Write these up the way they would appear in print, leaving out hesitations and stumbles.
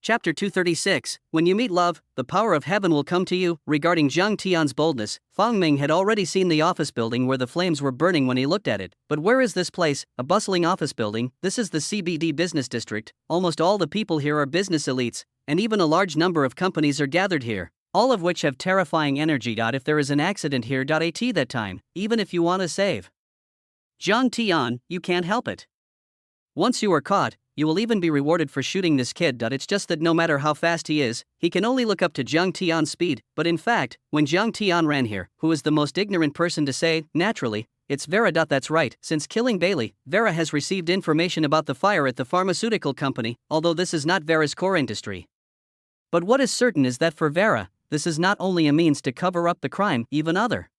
Chapter 236, When you meet love, the power of heaven will come to you. Regarding Jiang Tian's boldness, Fang Ming had already seen the office building where the flames were burning when he looked at it. But where is this place? A bustling office building. This is the CBD business district. Almost all the people here are business elites, and even a large number of companies are gathered here, all of which have terrifying energy. If there is an accident here, at that time, even if you want to save Jiang Tian, you can't help it. Once you are caught, you will even be rewarded for shooting this kid. It's just that no matter how fast he is, he can only look up to Jiang Tian's speed. But in fact, when Jiang Tian ran here, who is the most ignorant person to say, naturally, it's Vera. That's right, since killing Bailey, Vera has received information about the fire at the pharmaceutical company, although this is not Vera's core industry. But what is certain is that for Vera, this is not only a means to cover up the crime, even other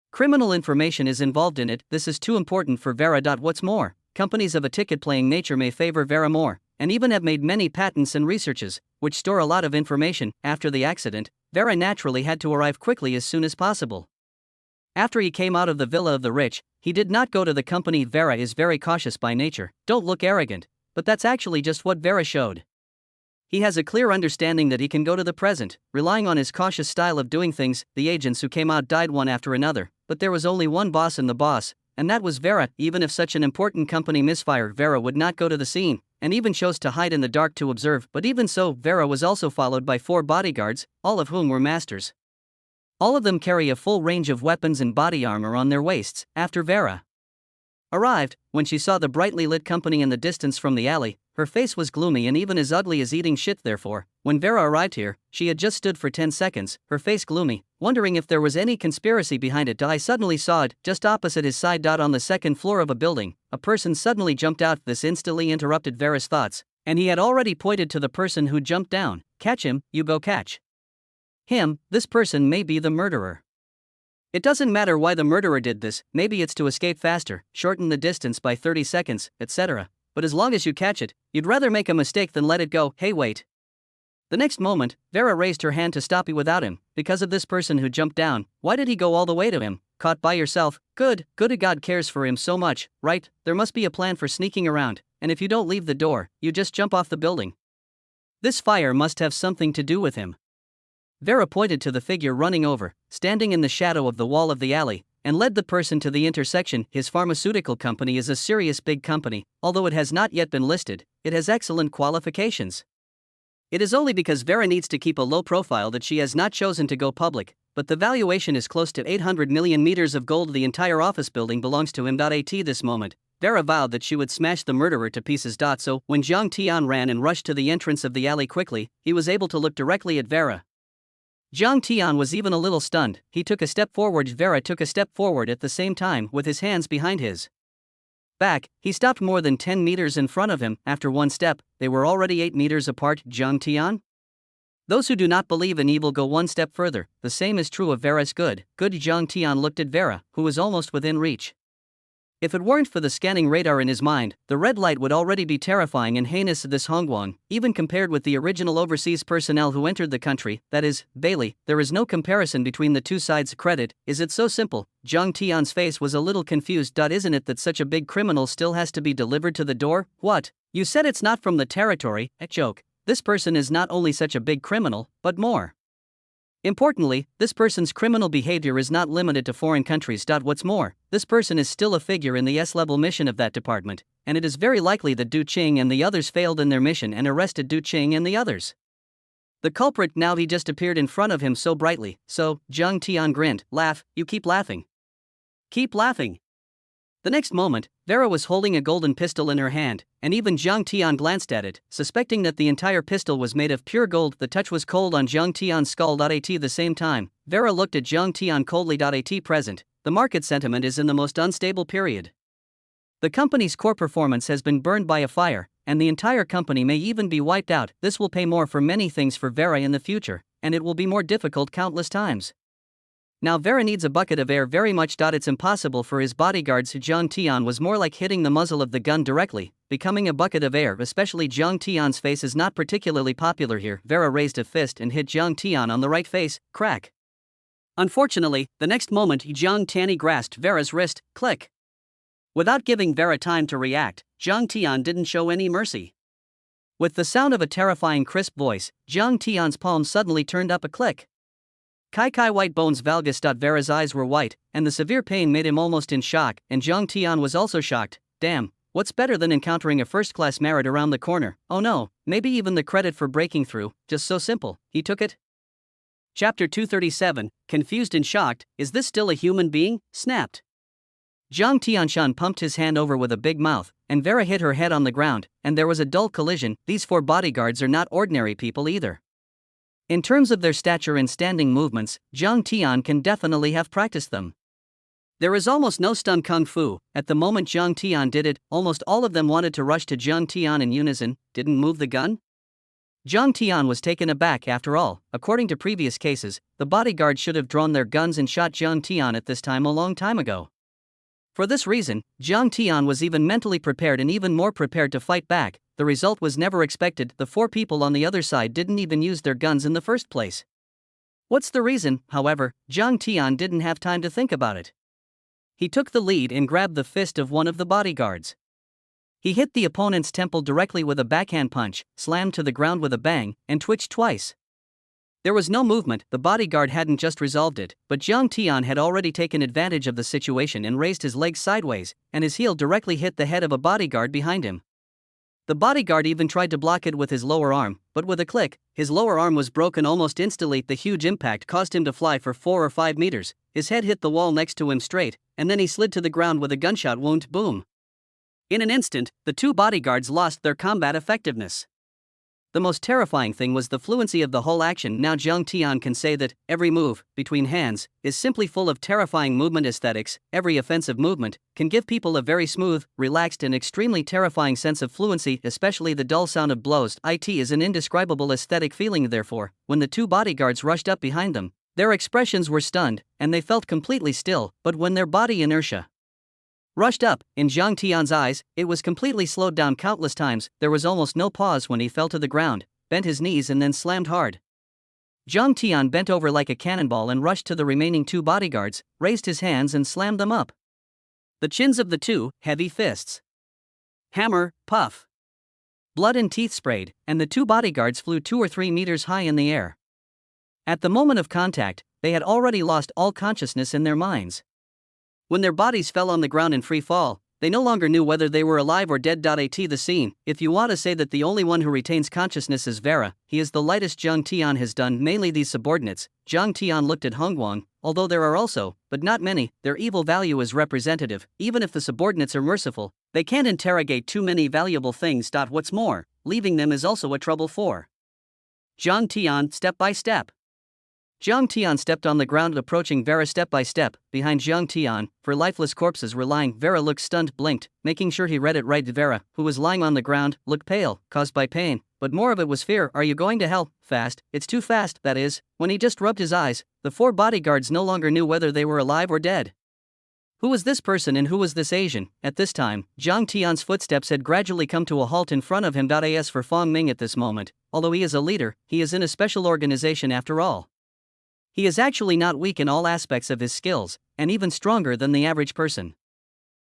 criminal information is involved in it. This is too important for Vera. What's more, companies of a ticket-playing nature may favor Vera more, and even have made many patents and researches, which store a lot of information. After the accident, Vera naturally had to arrive quickly as soon as possible. After he came out of the villa of the rich, he did not go to the company. Vera is very cautious by nature. Don't look arrogant, but that's actually just what Vera showed. He has a clear understanding that he can go to the present, relying on his cautious style of doing things. The agents who came out died one after another, but there was only one boss in the boss, and that was Vera. Even if such an important company misfired, Vera would not go to the scene, and even chose to hide in the dark to observe. But even so, Vera was also followed by 4 bodyguards, all of whom were masters. All of them carry a full range of weapons and body armor on their waists. After Vera arrived, when she saw the brightly lit company in the distance from the alley, her face was gloomy and even as ugly as eating shit. Therefore, when Vera arrived here, she had just stood for 10 seconds, her face gloomy, wondering if there was any conspiracy behind it. I suddenly saw it, just opposite his side. On the second floor of a building, a person suddenly jumped out. This instantly interrupted Vera's thoughts, and he had already pointed to the person who jumped down. Catch him, you go catch him. This person may be the murderer. It doesn't matter why the murderer did this, maybe it's to escape faster, shorten the distance by 30 seconds, etc. But as long as you catch it, you'd rather make a mistake than let it go. Hey, wait. The next moment, Vera raised her hand to stop you without him, because of this person who jumped down. Why did he go all the way to him? Caught by yourself? Good. God cares for him so much, right? There must be a plan for sneaking around, and if you don't leave the door, you just jump off the building. This fire must have something to do with him. Vera pointed to the figure running over, standing in the shadow of the wall of the alley, and led the person to the intersection. His pharmaceutical company is a serious big company. Although it has not yet been listed, it has excellent qualifications. It is only because Vera needs to keep a low profile that she has not chosen to go public, but the valuation is close to 800 million meters of gold. The entire office building belongs to him. At this moment, Vera vowed that she would smash the murderer to pieces. So, when Jiang Tian ran and rushed to the entrance of the alley quickly, he was able to look directly at Vera. Jiang Tian was even a little stunned. He took a step forward. Vera took a step forward at the same time, with his hands behind his back. He stopped more than 10 meters in front of him. After one step, they were already 8 meters apart. Jiang Tian? Those who do not believe in evil go one step further. The same is true of Vera's good. Jiang Tian looked at Vera, who was almost within reach. If it weren't for the scanning radar in his mind, the red light would already be terrifying and heinous. This Hongguang, even compared with the original overseas personnel who entered the country, that is, Bailey, there is no comparison between the two sides. Credit, is it so simple? Jiang Tian's face was a little confused. Isn't it that such a big criminal still has to be delivered to the door? What? You said it's not from the territory? A joke. This person is not only such a big criminal, but more importantly, this person's criminal behavior is not limited to foreign countries. What's more, this person is still a figure in the S-level mission of that department, and it is very likely that Du Qing and the others failed in their mission and arrested Du Qing and the others. The culprit. Now he just appeared in front of him so brightly. So, Jiang Tian grinned. Laugh, you keep laughing. Keep laughing. The next moment, Vera was holding a golden pistol in her hand, and even Jiang Tian glanced at it, suspecting that the entire pistol was made of pure gold. The touch was cold on Jiang Tian's skull. At the same time, Vera looked at Jiang Tian coldly. At present, the market sentiment is in the most unstable period. The company's core performance has been burned by a fire, and the entire company may even be wiped out. This will pay more for many things for Vera in the future, and it will be more difficult countless times. Now Vera needs a bucket of air very much. It's impossible for his bodyguards. Jiang Tian was more like hitting the muzzle of the gun directly, becoming a bucket of air. Especially Jiang Tian's face is not particularly popular here. Vera raised a fist and hit Jiang Tian on the right face. Crack. Unfortunately, the next moment Jiang Tian grasped Vera's wrist. Click. Without giving Vera time to react, Jiang Tian didn't show any mercy. With the sound of a terrifying crisp voice, Jiang Tian's palm suddenly turned up a click. Kai white bones valgus. Vera's eyes were white, and the severe pain made him almost in shock, and Jiang Tian was also shocked. Damn, what's better than encountering a first-class merit around the corner? Oh no, maybe even the credit for breaking through, just so simple, he took it. Chapter 237, confused and shocked, is this still a human being? Snapped. Jiang Tianshan pumped his hand over with a big mouth, and Vera hit her head on the ground, and there was a dull collision. These 4 bodyguards are not ordinary people either. In terms of their stature and standing movements, Jiang Tian can definitely have practiced them. There is almost no stun kung fu. At the moment Jiang Tian did it, almost all of them wanted to rush to Jiang Tian in unison. Didn't move the gun? Jiang Tian was taken aback. After all, according to previous cases, the bodyguards should have drawn their guns and shot Jiang Tian at this time a long time ago. For this reason, Jiang Tian was even mentally prepared and even more prepared to fight back. The result was never expected. The 4 people on the other side didn't even use their guns in the first place. What's the reason? However, Jiang Tian didn't have time to think about it. He took the lead and grabbed the fist of one of the bodyguards. He hit the opponent's temple directly with a backhand punch, slammed to the ground with a bang, and twitched twice. There was no movement. The bodyguard hadn't just resolved it, but Jiang Tian had already taken advantage of the situation and raised his leg sideways, and his heel directly hit the head of a bodyguard behind him. The bodyguard even tried to block it with his lower arm, but with a click, his lower arm was broken almost instantly. The huge impact caused him to fly for 4 or 5 meters, his head hit the wall next to him straight, and then he slid to the ground with a gunshot wound. Boom. In an instant, the 2 bodyguards lost their combat effectiveness. The most terrifying thing was the fluency of the whole action. Now Jiang Tian can say that every move, between hands, is simply full of terrifying movement aesthetics. Every offensive movement can give people a very smooth, relaxed and extremely terrifying sense of fluency, especially the dull sound of blows. It is an indescribable aesthetic feeling. Therefore, when the 2 bodyguards rushed up behind them, their expressions were stunned, and they felt completely still, but when their body inertia rushed up, in Jiang Tian's eyes, it was completely slowed down countless times. There was almost no pause when he fell to the ground, bent his knees and then slammed hard. Jiang Tian bent over like a cannonball and rushed to the remaining 2 bodyguards, raised his hands and slammed them up. The chins of the 2, heavy fists. Hammer, puff. Blood and teeth sprayed, and the 2 bodyguards flew 2 or 3 meters high in the air. At the moment of contact, they had already lost all consciousness in their minds. When their bodies fell on the ground in free fall, they no longer knew whether they were alive or dead. At the scene, if you want to say that the only one who retains consciousness is Vera, he is the lightest Jiang Tian has done. Mainly these subordinates. Jiang Tian looked at Hongguang. Although there are also, but not many, their evil value is representative. Even if the subordinates are merciful, they can't interrogate too many valuable things. What's more, leaving them is also a trouble for Jiang Tian. Step by step, Jiang Tian stepped on the ground, approaching Vera step by step. Behind Jiang Tian, for lifeless corpses were lying. Vera looked stunned, blinked, making sure he read it right. Vera, who was lying on the ground, looked pale, caused by pain, but more of it was fear. Are you going to hell? Fast? It's too fast, that is. When he just rubbed his eyes, the 4 bodyguards no longer knew whether they were alive or dead. Who was this person and who was this Asian? At this time, Jiang Tian's footsteps had gradually come to a halt in front of him. As for Fang Ming at this moment, although he is a leader, he is in a special organization after all. He is actually not weak in all aspects of his skills, and even stronger than the average person.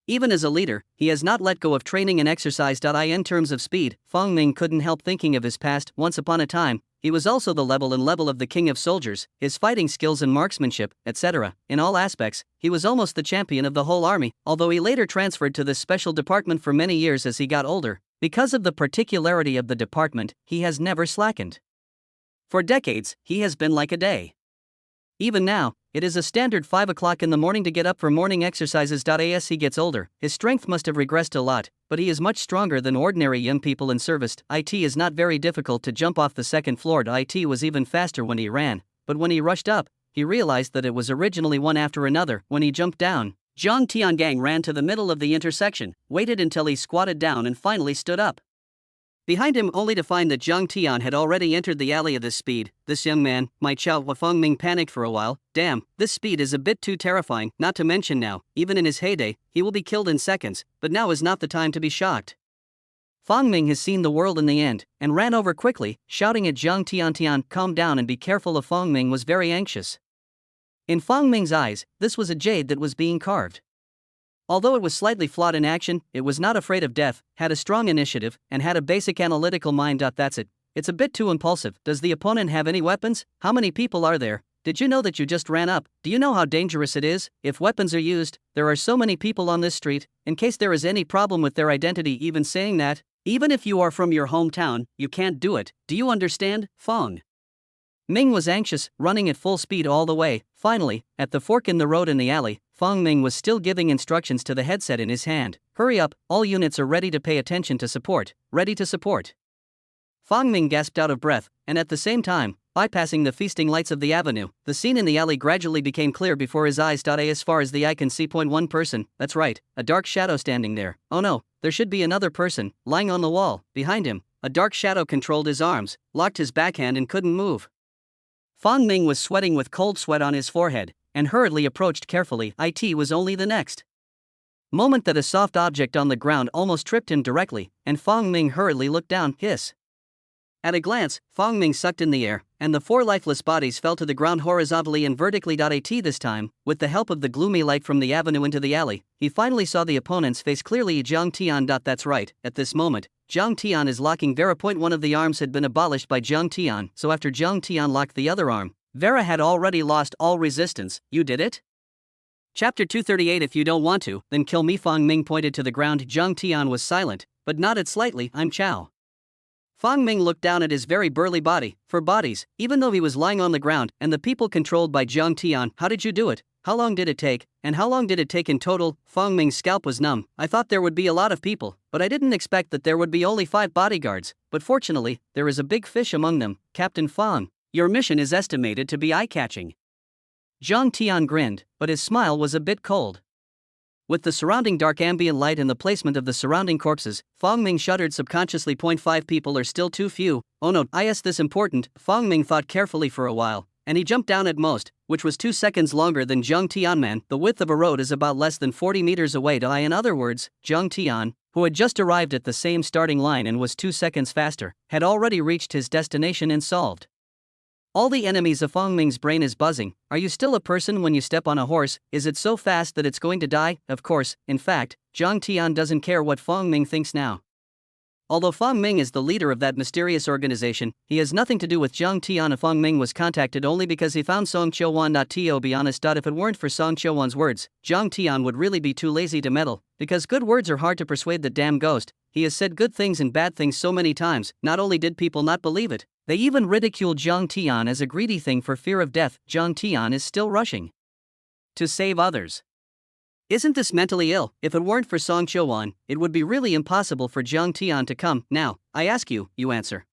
Even as a leader, he has not let go of training and exercise. In terms of speed, Fang Ming couldn't help thinking of his past. Once upon a time, he was also the level of the king of soldiers, his fighting skills and marksmanship, etc. In all aspects, he was almost the champion of the whole army, although he later transferred to this special department for many years as he got older. Because of the particularity of the department, he has never slackened. For decades, he has been like a day. Even now, it is a standard 5 o'clock in the morning to get up for morning exercises. As he gets older, his strength must have regressed a lot, but he is much stronger than ordinary young people in service. It is not very difficult to jump off the 2nd floor. It was even faster when he ran, but when he rushed up, he realized that it was originally one after another. When he jumped down, Jiang Tiangang ran to the middle of the intersection, waited until he squatted down and finally stood up behind him, only to find that Jiang Tian had already entered the alley at this speed. This young man, my Chao Fang Ming, panicked for a while. Damn, this speed is a bit too terrifying, not to mention now, even in his heyday, he will be killed in seconds, but now is not the time to be shocked. Fang Ming has seen the world in the end, and ran over quickly, shouting at Jiang Tian, calm down and be careful. Fang Ming was very anxious. In Fang Ming's eyes, this was a jade that was being carved. Although it was slightly flawed in action, it was not afraid of death, had a strong initiative, and had a basic analytical mind. That's it. It's a bit too impulsive. Does the opponent have any weapons? How many people are there? Did you know that you just ran up? Do you know how dangerous it is? If weapons are used, there are so many people on this street, in case there is any problem with their identity. Even saying that, even if you are from your hometown, you can't do it. Do you understand? Fong Ming was anxious, running at full speed all the way. Finally, at the fork in the road in the alley, Fong Ming was still giving instructions to the headset in his hand. Hurry up, all units are ready to pay attention to support. Ready to support. Fong Ming gasped out of breath, and at the same time, bypassing the feasting lights of the avenue, the scene in the alley gradually became clear before his eyes. As far as the eye can see, one person, that's right, a dark shadow standing there. Oh no, there should be another person, lying on the wall, behind him. A dark shadow controlled his arms, locked his backhand and couldn't move. Fong Ming was sweating with cold sweat on his forehead, and hurriedly approached carefully. It was only the next moment that a soft object on the ground almost tripped him directly, and Fong Ming hurriedly looked down. Hiss. At a glance, Fong Ming sucked in the air, and the four lifeless bodies fell to the ground horizontally and vertically. This time, with the help of the gloomy light from the avenue into the alley, he finally saw the opponent's face clearly. Zhang Tian. That's right, at this moment, Zhang Tian is locking Vera. One of the arms had been abolished by Zhang Tian, so after Zhang Tian locked the other arm, Vera had already lost all resistance. You did it? Chapter 238. If you don't want to, then kill me. Fong Ming pointed to the ground. Zhang Tian was silent, but nodded slightly. I'm Chao. Fong Ming looked down at his very burly body. For bodies, even though he was lying on the ground, and the people controlled by Zhang Tian. How did you do it? How long did it take? And how long did it take in total? Fong Ming's scalp was numb. I thought there would be a lot of people, but I didn't expect that there would be only 5 bodyguards. But fortunately, there is a big fish among them. Captain Fong, your mission is estimated to be eye-catching. Zhang Tian grinned, but his smile was a bit cold. With the surrounding dark ambient light and the placement of the surrounding corpses, Fong Ming shuddered subconsciously. 5 people are still too few. Oh no, is this important? Fong Ming thought carefully for a while, and he jumped down at most, which was 2 seconds longer than Zhang Tianman. The width of a road is about less than 40 meters away. In other words, Zhang Tian, who had just arrived at the same starting line and was 2 seconds faster, had already reached his destination and solved all the enemies of Fong Ming's brain is buzzing. Are you still a person when you step on a horse? Is it so fast that it's going to die? Of course, in fact, Zhang Tian doesn't care what Fong Ming thinks now. Although Fong Ming is the leader of that mysterious organization, he has nothing to do with Zhang Tian. Fong Ming was contacted only because he found Song Qiuwan. To be honest, if it weren't for Song Qiuwan's words, Zhang Tian would really be too lazy to meddle, because good words are hard to persuade the damn ghost. He has said good things and bad things so many times, not only did people not believe it, they even ridiculed Zhang Tian as a greedy thing for fear of death. Zhang Tian is still rushing to save others. Isn't this mentally ill? If it weren't for Song Qiuwan, it would be really impossible for Zhang Tian to come. Now, I ask you, you answer.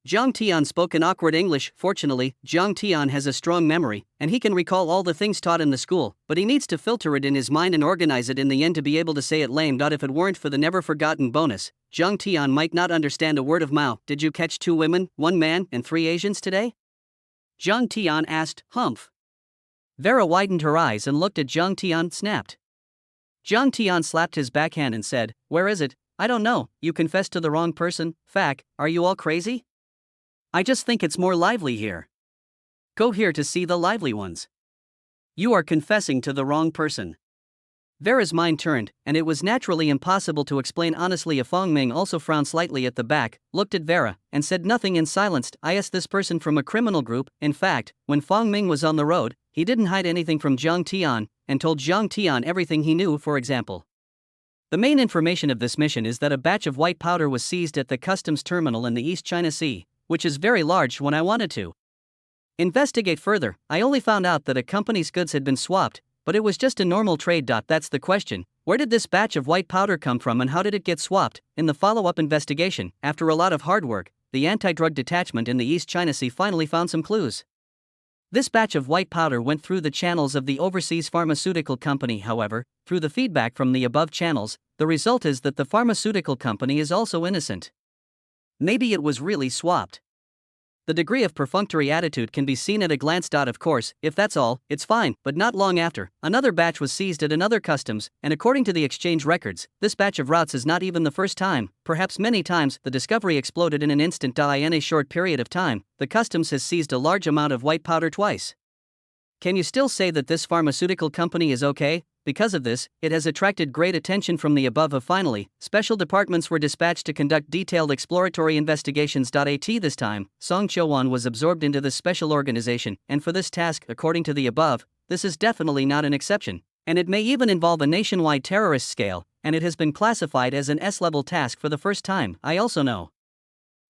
Zhang Tian spoke in awkward English. Fortunately, Zhang Tian has a strong memory, and he can recall all the things taught in the school, but he needs to filter it in his mind and organize it in the end to be able to say it lame. If it weren't for the never-forgotten bonus, Zhang Tian might not understand a word of Mao. Did you catch 2 women, 1 man, and 3 Asians today? Zhang Tian asked. Humph. Vera widened her eyes and looked at Zhang Tian. Snapped. Zhang Tian slapped his backhand and said, where is it? I don't know. You confessed to the wrong person. Fact, are you all crazy? I just think it's more lively here. Go here to see the lively ones. You are confessing to the wrong person. Vera's mind turned, and it was naturally impossible to explain honestly. Fong Ming also frowned slightly at the back, looked at Vera, and said nothing and silenced. I asked this person from a criminal group. In fact, when Fong Ming was on the road, he didn't hide anything from Zhang Tian, and told Zhang Tian everything he knew. For example, the main information of this mission is that a batch of white powder was seized at the customs terminal in the East China Sea, which is very large. When I wanted to investigate further, I only found out that a company's goods had been swapped, but it was just a normal trade. That's the question. Where did this batch of white powder come from and how did it get swapped? In the follow-up investigation, after a lot of hard work, the anti-drug detachment in the East China Sea finally found some clues. This batch of white powder went through the channels of the overseas pharmaceutical company. However, through the feedback from the above channels, the result is that the pharmaceutical company is also innocent. Maybe it was really swapped. The degree of perfunctory attitude can be seen at a glance. Of course, if that's all, it's fine, but not long after, another batch was seized at another customs, and according to the exchange records, this batch of routes is not even the first time, perhaps many times. The discovery exploded in an instant. In a short period of time, the customs has seized a large amount of white powder twice. Can you still say that this pharmaceutical company is okay? Because of this, it has attracted great attention from the above. Finally, special departments were dispatched to conduct detailed exploratory investigations. At this time, Song Cho-won was absorbed into this special organization, and for this task, according to the above, this is definitely not an exception. And it may even involve a nationwide terrorist scale, and it has been classified as an S-level task for the first time. I also know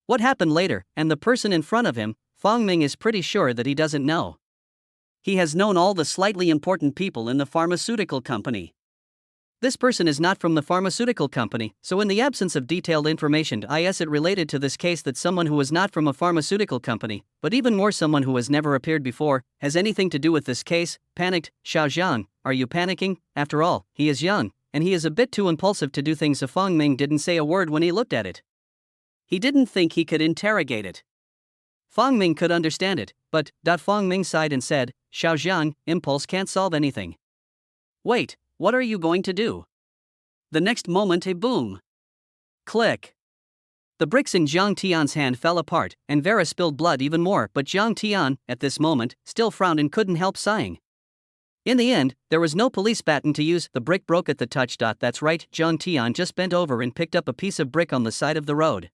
what happened later, and the person in front of him, Fong Ming, is pretty sure that he doesn't know. He has known all the slightly important people in the pharmaceutical company. This person is not from the pharmaceutical company, so in the absence of detailed information, it related to this case that someone who was not from a pharmaceutical company, but even more someone who has never appeared before, has anything to do with this case. Panicked, Xiao Zhang, are you panicking? After all, he is young, and he is a bit too impulsive to do things. Fong Ming didn't say a word when he looked at it. He didn't think he could interrogate it. Fong Ming could understand it, but Fong Ming sighed and said, Xiao Zhang, impulse can't solve anything. Wait, what are you going to do? The next moment, a boom. Click. The bricks in Zhang Tian's hand fell apart, and Vera spilled blood even more, but Zhang Tian, at this moment, still frowned and couldn't help sighing. In the end, there was no police baton to use. The brick broke at the touch. That's right, Zhang Tian just bent over and picked up a piece of brick on the side of the road.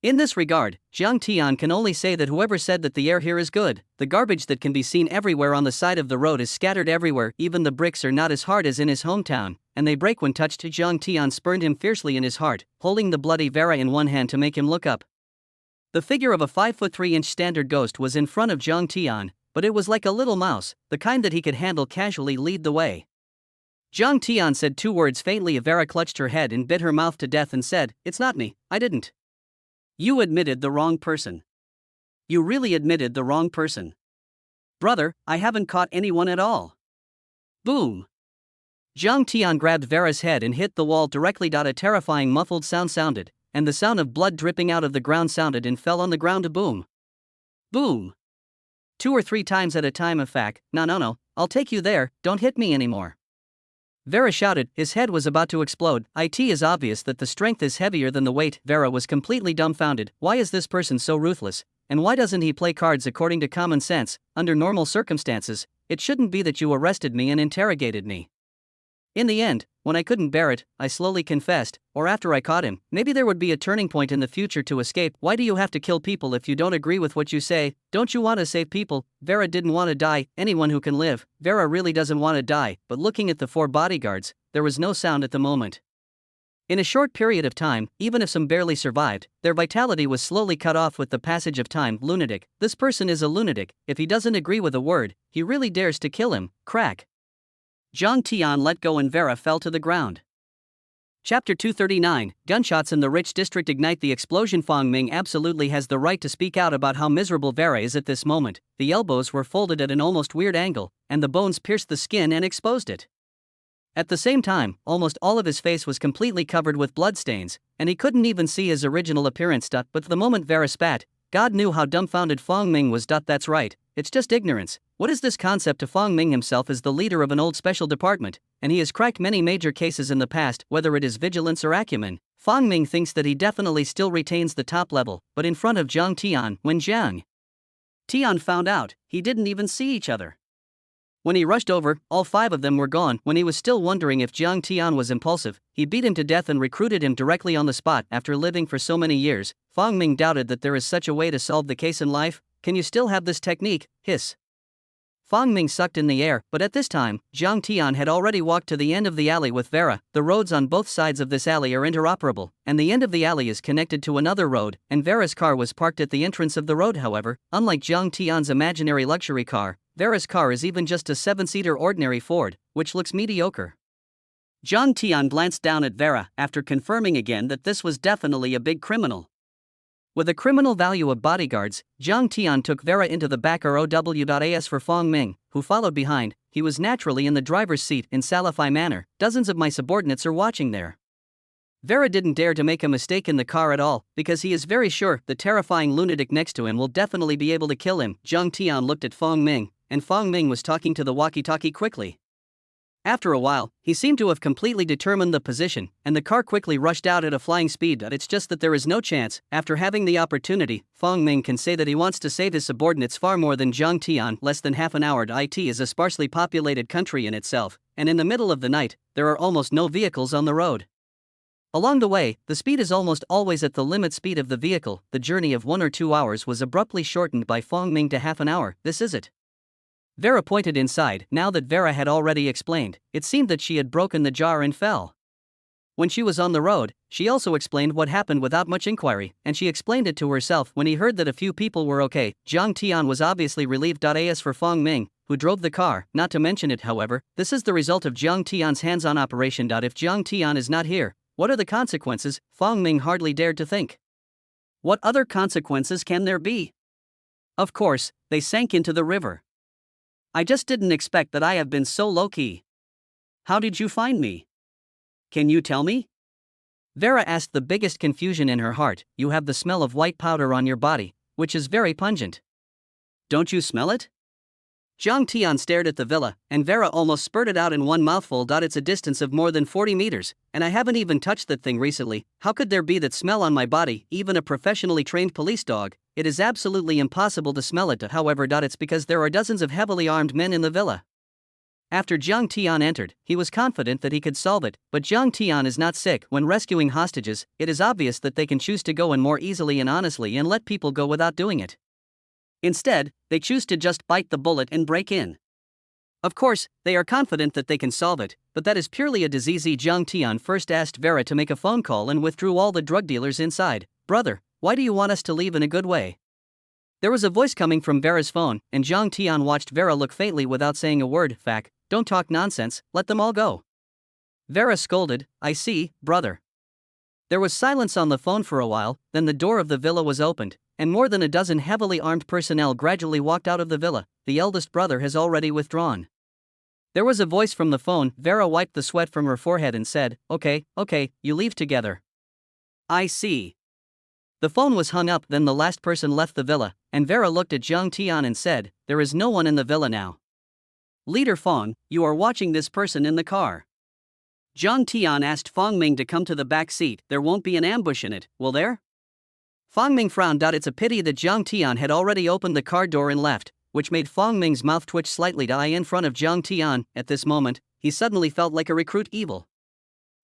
In this regard, Zhang Tian can only say that whoever said that the air here is good, the garbage that can be seen everywhere on the side of the road is scattered everywhere. Even the bricks are not as hard as in his hometown, and they break when touched. Zhang Tian spurned him fiercely in his heart, holding the bloody Vera in one hand to make him look up. The figure of a 5'3" standard ghost was in front of Zhang Tian, but it was like a little mouse, the kind that he could handle casually. Lead the way. Zhang Tian said 2 words faintly. Vera clutched her head and bit her mouth to death and said, It's not me, I didn't. You admitted the wrong person. You really admitted the wrong person. Brother, I haven't caught anyone at all. Boom. Zhang Tian grabbed Vera's head and hit the wall directly. A terrifying muffled sound sounded, and the sound of blood dripping out of the ground sounded and fell on the ground. Boom. Boom. 2 or 3 times at a time. No, I'll take you there, don't hit me anymore. Vera shouted, his head was about to explode. It is obvious that the strength is heavier than the weight. Vera was completely dumbfounded. Why is this person so ruthless? And why doesn't he play cards according to common sense? Under normal circumstances, it shouldn't be that you arrested me and interrogated me. In the end, when I couldn't bear it, I slowly confessed, or after I caught him, maybe there would be a turning point in the future to escape. Why do you have to kill people if you don't agree with what you say? Don't you want to save people? Vera didn't want to die, anyone who can live. Vera really doesn't want to die, but looking at the 4 bodyguards, there was no sound at the moment. In a short period of time, even if some barely survived, their vitality was slowly cut off with the passage of time. Lunatic, this person is a lunatic. If he doesn't agree with a word, he really dares to kill him. Crack. Zhang Tian let go and Vera fell to the ground. Chapter 239, Gunshots in the Rich District ignite the explosion. Fong Ming absolutely has the right to speak out about how miserable Vera is at this moment. The elbows were folded at an almost weird angle, and the bones pierced the skin and exposed it. At the same time, almost all of his face was completely covered with bloodstains, and he couldn't even see his original appearance. But the moment Vera spat, God knew how dumbfounded Fong Ming was. That's right, it's just ignorance. What is this concept? To Fong Ming himself is the leader of an old special department, and he has cracked many major cases in the past, whether it is vigilance or acumen. Fong Ming thinks that he definitely still retains the top level, but in front of Zhang Tian, when Zhang Tian found out, he didn't even see each other. When he rushed over, all 5 of them were gone. When he was still wondering if Zhang Tian was impulsive, he beat him to death and recruited him directly on the spot. After living for so many years, Fong Ming doubted that there is such a way to solve the case in life. Can you still have this technique? Hiss. Fong Ming sucked in the air, but at this time, Zhang Tian had already walked to the end of the alley with Vera. The roads on both sides of this alley are interoperable, and the end of the alley is connected to another road, and Vera's car was parked at the entrance of the road. However, unlike Zhang Tian's imaginary luxury car, Vera's car is even just a 7-seater ordinary Ford, which looks mediocre. Zhang Tian glanced down at Vera after confirming again that this was definitely a big criminal. With a criminal value of bodyguards, Zhang Tian took Vera into the back ROW.AS for Fong Ming, who followed behind. He was naturally in the driver's seat in Salafai manner. Dozens of my subordinates are watching there. Vera didn't dare to make a mistake in the car at all, because he is very sure the terrifying lunatic next to him will definitely be able to kill him. Zhang Tian looked at Fong Ming, and Fong Ming was talking to the walkie-talkie quickly. After a while, he seemed to have completely determined the position, and the car quickly rushed out at a flying speed. It's just that there is no chance. After having the opportunity, Fong Ming can say that he wants to save his subordinates far more than Zhang Tian. Less than half an hour. It is a sparsely populated country in itself, and in the middle of the night, there are almost no vehicles on the road. Along the way, the speed is almost always at the limit speed of the vehicle. The journey of 1 or 2 hours was abruptly shortened by Fong Ming to half an hour. This is it. Vera pointed inside. Now that Vera had already explained, it seemed that she had broken the jar and fell. When she was on the road, she also explained what happened without much inquiry, and she explained it to herself. When he heard that a few people were okay, Zhang Tian was obviously relieved. As for Fong Ming, who drove the car, not to mention it however, this is the result of Zhang Tian's hands-on operation. If Zhang Tian is not here, what are the consequences? Fong Ming hardly dared to think. What other consequences can there be? Of course, they sank into the river. I just didn't expect that I have been so low-key. How did you find me? Can you tell me? Vera asked, the biggest confusion in her heart. You have the smell of white powder on your body, which is very pungent. Don't you smell it? Zhang Tian stared at the villa, and Vera almost spurted out in one mouthful. It's a distance of more than 40 meters, and I haven't even touched that thing recently. How could there be that smell on my body? Even a professionally trained police dog, it is absolutely impossible to smell it. However, it's because there are dozens of heavily armed men in the villa. After Zhang Tian entered, he was confident that he could solve it, but Zhang Tian is not sick. When rescuing hostages, it is obvious that they can choose to go in more easily and honestly and let people go without doing it. Instead, they choose to just bite the bullet and break in. Of course, they are confident that they can solve it, but that is purely a disease. Zhang Tian first asked Vera to make a phone call and withdrew all the drug dealers inside. Brother, why do you want us to leave in a good way? There was a voice coming from Vera's phone, and Zhang Tian watched Vera look faintly without saying a word. Fact, don't talk nonsense, let them all go. Vera scolded, I see, brother. There was silence on the phone for a while, then the door of the villa was opened, and more than a dozen heavily armed personnel gradually walked out of the villa. The eldest brother has already withdrawn. There was a voice from the phone. Vera wiped the sweat from her forehead and said, okay, you leave together. I see. The phone was hung up. Then the last person left the villa, and Vera looked at Zhang Tian and said, there is no one in the villa now. Leader Fong, you are watching this person in the car. Zhang Tian asked Fong Ming to come to the back seat. There won't be an ambush in it, will there? Fong Ming frowned. It's a pity that Zhang Tian had already opened the car door and left, which made Fong Ming's mouth twitch slightly. In front of Zhang Tian, at this moment, he suddenly felt like a recruit evil.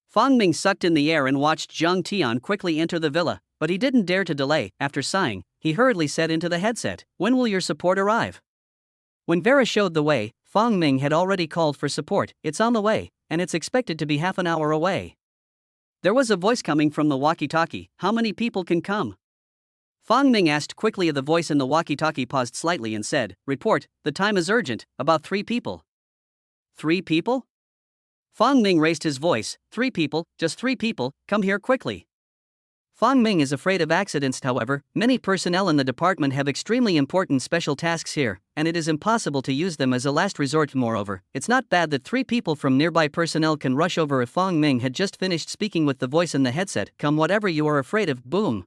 Fong Ming sucked in the air and watched Zhang Tian quickly enter the villa, but he didn't dare to delay. After sighing, he hurriedly said into the headset, when will your support arrive? When Vera showed the way, Fong Ming had already called for support. It's on the way, and it's expected to be half an hour away. There was a voice coming from the walkie-talkie. How many people can come? Fong Ming asked quickly. The voice in the walkie-talkie paused slightly and said, report, the time is urgent, about 3 people. 3 people? Fong Ming raised his voice, 3 people, just 3 people, come here quickly. Fong Ming is afraid of accidents. However, many personnel in the department have extremely important special tasks here, and it is impossible to use them as a last resort. Moreover, it's not bad that 3 people from nearby personnel can rush over. If Fong Ming had just finished speaking with the voice in the headset, come whatever you are afraid of, boom.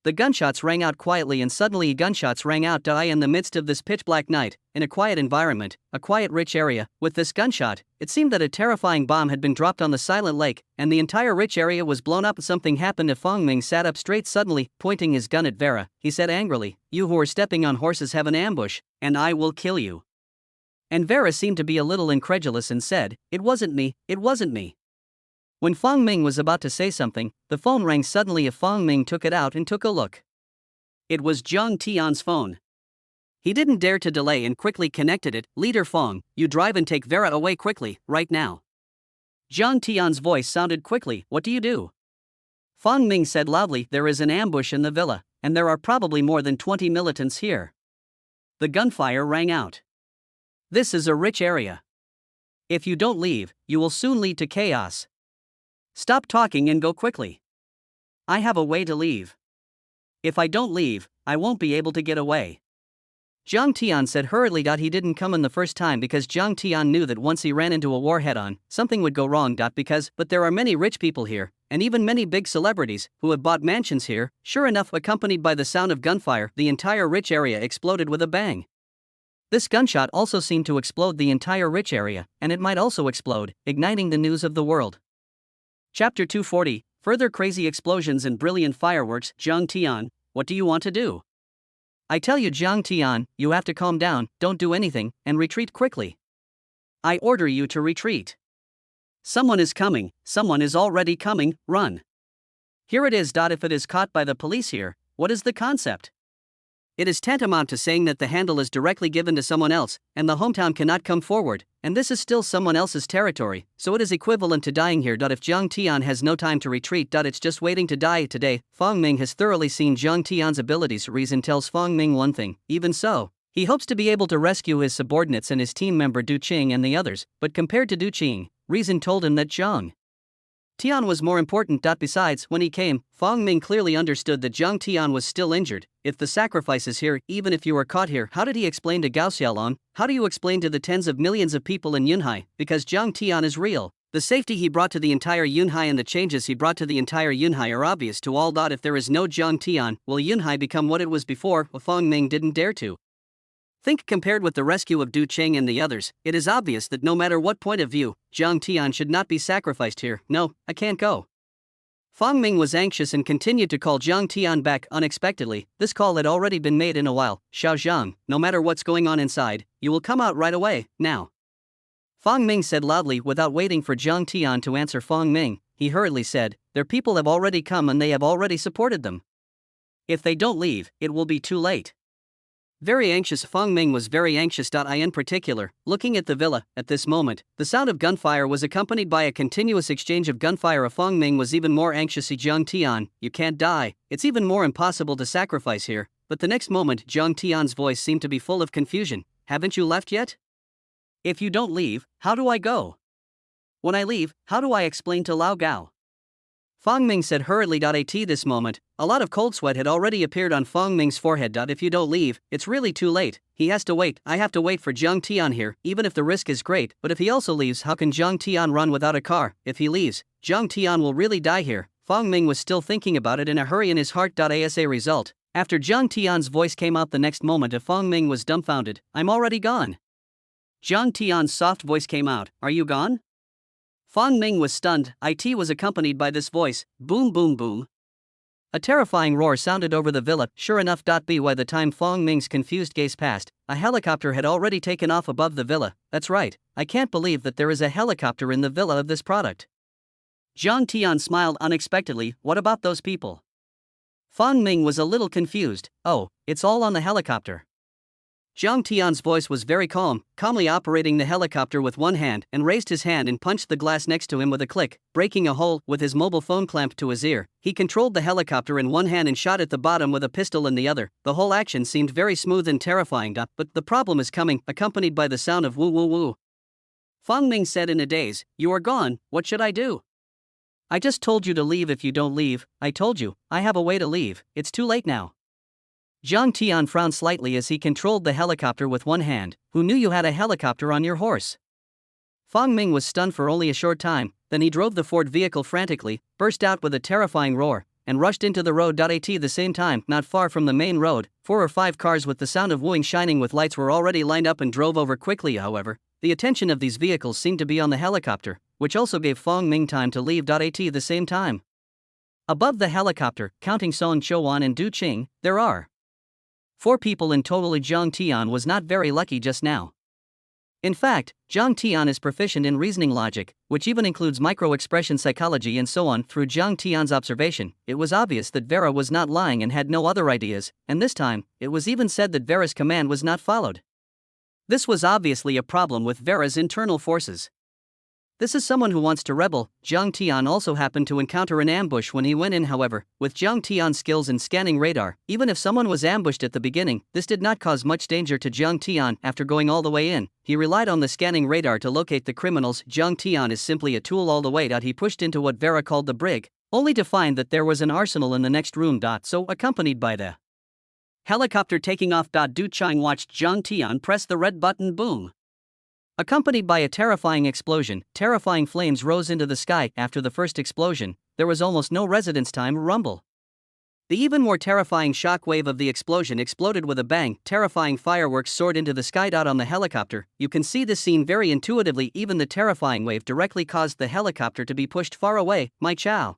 The gunshots rang out quietly, and suddenly gunshots rang out. In the midst of this pitch-black night, in a quiet environment, a quiet rich area, with this gunshot, it seemed that a terrifying bomb had been dropped on the silent lake, and the entire rich area was blown up. Something happened. If Fong Ming sat up straight suddenly, pointing his gun at Vera, he said angrily, you who are stepping on horses have an ambush, and I will kill you. And Vera seemed to be a little incredulous and said, it wasn't me, it wasn't me. When Fong Ming was about to say something, the phone rang suddenly. Fong Ming took it out and took a look. It was Zhang Tian's phone. He didn't dare to delay and quickly connected it. Leader Fong, you drive and take Vera away quickly, right now. Zhang Tian's voice sounded quickly. What do you do? Fong Ming said loudly, there is an ambush in the villa, and there are probably more than 20 militants here. The gunfire rang out. This is a rich area. If you don't leave, you will soon lead to chaos. Stop talking and go quickly. I have a way to leave. If I don't leave, I won't be able to get away. Zhang Tian said hurriedly. He didn't come in the first time because Zhang Tian knew that once he ran into a war head-on, something would go wrong. But there are many rich people here, and even many big celebrities, who have bought mansions here. Sure enough, accompanied by the sound of gunfire, the entire rich area exploded with a bang. This gunshot also seemed to explode the entire rich area, and it might also explode, igniting the news of the world. Chapter 240, Further Crazy Explosions and Brilliant Fireworks. Zhang Tian, what do you want to do? I tell you, Zhang Tian, you have to calm down, don't do anything, and retreat quickly. I order you to retreat. Someone is coming, someone is already coming, run. Here it is. If it is caught by the police here, what is the concept? It is tantamount to saying that the handle is directly given to someone else, and the hometown cannot come forward, and this is still someone else's territory, so it is equivalent to dying here. If Zhang Tian has no time to retreat, it's just waiting to die. Today, Fang Ming has thoroughly seen Zhang Tian's abilities. Reason tells Fang Ming one thing, even so, he hopes to be able to rescue his subordinates and his team member Du Qing and the others, but compared to Du Qing, Reason told him that Zhang Tian was more important. Besides, when he came, Fang Ming clearly understood that Zhang Tian was still injured. If the sacrifice is here, even if you were caught here, how did he explain to Gao Xiaolong? How do you explain to the tens of millions of people in Yunhai? Because Zhang Tian is real. The safety he brought to the entire Yunhai and the changes he brought to the entire Yunhai are obvious to all. If there is no Zhang Tian, will Yunhai become what it was before? Fang Ming didn't dare to think. Compared with the rescue of Du Qing and the others, it is obvious that no matter what point of view, Zhang Tian should not be sacrificed here. No, I can't go. Fang Ming was anxious and continued to call Zhang Tian back. Unexpectedly, this call had already been made in a while. Xiao Zhang, no matter what's going on inside, you will come out right away, now. Fang Ming said loudly. Without waiting for Zhang Tian to answer Fang Ming, he hurriedly said, their people have already come and they have already supported them. If they don't leave, it will be too late. Very anxious. Fang Ming was very anxious. In particular, looking at the villa, at this moment, the sound of gunfire was accompanied by a continuous exchange of gunfire. Fang Ming was even more anxious. Zhang Tian, you can't die, it's even more impossible to sacrifice here. But the next moment, Zhang Tian's voice seemed to be full of confusion. Haven't you left yet? If you don't leave, how do I go? When I leave, how do I explain to Lao Gao? Fang Ming said hurriedly. At this moment, a lot of cold sweat had already appeared on Fang Ming's forehead. If you don't leave, it's really too late. He has to wait. I have to wait for Zhang Tian here, even if the risk is great. But if he also leaves, how can Zhang Tian run without a car? If he leaves, Zhang Tian will really die here. Fang Ming was still thinking about it in a hurry in his heart. As a result, after Zhang Tian's voice came out the next moment, Fang Ming was dumbfounded. I'm already gone. Zhang Tian's soft voice came out. Are you gone? Fang Ming was stunned. It was accompanied by this voice, boom boom boom. A terrifying roar sounded over the villa. Sure enough, by the time Fang Ming's confused gaze passed, a helicopter had already taken off above the villa. That's right, I can't believe that there is a helicopter in the villa of this product. Zhang Tian smiled unexpectedly. What about those people? Fang Ming was a little confused. Oh, it's all on the helicopter. Zhang Tian's voice was very calm, calmly operating the helicopter with one hand, and raised his hand and punched the glass next to him with a click, breaking a hole. With his mobile phone clamped to his ear, he controlled the helicopter in one hand and shot at the bottom with a pistol in the other. The whole action seemed very smooth and terrifying. But the problem is coming, accompanied by the sound of woo woo woo. Fang Ming said in a daze, you are gone, what should I do? I just told you to leave. If you don't leave, I told you, I have a way to leave, it's too late now. Zhang Tian frowned slightly as he controlled the helicopter with one hand. Who knew you had a helicopter on your horse? Fang Ming was stunned for only a short time, then he drove the Ford vehicle frantically, burst out with a terrifying roar, and rushed into the road. At the same time, not far from the main road, 4 or 5 cars with the sound of wooing shining with lights were already lined up and drove over quickly. However, the attention of these vehicles seemed to be on the helicopter, which also gave Fang Ming time to leave. At the same time, above the helicopter, counting Song Chouan and Du Qing, there are 4 people in total. Zhang Tian was not very lucky just now. In fact, Zhang Tian is proficient in reasoning logic, which even includes micro-expression psychology and so on. Through Zhang Tian's observation, it was obvious that Vera was not lying and had no other ideas, and this time, it was even said that Vera's command was not followed. This was obviously a problem with Vera's internal forces. This is someone who wants to rebel. Zhang Tian also happened to encounter an ambush when he went in. However, with Zhang Tian's skills in scanning radar, even if someone was ambushed at the beginning, this did not cause much danger to Zhang Tian. After going all the way in, he relied on the scanning radar to locate the criminals. Zhang Tian is simply a tool all the way. He pushed into what Vera called the brig, only to find that there was an arsenal in the next room. So, accompanied by the helicopter taking off. Du Qing watched Zhang Tian press the red button. Boom. Accompanied by a terrifying explosion, terrifying flames rose into the sky. After the first explosion, there was almost no residence time. Rumble. The even more terrifying shockwave of the explosion exploded with a bang. Terrifying fireworks soared into the sky. On the helicopter, you can see this scene very intuitively. Even the terrifying wave directly caused the helicopter to be pushed far away. My chow.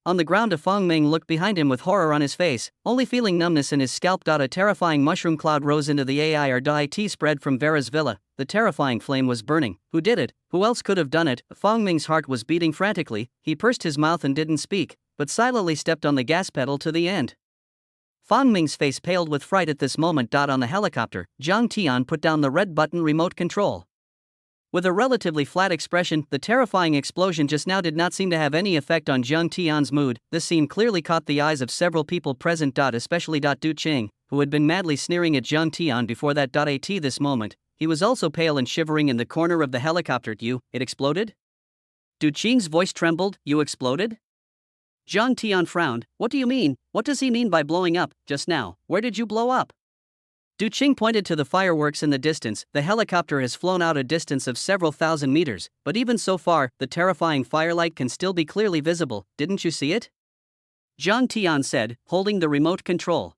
On the ground, Fong Ming looked behind him with horror on his face, only feeling numbness in his scalp. A terrifying mushroom cloud rose into the air. It spread from Vera's villa. The terrifying flame was burning. Who did it? Who else could have done it? Fong Ming's heart was beating frantically. He pursed his mouth and didn't speak, but silently stepped on the gas pedal to the end. Fong Ming's face paled with fright at this moment. On the helicopter, Zhang Tian put down the red button remote control. With a relatively flat expression, the terrifying explosion just now did not seem to have any effect on Zhang Tian's mood. This scene clearly caught the eyes of several people present. Especially Du Qing, who had been madly sneering at Zhang Tian before that. At this moment, he was also pale and shivering in the corner of the helicopter. It exploded? Du Qing's voice trembled. You exploded? Zhang Tian frowned. What do you mean? What does he mean by blowing up, just now? Where did you blow up? Du Qing pointed to the fireworks in the distance. The helicopter has flown out a distance of several thousand meters, but even so far, the terrifying firelight can still be clearly visible. Didn't you see it? Zhang Tian said, holding the remote control.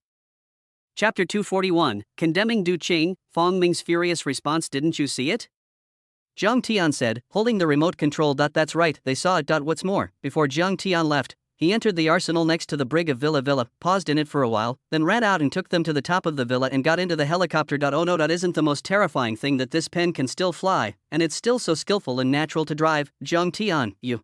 Chapter 241, Condemning Du Qing, Fong Ming's furious response. Didn't you see it? Zhang Tian said, holding the remote control. That's right, they saw it. What's more, before Zhang Tian left, he entered the arsenal next to the brig of Villa, paused in it for a while, then ran out and took them to the top of the villa and got into the helicopter. Oh no, that isn't the most terrifying thing that this pen can still fly, and it's still so skillful and natural to drive. Zhang Tian, you.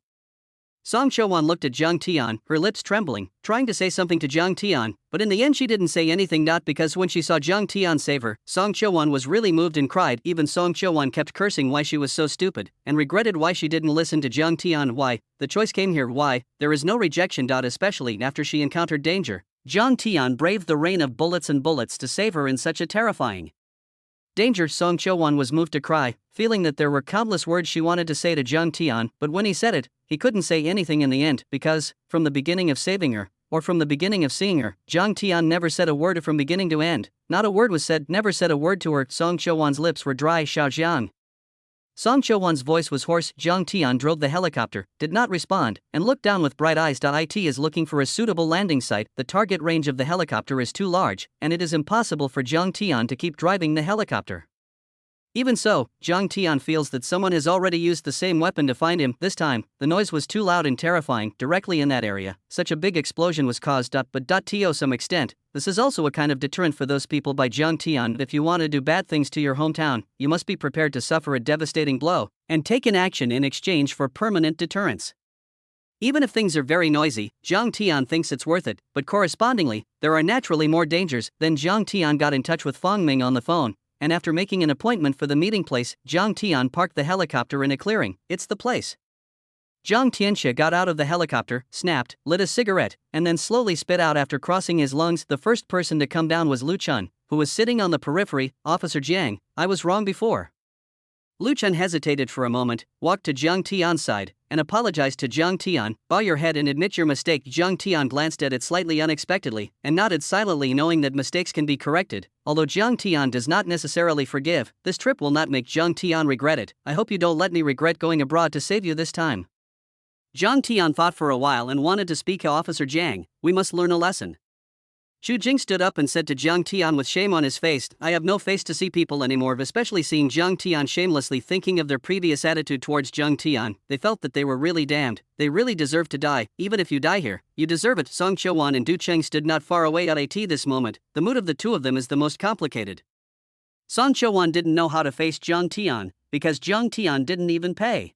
Song Chouan looked at Zhang Tian, her lips trembling, trying to say something to Zhang Tian, but in the end she didn't say anything. Not because when she saw Zhang Tian save her, Song Chouan was really moved and cried. Even Song Chouan kept cursing why she was so stupid, and regretted why she didn't listen to Zhang Tian. Why? The choice came here. Why? There is no rejection. Especially after she encountered danger. Zhang Tian braved the rain of bullets and bullets to save her in such a terrifying danger. Song Chouan was moved to cry, feeling that there were countless words she wanted to say to Zhang Tian, but when he said it, he couldn't say anything in the end, because, from the beginning of saving her, or from the beginning of seeing her, Zhang Tian never said a word from beginning to end. Not a word was said, never said a word to her. Song Chouan's lips were dry. Xiaojiang. Song Chouan's voice was hoarse. Zhang Tian drove the helicopter, did not respond, and looked down with bright eyes. It is looking for a suitable landing site. The target range of the helicopter is too large, and it is impossible for Zhang Tian to keep driving the helicopter. Even so, Zhang Tian feels that someone has already used the same weapon to find him. This time, the noise was too loud and terrifying. Directly in that area, such a big explosion was caused. But to some extent, this is also a kind of deterrent for those people. By Zhang Tian, if you want to do bad things to your hometown, you must be prepared to suffer a devastating blow, and take an action in exchange for permanent deterrence. Even if things are very noisy, Zhang Tian thinks it's worth it, but correspondingly, there are naturally more dangers. Then Zhang Tian got in touch with Fong Ming on the phone, and after making an appointment for the meeting place, Zhang Tian parked the helicopter in a clearing. It's the place. Zhang Tianxia got out of the helicopter, snapped, lit a cigarette, and then slowly spit out after crossing his lungs. The first person to come down was Lu Chun, who was sitting on the periphery. Officer Jiang, I was wrong before. Lu Chun hesitated for a moment, walked to Zhang Tian's side, and apologized to Zhang Tian. Bow your head and admit your mistake. Zhang Tian glanced at it slightly unexpectedly, and nodded silently, knowing that mistakes can be corrected. Although Zhang Tian does not necessarily forgive, this trip will not make Zhang Tian regret it. I hope you don't let me regret going abroad to save you this time. Zhang Tian thought for a while and wanted to speak. Officer Jiang, we must learn a lesson. Xu Jing stood up and said to Zhang Tian with shame on his face, I have no face to see people anymore. Especially seeing Zhang Tian shamelessly thinking of their previous attitude towards Zhang Tian, they felt that they were really damned. They really deserve to die. Even if you die here, you deserve it. Song Chouan and Du Cheng stood not far away. At this moment, the mood of the two of them is the most complicated. Song Chouan didn't know how to face Zhang Tian, because Zhang Tian didn't even pay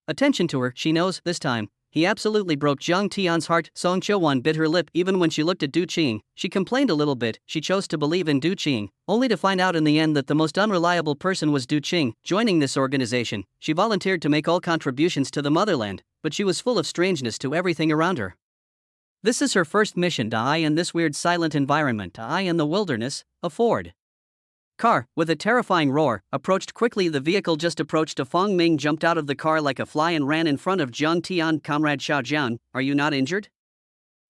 attention to her. She knows, this time, he absolutely broke Zhang Tian's heart. Song Chouan bit her lip. Even when she looked at Du Qing, she complained a little bit. She chose to believe in Du Qing, only to find out in the end that the most unreliable person was Du Qing. Joining this organization, she volunteered to make all contributions to the motherland, but she was full of strangeness to everything around her. This is her first mission to I in this weird silent environment. I in the wilderness, a Ford car, with a terrifying roar, approached quickly. The vehicle just approached. Fong Ming jumped out of the car like a fly and ran in front of Zhang Tian. Comrade Xiaojiang, are you not injured?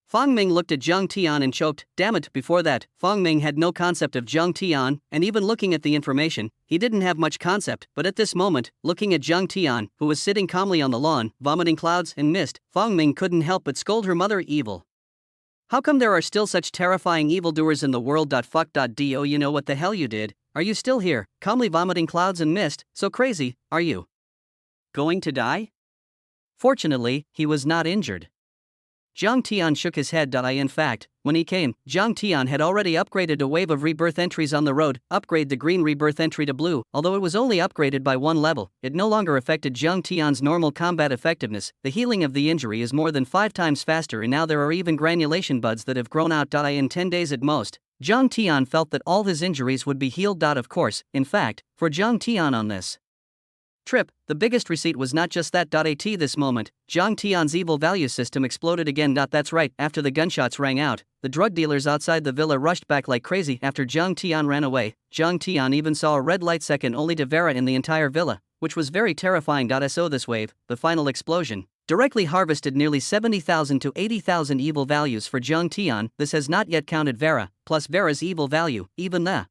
Fong Ming looked at Zhang Tian and choked. Damn it, before that, Fong Ming had no concept of Zhang Tian, and even looking at the information, he didn't have much concept. But at this moment, looking at Zhang Tian, who was sitting calmly on the lawn, vomiting clouds and mist, Fong Ming couldn't help but scold her mother. Evil How come there are still such terrifying evildoers in the world? Fuck.do, you know what the hell you did? Are you still here, calmly vomiting clouds and mist? So crazy, are you going to die? Fortunately, he was not injured. Zhang Tian shook his head. In fact, when he came, Zhang Tian had already upgraded a wave of rebirth entries on the road. Upgrade the green rebirth entry to blue. Although it was only upgraded by one level, it no longer affected Zhang Tian's normal combat effectiveness. The healing of the injury is more than 5 times faster, and now there are even granulation buds that have grown out. In 10 days at most, Zhang Tian felt that all his injuries would be healed. Of course, in fact, for Zhang Tian on this trip, the biggest receipt was not just that. At this moment, Zhang Tian's evil value system exploded again. That's right, after the gunshots rang out, the drug dealers outside the villa rushed back like crazy. After Zhang Tian ran away, Zhang Tian even saw a red light second only to Vera in the entire villa, which was very terrifying. So this wave, the final explosion, directly harvested nearly 70,000 to 80,000 evil values for Zhang Tian. This has not yet counted Vera, plus Vera's evil value. Even the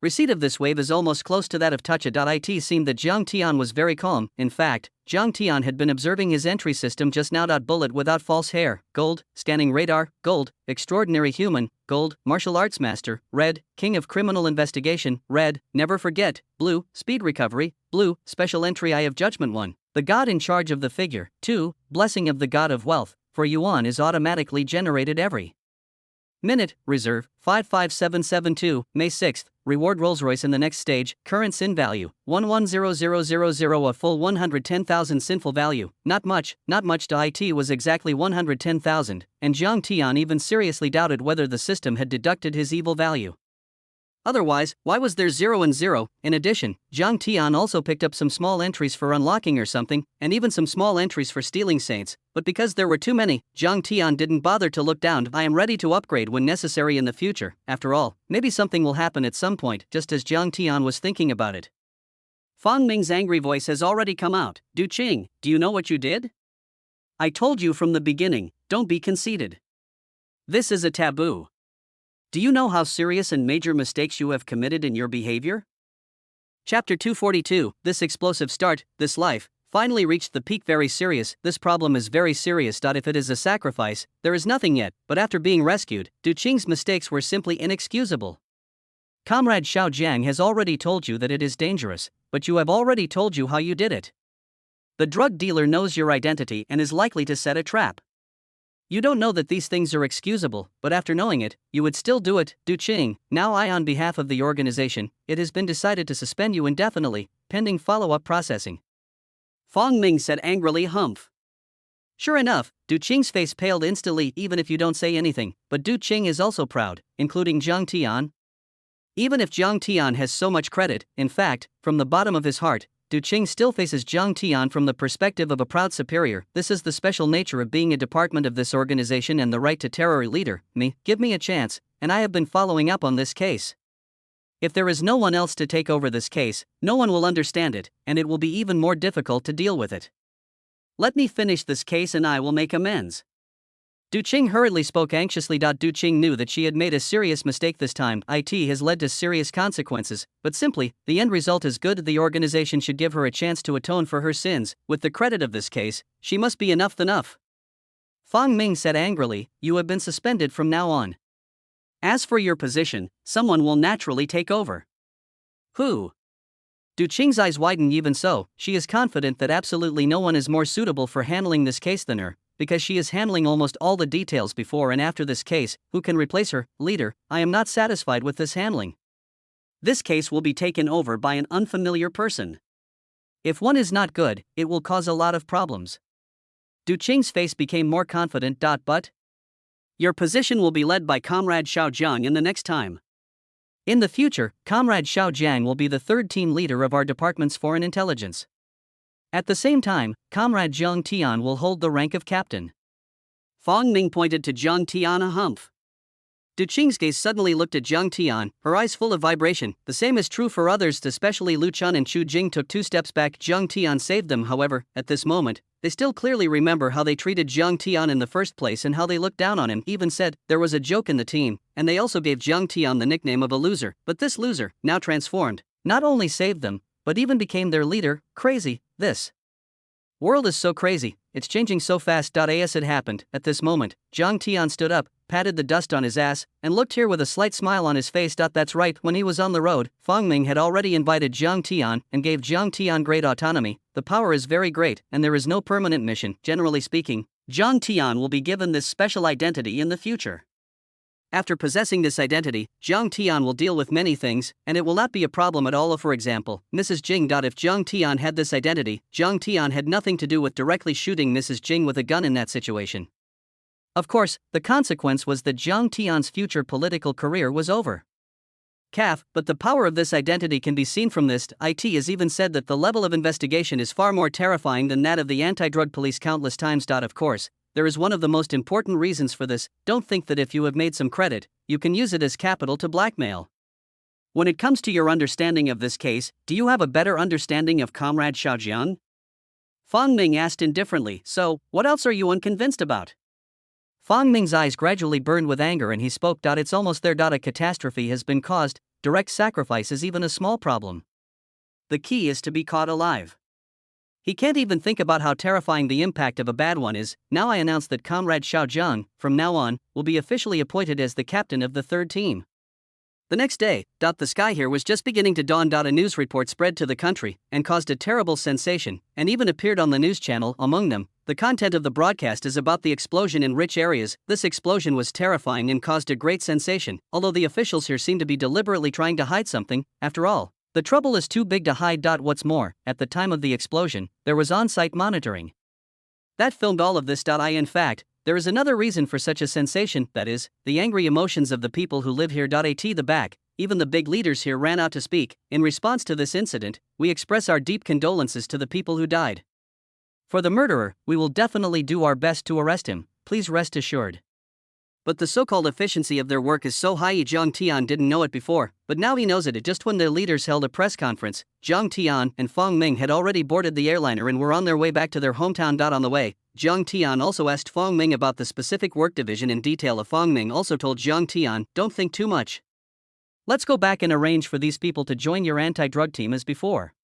receipt of this wave is almost close to that of Touch. It seemed that Zhang Tian was very calm. In fact, Zhang Tian had been observing his entry system just now. Bullet without false hair, gold, scanning radar, gold, extraordinary human, gold, martial arts master, red, king of criminal investigation, red, never forget, blue, speed recovery, blue, special entry eye of judgment 1, the god in charge of the figure, 2, blessing of the god of wealth, for yuan is automatically generated every minute, reserve, 55772, May 6th, reward Rolls-Royce in the next stage, current sin value, 110000, a full 110,000 sinful value, not much. It was exactly 110,000, and Zhang Tian even seriously doubted whether the system had deducted his evil value. Otherwise, why was there 0 and 0? In addition, Zhang Tian also picked up some small entries for unlocking or something, and even some small entries for stealing saints, but because there were too many, Zhang Tian didn't bother to look down. I am ready to upgrade when necessary in the future. After all, maybe something will happen at some point. Just as Zhang Tian was thinking about it, Fang Ming's angry voice has already come out. Du Qing, do you know what you did? I told you from the beginning, don't be conceited. This is a taboo. Do you know how serious and major mistakes you have committed in your behavior? Chapter 242, this explosive start, this life, finally reached the peak. Very serious, this problem is very serious. If it is a sacrifice, there is nothing yet, but after being rescued, Du Qing's mistakes were simply inexcusable. Comrade Xiao Jiang has already told you that it is dangerous, but you have already told you how you did it. The drug dealer knows your identity and is likely to set a trap. You don't know that these things are excusable, but after knowing it, you would still do it. Du Qing, now on behalf of the organization, it has been decided to suspend you indefinitely, pending follow-up processing. Fang Ming said angrily. Humph. Sure enough, Du Qing's face paled instantly. Even if you don't say anything, but Du Qing is also proud, including Zhang Tian. Even if Zhang Tian has so much credit, in fact, from the bottom of his heart, Du Qing still faces Zhang Tian from the perspective of a proud superior. This is the special nature of being a department of this organization and the right to terror leader. Give me a chance, and I have been following up on this case. If there is no one else to take over this case, no one will understand it, and it will be even more difficult to deal with it. Let me finish this case and I will make amends. Du Qing hurriedly spoke anxiously. Du Qing knew that she had made a serious mistake this time. It has led to serious consequences, but simply, the end result is good. The organization should give her a chance to atone for her sins. With the credit of this case, she must be enough. Fang Ming said angrily, you have been suspended from now on. As for your position, someone will naturally take over. Who? Du Qing's eyes widened. Even so, she is confident that absolutely no one is more suitable for handling this case than her, because she is handling almost all the details before and after this case. Who can replace her? Leader, I am not satisfied with this handling. This case will be taken over by an unfamiliar person. If one is not good, it will cause a lot of problems. Du Qing's face became more confident. But your position will be led by Comrade Xiao Jiang in the next time. In the future, Comrade Xiao Jiang will be the third team leader of our department's foreign intelligence. At the same time, Comrade Zhang Tian will hold the rank of captain. Fang Ming pointed to Zhang Tian. A humph. Du Qing's gaze suddenly looked at Zhang Tian, her eyes full of vibration. The same is true for others, especially Lu Chun and Chu Jing took 2 steps back. Zhang Tian saved them. However, at this moment, they still clearly remember how they treated Zhang Tian in the first place and how they looked down on him. Even said there was a joke in the team, and they also gave Zhang Tian the nickname of a loser. But this loser, now transformed, not only saved them, but even became their leader. Crazy, this world is so crazy. it's changing so fast. As it happened, at this moment, Jiang Tian stood up, patted the dust on his ass, and looked here with a slight smile on his face. That's right, when he was on the road, Fang Ming had already invited Jiang Tian and gave Jiang Tian great autonomy. The power is very great, and there is no permanent mission. Generally speaking, Jiang Tian will be given this special identity in the future. After possessing this identity, Jiang Tian will deal with many things, and it will not be a problem at all. For example, Mrs. Jing. If Jiang Tian had this identity, Jiang Tian had nothing to do with directly shooting Mrs. Jing with a gun in that situation. Of course, the consequence was that Jiang Tian's future political career was over. But the power of this identity can be seen from this. It is even said that the level of investigation is far more terrifying than that of the anti-drug police countless times. Of course, there is one of the most important reasons for this. Don't think that if you have made some credit, you can use it as capital to blackmail. When it comes to your understanding of this case, do you have a better understanding of Comrade Xiaojiang? Fang Ming asked indifferently. So, what else are you unconvinced about? Fang Ming's eyes gradually burned with anger and he spoke. It's almost there. A catastrophe has been caused. Direct sacrifice is even a small problem. The key is to be caught alive. He can't even think about how terrifying the impact of a bad one is. Now I announce that Comrade Xiaojiang, from now on, will be officially appointed as the captain of the third team. The next day, the sky here was just beginning to dawn. A news report spread to the country and caused a terrible sensation, and even appeared on the news channel. Among them, the content of the broadcast is about the explosion in rich areas. This explosion was terrifying and caused a great sensation, although the officials here seem to be deliberately trying to hide something. After all, the trouble is too big to hide. What's more, at the time of the explosion, there was on-site monitoring that filmed all of this. In fact, there is another reason for such a sensation, that is, the angry emotions of the people who live here. At the back, even the big leaders here ran out to speak. In response to this incident, we express our deep condolences to the people who died. For the murderer, we will definitely do our best to arrest him, please rest assured. But the so-called efficiency of their work is so high. Jiang Tian didn't know it before, but now he knows it. Just when their leaders held a press conference, Jiang Tian and Fang Ming had already boarded the airliner and were on their way back to their hometown. On the way, Jiang Tian also asked Fang Ming about the specific work division in detail. Fang Ming also told Jiang Tian, don't think too much. Let's go back and arrange for these people to join your anti-drug team as before.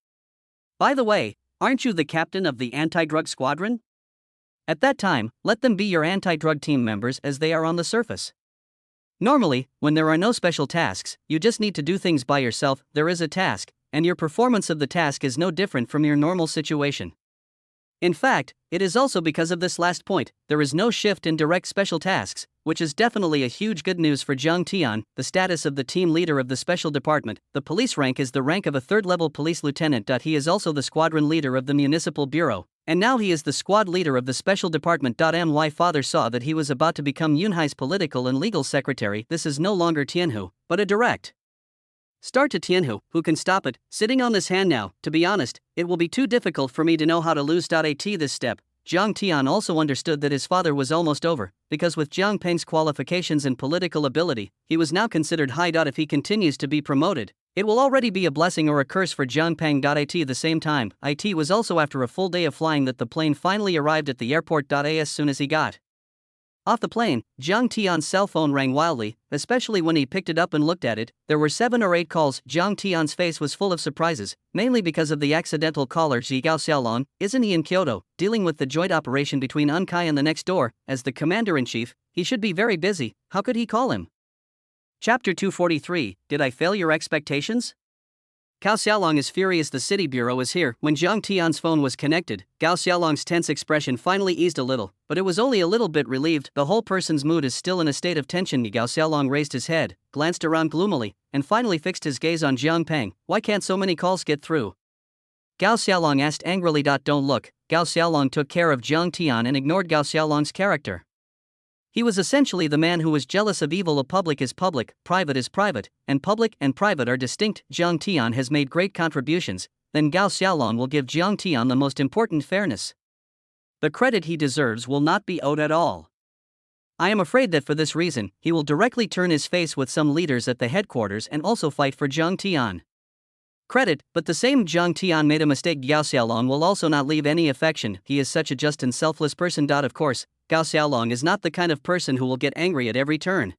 By the way, aren't you the captain of the anti-drug squadron? At that time, let them be your anti-drug team members as they are on the surface. Normally, when there are no special tasks, you just need to do things by yourself. There is a task, and your performance of the task is no different from your normal situation. In fact, it is also because of this last point, there is no shift in direct special tasks, which is definitely a huge good news for Jiang Tian. The status of the team leader of the special department, the police rank, is the rank of a third-level police lieutenant. He is also the squadron leader of the municipal bureau, and now he is the squad leader of the special department. My father saw that he was about to become Yunhai's political and legal secretary. This is no longer Tianhu, but a direct start to Tianhu. Who can stop it? Sitting on this hand now, to be honest, it will be too difficult for me to know how to lose. At this step, Jiang Tian also understood that his father was almost over, because with Jiang Peng's qualifications and political ability, he was now considered high. If he continues to be promoted, it will already be a blessing or a curse for Jiang Peng. At the same time, it was also after a full day of flying that the plane finally arrived at the airport. As soon as he got off the plane, Jiang Tian's cell phone rang wildly, especially when he picked it up and looked at it. There were 7 or 8 calls. Jiang Tian's face was full of surprises, mainly because of the accidental caller. Gao Xiaolong, isn't he in Kyoto, dealing with the joint operation between Unkai and the next door? As the commander-in-chief, he should be very busy. How could he call him? Chapter 243, Did I fail your expectations? Gao Xiaolong is furious. The city bureau is here. When Jiang Tian's phone was connected, Gao Xiaolong's tense expression finally eased a little, but it was only a little bit relieved. The whole person's mood is still in a state of tension. Gao Xiaolong raised his head, glanced around gloomily, and finally fixed his gaze on Jiang Peng. Why can't so many calls get through? Gao Xiaolong asked angrily. Don't look. Gao Xiaolong took care of Jiang Tian and ignored Gao Xiaolong's character. He was essentially the man who was jealous of evil. A public is public, private is private, and public and private are distinct. Jiang Tian has made great contributions, then Gao Xiaolong will give Jiang Tian the most important fairness. The credit he deserves will not be owed at all. I am afraid that for this reason, he will directly turn his face with some leaders at the headquarters and also fight for Jiang Tian. Credit, but the same Jiang Tian made a mistake. Gao Xiaolong will also not leave any affection. He is such a just and selfless person. Of course, Gao Xiaolong is not the kind of person who will get angry at every turn.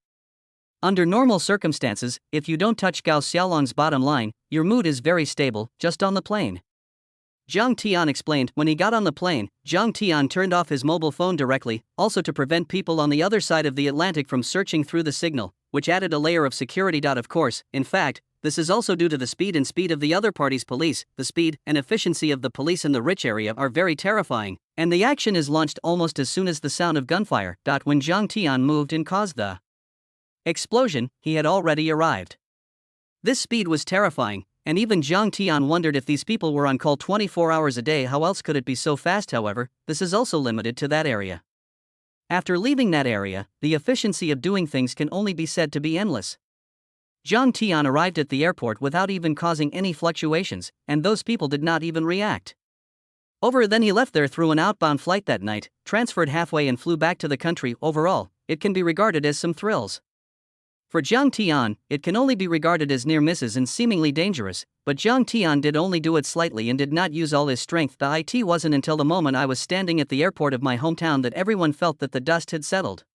Under normal circumstances, if you don't touch Gao Xiaolong's bottom line, your mood is very stable, just on the plane. Jiang Tian explained. When he got on the plane, Jiang Tian turned off his mobile phone directly, also to prevent people on the other side of the Atlantic from searching through the signal, which added a layer of security. Of course, in fact, this is also due to the speed of the other party's police. The speed and efficiency of the police in the rich area are very terrifying, and the action is launched almost as soon as the sound of gunfire. When Jiang Tian moved and caused the explosion, he had already arrived. This speed was terrifying, and even Jiang Tian wondered if these people were on call 24 hours a day. How else could it be so fast? However, this is also limited to that area. After leaving that area, the efficiency of doing things can only be said to be endless. Jiang Tian arrived at the airport without even causing any fluctuations, and those people did not even react. Then he left there through an outbound flight that night, transferred halfway and flew back to the country. Overall, it can be regarded as some thrills. For Jiang Tian, it can only be regarded as near misses and seemingly dangerous, but Jiang Tian did only do it slightly and did not use all his strength. It wasn't until the moment I was standing at the airport of my hometown that everyone felt that the dust had settled.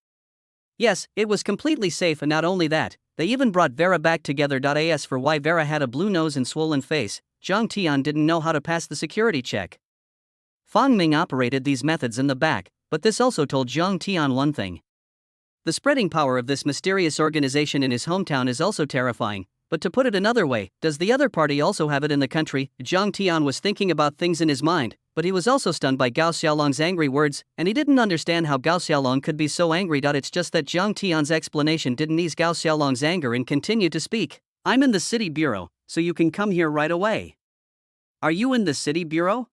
Yes, it was completely safe, and not only that, they even brought Vera back together. As for why Vera had a blue nose and swollen face, Jiang Tian didn't know how to pass the security check. Fang Ming operated these methods in the back, but this also told Jiang Tian one thing. The spreading power of this mysterious organization in his hometown is also terrifying, but to put it another way, does the other party also have it in the country? Jiang Tian was thinking about things in his mind, but he was also stunned by Gao Xiaolong's angry words, and he didn't understand how Gao Xiaolong could be so angry. It's just that Jiang Tian's explanation didn't ease Gao Xiaolong's anger and continued to speak. I'm in the city bureau, so you can come here right away. Are you in the city bureau?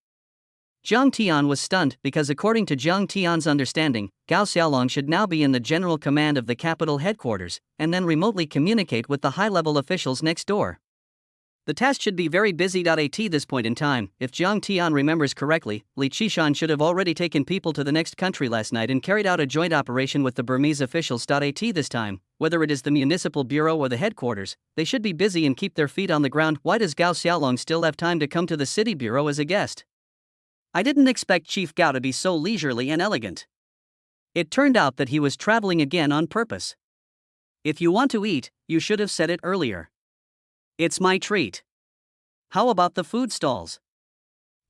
Jiang Tian was stunned because according to Jiang Tian's understanding, Gao Xiaolong should now be in the general command of the capital headquarters, and then remotely communicate with the high-level officials next door. The task should be very busy. At this point in time, if Jiang Tian remembers correctly, Li Qishan should have already taken people to the next country last night and carried out a joint operation with the Burmese officials. This time, whether it is the municipal bureau or the headquarters, they should be busy and keep their feet on the ground. Why does Gao Xiaolong still have time to come to the city bureau as a guest? I didn't expect Chief Gao to be so leisurely and elegant. It turned out that he was traveling again on purpose. If you want to eat, you should have said it earlier. It's my treat. How about the food stalls?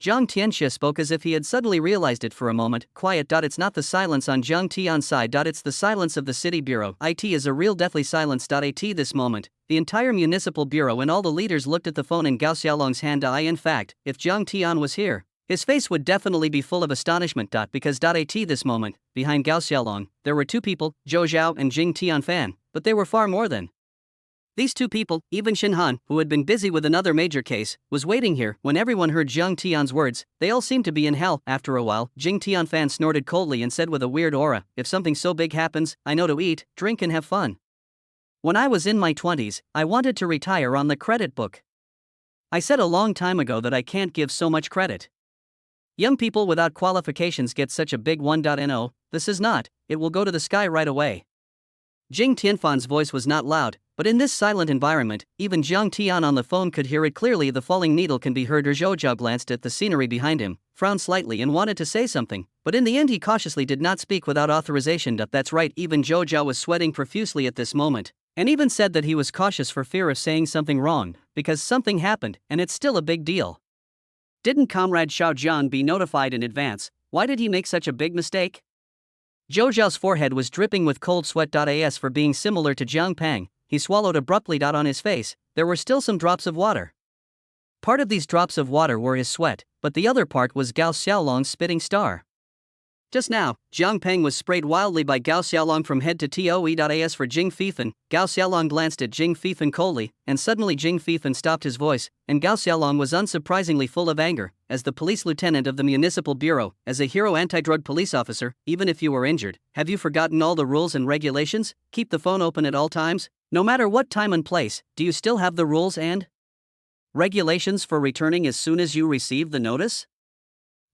Jiang Tianxia spoke as if he had suddenly realized it for a moment. Quiet. It's not the silence on Jiang Tian's side. It's the silence of the city bureau. It is a real deathly silence. At this moment, the entire municipal bureau and all the leaders looked at the phone in Gao Xiaolong's hand. In fact, if Jiang Tian was here, his face would definitely be full of astonishment. Because at this moment, behind Gao Xiaolong, there were two people, Zhou Zhao and Jing Tianfan, but they were far more than these two people. Even Shinhan, who had been busy with another major case, was waiting here. When everyone heard Jiang Tian's words, they all seemed to be in hell. After a while, Jing Tianfan snorted coldly and said with a weird aura, if something so big happens, I know to eat, drink and have fun. When I was in my 20s, I wanted to retire on the credit book. I said a long time ago that I can't give so much credit. Young people without qualifications get such a big one. No, this is not, it will go to the sky right away. Jing Tianfan's voice was not loud, but in this silent environment, even Jiang Tian on the phone could hear it clearly. The falling needle can be heard. Zhou Zhao glanced at the scenery behind him, frowned slightly and wanted to say something, but in the end he cautiously did not speak without authorization. That's right, even Zhou Zhao was sweating profusely at this moment, and even said that he was cautious for fear of saying something wrong, because something happened, and it's still a big deal. Didn't Comrade Xiao Jian be notified in advance? Why did he make such a big mistake? Zhou Zhao's forehead was dripping with cold sweat. As for being similar to Jiang Pang, he swallowed abruptly. On his face, there were still some drops of water. Part of these drops of water were his sweat, but the other part was Gao Xiaolong's spitting star. Just now, Jiang Peng was sprayed wildly by Gao Xiaolong from head to toe. As for Jing Fifan, Gao Xiaolong glanced at Jing Fifan coldly, and suddenly Jing Fifan stopped his voice, and Gao Xiaolong was unsurprisingly full of anger. As the police lieutenant of the municipal bureau, as a hero anti-drug police officer, even if you were injured, have you forgotten all the rules and regulations? Keep the phone open at all times, no matter what time and place. Do you still have the rules and regulations for returning as soon as you receive the notice?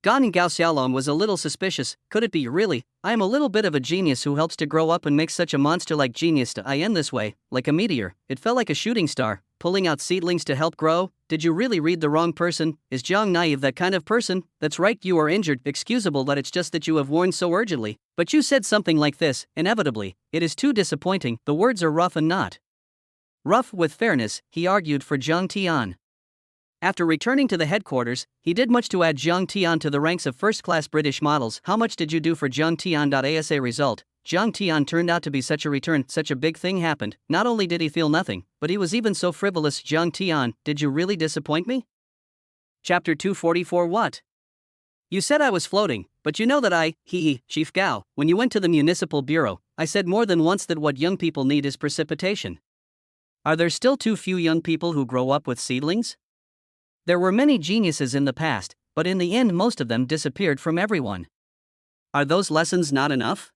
Gan Gao Xiaolong was a little suspicious. Could it be really? I am a little bit of a genius who helps to grow up and makes such a monster-like genius to end this way, like a meteor. It fell like a shooting star, pulling out seedlings to help grow. Did you really read the wrong person? Is Jiang naive, that kind of person? That's right, you are injured. Excusable that it's just that you have warned so urgently. But you said something like this, inevitably. It is too disappointing. The words are rough and not rough with fairness, he argued for Jiang Tian. After returning to the headquarters, he did much to add Zhang Tian to the ranks of first-class British models. How much did you do for Zhang Tian? Asa result. Zhang Tian turned out to be such a return, such a big thing happened. Not only did he feel nothing, but he was even so frivolous. Zhang Tian, did you really disappoint me? Chapter 244. What? You said I was floating, but you know that Chief Gao, when you went to the municipal bureau, I said more than once that what young people need is precipitation. Are there still too few young people who grow up with seedlings? There were many geniuses in the past, but in the end most of them disappeared from everyone. Are those lessons not enough?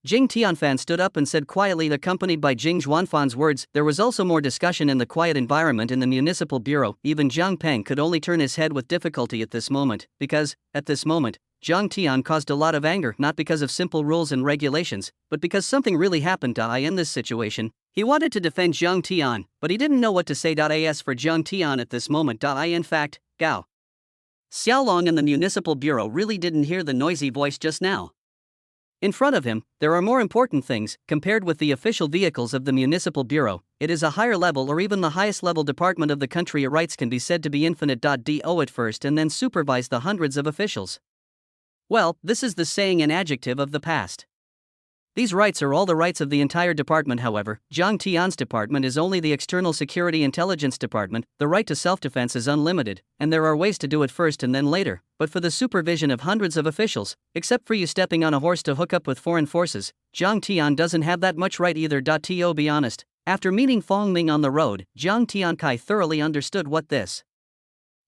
Jing Tianfan stood up and said quietly, accompanied by Jing Zhuanfan's words. There was also more discussion in the quiet environment in the municipal bureau. Even Zhang Peng could only turn his head with difficulty at this moment, because, at this moment, Zhang Tian caused a lot of anger, not because of simple rules and regulations, but because something really happened. In this situation, he wanted to defend Zhang Tian, but he didn't know what to say. As for Zhang Tian at this moment, in fact, Gao Xiaolong in the municipal bureau really didn't hear the noisy voice just now. In front of him, there are more important things. Compared with the official vehicles of the municipal bureau, it is a higher level or even the highest level department of the country. Rights can be said to be infinite. Do at first and then supervise the hundreds of officials. Well, this is the saying and adjective of the past. These rights are all the rights of the entire department. However, Zhang Tian's department is only the external security intelligence department. The right to self-defense is unlimited, and there are ways to do it first and then later, but for the supervision of hundreds of officials, except for you stepping on a horse to hook up with foreign forces, Zhang Tian doesn't have that much right either. To be honest, after meeting Fong Ming on the road, Zhang Tiankai thoroughly understood what this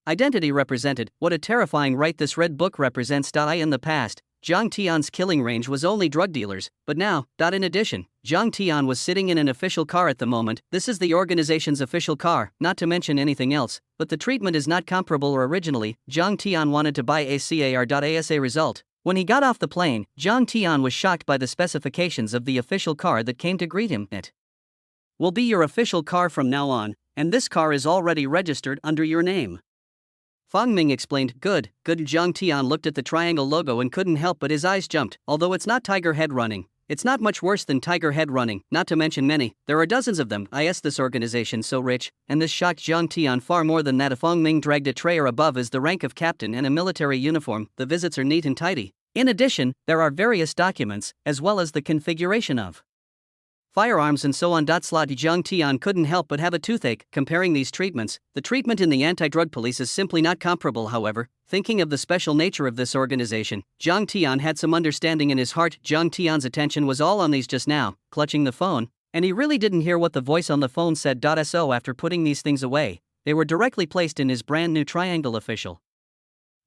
identity represented, what a terrifying right this red book represents. In the past, Zhang Tian's killing range was only drug dealers, but now, in addition, Zhang Tian was sitting in an official car at the moment. This is the organization's official car, not to mention anything else, but the treatment is not comparable. Or originally, Zhang Tian wanted to buy a car. As a result, when he got off the plane, Zhang Tian was shocked by the specifications of the official car that came to greet him. It will be your official car from now on, and this car is already registered under your name. Fong Ming explained. Good. Zhang Tian looked at the triangle logo and couldn't help but his eyes jumped. Although it's not Tiger Head Running, it's not much worse than Tiger Head Running, not to mention many. There are dozens of them. This organization so rich, and this shocked Zhang Tian far more than that. Fong Ming dragged a tray or above as the rank of captain and a military uniform. The visits are neat and tidy. In addition, there are various documents, as well as the configuration of firearms and so on. Zhang Tian couldn't help but have a toothache comparing these treatments. The treatment in the anti-drug police is simply not comparable. However, thinking of the special nature of this organization, Zhang Tian had some understanding in his heart. Zhang Tian's attention was all on these just now, clutching the phone, and he really didn't hear what the voice on the phone said. So after putting these things away, they were directly placed in his brand new triangle official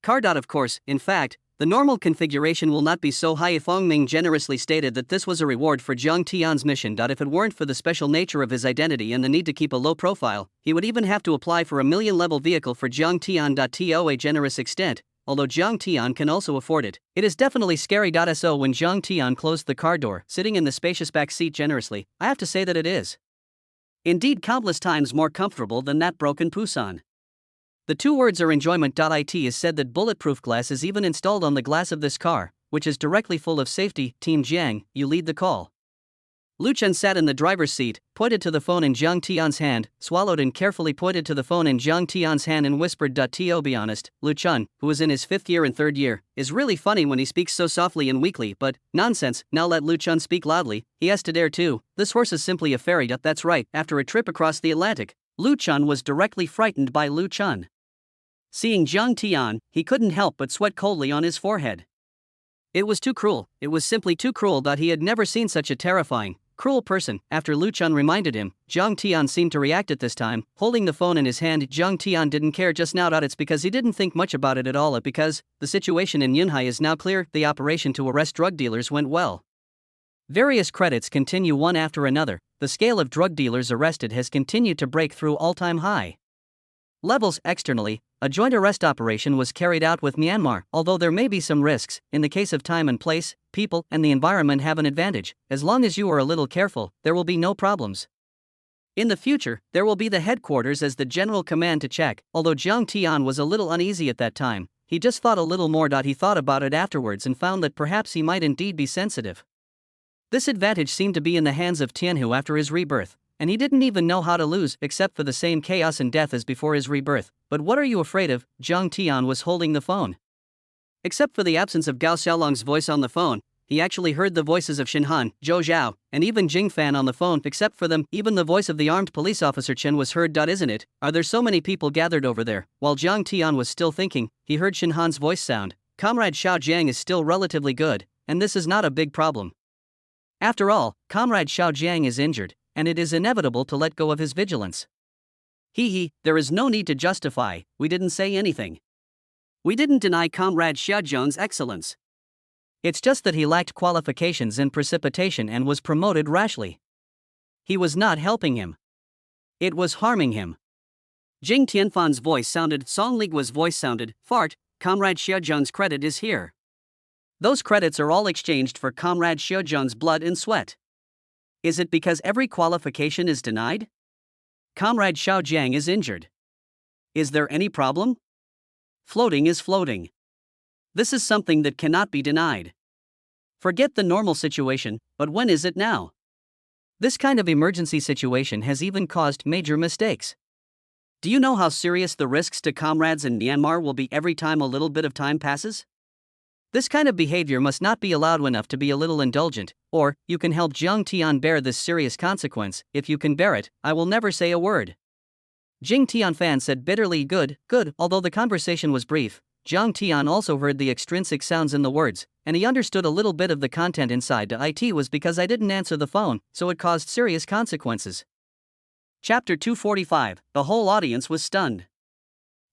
car. Of course, in fact, the normal configuration will not be so high. Fong Ming generously stated that this was a reward for Zhang Tian's mission. If it weren't for the special nature of his identity and the need to keep a low profile, he would even have to apply for a million-level vehicle for Zhang Tian. To a generous extent, although Zhang Tian can also afford it, it is definitely scary. So when Zhang Tian closed the car door, sitting in the spacious back seat generously, I have to say that it is indeed countless times more comfortable than that broken Pusan. The two words are enjoyment. It is said that bulletproof glass is even installed on the glass of this car, which is directly full of safety. Team Jiang, you lead the call. Lu Chen sat in the driver's seat, pointed to the phone in Zhang Tian's hand, swallowed and carefully pointed to the phone in Zhang Tian's hand and whispered. To be honest, Lu Chen, who is in his 5th year and 3rd year, is really funny when he speaks so softly and weakly, but nonsense. Now let Lu Chen speak loudly. He has to dare too. This horse is simply a fairy. That's right. After a trip across the Atlantic, Lu Chen was directly frightened by Lu Chen. Seeing Zhang Tian, he couldn't help but sweat coldly on his forehead. It was too cruel. It was simply too cruel. He had never seen such a terrifying, cruel person. After Lu Chen reminded him, Zhang Tian seemed to react at this time, holding the phone in his hand. Zhang Tian didn't care just now. It's because he didn't think much about it at all. Because the situation in Yunhai is now clear. The operation to arrest drug dealers went well. Various credits continue one after another. The scale of drug dealers arrested has continued to break through all-time high levels. Externally, a joint arrest operation was carried out with Myanmar. Although there may be some risks, in the case of time and place, people and the environment have an advantage. As long as you are a little careful, there will be no problems. In the future, there will be the headquarters as the general command to check. Although Zhang Tian was a little uneasy at that time, he just thought a little more. He thought about it afterwards and found that perhaps he might indeed be sensitive. This advantage seemed to be in the hands of Tianhu after his rebirth. and he didn't even know how to lose except for the same chaos and death as before his rebirth. But what are you afraid of? Zhang Tian was holding the phone. Except for the absence of Gao Xiaolong's voice on the phone, he actually heard the voices of Shinhan, Zhou Zhao, and even Jing Fan on the phone. Except for them, even the voice of the armed police officer Chen was heard. Isn't it? Are there so many people gathered over there? While Zhang Tian was still thinking, he heard Shinhan's voice sound. Comrade Xiao Jiang is still relatively good, and this is not a big problem. After all, Comrade Xiao Jiang is injured, and it is inevitable to let go of his vigilance. There is no need to justify, we didn't say anything. We didn't deny Comrade Xiao Jiang's excellence. It's just that he lacked qualifications in precipitation and was promoted rashly. He was not helping him. It was harming him. Jing Tianfan's voice sounded, Song Ligua's voice sounded, fart, Comrade Xiao Jiang's credit is here. Those credits are all exchanged for Comrade Xiao Jiang's blood and sweat. Is it because every qualification is denied? Comrade Xiao Jiang is injured. Is there any problem? Floating is floating. This is something that cannot be denied. Forget the normal situation, but when is it now? This kind of emergency situation has even caused major mistakes. Do you know how serious the risks to comrades in Myanmar will be every time a little bit of time passes? This kind of behavior must not be allowed enough to be a little indulgent, or you can help Zhang Tian bear this serious consequence. If you can bear it, I will never say a word. Jing Tianfan said bitterly, good. Although the conversation was brief, Zhang Tian also heard the extrinsic sounds in the words, and he understood a little bit of the content inside. It was because I didn't answer the phone, so it caused serious consequences. Chapter 245, the whole audience was stunned.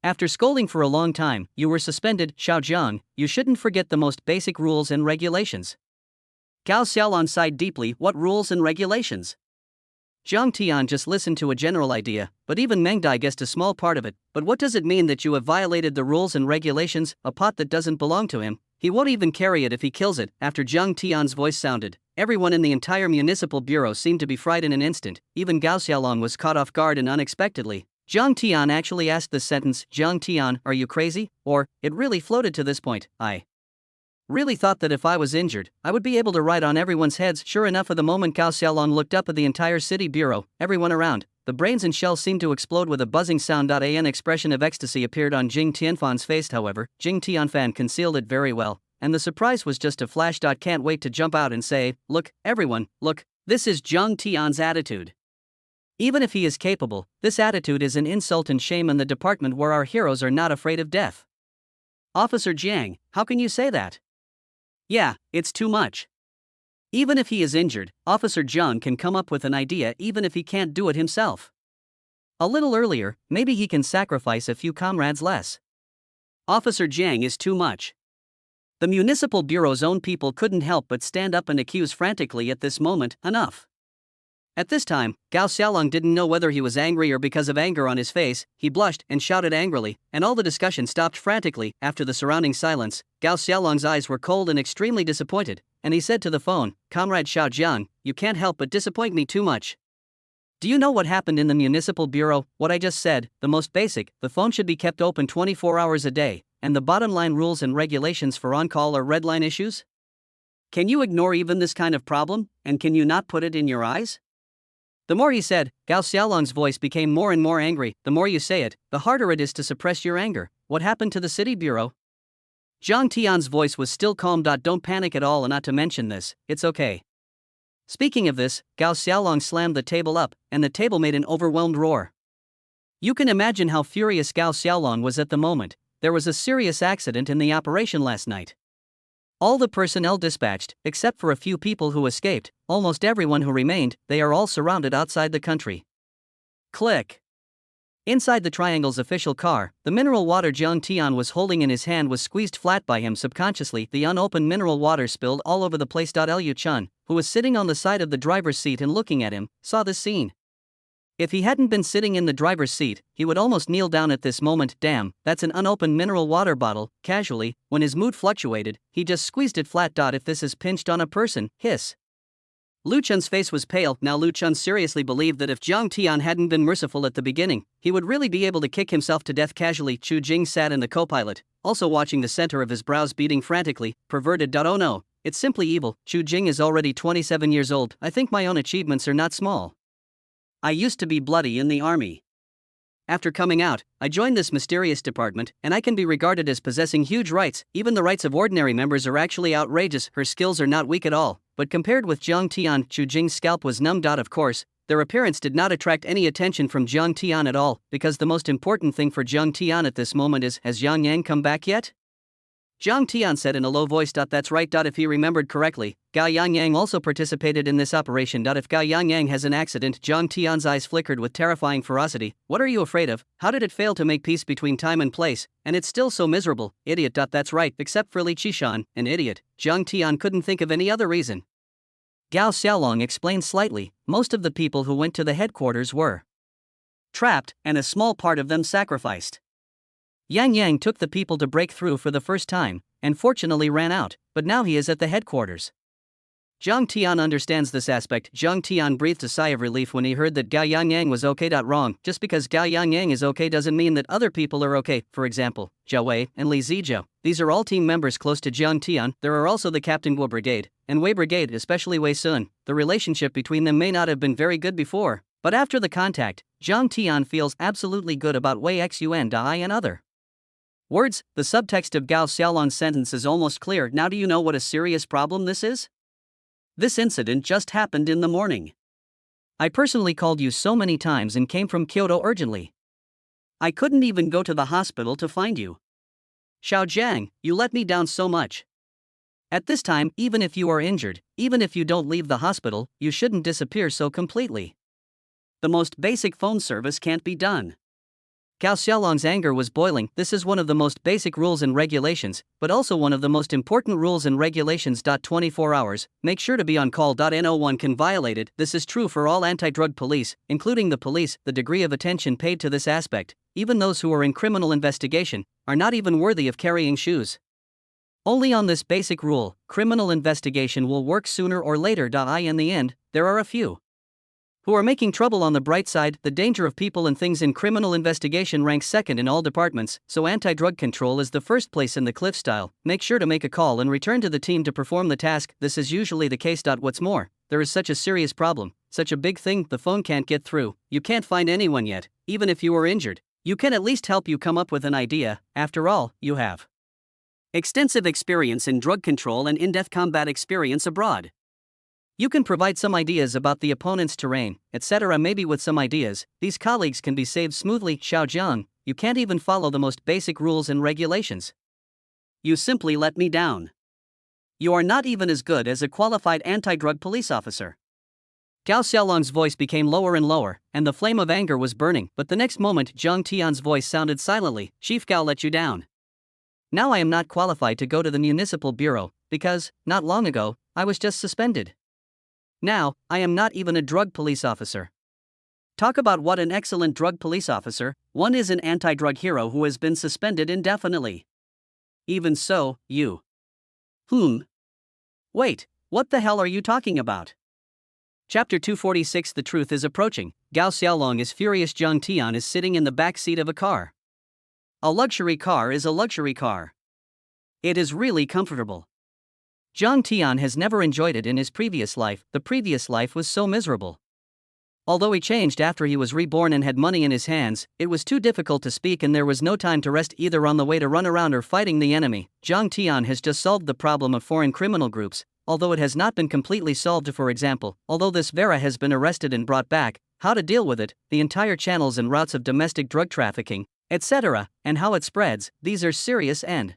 After scolding for a long time, you were suspended, Xiao Zhang. You shouldn't forget the most basic rules and regulations. Gao Xiaolong sighed deeply. What rules and regulations? Zhang Tian just listened to a general idea, but even Meng Dai guessed a small part of it. But what does it mean that you have violated the rules and regulations? A pot that doesn't belong to him, he won't even carry it if he kills it. After Zhang Tian's voice sounded, everyone in the entire municipal bureau seemed to be fried in an instant. Even Gao Xiaolong was caught off guard and unexpectedly. Zhang Tian actually asked this sentence, Zhang Tian, are you crazy? Or, it really floated to this point, I really thought that if I was injured, I would be able to ride on everyone's heads. Sure enough, at the moment Gao Xiaolong looked up at the entire city bureau, everyone around, the brains and shells seemed to explode with a buzzing sound. An expression of ecstasy appeared on Jing Tianfan's face. However, Jing Tianfan concealed it very well, and the surprise was just a flash. Can't wait to jump out and say, look, everyone, look, this is Zhang Tian's attitude. Even if he is capable, this attitude is an insult and shame in the department where our heroes are not afraid of death. Officer Jiang, how can you say that? Yeah, it's too much. Even if he is injured, Officer Zhang can come up with an idea even if he can't do it himself. A little earlier, maybe he can sacrifice a few comrades less. Officer Jiang is too much. The municipal bureau's own people couldn't help but stand up and accuse frantically at this moment. Enough. At this time, Gao Xiaolong didn't know whether he was angry or because of anger on his face. He blushed and shouted angrily, and all the discussion stopped frantically. After the surrounding silence, Gao Xiaolong's eyes were cold and extremely disappointed, and he said to the phone, Comrade Xiao Jiang, you can't help but disappoint me too much. Do you know what happened in the municipal bureau? What I just said, the most basic, the phone should be kept open 24 hours a day, and the bottom line rules and regulations for on-call or red line issues? Can you ignore even this kind of problem, and can you not put it in your eyes? The more he said, Gao Xiaolong's voice became more and more angry. The more you say it, the harder it is to suppress your anger. What happened to the city bureau? Zhang Tian's voice was still calm. Don't panic at all, and not to mention this, it's okay. Speaking of this, Gao Xiaolong slammed the table up, and the table made an overwhelmed roar. You can imagine how furious Gao Xiaolong was at the moment. There was a serious accident in the operation last night. All the personnel dispatched, except for a few people who escaped, almost everyone who remained, they are all surrounded outside the country. Click. Inside the Triangle's official car, the mineral water Zhang Tian was holding in his hand was squeezed flat by him subconsciously. The unopened mineral water spilled all over the place. Liu Chun, who was sitting on the side of the driver's seat and looking at him, saw this scene. If he hadn't been sitting in the driver's seat, he would almost kneel down at this moment. Damn, that's an unopened mineral water bottle. Casually, when his mood fluctuated, he just squeezed it flat. If this is pinched on a person, hiss. Liu Chun's face was pale. Now Liu Chun seriously believed that if Zhang Tian hadn't been merciful at the beginning, he would really be able to kick himself to death casually. Chu Jing sat in the co-pilot, also watching the center of his brows beating frantically. Perverted. Oh no, it's simply evil. Chu Jing is already 27 years old. I think my own achievements are not small. I used to be bloody in the army. After coming out, I joined this mysterious department, and I can be regarded as possessing huge rights. Even the rights of ordinary members are actually outrageous. Her skills are not weak at all, but compared with Jiang Tian, Chu Jing's scalp was numbed. Of course, their appearance did not attract any attention from Jiang Tian at all, because the most important thing for Jiang Tian at this moment is, has Yang Yang come back yet? Jiang Tian said in a low voice. That's right. If he remembered correctly, Gao Yang Yang also participated in this operation. If Gao Yang Yang has an accident, Jiang Tian's eyes flickered with terrifying ferocity. What are you afraid of? How did it fail to make peace between time and place, and it's still so miserable? Idiot. That's right, except for Li Qishan, an idiot. Jiang Tian couldn't think of any other reason. Gao Xiaolong explained slightly. Most of the people who went to the headquarters were trapped, and a small part of them sacrificed. Yang Yang took the people to break through for the first time, and fortunately ran out, but now he is at the headquarters. Jiang Tian understands this aspect. Jiang Tian breathed a sigh of relief when he heard that Gao Yang Yang was okay. Wrong, just because Gao Yang Yang is okay doesn't mean that other people are okay. For example, Zhao Wei and Li Zijou. These are all team members close to Jiang Tian. There are also the Captain Guo Brigade, and Wei Brigade, especially Wei Sun. The relationship between them may not have been very good before, but after the contact, Jiang Tian feels absolutely good about Wei Xun Dai and other words. The subtext of Gao Xiaolong's sentence is almost clear. Now do you know what a serious problem this is? This incident just happened in the morning. I personally called you so many times and came from Kyoto urgently. I couldn't even go to the hospital to find you. Xiao Jiang, you let me down so much. At this time, even if you are injured, even if you don't leave the hospital, you shouldn't disappear so completely. The most basic phone service can't be done. Gao Xiaolong's anger was boiling. This is one of the most basic rules and regulations, but also one of the most important rules and regulations. 24 hours, make sure to be on call. No one can violate it. This is true for all anti-drug police, including the police. The degree of attention paid to this aspect, even those who are in criminal investigation, are not even worthy of carrying shoes. Only on this basic rule, criminal investigation will work sooner or later. In the end, there are a few who are making trouble. On the bright side, the danger of people and things in criminal investigation ranks second in all departments, so anti-drug control is the first place in the cliff style. Make sure to make a call and return to the team to perform the task. This is usually the case. What's more, there is such a serious problem, such a big thing, the phone can't get through, you can't find anyone yet. Even if you are injured, you can at least help you come up with an idea. After all, you have extensive experience in drug control and in-depth combat experience abroad. You can provide some ideas about the opponent's terrain, etc. Maybe with some ideas, these colleagues can be saved smoothly. Xiao Jiang, you can't even follow the most basic rules and regulations. You simply let me down. You are not even as good as a qualified anti-drug police officer. Gao Xiaolong's voice became lower and lower, and the flame of anger was burning, but the next moment Jiang Tian's voice sounded silently. Chief Gao let you down. Now I am not qualified to go to the municipal bureau, because, not long ago, I was just suspended. Now, I am not even a drug police officer. Talk about what an excellent drug police officer, one is an anti-drug hero who has been suspended indefinitely. Even so, you. Wait, what the hell are you talking about? Chapter 246. The truth is approaching. Gao Xiaolong is furious. Jiang Tian is sitting in the back seat of a car. A luxury car is a luxury car. It is really comfortable. Jiang Tian has never enjoyed it in his previous life. The previous life was so miserable. Although he changed after he was reborn and had money in his hands, it was too difficult to speak and there was no time to rest, either on the way to run around or fighting the enemy. Jiang Tian has just solved the problem of foreign criminal groups, although it has not been completely solved. For example, although this Vera has been arrested and brought back, how to deal with it, the entire channels and routes of domestic drug trafficking, etc., and how it spreads, these are serious and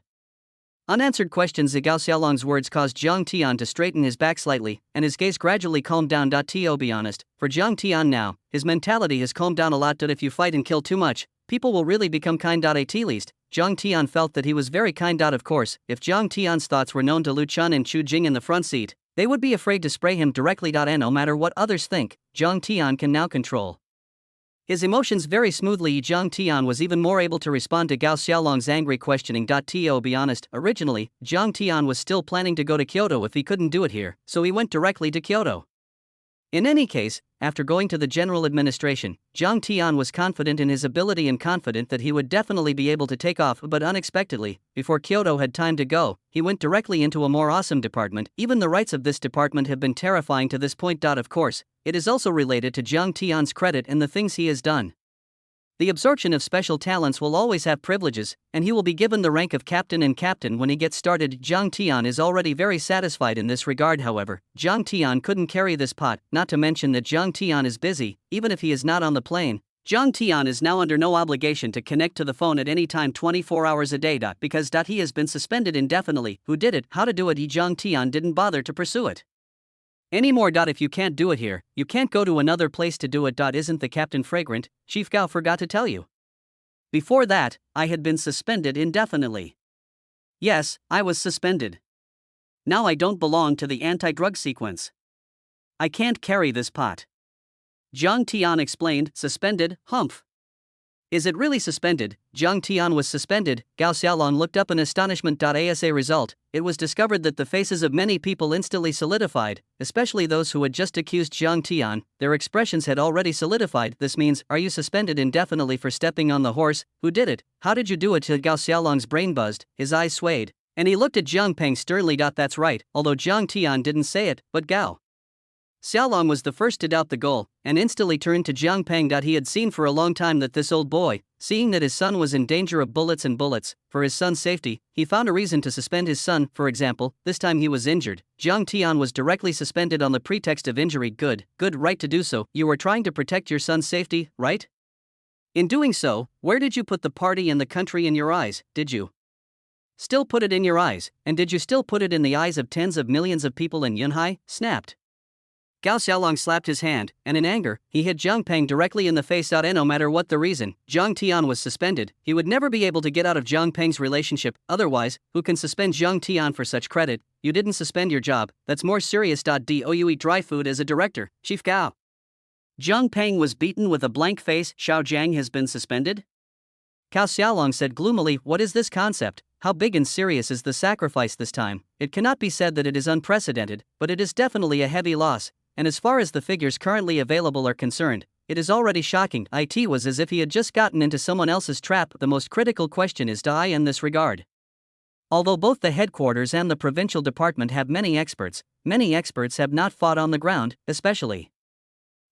unanswered questions. Gao Xiaolong's words caused Jiang Tian to straighten his back slightly, and his gaze gradually calmed down. To be honest, for Jiang Tian now, his mentality has calmed down a lot. If you fight and kill too much, people will really become kind. At least, Jiang Tian felt that he was very kind. Of course, if Jiang Tian's thoughts were known to Lu Chun and Chu Jing in the front seat, they would be afraid to spray him directly. No matter what others think, Jiang Tian can now control his emotions very smoothly. Jiang Tian was even more able to respond to Gao Xiaolong's angry questioning. To be honest, originally, Jiang Tian was still planning to go to Kyoto if he couldn't do it here, so he went directly to Kyoto. In any case, after going to the general administration, Zhang Tian was confident in his ability and confident that he would definitely be able to take off, but unexpectedly, before Kyoto had time to go, he went directly into a more awesome department. Even the rights of this department have been terrifying to this point. Of course, it is also related to Zhang Tian's credit and the things he has done. The absorption of special talents will always have privileges, and he will be given the rank of captain and captain when he gets started. Zhang Tian is already very satisfied in this regard. However, Zhang Tian couldn't carry this pot, not to mention that Zhang Tian is busy, even if he is not on the plane. Zhang Tian is now under no obligation to connect to the phone at any time 24 hours a day. Because he has been suspended indefinitely. Who did it, how to do it? Zhang Tian didn't bother to pursue it anymore. If you can't do it here, you can't go to another place to do it. Isn't the captain fragrant? Chief Gao forgot to tell you. Before that, I had been suspended indefinitely. Yes, I was suspended. Now I don't belong to the anti-drug sequence. I can't carry this pot. Zhang Tian explained. Suspended, humph. Is it really suspended? Zhang Tian was suspended. Gao Xiaolong looked up in astonishment. As a result, it was discovered that the faces of many people instantly solidified, especially those who had just accused Zhang Tian. Their expressions had already solidified. This means, are you suspended indefinitely for stepping on the horse? Who did it? How did you do it? Gao Xiaolong's brain buzzed, his eyes swayed, and he looked at Zhang Peng sternly. That's right, although Zhang Tian didn't say it, but Gao Xiaolong was the first to doubt the goal, and instantly turned to Zhang Peng. He had seen for a long time that this old boy, seeing that his son was in danger of bullets and bullets, for his son's safety, he found a reason to suspend his son. For example, this time he was injured. Zhang Tian was directly suspended on the pretext of injury. Good right to do so. You were trying to protect your son's safety, right? In doing so, where did you put the party and the country in your eyes? Did you still put it in your eyes, and did you still put it in the eyes of tens of millions of people in Yunhai? Snapped. Gao Xiaolong slapped his hand, and in anger, he hit Zhang Peng directly in the face. And no matter what the reason, Zhang Tian was suspended. He would never be able to get out of Zhang Peng's relationship. Otherwise, who can suspend Zhang Tian for such credit? You didn't suspend your job. That's more serious. Do you eat dry food as a director, Chief Gao? Zhang Peng was beaten with a blank face. Xiao Jiang has been suspended? Gao Xiaolong said gloomily. What is this concept? How big and serious is the sacrifice this time? It cannot be said that it is unprecedented, but it is definitely a heavy loss. And as far as the figures currently available are concerned, it is already shocking. It was as if he had just gotten into someone else's trap. The most critical question is to in this regard. Although both the headquarters and the provincial department have many experts have not fought on the ground, especially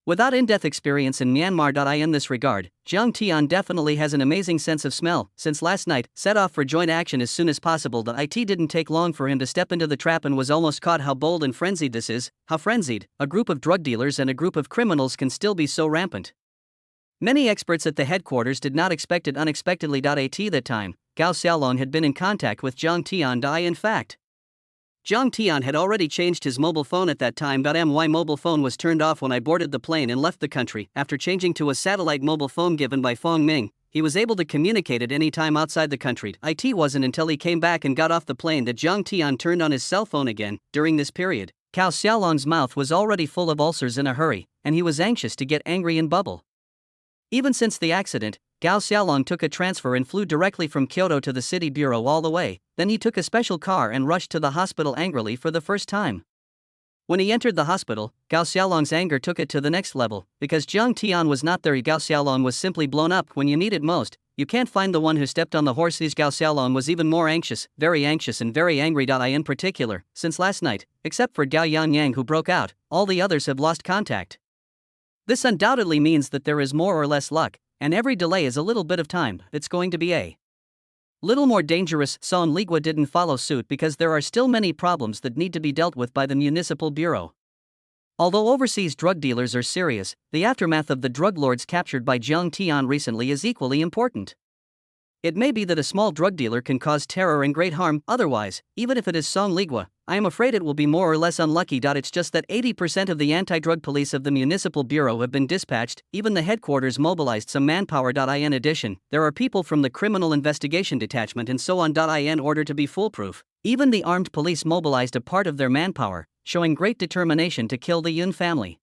without in-depth experience in Myanmar. In this regard, Zhang Tian definitely has an amazing sense of smell. Since last night, set off for joint action as soon as possible. It didn't take long for him to step into the trap and was almost caught. How bold and frenzied this is. How frenzied. A group of drug dealers and a group of criminals can still be so rampant. Many experts at the headquarters did not expect it unexpectedly. At that time, Gao Xiaolong had been in contact with Zhang Tian. In fact, Zhang Tian had already changed his mobile phone at that time. My mobile phone was turned off when I boarded the plane and left the country. After changing to a satellite mobile phone given by Fong Ming, he was able to communicate at any time outside the country. It wasn't until he came back and got off the plane that Zhang Tian turned on his cell phone again. During this period, Gao Xiaolong's mouth was already full of ulcers in a hurry, and he was anxious to get angry and bubble. Even since the accident, Gao Xiaolong took a transfer and flew directly from Kyoto to the city bureau all the way. Then he took a special car and rushed to the hospital angrily for the first time. When he entered the hospital, Gao Xiaolong's anger took it to the next level, because Zhang Tian was not there. Gao Xiaolong was simply blown up. When you need it most, you can't find the one who stepped on the horse. Gao Xiaolong was even more anxious and very angry. In particular, since last night, except for Gao Yanyang who broke out, all the others have lost contact. This undoubtedly means that there is more or less luck, and every delay is a little bit of time. It's going to be a little more dangerous. Son Ligua didn't follow suit because there are still many problems that need to be dealt with by the municipal bureau. Although overseas drug dealers are serious, the aftermath of the drug lords captured by Zhang Tian recently is equally important. It may be that a small drug dealer can cause terror and great harm. Otherwise, even if it is Song Ligua, I am afraid it will be more or less unlucky. It's just that 80% of the anti-drug police of the municipal bureau have been dispatched. Even the headquarters mobilized some manpower. In addition, there are people from the criminal investigation detachment and so on. In order to be foolproof, even the armed police mobilized a part of their manpower, showing great determination to kill the Yun family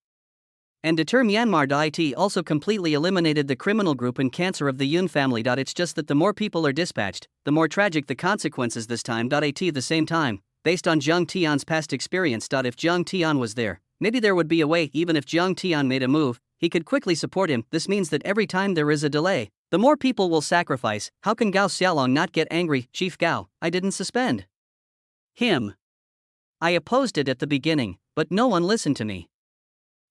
and deter Myanmar. It also completely eliminated the criminal group and cancer of the Yun family. It's just that the more people are dispatched, the more tragic the consequences this time. At the same time, based on Zhang Tian's past experience. If Zhang Tian was there, maybe there would be a way. Even if Jiang Tian made a move, he could quickly support him. This means that every time there is a delay, the more people will sacrifice. How can Gao Xiaolong not get angry? Chief Gao, I didn't suspend him. I opposed it at the beginning, but no one listened to me.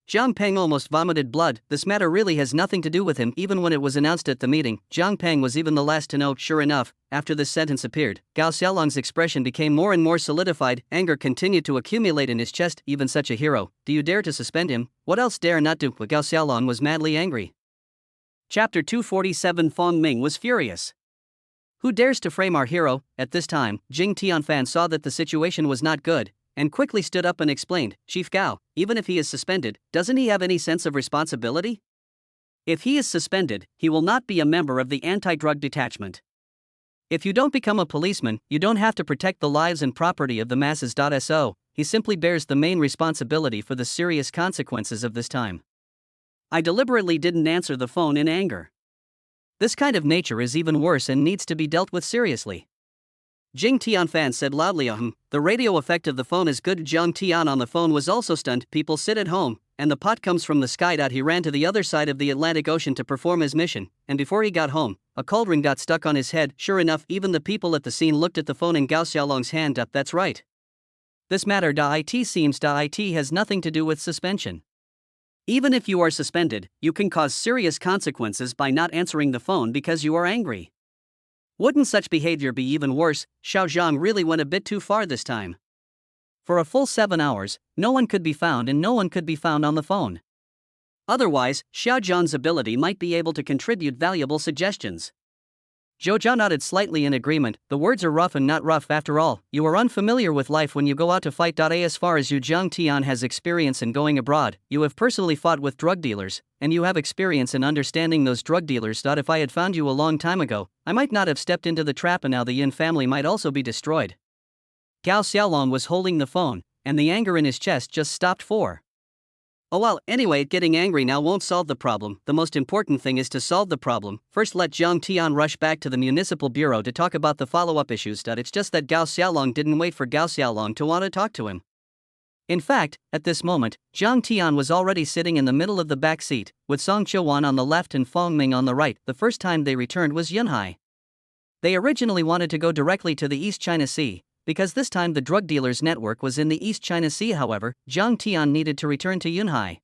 Zhang Peng almost vomited blood. This matter really has nothing to do with him. Even when it was announced at the meeting, Zhang Peng was even the last to know. Sure enough, after this sentence appeared, Gao Xiaolong's expression became more and more solidified. Anger continued to accumulate in his chest. Even such a hero, do you dare to suspend him? What else dare not do? Gao Xiaolong was madly angry. Chapter 247. Fong Ming was furious. Who dares to frame our hero? At this time, Jing Tianfan saw that the situation was not good, and quickly stood up and explained, Chief Gao, even if he is suspended, doesn't he have any sense of responsibility? If he is suspended, he will not be a member of the anti-drug detachment. If you don't become a policeman, you don't have to protect the lives and property of the masses. So, he simply bears the main responsibility for the serious consequences of this time. I deliberately didn't answer the phone in anger. This kind of nature is even worse and needs to be dealt with seriously. Jing Tianfan said loudly, the radio effect of the phone is good. Zhang Tian on the phone was also stunned. People sit at home, and the pot comes from the sky. He ran to the other side of the Atlantic Ocean to perform his mission, and before he got home, a cauldron got stuck on his head. Sure enough, even the people at the scene looked at the phone in Gao Xiaolong's hand. That's right. This matter it seems it has nothing to do with suspension. Even if you are suspended, you can cause serious consequences by not answering the phone because you are angry. Wouldn't such behavior be even worse? Xiao Zhang really went a bit too far this time. For a full 7 hours, no one could be found and no one could be found on the phone. Otherwise, Xiao Zhang's ability might be able to contribute valuable suggestions. Zhou Zhao nodded slightly in agreement. The words are rough and not rough after all. You are unfamiliar with life when you go out to fight. As far as you, Zhang Tian has experience in going abroad. You have personally fought with drug dealers, and you have experience in understanding those drug dealers. If I had found you a long time ago, I might not have stepped into the trap, and now the Yin family might also be destroyed. Gao Xiaolong was holding the phone, and the anger in his chest just stopped for. Oh well, anyway, getting angry now won't solve the problem. The most important thing is to solve the problem. First, let Zhang Tian rush back to the municipal bureau to talk about the follow-up issues. It's just that Gao Xiaolong didn't wait for Gao Xiaolong to want to talk to him. In fact, at this moment, Zhang Tian was already sitting in the middle of the back seat, with Song Qiuwan on the left and Fong Ming on the right. The first time they returned was Yunhai. They originally wanted to go directly to the East China Sea, because this time the drug dealers' network was in the East China Sea. However, Zhang Tian needed to return to Yunhai.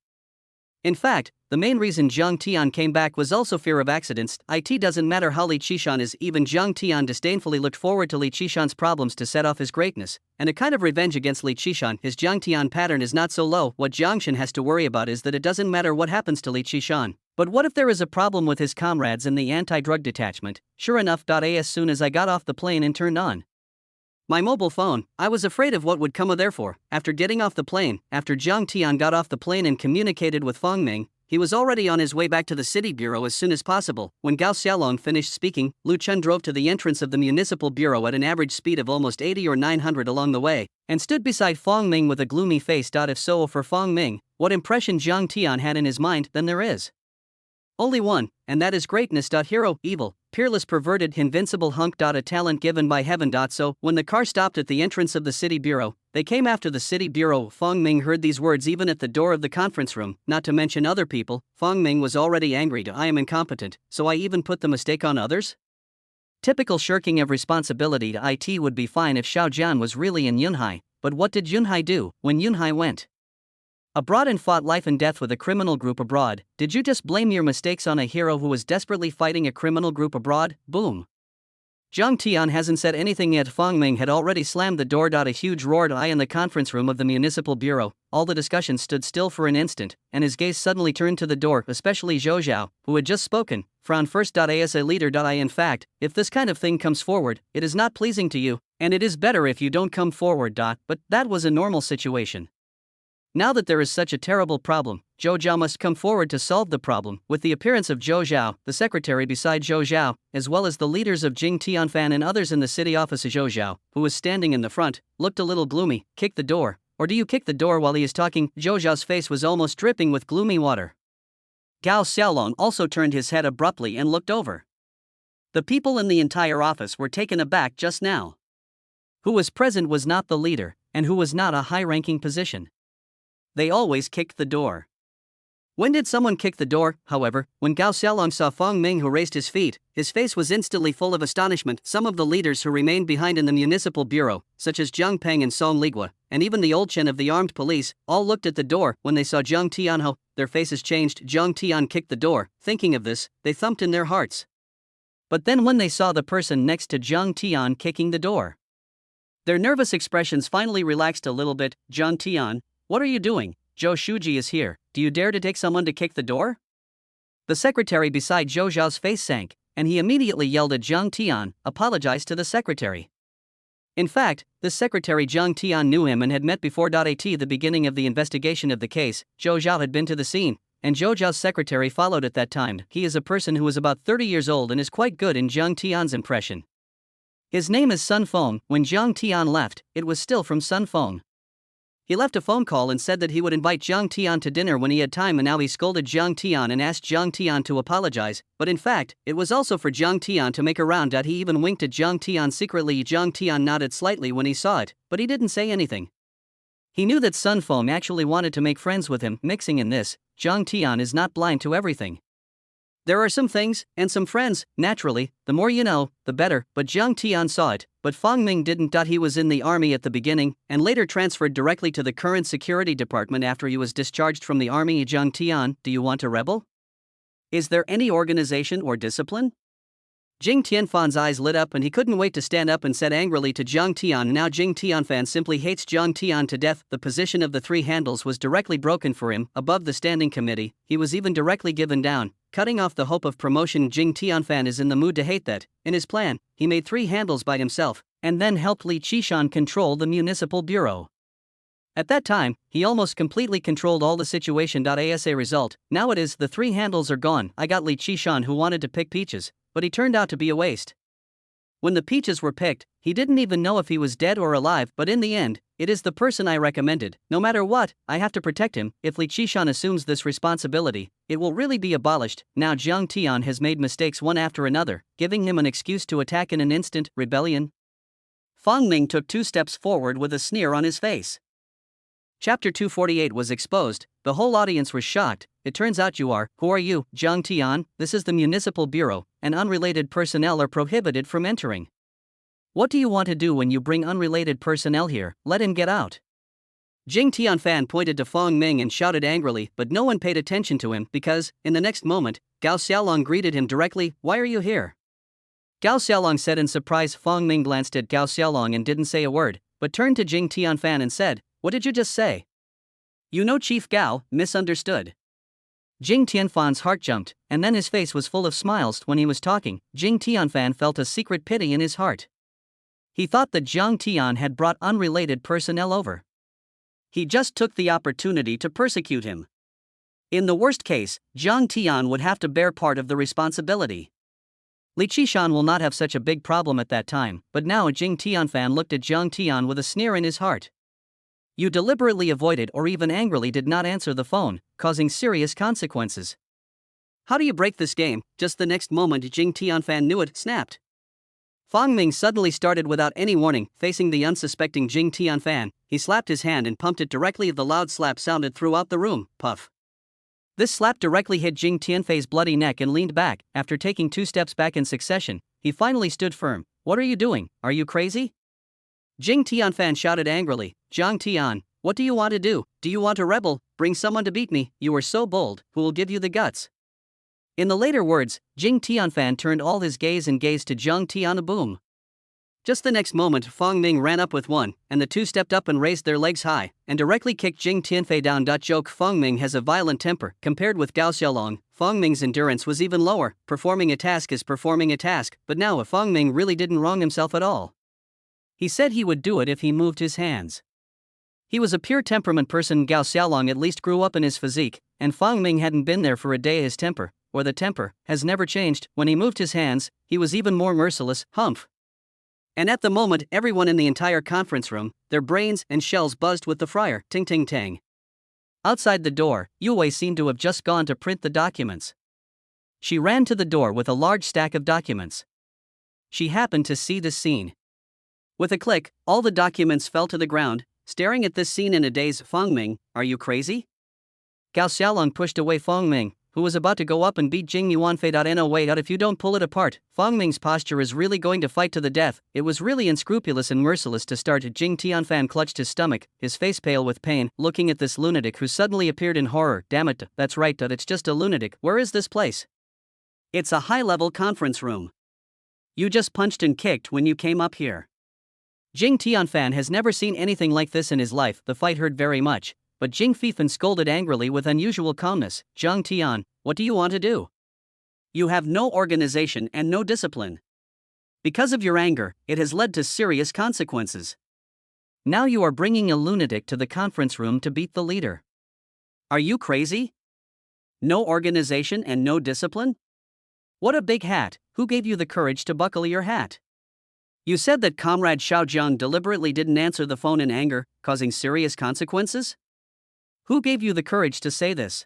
In fact, the main reason Zhang Tian came back was also fear of accidents. It doesn't matter how Li Qishan is. Even Zhang Tian disdainfully looked forward to Li Qishan's problems to set off his greatness, and a kind of revenge against Li Qishan. His Zhang Tian pattern is not so low. What Zhang Shen has to worry about is that it doesn't matter what happens to Li Qishan. But what if there is a problem with his comrades in the anti-drug detachment? Sure enough, as soon as I got off the plane and turned on my mobile phone, I was afraid of what would come. Therefore, after getting off the plane, after Zhang Tian got off the plane and communicated with Fong Ming, he was already on his way back to the city bureau as soon as possible. When Gao Xiaolong finished speaking, Lu Chen drove to the entrance of the municipal bureau at an average speed of almost 80 or 900 along the way, and stood beside Fong Ming with a gloomy face. If so, for Fong Ming, what impression Zhang Tian had in his mind, then there is only one, and that is greatness. Hero, evil, peerless, perverted, invincible hunk. A talent given by heaven. So, when the car stopped at the entrance of the city bureau, they came after the city bureau. Fong Ming heard these words even at the door of the conference room, not to mention other people. Fong Ming was already angry. I am incompetent, so I even put the mistake on others? Typical shirking of responsibility. It would be fine if Xiao Jian was really in Yunhai, but what did Yunhai do when Yunhai went abroad and fought life and death with a criminal group abroad? Did you just blame your mistakes on a hero who was desperately fighting a criminal group abroad? Boom. Zhang Tian hasn't said anything yet. Fong Ming had already slammed the door. A huge roared eye in the conference room of the municipal bureau. All the discussion stood still for an instant, and his gaze suddenly turned to the door, especially Zhou Zhao, who had just spoken. Frown first. As a leader. In fact, if this kind of thing comes forward, it is not pleasing to you, and it is better if you don't come forward. But that was a normal situation. Now that there is such a terrible problem, Zhou Zhao must come forward to solve the problem. With the appearance of Zhou Zhao, the secretary beside Zhou Zhao, as well as the leaders of Jing Tianfan and others in the city office, Zhou Zhao, who was standing in the front, looked a little gloomy. Kick the door. Or do you kick the door while he is talking? Zhou Zhao's face was almost dripping with gloomy water. Gao Xiaolong also turned his head abruptly and looked over. The people in the entire office were taken aback just now. Who was present was not the leader, and who was not a high-ranking position. They always kicked the door. When did someone kick the door, however? When Gao Xiaolong saw Fang Ming, who raised his feet, his face was instantly full of astonishment. Some of the leaders who remained behind in the municipal bureau, such as Zhang Peng and Song Ligua, and even the old Chen of the armed police, all looked at the door. When they saw Zhang Tianho, their faces changed. Zhang Tian kicked the door. Thinking of this, they thumped in their hearts. But then when they saw the person next to Zhang Tian kicking the door, their nervous expressions finally relaxed a little bit. Zhang Tian, what are you doing? Zhou Shuji is here. Do you dare to take someone to kick the door? The secretary beside Zhou Zhao's face sank, and he immediately yelled at Zhang Tian, apologized to the secretary. In fact, this secretary Zhang Tian knew him and had met before. At the beginning of the investigation of the case, Zhou Zhao had been to the scene, and Zhou Zhao's secretary followed at that time. He is a person who is about 30 years old and is quite good in Zhang Tian's impression. His name is Sun Feng. When Zhang Tian left, it was still from Sun Feng. He left a phone call and said that he would invite Zhang Tian to dinner when he had time, and now he scolded Zhang Tian and asked Zhang Tian to apologize, but in fact, it was also for Zhang Tian to make a round. He even winked at Zhang Tian secretly. Zhang Tian nodded slightly when he saw it, but he didn't say anything. He knew that Sun Feng actually wanted to make friends with him. Mixing in this, Zhang Tian is not blind to everything. There are some things, and some friends, naturally, the more you know, the better, but Zhang Tian saw it, but Fang Ming didn't. He was in the army at the beginning, and later transferred directly to the current security department after he was discharged from the army. Zhang Tian, do you want to rebel? Is there any organization or discipline? Jing Tianfan's eyes lit up and he couldn't wait to stand up and said angrily to Zhang Tian, now Jing Tianfan simply hates Zhang Tian to death. The position of the three handles was directly broken for him. Above the standing committee, he was even directly given down, cutting off the hope of promotion. Jing Tianfan is in the mood to hate that. In his plan, he made three handles by himself, and then helped Li Qishan control the municipal bureau. At that time, he almost completely controlled all the situation. As a result, now it is the three handles are gone. I got Li Qishan who wanted to pick peaches, but he turned out to be a waste. When the peaches were picked, he didn't even know if he was dead or alive, but in the end, it is the person I recommended. No matter what, I have to protect him. If Li Qishan assumes this responsibility, it will really be abolished. Now Zhang Tian has made mistakes one after another, giving him an excuse to attack in an instant. Rebellion? Fang Ming took 2 steps forward with a sneer on his face. Chapter 248 was exposed. The whole audience was shocked. It turns out you are. Who are you, Zhang Tian? This is the municipal bureau, and unrelated personnel are prohibited from entering. What do you want to do when you bring unrelated personnel here? Let him get out. Jing Tianfan pointed to Fang Ming and shouted angrily, but no one paid attention to him because, in the next moment, Gao Xiaolong greeted him directly. Why are you here? Gao Xiaolong said in surprise. Fang Ming glanced at Gao Xiaolong and didn't say a word, but turned to Jing Tianfan and said, what did you just say? You know Chief Gao, misunderstood. Jing Tianfan's heart jumped, and then his face was full of smiles. When he was talking, Jing Tianfan felt a secret pity in his heart. He thought that Zhang Tian had brought unrelated personnel over. He just took the opportunity to persecute him. In the worst case, Zhang Tian would have to bear part of the responsibility. Li Qishan will not have such a big problem at that time, but now Jing Tianfan looked at Zhang Tian with a sneer in his heart. You deliberately avoided or even angrily did not answer the phone, causing serious consequences. How do you break this game? Just the next moment Jing Tianfan knew it, snapped. Fang Ming suddenly started without any warning, facing the unsuspecting Jing Tianfan. He slapped his hand and pumped it directly. The loud slap sounded throughout the room. Puff. This slap directly hit Jing Tianfei's bloody neck and leaned back. After taking 2 steps back in succession, he finally stood firm. What are you doing? Are you crazy? Jing Tianfan shouted angrily. Zhang Tian, what do you want to do? Do you want to rebel? Bring someone to beat me. You are so bold. Who will give you the guts? In the later words, Jing Tianfan turned all his gaze and gazed to Zhang Tian. Boom. Just the next moment, Fang Ming ran up with one, and the two stepped up and raised their legs high, and directly kicked Jing Tianfei down. Joke. Fang Ming has a violent temper. Compared with Gao Xiaolong, Fang Ming's endurance was even lower. Performing a task is performing a task, but now Fang Ming really didn't wrong himself at all. He said he would do it if he moved his hands. He was a pure temperament person. Gao Xiaolong at least grew up in his physique, and Fang Ming hadn't been there for a day. His temper, or the temper, has never changed. When he moved his hands, he was even more merciless. Humph. And at the moment, everyone in the entire conference room, their brains and shells buzzed with the fryer. Ting ting tang. Outside the door, Yue Wei seemed to have just gone to print the documents. She ran to the door with a large stack of documents. She happened to see this scene. With a click, all the documents fell to the ground. staring at this scene in a daze. Fang Ming, are you crazy? Gao Xiaolong pushed away Fang Ming, who was about to go up and beat Jing Yuanfei. No way out if you don't pull it apart. Fang Ming's posture is really going to fight to the death. It was really unscrupulous and merciless to start. Jing Tianfan clutched his stomach, his face pale with pain, looking at this lunatic who suddenly appeared in horror. Damn it, that's right, it's just a lunatic. Where is this place? It's a high-level conference room. You just punched and kicked when you came up here. Jing Tianfan has never seen anything like this in his life. The fight hurt very much, but Jing Fifan scolded angrily with unusual calmness. Zhang Tian, what do you want to do? You have no organization and no discipline. Because of your anger, it has led to serious consequences. Now you are bringing a lunatic to the conference room to beat the leader. Are you crazy? No organization and no discipline? What a big hat. Who gave you the courage to buckle your hat? You said that Comrade Xiao Jiang deliberately didn't answer the phone in anger, causing serious consequences? Who gave you the courage to say this?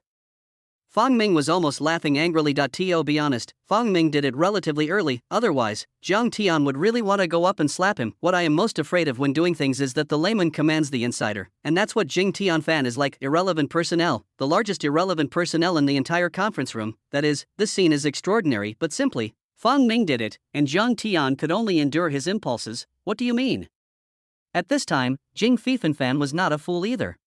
Fang Ming was almost laughing angrily. To be honest, Fang Ming did it relatively early, otherwise, Zhang Tian would really want to go up and slap him. What I am most afraid of when doing things is that the layman commands the insider, and that's what Jing Tianfan is like. Irrelevant personnel, the largest irrelevant personnel in the entire conference room. That is, this scene is extraordinary, but simply, Fang Ming did it, and Zhang Tian could only endure his impulses. What do you mean? At this time, Jing Fifan was not a fool either.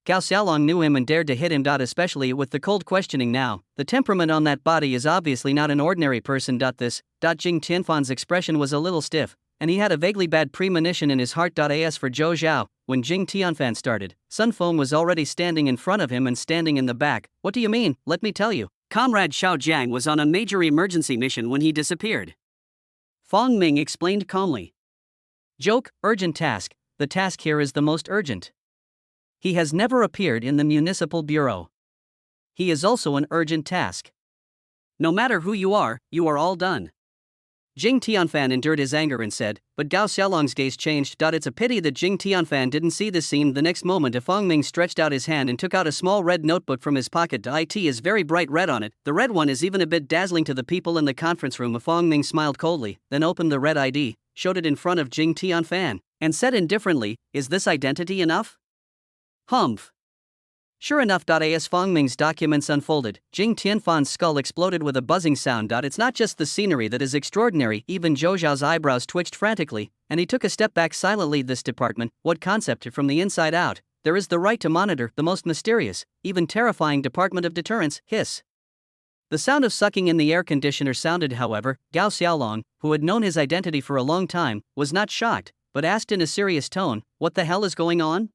Gao Xiaolong knew him and dared to hit him. Especially with the cold questioning now, the temperament on that body is obviously not an ordinary person. Jing Tianfan's expression was a little stiff, and he had a vaguely bad premonition in his heart. As for Zhou Zhao, when Jing Tianfan started, Sun Feng was already standing in front of him and standing in the back. What do you mean? Let me tell you. Comrade Xiao Jiang was on a major emergency mission when he disappeared. Fang Ming explained calmly. Joke, urgent task. The task here is the most urgent. He has never appeared in the municipal bureau. He is also an urgent task. No matter who you are all done. Jing Tianfan endured his anger and said, but Gao Xiaolong's gaze changed. It's a pity that Jing Tianfan didn't see this scene. The next moment, Fang Ming stretched out his hand and took out a small red notebook from his pocket. It is very bright red on it. The red one is even a bit dazzling to the people in the conference room. Fang Ming smiled coldly, then opened the red ID, showed it in front of Jing Tianfan, and said indifferently, is this identity enough? Humph. Sure enough. As Fang Ming's documents unfolded, Jing Tianfan's skull exploded with a buzzing sound. It's not just the scenery that is extraordinary, even Zhou Zhao's eyebrows twitched frantically, and he took a step back silently. This department, what concept from the inside out? There is the right to monitor the most mysterious, even terrifying department of deterrence. Hiss. The sound of sucking in the air conditioner sounded. However, Gao Xiaolong, who had known his identity for a long time, was not shocked, but asked in a serious tone, what the hell is going on?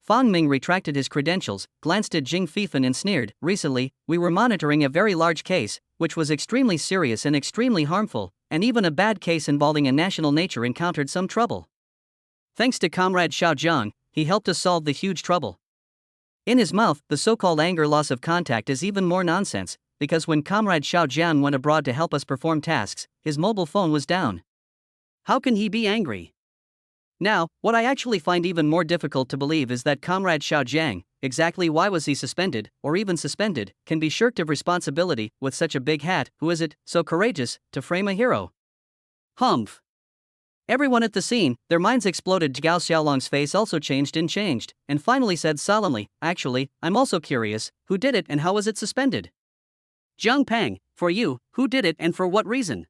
Fang Ming retracted his credentials, glanced at Jing Fifan and sneered, recently, we were monitoring a very large case, which was extremely serious and extremely harmful, and even a bad case involving a national nature encountered some trouble. Thanks to Comrade Xiao Jiang, he helped us solve the huge trouble. In his mouth, the so-called anger loss of contact is even more nonsense, because when Comrade Xiao Jiang went abroad to help us perform tasks, his mobile phone was down. How can he be angry? Now, what I actually find even more difficult to believe is that Comrade Xiao Jiang, exactly why was he suspended, or even suspended, can be shirked of responsibility with such a big hat. Who is it, so courageous, to frame a hero? Humph. Everyone at the scene, their minds exploded. Gao Xiaolong's face also changed, and finally said solemnly, actually, I'm also curious, who did it and how was it suspended? Zhang Peng, for you, who did it and for what reason?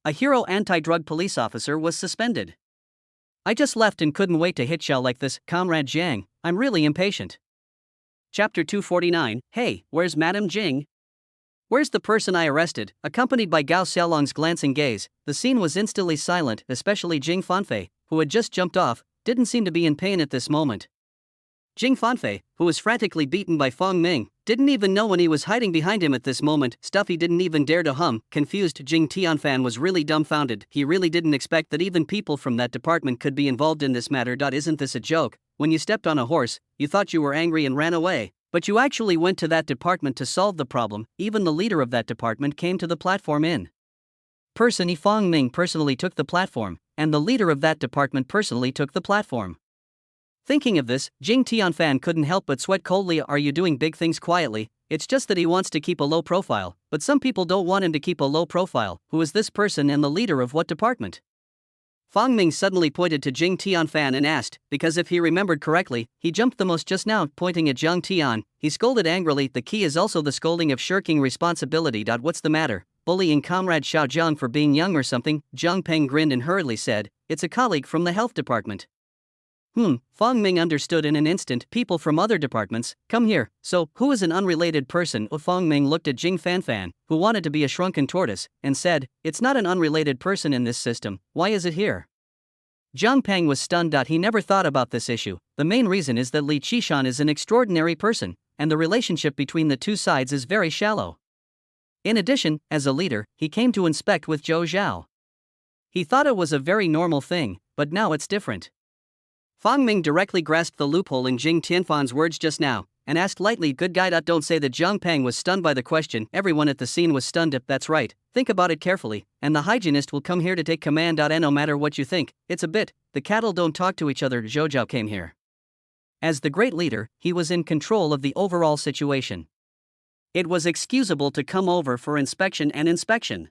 A hero anti-drug police officer was suspended. I just left and couldn't wait to hit shell like this, Comrade Jiang, I'm really impatient. Chapter 249, hey, where's Madame Jing? Where's the person I arrested? Accompanied by Gao Xiaolong's glancing gaze, the scene was instantly silent, especially Jing Fanfei, who had just jumped off, didn't seem to be in pain at this moment. Jing Fanfei, who was frantically beaten by Fang Ming, didn't even know when he was hiding behind him at this moment, stuff he didn't even dare to hum. Confused Jing Tianfan was really dumbfounded. He really didn't expect that even people from that department could be involved in this matter. Isn't this a joke? When you stepped on a horse, you thought you were angry and ran away, but you actually went to that department to solve the problem. Even the leader of that department came to the platform in person. Fang Ming personally took the platform, and the leader of that department personally took the platform. Thinking of this, Jing Tianfan couldn't help but sweat coldly. Are you doing big things quietly? It's just that he wants to keep a low profile, but some people don't want him to keep a low profile. Who is this person and the leader of what department? Fang Ming suddenly pointed to Jing Tianfan and asked, because if he remembered correctly, he jumped the most just now, pointing at Zhang Tian. He scolded angrily. The key is also the scolding of shirking responsibility. What's the matter? Bullying comrade Xiao Zhang for being young or something? Zhang Peng grinned and hurriedly said, it's a colleague from the health department. Fang Ming understood in an instant. People from other departments, come here. So, who is an unrelated person? Fang Ming looked at Jing Fanfan, who wanted to be a shrunken tortoise, and said, it's not an unrelated person in this system. Why is it here? Zhang Peng was stunned. He never thought about this issue. The main reason is that Li Qishan is an extraordinary person, and the relationship between the two sides is very shallow. In addition, as a leader, he came to inspect with Zhou Zhao. He thought it was a very normal thing, but now it's different. Fang Ming directly grasped the loophole in Jing Tianfan's words just now, and asked lightly, good guy. Don't say that. Zhang Peng was stunned by the question. Everyone at the scene was stunned. That's right, think about it carefully, and the hygienist will come here to take command. And no matter what you think, it's a bit, the cattle don't talk to each other. Zhou Zhao came here. As the great leader, he was in control of the overall situation. It was excusable to come over for inspection and inspection.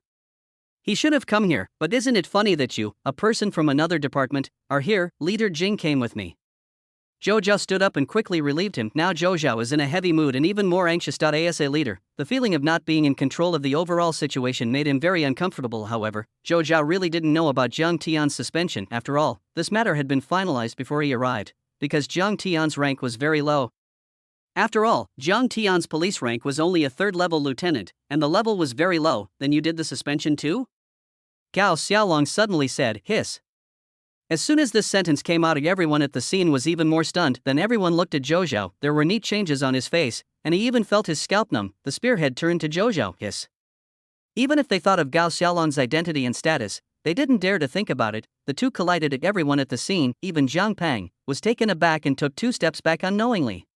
He should have come here, but isn't it funny that you, a person from another department, are here? Leader Jing came with me. Zhou Zhao stood up and quickly relieved him. Now Zhou Zhao is in a heavy mood and even more anxious. As a leader, the feeling of not being in control of the overall situation made him very uncomfortable. However, Zhou Zhao really didn't know about Zhang Tian's suspension. After all, this matter had been finalized before he arrived, because Zhang Tian's rank was very low. After all, Zhang Tian's police rank was only a third-level lieutenant, and the level was very low. Then you did the suspension too? Gao Xiaolong suddenly said, hiss. As soon as this sentence came out, everyone at the scene was even more stunned. Then everyone looked at Zhou Zhao. There were neat changes on his face, and he even felt his scalp numb. The spearhead turned to Zhou Zhao, hiss. Even if they thought of Gao Xiaolong's identity and status, they didn't dare to think about it. The two collided. At everyone at the scene, even Zhang Peng, was taken aback and took 2 steps back unknowingly.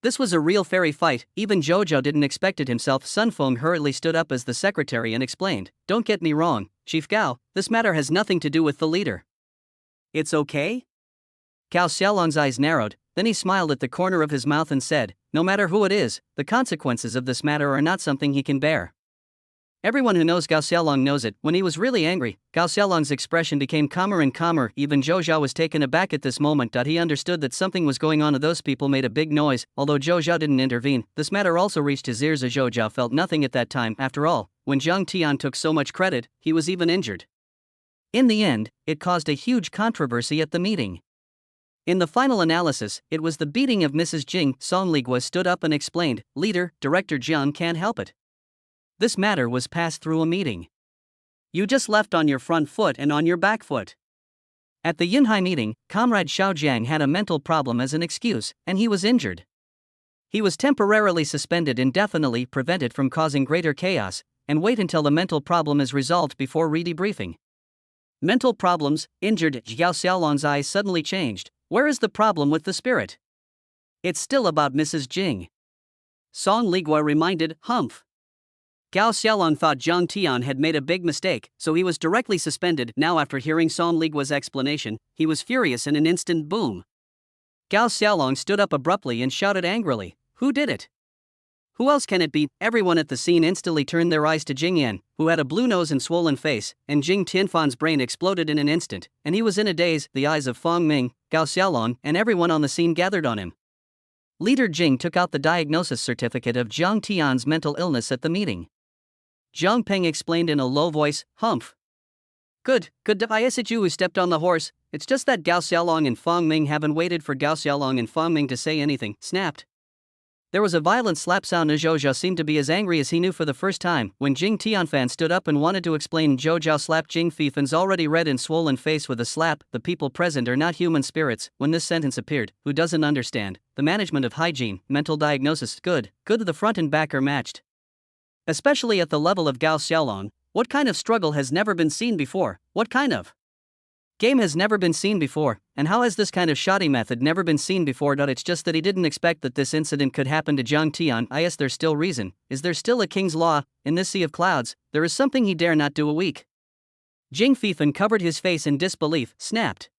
This was a real fairy fight. Even Zhou Zhao didn't expect it himself. Sun Feng hurriedly stood up as the secretary and explained, don't get me wrong, Chief Gao, this matter has nothing to do with the leader. It's okay? Gao Xiaolong's eyes narrowed, then he smiled at the corner of his mouth and said, no matter who it is, the consequences of this matter are not something he can bear. Everyone who knows Gao Xiaolong knows it. When he was really angry, Gao Xiaolong's expression became calmer and calmer. Even Zhou Zhao was taken aback at this moment. He understood that something was going on. Those people made a big noise, although Zhou Zhao didn't intervene. This matter also reached his ears. Zhou Zhao felt nothing at that time. After all, when Zhang Tian took so much credit, he was even injured. In the end, it caused a huge controversy at the meeting. In the final analysis, it was the beating of Mrs. Jing. Song Ligua stood up and explained, leader, Director Jiang can't help it. This matter was passed through a meeting. You just left on your front foot and on your back foot. At the Yunhai meeting, Comrade Xiao Jiang had a mental problem as an excuse, and he was injured. He was temporarily suspended indefinitely, prevented from causing greater chaos, and wait until the mental problem is resolved before re-debriefing. Mental problems, injured. Gao Xiaolong's eyes suddenly changed. Where is the problem with the spirit? It's still about Mrs. Jing. Song Ligua reminded, humph. Gao Xiaolong thought Zhang Tian had made a big mistake, so he was directly suspended. Now after hearing Song Ligua's explanation, he was furious in an instant. Boom. Gao Xiaolong stood up abruptly and shouted angrily, who did it? Who else can it be? Everyone at the scene instantly turned their eyes to Jing Yan, who had a blue nose and swollen face, and Jing Tianfan's brain exploded in an instant, and he was in a daze. The eyes of Fang Ming, Gao Xiaolong, and everyone on the scene gathered on him. Leader Jing took out the diagnosis certificate of Zhang Tian's mental illness at the meeting. Zhang Peng explained in a low voice, humph. Good, is it you who stepped on the horse? It's just that Gao Xiaolong and Fang Ming haven't waited for Gao Xiaolong and Fang Ming to say anything. Snapped. There was a violent slap sound. Zhou Zhao seemed to be as angry as he knew for the first time. When Jing Tianfan stood up and wanted to explain, Zhou Zhao slapped Jing Fifan's already red and swollen face with a slap. The people present are not human spirits. When this sentence appeared, who doesn't understand? The management of hygiene, mental diagnosis, good, the front and back are matched. Especially at the level of Gao Xiaolong, what kind of struggle has never been seen before? What kind of game has never been seen before? And how has this kind of shoddy method never been seen before? It's just that he didn't expect that this incident could happen to Zhang Tian. Yes, there's still reason. Is there still a king's law? In this sea of clouds, there is something he dare not do. A week. Jing Fifan covered his face in disbelief, snapped.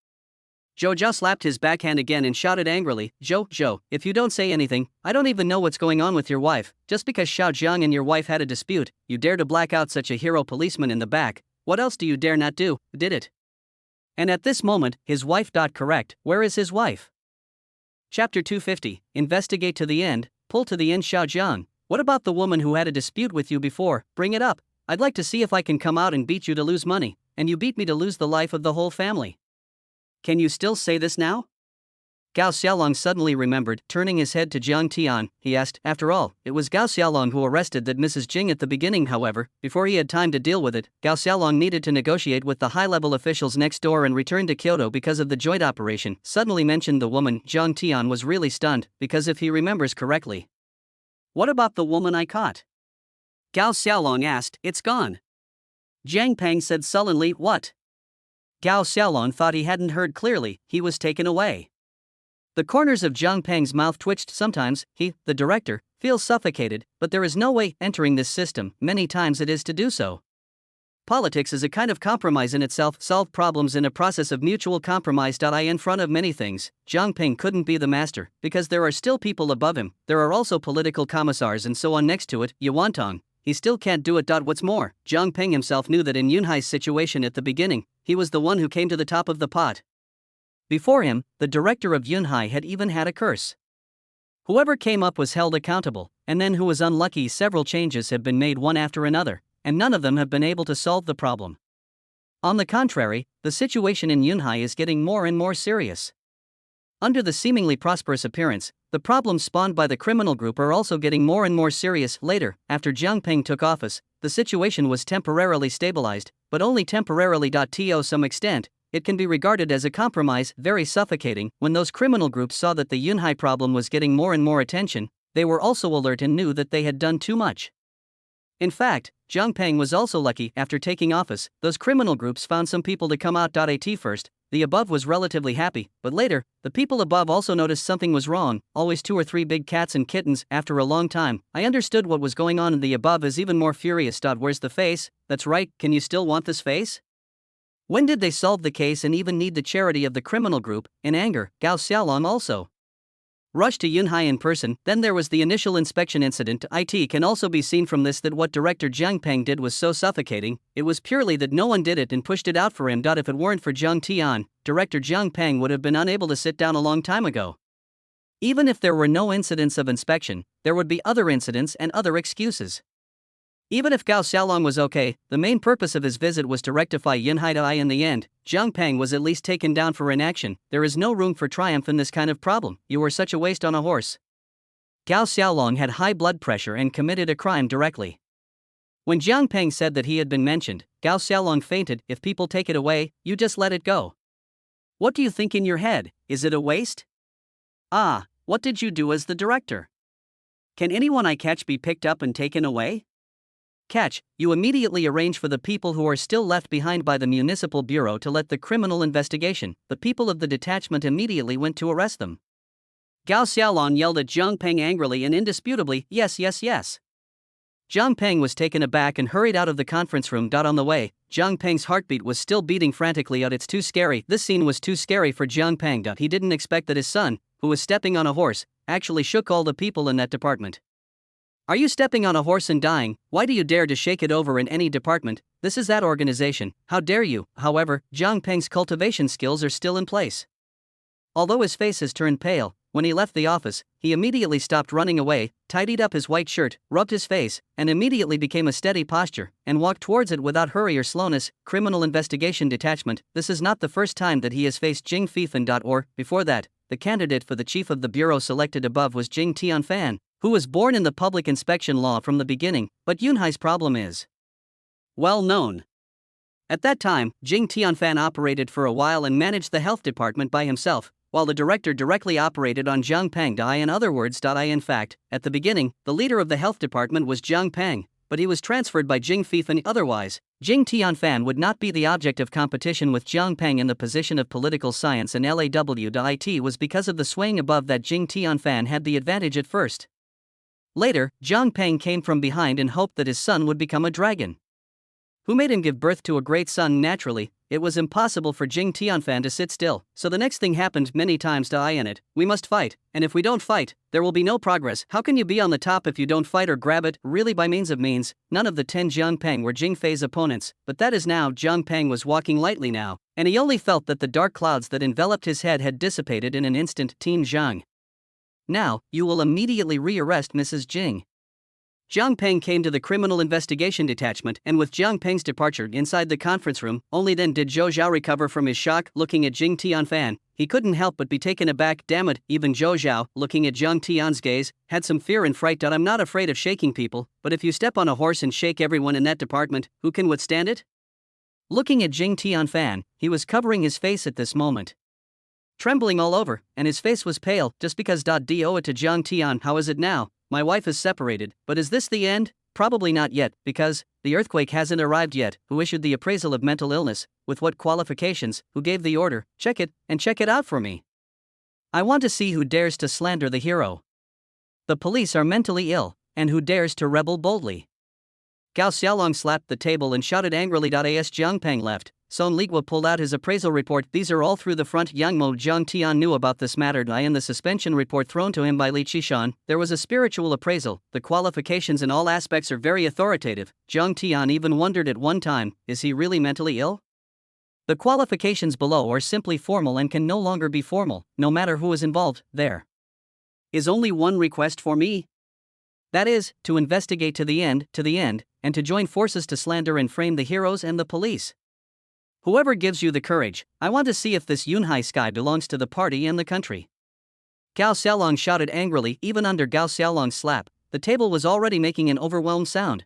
Zhou Zhao slapped his backhand again and shouted angrily, Zhou, if you don't say anything, I don't even know what's going on with your wife. Just because Xiao Zhang and your wife had a dispute, you dare to black out such a hero policeman in the back. What else do you dare not do? Did it? And at this moment, his wife. Correct, where is his wife? Chapter 250, Investigate to the end, pull to the end. Xiaojiang, what about the woman who had a dispute with you before? Bring it up. I'd like to see if I can come out and beat you to lose money, and you beat me to lose the life of the whole family. Can you still say this now? Gao Xiaolong suddenly remembered, turning his head to Jiang Tian, he asked. After all, it was Gao Xiaolong who arrested that Mrs. Jing at the beginning. However, before he had time to deal with it, Gao Xiaolong needed to negotiate with the high-level officials next door and return to Kyoto because of the joint operation. Suddenly mentioned the woman. Jiang Tian was really stunned, because if he remembers correctly. What about the woman I caught? Gao Xiaolong asked. It's gone. Jiang Peng said sullenly. What? Gao Xiaolong thought he hadn't heard clearly. He was taken away. The corners of Jiang Peng's mouth twitched. Sometimes he, the director, feels suffocated, but there is no way entering this system. Many times it is to do so. Politics is a kind of compromise in itself. Solve problems in a process of mutual compromise. In front of many things, Jiang Peng couldn't be the master, because there are still people above him. There are also political commissars and so on next to it. Yuantong, he still can't do it. What's more, Jiang Peng himself knew that in Yunhai's situation at the beginning, he was the one who came to the top of the pot. Before him, the director of Yunhai had even had a curse. Whoever came up was held accountable, and then who was unlucky. Several changes have been made one after another, and none of them have been able to solve the problem. On the contrary, the situation in Yunhai is getting more and more serious. Under the seemingly prosperous appearance, the problems spawned by the criminal group are also getting more and more serious. Later, after Jiang Peng took office, the situation was temporarily stabilized, but only temporarily. To some extent, it can be regarded as a compromise. Very suffocating. When those criminal groups saw that the Yunhai problem was getting more and more attention, they were also alert and knew that they had done too much. In fact, Jiang Peng was also lucky. After taking office, those criminal groups found some people to come out. At first, the above was relatively happy, but later, the people above also noticed something was wrong. Always 2 or 3 big cats and kittens. After a long time, I understood what was going on, and the above is even more furious. Where's the face? That's right, can you still want this face? When did they solve the case and even need the charity of the criminal group? In anger, Gao Xiaolong also rushed to Yunhai in person. Then there was the initial inspection incident. It can also be seen from this that what director Jiang Peng did was so suffocating, it was purely that no one did it and pushed it out for him. If it weren't for Jiang Tian, director Jiang Peng would have been unable to sit down a long time ago. Even if there were no incidents of inspection, there would be other incidents and other excuses. Even if Gao Xiaolong was okay, the main purpose of his visit was to rectify Yunhai. In the end, Jiang Peng was at least taken down for inaction. There is no room for triumph in this kind of problem. You were such a waste on a horse. Gao Xiaolong had high blood pressure and committed a crime directly. When Jiang Peng said that he had been mentioned, Gao Xiaolong fainted. If people take it away, you just let it go. What do you think in your head? Is it a waste? Ah, what did you do as the director? Can anyone I catch be picked up and taken away? Catch, you immediately arrange for the people who are still left behind by the municipal bureau to let the criminal investigation. The people of the detachment immediately went to arrest them. Gao Xiaolong yelled at Jiang Peng angrily and indisputably, yes, yes, yes. Jiang Peng was taken aback and hurried out of the conference room. On the way, Jiang Peng's heartbeat was still beating frantically. It's too scary. This scene was too scary for Jiang Peng. He didn't expect that his son, who was stepping on a horse, actually shook all the people in that department. Are you stepping on a horse and dying? Why do you dare to shake it over in any department? This is that organization. How dare you? However, Jiang Peng's cultivation skills are still in place. Although his face has turned pale, when he left the office, he immediately stopped running away, tidied up his white shirt, rubbed his face, and immediately became a steady posture, and walked towards it without hurry or slowness. Criminal Investigation Detachment. This is not the first time that he has faced Jing Fifan. Or, before that, the candidate for the chief of the bureau selected above was Jing Tianfan, who was born in the public inspection law from the beginning, but Yunhai's problem is well known. At that time, Jing Tianfan operated for a while and managed the health department by himself, while the director directly operated on Jiang Peng. In other words, in fact, at the beginning, the leader of the health department was Jiang Peng, but he was transferred by Jing Fifan. Otherwise, Jing Tianfan would not be the object of competition with Jiang Peng in the position of political science and law. It was because of the swaying above that Jing Tianfan had the advantage at first. Later, Jiang Peng came from behind and hoped that his son would become a dragon. Who made him give birth to a great son naturally? It was impossible for Jing Tianfan to sit still, so the next thing happened many times to I in it. We must fight, and if we don't fight, there will be no progress. How can you be on the top if you don't fight or grab it? Really, by means of means, none of the 10 Jiang Peng were Jing Fei's opponents, but that is now. Jiang Peng was walking lightly now, and he only felt that the dark clouds that enveloped his head had dissipated in an instant. Team Jiang. Now, you will immediately rearrest Mrs. Jing. Jiang Peng came to the Criminal Investigation Detachment, and with Jiang Peng's departure inside the conference room, only then did Zhou Zhao recover from his shock. Looking at Jing Tianfan, he couldn't help but be taken aback. Damn it, even Zhou Zhao, looking at Jiang Tian's gaze, had some fear and fright. I'm not afraid of shaking people, but if you step on a horse and shake everyone in that department, who can withstand it? Looking at Jing Tianfan, he was covering his face at this moment, trembling all over, and his face was pale. Just because. Do owe it to Jiang Tian. How is it now? My wife is separated, but is this the end? Probably not yet, because the earthquake hasn't arrived yet. Who issued the appraisal of mental illness? With what qualifications? Who gave the order? Check it, and check it out for me. I want to see who dares to slander the hero. The police are mentally ill, and who dares to rebel boldly? Gao Xiaolong slapped the table and shouted angrily. As Jiang Peng left, Son Ligua pulled out his appraisal report. These are all through the front. Yang Mo. Jiang Tian knew about this matter. In the suspension report thrown to him by Li Qishan, there was a spiritual appraisal. The qualifications in all aspects are very authoritative. Jiang Tian even wondered at one time, is he really mentally ill? The qualifications below are simply formal and can no longer be formal, no matter who is involved. There is only one request for me. That is, to investigate to the end, and to join forces to slander and frame the heroes and the police. Whoever gives you the courage, I want to see if this Yunhai sky belongs to the party and the country. Gao Xiaolong shouted angrily. Even under Gao Xiaolong's slap, the table was already making an overwhelmed sound.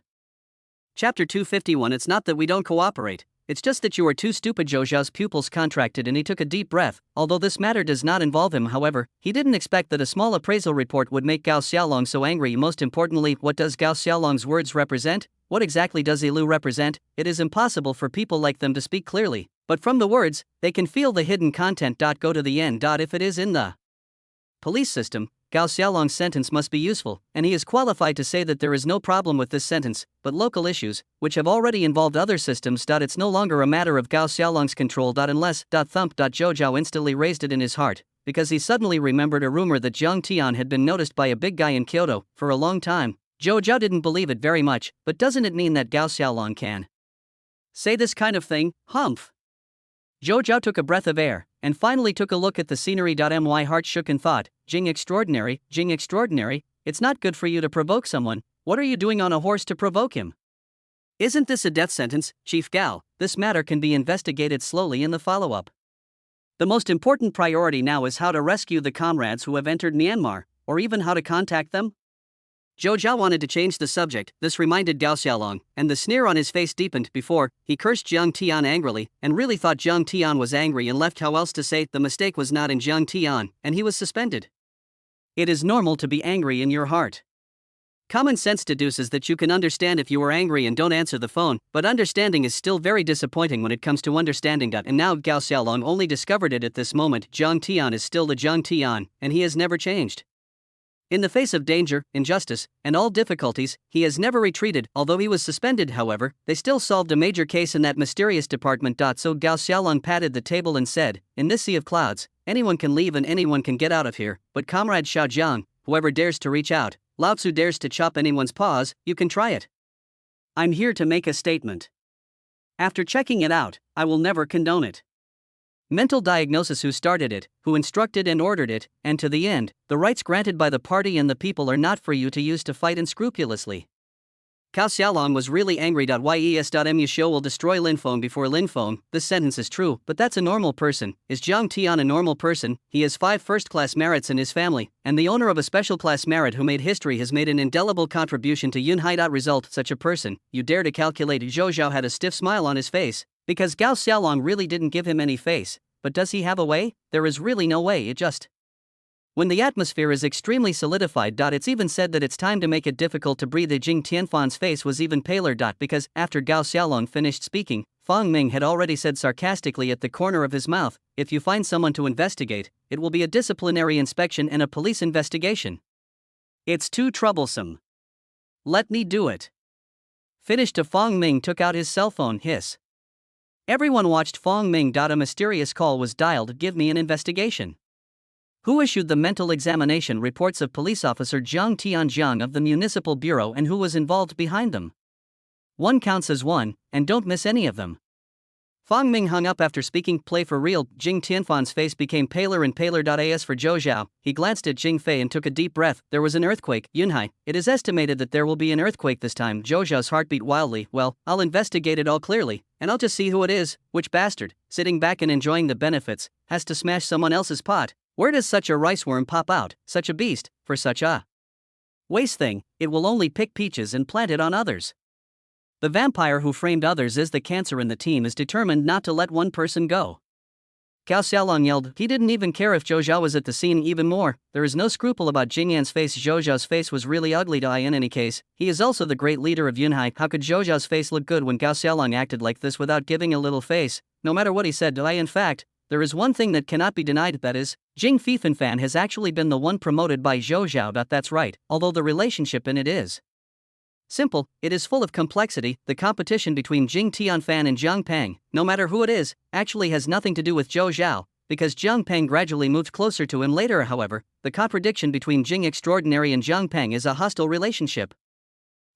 Chapter 251. It's not that we don't cooperate, it's just that you are too stupid. Zhou Zhao's pupils contracted and he took a deep breath. Although this matter does not involve him, however, he didn't expect that a small appraisal report would make Gao Xiaolong so angry. Most importantly, what does Gao Xiaolong's words represent? What exactly does Ilu represent? It is impossible for people like them to speak clearly, but from the words, they can feel the hidden content. Go to the end. If it is in the police system, Gao Xiaolong's sentence must be useful, and he is qualified to say that there is no problem with this sentence, but local issues, which have already involved other systems. It's no longer a matter of Gao Xiaolong's control. Unless. Thump. Zhou Zhao instantly raised it in his heart, because he suddenly remembered a rumor that Jiang Tian had been noticed by a big guy in Kyoto for a long time. Zhou Zhao didn't believe it very much, but doesn't it mean that Gao Xiaolong can say this kind of thing? Humph. Zhou Zhao took a breath of air, and finally took a look at the scenery. My heart shook in thought. Jing extraordinary, it's not good for you to provoke someone. What are you doing on a horse to provoke him? Isn't this a death sentence, Chief Gao? This matter can be investigated slowly in the follow-up. The most important priority now is how to rescue the comrades who have entered Myanmar, or even how to contact them. Zhou Zhao wanted to change the subject. This reminded Gao Xiaolong, and the sneer on his face deepened. Before, he cursed Jiang Tian angrily, and really thought Jiang Tian was angry and left. How else to say? The mistake was not in Jiang Tian, and he was suspended. It is normal to be angry in your heart. Common sense deduces that you can understand if you are angry and don't answer the phone, but understanding is still very disappointing when it comes to understanding. And now Gao Xiaolong only discovered it at this moment. Jiang Tian is still the Jiang Tian, and he has never changed. In the face of danger, injustice, and all difficulties, he has never retreated. Although he was suspended, however, they still solved a major case in that mysterious department. So Gao Xiaolong patted the table and said, in this sea of clouds, anyone can leave and anyone can get out of here, but Comrade Xiao Jiang, whoever dares to reach out, Lao Tzu dares to chop anyone's paws, you can try it. I'm here to make a statement. After checking it out, I will never condone it. Mental diagnosis. Who started it, who instructed and ordered it, and to the end, the rights granted by the party and the people are not for you to use to fight unscrupulously. Gao Xiaolong was really angry. Yes.Mu show will destroy Lin Feng before Lin Feng. This sentence is true, but that's a normal person. Is Jiang Tian a normal person? He has 5 first-class merits in his family, and the owner of a special-class merit who made history has made an indelible contribution to Yunhai. Result, such a person, you dare to calculate? Zhou Zhao had a stiff smile on his face, because Gao Xiaolong really didn't give him any face. But does he have a way? There is really no way. It just. When the atmosphere is extremely solidified. It's even said that it's time to make it difficult to breathe. Jing Tianfan's face was even paler. Because, after Gao Xiaolong finished speaking, Fang Ming had already said sarcastically at the corner of his mouth, if you find someone to investigate, it will be a disciplinary inspection and a police investigation. It's too troublesome. Let me do it. Finished to Fong Ming took out his cell phone, hiss. Everyone watched Fong Ming. A mysterious call was dialed. Give me an investigation. Who issued the mental examination reports of police officer Zhang Tianjiang of the Municipal Bureau and who was involved behind them? One counts as one, and don't miss any of them. Fong Ming hung up after speaking. Play for real. Jing Tianfan's face became paler and paler. As for Zhou Zhao, he glanced at Jing Fei and took a deep breath. There was an earthquake. Yunhai, it is estimated that there will be an earthquake this time. Zhou Zhao's heart beat wildly. Well, I'll investigate it all clearly, and I'll just see who it is. Which bastard, sitting back and enjoying the benefits, has to smash someone else's pot? Where does such a rice worm pop out? Such a beast, for such a waste thing, it will only pick peaches and plant it on others. The vampire who framed others as the cancer in the team is determined not to let one person go. Gao Xiaolong yelled. He didn't even care if Zhou Zhao was at the scene. Even more, there is no scruple about Jing Yan's face. Zhou Zhao's face was really ugly. In any case, he is also the great leader of Yunhai. How could Zhou Zhao's face look good when Gao Xiaolong acted like this without giving a little face? No matter what he said. In fact, there is one thing that cannot be denied, that is, Jing Fifan has actually been the one promoted by Zhou Zhao. That's right, although the relationship in it is simple, it is full of complexity. The competition between Jing Tianfan and Jiang Peng, no matter who it is, actually has nothing to do with Zhou Zhao, because Jiang Peng gradually moved closer to him later. However, the contradiction between Jing Extraordinary and Jiang Peng is a hostile relationship.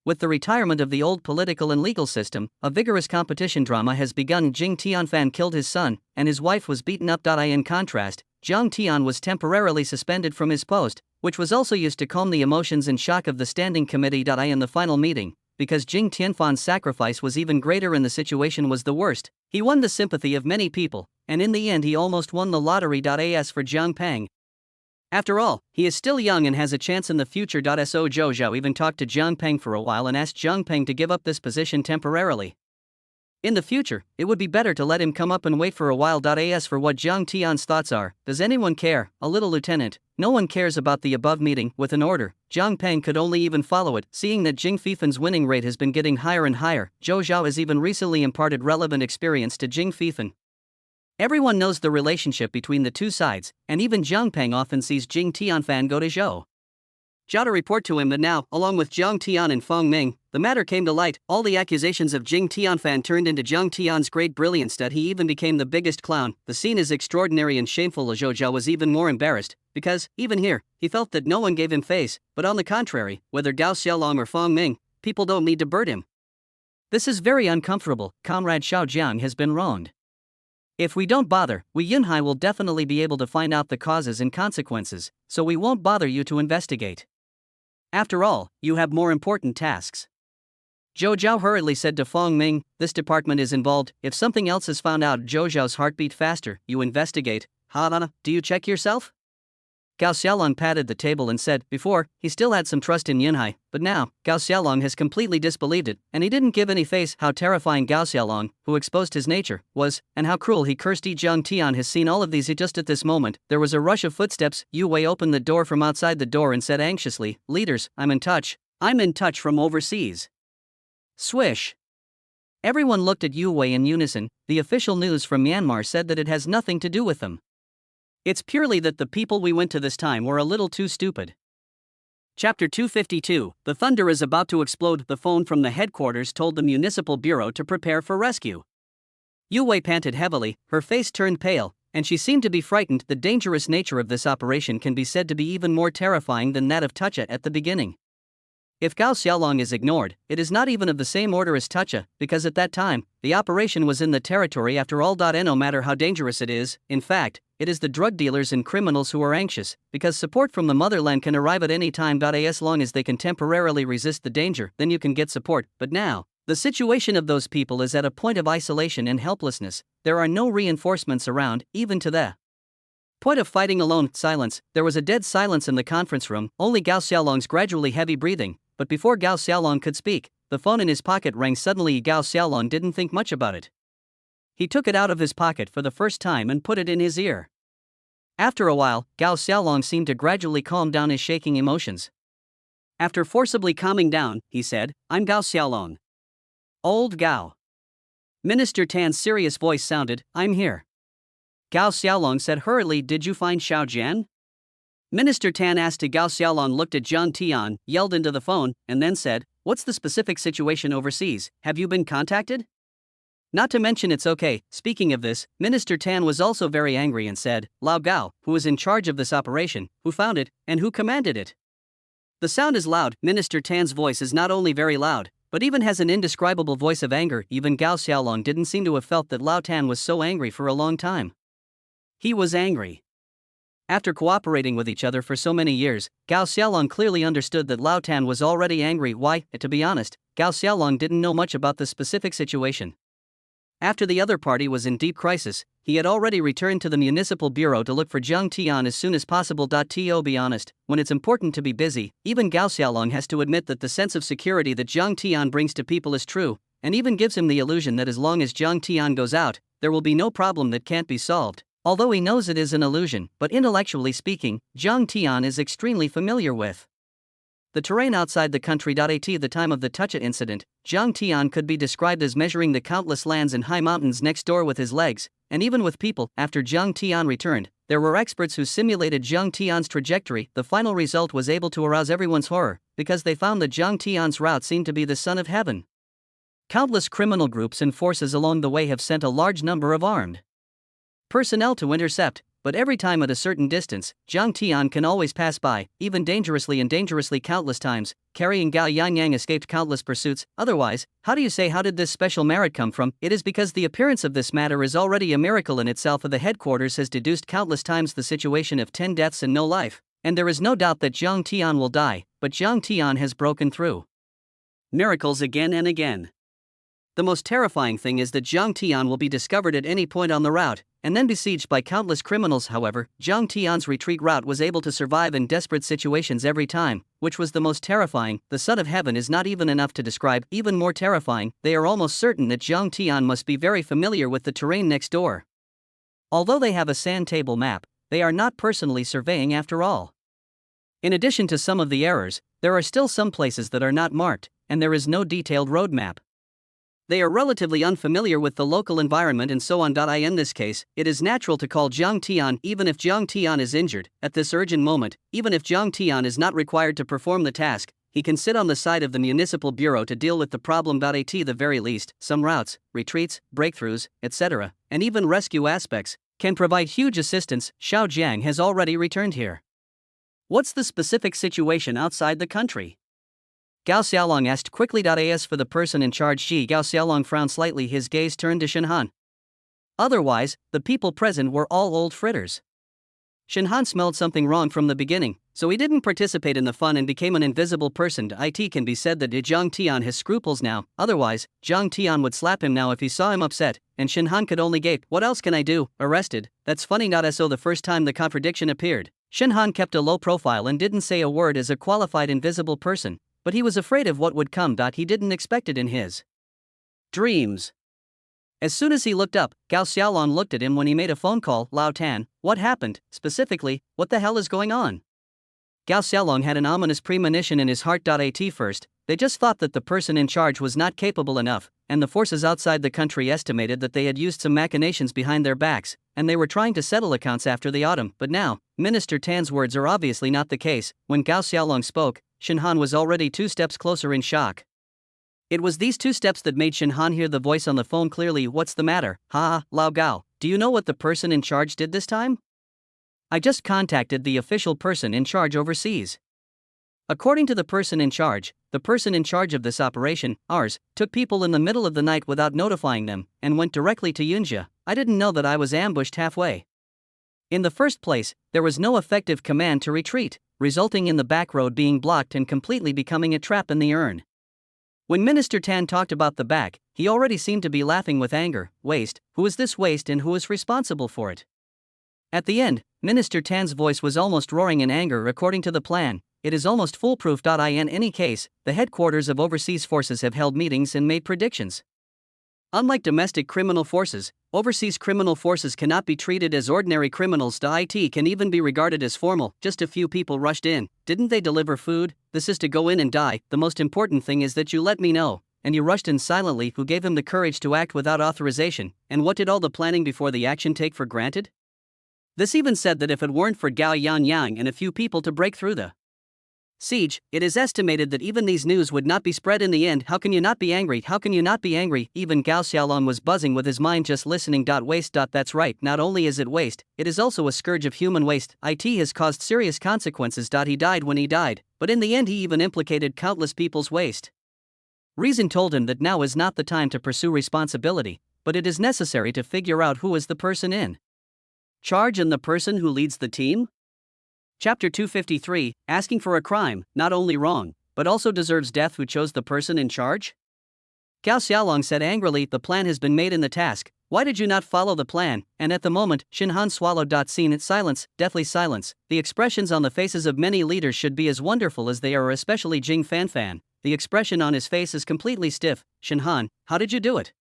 With the retirement of the old political and legal system, a vigorous competition drama has begun. Jing Tianfan killed his son, and his wife was beaten up. In contrast, Jiang Tian was temporarily suspended from his post, which was also used to calm the emotions and shock of the standing committee. In the final meeting, because Jing Tianfan's sacrifice was even greater and the situation was the worst, he won the sympathy of many people, and in the end he almost won the lottery. As for Jiang Peng, after all, he is still young and has a chance in the future. So Zhou Zhao even talked to Jiang Peng for a while and asked Jiang Peng to give up this position temporarily. In the future, it would be better to let him come up and wait for a while. As for what Jiang Tian's thoughts are, does anyone care? A little lieutenant, no one cares about the above meeting. With an order, Jiang Peng could only even follow it. Seeing that Jing Fifan's winning rate has been getting higher and higher, Zhou Zhao has even recently imparted relevant experience to Jing Fifan. Everyone knows the relationship between the two sides, and even Jiang Peng often sees Jing Tianfan go to Zhou Zhao to report to him that now, along with Jiang Tian and Fong Ming, the matter came to light. All the accusations of Jing Tianfan turned into Jiang Tian's great brilliance. That he even became the biggest clown. The scene is extraordinary and shameful. Zhou Zhao was even more embarrassed, because, even here, he felt that no one gave him face, but on the contrary, whether Gao Xiaolong or Fong Ming, people don't need to bird him. This is very uncomfortable. Comrade Xiao Jiang has been wronged. If we don't bother, we Yunhai will definitely be able to find out the causes and consequences, so we won't bother you to investigate. After all, you have more important tasks. Zhou Zhao hurriedly said to Fong Ming, this department is involved. If something else is found out, Zhou Zhao's heart beat faster. You investigate. Ha, do you check yourself? Gao Xiaolong patted the table and said, before, he still had some trust in Yunhai, but now, Gao Xiaolong has completely disbelieved it, and he didn't give any face. How terrifying Gao Xiaolong, who exposed his nature, was, and how cruel he cursed. Jiang Tian has seen all of these. Just at this moment, there was a rush of footsteps. Yu Wei opened the door from outside the door and said anxiously, leaders, I'm in touch from overseas. Swish. Everyone looked at Yu Wei in unison. The official news from Myanmar said that it has nothing to do with them. It's purely that the people we went to this time were a little too stupid. Chapter 252, The thunder is about to explode. The phone from the headquarters told the municipal bureau to prepare for rescue. Yu Wei panted heavily, her face turned pale, and she seemed to be frightened. The dangerous nature of this operation can be said to be even more terrifying than that of Tucha at the beginning. If Gao Xiaolong is ignored, it is not even of the same order as Tucha, because at that time, the operation was in the territory after all. No matter how dangerous it is, in fact, it is the drug dealers and criminals who are anxious, because support from the motherland can arrive at any time. As long as they can temporarily resist the danger, then you can get support. But now, the situation of those people is at a point of isolation and helplessness. There are no reinforcements around, even to the point of fighting alone. Silence. There was a dead silence in the conference room, only Gao Xiaolong's gradually heavy breathing. But before Gao Xiaolong could speak, the phone in his pocket rang suddenly. Gao Xiaolong didn't think much about it. He took it out of his pocket for the first time and put it in his ear. After a while, Gao Xiaolong seemed to gradually calm down his shaking emotions. After forcibly calming down, he said, I'm Gao Xiaolong. Old Gao. Minister Tan's serious voice sounded, I'm here. Gao Xiaolong said hurriedly, did you find Xiao Jian? Minister Tan asked. Gao Xiaolong looked at Jiang Tian, yelled into the phone, and then said, What's the specific situation overseas? Have you been contacted? Not to mention it's okay. Speaking of this, Minister Tan was also very angry and said, Lao Gao, who was in charge of this operation, who found it, and who commanded it. The sound is loud. Minister Tan's voice is not only very loud, but even has an indescribable voice of anger. Even Gao Xiaolong didn't seem to have felt that Lao Tan was so angry for a long time. He was angry. After cooperating with each other for so many years, Gao Xiaolong clearly understood that Lao Tan was already angry. Why? To be honest, Gao Xiaolong didn't know much about the specific situation. After the other party was in deep crisis, he had already returned to the municipal bureau to look for Zhang Tian as soon as possible. To be honest, when it's important to be busy, even Gao Xiaolong has to admit that the sense of security that Zhang Tian brings to people is true, and even gives him the illusion that as long as Zhang Tian goes out, there will be no problem that can't be solved. Although he knows it is an illusion, but intellectually speaking, Zhang Tian is extremely familiar with the terrain outside the country. At the time of the Tucha incident, Zhang Tian could be described as measuring the countless lands and high mountains next door with his legs, and even with people. After Zhang Tian returned, there were experts who simulated Zhang Tian's trajectory. The final result was able to arouse everyone's horror, because they found that Zhang Tian's route seemed to be the son of heaven. Countless criminal groups and forces along the way have sent a large number of armed personnel to intercept, but every time at a certain distance, Zhang Tian can always pass by, even dangerously countless times. Carrying Gao Yangyang escaped countless pursuits. Otherwise, how did this special merit come from? It is because the appearance of this matter is already a miracle in itself. The headquarters has deduced countless times the situation of 10 deaths and no life, and there is no doubt that Zhang Tian will die, but Zhang Tian has broken through miracles again and again. The most terrifying thing is that Zhang Tian will be discovered at any point on the route, and then besieged by countless criminals. However, Zhang Tian's retreat route was able to survive in desperate situations every time, which was the most terrifying. The Son of Heaven is not even enough to describe. Even more terrifying, they are almost certain that Zhang Tian must be very familiar with the terrain next door. Although they have a sand table map, they are not personally surveying after all. In addition to some of the errors, there are still some places that are not marked, and there is no detailed roadmap. They are relatively unfamiliar with the local environment and so on. In this case, it is natural to call Zhang Tian even if Zhang Tian is injured. At this urgent moment, even if Zhang Tian is not required to perform the task, he can sit on the side of the municipal bureau to deal with the problem. At the very least, some routes, retreats, breakthroughs, etc., and even rescue aspects can provide huge assistance. Xiao Jiang has already returned here. What's the specific situation outside the country? Gao Xiaolong asked quickly. As for the person in charge, Gao Xiaolong frowned slightly. His gaze turned to Shenhan. Otherwise, the people present were all old fritters. Shenhan smelled something wrong from the beginning, so he didn't participate in the fun and became an invisible person. It can be said that Zhang Tian has scruples now, otherwise, Zhang Tian would slap him now if he saw him upset, and Shenhan could only gape. What else can I do? Arrested? That's funny. So the first time the contradiction appeared, Shenhan kept a low profile and didn't say a word as a qualified invisible person. But he was afraid of what would come. He didn't expect it in his dreams. As soon as he looked up, Gao Xiaolong looked at him when he made a phone call. Lao Tan, what happened? Specifically, what the hell is going on? Gao Xiaolong had an ominous premonition in his heart. At first, they just thought that the person in charge was not capable enough, and the forces outside the country estimated that they had used some machinations behind their backs, and they were trying to settle accounts after the autumn. But now, Minister Tan's words are obviously not the case. When Gao Xiaolong spoke, Shenhan was already 2 steps closer in shock. It was these 2 steps that made Shenhan hear the voice on the phone clearly. What's the matter? Lao Gao, do you know what the person in charge did this time? I just contacted the official person in charge overseas. According to the person in charge of this operation, ours, took people in the middle of the night without notifying them, and went directly to Yunjia. I didn't know that I was ambushed halfway. In the first place, there was no effective command to retreat, resulting in the back road being blocked and completely becoming a trap in the urn. When Minister Tan talked about the back, he already seemed to be laughing with anger. Waste? Who is this waste and who is responsible for it? At the end, Minister Tan's voice was almost roaring in anger. According to the plan, it is almost foolproof. In any case, the headquarters of overseas forces have held meetings and made predictions. Unlike domestic criminal forces, overseas criminal forces cannot be treated as ordinary criminals. It can even be regarded as formal. Just a few people rushed in. Didn't they deliver food? This is to go in and die. The most important thing is that you let me know. And you rushed in silently. Who gave him the courage to act without authorization? And what did all the planning before the action take for granted? This even said that if it weren't for Gao Yangyang and a few people to break through the Siege, it is estimated that even these news would not be spread in the end. How can you not be angry? How can you not be angry? Even Gao Xiaolong was buzzing with his mind just listening. Waste. That's right, not only is it waste, it is also a scourge of human waste. It has caused serious consequences. He died when he died, but in the end he even implicated countless people's waste. Reason told him that now is not the time to pursue responsibility, but it is necessary to figure out who is the person in charge and the person who leads the team. Chapter 253, asking for a crime, not only wrong, but also deserves death. Who chose the person in charge? Gao Xiaolong said angrily, the plan has been made in the task, why did you not follow the plan? And at the moment, Shin Han swallowed. Scene silence, deathly silence. The expressions on the faces of many leaders should be as wonderful as they are, especially Jing Fanfan. The expression on his face is completely stiff. Shin Han, how did you do it?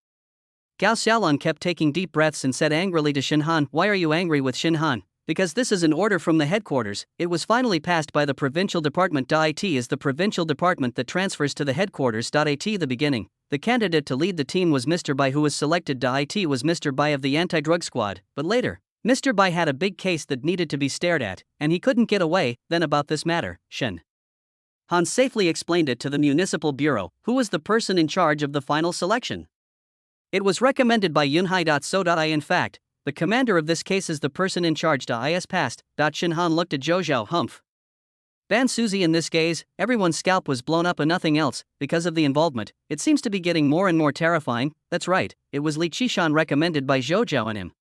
Gao Xiaolong kept taking deep breaths and said angrily to Shin Han, why are you angry with Shin Han? Because this is an order from the headquarters. It was finally passed by the provincial department. It is the provincial department that transfers to the headquarters. The beginning. The candidate to lead the team was Mr. Bai, who was selected. It was Mr. Bai of the anti-drug squad, but later, Mr. Bai had a big case that needed to be stared at, and he couldn't get away. Then about this matter, Shin Han safely explained it to the municipal bureau, who was the person in charge of the final selection. It was recommended by Yunhai. In fact, the commander of this case is the person in charge. Is passed. Shin Han looked at Zhou Humph. Ban Suzy in this case, everyone's scalp was blown up and nothing else, because of the involvement. It seems to be getting more and more terrifying. That's right, it was Li Qishan recommended by Zhou and him.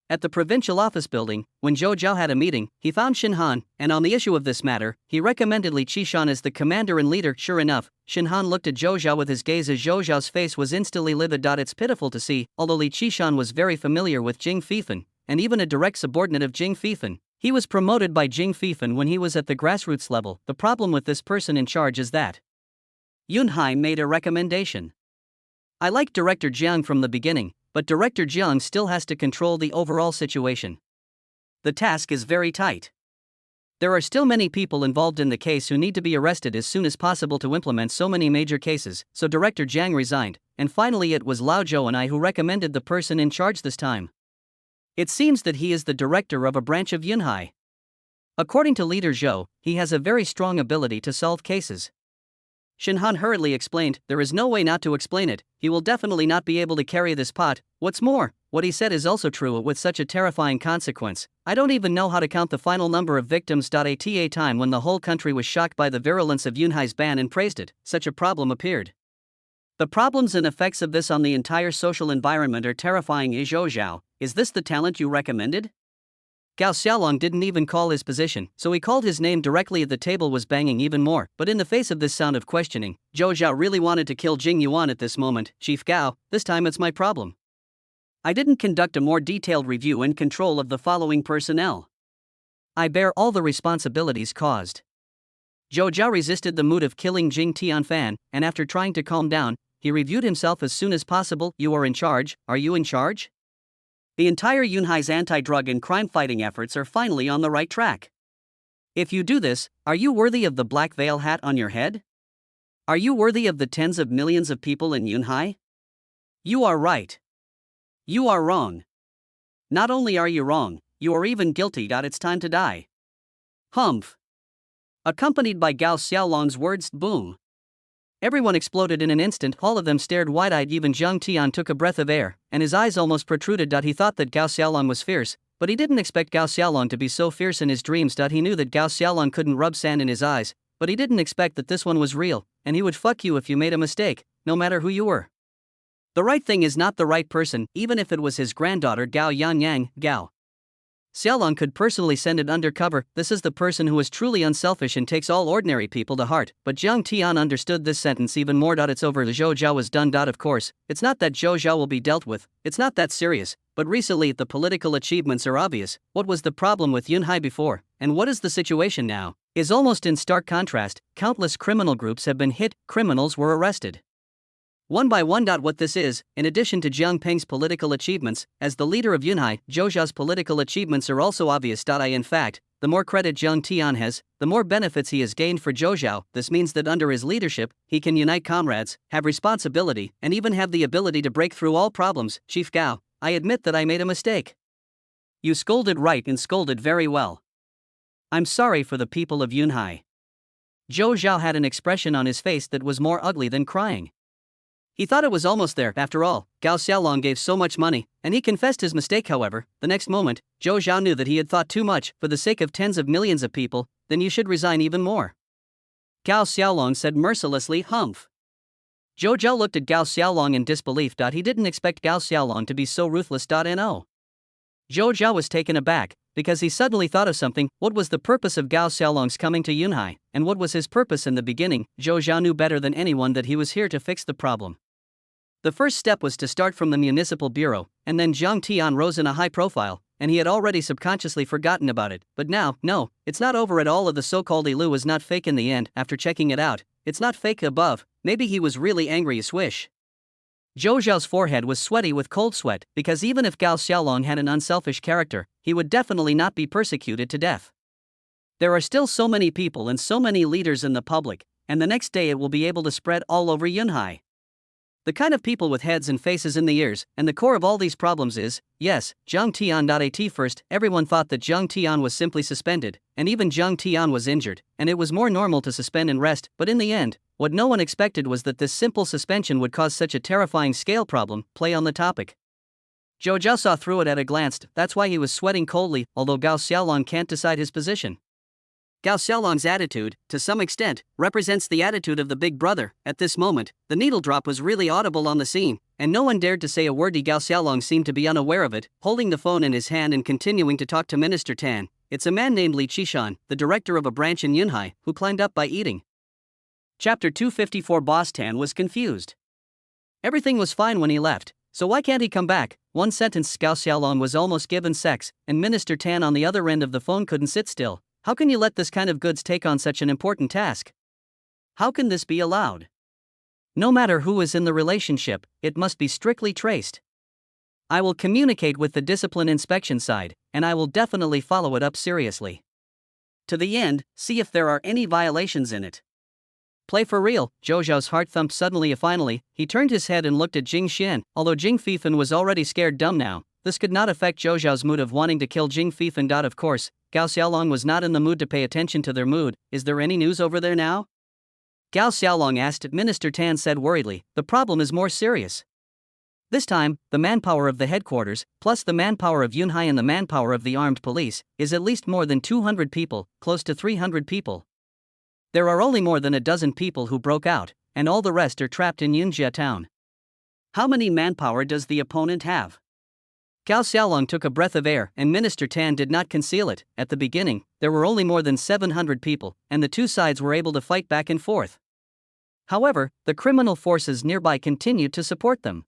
At the provincial office building, when Zhou had a meeting, he found Shin Han, and on the issue of this matter, he recommended Li Qishan as the commander and leader. Sure enough, Shin Han looked at Zhou with his gaze as Zhou's face was instantly livid. It's pitiful to see, although Li Qishan was very familiar with Jing Fifan, and even a direct subordinate of Jing Fifan. He was promoted by Jing Fifan when he was at the grassroots level. The problem with this person in charge is that Yunhai made a recommendation. I like Director Jiang from the beginning, but Director Jiang still has to control the overall situation. The task is very tight. There are still many people involved in the case who need to be arrested as soon as possible to implement so many major cases, so Director Jiang resigned, and finally it was Lao Zhou and I who recommended the person in charge this time. It seems that he is the director of a branch of Yunhai. According to Leader Zhou, he has a very strong ability to solve cases. Shin Han hurriedly explained, there is no way not to explain it, he will definitely not be able to carry this pot. What's more, what he said is also true with such a terrifying consequence. I don't even know how to count the final number of victims. At a time when the whole country was shocked by the virulence of Yunhai's ban and praised it, such a problem appeared. The problems and effects of this on the entire social environment are terrifying. Zhou, is this the talent you recommended? Gao Xiaolong didn't even call his position, so he called his name directly at the table was banging even more, but in the face of this sound of questioning, Zhou really wanted to kill Jing Yuan at this moment. Chief Gao, this time it's my problem. I didn't conduct a more detailed review and control of the following personnel. I bear all the responsibilities caused. Zhou resisted the mood of killing Jing Tianfan, and after trying to calm down, he reviewed himself as soon as possible. You are in charge, are you in charge? The entire Yunhai's anti-drug and crime-fighting efforts are finally on the right track. If you do this, are you worthy of the black veil hat on your head? Are you worthy of the tens of millions of people in Yunhai? You are right. You are wrong. Not only are you wrong, you are even guilty. It's time to die. Humph. Accompanied by Gao Xiaolong's words, boom. Everyone exploded in an instant. All of them stared wide-eyed. Even Zhang Tian took a breath of air, and his eyes almost protruded. He thought that Gao Xiaolong was fierce, but he didn't expect Gao Xiaolong to be so fierce in his dreams. He knew that Gao Xiaolong couldn't rub sand in his eyes, but he didn't expect that this one was real, and he would fuck you if you made a mistake, no matter who you were. The right thing is not the right person, even if it was his granddaughter Gao Yanyang. Gao Xiaolong could personally send it undercover. This is the person who is truly unselfish and takes all ordinary people to heart. But Zhang Tian understood this sentence even more. It's over. Zhou was done. Of course, it's not that Zhou will be dealt with, it's not that serious, but recently the political achievements are obvious. What was the problem with Yunhai before, and what is the situation now, is almost in stark contrast. Countless criminal groups have been hit, criminals were arrested. One by one. What this is, in addition to Jiang Peng's political achievements, as the leader of Yunhai, Zhou's political achievements are also obvious. In fact, the more credit Zhang Tian has, the more benefits he has gained for Zhou. This means that under his leadership, he can unite comrades, have responsibility, and even have the ability to break through all problems. Chief Gao, I admit that I made a mistake. You scolded right and scolded very well. I'm sorry for the people of Yunhai. Zhou Zhao had an expression on his face that was more ugly than crying. He thought it was almost there. After all, Gao Xiaolong gave so much money, and he confessed his mistake. However, the next moment, Zhou Zhao knew that he had thought too much. For the sake of tens of millions of people, then you should resign even more. Gao Xiaolong said mercilessly, humph. Zhou Zhao looked at Gao Xiaolong in disbelief. He didn't expect Gao Xiaolong to be so ruthless. No. Zhou Zhao was taken aback, because he suddenly thought of something. What was the purpose of Gao Xiaolong's coming to Yunhai, and what was his purpose in the beginning? Zhou Zhao knew better than anyone that he was here to fix the problem. The first step was to start from the municipal bureau, and then Zhang Tian rose in a high profile, and he had already subconsciously forgotten about it. But now, no, it's not over at all. Of the so-called Ilu was not fake in the end. After checking it out, it's not fake. Above, maybe he was really angry. Swish. Zhou Zhao's forehead was sweaty with cold sweat, because even if Gao Xiaolong had an unselfish character, he would definitely not be persecuted to death. There are still so many people and so many leaders in the public, and the next day it will be able to spread all over Yunhai. The kind of people with heads and faces in the ears, and the core of all these problems is, yes, Zhang Tian. At first, everyone thought that Zhang Tian was simply suspended, and even Zhang Tian was injured, and it was more normal to suspend and rest. But in the end, what no one expected was that this simple suspension would cause such a terrifying scale problem. Play on the topic. Zhou Zhao saw through it at a glance. That's why he was sweating coldly, although Gao Xiaolong can't decide his position. Gao Xiaolong's attitude, to some extent, represents the attitude of the big brother. At this moment, the needle drop was really audible on the scene, and no one dared to say a word. Gao Xiaolong seemed to be unaware of it, holding the phone in his hand and continuing to talk to Minister Tan. It's a man named Li Qishan, the director of a branch in Yunhai, who climbed up by eating. Chapter 254. Boss Tan was confused. Everything was fine when he left, so why can't he come back? One sentence. Gao Xiaolong was almost given sex, and Minister Tan on the other end of the phone couldn't sit still. How can you let this kind of goods take on such an important task? How can this be allowed? No matter who is in the relationship, it must be strictly traced. I will communicate with the discipline inspection side, and I will definitely follow it up seriously. To the end, see if there are any violations in it. Play for real. Zhou Zhao's heart thumped suddenly. Finally, he turned his head and looked at Jing Xian. Although Jing Fifan was already scared dumb now, this could not affect Zhou Zhao's mood of wanting to kill Jing Fifan. Of course, Gao Xiaolong was not in the mood to pay attention to their mood. Is there any news over there now? Gao Xiaolong asked. Minister Tan said worriedly, the problem is more serious. This time, the manpower of the headquarters, plus the manpower of Yunhai and the manpower of the armed police, is at least more than 200 people, close to 300 people. There are only more than a dozen people who broke out, and all the rest are trapped in Yunjia town. How many manpower does the opponent have? Gao Xiaolong took a breath of air, and Minister Tan did not conceal it. At the beginning, there were only more than 700 people, and the two sides were able to fight back and forth. However, the criminal forces nearby continued to support them.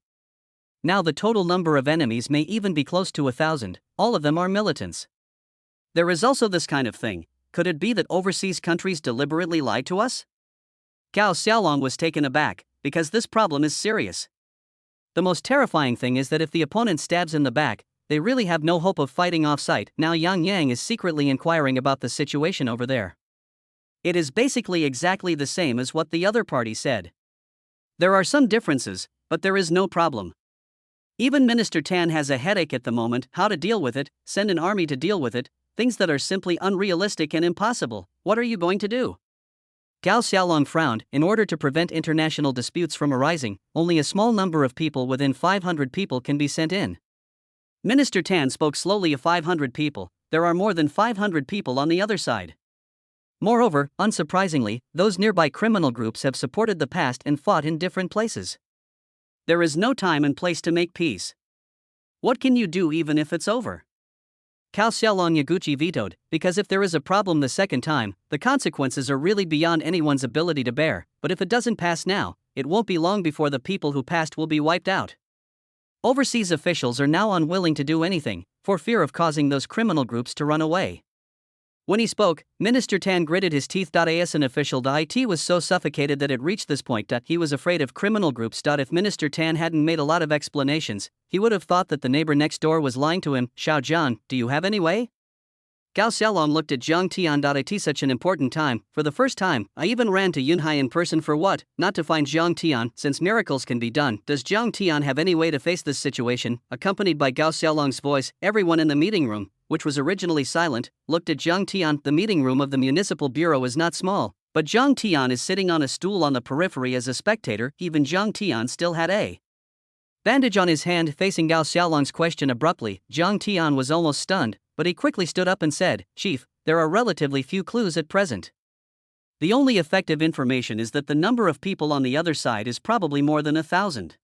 Now the total number of enemies may even be close to 1,000, all of them are militants. There is also this kind of thing. Could it be that overseas countries deliberately lied to us? Gao Xiaolong was taken aback, because this problem is serious. The most terrifying thing is that if the opponent stabs in the back, they really have no hope of fighting off-site. Now Yang Yang is secretly inquiring about the situation over there. It is basically exactly the same as what the other party said. There are some differences, but there is no problem. Even Minister Tan has a headache at the moment. How to deal with it, send an army to deal with it, things that are simply unrealistic and impossible. What are you going to do? Gao Xiaolong frowned. In order to prevent international disputes from arising, only a small number of people within 500 people can be sent in. Minister Tan spoke slowly. Of 500 people, there are more than 500 people on the other side. Moreover, unsurprisingly, those nearby criminal groups have supported the past and fought in different places. There is no time and place to make peace. What can you do even if it's over? Gao Xiaolong Yaguchi vetoed, because if there is a problem the second time, the consequences are really beyond anyone's ability to bear. But if it doesn't pass now, it won't be long before the people who passed will be wiped out. Overseas officials are now unwilling to do anything, for fear of causing those criminal groups to run away. When he spoke, Minister Tan gritted his teeth. As an official, it was so suffocated that it reached this point. He was afraid of criminal groups. If Minister Tan hadn't made a lot of explanations, he would have thought that the neighbor next door was lying to him. Xiao Zhan, do you have any way? Gao Xiaolong looked at Zhang Tian. At such an important time, for the first time, I even ran to Yunhai in person for what? Not to find Zhang Tian, since miracles can be done. Does Zhang Tian have any way to face this situation? Accompanied by Gao Xiaolong's voice, everyone in the meeting room, which was originally silent, looked at Zhang Tian. The meeting room of the municipal bureau is not small, But Zhang Tian is sitting on a stool on the periphery as a spectator. Even Zhang Tian still had a bandage on his hand. Facing Gao Xiaolong's question abruptly, Zhang Tian was almost stunned, but he quickly stood up and said, "Chief, there are relatively few clues at present. The only effective information is that the number of people on the other side is probably more than 1,000.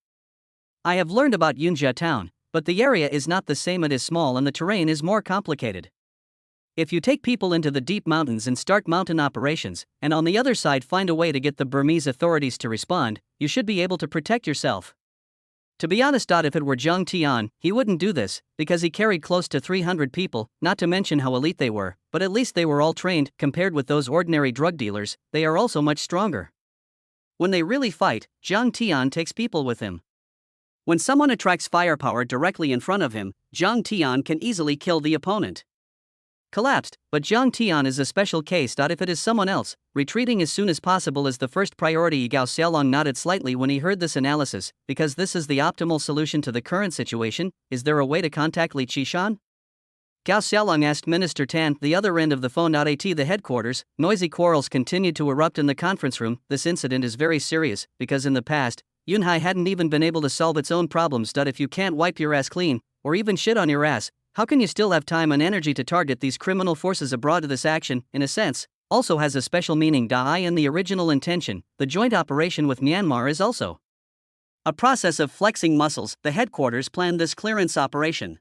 I have learned about Yunjia town, but the area is not the same. It is small and the terrain is more complicated. If you take people into the deep mountains and start mountain operations, and on the other side find a way to get the Burmese authorities to respond, you should be able to protect yourself." To be honest, if it were Zhang Tian, he wouldn't do this, because he carried close to 300 people, not to mention how elite they were, but at least they were all trained. Compared with those ordinary drug dealers, they are also much stronger. When they really fight, Zhang Tian takes people with him. When someone attracts firepower directly in front of him, Zhang Tian can easily kill the opponent. Collapsed, but Zhang Tian is a special case. If it is someone else, retreating as soon as possible is the first priority. Gao Xiaolong nodded slightly when he heard this analysis, because this is the optimal solution to the current situation. Is there a way to contact Li Qishan? Gao Xiaolong asked Minister Tan, the other end of the phone. At the headquarters, noisy quarrels continued to erupt in the conference room. This incident is very serious, because in the past, Yunhai hadn't even been able to solve its own problems. If you can't wipe your ass clean, or even shit on your ass, how can you still have time and energy to target these criminal forces abroad? This action, in a sense, also has a special meaning. In the original intention, the joint operation with Myanmar is also a process of flexing muscles. The headquarters planned this clearance operation.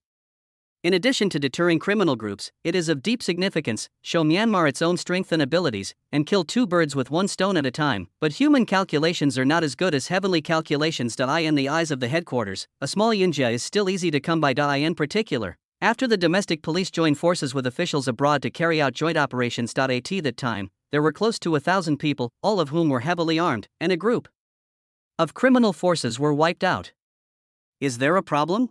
In addition to deterring criminal groups, it is of deep significance, show Myanmar its own strength and abilities, and kill two birds with one stone at a time. But human calculations are not as good as heavenly calculations. In the eyes of the headquarters, a small Yunjia is still easy to come by. In particular, after the domestic police joined forces with officials abroad to carry out joint operations. At that time, there were close to 1,000 people, all of whom were heavily armed, and a group of criminal forces were wiped out. Is there a problem?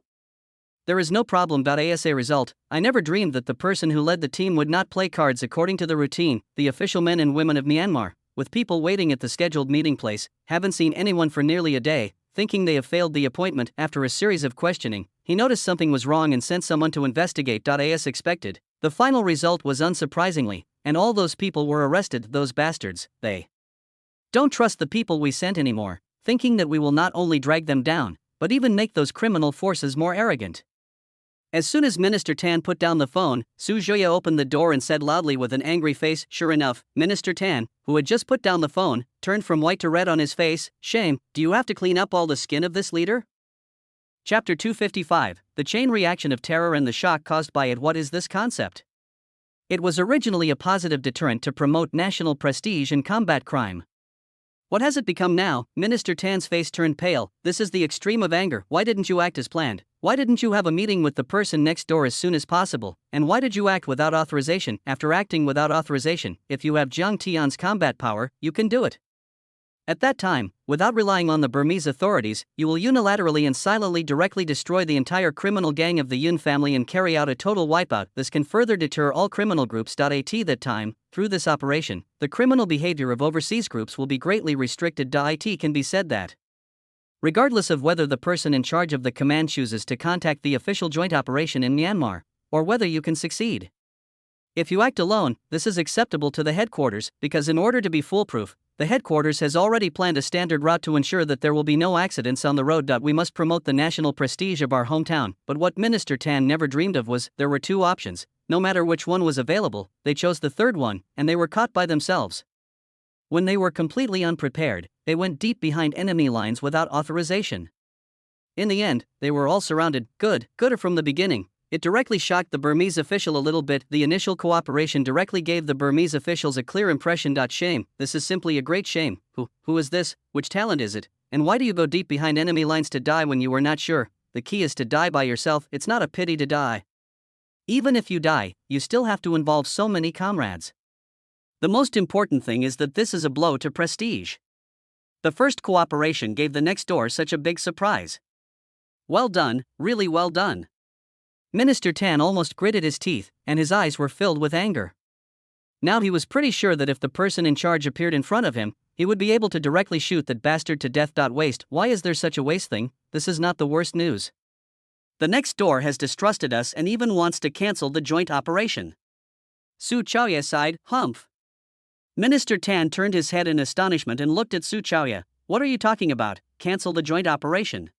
There is no problem. As a result, I never dreamed that the person who led the team would not play cards according to the routine. The official men and women of Myanmar, with people waiting at the scheduled meeting place, haven't seen anyone for nearly a day. Thinking they have failed the appointment, after a series of questioning, he noticed something was wrong and sent someone to investigate. As expected, the final result was unsurprisingly, and all those people were arrested. Those bastards, they don't trust the people we sent anymore, thinking that we will not only drag them down, but even make those criminal forces more arrogant. As soon as Minister Tan put down the phone, Su Zhuya opened the door and said loudly with an angry face. Sure enough, Minister Tan, who had just put down the phone, turned from white to red on his face. Shame, do you have to clean up all the skin of this leader? Chapter 255, The Chain Reaction of Terror and the Shock Caused by It. What is this concept? It was originally a positive deterrent to promote national prestige and combat crime. What has it become now? Minister Tan's face turned pale. This is the extreme of anger. Why didn't you act as planned? Why didn't you have a meeting with the person next door as soon as possible? And why did you act without authorization? After acting without authorization, if you have Zhang Tian's combat power, you can do it. At that time, without relying on the Burmese authorities, you will unilaterally and silently directly destroy the entire criminal gang of the Yun family and carry out a total wipeout. This can further deter all criminal groups. At that time, through this operation, the criminal behavior of overseas groups will be greatly restricted. It can be said that, regardless of whether the person in charge of the command chooses to contact the official joint operation in Myanmar, or whether you can succeed, if you act alone, this is acceptable to the headquarters, because in order to be foolproof, the headquarters has already planned a standard route to ensure that there will be no accidents on the road. We must promote the national prestige of our hometown. But what Minister Tan never dreamed of was, there were two options. No matter which one was available, they chose the third one, and they were caught by themselves. When they were completely unprepared, they went deep behind enemy lines without authorization. In the end, they were all surrounded. Gooder from the beginning. It directly shocked the Burmese official a little bit. The initial cooperation directly gave the Burmese officials a clear impression. Shame, this is simply a great shame. Who is this? Which talent is it? And why do you go deep behind enemy lines to die when you are not sure? The key is to die by yourself. It's not a pity to die. Even if you die, you still have to involve so many comrades. The most important thing is that this is a blow to prestige. The first cooperation gave the next door such a big surprise. Well done, really well done. Minister Tan almost gritted his teeth, and his eyes were filled with anger. Now he was pretty sure that if the person in charge appeared in front of him, he would be able to directly shoot that bastard to death. Waste, why is there such a waste thing? This is not the worst news. The next door has distrusted us and even wants to cancel the joint operation. Su Chaoye sighed, humph. Minister Tan turned his head in astonishment and looked at Su Chaoya. What are you talking about? Cancel the joint operation.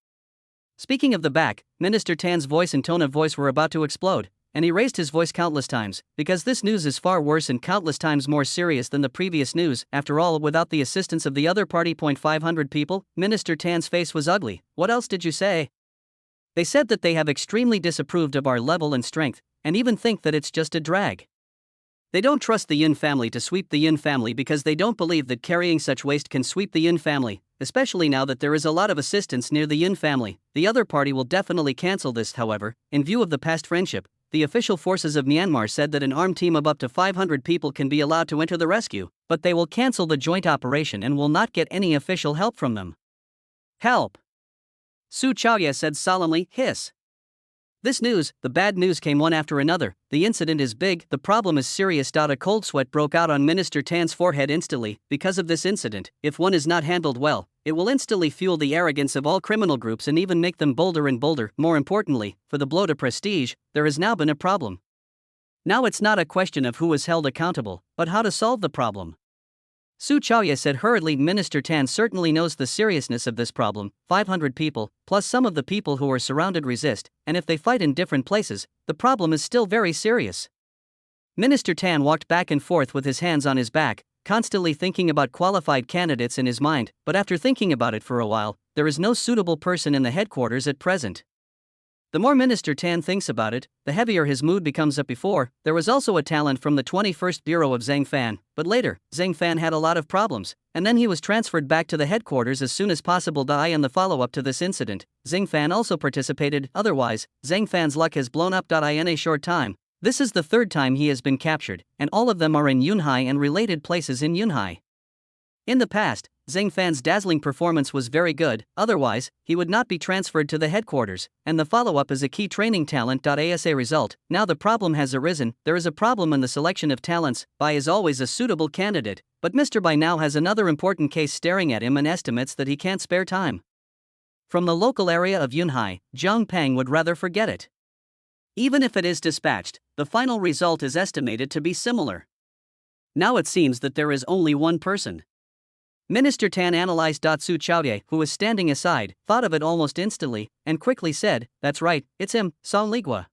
Speaking of the back, Minister Tan's voice and tone of voice were about to explode, and he raised his voice countless times, because this news is far worse and countless times more serious than the previous news. After all, without the assistance of the other party. 500 people, Minister Tan's face was ugly. What else did you say? They said that they have extremely disapproved of our level and strength, and even think that it's just a drag. They don't trust the Yin family to sweep the Yin family because they don't believe that carrying such waste can sweep the Yin family, especially now that there is a lot of assistance near the Yin family. The other party will definitely cancel this. However, in view of the past friendship, the official forces of Myanmar said that an armed team of up to 500 people can be allowed to enter the rescue, but they will cancel the joint operation and will not get any official help from them. Help! Su Chaoya said solemnly, hiss. This news, the bad news, came one after another. The incident is big, the problem is serious. A cold sweat broke out on Minister Tan's forehead instantly. Because of this incident, if one is not handled well, it will instantly fuel the arrogance of all criminal groups and even make them bolder and bolder. More importantly, for the blow to prestige, there has now been a problem. Now it's not a question of who is held accountable, but how to solve the problem. Su Chaoya said hurriedly. Minister Tan certainly knows the seriousness of this problem. 500 people, plus some of the people who are surrounded, resist, and if they fight in different places, the problem is still very serious. Minister Tan walked back and forth with his hands on his back, constantly thinking about qualified candidates in his mind, but after thinking about it for a while, there is no suitable person in the headquarters at present. The more Minister Tan thinks about it, the heavier his mood becomes. Up before, there was also a talent from the 21st Bureau of Zhang Fan, but later, Zhang Fan had a lot of problems, and then he was transferred back to the headquarters as soon as possible. In the follow-up to this incident, Zhang Fan also participated. Otherwise, Zhang Fan's luck has blown up. In a short time, this is the third time he has been captured, and all of them are in Yunhai and related places in Yunhai. In the past, Zhang Fan's dazzling performance was very good, otherwise, he would not be transferred to the headquarters, and the follow-up is a key training talent. As a result, now the problem has arisen. There is a problem in the selection of talents. Bai is always a suitable candidate, but Mr. Bai now has another important case staring at him and estimates that he can't spare time. From the local area of Yunhai, Zhang Peng would rather forget it. Even if it is dispatched, the final result is estimated to be similar. Now it seems that there is only one person. Minister Tan analyzed. Su Chaoya, who was standing aside, thought of it almost instantly, and quickly said, that's right, it's him, Song Ligua.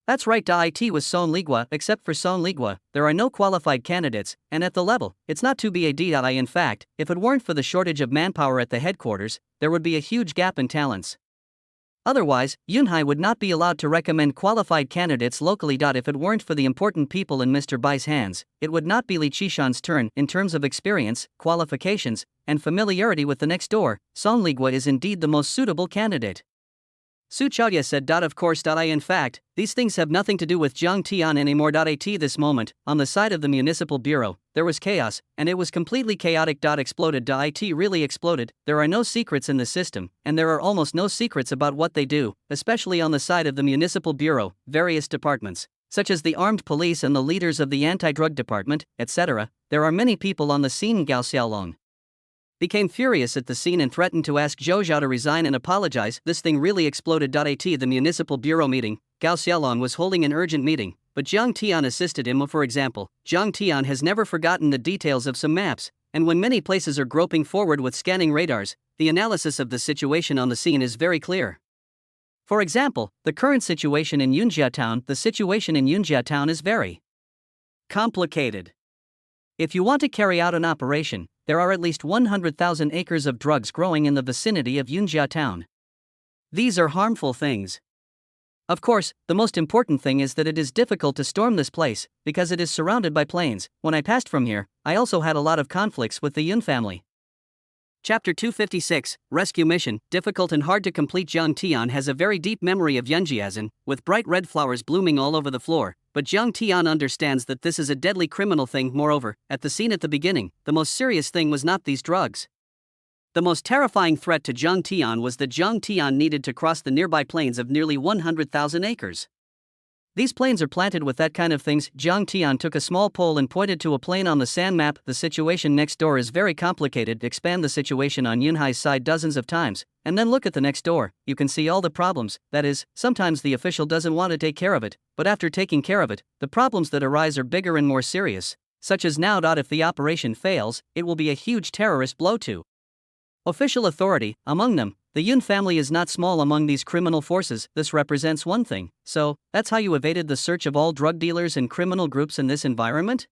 That's right. It was Song Ligua. Except for Song Ligua, there are no qualified candidates, and at the level, it's not too bad. In fact, if it weren't for the shortage of manpower at the headquarters, there would be a huge gap in talents. Otherwise, Yunhai would not be allowed to recommend qualified candidates locally. If it weren't for the important people in Mr. Bai's hands, it would not be Li Qishan's turn. In terms of experience, qualifications, and familiarity with the next door, Song Ligua is indeed the most suitable candidate. Su Chaoya said. Of course. In fact, these things have nothing to do with Jiang Tian anymore. At this moment, on the side of the municipal bureau, there was chaos, and it was completely chaotic. Exploded. It really exploded. There are no secrets in the system, and there are almost no secrets about what they do, especially on the side of the municipal bureau. Various departments, such as the armed police and the leaders of the anti-drug department, etc. There are many people on the scene. Gao Xiaolong became furious at the scene and threatened to ask Zhou Zhao to resign and apologize. This thing really exploded. At the municipal bureau meeting, Gao Xiaolong was holding an urgent meeting, but Jiang Tian assisted him. For example, Jiang Tian has never forgotten the details of some maps, and when many places are groping forward with scanning radars, the analysis of the situation on the scene is very clear. For example, the current situation in Yunjia town. The situation in Yunjia town is very complicated. If you want to carry out an operation, there are at least 100,000 acres of drugs growing in the vicinity of Yunjia town. These are harmful things. Of course, the most important thing is that it is difficult to storm this place, because it is surrounded by plains. When I passed from here, I also had a lot of conflicts with the Yun family. Chapter 256, Rescue Mission. Difficult and hard to complete. Jiang Tian has a very deep memory of Yunjiazhen, with bright red flowers blooming all over the floor, but Jiang Tian understands that this is a deadly criminal thing. Moreover, at the scene at the beginning, the most serious thing was not these drugs. The most terrifying threat to Jiang Tian was that Jiang Tian needed to cross the nearby plains of nearly 100,000 acres. These plains are planted with that kind of things. Jiang Tian took a small pole and pointed to a plain on the sand map. The situation next door is very complicated. Expand the situation on Yunhai's side dozens of times, and then look at the next door. You can see all the problems. That is, sometimes the official doesn't want to take care of it, but after taking care of it, the problems that arise are bigger and more serious. such as now. If the operation fails, it will be a huge terrorist blow to official authority. Among them, the Yun family is not small. Among these criminal forces, this represents one thing. So, that's how you evaded the search of all drug dealers and criminal groups in this environment?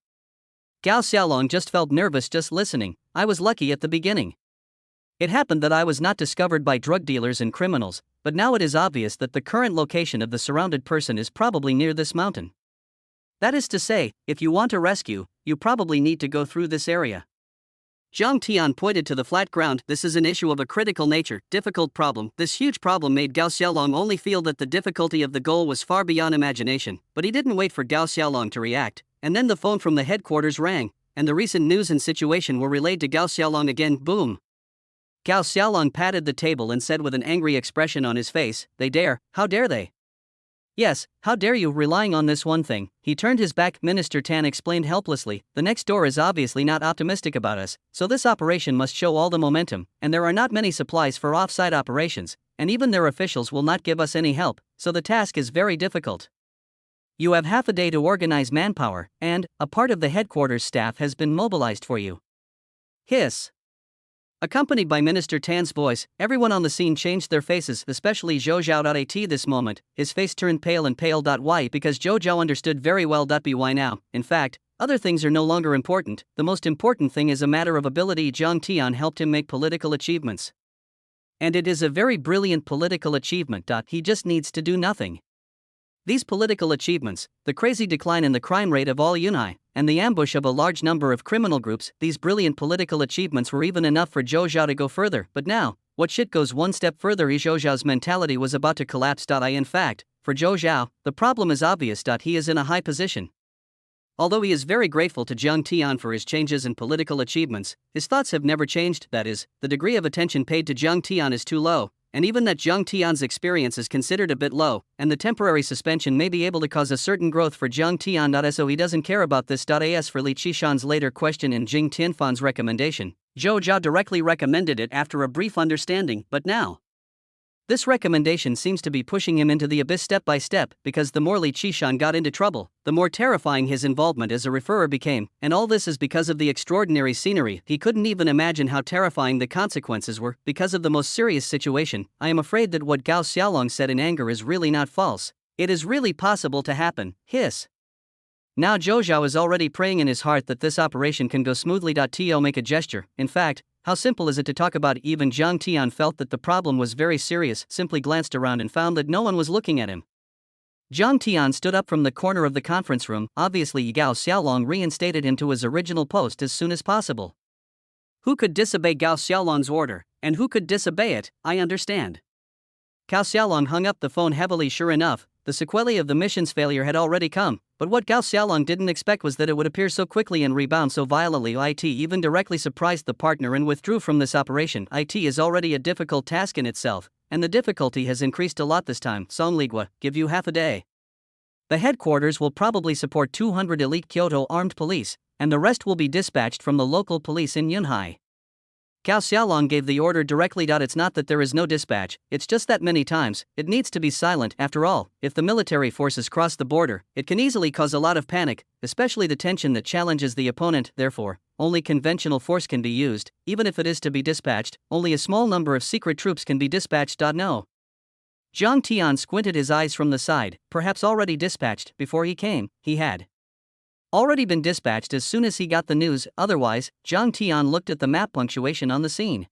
Gao Xiaolong just felt nervous just listening. I was lucky at the beginning. It happened that I was not discovered by drug dealers and criminals, but now it is obvious that the current location of the surrounded person is probably near this mountain. That is to say, if you want a rescue, you probably need to go through this area. Zhang Tian pointed to the flat ground. This is an issue of a critical nature, difficult problem. This huge problem made Gao Xiaolong only feel that the difficulty of the goal was far beyond imagination, but he didn't wait for Gao Xiaolong to react, and then the phone from the headquarters rang, and the recent news and situation were relayed to Gao Xiaolong again. Boom! Gao Xiaolong patted the table and said with an angry expression on his face, "They dare, how dare they? Yes, how dare you, relying on this one thing." He turned his back. Minister Tan explained helplessly, "The next door is obviously not optimistic about us, so this operation must show all the momentum, and there are not many supplies for off-site operations, and even their officials will not give us any help, so the task is very difficult. You have half a day to organize manpower, and a part of the headquarters staff has been mobilized for you." Hiss. Accompanied by Minister Tan's voice, everyone on the scene changed their faces, especially Zhou Zhao. At this moment, his face turned pale and pale. Why? Because Zhou Zhao understood very well. Why now? In fact, other things are no longer important. The most important thing is a matter of ability. Zhang Tian helped him make political achievements. And it is a very brilliant political achievement. He just needs to do nothing. These political achievements, the crazy decline in the crime rate of all Yunhai, and the ambush of a large number of criminal groups, these brilliant political achievements were even enough for Zhou Zhao to go further. But now, what shit goes one step further? Zhou Zhao's mentality was about to collapse. In fact, for Zhou Zhao, the problem is obvious. He is in a high position. Although he is very grateful to Zhang Tian for his changes and political achievements, his thoughts have never changed. That is, the degree of attention paid to Zhang Tian is too low, and even that Zhang Tian's experience is considered a bit low, and the temporary suspension may be able to cause a certain growth for Zhang Tian. So he doesn't care about this. As for Li Qishan's later question and Jing Tianfan's recommendation, Zhou Zhao directly recommended it after a brief understanding, but now this recommendation seems to be pushing him into the abyss step by step, because the more Li Qishan got into trouble, the more terrifying his involvement as a referrer became, and all this is because of the extraordinary scenery. He couldn't even imagine how terrifying the consequences were, because of the most serious situation. I am afraid that what Gao Xiaolong said in anger is really not false. It is really possible to happen. Hiss. Now Zhou Zhao is already praying in his heart that this operation can go smoothly. To make a gesture. In fact, how simple is it to talk about? Even Zhang Tian felt that the problem was very serious, simply glanced around and found that no one was looking at him. Zhang Tian stood up from the corner of the conference room. Obviously Gao Xiaolong reinstated him to his original post as soon as possible. Who could disobey Gao Xiaolong's order, and who could disobey it? I understand. Gao Xiaolong hung up the phone heavily. Sure enough, the sequelae of the mission's failure had already come, but what Gao Xiaolong didn't expect was that it would appear so quickly and rebound so violently. It even directly surprised the partner and withdrew from this operation. It is already a difficult task in itself, and the difficulty has increased a lot this time. Song Ligua, give you half a day. The headquarters will probably support 200 elite Kyoto armed police, and the rest will be dispatched from the local police in Yunhai. Gao Xiaolong gave the order directly. It's not that there is no dispatch, it's just that many times, it needs to be silent. After all, if the military forces cross the border, it can easily cause a lot of panic, especially the tension that challenges the opponent. Therefore, only conventional force can be used. Even if it is to be dispatched, only a small number of secret troops can be dispatched. No. Zhang Tian squinted his eyes from the side. Perhaps already dispatched. Before he came, he had already been dispatched as soon as he got the news. Otherwise, Zhang Tian looked at the map punctuation on the scene.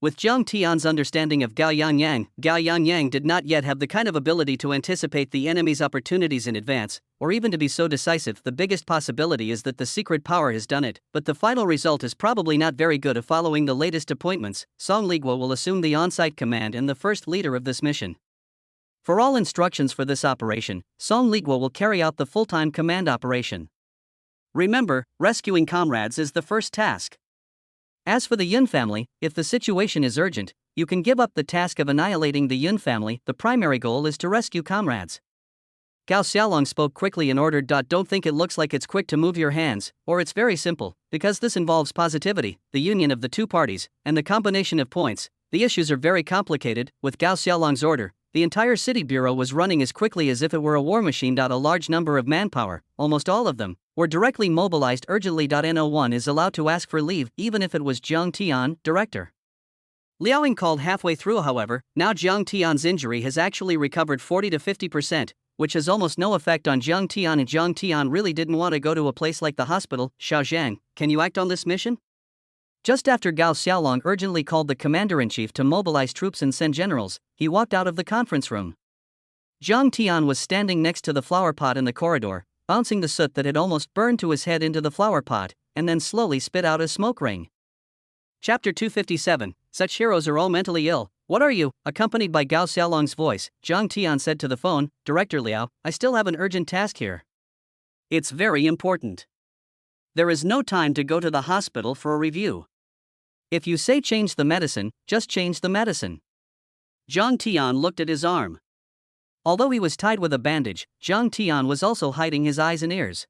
With Zhang Tian's understanding of Gao Yangyang did not yet have the kind of ability to anticipate the enemy's opportunities in advance, or even to be so decisive. The biggest possibility is that the secret power has done it, but the final result is probably not very good. Following the latest appointments, Song Ligua will assume the on-site command and the first leader of this mission. For all instructions for this operation, Song Ligua will carry out the full-time command operation. Remember, rescuing comrades is the first task. As for the Yun family, if the situation is urgent, you can give up the task of annihilating the Yun family. The primary goal is to rescue comrades. Gao Xiaolong spoke quickly and ordered. Don't think it looks like it's quick to move your hands, or it's very simple, because this involves positivity, the union of the two parties, and the combination of points. The issues are very complicated. With Gao Xiaolong's order, the entire city bureau was running as quickly as if it were a war machine. A large number of manpower, almost all of them, were directly mobilized urgently. No one is allowed to ask for leave, even if it was Jiang Tian, director. Liaoying called halfway through, however. Now Jiang Tian's injury has actually recovered 40 to 50%, which has almost no effect on Jiang Tian, and Jiang Tian really didn't want to go to a place like the hospital. Xiaozhang, can you act on this mission? Just after Gao Xiaolong urgently called the commander-in-chief to mobilize troops and send generals, he walked out of the conference room. Jiang Tian was standing next to the flower pot in the corridor, bouncing the soot that had almost burned to his head into the flower pot, and then slowly spit out a smoke ring. Chapter 257, Such heroes are all mentally ill. What are you? Accompanied by Gao Xiaolong's voice, Jiang Tian said to the phone, Director Liao, I still have an urgent task here. It's very important. There is no time to go to the hospital for a review. If you say change the medicine, just change the medicine. Jiang Tian looked at his arm. Although he was tied with a bandage, Jiang Tian was also hiding his eyes and ears.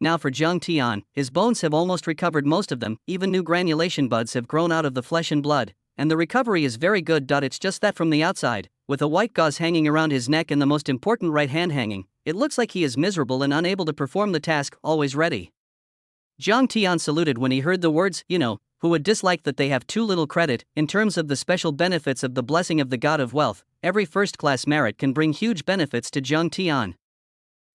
Now for Jiang Tian, his bones have almost recovered, most of them, even new granulation buds have grown out of the flesh and blood, and the recovery is very good. It's just that from the outside, with a white gauze hanging around his neck and the most important right hand hanging, it looks like he is miserable and unable to perform the task, always ready. Jiang Tian saluted when he heard the words, who would dislike that they have too little credit. In terms of the special benefits of the blessing of the god of wealth, every first-class merit can bring huge benefits to Jiang Tian.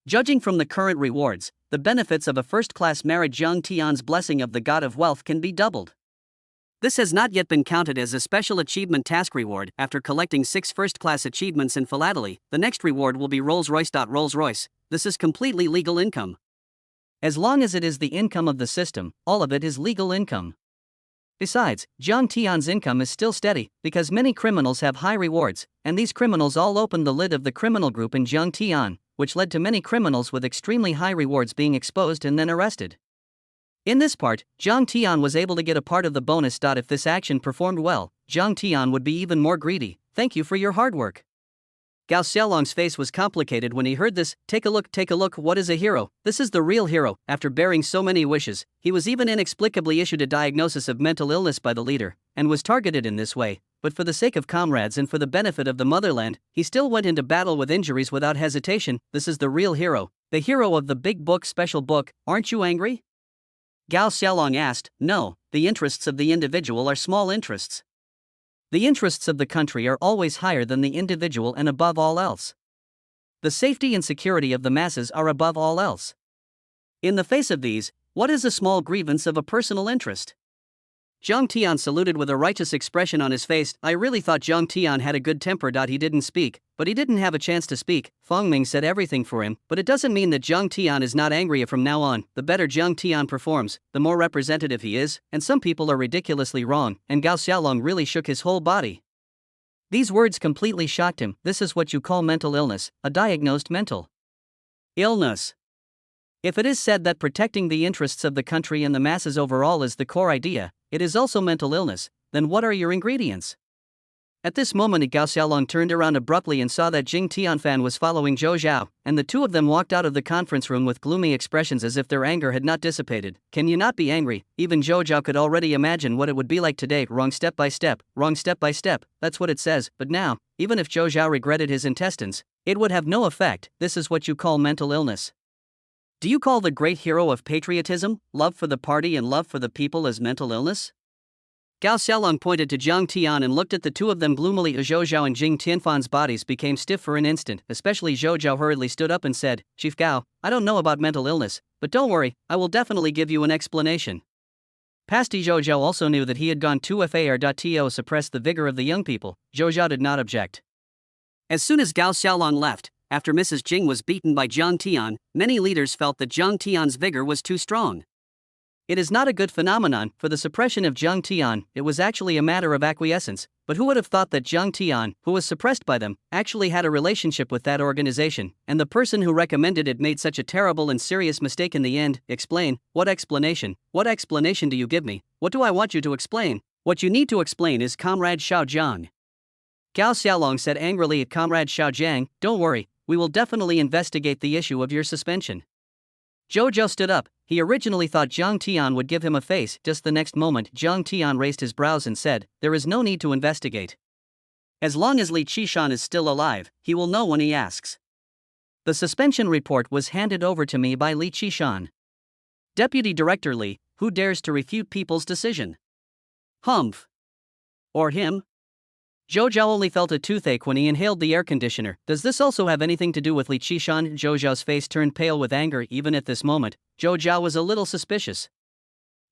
Judging from the current rewards, the benefits of a first-class merit, Jiang Tian's blessing of the god of wealth can be doubled. This has not yet been counted as a special achievement task reward. After collecting 6 first-class achievements in philately, the next reward will be Rolls-Royce. Rolls-Royce, this is completely legal income. As long as it is the income of the system, all of it is legal income. Besides, Jiang Tian's income is still steady, because many criminals have high rewards, and these criminals all opened the lid of the criminal group in Jiang Tian, which led to many criminals with extremely high rewards being exposed and then arrested. In this part, Jiang Tian was able to get a part of the bonus. If this action performed well, Jiang Tian would be even more greedy. Thank you for your hard work. Gao Xiaolong's face was complicated when he heard this. Take a look, what is a hero? This is the real hero. After bearing so many wishes, he was even inexplicably issued a diagnosis of mental illness by the leader, and was targeted in this way, but for the sake of comrades and for the benefit of the motherland, he still went into battle with injuries without hesitation. This is the real hero, the hero of the big book, special book. Aren't you angry? Gao Xiaolong asked. No, the interests of the individual are small interests. The interests of the country are always higher than the individual and above all else. The safety and security of the masses are above all else. In the face of these, what is a small grievance of a personal interest? Jiang Tian saluted with a righteous expression on his face. I really thought Jiang Tian had a good temper. He didn't speak, but he didn't have a chance to speak. Feng Ming said everything for him, but it doesn't mean that Jiang Tian is not angry. From now on, the better Jiang Tian performs, the more representative he is, and some people are ridiculously wrong, and Gao Xiaolong really shook his whole body. These words completely shocked him. This is what you call mental illness, a diagnosed mental illness. If it is said that protecting the interests of the country and the masses overall is the core idea, it is also mental illness, then what are your ingredients? At this moment Gao Xiaolong turned around abruptly and saw that Jing Tianfan was following Zhou Zhao, and the two of them walked out of the conference room with gloomy expressions as if their anger had not dissipated. Can you not be angry? Even Zhou Zhao could already imagine what it would be like today. Wrong step by step, that's what it says. But now, even if Zhou Zhao regretted his intestines, it would have no effect. This is what you call mental illness. Do you call the great hero of patriotism, love for the party and love for the people as mental illness? Gao Xiaolong pointed to Jiang Tian and looked at the two of them gloomily. Zhou Zhao and Jing Tianfan's bodies became stiff for an instant, especially Zhou Zhao hurriedly stood up and said, Chief Gao, I don't know about mental illness, but don't worry, I will definitely give you an explanation. Pasty Zhou Zhao also knew that he had gone too far to suppress the vigor of the young people. Zhou Zhao did not object. As soon as Gao Xiaolong left, after Mrs. Jing was beaten by Jiang Tian, many leaders felt that Jiang Tian's vigor was too strong. It is not a good phenomenon for the suppression of Jiang Tian. It was actually a matter of acquiescence, but who would have thought that Jiang Tian, who was suppressed by them, actually had a relationship with that organization, and the person who recommended it made such a terrible and serious mistake in the end? Explain. What explanation? What explanation do you give me? What do I want you to explain? What you need to explain is Comrade Xiao Zhang. Gao Xiaolong said angrily at Comrade Xiao Zhang, don't worry, we will definitely investigate the issue of your suspension. Zhou Zhao stood up. He originally thought Jiang Tian would give him a face. Just the next moment, Jiang Tian raised his brows and said, there is no need to investigate. As long as Li Qishan is still alive, he will know when he asks. The suspension report was handed over to me by Li Qishan. Deputy Director Li, who dares to refute people's decision? Humph. Or him? Zhou Zhao only felt a toothache when he inhaled the air conditioner. Does this also have anything to do with Li Qishan? Zhou Zhao's face turned pale with anger. Even at this moment, Zhou Zhao was a little suspicious.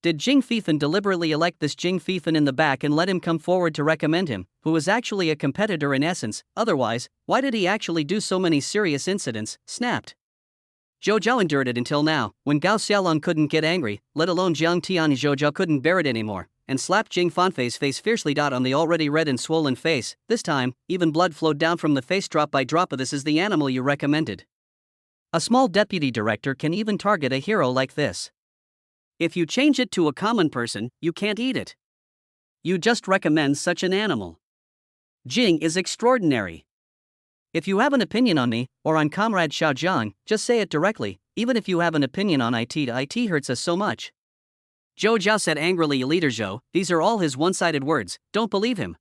Did Jing Fifan deliberately elect this Jing Fifan in the back and let him come forward to recommend him, who was actually a competitor in essence? Otherwise, why did he actually do so many serious incidents? Snapped. Zhou Zhao endured it until now, when Gao Xiaolong couldn't get angry, let alone Jiang Tian. Zhou Zhao couldn't bear it anymore, and slapped Jing Fanfei's face fiercely. On the already red and swollen face, this time, even blood flowed down from the face drop by drop. This is the animal you recommended. A small deputy director can even target a hero like this. If you change it to a common person, you can't eat it. You just recommend such an animal. Jing is extraordinary. If you have an opinion on me, or on Comrade Xiao Zhang, just say it directly. Even if you have an opinion on it hurts us so much. Zhou Zhao said angrily. Leader Zhou, these are all his one-sided words, don't believe him.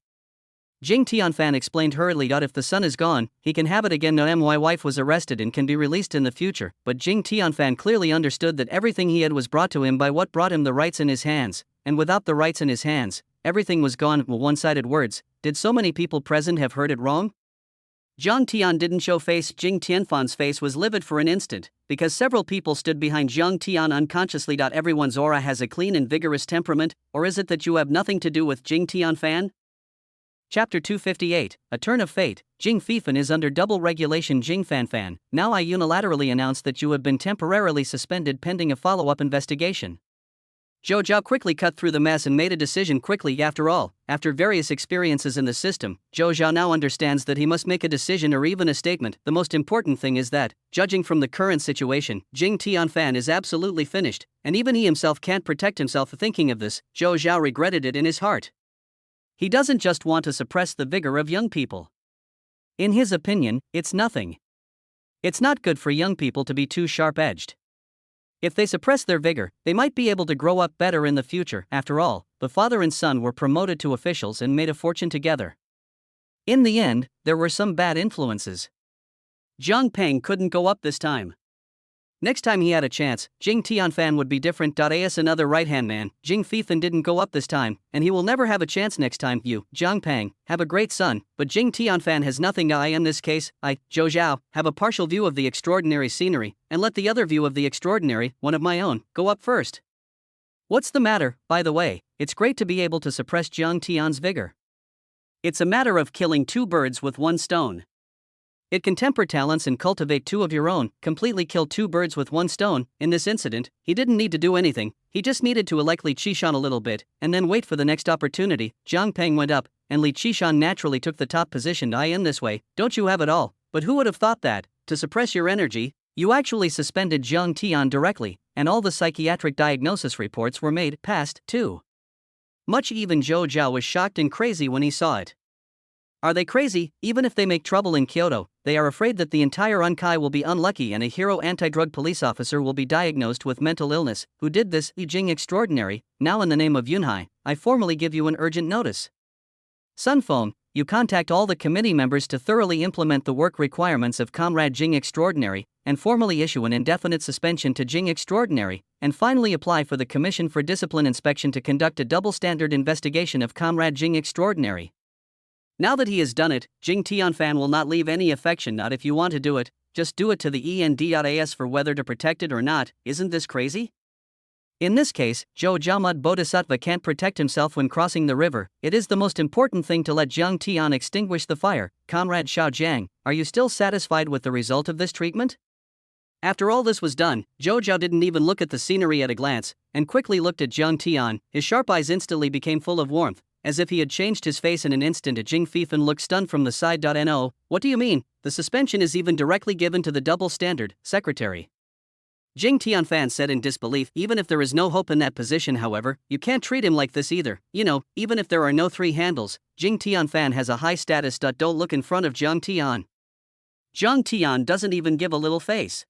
Jing Tianfan explained hurriedly. If the son is gone, he can have it again. No, my wife was arrested and can be released in the future. But Jing Tianfan clearly understood that everything he had was brought to him by what brought him the rights in his hands, and without the rights in his hands, everything was gone. One-sided words. Did so many people present have heard it wrong? Jiang Tian didn't show face. Jing Tianfan's face was livid for an instant, because several people stood behind Jiang Tian unconsciously. Everyone's aura has a clean and vigorous temperament, or is it that you have nothing to do with Jing Tianfan? Chapter 258, A Turn of Fate. Jing Fifan is under double regulation. Jing Fanfan, now I unilaterally announce that you have been temporarily suspended pending a follow-up investigation. Zhou Zhao quickly cut through the mess and made a decision quickly. After all, after various experiences in the system, Zhou Zhao now understands that he must make a decision or even a statement. The most important thing is that, judging from the current situation, Jing Tianfan is absolutely finished, and even he himself can't protect himself. Thinking of this, Zhou Zhao regretted it in his heart. He doesn't just want to suppress the vigor of young people. In his opinion, it's nothing. It's not good for young people to be too sharp-edged. If they suppress their vigor, they might be able to grow up better in the future. After all, the father and son were promoted to officials and made a fortune together. In the end, there were some bad influences. Zhang Peng couldn't go up this time. Next time he had a chance, Jing Tianfan would be different. As another right-hand man, Jing Fifan didn't go up this time, and he will never have a chance next time. You, Zhang Peng, have a great son, but Jing Tianfan has nothing. In this case, I, Zhou Zhao, have a partial view of the extraordinary scenery, and let the other view of the extraordinary, one of my own, go up first. What's the matter, by the way? It's great to be able to suppress Jiang Tian's vigor. It's a matter of killing two birds with one stone. It can temper talents and cultivate two of your own, completely kill two birds with one stone. In this incident, he didn't need to do anything, he just needed to elect Li Qishan a little bit, and then wait for the next opportunity. Zhang Peng went up, and Li Qishan naturally took the top position. In this way, don't you have it all? But who would have thought that, to suppress your energy, you actually suspended Jiang Tian directly, and all the psychiatric diagnosis reports were made, passed, too. Much even Zhou Zhao was shocked and crazy when he saw it. Are they crazy? Even if they make trouble in Kyoto, they are afraid that the entire Unkai will be unlucky and a hero anti-drug police officer will be diagnosed with mental illness. Who did this? Li Jing extraordinary. Now in the name of Yunhai, I formally give you an urgent notice. Sun Phone, you contact all the committee members to thoroughly implement the work requirements of Comrade Jing Extraordinary, and formally issue an indefinite suspension to Jing Extraordinary, and finally apply for the Commission for Discipline Inspection to conduct a double-standard investigation of Comrade Jing Extraordinary. Now that he has done it, Jing Tianfan will not leave any affection. Not if you want to do it, just do it to the end.as for whether to protect it or not. Isn't this crazy? In this case, Zhou Zhaomud Bodhisattva can't protect himself when crossing the river. It is the most important thing to let Jiang Tian extinguish the fire. Comrade Xiao Jiang, are you still satisfied with the result of this treatment? After all this was done, Zhou Zhao didn't even look at the scenery at a glance, and quickly looked at Jiang Tian. His sharp eyes instantly became full of warmth, as if he had changed his face in an instant. Jing Fifan looked stunned from the side. No, what do you mean? The suspension is even directly given to the double standard secretary. Jing Tianfan said in disbelief. Even if there is no hope in that position, however, you can't treat him like this either. Even if there are no three handles, Jing Tianfan has a high status. Don't look in front of Jiang Tian. Jiang Tian doesn't even give a little face.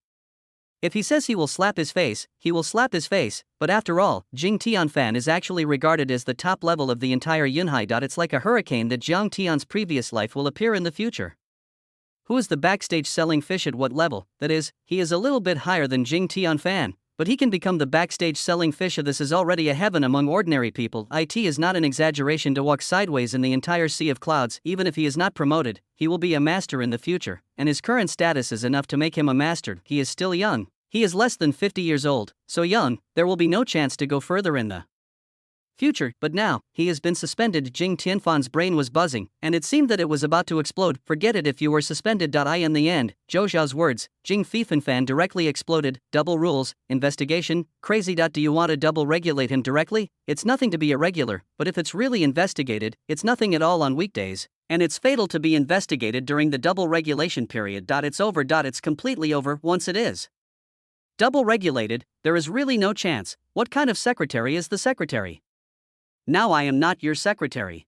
If he says he will slap his face, he will slap his face, but after all, Jing Tianfan is actually regarded as the top level of the entire Yunhai. It's like a hurricane that Jiang Tian's previous life will appear in the future. Who is the backstage selling fish at what level? That is, he is a little bit higher than Jing Tianfan, but he can become the backstage selling fish. This is already a heaven among ordinary people. It is not an exaggeration to walk sideways in the entire sea of clouds. Even if he is not promoted, he will be a master in the future, and his current status is enough to make him a master. He is still young. He is less than 50 years old, so young, there will be no chance to go further in the future, but now, he has been suspended. Jing Tianfan's brain was buzzing, and it seemed that it was about to explode. Forget it if you were suspended. In the end, Zhou Zhao's words, Jing Tianfan directly exploded. Double rules, investigation, crazy. Do you want to double regulate him directly? It's nothing to be irregular, but if it's really investigated, it's nothing at all on weekdays, and it's fatal to be investigated during the double regulation period. It's over. It's completely over once it is double regulated, there is really no chance. What kind of secretary is the secretary? Now I am not your secretary.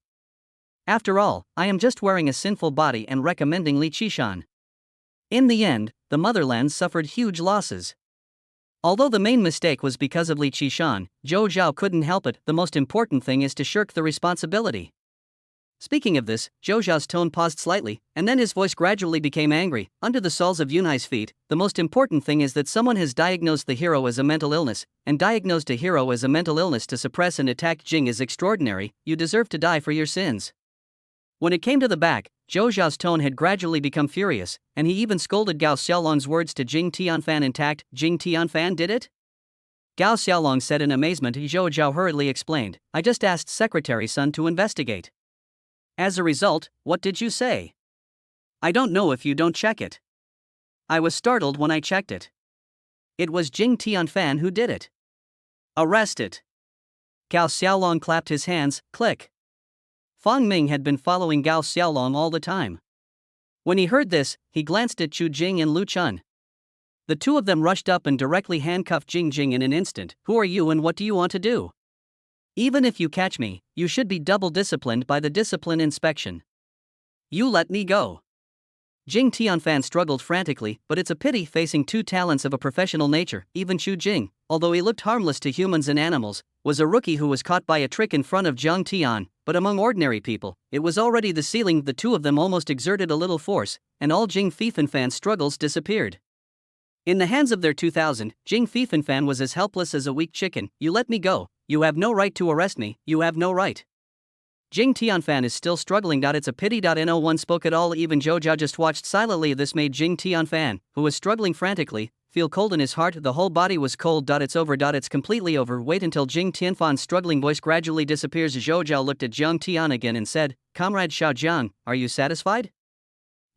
After all, I am just wearing a sinful body and recommending Li Qishan. In the end, the motherland suffered huge losses. Although the main mistake was because of Li Qishan, Zhou Zhao couldn't help it. The most important thing is to shirk the responsibility. Speaking of this, Zhou Zhao's tone paused slightly, and then his voice gradually became angry. Under the soles of Yunhai's feet, the most important thing is that someone has diagnosed the hero as a mental illness, and diagnosed a hero as a mental illness to suppress and attack Jing is extraordinary. You deserve to die for your sins. When it came to the back, Zhou Zhao's tone had gradually become furious, and he even scolded Gao Xiaolong's words to Jing Tianfan intact. Jing Tianfan did it? Gao Xiaolong said in amazement. Zhou Zhao hurriedly explained, I just asked Secretary Sun to investigate. As a result, what did you say? I don't know if you don't check it. I was startled when I checked it. It was Jing Tianfan who did it. Arrest it. Gao Xiaolong clapped his hands. Click. Fang Ming had been following Gao Xiaolong all the time. When he heard this, he glanced at Chu Jing and Lu Chun. The two of them rushed up and directly handcuffed Jing Jing in an instant. Who are you and what do you want to do? Even if you catch me, you should be double disciplined by the discipline inspection. You let me go. Jing Tianfan struggled frantically, but it's a pity facing two talents of a professional nature. Even Chu Jing, although he looked harmless to humans and animals, was a rookie who was caught by a trick in front of Jiang Tian. But among ordinary people, it was already the ceiling. The two of them almost exerted a little force, and all Jing Tianfan's struggles disappeared. In the hands of their 2000, Jing Tianfan was as helpless as a weak chicken. You let me go. You have no right to arrest me, you have no right. Jing Tianfan is still struggling. It's a pity. No one spoke at all. Even Zhou Zhao just watched silently. This made Jing Tianfan, who was struggling frantically, feel cold in his heart. The whole body was cold. It's over. It's completely over. Wait until Jing Tianfan's struggling voice gradually disappears. Zhou Zhao looked at Jiang Tian again and said, Comrade Xiao Jiang, are you satisfied?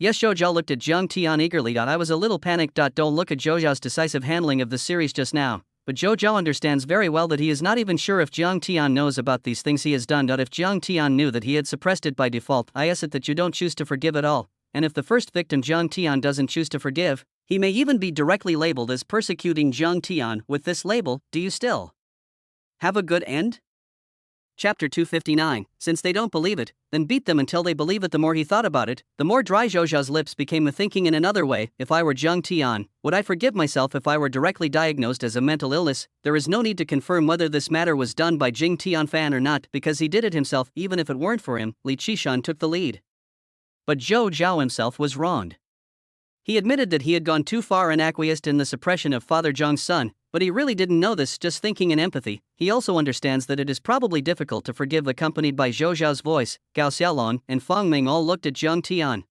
Yes. Zhou Zhao looked at Jiang Tian eagerly. I was a little panicked. Don't look at Zhou Zhao's decisive handling of the series just now. But Zhou Zhao understands very well that he is not even sure if Jiang Tian knows about these things he has done. If Jiang Tian knew that he had suppressed it by default, I guess it that you don't choose to forgive at all, and if the first victim Jiang Tian doesn't choose to forgive, he may even be directly labeled as persecuting Jiang Tian. With this label, do you still have a good end? Chapter 259, Since they don't believe it, then beat them until they believe it. The more he thought about it, the more dry Zhou Zhao's lips became. Thinking in another way, if I were Jiang Tian, would I forgive myself if I were directly diagnosed as a mental illness? There is no need to confirm whether this matter was done by Jing Tianfan or not, because he did it himself. Even if it weren't for him, Li Qishan took the lead. But Zhou Zhao himself was wronged. He admitted that he had gone too far and acquiesced in the suppression of Father Zhang's son, but he really didn't know this. Just thinking in empathy, he also understands that it is probably difficult to forgive. Accompanied by Zhou Zhao's voice, Gao Xiaolong and Fang Ming all looked at Jiang Tian.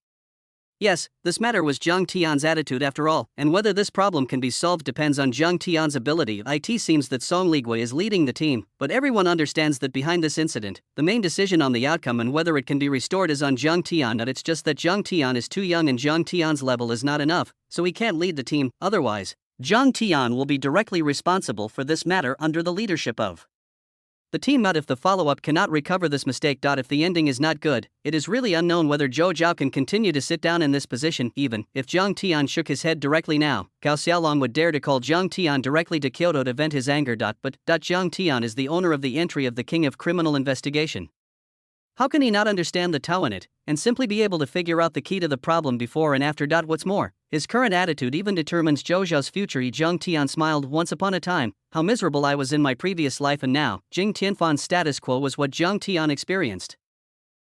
Yes, this matter was Jiang Tian's attitude after all, and whether this problem can be solved depends on Jiang Tian's ability. It seems that Song Ligui is leading the team, but everyone understands that behind this incident, the main decision on the outcome and whether it can be restored is on Jiang Tian. It's just that Jiang Tian is too young and Jiang Tian's level is not enough, so he can't lead the team. Otherwise, Jiang Tian will be directly responsible for this matter under the leadership of the team. If the follow-up cannot recover this mistake. If the ending is not good, it is really unknown whether Zhou Zhao can continue to sit down in this position. Even if Jiang Tian shook his head directly now, Gao Xiaolong would dare to call Jiang Tian directly to Kyoto to vent his anger. But Jiang Tian is the owner of the entry of the King of Criminal Investigation. How can he not understand the Tao in it, and simply be able to figure out the key to the problem before and after? What's more, his current attitude even determines Zhou Zhao's future. Zhang Tian smiled. Once upon a time, how miserable I was in my previous life, and now, Jing Tianfan's status quo was what Zhang Tian experienced.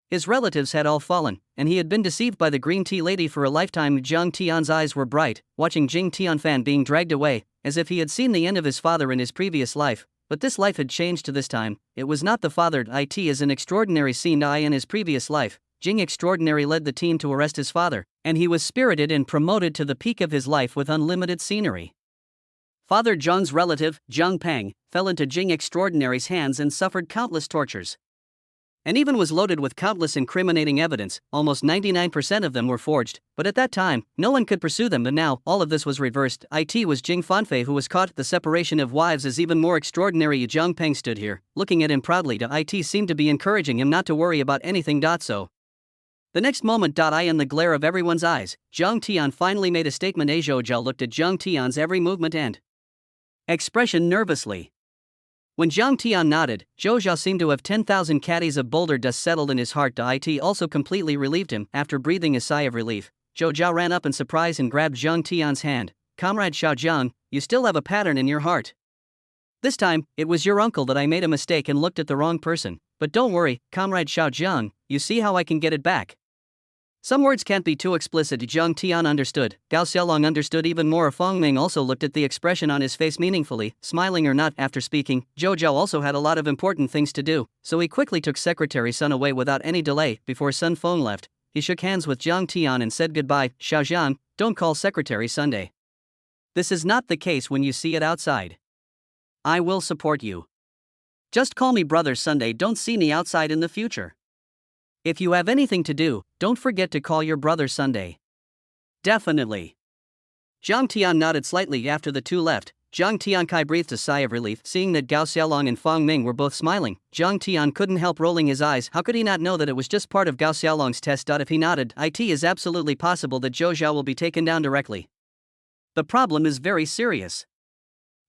His relatives had all fallen, and he had been deceived by the green tea lady for a lifetime. Zhang Tian's eyes were bright, watching Jing Tianfan being dragged away, as if he had seen the end of his father in his previous life. But this life had changed to this time. It was not the father. It is an extraordinary scene. In his previous life, Jing Extraordinary led the team to arrest his father, and he was spirited and promoted to the peak of his life with unlimited scenery. Father Zhang's relative, Zhang Peng, fell into Jing Extraordinary's hands and suffered countless tortures, and even was loaded with countless incriminating evidence. Almost 99% of them were forged, but at that time, no one could pursue them. And now, all of this was reversed. It was Jing Fanfei who was caught. The separation of wives is even more extraordinary. Zhang Peng stood here, looking at him proudly. It seemed to be encouraging him not to worry about anything. So, the next moment, in the glare of everyone's eyes, Zhang Tian finally made a statement. Zhou Zhao looked at Zhang Tian's every movement and expression nervously. When Zhang Tian nodded, Zhou Zhao seemed to have 10,000 caddies of boulder dust settled in his heart. It also completely relieved him. After breathing a sigh of relief, Zhou Zhao ran up in surprise and grabbed Zhang Tian's hand. Comrade Xiao Zhang, you still have a pattern in your heart. This time, it was your uncle that I made a mistake and looked at the wrong person. But don't worry, Comrade Xiao Zhang, you see how I can get it back. Some words can't be too explicit. Zhang Tian understood. Gao Xiaolong understood even more. Feng Ming also looked at the expression on his face meaningfully, smiling or not. After speaking, Zhou Zhao also had a lot of important things to do, so he quickly took Secretary Sun away without any delay. Before Sun Feng left, he shook hands with Zhang Tian and said goodbye. Xiao Zhang, don't call Secretary Sunday. This is not the case when you see it outside. I will support you. Just call me Brother Sunday. Don't see me outside in the future. If you have anything to do, don't forget to call your brother Sunday. Definitely. Zhang Tian nodded slightly. After the two left, Zhang Tiankai breathed a sigh of relief. Seeing that Gao Xiaolong and Feng Ming were both smiling, Zhang Tian couldn't help rolling his eyes. How could he not know that it was just part of Gao Xiaolong's test? If he nodded, it is absolutely possible that Zhou Zhao will be taken down directly. The problem is very serious.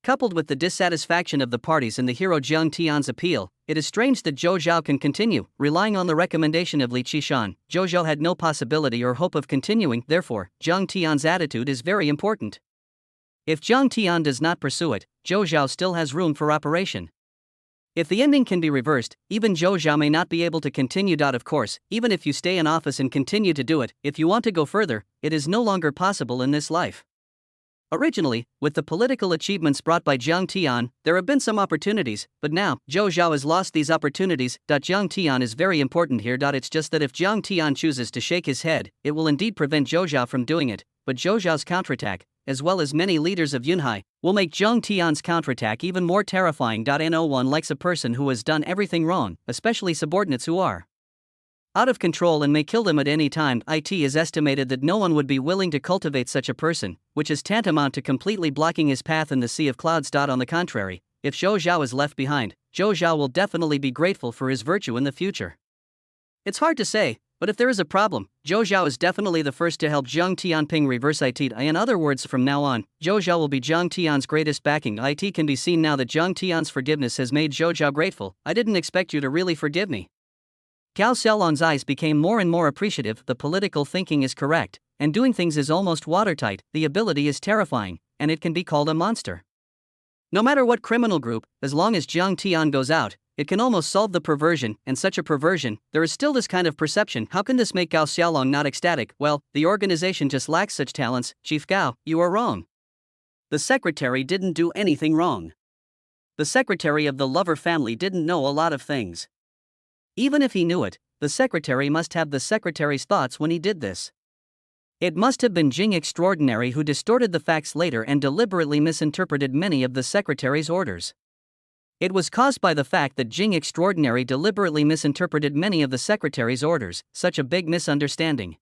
Coupled with the dissatisfaction of the parties and the hero Zhang Tian's appeal, it is strange that Zhou Zhao can continue, relying on the recommendation of Li Qishan. Zhou Zhao had no possibility or hope of continuing, therefore, Zhang Tian's attitude is very important. If Zhang Tian does not pursue it, Zhou Zhao still has room for operation. If the ending can be reversed, even Zhou Zhao may not be able to continue. Of course, even if you stay in office and continue to do it, if you want to go further, it is no longer possible in this life. Originally, with the political achievements brought by Zhang Tian, there have been some opportunities, but now, Zhou Zhao has lost these opportunities. Zhang Tian is very important here. It's just that if Zhang Tian chooses to shake his head, it will indeed prevent Zhou Zhao from doing it, but Zhou Zhao's counterattack, as well as many leaders of Yunhai, will make Zhang Tian's counterattack even more terrifying. No one likes a person who has done everything wrong, especially subordinates who are out of control and may kill them at any time. It is estimated that no one would be willing to cultivate such a person, which is tantamount to completely blocking his path in the sea of clouds. On the contrary, if Zhou Zhao is left behind, Zhou Zhao will definitely be grateful for his virtue in the future. It's hard to say, but if there is a problem, Zhou Zhao is definitely the first to help Zhang Tianping reverse it. In other words, from now on, Zhou Zhao will be Zhang Tian's greatest backing. It can be seen now that Zhang Tian's forgiveness has made Zhou Zhao grateful. I didn't expect you to really forgive me. Gao Xiaolong's eyes became more and more appreciative. The political thinking is correct, and doing things is almost watertight. The ability is terrifying, and it can be called a monster. No matter what criminal group, as long as Zhang Tian goes out, it can almost solve the perversion, and such a perversion, there is still this kind of perception. How can this make Gao Xiaolong not ecstatic? Well, the organization just lacks such talents. Chief Gao, you are wrong. The secretary didn't do anything wrong. The secretary of the Lover family didn't know a lot of things. Even if he knew it, the secretary must have the secretary's thoughts when he did this. It must have been Jing Extraordinary who distorted the facts later and deliberately misinterpreted many of the secretary's orders. It was caused by the fact that Jing Extraordinary deliberately misinterpreted many of the secretary's orders. Such a big misunderstanding.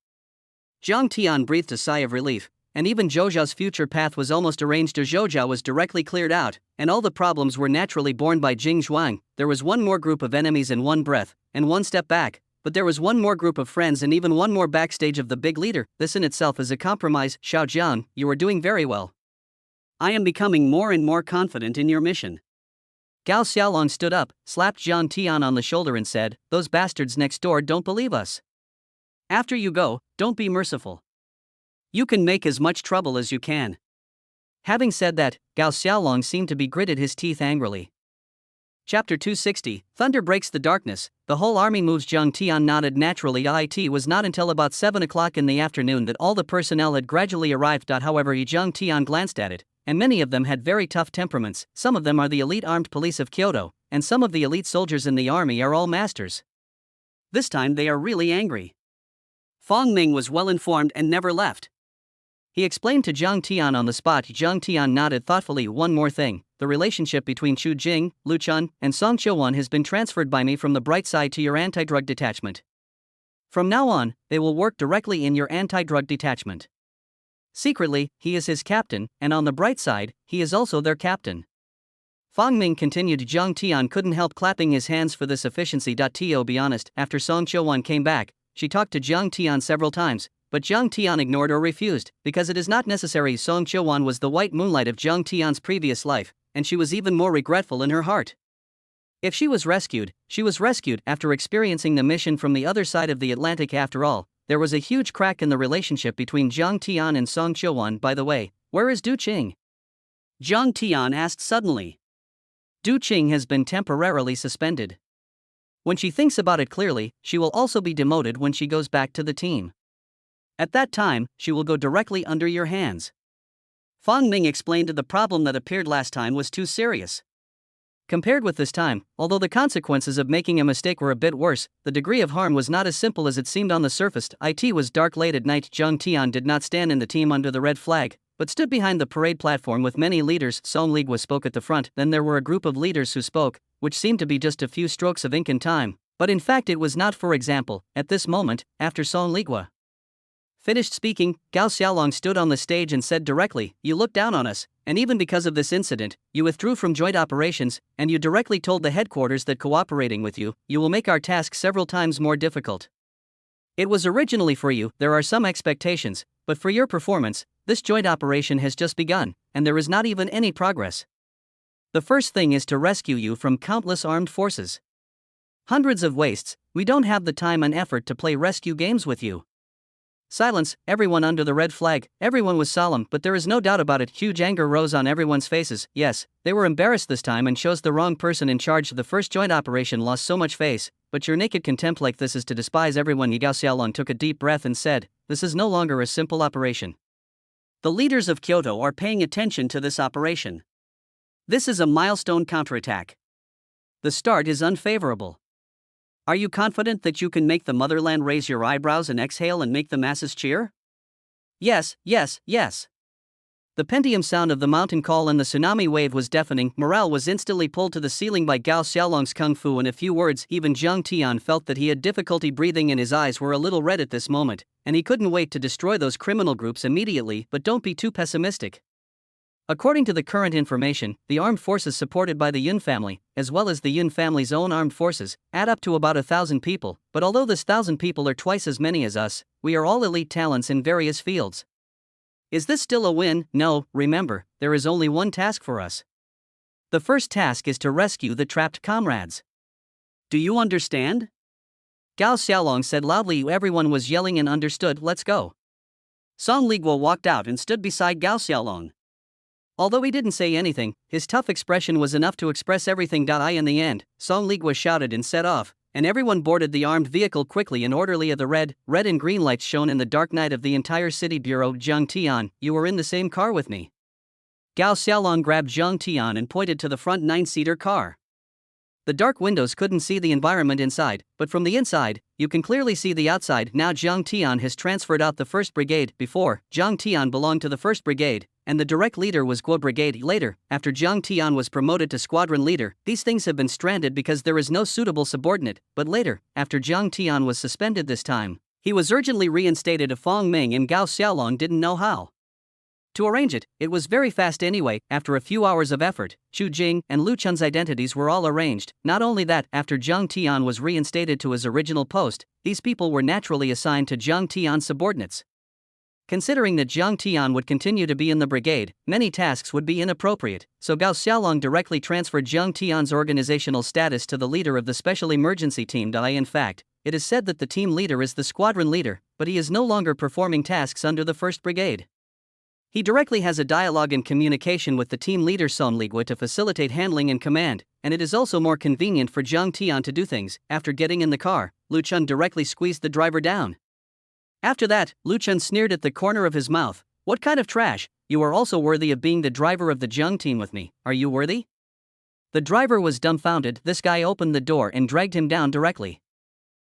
Zhang Tian breathed a sigh of relief, and even Zhou Zhao's future path was almost arranged. Zhou Zhao was directly cleared out, and all the problems were naturally borne by Jing Zhuang. There was one more group of enemies in one breath, and one step back, but there was one more group of friends and even one more backstage of the big leader. This in itself is a compromise. Xiao Zhang, you are doing very well. I am becoming more and more confident in your mission. Gao Xiaolong stood up, slapped Jiang Tian on the shoulder and said, "Those bastards next door don't believe us. After you go, don't be merciful. You can make as much trouble as you can." Having said that, Gao Xiaolong seemed to be gritted his teeth angrily. Chapter 260, Thunder Breaks the Darkness. The whole army moves. Jiang Tian nodded naturally. It was not until about 7 o'clock in the afternoon that all the personnel had gradually arrived. However, Jiang Tian glanced at it, and many of them had very tough temperaments. Some of them are the elite armed police of Kyoto, and some of the elite soldiers in the army are all masters. This time they are really angry. Fong Ming was well informed and never left. He explained to Jiang Tian on the spot. Jiang Tian nodded thoughtfully. One more thing, the relationship between Chu Jing, Lu Chun, and Song Qiuwan has been transferred by me from the bright side to your anti-drug detachment. From now on, they will work directly in your anti-drug detachment. Secretly, he is his captain, and on the bright side, he is also their captain. Fong Ming continued. Jiang Tian couldn't help clapping his hands for this efficiency. To be honest, after Song Qiuwan came back, she talked to Jiang Tian several times, but Jiang Tian ignored or refused, because it is not necessary. Song Qiuwan was the white moonlight of Jiang Tian's previous life, and she was even more regretful in her heart. If she was rescued after experiencing the mission from the other side of the Atlantic. After all, there was a huge crack in the relationship between Jiang Tian and Song Qiuwan. By the way, where is Du Qing? Jiang Tian asked suddenly. Du Qing has been temporarily suspended. When she thinks about it clearly, she will also be demoted when she goes back to the team. At that time, she will go directly under your hands. Fong Ming explained that the problem that appeared last time was too serious. Compared with this time, although the consequences of making a mistake were a bit worse, the degree of harm was not as simple as it seemed on the surface. It was dark late at night. Jiang Tian did not stand in the team under the red flag, but stood behind the parade platform with many leaders. Song Ligua spoke at the front, then there were a group of leaders who spoke, which seemed to be just a few strokes of ink in time, but in fact it was not. For example, at this moment, after Song Ligua finished speaking, Gao Xiaolong stood on the stage and said directly, "You look down on us, and even because of this incident, you withdrew from joint operations, and you directly told the headquarters that cooperating with you will make our task several times more difficult. It was originally for you, there are some expectations, but for your performance, this joint operation has just begun, and there is not even any progress. The first thing is to rescue you from countless armed forces. Hundreds of wastes, we don't have the time and effort to play rescue games with you." Silence, everyone under the red flag. Everyone was solemn, but there is no doubt about it. Huge anger rose on everyone's faces. Yes, they were embarrassed this time and chose the wrong person in charge. The first joint operation lost so much face, but your naked contempt like this is to despise everyone. Gao Xiaolong took a deep breath and said, "This is no longer a simple operation. The leaders of Kyoto are paying attention to this operation. This is a milestone counterattack. The start is unfavorable. Are you confident that you can make the motherland raise your eyebrows and exhale and make the masses cheer? Yes, yes, yes." The pentium sound of the mountain call and the tsunami wave was deafening. Morale was instantly pulled to the ceiling by Gao Xiaolong's kung fu. In a few words, even Jiang Tian felt that he had difficulty breathing and his eyes were a little red at this moment, and he couldn't wait to destroy those criminal groups immediately. But don't be too pessimistic. According to the current information, the armed forces supported by the Yun family, as well as the Yun family's own armed forces, add up to about 1,000 people, but although this 1,000 people are twice as many as us, we are all elite talents in various fields. Is this still a win? No, remember, there is only one task for us. The first task is to rescue the trapped comrades. Do you understand? Gao Xiaolong said loudly. Everyone was yelling and understood. Let's go. Song Ligua walked out and stood beside Gao Xiaolong. Although he didn't say anything, his tough expression was enough to express everything. In the end, Song Ligua shouted and set off, and everyone boarded the armed vehicle quickly and orderly. The red and green lights shone in the dark night of the entire city. Bureau. Jiang Tian, you were in the same car with me. Gao Xiaolong grabbed Jiang Tian and pointed to the front 9-seater car. The dark windows couldn't see the environment inside, but from the inside, you can clearly see the outside. Now Jiang Tian has transferred out the 1st Brigade. Before, Jiang Tian belonged to the 1st Brigade, and the direct leader was Guo Brigade. Later, after Jiang Tian was promoted to squadron leader, these things have been stranded because there is no suitable subordinate. But later, after Jiang Tian was suspended this time, he was urgently reinstated to Fong Ming, and Gao Xiaolong didn't know how to arrange it. It was very fast anyway. After a few hours of effort, Chu Jing and Lu Chun's identities were all arranged. Not only that, after Jiang Tian was reinstated to his original post, these people were naturally assigned to Jiang Tian's subordinates. Considering that Jiang Tian would continue to be in the brigade, many tasks would be inappropriate, so Gao Xiaolong directly transferred Jiang Tian's organizational status to the leader of the Special Emergency Team. In fact, it is said that the team leader is the squadron leader, but he is no longer performing tasks under the 1st Brigade. He directly has a dialogue and communication with the team leader Song Ligua to facilitate handling and command, and it is also more convenient for Jiang Tian to do things. After getting in the car, Lu Chun directly squeezed the driver down. After that, Lu Chun sneered at the corner of his mouth. "What kind of trash? You are also worthy of being the driver of the Jiang team with me, are you worthy?" The driver was dumbfounded. This guy opened the door and dragged him down directly.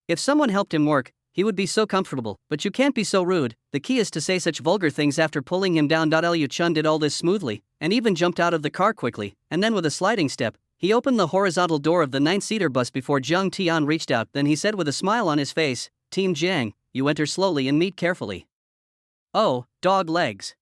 If someone helped him work, he would be so comfortable, but you can't be so rude. The key is to say such vulgar things after pulling him down. Liu Chun did all this smoothly, and even jumped out of the car quickly, and then with a sliding step, he opened the horizontal door of the 9-seater bus before Jiang Tian reached out. Then he said with a smile on his face, "Team Jiang, you enter slowly and meet carefully." "Oh, dog legs."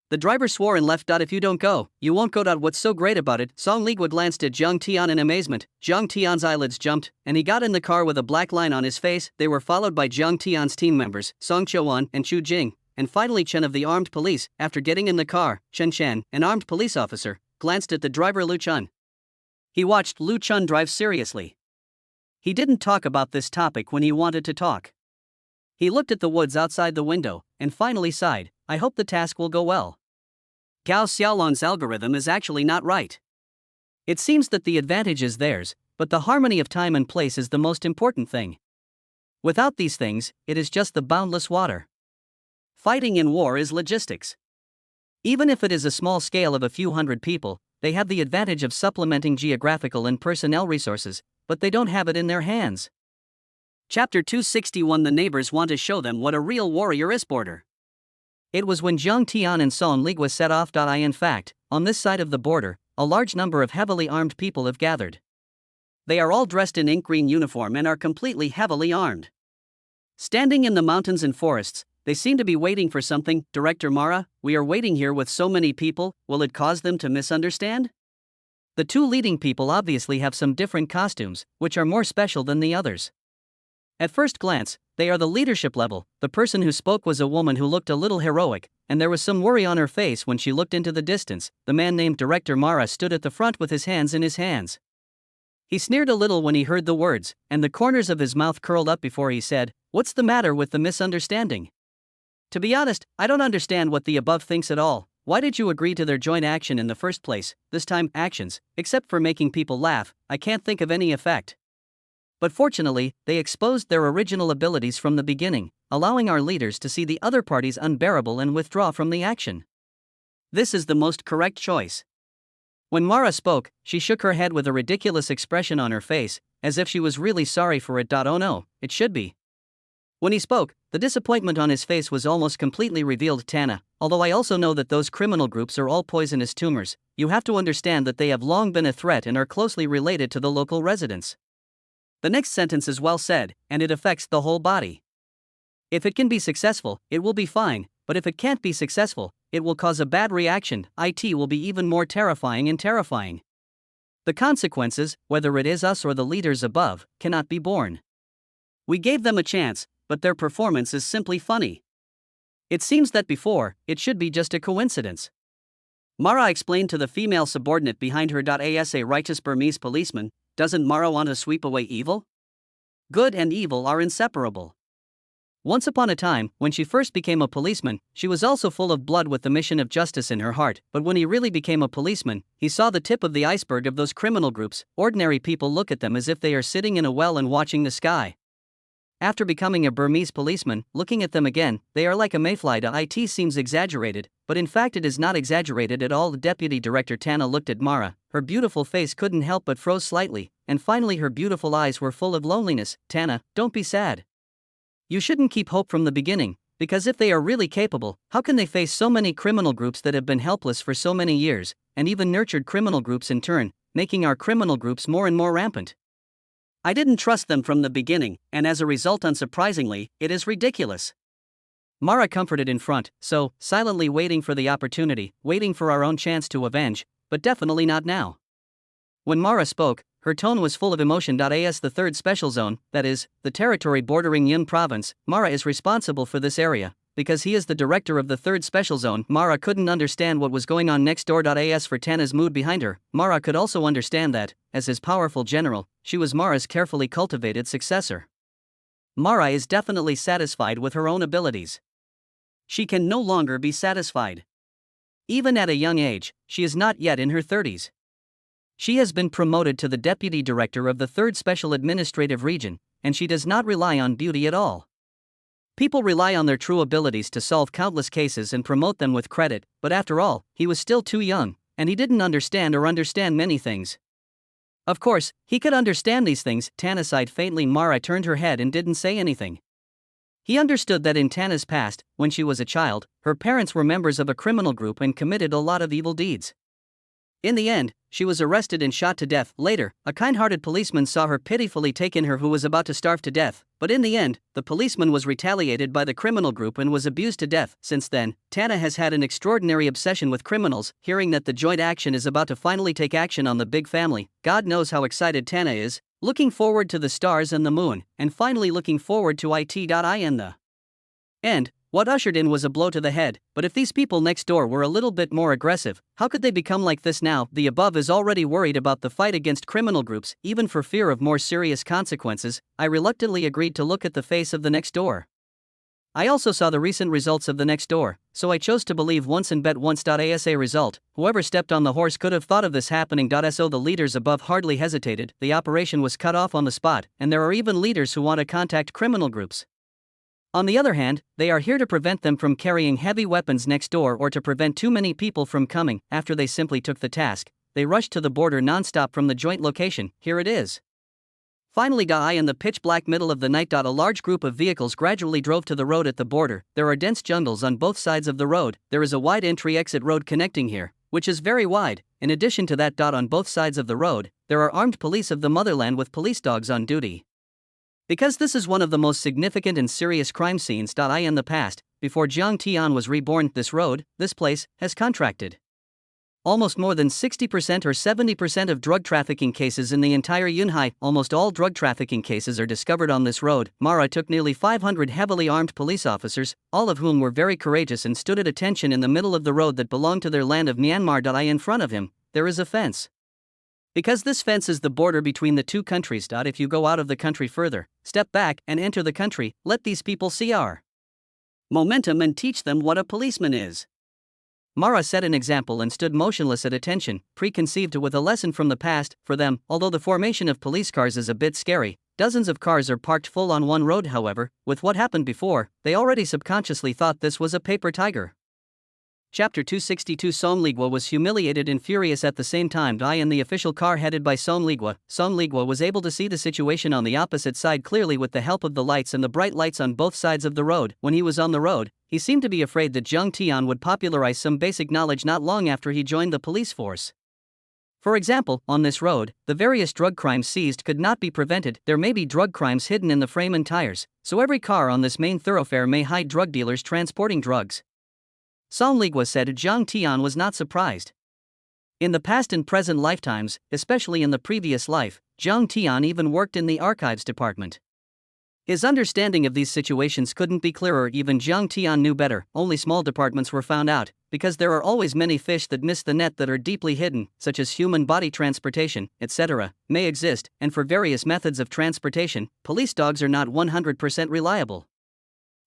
The driver swore and left. "If you don't go, you won't go. What's so great about it?" Song Ligua glanced at Jiang Tian in amazement. Jiang Tian's eyelids jumped, and he got in the car with a black line on his face. They were followed by Jiang Tian's team members, Song Chuan and Chu Jing, and finally Chen of the armed police. After getting in the car, Chen Chen, an armed police officer, glanced at the driver Lu Chun. He watched Lu Chun drive seriously. He didn't talk about this topic when he wanted to talk. He looked at the woods outside the window, and finally sighed, "I hope the task will go well." Gao Xiaolong's algorithm is actually not right. It seems that the advantage is theirs, but the harmony of time and place is the most important thing. Without these things, it is just the boundless water. Fighting in war is logistics. Even if it is a small scale of a few hundred people, they have the advantage of supplementing geographical and personnel resources, but they don't have it in their hands. Chapter 261. The neighbors want to show them what a real warrior is. Border. It was when Jiang Tian and Song Ligua set off. In fact, on this side of the border, a large number of heavily armed people have gathered. They are all dressed in ink green uniform and are completely heavily armed. Standing in the mountains and forests, they seem to be waiting for something. "Director Mara, we are waiting here with so many people, will it cause them to misunderstand?" The two leading people obviously have some different costumes, which are more special than the others. At first glance, they are the leadership level. The person who spoke was a woman who looked a little heroic, and there was some worry on her face when she looked into the distance. The man named Director Mara stood at the front with his hands in his hands. He sneered a little when he heard the words, and the corners of his mouth curled up before he said, "What's the matter with the misunderstanding? To be honest, I don't understand what the above thinks at all. Why did you agree to their joint action in the first place? This time, actions, except for making people laugh, I can't think of any effect." But fortunately, they exposed their original abilities from the beginning, allowing our leaders to see the other parties unbearable and withdraw from the action. This is the most correct choice. When Mara spoke, she shook her head with a ridiculous expression on her face, as if she was really sorry for it. "Oh no, it should be." When he spoke, the disappointment on his face was almost completely revealed. "Tana, although I also know that those criminal groups are all poisonous tumors, you have to understand that they have long been a threat and are closely related to the local residents." The next sentence is well said, and it affects the whole body. If it can be successful, it will be fine, but if it can't be successful, it will cause a bad reaction. It will be even more terrifying and terrifying. The consequences, whether it is us or the leaders above, cannot be borne. We gave them a chance, but their performance is simply funny. It seems that before, it should be just a coincidence. Mara explained to the female subordinate behind her. As a righteous Burmese policeman, doesn't Mara want to sweep away evil? Good and evil are inseparable. Once upon a time, when she first became a policeman, she was also full of blood with the mission of justice in her heart, but when he really became a policeman, he saw the tip of the iceberg of those criminal groups. Ordinary people look at them as if they are sitting in a well and watching the sky. After becoming a Burmese policeman, looking at them again, they are like a mayfly. It seems exaggerated, but in fact it is not exaggerated at all. The deputy director Tana looked at Mara. Her beautiful face couldn't help but froze slightly, and finally her beautiful eyes were full of loneliness. "Tana, don't be sad. You shouldn't keep hope from the beginning, because if they are really capable, how can they face so many criminal groups that have been helpless for so many years, and even nurtured criminal groups in turn, making our criminal groups more and more rampant? I didn't trust them from the beginning, and as a result, unsurprisingly, it is ridiculous." Mara comforted in front, so, silently waiting for the opportunity, waiting for our own chance to avenge, but definitely not now. When Mara spoke, her tone was full of emotion. As the third special zone, that is, the territory bordering Yun province, Mara is responsible for this area, because he is the director of the 3rd Special Zone. Mara couldn't understand what was going on next door. As for Tana's mood behind her, Mara could also understand that, as his powerful general, she was Mara's carefully cultivated successor. Mara is definitely satisfied with her own abilities. She can no longer be satisfied. Even at a young age, she is not yet in her 30s. She has been promoted to the deputy director of the 3rd Special Administrative Region, and she does not rely on beauty at all. People rely on their true abilities to solve countless cases and promote them with credit, but after all, he was still too young, and he didn't understand many things. Of course, he could understand these things. Tana sighed faintly. Mara turned her head and didn't say anything. He understood that in Tana's past, when she was a child, her parents were members of a criminal group and committed a lot of evil deeds. In the end, she was arrested and shot to death. Later, a kind-hearted policeman saw her pitifully take in her who was about to starve to death, but in the end, the policeman was retaliated by the criminal group and was abused to death. Since then, Tana has had an extraordinary obsession with criminals. Hearing that the joint action is about to finally take action on the big family, God knows how excited Tana is, looking forward to the stars and the moon, and finally looking forward to it.in the end. What ushered in was a blow to the head, but if these people next door were a little bit more aggressive, how could they become like this now? The above is already worried about the fight against criminal groups. Even for fear of more serious consequences, I reluctantly agreed to look at the face of the next door. I also saw the recent results of the next door, so I chose to believe once and bet once. Asa result, whoever stepped on the horse could have thought of this happening. So the leaders above hardly hesitated. The operation was cut off on the spot, and there are even leaders who want to contact criminal groups. On the other hand, they are here to prevent them from carrying heavy weapons next door or to prevent too many people from coming. After they simply took the task, they rushed to the border non-stop from the joint location. Here it is. Finally, in the pitch-black middle of the night, a large group of vehicles gradually drove to the road at the border. There are dense jungles on both sides of the road. There is a wide entry-exit road connecting here, which is very wide. In addition to that, on both sides of the road, there are armed police of the motherland with police dogs on duty. Because this is one of the most significant and serious crime scenes. In the past, before Jiang Tian was reborn, this place, has contracted almost more than 60% or 70% of drug trafficking cases in the entire Yunhai. Almost all drug trafficking cases are discovered on this road. Mara took nearly 500 heavily armed police officers, all of whom were very courageous and stood at attention in the middle of the road that belonged to their land of Myanmar. In front of him, there is a fence. Because this fence is the border between the two countries. If you go out of the country further, step back and enter the country, let these people see our momentum and teach them what a policeman is. Mara set an example and stood motionless at attention, preconceived with a lesson from the past. For them, although the formation of police cars is a bit scary, dozens of cars are parked full on one road. However, with what happened before, they already subconsciously thought this was a paper tiger. Chapter 262. Sonligua was humiliated and furious at the same time. In the official car headed by Sonligua was able to see the situation on the opposite side clearly with the help of the lights and the bright lights on both sides of the road. When he was on the road, he seemed to be afraid that Jiang Tian would popularize some basic knowledge not long after he joined the police force. For example, on this road, the various drug crimes seized could not be prevented. There may be drug crimes hidden in the frame and tires, so every car on this main thoroughfare may hide drug dealers transporting drugs. Sonligua said. Jiang Tian was not surprised. In the past and present lifetimes, especially in the previous life, Jiang Tian even worked in the archives department. His understanding of these situations couldn't be clearer. Even Jiang Tian knew better. Only small departments were found out, because there are always many fish that miss the net that are deeply hidden, such as human body transportation, etc., may exist, and for various methods of transportation, police dogs are not 100% reliable.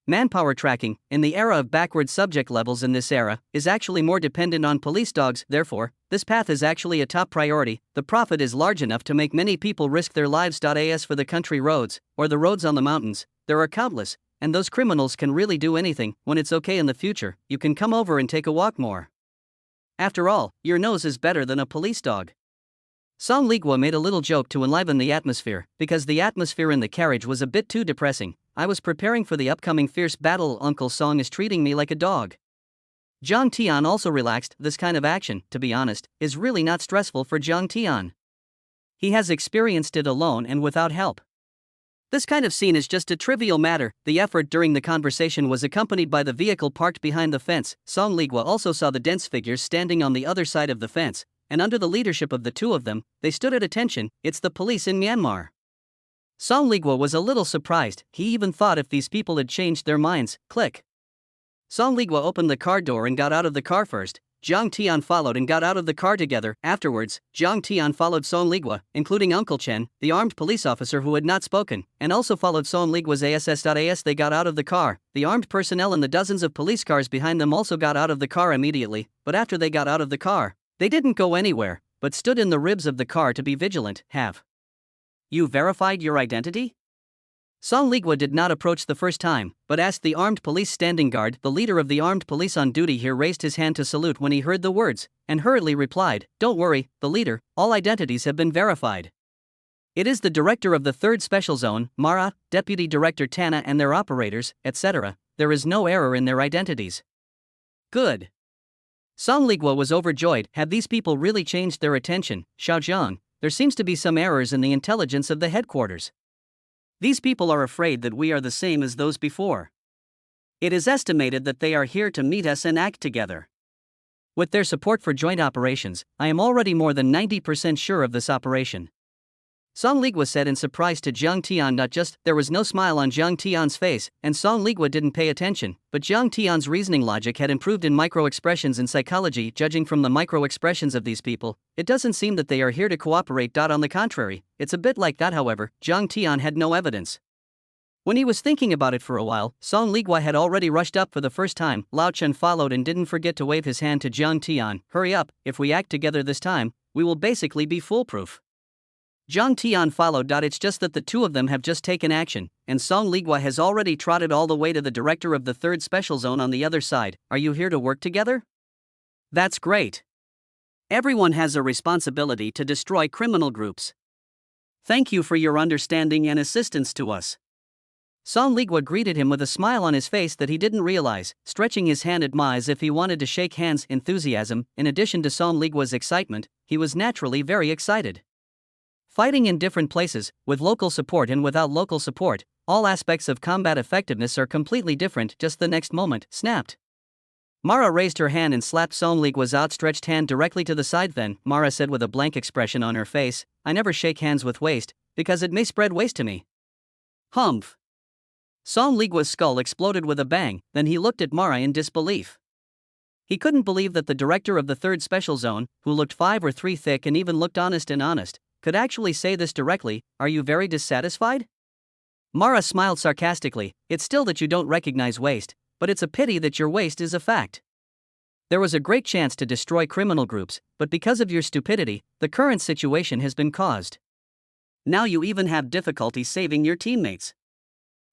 Manpower tracking, in the era of backward subject levels in this era, is actually more dependent on police dogs. Therefore, this path is actually a top priority. The profit is large enough to make many people risk their lives. As for the country roads, or the roads on the mountains, there are countless, and those criminals can really do anything. When it's okay in the future, you can come over and take a walk more. After all, your nose is better than a police dog. Sonligua made a little joke to enliven the atmosphere, because the atmosphere in the carriage was a bit too depressing. I was preparing for the upcoming fierce battle. Uncle Song is treating me like a dog. Jiang Tian also relaxed. This kind of action, to be honest, is really not stressful for Jiang Tian. He has experienced it alone and without help. This kind of scene is just a trivial matter. The effort during the conversation was accompanied by the vehicle parked behind the fence. Sonligua also saw the dense figures standing on the other side of the fence, and under the leadership of the two of them, they stood at attention. It's the police in Myanmar. Sonligua was a little surprised. He even thought if these people had changed their minds. Click. Song Ligua opened the car door and got out of the car first. Zhang Tian followed and got out of the car together. Afterwards, Zhang Tian followed Song Ligua, including Uncle Chen, the armed police officer who had not spoken, and also followed Song Ligua's ASS. They got out of the car. The armed personnel and the dozens of police cars behind them also got out of the car immediately, but after they got out of the car, they didn't go anywhere, but stood in the ribs of the car to be vigilant. Have you verified your identity? Song Ligua did not approach the first time, but asked the armed police standing guard. The leader of the armed police on duty here raised his hand to salute when he heard the words, and hurriedly replied, "Don't worry, the leader, all identities have been verified. It is the director of the 3rd Special Zone, Mara, Deputy Director Tana and their operators, etc. There is no error in their identities." Good. Song Ligua was overjoyed. Have these people really changed their attention? Xiaojiang, there seems to be some errors in the intelligence of the headquarters. These people are afraid that we are the same as those before. It is estimated that they are here to meet us and act together. With their support for joint operations, I am already more than 90% sure of this operation. Song Ligua said in surprise to Zhang Tian. There was no smile on Zhang Tian's face, and Song Ligua didn't pay attention, but Zhang Tian's reasoning logic had improved in micro-expressions in psychology. Judging from the micro-expressions of these people, it doesn't seem that they are here to cooperate. On the contrary, it's a bit like that. However, Zhang Tian had no evidence. When he was thinking about it for a while, Song Ligua had already rushed up for the first time. Lao Chen followed and didn't forget to wave his hand to Zhang Tian. Hurry up, if we act together this time, we will basically be foolproof. Zhang Tian followed. It's just that the two of them have just taken action, and Song Ligua has already trotted all the way to the director of the 3rd Special Zone on the other side. Are you here to work together? That's great. Everyone has a responsibility to destroy criminal groups. Thank you for your understanding and assistance to us. Song Ligua greeted him with a smile on his face that he didn't realize, stretching his hand at Ma as if he wanted to shake hands. Enthusiasm. In addition to Song Ligua's excitement, he was naturally very excited. Fighting in different places, with local support and without local support, all aspects of combat effectiveness are completely different. Just the next moment, snapped. Mara raised her hand and slapped Song Ligua's outstretched hand directly to the side. Then, Mara said with a blank expression on her face, "I never shake hands with waste, because it may spread waste to me." Humph. Song Ligua's skull exploded with a bang, then he looked at Mara in disbelief. He couldn't believe that the director of the 3rd Special Zone, who looked 5 or 3 thick and even looked honest, could actually say this directly. Are you very dissatisfied? Mara smiled sarcastically. It's still that you don't recognize waste, but it's a pity that your waste is a fact. There was a great chance to destroy criminal groups, but because of your stupidity, the current situation has been caused. Now you even have difficulty saving your teammates.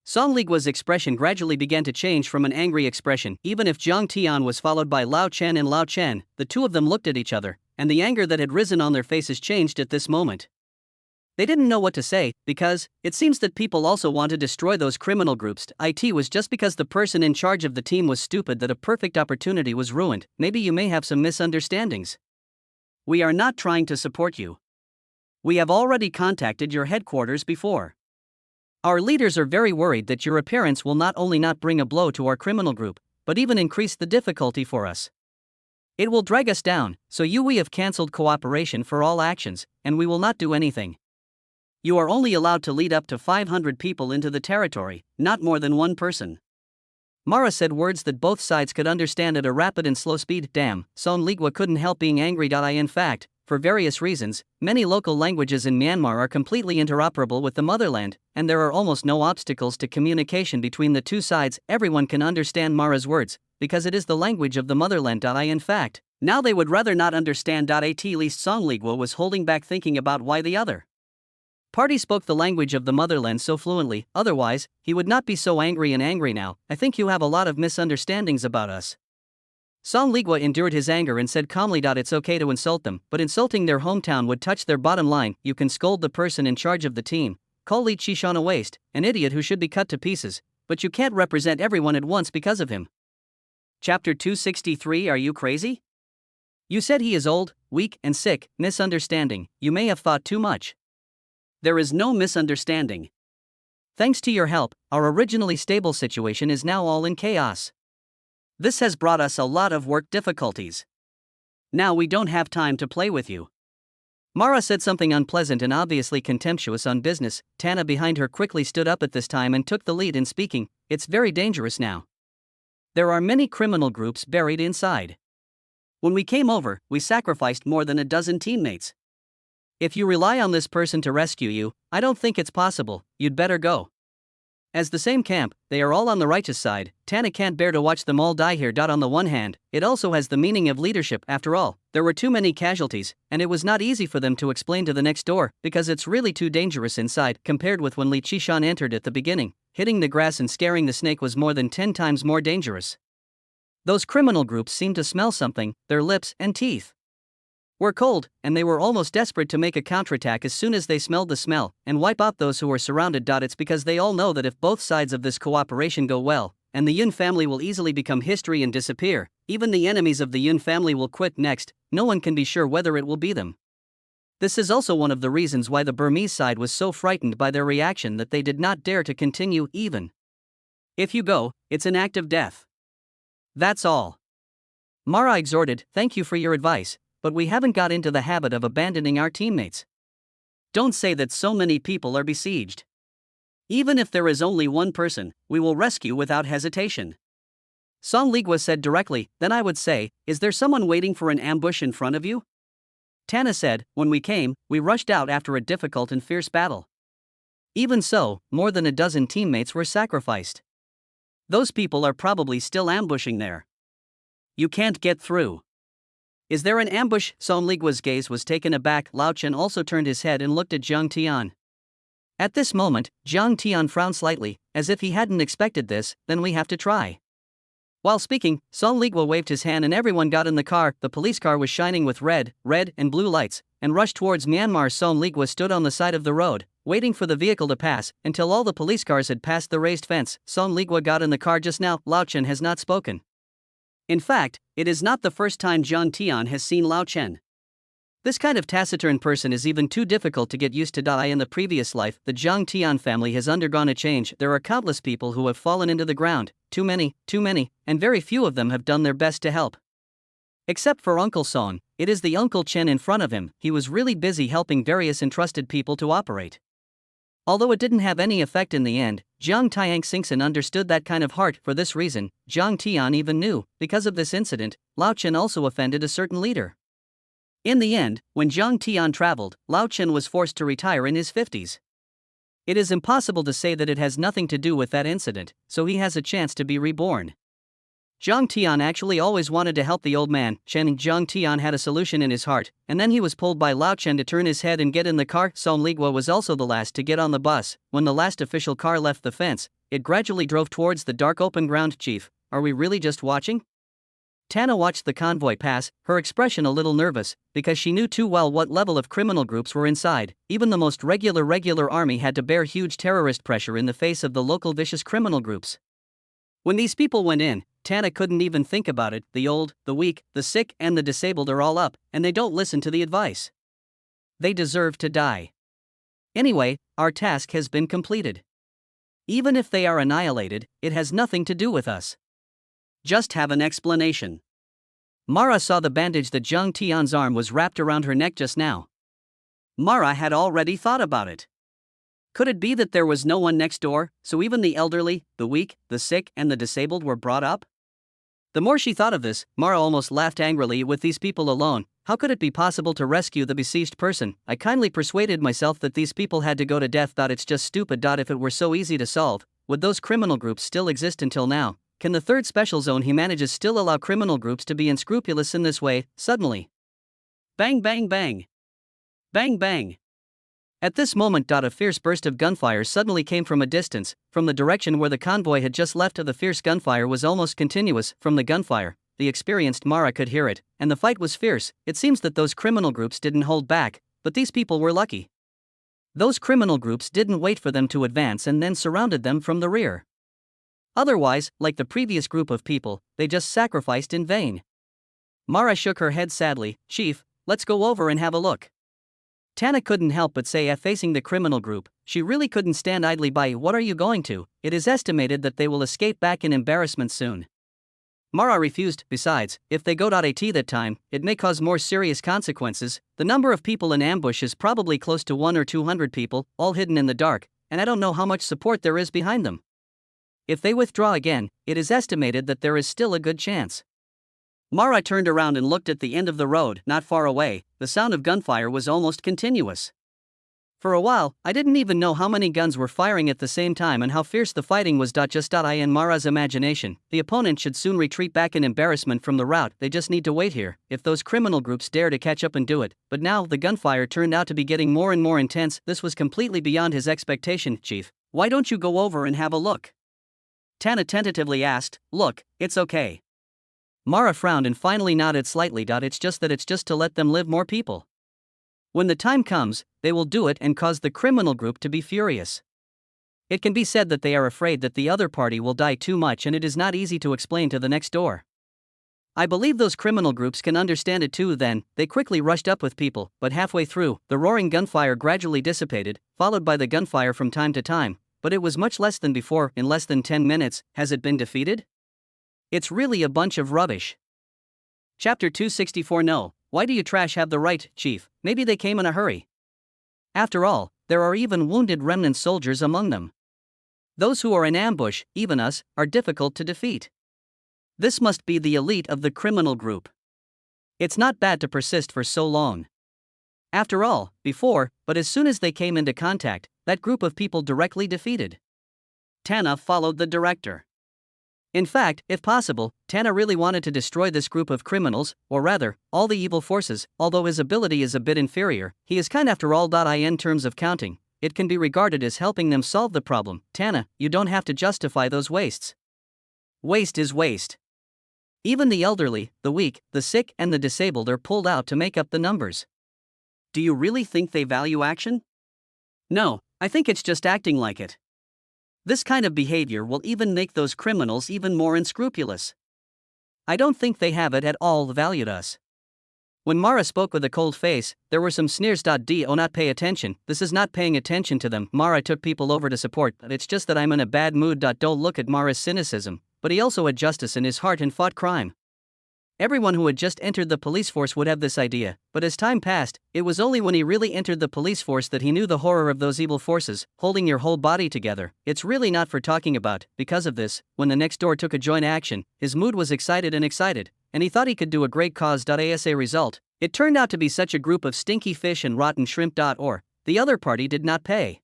Song Ligua's expression gradually began to change from an angry expression. Even if Zhang Tian was followed by Lao Chen and Lao Chen, the two of them looked at each other, and the anger that had risen on their faces changed at this moment. They didn't know what to say, because it seems that people also want to destroy those criminal groups. It was just because the person in charge of the team was stupid that a perfect opportunity was ruined. Maybe you may have some misunderstandings. We are not trying to support you. We have already contacted your headquarters before. Our leaders are very worried that your appearance will not only not bring a blow to our criminal group, but even increase the difficulty for us. It will drag us down, so we have cancelled cooperation for all actions, and we will not do anything. You are only allowed to lead up to 500 people into the territory, not more than one person. Mara said words that both sides could understand at a rapid and slow speed. Damn, Song Ligua couldn't help being angry. In fact, for various reasons, many local languages in Myanmar are completely interoperable with the motherland, and there are almost no obstacles to communication between the two sides. Everyone can understand Mara's words, because it is the language of the motherland. In fact, now they would rather not understand. At least Song Ligua was holding back thinking about why the other party spoke the language of the motherland so fluently. Otherwise, he would not be so angry now. I think you have a lot of misunderstandings about us. Song Ligua endured his anger and said calmly. It's okay to insult them, but insulting their hometown would touch their bottom line. You can scold the person in charge of the team, call Li Qishan a waste, an idiot who should be cut to pieces, but you can't represent everyone at once because of him. Chapter 263. Are you crazy? You said he is old, weak, and sick. Misunderstanding. You may have thought too much. There is no misunderstanding. Thanks to your help, our originally stable situation is now all in chaos. This has brought us a lot of work difficulties. Now we don't have time to play with you. Mara said something unpleasant and obviously contemptuous on business. Tana behind her quickly stood up at this time and took the lead in speaking. It's very dangerous now. There are many criminal groups buried inside. When we came over, we sacrificed more than a dozen teammates. If you rely on this person to rescue you, I don't think it's possible. You'd better go. As the same camp, they are all on the righteous side. Tana can't bear to watch them all die here. On the one hand, it also has the meaning of leadership. After all, there were too many casualties, and it was not easy for them to explain to the next door, because it's really too dangerous inside compared with when Li Qishan entered at the beginning. Hitting the grass and scaring the snake was more than 10 times more dangerous. Those criminal groups seemed to smell something. Their lips and teeth were cold, and they were almost desperate to make a counterattack as soon as they smelled the smell and wipe out those who were surrounded. It's because they all know that if both sides of this cooperation go well, and the Yun family will easily become history and disappear, even the enemies of the Yun family will quit next. No one can be sure whether it will be them. This is also one of the reasons why the Burmese side was so frightened by their reaction that they did not dare to continue even. If you go, it's an act of death. That's all. Mara exhorted, "Thank you for your advice, but we haven't got into the habit of abandoning our teammates. Don't say that so many people are besieged. Even if there is only one person, we will rescue without hesitation." Song Ligua said directly, "Then I would say, is there someone waiting for an ambush in front of you?" Tana said, "When we came, we rushed out after a difficult and fierce battle. Even so, more than a dozen teammates were sacrificed. Those people are probably still ambushing there. You can't get through." "Is there an ambush?" Song Ligua's gaze was taken aback. Lao Chen also turned his head and looked at Jiang Tian. At this moment, Jiang Tian frowned slightly, as if he hadn't expected this. "Then we have to try." While speaking, Song Ligua waved his hand and everyone got in the car. The police car was shining with red, and blue lights, and rushed towards Myanmar. Song Ligua stood on the side of the road, waiting for the vehicle to pass, until all the police cars had passed the raised fence. Song Ligua got in the car just now. Lao Chen has not spoken. In fact, it is not the first time Jiang Tian has seen Lao Chen. This kind of taciturn person is even too difficult to get used to. In the previous life, the Jiang Tian family has undergone a change. There are countless people who have fallen into the ground, too many, and very few of them have done their best to help. Except for Uncle Song, it is the Uncle Chen in front of him. He was really busy helping various entrusted people to operate. Although it didn't have any effect in the end, Jiang Tian Xingxin understood that kind of heart. For this reason, Jiang Tian even knew, because of this incident, Lao Chen also offended a certain leader. In the end, when Jiang Tian traveled, Lao Chen was forced to retire in his 50s. It is impossible to say that it has nothing to do with that incident, so he has a chance to be reborn. Jiang Tian actually always wanted to help the old man. Jiang Tian had a solution in his heart, and then he was pulled by Lao Chen to turn his head and get in the car. Song Ligua was also the last to get on the bus. When the last official car left the fence, it gradually drove towards the dark open ground. "Chief, are we really just watching?" Tana watched the convoy pass, her expression a little nervous, because she knew too well what level of criminal groups were inside. Even the most regular army had to bear huge terrorist pressure in the face of the local vicious criminal groups. When these people went in, Tana couldn't even think about it. The old, the weak, the sick, and the disabled are all up, and they don't listen to the advice. They deserve to die. Anyway, our task has been completed. Even if they are annihilated, it has nothing to do with us. Just have an explanation. Mara saw the bandage that Jiang Tian's arm was wrapped around her neck just now. Mara had already thought about it. Could it be that there was no one next door, so even the elderly, the weak, the sick, and the disabled were brought up? The more she thought of this, Mara almost laughed angrily. With these people alone, how could it be possible to rescue the besieged person? I kindly persuaded myself that these people had to go to death. It's just stupid. If it were so easy to solve, would those criminal groups still exist until now? Can the third special zone he manages still allow criminal groups to be unscrupulous in this way? Suddenly, bang bang bang. Bang bang. At this moment, a fierce burst of gunfire suddenly came from a distance, from the direction where the convoy had just left. The fierce gunfire was almost continuous. From the gunfire, the experienced Mara could hear it, and the fight was fierce. It seems that those criminal groups didn't hold back, but these people were lucky. Those criminal groups didn't wait for them to advance and then surrounded them from the rear. Otherwise, like the previous group of people, they just sacrificed in vain. Mara shook her head sadly. "Chief, let's go over and have a look." Tana couldn't help but say, facing the criminal group, she really couldn't stand idly by. "What are you going to? It is estimated that they will escape back in embarrassment soon." Mara refused. "Besides, if they go at that time, it may cause more serious consequences. The number of people in ambush is probably close to 100 or 200 people, all hidden in the dark, and I don't know how much support there is behind them." If they withdraw again, it is estimated that there is still a good chance. Mara turned around and looked at the end of the road, not far away. The sound of gunfire was almost continuous. For a while, I didn't even know how many guns were firing at the same time and how fierce the fighting was. Just in Mara's imagination, the opponent should soon retreat back in embarrassment from the rout. They just need to wait here, if those criminal groups dare to catch up and do it. But now, the gunfire turned out to be getting more and more intense. This was completely beyond his expectation. Chief, why don't you go over and have a look? Tana tentatively asked. Look, it's okay. Mara frowned and finally nodded slightly. It's just to let them live. More people. When the time comes, they will do it and cause the criminal group to be furious. It can be said that they are afraid that the other party will die too much, and it is not easy to explain to the next door. I believe those criminal groups can understand it too. Then, they quickly rushed up with people, but halfway through, the roaring gunfire gradually dissipated, followed by the gunfire from time to time, but it was much less than before. In less than 10 minutes, has it been defeated? It's really a bunch of rubbish. Chapter 264. No. Why do you trash have the right, Chief? Maybe they came in a hurry. After all, there are even wounded remnant soldiers among them. Those who are in ambush, even us, are difficult to defeat. This must be the elite of the criminal group. It's not bad to persist for so long. After all, but as soon as they came into contact, that group of people directly defeated. Tana followed the director. In fact, if possible, Tana really wanted to destroy this group of criminals, or rather, all the evil forces. Although his ability is a bit inferior, he is kind after all. In terms of counting, it can be regarded as helping them solve the problem. Tana, you don't have to justify those wastes. Waste is waste. Even the elderly, the weak, the sick, and the disabled are pulled out to make up the numbers. Do you really think they value action? No, I think it's just acting like it. This kind of behavior will even make those criminals even more unscrupulous. I don't think they have it at all valued us. When Mara spoke with a cold face, there were some sneers. Do not pay attention, this is not paying attention to them. Mara took people over to support, but it's just that I'm in a bad mood. Don't look at Mara's cynicism, but he also had justice in his heart and fought crime. Everyone who had just entered the police force would have this idea, but as time passed, it was only when he really entered the police force that he knew the horror of those evil forces, holding your whole body together. It's really not for talking about. Because of this, when the next door took a joint action, his mood was excited, and he thought he could do a great cause. As a result, it turned out to be such a group of stinky fish and rotten shrimp. Or, the other party did not pay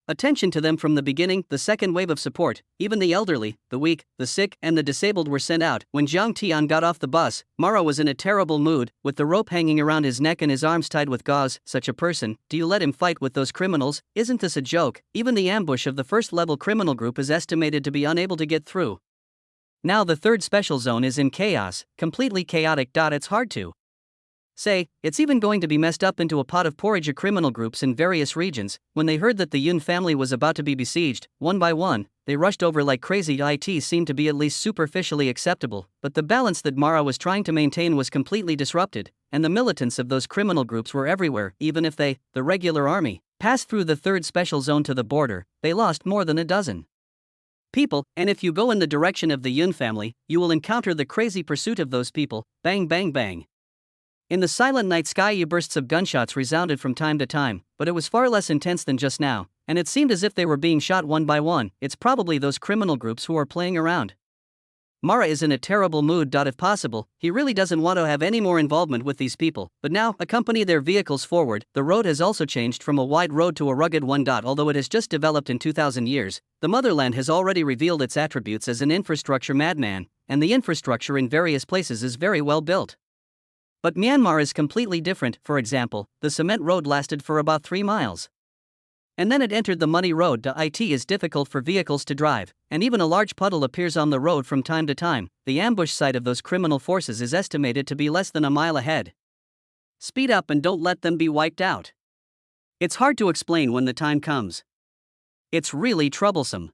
attention to them from the beginning. The second wave of support, even the elderly, the weak, the sick, and the disabled were sent out. When Zhang Tian got off the bus, Mara was in a terrible mood, with the rope hanging around his neck and his arms tied with gauze. Such a person, do you let him fight with those criminals? Isn't this a joke? Even the ambush of the first-level criminal group is estimated to be unable to get through. Now the third special zone is in chaos, completely chaotic. It's hard to say, it's even going to be messed up into a pot of porridge. Criminal groups in various regions, when they heard that the Yun family was about to be besieged, one by one, they rushed over like crazy. It seemed to be at least superficially acceptable, but the balance that Mara was trying to maintain was completely disrupted, and the militants of those criminal groups were everywhere. Even if they, the regular army, passed through the third special zone to the border, they lost more than a dozen people, and if you go in the direction of the Yun family, you will encounter the crazy pursuit of those people. Bang bang bang. In the silent night sky, bursts of gunshots resounded from time to time, but it was far less intense than just now, and it seemed as if they were being shot one by one. It's probably those criminal groups who are playing around. Mara is in a terrible mood. If possible, he really doesn't want to have any more involvement with these people, but now, accompany their vehicles forward. The road has also changed from a wide road to a rugged one. Although it has just developed in 2,000 years, the motherland has already revealed its attributes as an infrastructure madman, and the infrastructure in various places is very well built. But Myanmar is completely different. For example, the cement road lasted for about 3 miles. And then it entered the muddy road. It is difficult for vehicles to drive, and even a large puddle appears on the road from time to time. The ambush site of those criminal forces is estimated to be less than a mile ahead. Speed up and don't let them be wiped out. It's hard to explain when the time comes. It's really troublesome.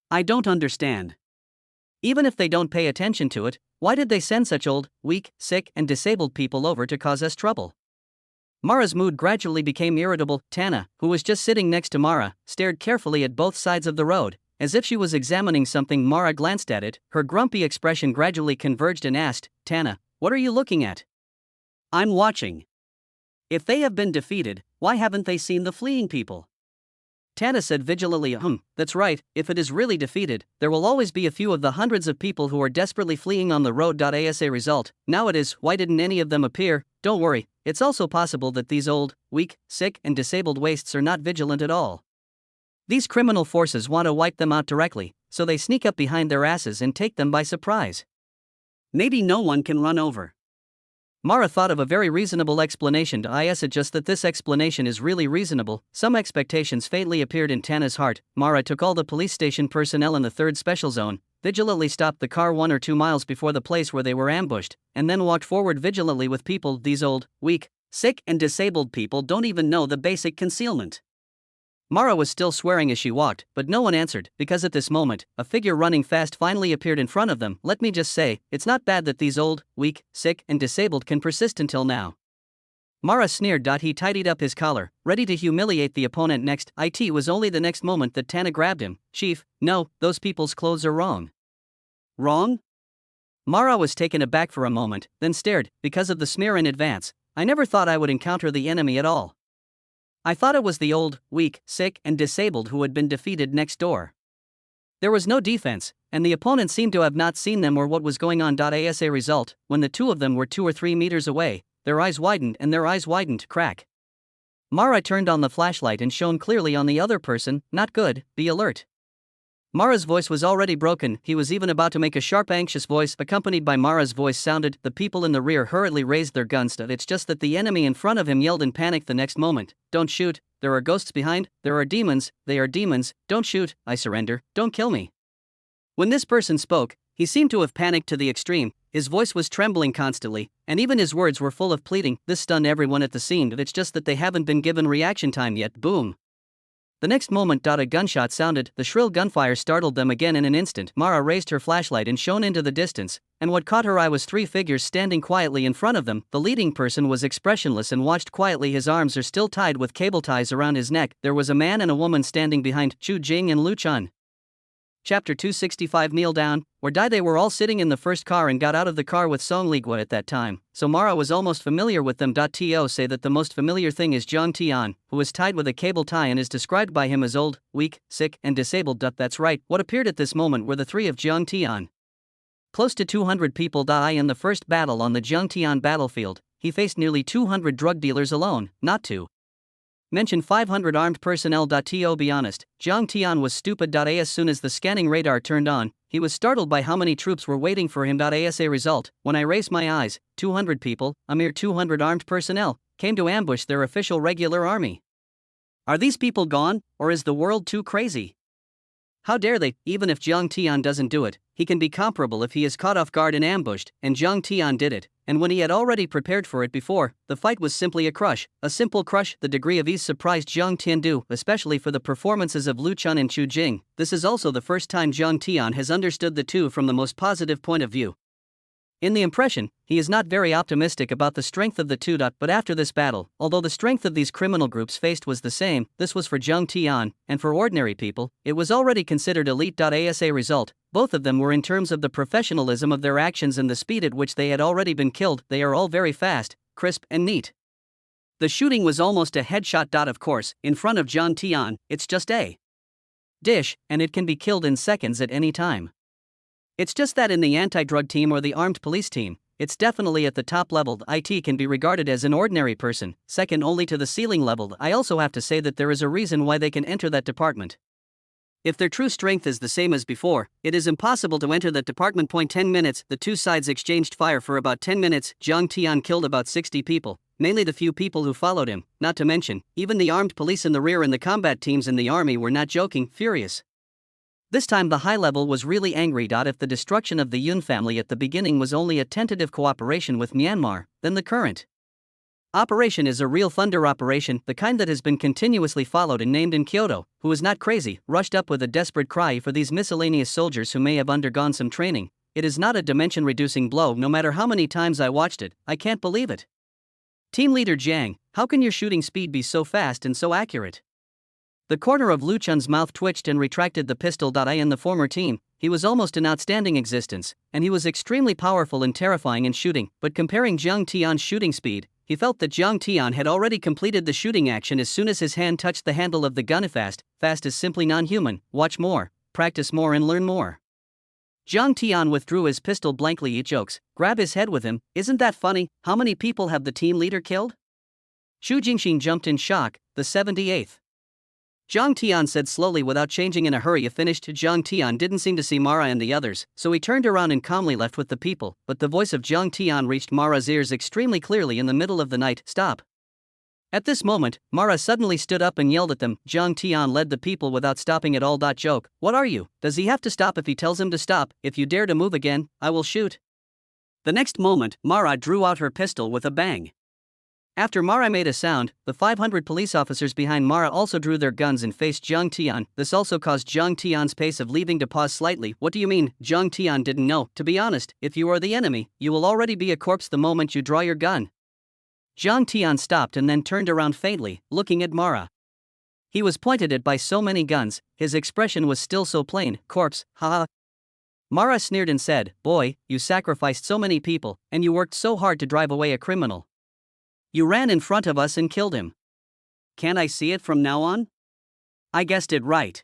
I don't understand. Even if they don't pay attention to it, why did they send such old, weak, sick, and disabled people over to cause us trouble? Mara's mood gradually became irritable. Tana, who was just sitting next to Mara, stared carefully at both sides of the road, as if she was examining something. Mara glanced at it, her grumpy expression gradually converged and asked, Tana, what are you looking at? I'm watching. If they have been defeated, why haven't they seen the fleeing people? Tana said vigilantly, that's right, if it is really defeated, there will always be a few of the hundreds of people who are desperately fleeing on the road. As a result, now it is, why didn't any of them appear? Don't worry, it's also possible that these old, weak, sick, and disabled wastes are not vigilant at all. These criminal forces want to wipe them out directly, so they sneak up behind their asses and take them by surprise. Maybe no one can run over. Mara thought of a very reasonable explanation. It's just that this explanation is really reasonable. Some expectations faintly appeared in Tana's heart. Mara took all the police station personnel in the 3rd Special Zone, vigilantly stopped the car 1 or 2 miles before the place where they were ambushed, and then walked forward vigilantly with people. These old, weak, sick, and disabled people don't even know the basic concealment. Mara was still swearing as she walked, but no one answered, because at this moment, a figure running fast finally appeared in front of them. Let me just say, it's not bad that these old, weak, sick, and disabled can persist until now. Mara sneered. He tidied up his collar, ready to humiliate the opponent next. It was only the next moment that Tana grabbed him. Chief, no, those people's clothes are wrong. Wrong? Mara was taken aback for a moment, then stared, because of the smear in advance. I never thought I would encounter the enemy at all. I thought it was the old, weak, sick, and disabled who had been defeated next door. There was no defense, and the opponent seemed to have not seen them or what was going on. As a result, when the two of them were 2 or 3 meters away, their eyes widened, crack. Mara turned on the flashlight and shone clearly on the other person. Not good, be alert. Mara's voice was already broken. He was even about to make a sharp, anxious voice, accompanied by Mara's voice sounded. The people in the rear hurriedly raised their guns. It's just that the enemy in front of him yelled in panic the next moment. Don't shoot, there are ghosts behind, there are demons, they are demons, don't shoot, I surrender, don't kill me. When this person spoke, he seemed to have panicked to the extreme. His voice was trembling constantly, and even his words were full of pleading. This stunned everyone at the scene. It's just that they haven't been given reaction time yet. Boom. The next moment, a gunshot sounded. The shrill gunfire startled them again in an instant. Mara raised her flashlight and shone into the distance, and what caught her eye was 3 figures standing quietly in front of them. The leading person was expressionless and watched quietly. His arms are still tied with cable ties around his neck. There was a man and a woman standing behind Chu Jing and Lu Chun. Chapter 265. Kneel down, or die. They were all sitting in the first car and got out of the car with Song Ligua at that time, so Mara was almost familiar with them. To say that the most familiar thing is Zhang Tian, who is tied with a cable tie and is described by him as old, weak, sick, and disabled. That's right, what appeared at this moment were the 3 of Zhang Tian. Close to 200 people die in the first battle on the Zhang Tian battlefield. He faced nearly 200 drug dealers alone, not to mention 500 armed personnel. To be honest, Zhang Tian was stupid. As soon as the scanning radar turned on, he was startled by how many troops were waiting for him. As a result, when I raised my eyes, 200 people, a mere 200 armed personnel, came to ambush their official regular army. Are these people gone, or is the world too crazy? How dare they? Even if Zhang Tian doesn't do it, he can be comparable if he is caught off guard and ambushed, and Zhang Tian did it. And when he had already prepared for it before, the fight was simply a simple crush. The degree of ease surprised Zhang Tiandu, especially for the performances of Lu Chun and Chu Jing. This is also the first time Zhang Tian has understood the two from the most positive point of view. In the impression, he is not very optimistic about the strength of the two. But after this battle, although the strength of these criminal groups faced was the same, this was for Zhang Tian, and for ordinary people, it was already considered elite. As a result, both of them were in terms of the professionalism of their actions and the speed at which they had already been killed. They are all very fast, crisp, and neat. The shooting was almost a headshot. Of course, in front of Zhang Tian, it's just a dish, and it can be killed in seconds at any time. It's just that in the anti-drug team or the armed police team, it's definitely at the top level. It can be regarded as an ordinary person, second only to the ceiling level. I also have to say that there is a reason why they can enter that department. If their true strength is the same as before, it is impossible to enter that department. 10 minutes, the two sides exchanged fire for about 10 minutes. Zhang Tian killed about 60 people, mainly the few people who followed him, not to mention, even the armed police in the rear and the combat teams in the army were not joking, furious. This time the high level was really angry. If the destruction of the Yun family at the beginning was only a tentative cooperation with Myanmar, then the current operation is a real thunder operation, the kind that has been continuously followed and named in Kyoto. Who is not crazy, rushed up with a desperate cry for these miscellaneous soldiers who may have undergone some training. It is not a dimension-reducing blow. No matter how many times I watched it, I can't believe it. Team leader Jiang, how can your shooting speed be so fast and so accurate? The corner of Lu Chun's mouth twitched and retracted the pistol. In the former team, he was almost an outstanding existence, and he was extremely powerful and terrifying in shooting, but comparing Zhang Tian's shooting speed, he felt that Jiang Tian had already completed the shooting action as soon as his hand touched the handle of the gun. Fast is simply non-human. Watch more, practice more and learn more. Jiang Tian withdrew his pistol blankly. Eat jokes, grab his head with him. Isn't that funny? How many people have the team leader killed? Xu Jingxin jumped in shock. The 78th. Jiang Tian said slowly without changing in a hurry. Finished. Jiang Tian didn't seem to see Mara and the others, so he turned around and calmly left with the people, but the voice of Jiang Tian reached Mara's ears extremely clearly in the middle of the night. Stop. At this moment, Mara suddenly stood up and yelled at them. Jiang Tian led the people without stopping at all. Joke, what are you? Does he have to stop if he tells him to stop? If you dare to move again, I will shoot. The next moment, Mara drew out her pistol with a bang. After Mara made a sound, the 500 police officers behind Mara also drew their guns and faced Jiang Tian. This also caused Jiang Tian's pace of leaving to pause slightly. What do you mean? Jiang Tian didn't know. To be honest, if you are the enemy, you will already be a corpse the moment you draw your gun. Jiang Tian stopped and then turned around faintly, looking at Mara. He was pointed at by so many guns, his expression was still so plain. Corpse, haha. Mara sneered and said, boy, you sacrificed so many people, and you worked so hard to drive away a criminal. You ran in front of us and killed him. Can I see it from now on? I guessed it right.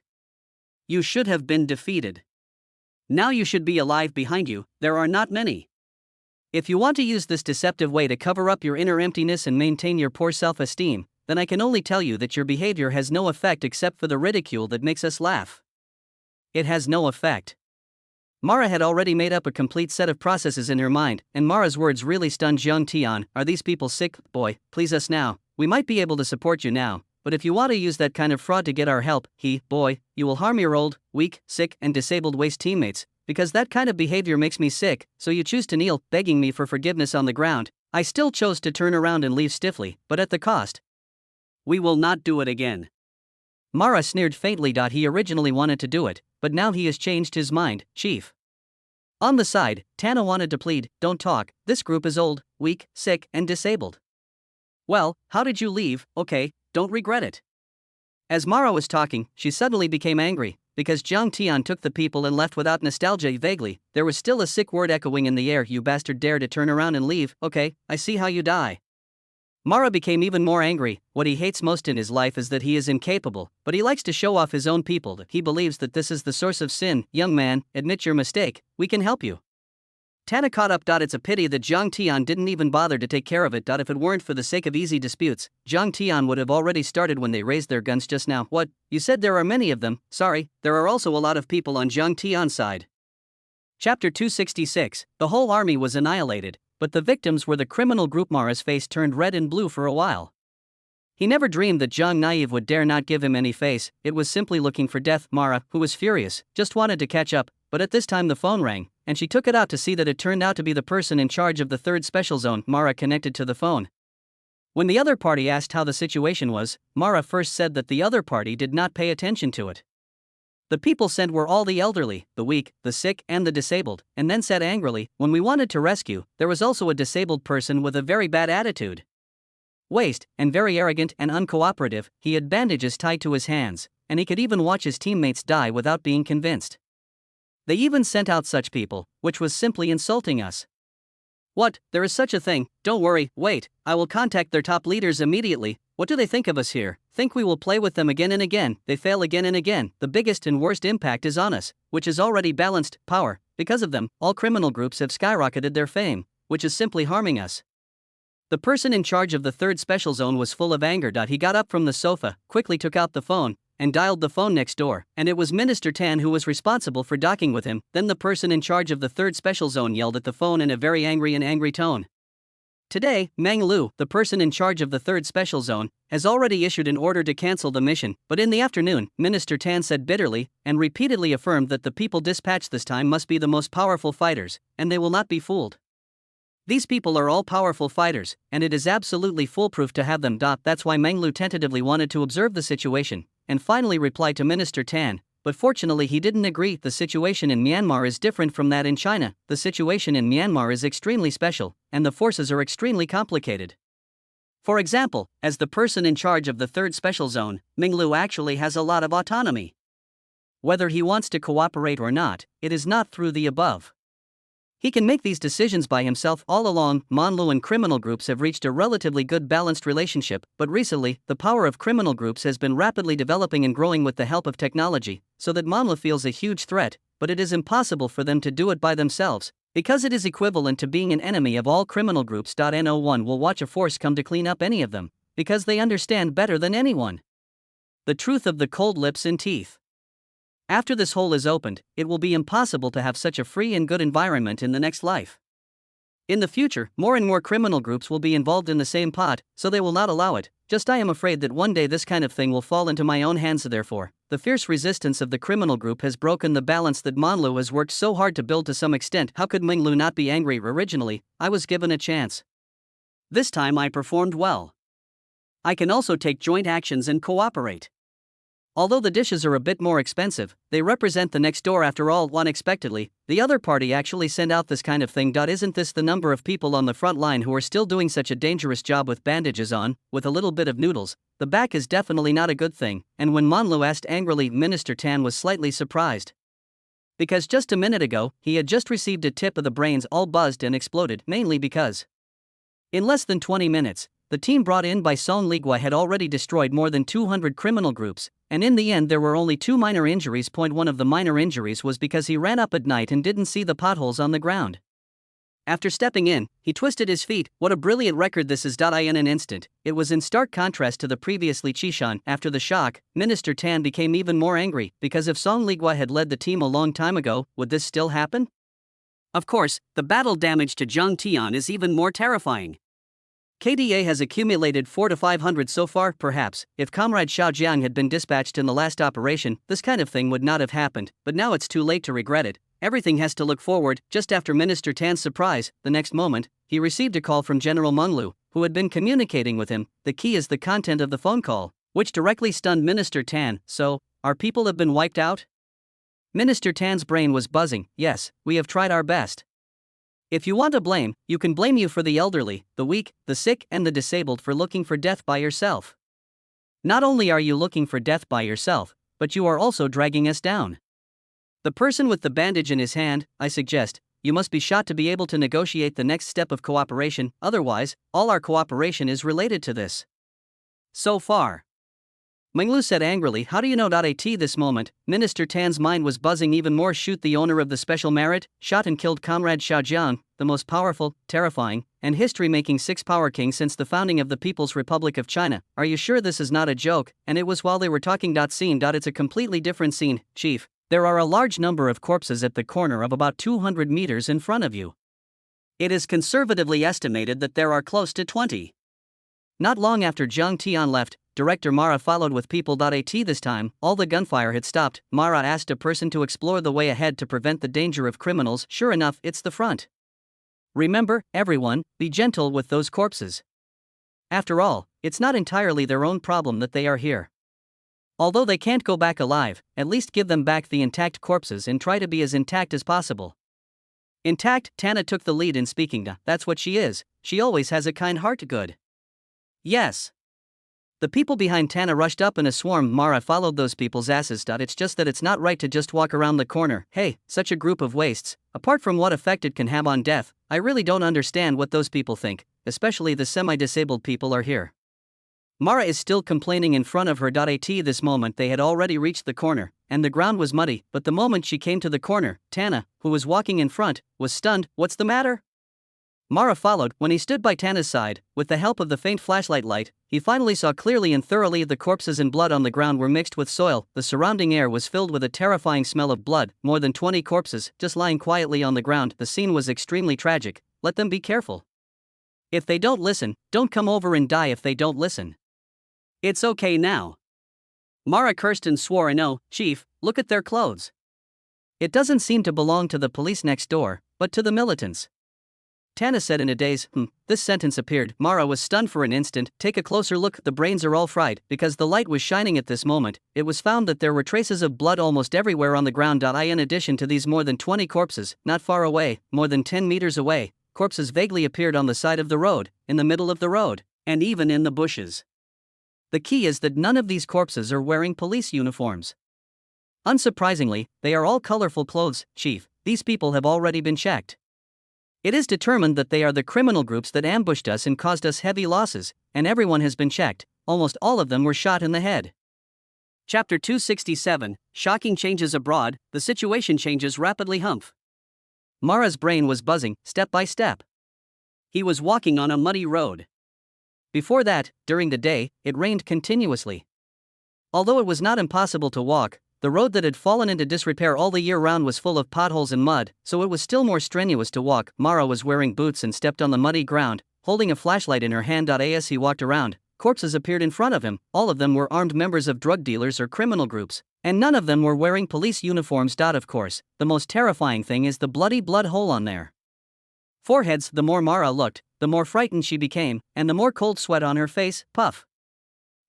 You should have been defeated. Now you should be alive behind you, there are not many. If you want to use this deceptive way to cover up your inner emptiness and maintain your poor self-esteem, then I can only tell you that your behavior has no effect except for the ridicule that makes us laugh. It has no effect. Mara had already made up a complete set of processes in her mind, and Mara's words really stunned Jiang Tian. Are these people sick? Boy, please us now. We might be able to support you now, but if you want to use that kind of fraud to get our help, boy, you will harm your old, weak, sick, and disabled waste teammates, because that kind of behavior makes me sick, so you choose to kneel, begging me for forgiveness on the ground. I still chose to turn around and leave stiffly, but at the cost. We will not do it again. Mara sneered faintly. He originally wanted to do it, but now he has changed his mind, Chief. On the side, Tana wanted to plead, don't talk, this group is old, weak, sick, and disabled. Well, how did you leave? Okay, don't regret it. As Mara was talking, she suddenly became angry, because Jiang Tian took the people and left without nostalgia. Vaguely, there was still a sick word echoing in the air. You bastard, dare to turn around and leave. Okay, I see how you die. Mara became even more angry. What he hates most in his life is that he is incapable, but he likes to show off his own people. He believes that this is the source of sin. Young man, admit your mistake, we can help you. Tana caught up. It's a pity that Jiang Tian didn't even bother to take care of it. If it weren't for the sake of easy disputes, Jiang Tian would have already started when they raised their guns just now. What? You said there are many of them. Sorry, there are also a lot of people on Jiang Tian's side. Chapter 266. The whole army was annihilated, but the victims were the criminal group. Mara's face turned red and blue for a while. He never dreamed that Jiang Naive would dare not give him any face. It was simply looking for death. Mara, who was furious, just wanted to catch up, but at this time the phone rang, and she took it out to see that it turned out to be the person in charge of the 3rd Special Zone. Mara connected to the phone. When the other party asked how the situation was, Mara first said that the other party did not pay attention to it. The people sent were all the elderly, the weak, the sick, and the disabled, and then said angrily, when we wanted to rescue, there was also a disabled person with a very bad attitude. Waste, and very arrogant and uncooperative. He had bandages tied to his hands, and he could even watch his teammates die without being convinced. They even sent out such people, which was simply insulting us. What, there is such a thing? Don't worry, wait, I will contact their top leaders immediately. What do they think of us here? Think we will play with them again and again? They fail again and again. The biggest and worst impact is on us, which is already balanced power. Because of them, all criminal groups have skyrocketed their fame, which is simply harming us. The person in charge of the 3rd Special Zone was full of anger. He got up from the sofa, quickly took out the phone, and dialed the phone next door, and it was Minister Tan who was responsible for docking with him. Then the person in charge of the 3rd Special Zone yelled at the phone in a very angry tone. Today, Meng Lu, the person in charge of the 3rd Special Zone, has already issued an order to cancel the mission, but in the afternoon, Minister Tan said bitterly, and repeatedly affirmed that the people dispatched this time must be the most powerful fighters, and they will not be fooled. These people are all powerful fighters, and it is absolutely foolproof to have them. That's why Meng Lu tentatively wanted to observe the situation, and finally replied to Minister Tan, but fortunately he didn't agree. The situation in Myanmar is different from that in China. The situation in Myanmar is extremely special, and the forces are extremely complicated. For example, as the person in charge of the 3rd Special Zone, Meng Lu actually has a lot of autonomy. Whether he wants to cooperate or not, it is not through the above. He can make these decisions by himself. All along, Monlu and criminal groups have reached a relatively good balanced relationship, but recently, the power of criminal groups has been rapidly developing and growing with the help of technology, so that Monlu feels a huge threat, but it is impossible for them to do it by themselves, because it is equivalent to being an enemy of all criminal groups. No one will watch a force come to clean up any of them, because they understand better than anyone the truth of the cold lips and teeth. After this hole is opened, it will be impossible to have such a free and good environment in the next life. In the future, more and more criminal groups will be involved in the same pot, so they will not allow it. I am afraid that one day this kind of thing will fall into my own hands. Therefore, the fierce resistance of the criminal group has broken the balance that Monlu has worked so hard to build to some extent. How could Minglu not be angry? Originally, I was given a chance. This time I performed well. I can also take joint actions and cooperate. Although the dishes are a bit more expensive, they represent the next door. After all. Unexpectedly, the other party actually sent out this kind of thing. Isn't this the number of people on the front line who are still doing such a dangerous job with bandages on, with a little bit of noodles? The back is definitely not a good thing. And when Monlu asked angrily, Minister Tan was slightly surprised. Because just a minute ago, he had just received a tip of the brains all buzzed and exploded, mainly because in less than 20 minutes, the team brought in by Song Ligua had already destroyed more than 200 criminal groups, and in the end there were only 2 minor injuries. One of the minor injuries was because he ran up at night and didn't see the potholes on the ground. After stepping in, he twisted his feet. What a brilliant record this is. In an instant, it was in stark contrast to the previously Chishan. After the shock, Minister Tan became even more angry, because if Song Ligua had led the team a long time ago, would this still happen? Of course, the battle damage to Zhang Tian is even more terrifying. KDA has accumulated 400 to 500 so far. Perhaps, if Comrade Xiao Jiang had been dispatched in the last operation, this kind of thing would not have happened, but now it's too late to regret it. Everything has to look forward. Just after Minister Tan's surprise, the next moment, he received a call from General Menglu, who had been communicating with him. The key is the content of the phone call, which directly stunned Minister Tan. So, our people have been wiped out? Minister Tan's brain was buzzing. Yes, we have tried our best. If you want to blame, you can blame you for the elderly, the weak, the sick and the disabled for looking for death by yourself. Not only are you looking for death by yourself, but you are also dragging us down. The person with the bandage in his hand, I suggest, you must be shot to be able to negotiate the next step of cooperation, otherwise, all our cooperation is related to this. So far. Menglu said angrily, how do you know? At this moment, Minister Tan's mind was buzzing even more. Shoot the owner of the special merit, shot and killed Comrade Xiaojiang, the most powerful, terrifying, and history-making 6-power king since the founding of the People's Republic of China. Are you sure this is not a joke? And it was while they were talking. Scene. It's a completely different scene, Chief. There are a large number of corpses at the corner of about 200 meters in front of you. It is conservatively estimated that there are close to 20. Not long after Zhang Tian left, Director Mara followed with people. This time, all the gunfire had stopped. Mara asked a person to explore the way ahead to prevent the danger of criminals. Sure enough, it's the front. Remember, everyone, be gentle with those corpses. After all, it's not entirely their own problem that they are here. Although they can't go back alive, at least give them back the intact corpses and try to be as intact as possible. Intact, Tana took the lead in speaking. That's what she is. She always has a kind heart. Good. Yes. The people behind Tana rushed up in a swarm. Mara followed those people's asses. It's just that it's not right to just walk around the corner. Hey, such a group of wastes. Apart from what effect it can have on death, I really don't understand what those people think, especially the semi-disabled people are here. Mara is still complaining in front of her. This moment they had already reached the corner, and the ground was muddy, but the moment she came to the corner, Tana, who was walking in front, was stunned. What's the matter? Mara followed. When he stood by Tana's side, with the help of the faint flashlight light, he finally saw clearly and thoroughly. The corpses and blood on the ground were mixed with soil. The surrounding air was filled with a terrifying smell of blood. More than 20 corpses, just lying quietly on the ground. The scene was extremely tragic. Let them be careful. If they don't listen, don't come over and die if they don't listen. It's okay now. Mara cursed and swore. And oh, Chief, look at their clothes. It doesn't seem to belong to the police next door, but to the militants. Tana said in a daze. This sentence appeared. Mara was stunned for an instant. Take a closer look. The brains are all fried. Because the light was shining at this moment, it was found that there were traces of blood almost everywhere on the ground. In addition to these more than 20 corpses, not far away, more than 10 meters away, corpses vaguely appeared on the side of the road, in the middle of the road, and even in the bushes. The key is that none of these corpses are wearing police uniforms. Unsurprisingly, they are all colorful clothes, Chief. These people have already been checked. It is determined that they are the criminal groups that ambushed us and caused us heavy losses, and everyone has been checked. Almost all of them were shot in the head. Chapter 267, Shocking Changes Abroad, the situation changes rapidly. Humph. Mara's brain was buzzing, step by step. He was walking on a muddy road. Before that, during the day, it rained continuously. Although it was not impossible to walk, the road that had fallen into disrepair all the year round was full of potholes and mud, so it was still more strenuous to walk. Mara was wearing boots and stepped on the muddy ground, holding a flashlight in her hand. As he walked around, corpses appeared in front of him. All of them were armed members of drug dealers or criminal groups, and none of them were wearing police uniforms. Of course, the most terrifying thing is the bloody blood hole on their foreheads. The more Mara looked, the more frightened she became, and the more cold sweat on her face. Puff.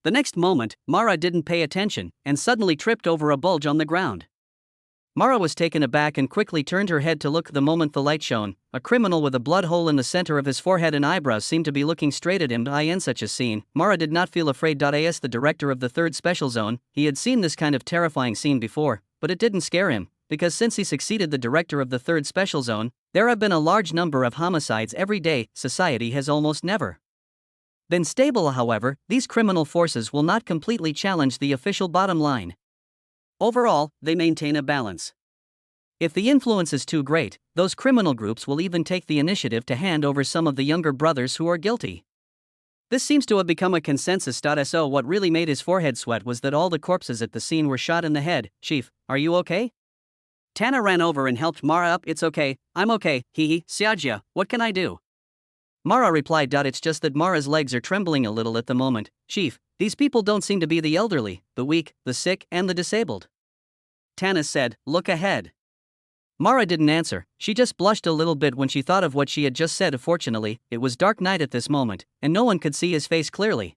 The next moment, Mara didn't pay attention, and suddenly tripped over a bulge on the ground. Mara was taken aback and quickly turned her head to look. The moment the light shone, a criminal with a blood hole in the center of his forehead and eyebrows seemed to be looking straight at him. In such a scene, Mara did not feel afraid. As the director of the 3rd Special Zone, he had seen this kind of terrifying scene before, but it didn't scare him, because since he succeeded the director of the 3rd Special Zone, there have been a large number of homicides every day. Society has almost never been stable. However, these criminal forces will not completely challenge the official bottom line. Overall, they maintain a balance. If the influence is too great, those criminal groups will even take the initiative to hand over some of the younger brothers who are guilty. This seems to have become a consensus. So what really made his forehead sweat was that all the corpses at the scene were shot in the head. Chief, are you okay? Tana ran over and helped Mara up. It's okay, I'm okay, Siagia, what can I do? Mara replied. It's just that Mara's legs are trembling a little at the moment. Chief, these people don't seem to be the elderly, the weak, the sick, and the disabled. Tana said, look ahead. Mara didn't answer, she just blushed a little bit when she thought of what she had just said. Fortunately, it was dark night at this moment, and no one could see his face clearly.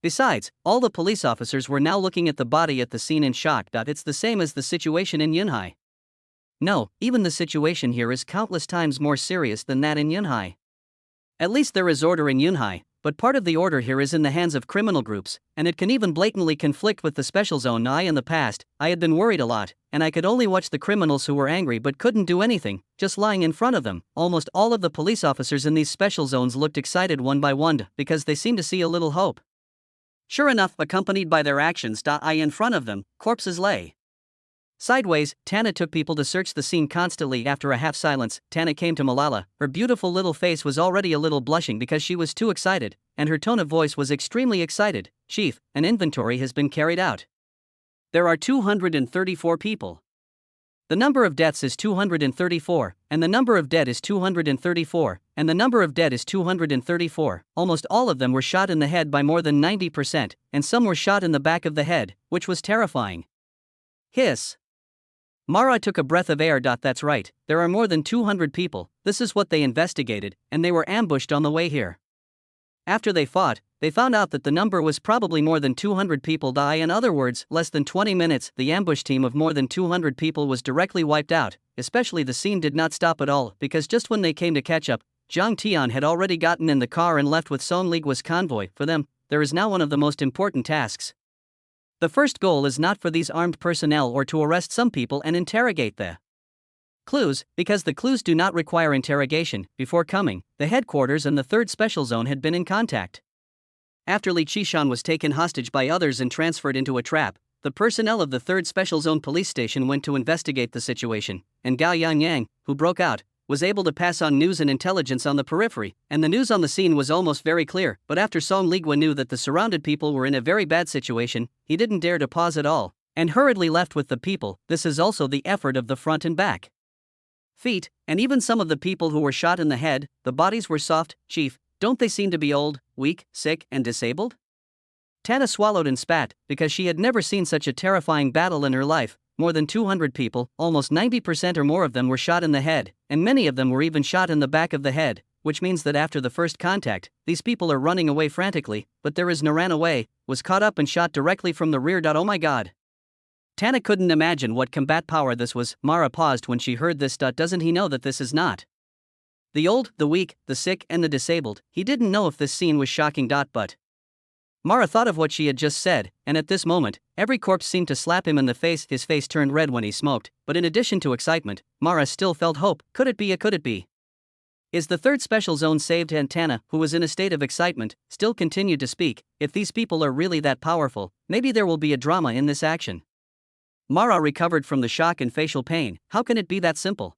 Besides, all the police officers were now looking at the body at the scene in shock. It's the same as the situation in Yunhai. No, even the situation here is countless times more serious than that in Yunhai. At least there is order in Yunhai, but part of the order here is in the hands of criminal groups, and it can even blatantly conflict with the Special Zone. In the past, I had been worried a lot, and I could only watch the criminals who were angry but couldn't do anything, just lying in front of them. Almost all of the police officers in these Special Zones looked excited one by one, because they seemed to see a little hope. Sure enough, accompanied by their actions, in front of them, corpses lay sideways. Tana took people to search the scene constantly. After a half silence, Tana came to Malala. Her beautiful little face was already a little blushing because she was too excited, and her tone of voice was extremely excited. Chief, an inventory has been carried out. There are 234 people. The number of deaths is 234, and the number of dead is 234, and the number of dead is 234. Almost all of them were shot in the head by more than 90%, and some were shot in the back of the head, which was terrifying. Hiss. Mara took a breath of air. That's right, there are more than 200 people, this is what they investigated, and they were ambushed on the way here. After they fought, they found out that the number was probably more than 200 people. In other words, less than 20 minutes, the ambush team of more than 200 people was directly wiped out. Especially the scene did not stop at all, because just when they came to catch up, Zhang Tian had already gotten in the car and left with Song Ligua's convoy. For them, there is now one of the most important tasks. The first goal is not for these armed personnel or to arrest some people and interrogate the clues, because the clues do not require interrogation. Before coming, the headquarters and the 3rd Special Zone had been in contact. After Li Qishan was taken hostage by others and transferred into a trap, the personnel of the 3rd Special Zone police station went to investigate the situation, and Gao Yangyang, who broke out, was able to pass on news and intelligence on the periphery, and the news on the scene was almost very clear. But after Song Ligua knew that the surrounded people were in a very bad situation, he didn't dare to pause at all, and hurriedly left with the people. This is also the effort of the front and back, feet, and even some of the people who were shot in the head. The bodies were soft. Chief, don't they seem to be old, weak, sick, and disabled? Tana swallowed and spat, because she had never seen such a terrifying battle in her life. More than 200 people, almost 90% or more of them were shot in the head, and many of them were even shot in the back of the head, which means that after the first contact, these people are running away frantically, but there is no ran away, was caught up and shot directly from the rear. Oh my god. Tana couldn't imagine what combat power this was. Mara paused when she heard this. Doesn't he know that this is not the old, the weak, the sick, and the disabled? He didn't know if this scene was shocking. But Mara thought of what she had just said, and at this moment, every corpse seemed to slap him in the face. His face turned red when he smoked, but in addition to excitement, Mara still felt hope. Could it be? Is the third special zone saved? And Tana, who was in a state of excitement, still continued to speak. If these people are really that powerful, maybe there will be a drama in this action. Mara recovered from the shock and facial pain. How can it be that simple?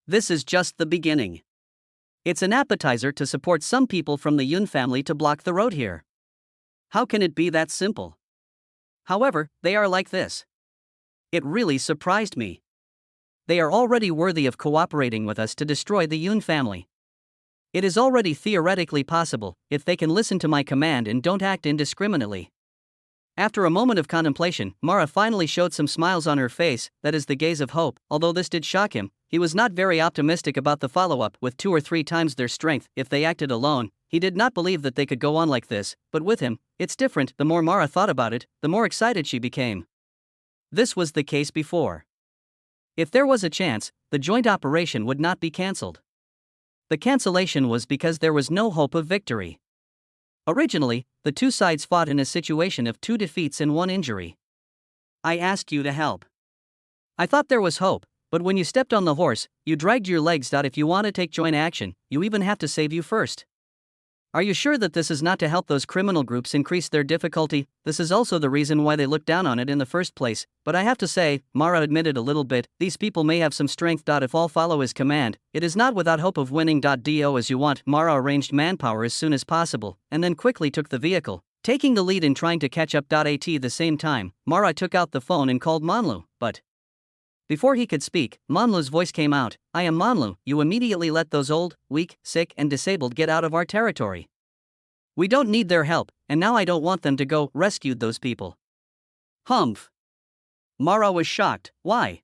This is just the beginning. It's an appetizer to support some people from the Yun family to block the road here. How can it be that simple? However, they are like this. It really surprised me. They are already worthy of cooperating with us to destroy the Yun family. It is already theoretically possible, if they can listen to my command and don't act indiscriminately. After a moment of contemplation, Mara finally showed some smiles on her face, that is the gaze of hope. Although this did shock him, he was not very optimistic about the follow-up. With 2 or 3 times their strength, if they acted alone, he did not believe that they could go on like this, but with him, it's different. The more Mara thought about it, the more excited she became. This was the case before. If there was a chance, the joint operation would not be cancelled. The cancellation was because there was no hope of victory. Originally, the 2 sides fought in a situation of 2 defeats and 1 injury. I asked you to help. I thought there was hope, but when you stepped on the horse, you dragged your legs. If you want to take joint action, you even have to save you first. Are you sure that this is not to help those criminal groups increase their difficulty? This is also the reason why they looked down on it in the first place. But I have to say, Mara admitted a little bit, these people may have some strength. If all follow his command, it is not without hope of winning. Do as you want. Mara arranged manpower as soon as possible, and then quickly took the vehicle, taking the lead in trying to catch up. At the same time, Mara took out the phone and called Monlu, but before he could speak, Monlu's voice came out. I am Monlu. You immediately let those old, weak, sick, and disabled get out of our territory. We don't need their help, and now I don't want them to go. Rescued those people. Humph. Mara was shocked. Why?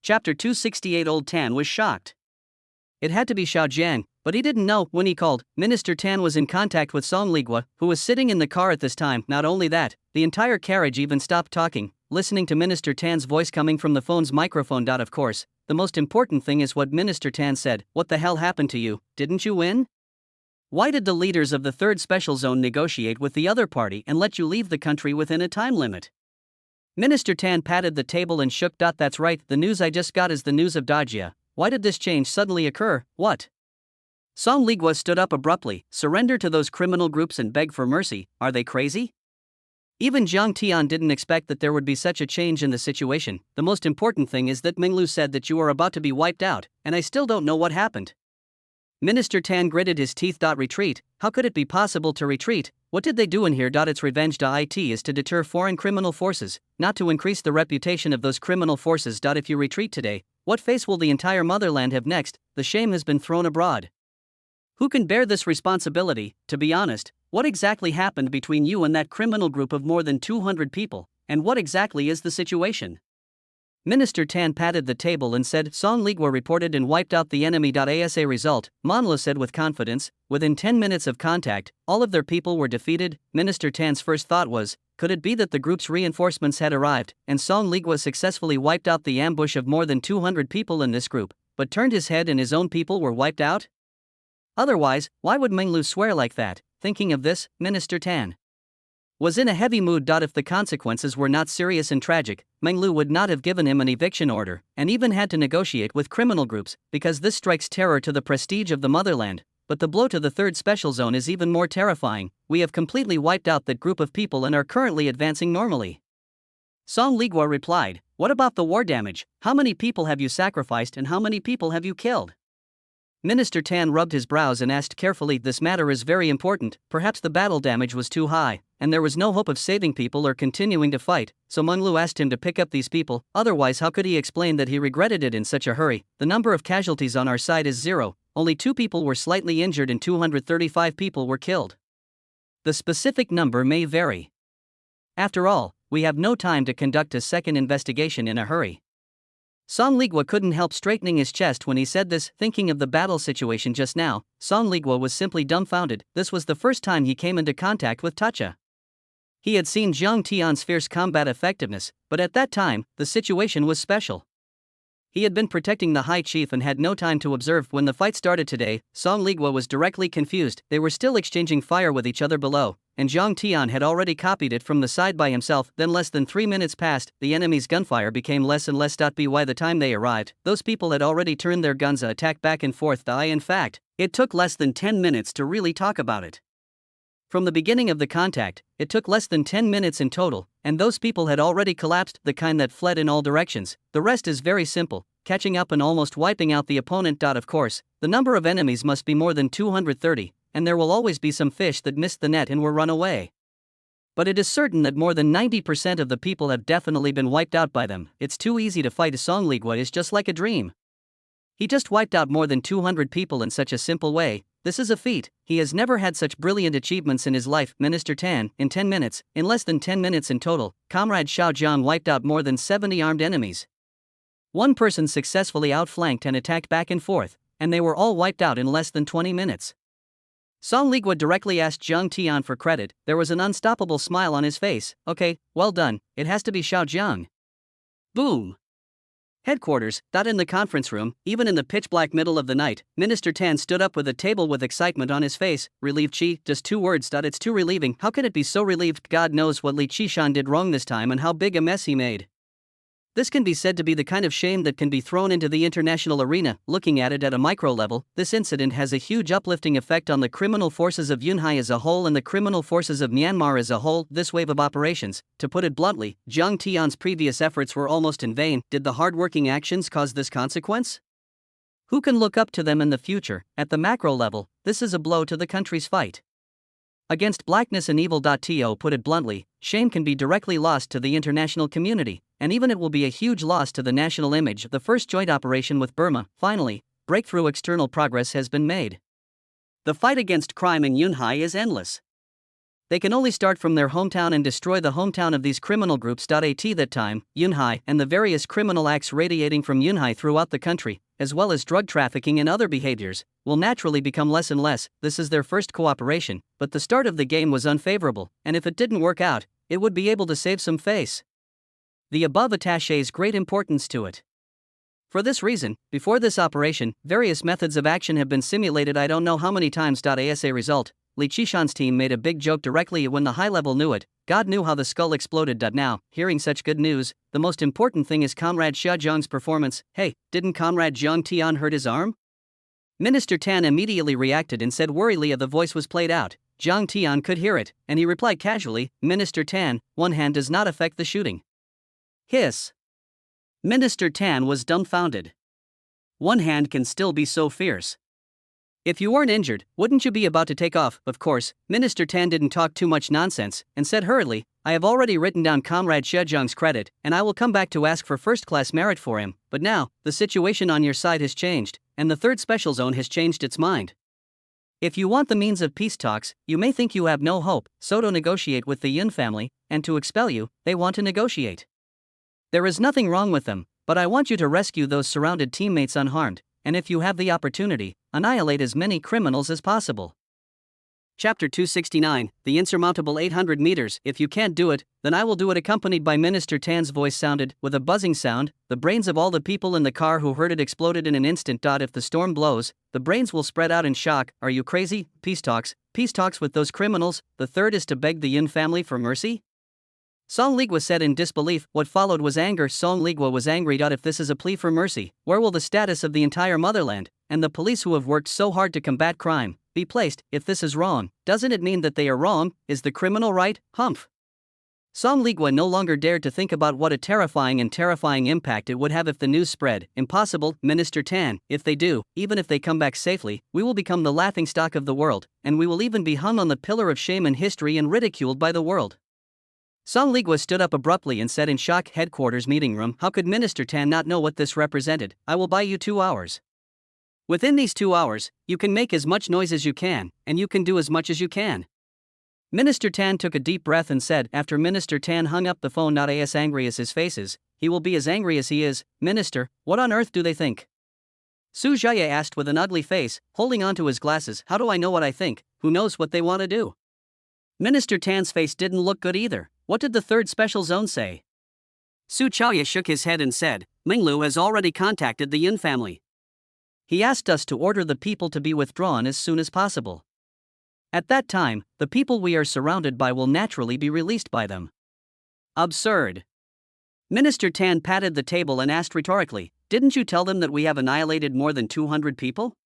Chapter 268. Old Tan was shocked. It had to be Xiao Jiang, but he didn't know. When he called, Minister Tan was in contact with Song Ligua, who was sitting in the car at this time. Not only that, the entire carriage even stopped talking, listening to Minister Tan's voice coming from the phone's microphone. Of course, the most important thing is what Minister Tan said. What the hell happened to you? Didn't you win? Why did the leaders of the third special zone negotiate with the other party and let you leave the country within a time limit? Minister Tan patted the table and shook. That's right, the news I just got is the news of Dajia. Why did this change suddenly occur? What? Song Ligua stood up abruptly. Surrender to those criminal groups and beg for mercy. Are they crazy? Even Jiang Tian didn't expect that there would be such a change in the situation. The most important thing is that Minglu said that you are about to be wiped out, and I still don't know what happened. Minister Tan gritted his teeth. Retreat? How could it be possible to retreat? What did they do in here? It's revenge. It is to deter foreign criminal forces, not to increase the reputation of those criminal forces. If you retreat today, what face will the entire motherland have next? The shame has been thrown abroad. Who can bear this responsibility? To be honest, what exactly happened between you and that criminal group of more than 200 people, and what exactly is the situation? Minister Tan patted the table and said, Song Ligua reported and wiped out the enemy. As a result, Monlu said with confidence, within 10 minutes of contact, all of their people were defeated. Minister Tan's first thought was, could it be that the group's reinforcements had arrived, and Song Ligua successfully wiped out the ambush of more than 200 people in this group, but turned his head and his own people were wiped out? Otherwise, why would Minglu swear like that? Thinking of this, Minister Tan was in a heavy mood. If the consequences were not serious and tragic, Minglu would not have given him an eviction order, and even had to negotiate with criminal groups, because this strikes terror to the prestige of the motherland. But the blow to the third special zone is even more terrifying. We have completely wiped out that group of people and are currently advancing normally. Song Ligua replied, what about the war damage? How many people have you sacrificed and how many people have you killed? Minister Tan rubbed his brows and asked carefully, this matter is very important. Perhaps the battle damage was too high, and there was no hope of saving people or continuing to fight, so Menglu asked him to pick up these people. Otherwise, how could he explain that he regretted it in such a hurry? The number of casualties on our side is 0, only 2 people were slightly injured and 235 people were killed. The specific number may vary. After all, we have no time to conduct a second investigation in a hurry. Song Ligua couldn't help straightening his chest when he said this, thinking of the battle situation just now. Song Ligua was simply dumbfounded. This was the first time he came into contact with Tacha. He had seen Jiang Tian's fierce combat effectiveness, but at that time, the situation was special. He had been protecting the High Chief and had no time to observe. When the fight started today, Song Ligua was directly confused. They were still exchanging fire with each other below, and Zhang Tian had already copied it from the side by himself. Then less than 3 minutes passed, the enemy's gunfire became less and less. By the time they arrived, those people had already turned their guns to attack back and forth. In fact, it took less than 10 minutes to really talk about it. From the beginning of the contact, it took less than 10 minutes in total, and those people had already collapsed, the kind that fled in all directions. The rest is very simple, catching up and almost wiping out the opponent. Of course, the number of enemies must be more than 230, and there will always be some fish that missed the net and were run away. But it is certain that more than 90% of the people have definitely been wiped out by them. It's too easy to fight. Song Ligua is just like a dream. He just wiped out more than 200 people in such a simple way. This is a feat. He has never had such brilliant achievements in his life. Minister Tan, in 10 minutes, in less than 10 minutes in total, Comrade Xiao Zhang wiped out more than 70 armed enemies. One person successfully outflanked and attacked back and forth, and they were all wiped out in less than 20 minutes. Song Ligua directly asked Zhang Tian for credit. There was an unstoppable smile on his face. Okay, well done, it has to be Xiao Zhang. Boom! Headquarters. In the conference room, even in the pitch-black middle of the night, Minister Tan stood up with a table with excitement on his face. Relieved Chi, just 2 words. It's too relieving. How can it be so relieved? God knows what Li Qishan did wrong this time and how big a mess he made. This can be said to be the kind of shame that can be thrown into the international arena. Looking at it at a micro level, this incident has a huge uplifting effect on the criminal forces of Yunhai as a whole and the criminal forces of Myanmar as a whole. This wave of operations, to put it bluntly, Zhang Tian's previous efforts were almost in vain. Did the hardworking actions cause this consequence? Who can look up to them in the future? At the macro level, this is a blow to the country's fight against blackness and evil. To put it bluntly, shame can be directly lost to the international community, and even it will be a huge loss to the national image. The first joint operation with Burma, finally, breakthrough external progress has been made. The fight against crime in Yunhai is endless. They can only start from their hometown and destroy the hometown of these criminal groups. At that time, Yunhai and the various criminal acts radiating from Yunhai throughout the country, as well as drug trafficking and other behaviors, will naturally become less and less. This is their first cooperation, but the start of the game was unfavorable, and if it didn't work out, it would be able to save some face. The above attaches great importance to it. For this reason, before this operation, various methods of action have been simulated. I don't know how many times. As a result, Li Qishan's team made a big joke directly when the high level knew it. God knew how the skull exploded. Now, hearing such good news, the most important thing is Comrade Xia Zhang's performance. Hey, didn't Comrade Zhang Tian hurt his arm? Minister Tan immediately reacted and said worriedly. The voice was played out. Zhang Tian could hear it, and he replied casually, Minister Tan, one hand does not affect the shooting. Hiss. Minister Tan was dumbfounded. One hand can still be so fierce. If you weren't injured, wouldn't you be about to take off? Of course, Minister Tan didn't talk too much nonsense, and said hurriedly, I have already written down Comrade Xia Zhang's credit, and I will come back to ask for first-class merit for him, but now, the situation on your side has changed, and the 3rd Special Zone has changed its mind. If you want the means of peace talks, you may think you have no hope, so to negotiate with the Yun family, and to expel you, they want to negotiate. There is nothing wrong with them, but I want you to rescue those surrounded teammates unharmed, and if you have the opportunity, annihilate as many criminals as possible. Chapter 269, The Insurmountable 800 Meters. If you can't do it, then I will do it. Accompanied by Minister Tan's voice sounded, with a buzzing sound, the brains of all the people in the car who heard it exploded in an instant. If the storm blows, the brains will spread out in shock. Are you crazy? Peace talks with those criminals. The third is to beg the Yun family for mercy? Song Ligua said in disbelief. What followed was anger. Song Ligua was angry. If this is a plea for mercy, where will the status of the entire motherland, and the police who have worked so hard to combat crime, be placed? If this is wrong, doesn't it mean that they are wrong? Is the criminal right? Humph. Song Ligua no longer dared to think about what a terrifying impact it would have if the news spread. Impossible, Minister Tan. If they do, even if they come back safely, we will become the laughingstock of the world, and we will even be hung on the pillar of shame in history and ridiculed by the world. Song Ligua stood up abruptly and said in shock, Headquarters meeting room, how could Minister Tan not know what this represented? I will buy you 2 hours. Within these 2 hours, you can make as much noise as you can, and you can do as much as you can. Minister Tan took a deep breath and said, after Minister Tan hung up the phone, not as angry as his face is, he will be as angry as he is. Minister, what on earth do they think? Su Zhaya asked with an ugly face, holding onto his glasses. How do I know what I think? Who knows what they want to do? Minister Tan's face didn't look good either. What did the 3rd Special Zone say? Su Chaoya shook his head and said, Minglu has already contacted the Yun family. He asked us to order the people to be withdrawn as soon as possible. At that time, the people we are surrounded by will naturally be released by them. Absurd. Minister Tan patted the table and asked rhetorically, "Didn't you tell them that we have annihilated more than 200 people?"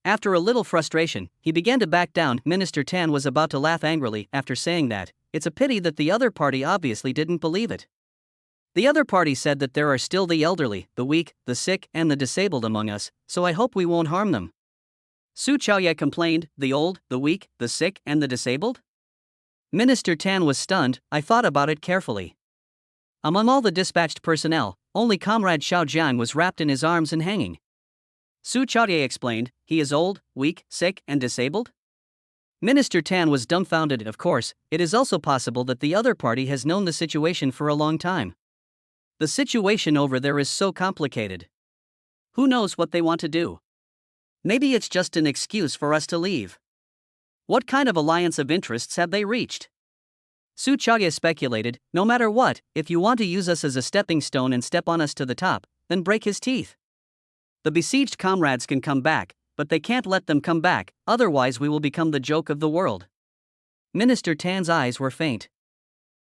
After a little frustration, he began to back down. Minister Tan was about to laugh angrily after saying that. It's a pity that the other party obviously didn't believe it. The other party said that there are still the elderly, the weak, the sick, and the disabled among us, so I hope we won't harm them. Su Chaoye complained, the old, the weak, the sick, and the disabled? Minister Tan was stunned. I thought about it carefully. Among all the dispatched personnel, only Comrade Xiao Jiang was wrapped in his arms and hanging. Su Chaoye explained, he is old, weak, sick, and disabled? Minister Tan was dumbfounded. Of course, it is also possible that the other party has known the situation for a long time. The situation over there is so complicated. Who knows what they want to do? Maybe it's just an excuse for us to leave. What kind of alliance of interests have they reached? Su Chaoye speculated, no matter what, if you want to use us as a stepping stone and step on us to the top, then break his teeth. The besieged comrades can come back, but they can't let them come back, otherwise we will become the joke of the world. Minister Tan's eyes were faint.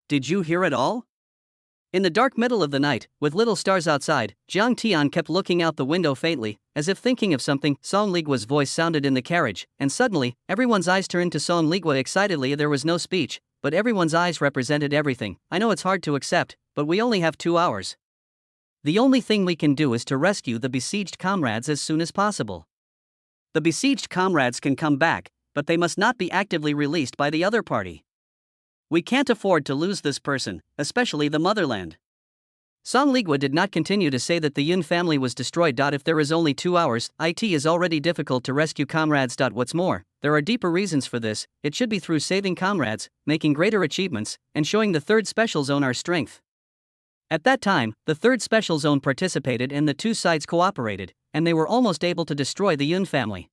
Did you hear it all? In the dark middle of the night, with little stars outside, Jiang Tian kept looking out the window faintly, as if thinking of something. Song Ligua's voice sounded in the carriage, and suddenly, everyone's eyes turned to Song Ligua excitedly. There was no speech, but everyone's eyes represented everything. I know it's hard to accept, but we only have 2 hours. The only thing we can do is to rescue the besieged comrades as soon as possible. The besieged comrades can come back, but they must not be actively released by the other party. We can't afford to lose this person, especially the motherland. Song Ligua did not continue to say that the Yun family was destroyed. If there is only 2 hours, it is already difficult to rescue comrades. What's more, there are deeper reasons for this. It should be through saving comrades, making greater achievements, and showing the 3rd Special Zone our strength. At that time, the 3rd Special Zone participated and the two sides cooperated, and they were almost able to destroy the Yun family.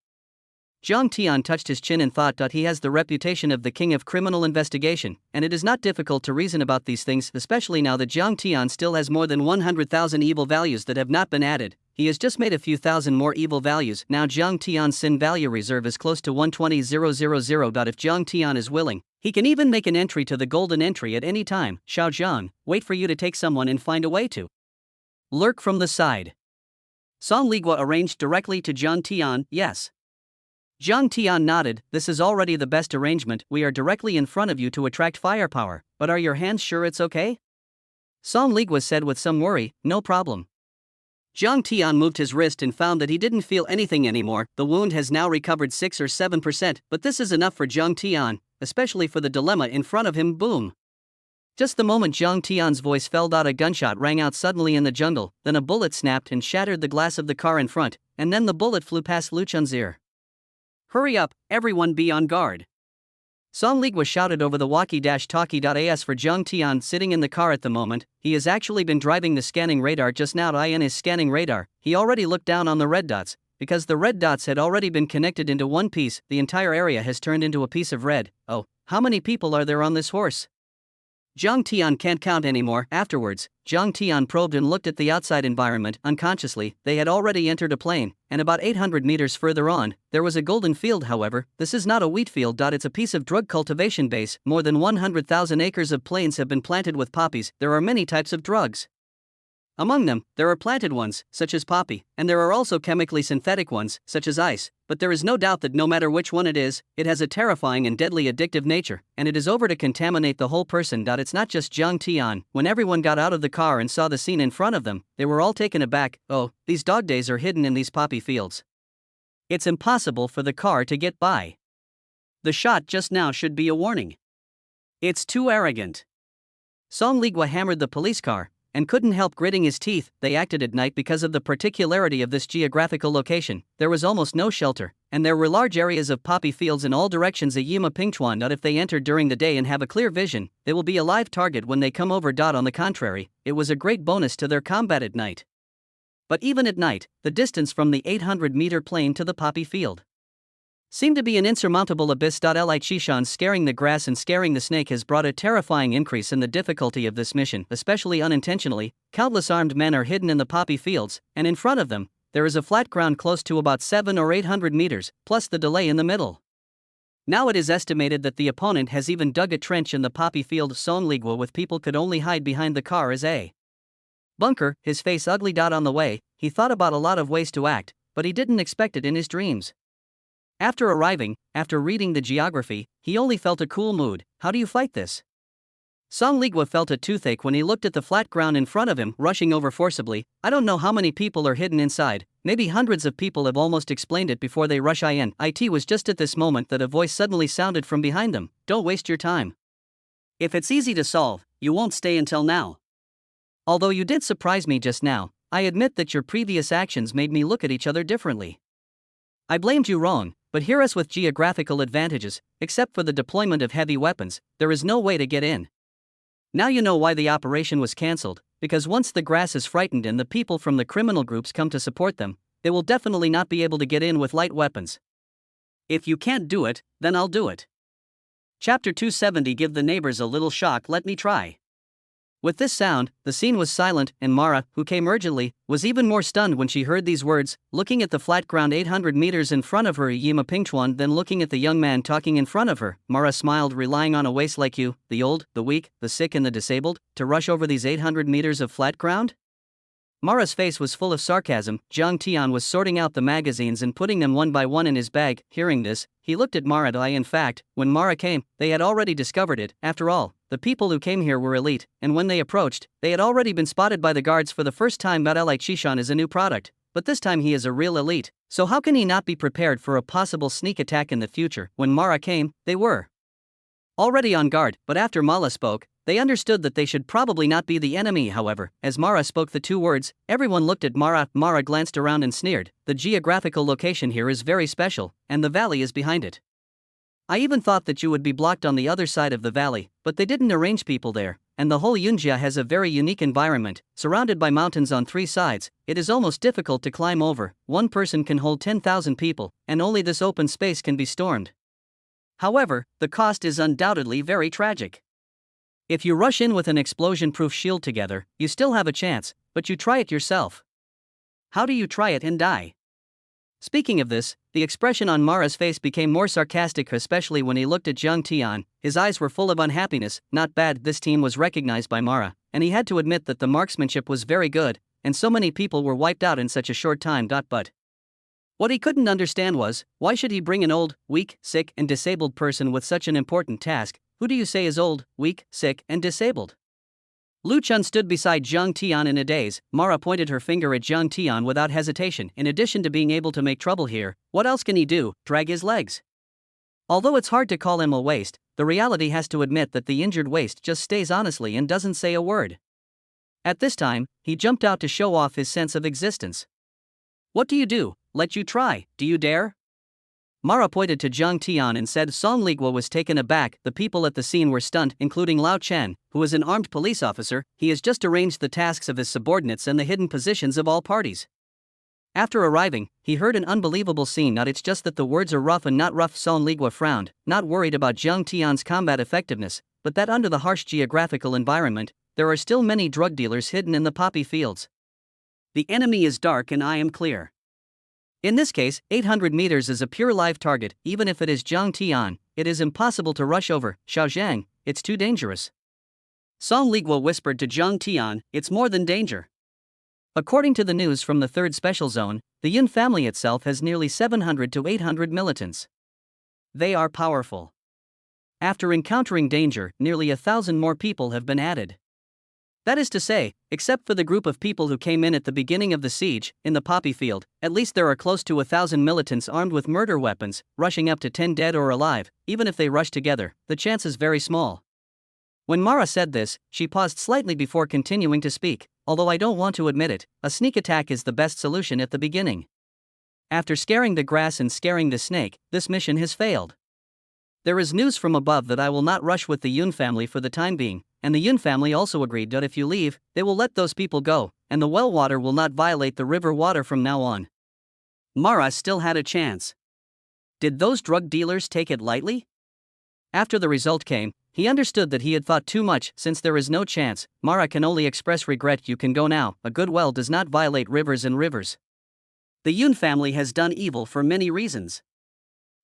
Jiang Tian touched his chin and thought, he has the reputation of the king of criminal investigation, and it is not difficult to reason about these things, especially now that Jiang Tian still has more than 100,000 evil values that have not been added. He has just made a few thousand more evil values. Now Jiang Tian's sin value reserve is close to 120,000. If Jiang Tian is willing, he can even make an entry to the golden entry at any time. Xiao Jiang, wait for you to take someone and find a way to lurk from the side. Song Ligua arranged directly to Jiang Tian, yes. Jiang Tian nodded, this is already the best arrangement. We are directly in front of you to attract firepower, but are your hands sure it's okay? Song Ligua said with some worry, no problem. Jiang Tian moved his wrist and found that he didn't feel anything anymore. The wound has now recovered 6 or 7%, but this is enough for Jiang Tian, especially for the dilemma in front of him. Boom. Just the moment Jiang Tian's voice fell out, a gunshot rang out suddenly in the jungle, then a bullet snapped and shattered the glass of the car in front, and then the bullet flew past Lu Chun's ear. Hurry up, everyone be on guard. Song Ligua shouted over the walkie-talkie. For Jiang Tian sitting in the car at the moment, he has actually been driving the scanning radar just now. In his scanning radar, he already looked down on the red dots. Because the red dots had already been connected into one piece, the entire area has turned into a piece of red. Oh, how many people are there on this horse? Jiang Tian can't count anymore. Afterwards, Jiang Tian probed and looked at the outside environment. Unconsciously, they had already entered a plain, and about 800 meters further on, there was a golden field. However, this is not a wheat field. It's a piece of drug cultivation base. More than 100,000 acres of plains have been planted with poppies. There are many types of drugs. Among them, there are planted ones, such as poppy, and there are also chemically synthetic ones, such as ice, but there is no doubt that no matter which one it is, it has a terrifying and deadly addictive nature, and it is over to contaminate the whole person. It's not just Jiang Tian. When everyone got out of the car and saw the scene in front of them, they were all taken aback. Oh, these dog days are hidden in these poppy fields. It's impossible for the car to get by. The shot just now should be a warning. It's too arrogant. Song Ligua hammered the police car, and couldn't help gritting his teeth. They acted at night because of the particularity of this geographical location. There was almost no shelter, and there were large areas of poppy fields in all directions. A Yima Pingchuan. If they entered during the day and have a clear vision, they will be a live target when they come over. On the contrary, it was a great bonus to their combat at night. But even at night, the distance from the 800-meter plain to the poppy field seemed to be an insurmountable abyss. Li scaring the grass and scaring the snake has brought a terrifying increase in the difficulty of this mission, especially unintentionally. Countless armed men are hidden in the poppy fields, and in front of them, there is a flat ground close to about 700 or 800 meters, plus the delay in the middle. Now it is estimated that the opponent has even dug a trench in the poppy field Songligwa with people could only hide behind the car as a bunker, his face ugly. On the way, he thought about a lot of ways to act, but he didn't expect it in his dreams. After arriving, after reading the geography, he only felt a cool mood. How do you fight this? Songligwa felt a toothache when he looked at the flat ground in front of him, rushing over forcibly. I don't know how many people are hidden inside, maybe hundreds of people have almost explained it before they rush in. It was just at this moment that a voice suddenly sounded from behind them. Don't waste your time. If it's easy to solve, you won't stay until now. Although you did surprise me just now, I admit that your previous actions made me look at each other differently. I blamed you wrong, but hear us with geographical advantages, except for the deployment of heavy weapons, there is no way to get in. Now you know why the operation was cancelled, because once the grass is frightened and the people from the criminal groups come to support them, they will definitely not be able to get in with light weapons. If you can't do it, then I'll do it. Chapter 270. Give the neighbors a little shock, let me try. With this sound, the scene was silent, and Mara, who came urgently, was even more stunned when she heard these words. Looking at the flat ground 800 meters in front of her, Yima Pingchuan, then looking at the young man talking in front of her, Mara smiled. Relying on a waste like you, the old, the weak, the sick and the disabled, to rush over these 800 meters of flat ground? Mara's face was full of sarcasm. Jiang Tian was sorting out the magazines and putting them one by one in his bag. Hearing this, he looked at Mara. In fact, when Mara came, they had already discovered it. After all, the people who came here were elite, and when they approached, they had already been spotted by the guards for the first time. Like Shishan is a new product, but this time he is a real elite, so how can he not be prepared for a possible sneak attack in the future? When Mara came, they were already on guard, but after Mala spoke, they understood that they should probably not be the enemy. However, as Mara spoke the two words, everyone looked at Mara. Mara glanced around and sneered. The geographical location here is very special, and the valley is behind it. I even thought that you would be blocked on the other side of the valley, but they didn't arrange people there, and the whole Yunjia has a very unique environment, surrounded by mountains on three sides. It is almost difficult to climb over. One person can hold 10,000 people, and only this open space can be stormed. However, the cost is undoubtedly very tragic. If you rush in with an explosion-proof shield together, you still have a chance, but you try it yourself. How do you try it and die? Speaking of this, the expression on Mara's face became more sarcastic, especially when he looked at Jiang Tian. His eyes were full of unhappiness. Not bad. This team was recognized by Mara, and he had to admit that the marksmanship was very good, and so many people were wiped out in such a short time. But what he couldn't understand was, why should he bring an old, weak, sick, and disabled person with such an important task? Who do you say is old, weak, sick, and disabled? Lu Chun stood beside Jiang Tian in a daze. Mara pointed her finger at Jiang Tian without hesitation. In addition to being able to make trouble here, what else can he do? Drag his legs? Although it's hard to call him a waste, the reality has to admit that the injured waste just stays honestly and doesn't say a word. At this time, he jumped out to show off his sense of existence. What do you do? Let you try, do you dare? Mara pointed to Jiang Tian and said. Songligwa was taken aback. The people at the scene were stunned, including Lao Chen, who is an armed police officer. He has just arranged the tasks of his subordinates and the hidden positions of all parties. After arriving, he heard an unbelievable scene. Not it's just that the words are rough and not rough. Songligwa frowned, not worried about Jiang Tian's combat effectiveness, but that under the harsh geographical environment, there are still many drug dealers hidden in the poppy fields. The enemy is dark and I am clear. In this case, 800 meters is a pure live target. Even if it is Jiang Tian, it is impossible to rush over. Xiaozhang, it's too dangerous. Songligwa whispered to Jiang Tian, it's more than danger. According to the news from the 3rd Special Zone, the Yun family itself has nearly 700 to 800 militants. They are powerful. After encountering danger, nearly 1,000 more people have been added. That is to say, except for the group of people who came in at the beginning of the siege, in the poppy field, at least there are close to 1,000 militants armed with murder weapons, rushing up to 10 dead or alive. Even if they rush together, the chance is very small. When Mara said this, she paused slightly before continuing to speak. Although I don't want to admit it, a sneak attack is the best solution at the beginning. After scaring the grass and scaring the snake, this mission has failed. There is news from above that I will not rush with the Yun family for the time being, and the Yun family also agreed that if you leave, they will let those people go, and the well water will not violate the river water from now on. Mara still had a chance. Did those drug dealers take it lightly? After the result came, he understood that he had thought too much. Since there is no chance, Mara can only express regret. You can go now. A good well does not violate rivers and rivers. The Yun family has done evil for many reasons.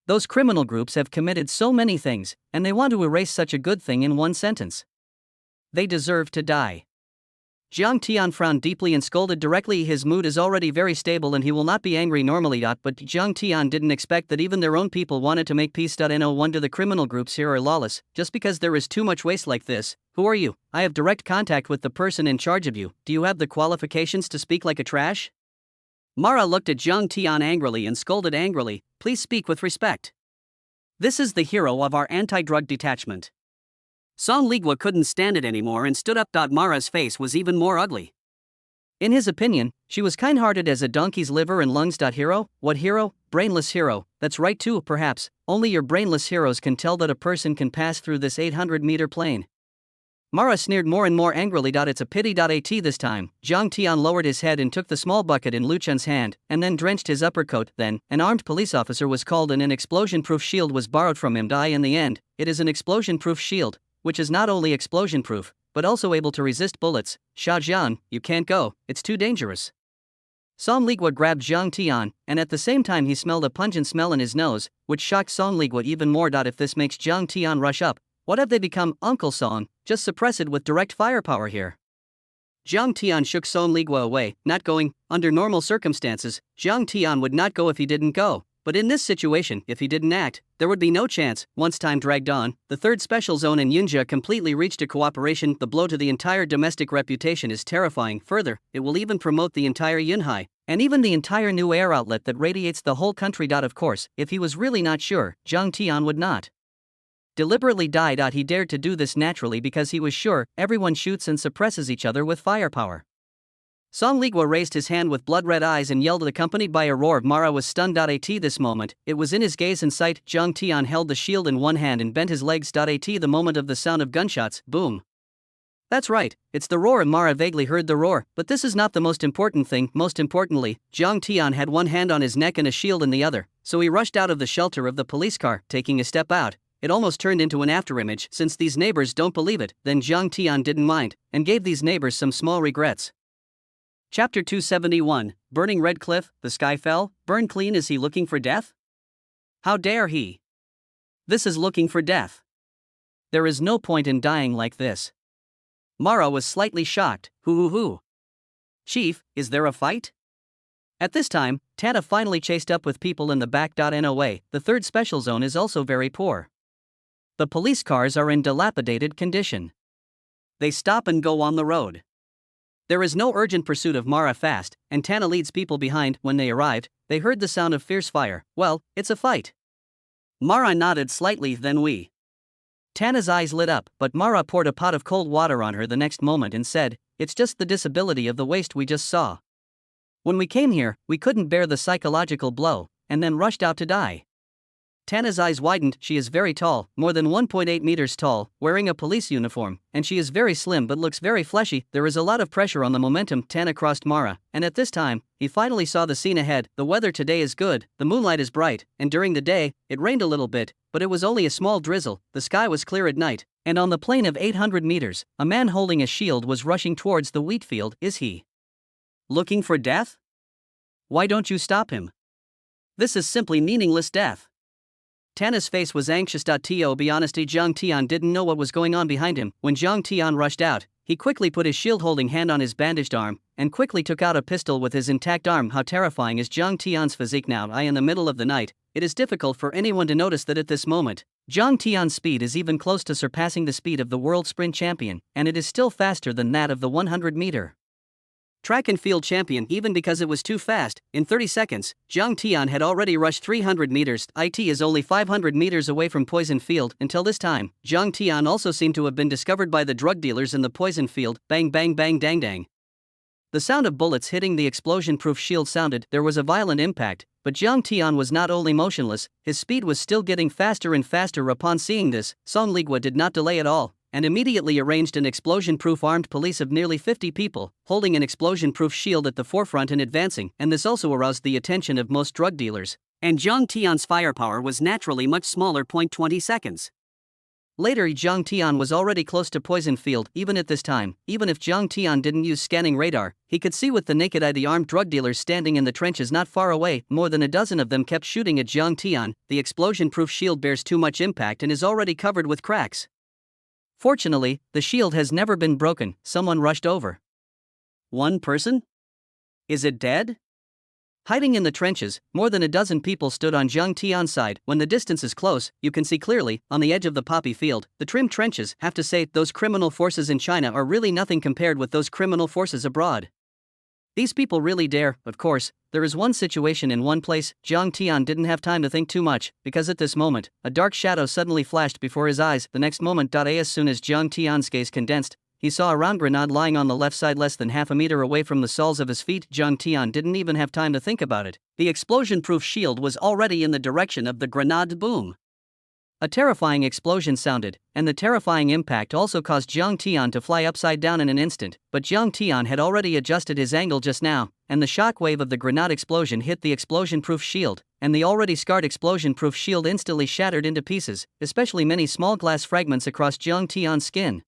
Those criminal groups have committed so many things, and they want to erase such a good thing in one sentence. They deserve to die. Jiang Tian frowned deeply and scolded directly. His mood is already very stable and he will not be angry normally. But Jiang Tian didn't expect that even their own people wanted to make peace. No wonder the criminal groups here are lawless, just because there is too much waste like this. Who are you? I have direct contact with the person in charge of you. Do you have the qualifications to speak like a trash? Mara looked at Jiang Tian angrily and scolded angrily, please speak with respect. This is the hero of our anti-drug detachment. Song Ligua couldn't stand it anymore and stood up. Mara's face was even more ugly. In his opinion, she was kind-hearted as a donkey's liver and lungs. Hero? What hero? Brainless hero. That's right too, perhaps. Only your brainless heroes can tell that a person can pass through this 800-meter plane. Mara sneered more and more angrily. It's a pity. At this time, Jiang Tian lowered his head and took the small bucket in Lu Chen's hand, and then drenched his upper coat. Then, an armed police officer was called and an explosion-proof shield was borrowed from him. In the end, it is an explosion-proof shield, which is not only explosion-proof, but also able to resist bullets. Xia Jian, you can't go, it's too dangerous. Song Ligua grabbed Jiang Tian, and at the same time he smelled a pungent smell in his nose, which shocked Song Ligua even more. If this makes Jiang Tian rush up, what have they become, Uncle Song? Just suppress it with direct firepower here. Jiang Tian shook Song Ligua away, not going. Under normal circumstances, Jiang Tian would not go if he didn't go. But in this situation, if he didn't act, there would be no chance. Once time dragged on, the 3rd Special Zone in Yunjia completely reached a cooperation. The blow to the entire domestic reputation is terrifying. Further, it will even promote the entire Yunhai, and even the entire new air outlet that radiates the whole country. Of course, if he was really not sure, Jiang Tian would not deliberately die. He dared to do this naturally because he was sure everyone shoots and suppresses each other with firepower. Song Ligua raised his hand with blood-red eyes and yelled, accompanied by a roar. Mara was stunned. At this moment, it was in his gaze and sight. Jiang Tian held the shield in one hand and bent his legs. At the moment of the sound of gunshots, boom. That's right, it's the roar. Mara vaguely heard the roar, but this is not the most important thing. Most importantly, Jiang Tian had one hand on his neck and a shield in the other, so he rushed out of the shelter of the police car. Taking a step out, it almost turned into an afterimage. Since these neighbors don't believe it, then Jiang Tian didn't mind, and gave these neighbors some small regrets. Chapter 271, Burning Red Cliff, the sky fell, burned clean. Is he looking for death? How dare he? This is looking for death. There is no point in dying like this. Mara was slightly shocked. Hoo. Chief, is there a fight? At this time, Tata finally chased up with people in the back. NOA, the 3rd Special Zone is also very poor. The police cars are in dilapidated condition. They stop and go on the road. There is no urgent pursuit of Mara fast, and Tana leads people behind. When they arrived, they heard the sound of fierce fire. Well, it's a fight. Mara nodded slightly, then we. Tana's eyes lit up, but Mara poured a pot of cold water on her the next moment and said, it's just the disability of the waste we just saw. When we came here, we couldn't bear the psychological blow, and then rushed out to die. Tana's eyes widened. She is very tall, more than 1.8 meters tall, wearing a police uniform, and she is very slim but looks very fleshy. There is a lot of pressure on the momentum. Tana crossed Mara, and at this time, he finally saw the scene ahead. The weather today is good, the moonlight is bright, and during the day, it rained a little bit, but it was only a small drizzle. The sky was clear at night, and on the plain of 800 meters, a man holding a shield was rushing towards the wheat field. Is he looking for death? Why don't you stop him? This is simply meaningless death. Tana's face was anxious. To be honest, Jiang Tian didn't know what was going on behind him. When Jiang Tian rushed out, he quickly put his shield-holding hand on his bandaged arm, and quickly took out a pistol with his intact arm. How terrifying is Jiang Tian's physique now? In the middle of the night, it is difficult for anyone to notice that at this moment, Jiang Tian's speed is even close to surpassing the speed of the world sprint champion, and it is still faster than that of the 100-meter track and field champion. Even because it was too fast, in 30 seconds, Jiang Tian had already rushed 300 meters. It is only 500 meters away from Poison Field. Until this time, Jiang Tian also seemed to have been discovered by the drug dealers in the Poison Field. Bang bang bang dang dang. The sound of bullets hitting the explosion-proof shield sounded. There was a violent impact, but Jiang Tian was not only motionless, his speed was still getting faster and faster. Upon seeing this, Song Ligua did not delay at all, and immediately arranged an explosion-proof armed police of nearly 50 people, holding an explosion-proof shield at the forefront and advancing, and this also aroused the attention of most drug dealers. And Jiang Tian's firepower was naturally much smaller. 20 seconds. Later, Jiang Tian was already close to poison field. Even at this time, even if Jiang Tian didn't use scanning radar, he could see with the naked eye the armed drug dealers standing in the trenches not far away. More than a dozen of them kept shooting at Jiang Tian. The explosion-proof shield bears too much impact and is already covered with cracks. Fortunately, the shield has never been broken. Someone rushed over. One person? Is it dead? Hiding in the trenches, more than a dozen people stood on Jiang Tian's side. When the distance is close, you can see clearly, on the edge of the poppy field, the trimmed trenches. Have to say, those criminal forces in China are really nothing compared with those criminal forces abroad. These people really dare. Of course, there is one situation in one place. Jiang Tian didn't have time to think too much, because at this moment, a dark shadow suddenly flashed before his eyes. The next moment, as soon as Jiang Tian's gaze condensed, he saw a round grenade lying on the left side less than half a meter away from the soles of his feet. Jiang Tian didn't even have time to think about it. The explosion-proof shield was already in the direction of the grenade boom. A terrifying explosion sounded, and the terrifying impact also caused Jiang Tian to fly upside down in an instant. But Jiang Tian had already adjusted his angle just now, and the shock wave of the grenade explosion hit the explosion-proof shield, and the already scarred explosion-proof shield instantly shattered into pieces, especially many small glass fragments across Jiang Tian's skin.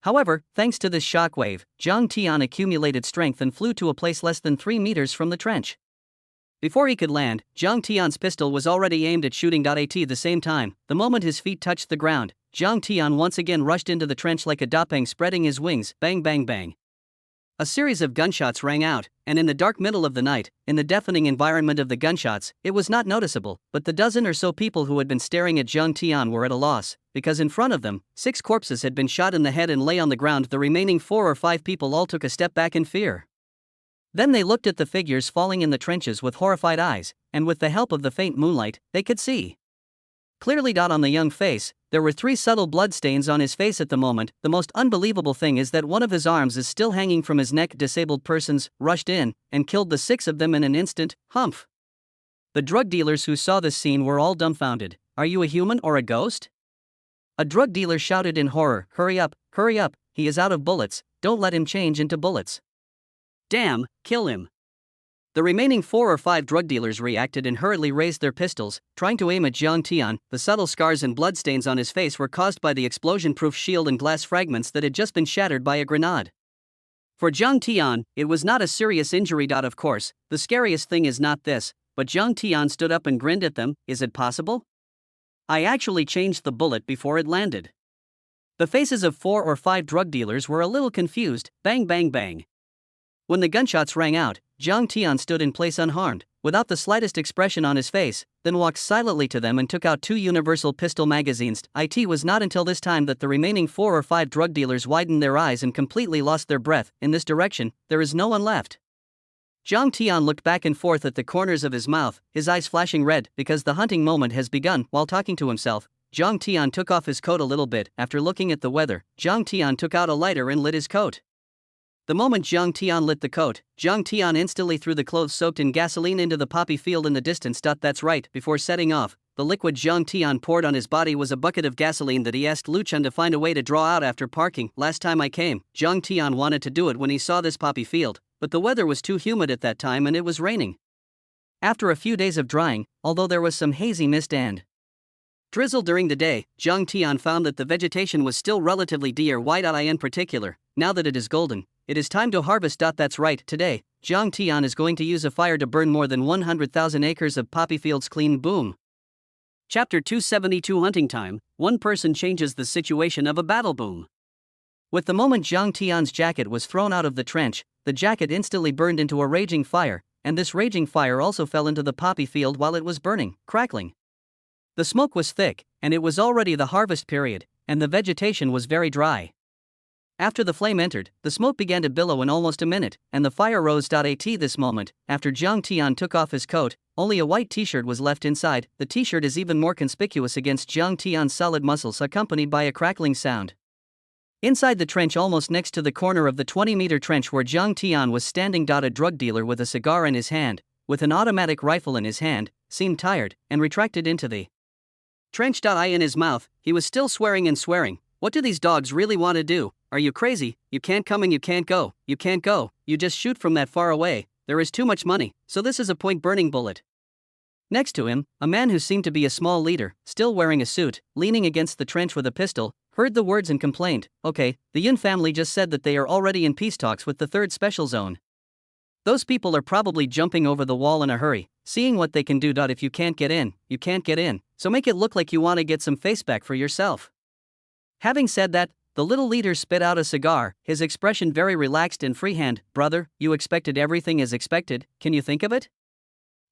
However, thanks to this shockwave, Jiang Tian accumulated strength and flew to a place less than 3 meters from the trench. Before he could land, Jiang Tian's pistol was already aimed at shooting. At the same time, the moment his feet touched the ground, Jiang Tian once again rushed into the trench like a dapeng, spreading his wings. Bang bang bang. A series of gunshots rang out, and in the dark middle of the night, in the deafening environment of the gunshots, it was not noticeable, but the dozen or so people who had been staring at Jiang Tian were at a loss, because in front of them, 6 corpses had been shot in the head and lay on the ground. The remaining 4 or 5 people all took a step back in fear. Then they looked at the figures falling in the trenches with horrified eyes, and with the help of the faint moonlight, they could see clearly. On the young face, there were 3 subtle bloodstains on his face at the moment. The most unbelievable thing is that one of his arms is still hanging from his neck. Disabled persons rushed in and killed the 6 of them in an instant. Humph! The drug dealers who saw this scene were all dumbfounded. Are you a human or a ghost? A drug dealer shouted in horror. Hurry up, he is out of bullets, don't let him change into bullets. Damn, kill him. The remaining 4 or 5 drug dealers reacted and hurriedly raised their pistols, trying to aim at Jiang Tian. The subtle scars and bloodstains on his face were caused by the explosion-proof shield and glass fragments that had just been shattered by a grenade. For Jiang Tian, it was not a serious injury. Of course, the scariest thing is not this, but Jiang Tian stood up and grinned at them. Is it possible? I actually changed the bullet before it landed. The faces of 4 or 5 drug dealers were a little confused. Bang bang bang. When the gunshots rang out, Jiang Tian stood in place unharmed, without the slightest expression on his face, then walked silently to them and took out 2 universal pistol magazines. It was not until this time that the remaining 4 or 5 drug dealers widened their eyes and completely lost their breath. In this direction, there is no one left. Jiang Tian looked back and forth at the corners of his mouth, his eyes flashing red, because the hunting moment has begun. While talking to himself, Jiang Tian took off his coat a little bit. After looking at the weather, Jiang Tian took out a lighter and lit his coat. The moment Jiang Tian lit the coat, Jiang Tian instantly threw the clothes soaked in gasoline into the poppy field in the distance. That's right, before setting off, the liquid Jiang Tian poured on his body was a bucket of gasoline that he asked Lu Chen to find a way to draw out after parking. Last time I came, Jiang Tian wanted to do it when he saw this poppy field, but the weather was too humid at that time and it was raining. After a few days of drying, although there was some hazy mist and drizzle during the day, Jiang Tian found that the vegetation was still relatively white. In particular, now that it is golden, it is time to harvest. That's right, today, Jiang Tian is going to use a fire to burn more than 100,000 acres of poppy fields clean. Boom. Chapter 272 Hunting Time. One person changes the situation of a battle. Boom. With the moment Jiang Tian's jacket was thrown out of the trench, the jacket instantly burned into a raging fire, and this raging fire also fell into the poppy field while it was burning, crackling. The smoke was thick, and it was already the harvest period, and the vegetation was very dry. After the flame entered, the smoke began to billow in almost a minute, and the fire rose. At this moment, after Jiang Tian took off his coat, only a white t-shirt was left inside. The t-shirt is even more conspicuous against Jiang Tian's solid muscles, accompanied by a crackling sound. Inside the trench, almost next to the corner of the 20-meter trench where Jiang Tian was standing, a drug dealer with a cigar in his hand, with an automatic rifle in his hand, seemed tired, and retracted into the trench. In his mouth, he was still swearing and swearing. What do these dogs really want to do? Are you crazy? You can't come and you can't go. You can't go. You just shoot from that far away. There is too much money, so this is a point-burning bullet. Next to him, a man who seemed to be a small leader, still wearing a suit, leaning against the trench with a pistol, heard the words and complained, "Okay, the Yun family just said that they are already in peace talks with the 3rd Special Zone. Those people are probably jumping over the wall in a hurry, seeing what they can do. If you can't get in, you can't get in, so make it look like you want to get some face back for yourself." Having said that, the little leader spit out a cigar, his expression very relaxed and freehand. "Brother, you expected everything as expected, can you think of it?"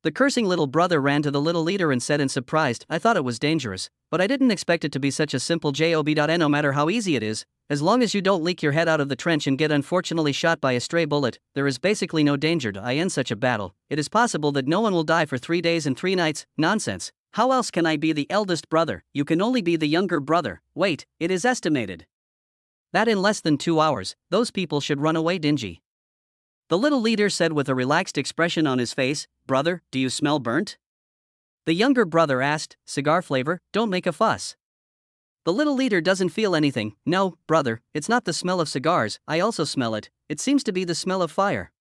The cursing little brother ran to the little leader and said in surprised, "I thought it was dangerous, but I didn't expect it to be such a simple job. No matter how easy it is, as long as you don't leak your head out of the trench and get unfortunately shot by a stray bullet, there is basically no danger to in such a battle. It is possible that no one will die for 3 days and 3 nights. Nonsense. How else can I be the eldest brother? You can only be the younger brother. Wait, it is estimated that in less than 2 hours, those people should run away dingy." The little leader said with a relaxed expression on his face, "Brother, do you smell burnt?" The younger brother asked, "Cigar flavor, don't make a fuss." The little leader doesn't feel anything. "No, brother, it's not the smell of cigars, I also smell it, it seems to be the smell of fire."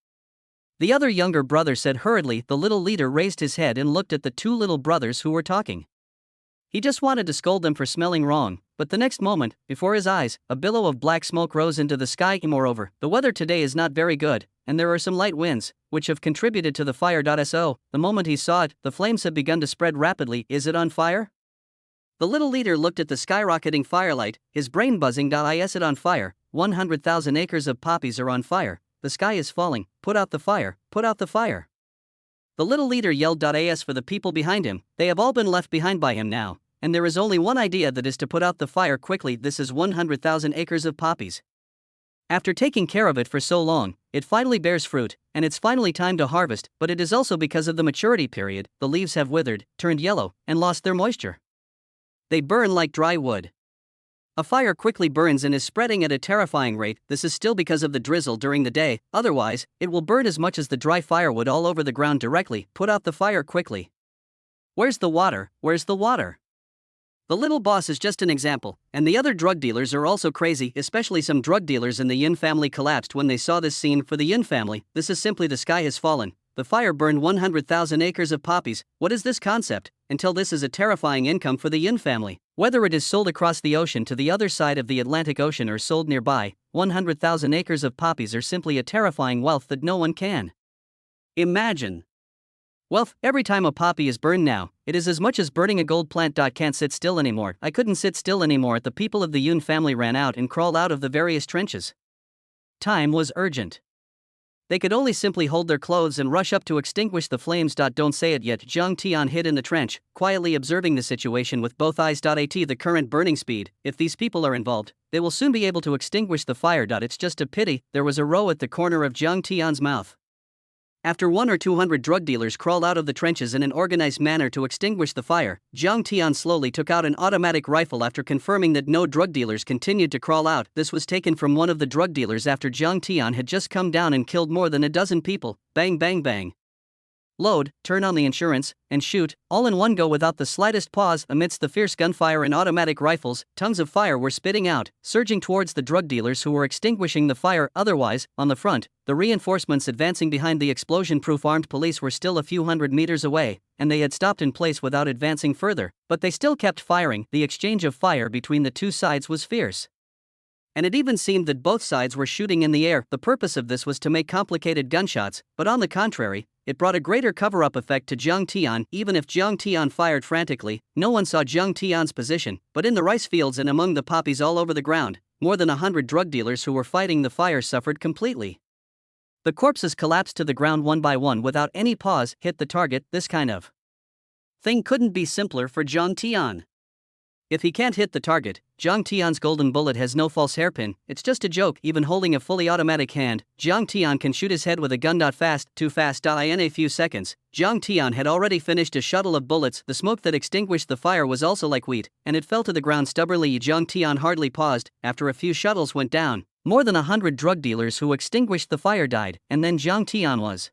The other younger brother said hurriedly. The little leader raised his head and looked at the 2 little brothers who were talking. He just wanted to scold them for smelling wrong, but the next moment, before his eyes, a billow of black smoke rose into the sky. Moreover, the weather today is not very good, and there are some light winds, which have contributed to the fire. So, the moment he saw it, the flames had begun to spread rapidly. "Is it on fire?" The little leader looked at the skyrocketing firelight, his brain buzzing. Is it on fire? 100,000 acres of poppies are on fire, the sky is falling, put out the fire, put out the fire. The little leader yelled. As for the people behind him, they have all been left behind by him now, and there is only one idea, that is to put out the fire quickly. This is 100,000 acres of poppies. After taking care of it for so long, it finally bears fruit, and it's finally time to harvest, but it is also because of the maturity period, the leaves have withered, turned yellow, and lost their moisture. They burn like dry wood. A fire quickly burns and is spreading at a terrifying rate. This is still because of the drizzle during the day, otherwise, it will burn as much as the dry firewood all over the ground directly. Put out the fire quickly. Where's the water? Where's the water? The little boss is just an example, and the other drug dealers are also crazy, especially some drug dealers in the Yin family collapsed when they saw this scene. For the Yin family, this is simply the sky has fallen. The fire burned 100,000 acres of poppies. What is this concept? Until this is a terrifying income for the Yin family. Whether it is sold across the ocean to the other side of the Atlantic Ocean or sold nearby, 100,000 acres of poppies are simply a terrifying wealth that no one can imagine. Wealth, every time a poppy is burned now, it is as much as burning a gold plant. Can't sit still anymore. I couldn't sit still anymore. The people of the Yun family ran out and crawled out of the various trenches. Time was urgent. They could only simply hold their clothes and rush up to extinguish the flames. Don't say it yet. Zhang Tian hid in the trench, quietly observing the situation with both eyes. At the current burning speed, if these people are involved, they will soon be able to extinguish the fire. It's just a pity. There was a row at the corner of Zhang Tian's mouth. After 100 or 200 drug dealers crawled out of the trenches in an organized manner to extinguish the fire, Zhang Tian slowly took out an automatic rifle after confirming that no drug dealers continued to crawl out. This was taken from one of the drug dealers after Zhang Tian had just come down and killed more than a dozen people. Bang bang bang. Load, turn on the insurance, and shoot, all in one go without the slightest pause. Amidst the fierce gunfire and automatic rifles, tongues of fire were spitting out, surging towards the drug dealers who were extinguishing the fire. Otherwise, on the front, the reinforcements advancing behind the explosion-proof armed police were still a few hundred meters away, and they had stopped in place without advancing further, but they still kept firing. The exchange of fire between the two sides was fierce, and it even seemed that both sides were shooting in the air. The purpose of this was to make complicated gunshots, but on the contrary, it brought a greater cover-up effect to Zhang Tian. Even if Zhang Tian fired frantically, no one saw Zhang Tian's position, but in the rice fields and among the poppies all over the ground, more than 100 drug dealers who were fighting the fire suffered completely. The corpses collapsed to the ground one by one without any pause. Hit the target. This kind of thing couldn't be simpler for Zhang Tian. If he can't hit the target, Zhang Tian's golden bullet has no false hairpin. It's just a joke. Even holding a fully automatic hand, Zhang Tian can shoot his head with a gun. Fast, too fast. In a few seconds, Zhang Tian had already finished a shuttle of bullets. The smoke that extinguished the fire was also like wheat, and it fell to the ground stubbornly. Zhang Tian hardly paused. After a few shuttles went down, more than 100 drug dealers who extinguished the fire died, and then Zhang Tian was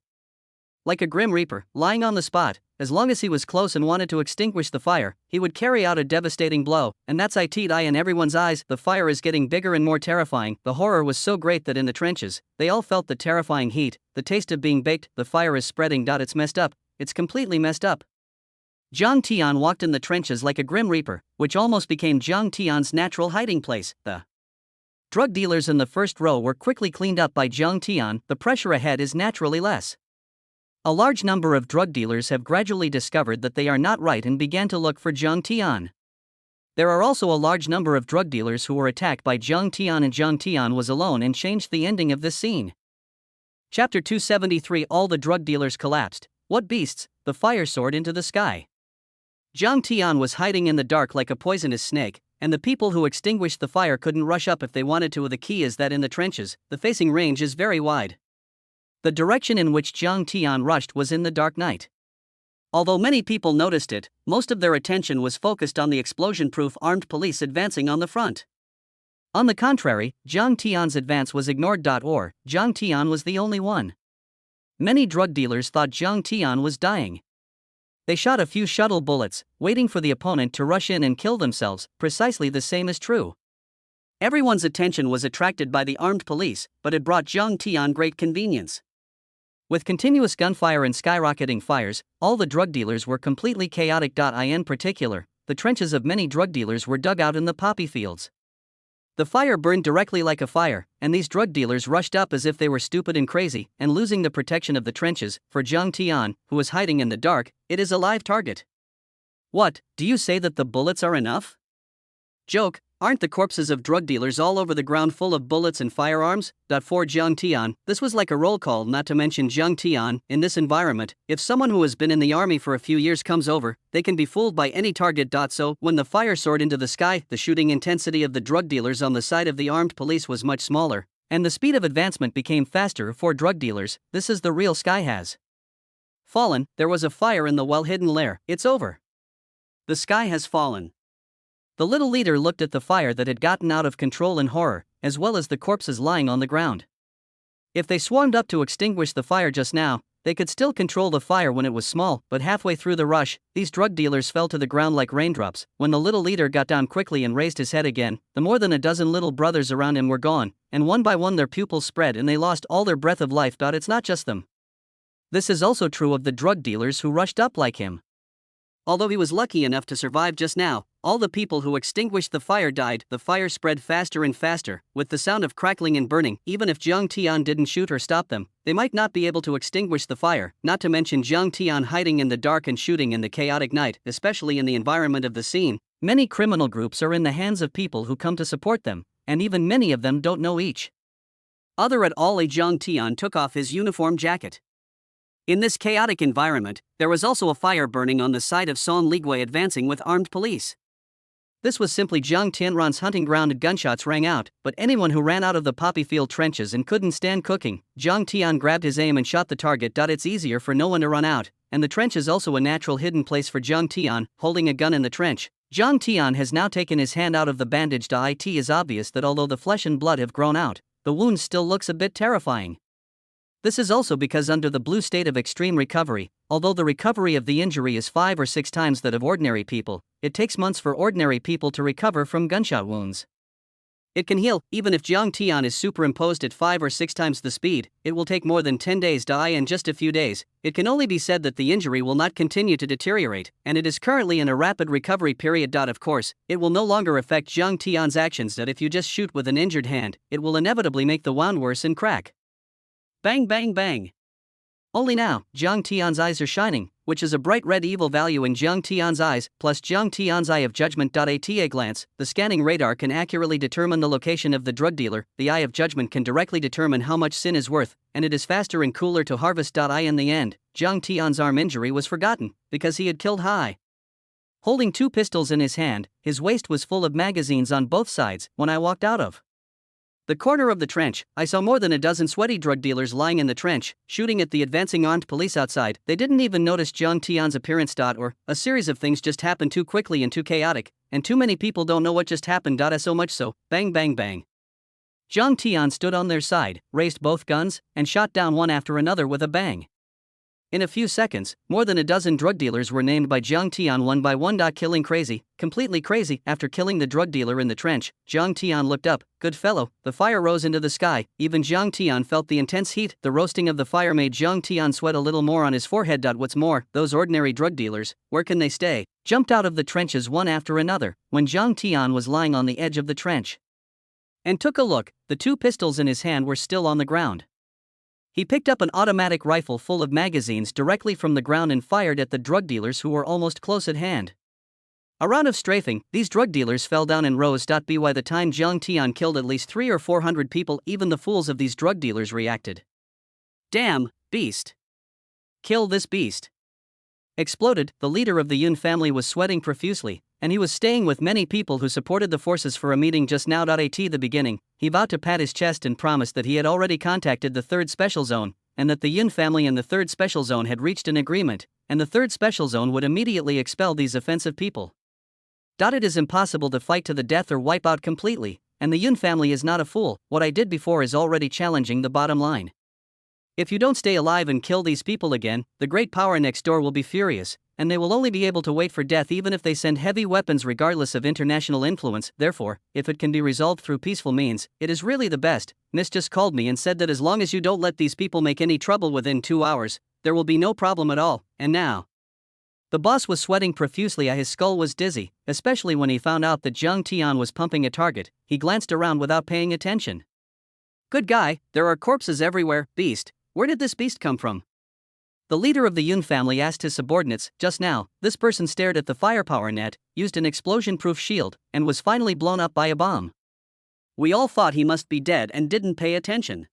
like a grim reaper, lying on the spot. As long as he was close and wanted to extinguish the fire, he would carry out a devastating blow, and that's it. In everyone's eyes, the fire is getting bigger and more terrifying. The horror was so great that in the trenches, they all felt the terrifying heat, the taste of being baked. The fire is spreading. It's messed up. It's completely messed up. Jiang Tian walked in the trenches like a grim reaper, which almost became Jiang Tian's natural hiding place. The drug dealers in the first row were quickly cleaned up by Jiang Tian. The pressure ahead is naturally less. A large number of drug dealers have gradually discovered that they are not right and began to look for Jiang Tian. There are also a large number of drug dealers who were attacked by Jiang Tian, and Jiang Tian was alone and changed the ending of this scene. Chapter 273. All the drug dealers collapsed. What beasts? The fire soared into the sky. Jiang Tian was hiding in the dark like a poisonous snake, and the people who extinguished the fire couldn't rush up if they wanted to. The key is that in the trenches, the facing range is very wide. The direction in which Jiang Tian rushed was in the dark night. Although many people noticed it, most of their attention was focused on the explosion-proof armed police advancing on the front. On the contrary, Jiang Tian's advance was ignored. Jiang Tian was the only one. Many drug dealers thought Jiang Tian was dying. They shot a few shuttle bullets, waiting for the opponent to rush in and kill themselves. Precisely the same is true. Everyone's attention was attracted by the armed police, but it brought Jiang Tian great convenience. With continuous gunfire and skyrocketing fires, all the drug dealers were completely chaotic. In particular, the trenches of many drug dealers were dug out in the poppy fields. The fire burned directly like a fire, and these drug dealers rushed up as if they were stupid and crazy, and losing the protection of the trenches. For Jiang Tian, who was hiding in the dark, it is a live target. What, do you say that the bullets are enough? Joke, aren't the corpses of drug dealers all over the ground full of bullets and firearms? For Jiang Tian, this was like a roll call. Not to mention Jiang Tian, in this environment, if someone who has been in the army for a few years comes over, they can be fooled by any target. So, when the fire soared into the sky, the shooting intensity of the drug dealers on the side of the armed police was much smaller, and the speed of advancement became faster for drug dealers. This is the real sky has fallen. There was a fire in the well-hidden lair. It's over. The sky has fallen. The little leader looked at the fire that had gotten out of control in horror, as well as the corpses lying on the ground. If they swarmed up to extinguish the fire just now, they could still control the fire when it was small, but halfway through the rush, these drug dealers fell to the ground like raindrops. When the little leader got down quickly and raised his head again, the more than a dozen little brothers around him were gone, and one by one their pupils spread and they lost all their breath of life. It's not just them. This is also true of the drug dealers who rushed up like him. Although he was lucky enough to survive just now, all the people who extinguished the fire died. The fire spread faster and faster, with the sound of crackling and burning. Even if Jiang Tian didn't shoot or stop them, they might not be able to extinguish the fire, not to mention Jiang Tian hiding in the dark and shooting in the chaotic night, especially in the environment of the scene. Many criminal groups are in the hands of people who come to support them, and even many of them don't know each other at all. Jiang Tian took off his uniform jacket. In this chaotic environment, there was also a fire burning on the side of Song Ligui advancing with armed police. This was simply Jiang Tianran's hunting ground. Gunshots rang out, but anyone who ran out of the poppy field trenches and couldn't stand cooking, Jiang Tian grabbed his aim and shot the target. It's easier for no one to run out, and the trench is also a natural hidden place for Jiang Tian, holding a gun in the trench. Jiang Tian has now taken his hand out of the bandage. It is obvious that although the flesh and blood have grown out, the wound still looks a bit terrifying. This is also because under the blue state of extreme recovery, although the recovery of the injury is 5 or 6 times that of ordinary people, it takes months for ordinary people to recover from gunshot wounds. It can heal, even if Jiang Tian is superimposed at 5 or 6 times the speed, it will take more than 10 days. In just a few days, it can only be said that the injury will not continue to deteriorate, and it is currently in a rapid recovery period. Of course, it will no longer affect Jiang Tian's actions. If you just shoot with an injured hand, it will inevitably make the wound worse and crack. Bang bang bang. Only now, Jiang Tian's eyes are shining, which is a bright red evil value in Jiang Tian's eyes, plus Jiang Tian's eye of judgment. At a glance, the scanning radar can accurately determine the location of the drug dealer. The eye of judgment can directly determine how much sin is worth, and it is faster and cooler to harvest. In the end, Jiang Tian's arm injury was forgotten, because he had killed Hai. Holding 2 pistols in his hand, his waist was full of magazines on both sides. When I walked out of the corner of the trench, I saw more than a dozen sweaty drug dealers lying in the trench, shooting at the advancing armed police outside. They didn't even notice Jiang Tian's appearance. Or, a series of things just happened too quickly and too chaotic, and too many people don't know what just happened. So much so, bang bang bang. Jiang Tian stood on their side, raised both guns, and shot down one after another with a bang. In a few seconds, more than a dozen drug dealers were named by Jiang Tian one by one. Killing crazy, completely crazy. After killing the drug dealer in the trench, Jiang Tian looked up. Good fellow. The fire rose into the sky. Even Jiang Tian felt the intense heat. The roasting of the fire made Jiang Tian sweat a little more on his forehead. What's more, those ordinary drug dealers, where can they stay? Jumped out of the trenches one after another, when Jiang Tian was lying on the edge of the trench and took a look. The two pistols in his hand were still on the ground. He picked up an automatic rifle full of magazines directly from the ground and fired at the drug dealers who were almost close at hand. A round of strafing, these drug dealers fell down in rows. By the time Jiang Tian killed at least 300 or 400 people, even the fools of these drug dealers reacted. Damn, beast. Kill this beast. Exploded. The leader of the Yun family was sweating profusely, and he was staying with many people who supported the forces for a meeting just now. At the beginning, he vowed to pat his chest and promised that he had already contacted the 3rd Special Zone, and that the Yun family and the 3rd Special Zone had reached an agreement, and the 3rd Special Zone would immediately expel these offensive people. It is impossible to fight to the death or wipe out completely, and the Yun family is not a fool. What I did before is already challenging the bottom line. If you don't stay alive and kill these people again, the great power next door will be furious, and they will only be able to wait for death even if they send heavy weapons regardless of international influence. Therefore, if it can be resolved through peaceful means, it is really the best. Miss just called me and said that as long as you don't let these people make any trouble within 2 hours, there will be no problem at all. And now, the boss was sweating profusely. His skull was dizzy, especially when he found out that Jiang Tian was pumping a target. He glanced around without paying attention. Good guy, there are corpses everywhere. Beast, where did this beast come from? The leader of the Yun family asked his subordinates. Just now, this person stared at the firepower net, used an explosion-proof shield, and was finally blown up by a bomb. We all thought he must be dead and didn't pay attention.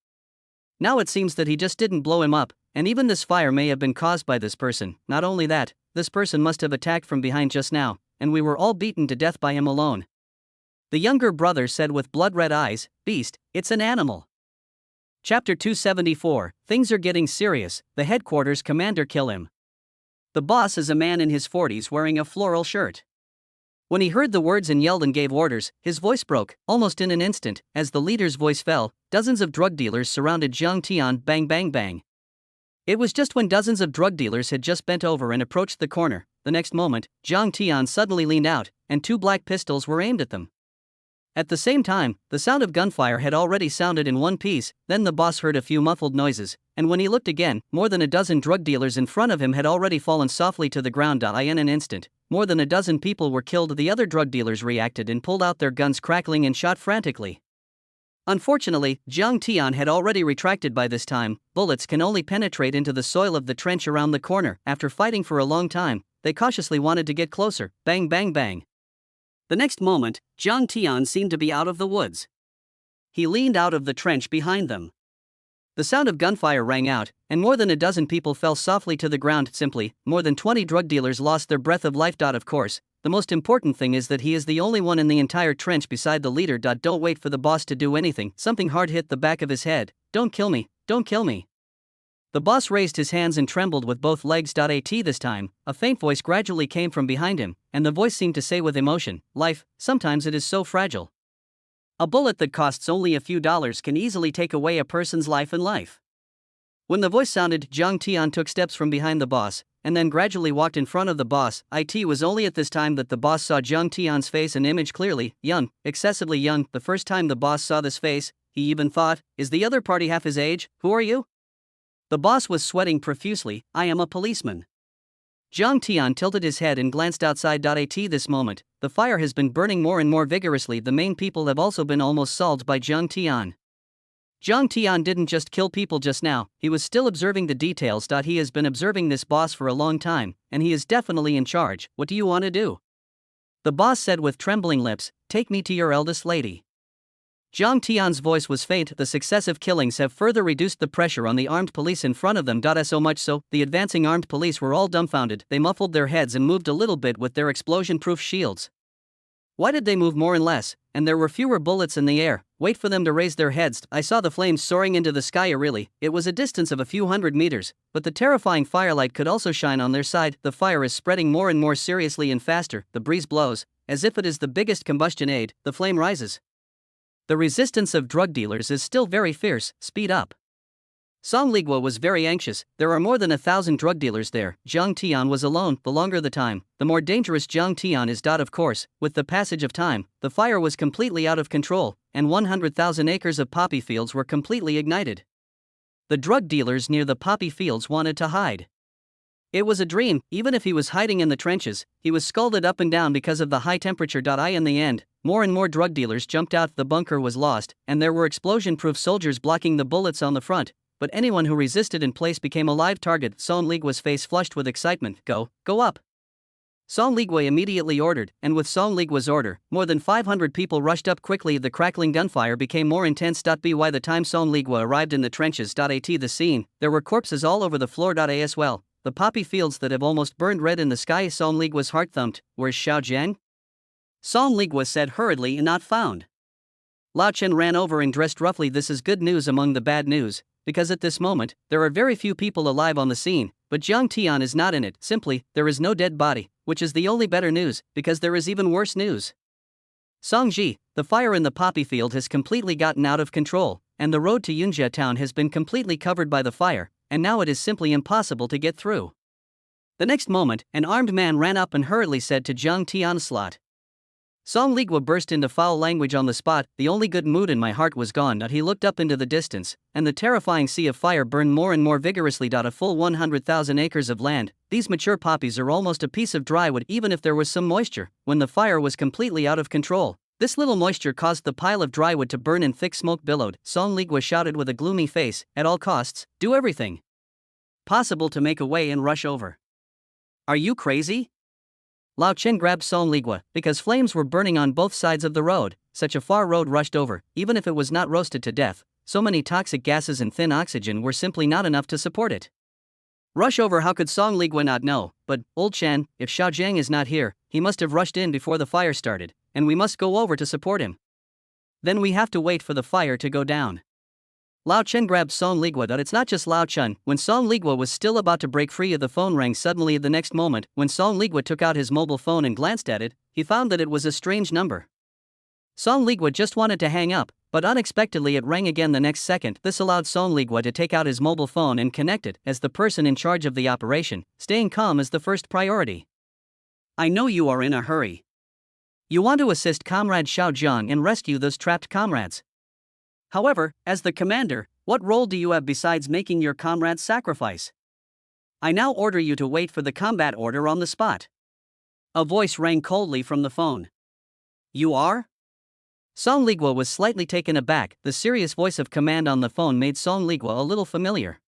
Now it seems that he just didn't blow him up, and even this fire may have been caused by this person. Not only that, this person must have attacked from behind just now, and we were all beaten to death by him alone. The younger brother said with blood-red eyes, Beast, it's an animal. Chapter 274, Things are getting serious. The headquarters commander kill him. The boss is a man in his 40s wearing a floral shirt. When he heard the words and yelled and gave orders, his voice broke, almost in an instant. As the leader's voice fell, dozens of drug dealers surrounded Jiang Tian. Bang bang bang. It was just when dozens of drug dealers had just bent over and approached the corner. The next moment, Jiang Tian suddenly leaned out, and 2 black pistols were aimed at them. At the same time, the sound of gunfire had already sounded in one piece. Then the boss heard a few muffled noises, and when he looked again, more than a dozen drug dealers in front of him had already fallen softly to the ground. In an instant, more than a dozen people were killed. The other drug dealers reacted and pulled out their guns, crackling, and shot frantically. Unfortunately, Jiang Tian had already retracted by this time. Bullets can only penetrate into the soil of the trench around the corner. After fighting for a long time, they cautiously wanted to get closer. Bang bang bang. The next moment, Jiang Tian seemed to be out of the woods. He leaned out of the trench behind them. The sound of gunfire rang out, and more than a dozen people fell softly to the ground. Simply, more than 20 drug dealers lost their breath of life. Of course, the most important thing is that he is the only one in the entire trench beside the leader. Don't wait for the boss to do anything. Something hard hit the back of his head. Don't kill me, don't kill me. The boss raised his hands and trembled with both legs. This time, a faint voice gradually came from behind him, and the voice seemed to say with emotion, life, sometimes it is so fragile. A bullet that costs only a few dollars can easily take away a person's life and life. When the voice sounded, Jiang Tian took steps from behind the boss, and then gradually walked in front of the boss. It was only at this time that the boss saw Jiang Tian's face and image clearly. Young, excessively young. The first time the boss saw this face, he even thought, is the other party half his age? Who are you? The boss was sweating profusely. I am a policeman. Jiang Tian tilted his head and glanced outside. At this moment, the fire has been burning more and more vigorously. The main people have also been almost solved by Jiang Tian. Jiang Tian didn't just kill people just now, he was still observing the details. He has been observing this boss for a long time, and he is definitely in charge. What do you want to do? The boss said with trembling lips, take me to your eldest lady. Jiang Tian's voice was faint. The successive killings have further reduced the pressure on the armed police in front of them. So much so, the advancing armed police were all dumbfounded. They muffled their heads and moved a little bit with their explosion-proof shields. Why did they move more and less, and there were fewer bullets in the air? Wait for them to raise their heads. I saw the flames soaring into the sky. It was a distance of a few hundred meters, but the terrifying firelight could also shine on their side. The fire is spreading more and more seriously and faster. The breeze blows, as if it is the biggest combustion aid. The flame rises. The resistance of drug dealers is still very fierce. Speed up. Song Ligua was very anxious. There are more than 1,000 drug dealers there. Jiang Tian was alone. The longer the time, the more dangerous Jiang Tian is. Of course, with the passage of time, the fire was completely out of control, and 100,000 acres of poppy fields were completely ignited. The drug dealers near the poppy fields wanted to hide. It was a dream. Even if he was hiding in the trenches, he was scalded up and down because of the high temperature. In the end, more and more drug dealers jumped out. The bunker was lost, and there were explosion-proof soldiers blocking the bullets on the front. But anyone who resisted in place became a live target. Song Ligua's face flushed with excitement. Go up! Song Ligua immediately ordered, and with Song Ligua's order, more than 500 people rushed up quickly. The crackling gunfire became more intense. By the time Song Ligua arrived in the trenches. The scene, there were corpses all over the floor. As well, the poppy fields that have almost burned red in the sky. Song Ligua's heart thumped. Where's Xiao Jiang? Song Ligua said hurriedly. Not found. Lao Chen ran over and dressed roughly. This is good news among the bad news, because at this moment, there are very few people alive on the scene, but Jiang Tian is not in it. Simply, there is no dead body, which is the only better news, because there is even worse news. Song Ji, the fire in the poppy field has completely gotten out of control, and the road to Yunjia town has been completely covered by the fire, and now it is simply impossible to get through. The next moment, an armed man ran up and hurriedly said to Jiang Tian, "Slot." Song Ligua burst into foul language on the spot. The only good mood in my heart was gone. He looked up into the distance, and the terrifying sea of fire burned more and more vigorously. A full 100,000 acres of land. These mature poppies are almost a piece of dry wood, even if there was some moisture. When the fire was completely out of control, this little moisture caused the pile of dry wood to burn and thick smoke billowed. Song Ligua shouted with a gloomy face, "At all costs, do everything possible to make a way and rush over. Are you crazy?" Lao Chen grabbed Song Ligua, because flames were burning on both sides of the road. Such a far road rushed over, even if it was not roasted to death. So many toxic gases and thin oxygen were simply not enough to support it. Rush over? How could Song Ligua not know? But, old Chen, if Xiao Jiang is not here, he must have rushed in before the fire started, and we must go over to support him. Then we have to wait for the fire to go down. Lao Chen grabbed Song Ligua. It's not just Lao Chen. When Song Ligua was still about to break free, the phone rang suddenly. The next moment, when Song Ligua took out his mobile phone and glanced at it, he found that it was a strange number. Song Ligua just wanted to hang up, but unexpectedly it rang again the next second. This allowed Song Ligua to take out his mobile phone and connect it. As the person in charge of the operation, staying calm is the first priority. I know you are in a hurry. You want to assist Comrade Xiao Jiang and rescue those trapped comrades. However, as the commander, what role do you have besides making your comrades sacrifice? I now order you to wait for the combat order on the spot. A voice rang coldly from the phone. You are? Song Ligua was slightly taken aback. The serious voice of command on the phone made Song Ligua a little familiar.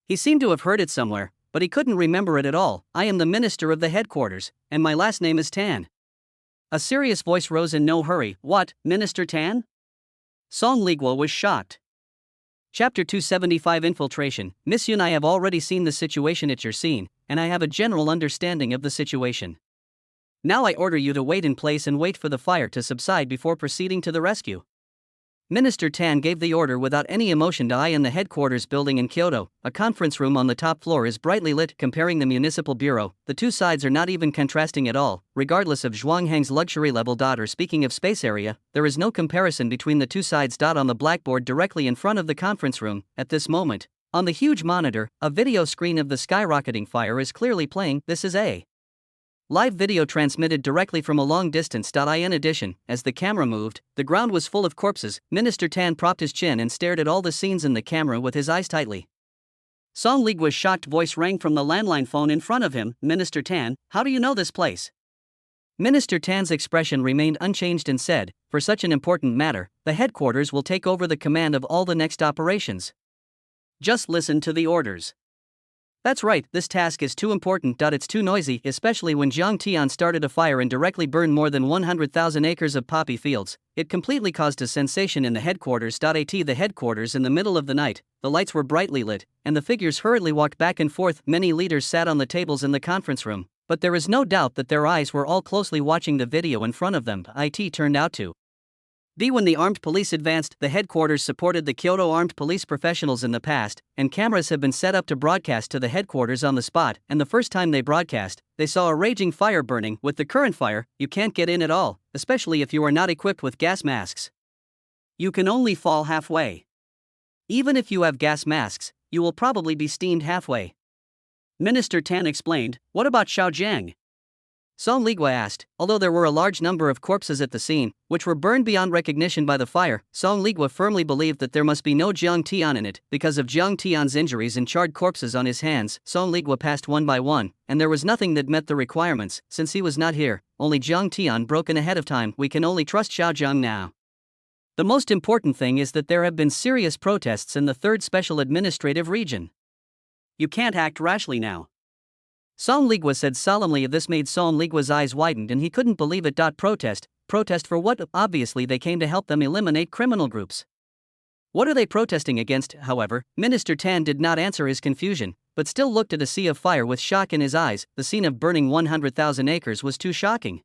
He seemed to have heard it somewhere, but he couldn't remember it at all. I am the minister of the headquarters, and my last name is Tan. A serious voice rose in no hurry. What, Minister Tan? Song Ligua was shocked. Chapter 275 Infiltration. Miss Yun, I have already seen the situation at your scene, and I have a general understanding of the situation. Now I order you to wait in place and wait for the fire to subside before proceeding to the rescue. Minister Tan gave the order without any emotion. I in the headquarters building in Kyoto, a conference room on the top floor is brightly lit. Comparing the municipal bureau, the two sides are not even contrasting at all, regardless of Zhuanghang's luxury level. Or speaking of space area, there is no comparison between the two sides. On the blackboard directly in front of the conference room, at this moment, on the huge monitor, a video screen of the skyrocketing fire is clearly playing. This is a live video transmitted directly from a long distance. In addition, as the camera moved, the ground was full of corpses. Minister Tan propped his chin and stared at all the scenes in the camera with his eyes tightly. Song Ligua's shocked voice rang from the landline phone in front of him. Minister Tan, how do you know this place? Minister Tan's expression remained unchanged and said, for such an important matter, the headquarters will take over the command of all the next operations. Just listen to the orders. That's right, this task is too important. It's too noisy, especially when Jiang Tian started a fire and directly burned more than 100,000 acres of poppy fields. It completely caused a sensation in the headquarters. The headquarters in the middle of the night, the lights were brightly lit, and the figures hurriedly walked back and forth. Many leaders sat on the tables in the conference room, but there is no doubt that their eyes were all closely watching the video in front of them. It turned out to be when the armed police advanced. The headquarters supported the Kyoto armed police professionals in the past, and cameras have been set up to broadcast to the headquarters on the spot, and the first time they broadcast, they saw a raging fire burning. With the current fire, you can't get in at all, especially if you are not equipped with gas masks. You can only fall halfway. Even if you have gas masks, you will probably be steamed halfway. Minister Tan explained, what about Xiaojiang? Song Ligua asked. Although there were a large number of corpses at the scene, which were burned beyond recognition by the fire, Song Ligua firmly believed that there must be no Jiang Tian in it, because of Jiang Tian's injuries and charred corpses on his hands. Song Ligua passed one by one, and there was nothing that met the requirements. Since he was not here, only Jiang Tian broken ahead of time. We can only trust Xiaojiang now. The most important thing is that there have been serious protests in the 3rd Special Administrative Region. You can't act rashly now. Song Ligua said solemnly. This made Song Ligua's eyes widened and he couldn't believe it. Protest for what? Obviously they came to help them eliminate criminal groups. What are they protesting against? However, Minister Tan did not answer his confusion, but still looked at a sea of fire with shock in his eyes. The scene of burning 100,000 acres was too shocking.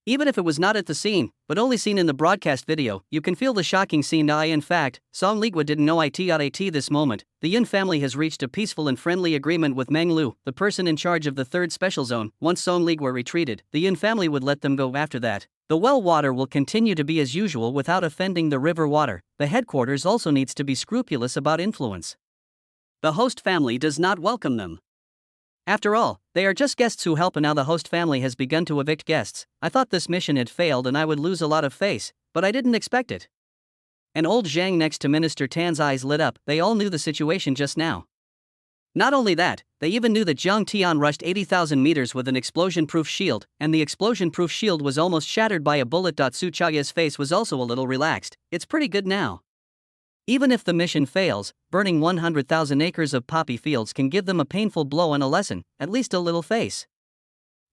Even if it was not at the scene, but only seen in the broadcast video, you can feel the shocking scene. In fact, Song Ligua didn't know it at this moment. The Yun family has reached a peaceful and friendly agreement with Meng Lu, the person in charge of the 3rd Special Zone. Once Song Ligua retreated, the Yun family would let them go. After that, the well water will continue to be as usual without offending the river water. The headquarters also needs to be scrupulous about influence. The host family does not welcome them. After all, they are just guests who help, and now the host family has begun to evict guests. I thought this mission had failed and I would lose a lot of face, but I didn't expect it. An old Zhang next to Minister Tan's eyes lit up. They all knew the situation just now. Not only that, they even knew that Jiang Tian rushed 80,000 meters with an explosion-proof shield, and the explosion-proof shield was almost shattered by a bullet. Su Chaoya's face was also a little relaxed. It's pretty good now. Even if the mission fails, burning 100,000 acres of poppy fields can give them a painful blow and a lesson, at least a little face.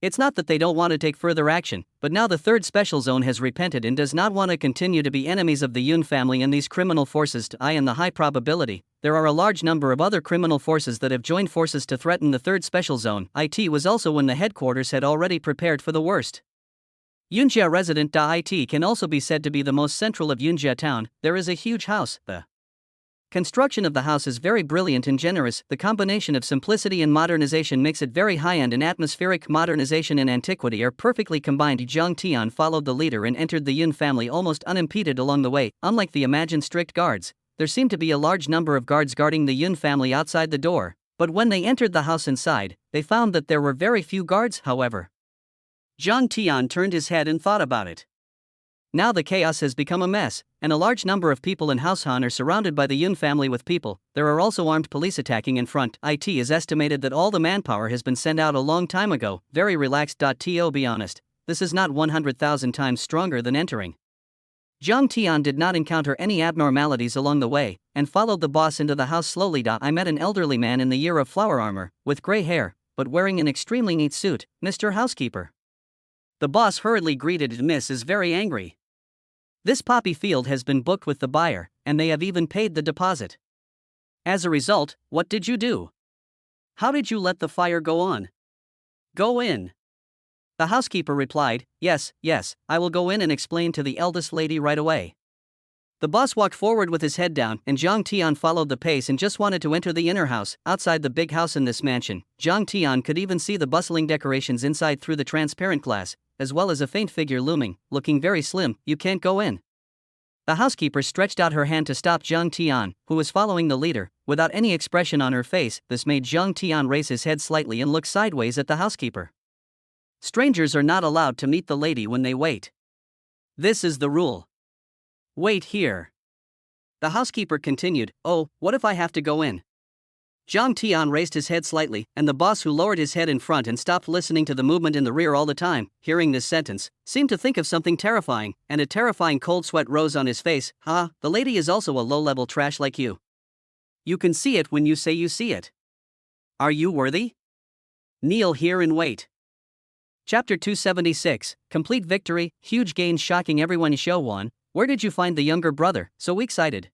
It's not that they don't want to take further action, but now the 3rd Special Zone has repented and does not want to continue to be enemies of the Yun family and these criminal forces. And the high probability, there are a large number of other criminal forces that have joined forces to threaten the 3rd Special Zone. It was also when the headquarters had already prepared for the worst. Yunjia resident. It can also be said to be the most central of Yunjia town. There is a huge house. The construction of the house is very brilliant and generous. The combination of simplicity and modernization makes it very high-end, and atmospheric modernization and antiquity are perfectly combined. Jiang Tian followed the leader and entered the Yun family almost unimpeded along the way. Unlike the imagined strict guards, there seemed to be a large number of guards guarding the Yun family outside the door, but when they entered the house inside, they found that there were very few guards. However, Jiang Tian turned his head and thought about it. Now the chaos has become a mess, and a large number of people in House Han are surrounded by the Yun family with people. There are also armed police attacking in front. It is estimated that all the manpower has been sent out a long time ago. Very relaxed. To be honest, this is not 100,000 times stronger than entering. Jiang Tian did not encounter any abnormalities along the way, and followed the boss into the house slowly. I met an elderly man in the year of flower armor, with gray hair, but wearing an extremely neat suit. Mr. Housekeeper. The boss hurriedly greeted. Miss is very angry. This poppy field has been booked with the buyer, and they have even paid the deposit. As a result, what did you do? How did you let the fire go on? Go in. The housekeeper replied, yes, I will go in and explain to the eldest lady right away. The boss walked forward with his head down, and Jiang Tian followed the pace and just wanted to enter the inner house. Outside the big house in this mansion, Jiang Tian could even see the bustling decorations inside through the transparent glass, as well as a faint figure looming, looking very slim. You can't go in. The housekeeper stretched out her hand to stop Jiang Tian, who was following the leader, without any expression on her face. This made Jiang Tian raise his head slightly and look sideways at the housekeeper. Strangers are not allowed to meet the lady when they wait. This is the rule. Wait here. The housekeeper continued, oh, what if I have to go in? Jiang Tian raised his head slightly, and the boss, who lowered his head in front and stopped listening to the movement in the rear all the time, hearing this sentence, seemed to think of something terrifying, and a terrifying cold sweat rose on his face. The lady is also a low-level trash like you. You can see it when you say you see it. Are you worthy? Kneel here and wait. Chapter 276, Complete Victory, Huge Gains Shocking Everyone. Xiaowan, where did you find the younger brother, so excited?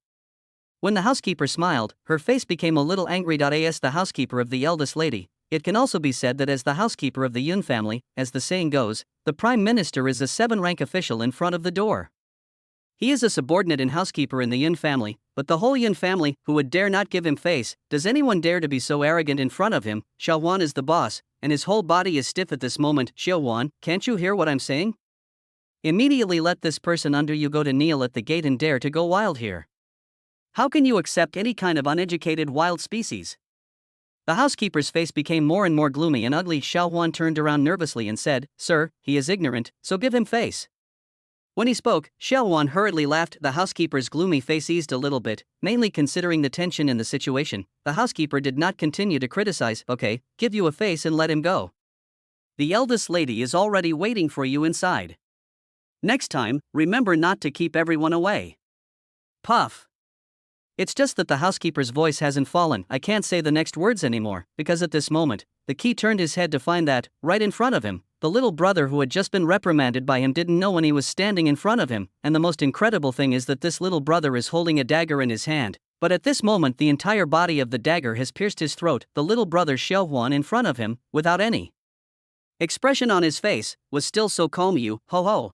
When the housekeeper smiled, her face became a little angry. As the housekeeper of the eldest lady, it can also be said that as the housekeeper of the Yun family, as the saying goes, the prime minister is a 7-rank official in front of the door. He is a subordinate and housekeeper in the Yun family, but the whole Yun family, who would dare not give him face? Does anyone dare to be so arrogant in front of him? Xiaowan is the boss, and his whole body is stiff at this moment. Xiaowan, can't you hear what I'm saying? Immediately let this person under you go to kneel at the gate and dare to go wild here. How can you accept any kind of uneducated wild species? The housekeeper's face became more and more gloomy and ugly. Xiao Huan turned around nervously and said, "Sir, he is ignorant, so give him face." When he spoke, Xiao Huan hurriedly laughed. The housekeeper's gloomy face eased a little bit, mainly considering the tension in the situation. The housekeeper did not continue to criticize. "Okay, give you a face and let him go. The eldest lady is already waiting for you inside. Next time, remember not to keep everyone away." Puff. It's just that the housekeeper's voice hasn't fallen. I can't say the next words anymore, because at this moment, the key turned his head to find that, right in front of him, the little brother who had just been reprimanded by him didn't know when he was standing in front of him, and the most incredible thing is that this little brother is holding a dagger in his hand. But at this moment the entire body of the dagger has pierced his throat. The little brother Xiao Huan in front of him, without any expression on his face, was still so calm. "You, ho ho."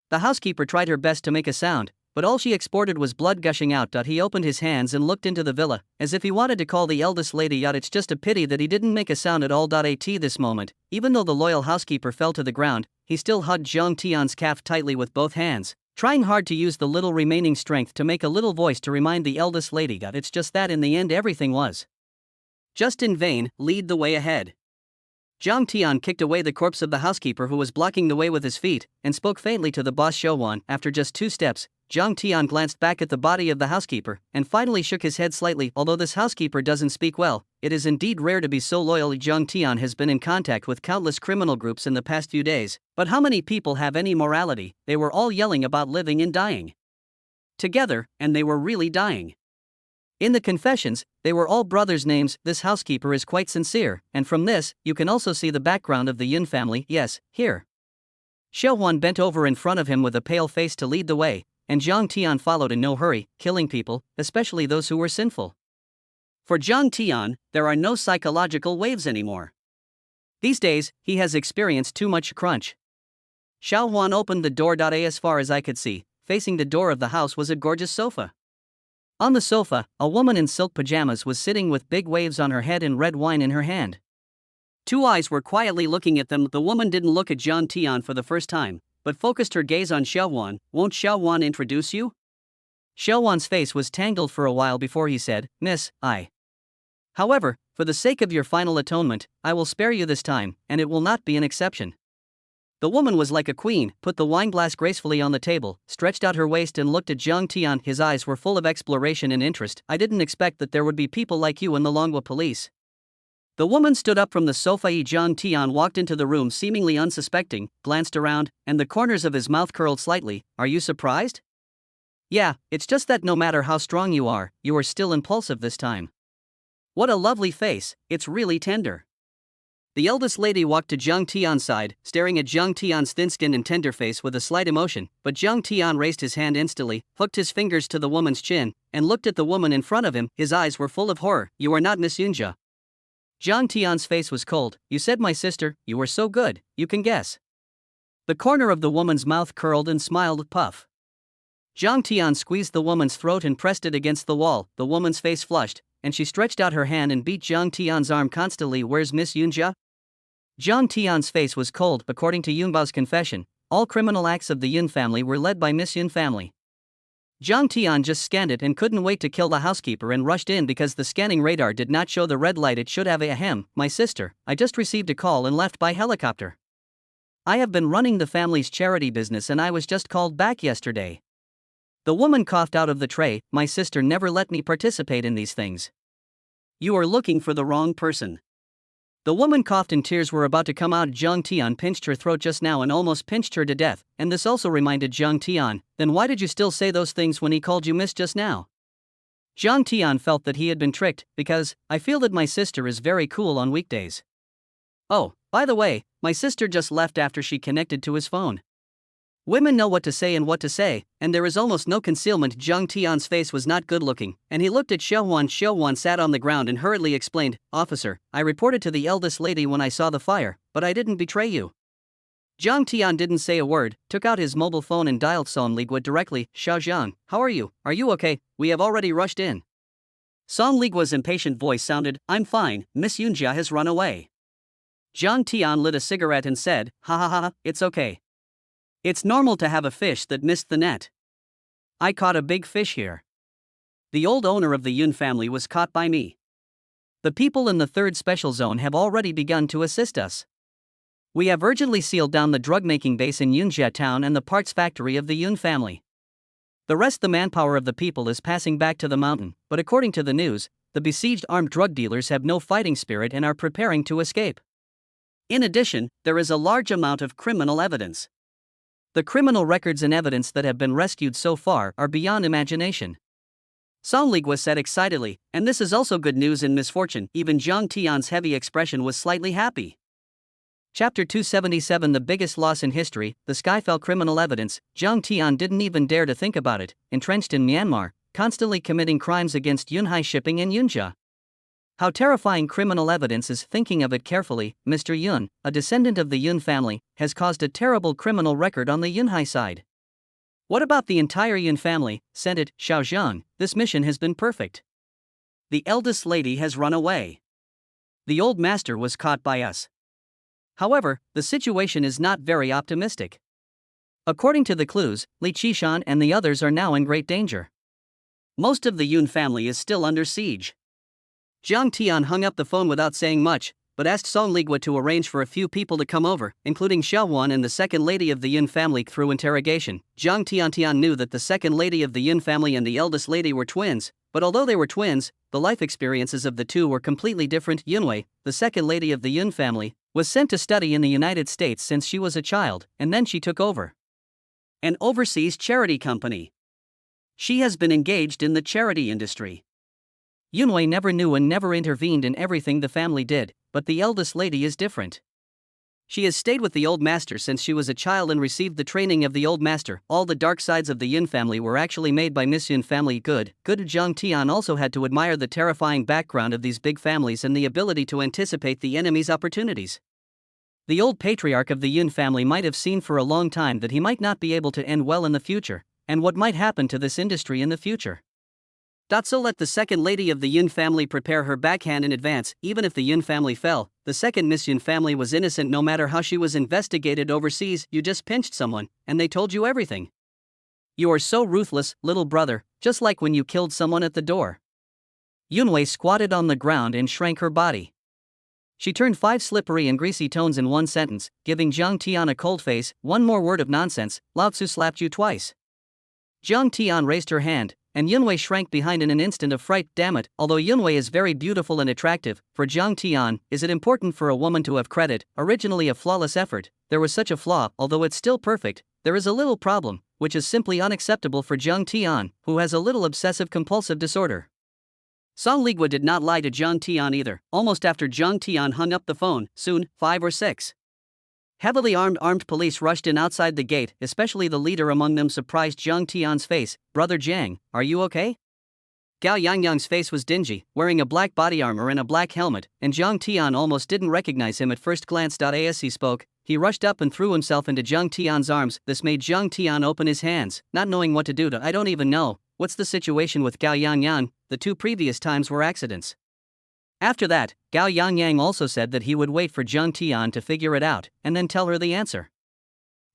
The housekeeper tried her best to make a sound, but all she exported was blood gushing out. He opened his hands and looked into the villa, as if he wanted to call the eldest lady out. It's just a pity that he didn't make a sound at all. At this moment, even though the loyal housekeeper fell to the ground, he still hugged Zhang Tian's calf tightly with both hands, trying hard to use the little remaining strength to make a little voice to remind the eldest lady. It's just that in the end everything was just in vain. "Lead the way ahead." Zhang Tian kicked away the corpse of the housekeeper who was blocking the way with his feet, and spoke faintly to the boss Xiao Huan. After just 2 steps, Zhang Tian glanced back at the body of the housekeeper, and finally shook his head slightly. Although this housekeeper doesn't speak well, it is indeed rare to be so loyal. Zhang Tian has been in contact with countless criminal groups in the past few days, but how many people have any morality? They were all yelling about living and dying together, and they were really dying. In the confessions, they were all brothers' names. This housekeeper is quite sincere, and from this, you can also see the background of the Yun family. Yes, here. Xiao Huan bent over in front of him with a pale face to lead the way, and Zhang Tian followed in no hurry, killing people, especially those who were sinful. For Zhang Tian, there are no psychological waves anymore. These days, he has experienced too much crunch. Xiao Huan opened the door. As far as I could see, facing the door of the house was a gorgeous sofa. On the sofa, a woman in silk pajamas was sitting with big waves on her head and red wine in her hand. 2 eyes were quietly looking at them. The woman didn't look at Zhang Tian for the first time, but focused her gaze on Xiao Huan. "Won't Xiao Huan introduce you?" Xiao Huan's face was tangled for a while before he said, "Miss, I. However, for the sake of your final atonement, I will spare you this time, and it will not be an exception." The woman was like a queen, put the wineglass gracefully on the table, stretched out her waist and looked at Zhang Tian. His eyes were full of exploration and interest. "I didn't expect that there would be people like you in the Longhua police." The woman stood up from the sofa. Zhang Tian walked into the room seemingly unsuspecting, glanced around, and the corners of his mouth curled slightly. "Are you surprised?" "Yeah, it's just that no matter how strong you are still impulsive this time." "What a lovely face, it's really tender." The eldest lady walked to Zhang Tian's side, staring at Zhang Tian's thin-skinned and tender face with a slight emotion, but Zhang Tian raised his hand instantly, hooked his fingers to the woman's chin, and looked at the woman in front of him. His eyes were full of horror. "You are not Miss Yunjia." Zhang Tian's face was cold. "You said my sister, you were so good, you can guess." The corner of the woman's mouth curled and smiled. Puff. Zhang Tian squeezed the woman's throat and pressed it against the wall. The woman's face flushed, and she stretched out her hand and beat Zhang Tian's arm constantly. "Where's Miss Yunjia?" Zhang Tian's face was cold. According to Yunbao's confession, all criminal acts of the Yun family were led by Miss Yun family. Zhang Tian just scanned it and couldn't wait to kill the housekeeper and rushed in because the scanning radar did not show the red light it should have. Ahem, my sister, I just received a call and left by helicopter. I have been running the family's charity business and I was just called back yesterday. The woman coughed out of the tray. "My sister never let me participate in these things." "You are looking for the wrong person." The woman coughed and tears were about to come out. Zhang Tian pinched her throat just now and almost pinched her to death, and this also reminded Zhang Tian, "Then why did you still say those things when he called you miss just now?" Zhang Tian felt that he had been tricked, "Because I feel that my sister is very cool on weekdays." "Oh, by the way, my sister just left after she connected to his phone." Women know what to say, and there is almost no concealment. Zhang Tian's face was not good looking, and he looked at Xiao Huan. Xiao Huan sat on the ground and hurriedly explained, "Officer, I reported to the eldest lady when I saw the fire, but I didn't betray you." Zhang Tian didn't say a word, took out his mobile phone and dialed Song Ligua directly. "Xiao Zhang, how are you? Are you okay? We have already rushed in." Song Ligua's impatient voice sounded, "I'm fine, Miss Yunjia has run away." Zhang Tian lit a cigarette and said, "Ha ha ha, it's okay. It's normal to have a fish that missed the net. I caught a big fish here." The old owner of the Yun family was caught by me. The people in the 3rd Special Zone have already begun to assist us. We have urgently sealed down the drug-making base in Yunjia town and the parts factory of the Yun family. The rest the manpower of the people is passing back to the mountain, but according to the news, the besieged armed drug dealers have no fighting spirit and are preparing to escape. In addition, there is a large amount of criminal evidence. The criminal records and evidence that have been rescued so far are beyond imagination. Song Ligua said excitedly, and this is also good news in misfortune. Even Zhang Tian's heavy expression was slightly happy. Chapter 277 The biggest loss in history, the sky fell criminal evidence. Zhang Tian didn't even dare to think about it, entrenched in Myanmar, constantly committing crimes against Yunhai shipping in Yunjia. How terrifying criminal evidence is. Thinking of it carefully, Mr. Yun, a descendant of the Yun family, has caused a terrible criminal record on the Yunhai side. What about the entire Yun family? Sent it, Xiao Zhang, this mission has been perfect. The eldest lady has run away. The old master was caught by us. However, the situation is not very optimistic. According to the clues, Li Qishan and the others are now in great danger. Most of the Yun family is still under siege. Zhang Tian hung up the phone without saying much, but asked Song Ligua to arrange for a few people to come over, including Xiao Wan and the second lady of the Yun family. Through interrogation, Zhang Tian knew that the second lady of the Yun family and the eldest lady were twins, but although they were twins, the life experiences of the two were completely different. Yunwei, the second lady of the Yun family, was sent to study in the United States since she was a child, and then she took over an overseas charity company. She has been engaged in the charity industry. Yunwei never knew and never intervened in everything the family did, but the eldest lady is different. She has stayed with the old master since she was a child and received the training of the old master. All the dark sides of the Yun family were actually made by Miss Yun family. Good Zhang Tian also had to admire the terrifying background of these big families and the ability to anticipate the enemy's opportunities. The old patriarch of the Yun family might have seen for a long time that he might not be able to end well in the future, and what might happen to this industry in the future. So let the second lady of the Yun family prepare her backhand in advance. Even if the Yun family fell, the second Miss Yun family was innocent no matter how she was investigated overseas. You just pinched someone, and they told you everything. You are so ruthless, little brother, just like when you killed someone at the door. Yunwei squatted on the ground and shrank her body. She turned 5 slippery and greasy tones in one sentence, giving Zhang Tian a cold face. One more word of nonsense, Lao Tzu slapped you twice. Zhang Tian raised her hand, and Yunwei shrank behind in an instant of fright. Damn it, although Yunwei is very beautiful and attractive, for Zhang Tian, is it important for a woman to have credit? Originally a flawless effort, there was such a flaw. Although it's still perfect, there is a little problem, which is simply unacceptable for Zhang Tian, who has a little obsessive-compulsive disorder. Song Ligua did not lie to Zhang Tian either. Almost after Zhang Tian hung up the phone, soon, 5 or 6 heavily armed police rushed in outside the gate, especially the leader among them surprised Zhang Tian's face. Brother Jiang, are you okay? Gao Yangyang's face was dingy, wearing a black body armor and a black helmet, and Zhang Tian almost didn't recognize him at first glance. As he spoke, he rushed up and threw himself into Zhang Tian's arms. This made Zhang Tian open his hands, not knowing what to do. I don't even know, what's the situation with Gao Yangyang? The 2 previous times were accidents. After that, Gao Yangyang also said that he would wait for Zhang Tian to figure it out, and then tell her the answer.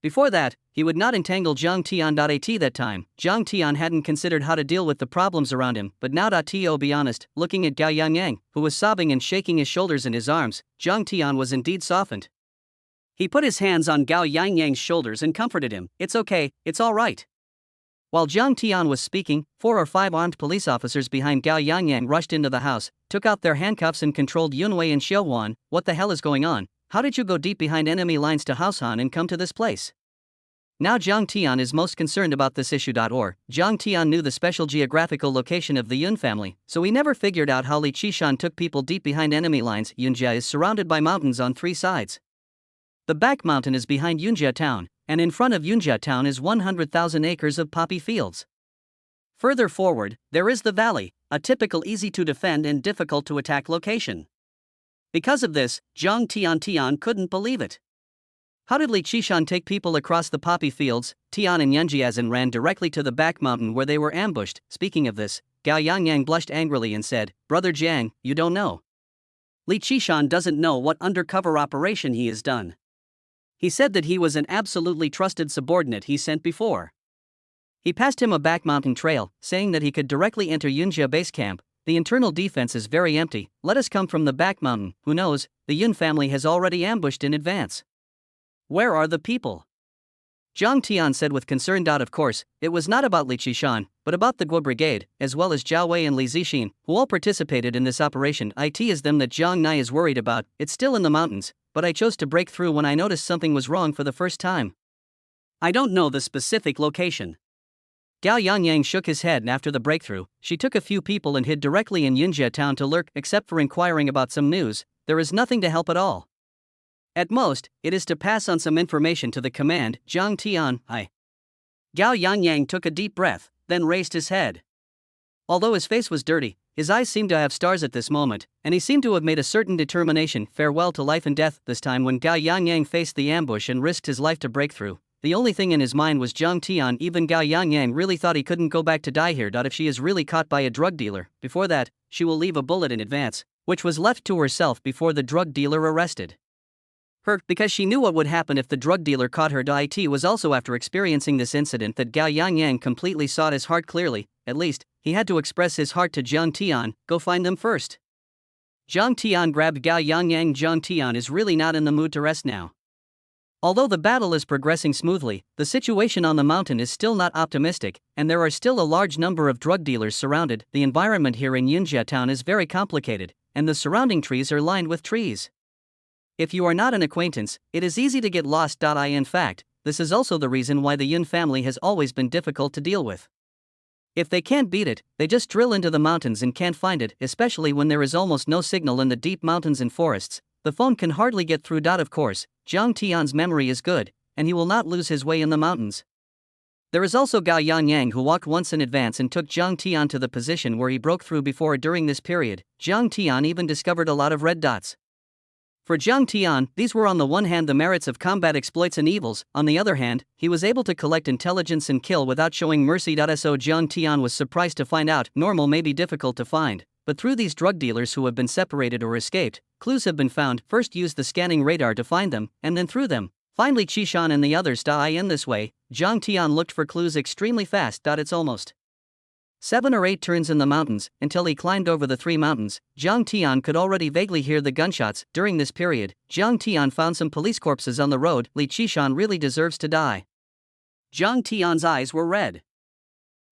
Before that, he would not entangle Zhang Tian. At that time, Zhang Tian hadn't considered how to deal with the problems around him, but now. To be honest, looking at Gao Yangyang, who was sobbing and shaking his shoulders and his arms, Zhang Tian was indeed softened. He put his hands on Gao Yangyang's shoulders and comforted him. It's okay, it's all right. While Zhang Tian was speaking, 4 or 5 armed police officers behind Gao Yangyang rushed into the house, took out their handcuffs and controlled Yunwei and Xiao Wan. What the hell is going on? How did you go deep behind enemy lines to Haoshan and come to this place? Now Zhang Tian is most concerned about this issue. Zhang Tian knew the special geographical location of the Yun family, so he never figured out how Li Qishan took people deep behind enemy lines. Yunjia is surrounded by mountains on 3 sides. The back mountain is behind Yunjia town, and in front of Yunjia town is 100,000 acres of poppy fields. Further forward, there is the valley, a typical easy to defend and difficult to attack location. Because of this, Zhang Tian couldn't believe it. How did Li Qishan take people across the poppy fields? Tian and Yunjiazan ran directly to the back mountain where they were ambushed. Speaking of this, Gao Yangyang blushed angrily and said, Brother Jiang, you don't know. Li Qishan doesn't know what undercover operation he has done. He said that he was an absolutely trusted subordinate he sent before. He passed him a back mountain trail, saying that he could directly enter Yunjia base camp. The internal defense is very empty, let us come from the back mountain, who knows, the Yun family has already ambushed in advance. Where are the people? Zhang Tian said with concern. Of course, it was not about Li Qishan, but about the Guo Brigade, as well as Zhao Wei and Li Zixin, who all participated in this operation. It is them that Zhang Nai is worried about. It's still in the mountains, but I chose to break through when I noticed something was wrong for the first time. I don't know the specific location. Gao Yangyang shook his head, and after the breakthrough, she took a few people and hid directly in Yunjia town to lurk. Except for inquiring about some news, there is nothing to help at all. At most, it is to pass on some information to the command. Zhang Tian, Gao Yangyang took a deep breath, then raised his head. Although his face was dirty, his eyes seemed to have stars at this moment, and he seemed to have made a certain determination. Farewell to life and death. This time when Gao Yangyang faced the ambush and risked his life to break through, the only thing in his mind was Zhang Tian. Even Gao Yangyang really thought he couldn't go back to die here. If she is really caught by a drug dealer, before that, she will leave a bullet in advance, which was left to herself before the drug dealer arrested her, because she knew what would happen if the drug dealer caught her. It was also after experiencing this incident that Gao Yangyang completely saw his heart clearly. At least, he had to express his heart to Zhang Tian. Go find them first. Zhang Tian grabbed Gao Yangyang. Zhang Tian is really not in the mood to rest now. Although the battle is progressing smoothly, the situation on the mountain is still not optimistic, and there are still a large number of drug dealers surrounded. The environment here in Yunjia town is very complicated, and the surrounding trees are lined with trees. If you are not an acquaintance, it is easy to get lost. In fact, this is also the reason why the Yun family has always been difficult to deal with. If they can't beat it, they just drill into the mountains and can't find it, especially when there is almost no signal in the deep mountains and forests. The phone can hardly get through. Of course, Zhang Tian's memory is good, and he will not lose his way in the mountains. There is also Gao Yangyang, who walked once in advance and took Zhang Tian to the position where he broke through before. During this period, Zhang Tian even discovered a lot of red dots. For Zhang Tian, these were on the one hand the merits of combat exploits and evils, on the other hand, he was able to collect intelligence and kill without showing mercy. So Zhang Tian was surprised to find out normal may be difficult to find, but through these drug dealers who have been separated or escaped, clues have been found. First use the scanning radar to find them, and then through them, finally Qishan and the others. In this way, Zhang Tian looked for clues extremely fast. It's almost 7 or 8 turns in the mountains, until he climbed over the 3 mountains. Zhang Tian could already vaguely hear the gunshots. During this period, Zhang Tian found some police corpses on the road. Li Qishan really deserves to die. Zhang Tian's eyes were red.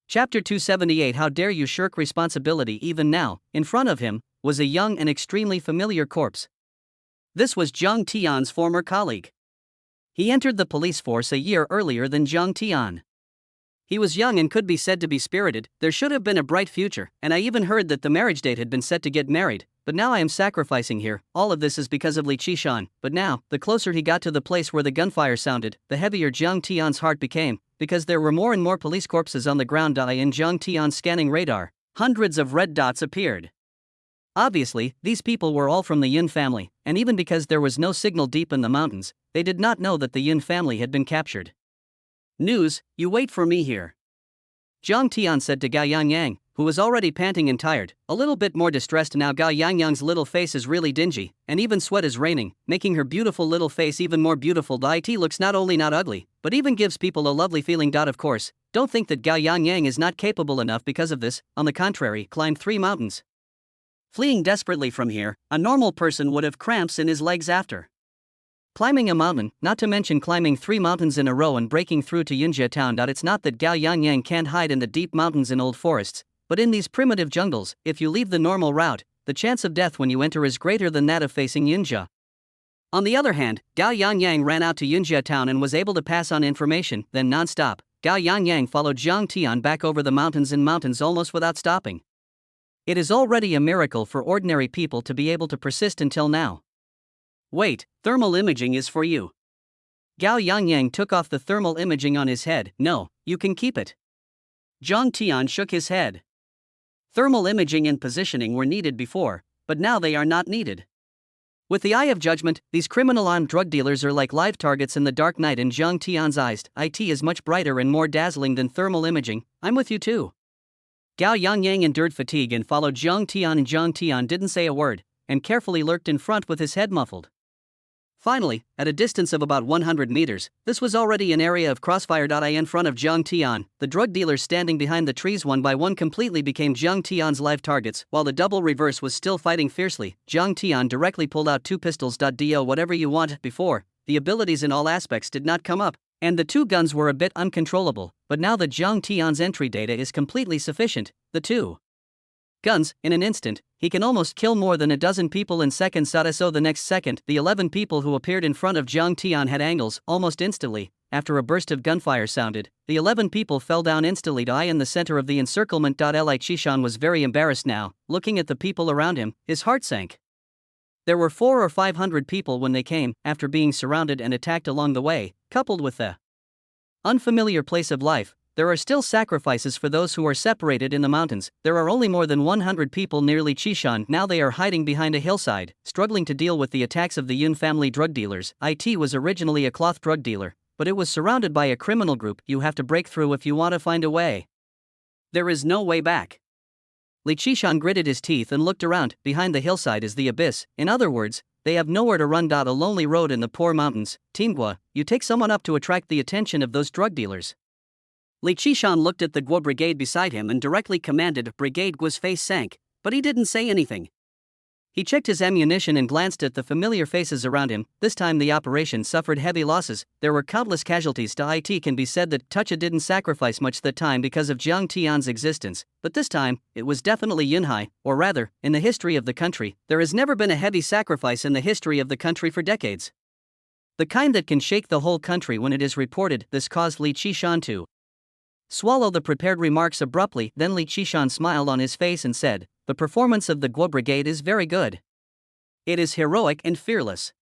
Chapter 278. How dare you shirk responsibility? Even now, in front of him, was a young and extremely familiar corpse. This was Zhang Tian's former colleague. He entered the police force a year earlier than Zhang Tian. He was young and could be said to be spirited. There should have been a bright future, and I even heard that the marriage date had been set to get married, but now I am sacrificing here. All of this is because of Li Qishan. But now, the closer he got to the place where the gunfire sounded, the heavier Zhang Tian's heart became, because there were more and more police corpses on the ground. In Zhang Tian's scanning radar, hundreds of red dots appeared. Obviously, these people were all from the Yun family, and even because there was no signal deep in the mountains, they did not know that the Yun family had been captured. News, you wait for me here. Zhang Tian said to Gao Yangyang, who was already panting and tired, a little bit more distressed now. Gao Yangyang's little face is really dingy, and even sweat is raining, making her beautiful little face even more beautiful. It looks not only not ugly, but even gives people a lovely feeling. Of course, don't think that Gao Yangyang is not capable enough because of this. On the contrary, climbed 3 mountains. Fleeing desperately from here, a normal person would have cramps in his legs after climbing a mountain, not to mention climbing 3 mountains in a row and breaking through to Yunjia town. It's not that Gao Yangyang can't hide in the deep mountains and old forests, but in these primitive jungles, if you leave the normal route, the chance of death when you enter is greater than that of facing Yunjia. On the other hand, Gao Yangyang ran out to Yunjia town and was able to pass on information. Then non-stop, Gao Yangyang followed Zhang Tian back over the mountains and mountains almost without stopping. It is already a miracle for ordinary people to be able to persist until now. Wait, thermal imaging is for you. Gao Yangyang took off the thermal imaging on his head. No, you can keep it. Zhang Tian shook his head. Thermal imaging and positioning were needed before, but now they are not needed. With the eye of judgment, these criminal armed drug dealers are like live targets in the dark night. In Zhang Tian's eyes, it is much brighter and more dazzling than thermal imaging. I'm with you too. Gao Yangyang endured fatigue and followed Zhang Tian, and Zhang Tian didn't say a word, and carefully lurked in front with his head muffled. Finally, at a distance of about 100 meters, this was already an area of crossfire. In front of Zhang Tian, the drug dealers standing behind the trees one by one completely became Zhang Tian's live targets, while the double reverse was still fighting fiercely. Zhang Tian directly pulled out two pistols. Do whatever you want. Before, the abilities in all aspects did not come up, and the two guns were a bit uncontrollable, but now that Zhang Tian's entry data is completely sufficient, the two guns, in an instant, he can almost kill more than a dozen people in seconds. So the next second, the 11 people who appeared in front of Zhang Tian had angles. Almost instantly, after a burst of gunfire sounded, the 11 people fell down instantly. In the center of the encirclement. Li Qishan was very embarrassed now, looking at the people around him, his heart sank. There were 400 or 500 people when they came, after being surrounded and attacked along the way, coupled with the unfamiliar place of life. There are still sacrifices for those who are separated in the mountains. There are only more than 100 people near Li Qishan. Now they are hiding behind a hillside, struggling to deal with the attacks of the Yun family drug dealers. It was originally a cloth drug dealer, but it was surrounded by a criminal group. You have to break through if you want to find a way. There is no way back. Li Qishan gritted his teeth and looked around. Behind the hillside is the abyss. In other words, they have nowhere to run. A lonely road in the poor mountains. Team Gua, you take someone up to attract the attention of those drug dealers. Li Qishan looked at the Guo brigade beside him and directly commanded. Brigade Guo's face sank, but he didn't say anything. He checked his ammunition and glanced at the familiar faces around him. This time the operation suffered heavy losses. There were countless casualties. It can be said that Tucha didn't sacrifice much that time because of Zhang Tian's existence, but this time, it was definitely Yunhai, or rather, in the history of the country, there has never been a heavy sacrifice in the history of the country for decades. The kind that can shake the whole country when it is reported. This caused Li Qishan to swallow the prepared remarks abruptly. Then Li Qishan smiled on his face and said, "The performance of the Guo brigade is very good. It is heroic and fearless.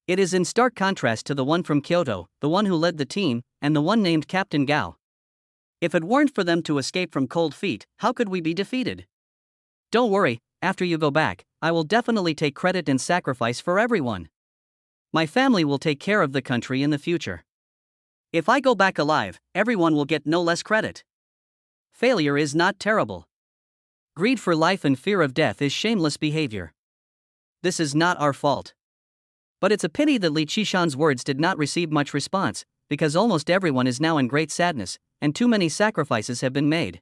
It is in stark contrast to the one from Kyoto, the one who led the team, and the one named Captain Gao. If it weren't for them to escape from cold feet, how could we be defeated? Don't worry, after you go back, I will definitely take credit and sacrifice for everyone. My family will take care of the country in the future. If I go back alive, everyone will get no less credit. Failure is not terrible. Greed for life and fear of death is shameless behavior. This is not our fault." But it's a pity that Li Qishan's words did not receive much response, because almost everyone is now in great sadness, and too many sacrifices have been made.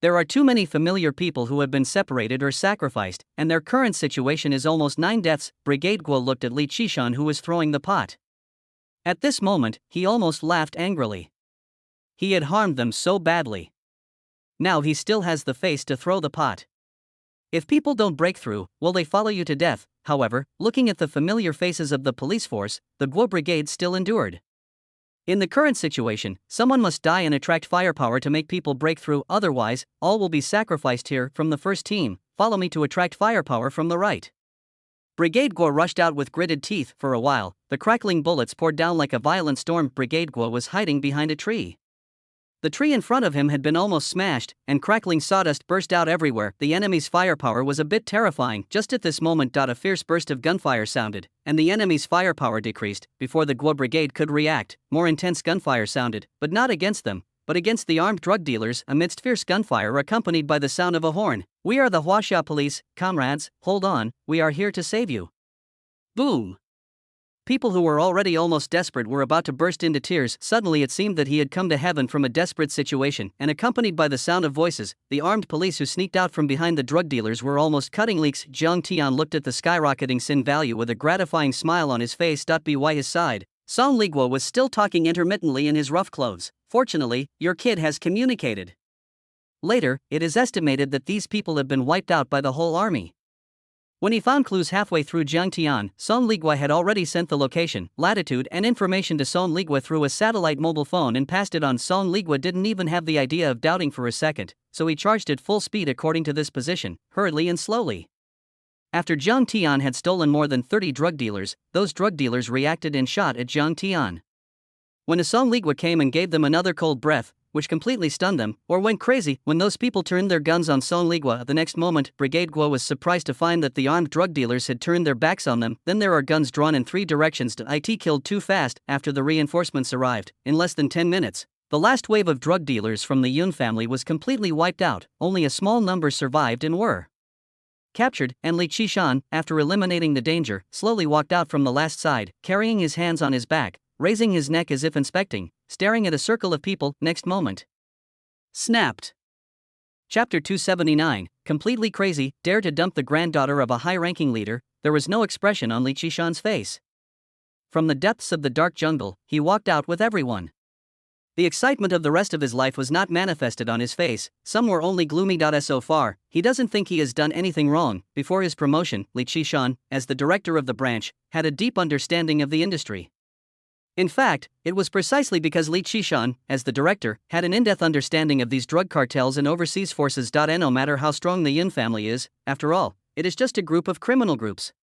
There are too many familiar people who have been separated or sacrificed, and their current situation is almost 9 deaths. Brigade Guo looked at Li Qishan, who was throwing the pot. At this moment, he almost laughed angrily. He had harmed them so badly. Now he still has the face to throw the pot. If people don't break through, will they follow you to death? However, looking at the familiar faces of the police force, the Guo brigade still endured. In the current situation, someone must die and attract firepower to make people break through, otherwise, all will be sacrificed here. From the first team, follow me to attract firepower from the right. Brigade Guo rushed out with gritted teeth. For a while, the crackling bullets poured down like a violent storm. Brigade Guo was hiding behind a tree. The tree in front of him had been almost smashed, and crackling sawdust burst out everywhere. The enemy's firepower was a bit terrifying. Just at this moment, a fierce burst of gunfire sounded, and the enemy's firepower decreased. Before the Guo brigade could react, more intense gunfire sounded, but not against them, but against the armed drug dealers. Amidst fierce gunfire accompanied by the sound of a horn, "We are the Huaxia police, comrades, hold on, we are here to save you." Boom! People who were already almost desperate were about to burst into tears. Suddenly it seemed that he had come to heaven from a desperate situation, and accompanied by the sound of voices, the armed police who sneaked out from behind the drug dealers were almost cutting leaks. Zhang Tian looked at the skyrocketing sin value with a gratifying smile on his face. By his side, Song Liguo was still talking intermittently in his rough clothes. "Fortunately, your kid has communicated. Later, it is estimated that these people have been wiped out by the whole army." When he found clues halfway through Zhang Tian, Song Liguo had already sent the location, latitude and information to Song Liguo through a satellite mobile phone and passed it on. Song Liguo didn't even have the idea of doubting for a second, so he charged at full speed according to this position, hurriedly and slowly. After Zhang Tian had stolen more than 30 drug dealers, those drug dealers reacted and shot at Zhang Tian. When Song Liguo came and gave them another cold breath, which completely stunned them, or went crazy, when those people turned their guns on Song Liguo. The next moment, Brigade Guo was surprised to find that the armed drug dealers had turned their backs on them. Then there are guns drawn in 3 directions. It killed too fast. After the reinforcements arrived, in less than 10 minutes, the last wave of drug dealers from the Yun family was completely wiped out. Only a small number survived and were captured, and Li Qishan, after eliminating the danger, slowly walked out from the last side, carrying his hands on his back, raising his neck as if inspecting, staring at a circle of people. Next moment, snapped. Chapter 279, completely crazy, dare to dump the granddaughter of a high-ranking leader. There was no expression on Li Qishan's face. From the depths of the dark jungle, he walked out with everyone. The excitement of the rest of his life was not manifested on his face, some were only gloomy. So far, he doesn't think he has done anything wrong. Before his promotion, Li Qishan, as the director of the branch, had a deep understanding of the industry. In fact, it was precisely because Li Qishan, as the director, had an in-depth understanding of these drug cartels and overseas forces. And no matter how strong the Yin family is, after all, it is just a group of criminal groups.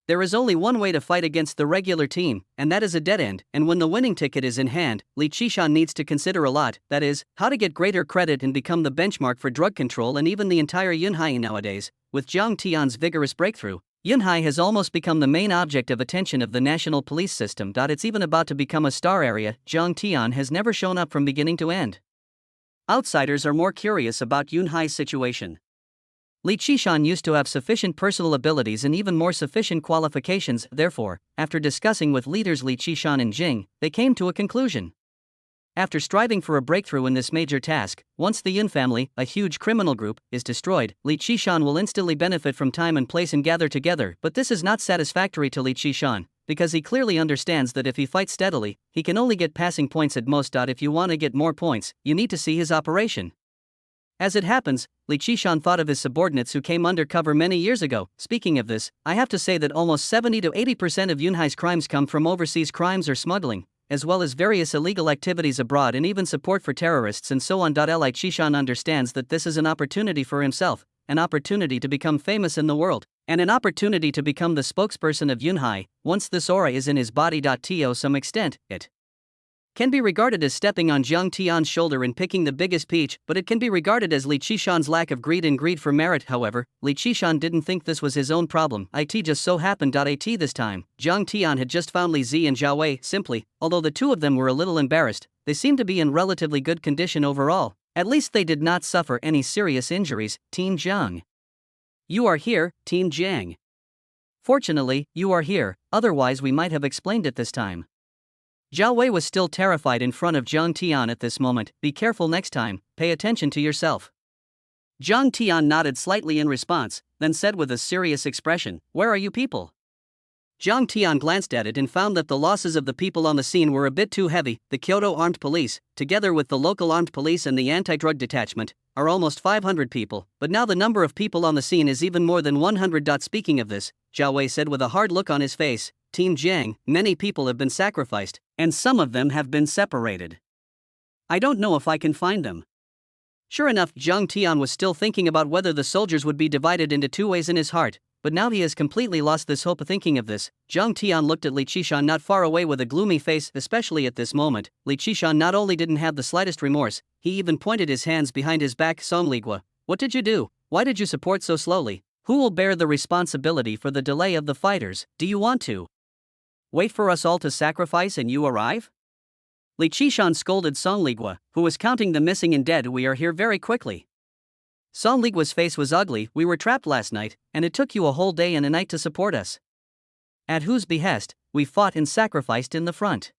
There is only one way to fight against the regular team, and that is a dead end. And when the winning ticket is in hand, Li Qishan needs to consider a lot, that is, how to get greater credit and become the benchmark for drug control and even the entire Yunhai nowadays. With Zhang Tian's vigorous breakthrough, Yunhai has almost become the main object of attention of the national police system. It's even about to become a star area. Zhang Tian has never shown up from beginning to end. Outsiders are more curious about Yunhai's situation. Li Qishan used to have sufficient personal abilities and even more sufficient qualifications. Therefore, after discussing with leaders Li Qishan and Jing, they came to a conclusion. After striving for a breakthrough in this major task, once the Yin family, a huge criminal group, is destroyed, Li Qishan will instantly benefit from time and place and gather together. But this is not satisfactory to Li Qishan, because he clearly understands that if he fights steadily, he can only get passing points at most. If you want to get more points, you need to see his operation. As it happens, Li Qishan thought of his subordinates who came undercover many years ago. Speaking of this, I have to say that almost 70 to 80% of Yunhai's crimes come from overseas crimes or smuggling, as well as various illegal activities abroad and even support for terrorists and so on. Li Qishan understands that this is an opportunity for himself, an opportunity to become famous in the world, and an opportunity to become the spokesperson of Yunhai. Once this aura is in his body. To some extent, it can be regarded as stepping on Zhang Tian's shoulder and picking the biggest peach, but it can be regarded as Li Qishan's lack of greed and greed for merit. However, Li Qishan didn't think this was his own problem. It just so happened. This time, Zhang Tian had just found Li Zi and Zhao Wei. Simply, although the two of them were a little embarrassed, they seemed to be in relatively good condition overall. At least they did not suffer any serious injuries. Team Zhang. You are here, Team Zhang. Fortunately, you are here, otherwise we might have explained it this time. Zhao Wei was still terrified in front of Zhang Tian at this moment. Be careful next time, pay attention to yourself. Zhang Tian nodded slightly in response, then said with a serious expression, "Where are you people?" Zhang Tian glanced at it and found that the losses of the people on the scene were a bit too heavy. The Kyoto Armed Police, together with the local armed police and the anti-drug detachment, are almost 500 people, but now the number of people on the scene is even more than 100. Speaking of this, Zhao Wei said with a hard look on his face, Team Zhang, many people have been sacrificed, and some of them have been separated. I don't know if I can find them. Sure enough, Zhang Tian was still thinking about whether the soldiers would be divided into two ways in his heart, but now he has completely lost this hope. Thinking of this, Zhang Tian looked at Li Qishan not far away with a gloomy face. Especially at this moment, Li Qishan not only didn't have the slightest remorse, he even pointed his hands behind his back. Song Ligua, what did you do? Why did you support so slowly? Who will bear the responsibility for the delay of the fighters? Do you want to wait for us all to sacrifice and you arrive? Li Qishan scolded Song Ligua, who was counting the missing and dead. We are here very quickly. Song Ligua's face was ugly. We were trapped last night, and it took you a whole day and a night to support us. At whose behest, we fought and sacrificed in the front.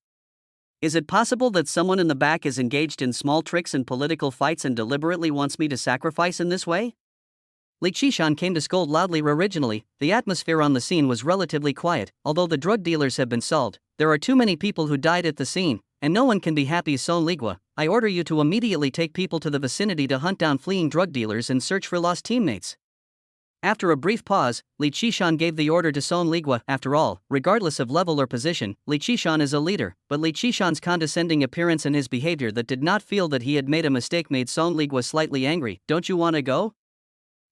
Is it possible that someone in the back is engaged in small tricks and political fights and deliberately wants me to sacrifice in this way? Li Qishan came to scold loudly. Originally, the atmosphere on the scene was relatively quiet. Although the drug dealers have been solved, there are too many people who died at the scene, and no one can be happy. Song Ligua, I order you to immediately take people to the vicinity to hunt down fleeing drug dealers and search for lost teammates. After a brief pause, Li Qishan gave the order to Song Ligua. After all, regardless of level or position, Li Qishan is a leader, but Li Qishan's condescending appearance and his behavior that did not feel that he had made a mistake made Song Ligua slightly angry. Don't you want to go?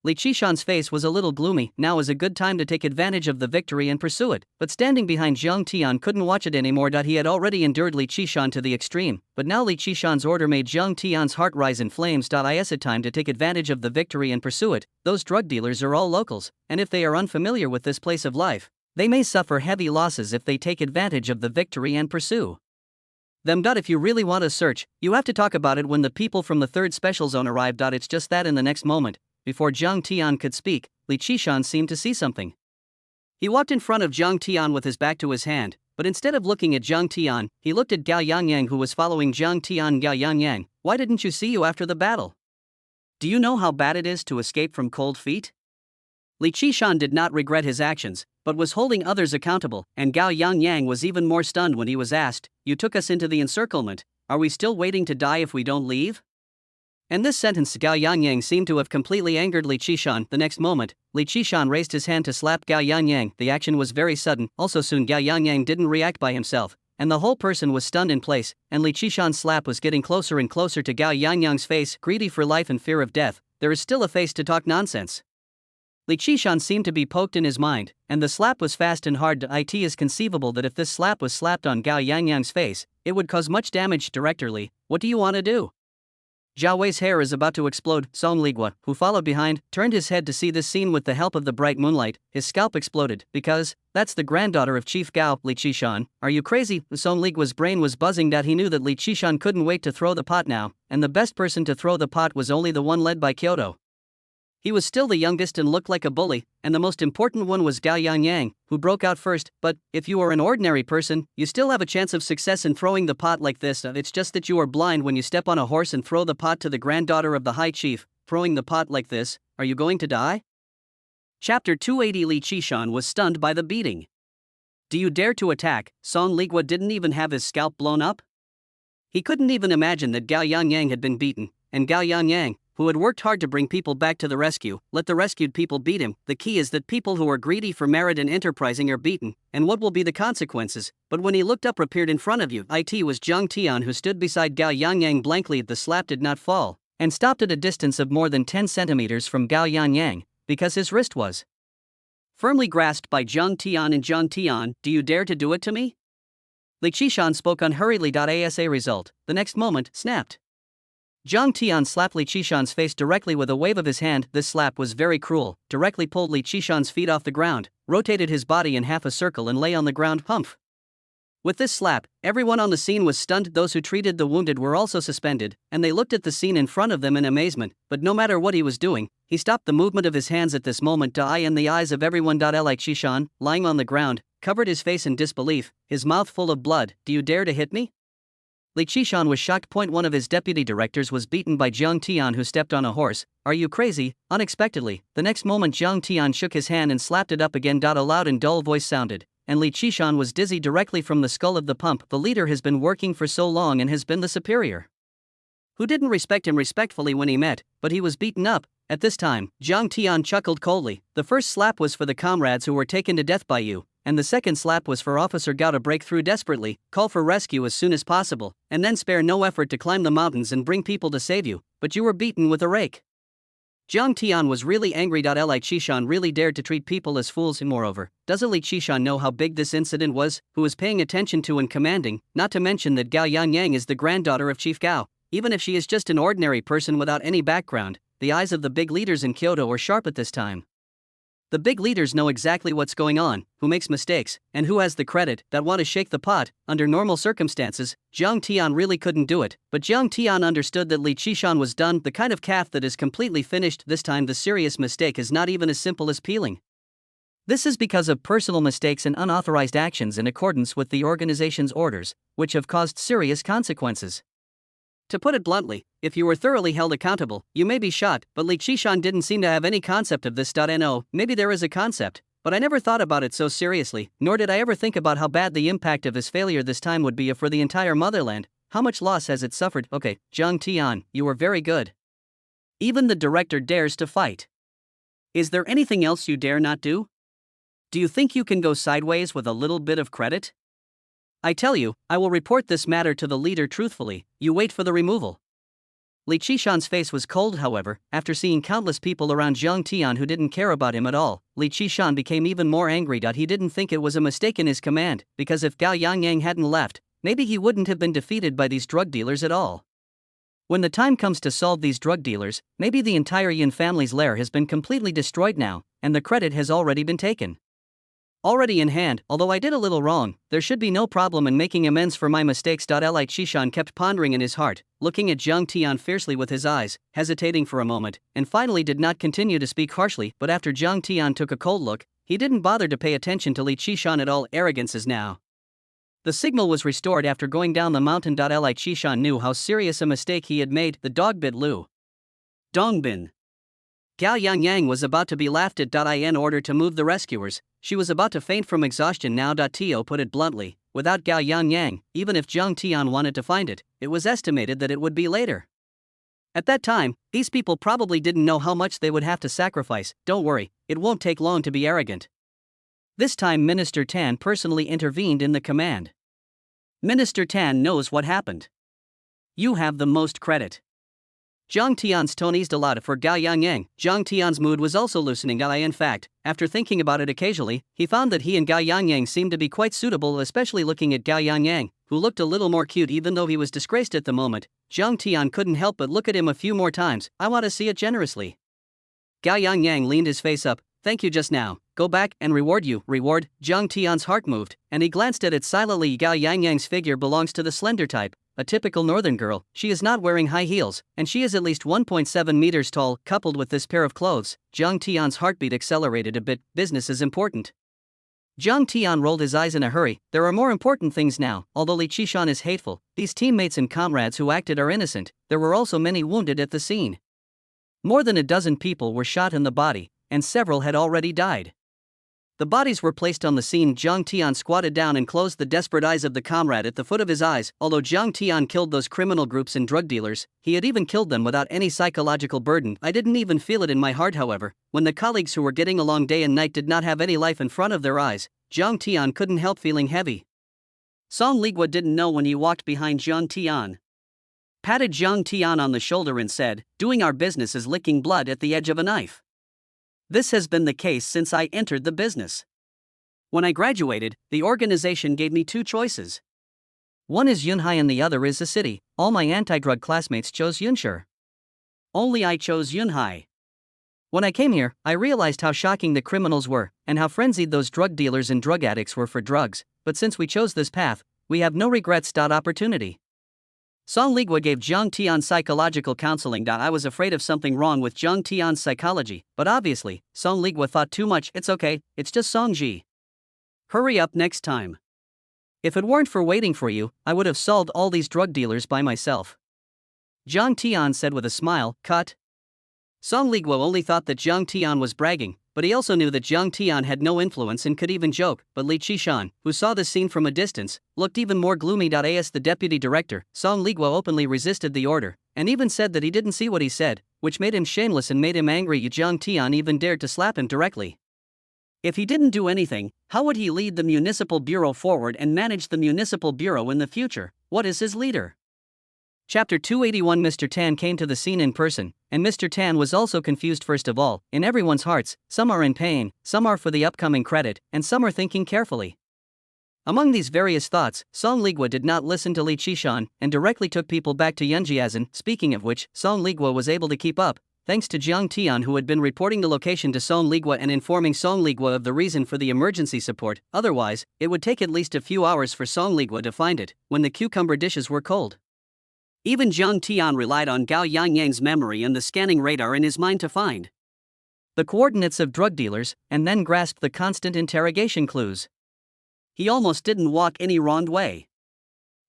Li Qishan's face was a little gloomy. Now is a good time to take advantage of the victory and pursue it. But standing behind Zhang Tian couldn't watch it anymore. He had already endured Li Qishan to the extreme, but now Li Qishan's order made Zhang Tian's heart rise in flames. Is it time to take advantage of the victory and pursue it? Those drug dealers are all locals, and if they are unfamiliar with this place of life, they may suffer heavy losses if they take advantage of the victory and pursue them. If you really want to search, you have to talk about it when the people from the 3rd Special Zone arrive. It's just that in the next moment, before Zhang Tian could speak, Li Qishan seemed to see something. He walked in front of Zhang Tian with his back to his hand, but instead of looking at Zhang Tian, he looked at Gao Yangyang, who was following Zhang Tian. Gao Yangyang, why didn't you see you after the battle? Do you know how bad it is to escape from cold feet? Li Qishan did not regret his actions, but was holding others accountable, and Gao Yangyang was even more stunned when he was asked, "You took us into the encirclement, are we still waiting to die if we don't leave?" And this sentence Gao Yangyang seemed to have completely angered Li Qishan. The next moment, Li Qishan raised his hand to slap Gao Yangyang. The action was very sudden, also soon Gao Yangyang didn't react by himself, and the whole person was stunned in place, and Li Qishan's slap was getting closer and closer to Gao Yangyang's face. Greedy for life and fear of death, there is still a face to talk nonsense. Li Qishan seemed to be poked in his mind, and the slap was fast and hard. It is conceivable that if this slap was slapped on Gao Yangyang's face, it would cause much damage directly. What do you want to do? Zhao Wei's hair is about to explode. Song Ligua, who followed behind, turned his head to see this scene with the help of the bright moonlight. His scalp exploded, because that's the granddaughter of Chief Gao. Li Qishan, are you crazy? Song Ligua's brain was buzzing. He knew that Li Qishan couldn't wait to throw the pot now, and the best person to throw the pot was only the one led by Kyoto. He was still the youngest and looked like a bully, and the most important one was Gao Yangyang, who broke out first. But if you are an ordinary person, you still have a chance of success in throwing the pot like this. It's just that you are blind when you step on a horse and throw the pot to the granddaughter of the high chief. Throwing the pot like this, are you going to die? Chapter 280. Li Qishan was stunned by the beating. Do you dare to attack? Song Ligua didn't even have his scalp blown up. He couldn't even imagine that Gao Yangyang had been beaten, and Gao Yangyang, who had worked hard to bring people back to the rescue, let the rescued people beat him. The key is that people who are greedy for merit and enterprising are beaten, and what will be the consequences? But when he looked up, appeared in front of you. It was Zhang Tian, who stood beside Gao Yangyang blankly. The slap did not fall, and stopped at a distance of more than 10 centimeters from Gao Yangyang, because his wrist was firmly grasped by Zhang Tian. And Zhang Tian, do you dare to do it to me? Li Qishan spoke unhurriedly. Asa result, the next moment, snapped. Zhang Tian slapped Li Qishan's face directly with a wave of his hand. This slap was very cruel, directly pulled Li Qishan's feet off the ground, rotated his body in half a circle and lay on the ground. Humph! With this slap, everyone on the scene was stunned. Those who treated the wounded were also suspended, and they looked at the scene in front of them in amazement. But no matter what he was doing, he stopped the movement of his hands at this moment. In the eyes of everyone. Li Qishan, lying on the ground, covered his face in disbelief, his mouth full of blood. Do you dare to hit me? Li Qishan was shocked. One of his deputy directors was beaten by Zhang Tian, who stepped on a horse. Are you crazy? Unexpectedly, the next moment Zhang Tian shook his hand and slapped it up again. A loud and dull voice sounded, and Li Qishan was dizzy directly from the skull of the pump. The leader has been working for so long and has been the superior, who didn't respect him respectfully when he met, but he was beaten up. At this time, Zhang Tian chuckled coldly. The first slap was for the comrades who were taken to death by you, and the second slap was for Officer Gao to break through desperately, call for rescue as soon as possible, and then spare no effort to climb the mountains and bring people to save you, but you were beaten with a rake. Zhang Tian was really angry. Li Qishan really dared to treat people as fools, and moreover, doesn't Li Qishan know how big this incident was, who was paying attention to and commanding, not to mention that Gao Yangyang is the granddaughter of Chief Gao. Even if she is just an ordinary person without any background, the eyes of the big leaders in Kyoto are sharp at this time. The big leaders know exactly what's going on, who makes mistakes, and who has the credit. Want to shake the pot. Under normal circumstances, Zhang Tian really couldn't do it, but Zhang Tian understood that Li Qishan was done, the kind of calf that is completely finished. This time the serious mistake is not even as simple as peeling. This is because of personal mistakes and unauthorized actions in accordance with the organization's orders, which have caused serious consequences. To put it bluntly, if you were thoroughly held accountable, you may be shot, but Li Qishan didn't seem to have any concept of this. No, maybe there is a concept, but I never thought about it so seriously, nor did I ever think about how bad the impact of his failure this time would be for the entire motherland. How much loss has it suffered? Okay, Zhang Tian, you were very good. Even the director dares to fight. Is there anything else you dare not do? Do you think you can go sideways with a little bit of credit? I tell you, I will report this matter to the leader truthfully. You wait for the removal. Li Qishan's face was cold. However, after seeing countless people around Zhang Tian who didn't care about him at all, Li Qishan became even more angry. He didn't think it was a mistake in his command, because if Gao Yangyang hadn't left, maybe he wouldn't have been defeated by these drug dealers at all. When the time comes to solve these drug dealers, maybe the entire Yin family's lair has been completely destroyed now, and the credit has already been taken. Already in hand, although I did a little wrong, there should be no problem in making amends for my mistakes. Li Qishan kept pondering in his heart, looking at Zhang Tian fiercely with his eyes, hesitating for a moment, and finally did not continue to speak harshly. But after Zhang Tian took a cold look, he didn't bother to pay attention to Li Qishan at all. Arrogance is now. The signal was restored after going down the mountain. Li Qishan knew how serious a mistake he had made. The dog bit Lu Dongbin. Gao Yangyang was about to be laughed at. In order to move the rescuers, she was about to faint from exhaustion now. Tio put it bluntly, without Gao Yangyang, even if Zhang Tian wanted to find it, it was estimated that it would be later. At that time, these people probably didn't know how much they would have to sacrifice. Don't worry, it won't take long to be arrogant. This time Minister Tan personally intervened in the command. Minister Tan knows what happened. You have the most credit. Zhang Tian's tone eased a lot for Gao Yangyang. Zhang Tian's mood was also loosening. In fact, after thinking about it occasionally, he found that he and Gao Yangyang seemed to be quite suitable, especially looking at Gao Yangyang, who looked a little more cute even though he was disgraced at the moment. Zhang Tian couldn't help but look at him a few more times. I want to see it generously. Gao Yangyang leaned his face up. Thank you just now. Go back and reward you. Reward? Zhang Tian's heart moved, and he glanced at it silently. Gao Yangyang's figure belongs to the slender type, a typical northern girl. She is not wearing high heels, and she is at least 1.7 meters tall. Coupled with this pair of clothes, Zhang Tian's heartbeat accelerated a bit. Business is important. Zhang Tian rolled his eyes in a hurry. There are more important things now. Although Li Qishan is hateful, these teammates and comrades who acted are innocent. There were also many wounded at the scene. More than a dozen people were shot in the body, and several had already died. The bodies were placed on the scene. Zhang Tian squatted down and closed the desperate eyes of the comrade at the foot of his eyes. Although Zhang Tian killed those criminal groups and drug dealers, he had even killed them without any psychological burden. I didn't even feel it in my heart. However, when the colleagues who were getting along day and night did not have any life in front of their eyes, Zhang Tian couldn't help feeling heavy. Song Ligua didn't know when he walked behind Zhang Tian, patted Zhang Tian on the shoulder and said, "Doing our business is licking blood at the edge of a knife. This has been the case since I entered the business. When I graduated, the organization gave me two choices. One is Yunhai and the other is the city. All my anti-drug classmates chose Yunshi. Only I chose Yunhai. When I came here, I realized how shocking the criminals were, and how frenzied those drug dealers and drug addicts were for drugs, but since we chose this path, we have no regrets. Opportunity." Song Ligua gave Zhang Tian psychological counseling. I was afraid of something wrong with Zhang Tian's psychology, but obviously, Song Ligua thought too much. It's okay, it's just Song Ji. Hurry up next time. If it weren't for waiting for you, I would have solved all these drug dealers by myself. Zhang Tian said with a smile. Cut. Song Ligua only thought that Zhang Tian was bragging, but he also knew that Zhang Tian had no influence and could even joke. But Li Qishan, who saw this scene from a distance, looked even more gloomy. As the deputy director, Song Ligua openly resisted the order, and even said that he didn't see what he said, which made him shameless and made him angry. Zhang Tian even dared to slap him directly. If he didn't do anything, how would he lead the municipal bureau forward and manage the municipal bureau in the future? What is his leader? Chapter 281. Mr. Tan came to the scene in person, and Mr. Tan was also confused. First of all, in everyone's hearts, some are in pain, some are for the upcoming credit, and some are thinking carefully. Among these various thoughts, Song Ligua did not listen to Li Qishan and directly took people back to Yunjiazan. Speaking of which, Song Ligua was able to keep up, thanks to Zhang Tian, who had been reporting the location to Song Ligua and informing Song Ligua of the reason for the emergency support. Otherwise, it would take at least a few hours for Song Ligua to find it, when the cucumber dishes were cold. Even Zhang Tian relied on Gao Yangyang's memory and the scanning radar in his mind to find the coordinates of drug dealers, and then grasped the constant interrogation clues. He almost didn't walk any wrong way.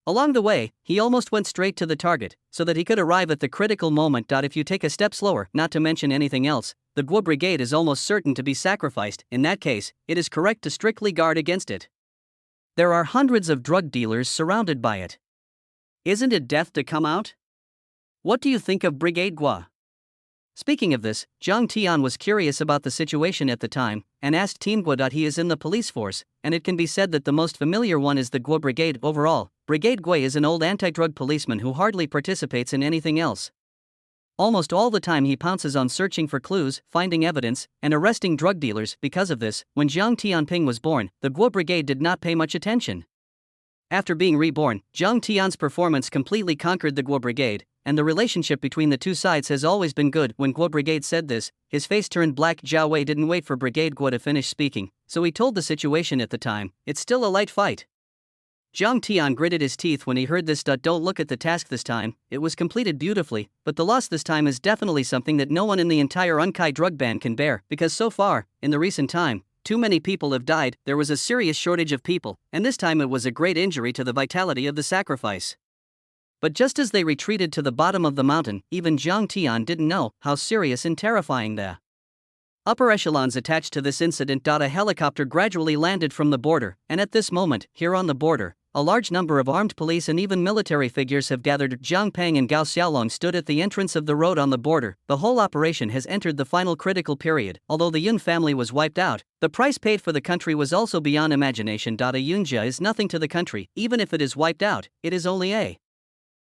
Along the way, he almost went straight to the target, so that he could arrive at the critical moment. If you take a step slower, not to mention anything else, the Guo Brigade is almost certain to be sacrificed. In that case, it is correct to strictly guard against it. There are hundreds of drug dealers surrounded by it. Isn't it death to come out? What do you think of Brigade Guo? Speaking of this, Zhang Tian was curious about the situation at the time, and asked Team Guo. He is in the police force, and it can be said that the most familiar one is the Guo Brigade. Overall, Brigade Guo is an old anti-drug policeman who hardly participates in anything else. Almost all the time he pounces on searching for clues, finding evidence, and arresting drug dealers. Because of this, when Zhang Tianping was born, the Guo Brigade did not pay much attention. After being reborn, Zhang Tian's performance completely conquered the Guo Brigade, and the relationship between the two sides has always been good. When Guo Brigade said this, his face turned black. Zhao Wei didn't wait for Brigade Guo to finish speaking, so he told the situation at the time. It's still a light fight. Zhang Tian gritted his teeth when he heard this. Don't look at the task this time, it was completed beautifully, but the loss this time is definitely something that no one in the entire Unkai drug ban can bear, because so far, in the recent time, too many people have died, there was a serious shortage of people, and this time it was a great injury to the vitality of the sacrifice. But just as they retreated to the bottom of the mountain, even Zhang Tian didn't know how serious and terrifying the upper echelons attached to this incident. A helicopter gradually landed from the border, and at this moment, here on the border, a large number of armed police and even military figures have gathered. Zhang Peng and Gao Xiaolong stood at the entrance of the road on the border. The whole operation has entered the final critical period. Although the Yun family was wiped out, the price paid for the country was also beyond imagination. A Yunjia is nothing to the country. Even if it is wiped out, it is only a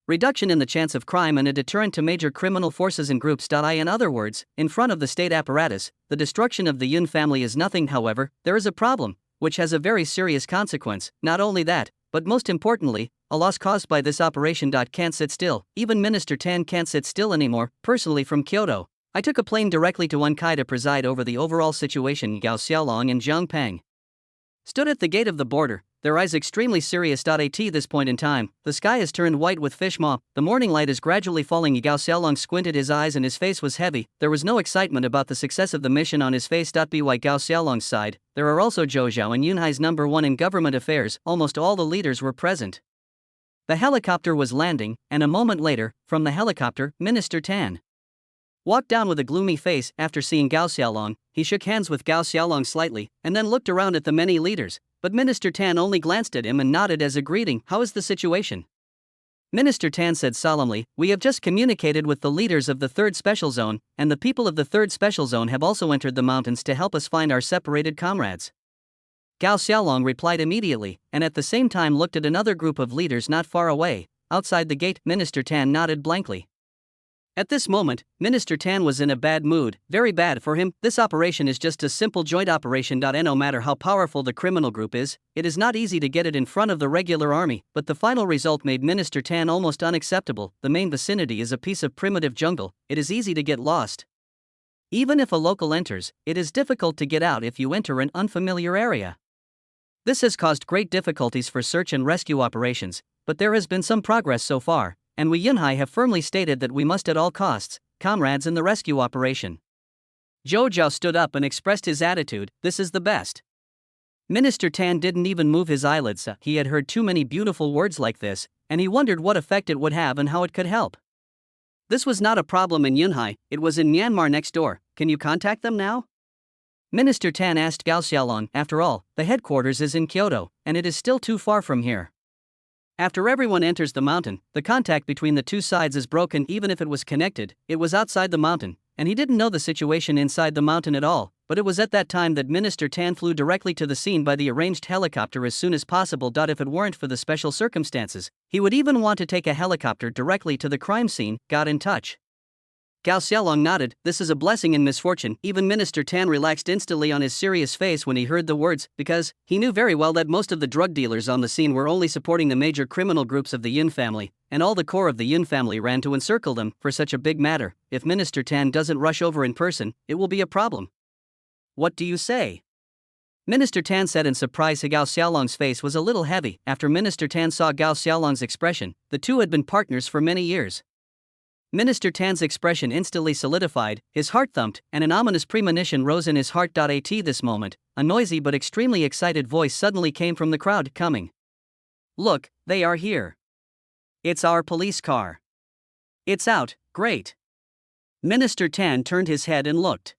reduction in the chance of crime and a deterrent to major criminal forces and groups. In other words, in front of the state apparatus, the destruction of the Yun family is nothing. However, there is a problem, which has a very serious consequence. Not only that, but most importantly, a loss caused by this operation. Can't sit still. Even Minister Tan can't sit still anymore. Personally, from Kyoto, I took a plane directly to Unkai to preside over the overall situation. Gao Xiaolong and Zhang Peng stood at the gate of the border, their eyes extremely serious. At this point in time, the sky has turned white with fish maw, the morning light is gradually falling. Gao Xiaolong squinted his eyes and his face was heavy. There was no excitement about the success of the mission on his face. By Gao Xiaolong's side, there are also Zhou Zhao and Yunhai's number one in government affairs. Almost all the leaders were present. The helicopter was landing, and a moment later, from the helicopter, Minister Tan walked down with a gloomy face. After seeing Gao Xiaolong, he shook hands with Gao Xiaolong slightly, and then looked around at the many leaders, but Minister Tan only glanced at him and nodded as a greeting. How is the situation? Minister Tan said solemnly, we have just communicated with the leaders of the 3rd Special Zone, and the people of the 3rd Special Zone have also entered the mountains to help us find our separated comrades. Gao Xiaolong replied immediately, and at the same time looked at another group of leaders not far away. Outside the gate, Minister Tan nodded blankly. At this moment, Minister Tan was in a bad mood, very bad for him. This operation is just a simple joint operation. No matter how powerful the criminal group is, it is not easy to get it in front of the regular army, but the final result made Minister Tan almost unacceptable. The main vicinity is a piece of primitive jungle, it is easy to get lost. Even if a local enters, it is difficult to get out if you enter an unfamiliar area. This has caused great difficulties for search and rescue operations, but there has been some progress so far, and we Yunhai have firmly stated that we must at all costs, comrades in the rescue operation. Zhou Zhao stood up and expressed his attitude, this is the best. Minister Tan didn't even move his eyelids. He had heard too many beautiful words like this, and he wondered what effect it would have and how it could help. This was not a problem in Yunhai, it was in Myanmar next door. Can you contact them now? Minister Tan asked Gao Xiaolong. After all, the headquarters is in Kyoto, and it is still too far from here. After everyone enters the mountain, the contact between the two sides is broken. Even if it was connected, it was outside the mountain, and he didn't know the situation inside the mountain at all. But it was at that time that Minister Tan flew directly to the scene by the arranged helicopter as soon as possible. If it weren't for the special circumstances, he would even want to take a helicopter directly to the crime scene. Got in touch. Gao Xiaolong nodded, this is a blessing in misfortune. Even Minister Tan relaxed instantly on his serious face when he heard the words, because he knew very well that most of the drug dealers on the scene were only supporting the major criminal groups of the Yun family, and all the core of the Yun family ran to encircle them. For such a big matter, if Minister Tan doesn't rush over in person, it will be a problem. What do you say? Minister Tan said in surprise. Gao Xiaolong's face was a little heavy. After Minister Tan saw Gao Xiaolong's expression, the two had been partners for many years. Minister Tan's expression instantly solidified, his heart thumped, and an ominous premonition rose in his heart. At this moment, a noisy but extremely excited voice suddenly came from the crowd, coming. Look, they are here. It's our police car. It's out, great. Minister Tan turned his head and looked.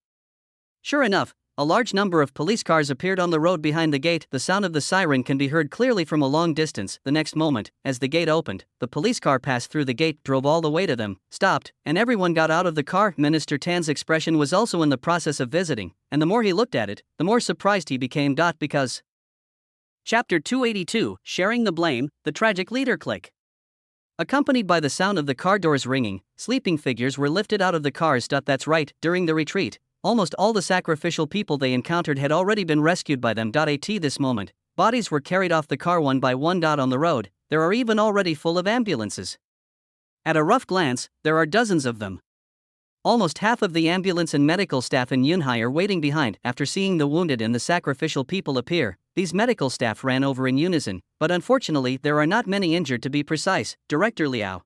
Sure enough, a large number of police cars appeared on the road behind the gate. The sound of the siren can be heard clearly from a long distance. The next moment, as the gate opened, the police car passed through the gate, drove all the way to them, stopped, and everyone got out of the car. Minister Tan's expression was also in the process of visiting, and the more he looked at it, the more surprised he became. Because Chapter 282, Sharing the Blame, the Tragic Leader Click. Accompanied by the sound of the car doors ringing, sleeping figures were lifted out of the cars. That's right, during the retreat, almost all the sacrificial people they encountered had already been rescued by them. At this moment, Bodies were carried off the car one by one. On the road, there are even already full of ambulances. At a rough glance, there are dozens of them. Almost half of the ambulance and medical staff in Yunhai are waiting behind. After seeing the wounded and the sacrificial people appear, these medical staff ran over in unison, but unfortunately there are not many injured to be precise. Director Liao.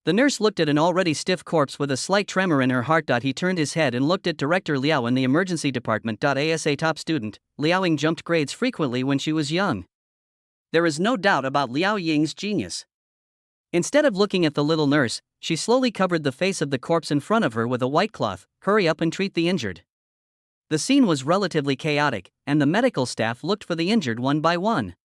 The nurse looked at an already stiff corpse with a slight tremor in her heart. He turned his head and looked at Director Liao in the emergency department. As a top student, Liao Ying jumped grades frequently when she was young. There is no doubt about Liao Ying's genius. Instead of looking at the little nurse, she slowly covered the face of the corpse in front of her with a white cloth. Hurry up and treat the injured. The scene was relatively chaotic, and the medical staff looked for the injured one by one.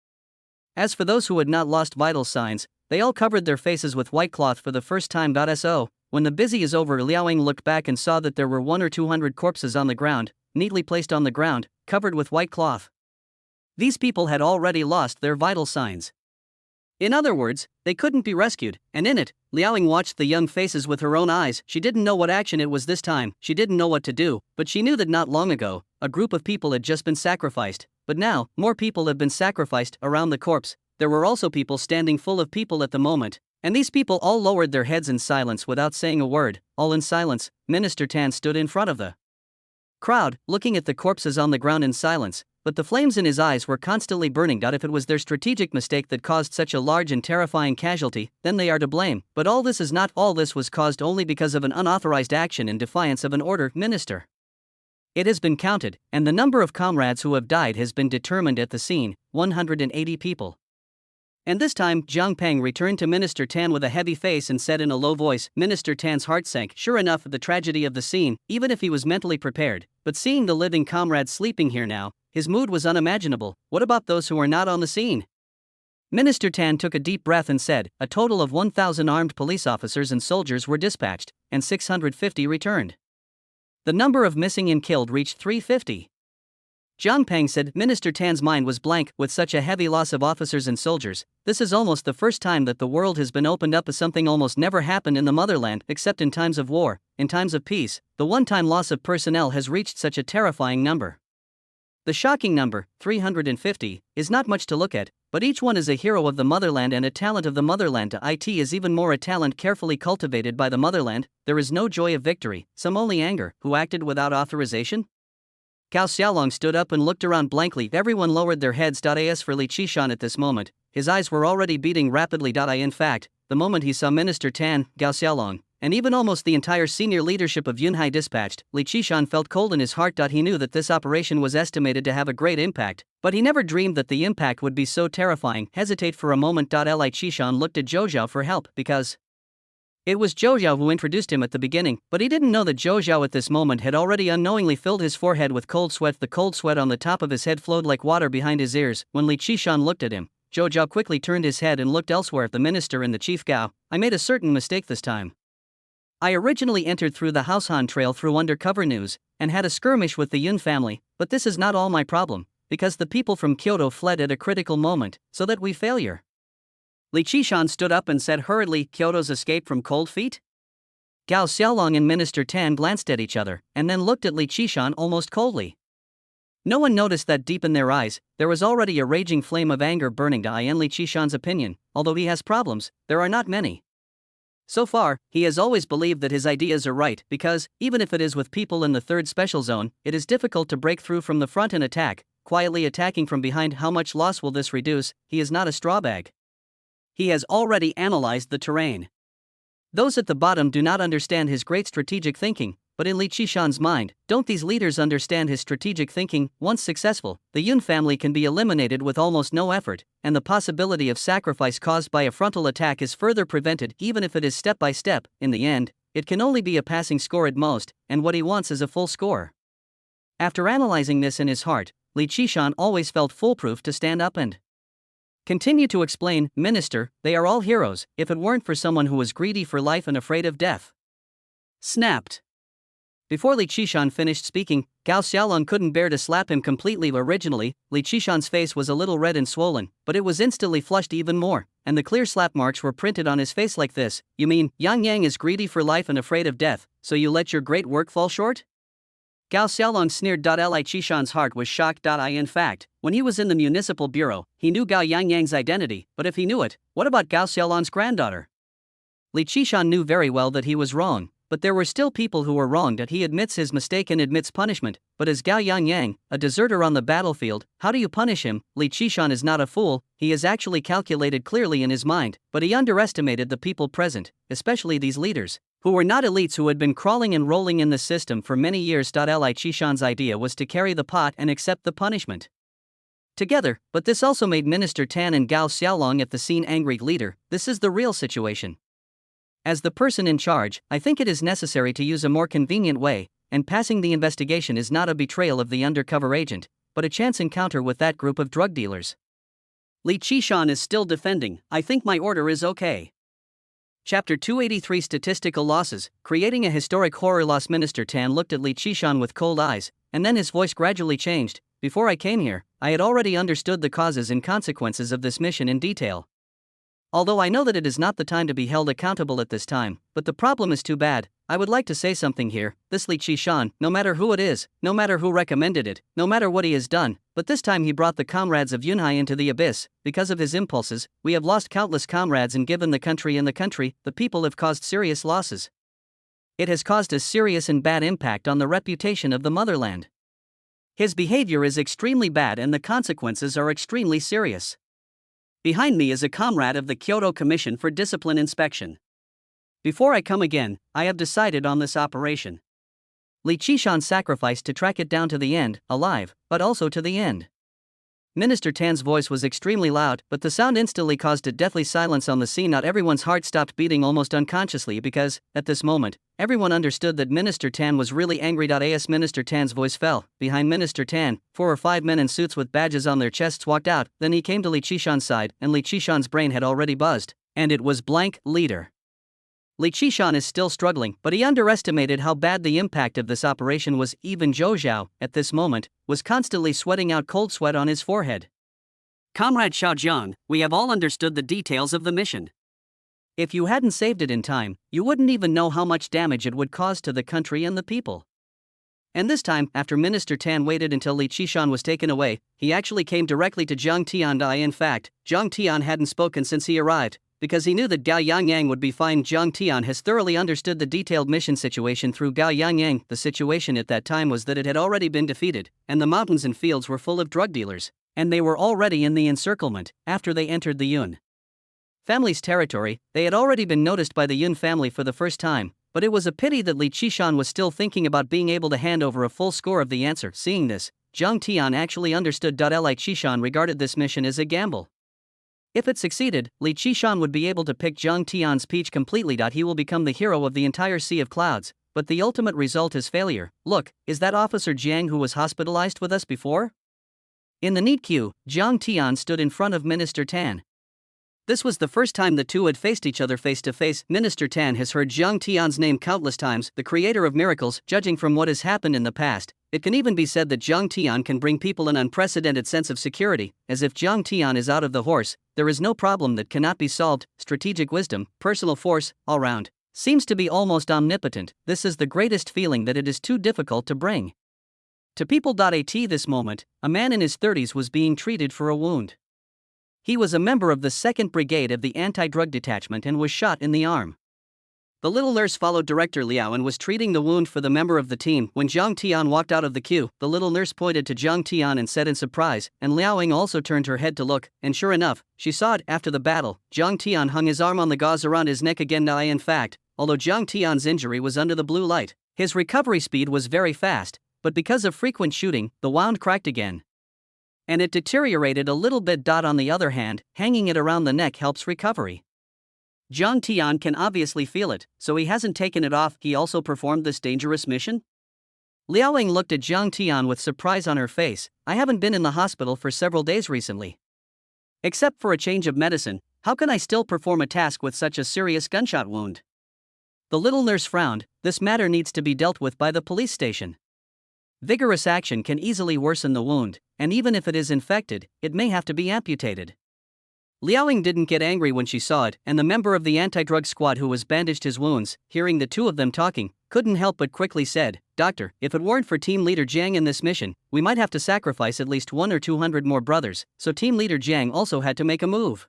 As for those who had not lost vital signs, they all covered their faces with white cloth for the first time. So, when the busy is over, Liao Ying looked back and saw that there were 100 or 200 corpses on the ground, neatly placed on the ground, covered with white cloth. These people had already lost their vital signs. In other words, they couldn't be rescued, and in it, Liao Ying watched the young faces with her own eyes. She didn't know what action it was this time, she didn't know what to do, but she knew that not long ago, a group of people had just been sacrificed, but now, more people have been sacrificed around the corpse. There were also people standing full of people at the moment, and these people all lowered their heads in silence without saying a word. All in silence, Minister Tan stood in front of the crowd, looking at the corpses on the ground in silence, but the flames in his eyes were constantly burning. If it was their strategic mistake that caused such a large and terrifying casualty, then they are to blame, but all this is not. All this was caused only because of an unauthorized action in defiance of an order, Minister. It has been counted, and the number of comrades who have died has been determined at the scene, 180 people. And this time, Zhang Peng returned to Minister Tan with a heavy face and said in a low voice. Minister Tan's heart sank. Sure enough, the tragedy of the scene, even if he was mentally prepared, but seeing the living comrades sleeping here now, his mood was unimaginable. What about those who are not on the scene? Minister Tan took a deep breath and said, a total of 1,000 armed police officers and soldiers were dispatched, and 650 returned. The number of missing and killed reached 350. Zhang Peng said. Minister Tan's mind was blank. With such a heavy loss of officers and soldiers, this is almost the first time that the world has been opened up. As something almost never happened in the motherland except in times of war. In times of peace, the one-time loss of personnel has reached such a terrifying number. The shocking number, 350, is not much to look at, but each one is a hero of the motherland and a talent of the motherland. It is even more a talent carefully cultivated by the motherland. There is no joy of victory, some only anger. Who acted without authorization? Cao Xiaolong stood up and looked around blankly. Everyone lowered their heads. As for Li Qishan at this moment, his eyes were already beating rapidly. In fact, the moment he saw Minister Tan, Cao Xiaolong, and even almost the entire senior leadership of Yunhai dispatched, Li Qishan felt cold in his heart. He knew that this operation was estimated to have a great impact, but he never dreamed that the impact would be so terrifying. Hesitate for a moment. Li Qishan looked at Zhou Zhao for help because it was Zhou Zhao who introduced him at the beginning, but he didn't know that Zhou Zhao at this moment had already unknowingly filled his forehead with cold sweat. The cold sweat on the top of his head flowed like water behind his ears. When Li Qishan looked at him, Zhou Zhao quickly turned his head and looked elsewhere at the minister and the chief Gao. I made a certain mistake this time. I originally entered through the Househan Trail through undercover news, and had a skirmish with the Yun family, but this is not all my problem, because the people from Kyoto fled at a critical moment, so that we failure. Li Qishan stood up and said hurriedly, Kyoto's escape from cold feet? Gao Xiaolong and Minister Tan glanced at each other, and then looked at Li Qishan almost coldly. No one noticed that deep in their eyes, there was already a raging flame of anger burning. In Li Qishan's opinion, although he has problems, there are not many. So far, he has always believed that his ideas are right because, even if it is with people in the 3rd Special Zone, it is difficult to break through from the front and attack, quietly attacking from behind. How much loss will this reduce? He is not a straw bag. He has already analyzed the terrain. Those at the bottom do not understand his great strategic thinking, but in Li Qishan's mind, don't these leaders understand his strategic thinking? Once successful, the Yun family can be eliminated with almost no effort, and the possibility of sacrifice caused by a frontal attack is further prevented. Even if it is step by step, in the end, it can only be a passing score at most, and what he wants is a full score. After analyzing this in his heart, Li Qishan always felt foolproof to stand up and continue to explain. Minister, they are all heroes, if it weren't for someone who was greedy for life and afraid of death. Snapped. Before Li Qishan finished speaking, Gao Xiaolong couldn't bear to slap him completely. Originally, Li Qishan's face was a little red and swollen, but it was instantly flushed even more, and the clear slap marks were printed on his face like this. You mean, Yang Yang is greedy for life and afraid of death, so you let your great work fall short? Gao Xiaolong sneered. Li Qishan's heart was shocked. In fact, when he was in the municipal bureau, he knew Gao Yangyang's identity, but if he knew it, what about Gao Xiaolong's granddaughter? Li Qishan knew very well that he was wrong, but there were still people who were wronged. He admits his mistake and admits punishment, but as Gao Yangyang, a deserter on the battlefield, how do you punish him? Li Qishan is not a fool, he is actually calculated clearly in his mind, but he underestimated the people present, especially these leaders, who were not elites who had been crawling and rolling in the system for many years. Li Qishan's idea was to carry the pot and accept the punishment together, but this also made Minister Tan and Gao Xiaolong at the scene angry. Leader, this is the real situation. As the person in charge, I think it is necessary to use a more convenient way, and passing the investigation is not a betrayal of the undercover agent, but a chance encounter with that group of drug dealers. Li Qishan is still defending. I think my order is okay. Chapter 283 Statistical Losses, Creating a Historic Horror Loss. Minister Tan looked at Li Qishan with cold eyes, and then his voice gradually changed. Before I came here, I had already understood the causes and consequences of this mission in detail. Although I know that it is not the time to be held accountable at this time, but the problem is too bad. I would like to say something here. This Li Qishan, no matter who it is, no matter who recommended it, no matter what he has done, but this time he brought the comrades of Yunhai into the abyss. Because of his impulses, we have lost countless comrades, and given the country, the people have caused serious losses. It has caused a serious and bad impact on the reputation of the motherland. His behavior is extremely bad and the consequences are extremely serious. Behind me is a comrade of the Kyoto Commission for Discipline Inspection. Before I come again, I have decided on this operation. Li Qishan sacrificed to track it down to the end, alive, but also to the end. Minister Tan's voice was extremely loud, but the sound instantly caused a deathly silence on the scene. Not everyone's heart stopped beating almost unconsciously because, at this moment, everyone understood that Minister Tan was really angry. As Minister Tan's voice fell, behind Minister Tan, 4 or 5 men in suits with badges on their chests walked out. Then he came to Li Qishan's side, and Li Qishan's brain had already buzzed, and it was blank. Leader. Li Qishan is still struggling, but he underestimated how bad the impact of this operation was. Even Zhou Zhao, at this moment, was constantly sweating out cold sweat on his forehead. Comrade Xiaojiang, we have all understood the details of the mission. If you hadn't saved it in time, you wouldn't even know how much damage it would cause to the country and the people. And this time, after Minister Tan waited until Li Qishan was taken away, he actually came directly to Zhang Tian. In fact, Zhang Tian hadn't spoken since he arrived, because he knew that Gao Yangyang would be fine. Zhang Tian has thoroughly understood the detailed mission situation through Gao Yangyang. The situation at that time was that it had already been defeated, and the mountains and fields were full of drug dealers, and they were already in the encirclement. After they entered the Yun family's territory, they had already been noticed by the Yun family for the first time, but it was a pity that Li Qishan was still thinking about being able to hand over a full score of the answer. Seeing this, Zhang Tian actually understood. Li Qishan regarded this mission as a gamble. If it succeeded, Li Qishan would be able to pick Zhang Tian's peach completely. He will become the hero of the entire Sea of Clouds, but the ultimate result is failure. Look, is that Officer Jiang who was hospitalized with us before? In the neat queue, Zhang Tian stood in front of Minister Tan. This was the first time the two had faced each other face to face. Minister Tan has heard Zhang Tian's name countless times, the creator of miracles. Judging from what has happened in the past, it can even be said that Zhang Tian can bring people an unprecedented sense of security. As if Zhang Tian is out of the horse, there is no problem that cannot be solved. Strategic wisdom, personal force, all round, seems to be almost omnipotent. This is the greatest feeling that it is too difficult to bring to people. At this moment, a man in his 30s was being treated for a wound. He was a member of the 2nd Brigade of the Anti-Drug Detachment and was shot in the arm. The little nurse followed Director Liao and was treating the wound for the member of the team. When Zhang Tian walked out of the queue, the little nurse pointed to Zhang Tian and said in surprise, and Liaoing also turned her head to look, and sure enough, she saw it. After the battle, Zhang Tian hung his arm on the gauze around his neck again. In fact, although Zhang Tian's injury was under the blue light, his recovery speed was very fast, but because of frequent shooting, the wound cracked again, and it deteriorated a little bit. On the other hand, hanging it around the neck helps recovery. Zhang Tian can obviously feel it, so he hasn't taken it off. He also performed this dangerous mission? Liaoing looked at Zhang Tian with surprise on her face. I haven't been in the hospital for several days recently. Except for a change of medicine, how can I still perform a task with such a serious gunshot wound? The little nurse frowned. This matter needs to be dealt with by the police station. Vigorous action can easily worsen the wound, and even if it is infected, it may have to be amputated. Liaoying didn't get angry when she saw it, and the member of the anti-drug squad who was bandaged his wounds, hearing the two of them talking, couldn't help but quickly said, "Doctor, if it weren't for Team Leader Jiang in this mission, we might have to sacrifice at least 1 or 200 more brothers," so Team Leader Jiang also had to make a move.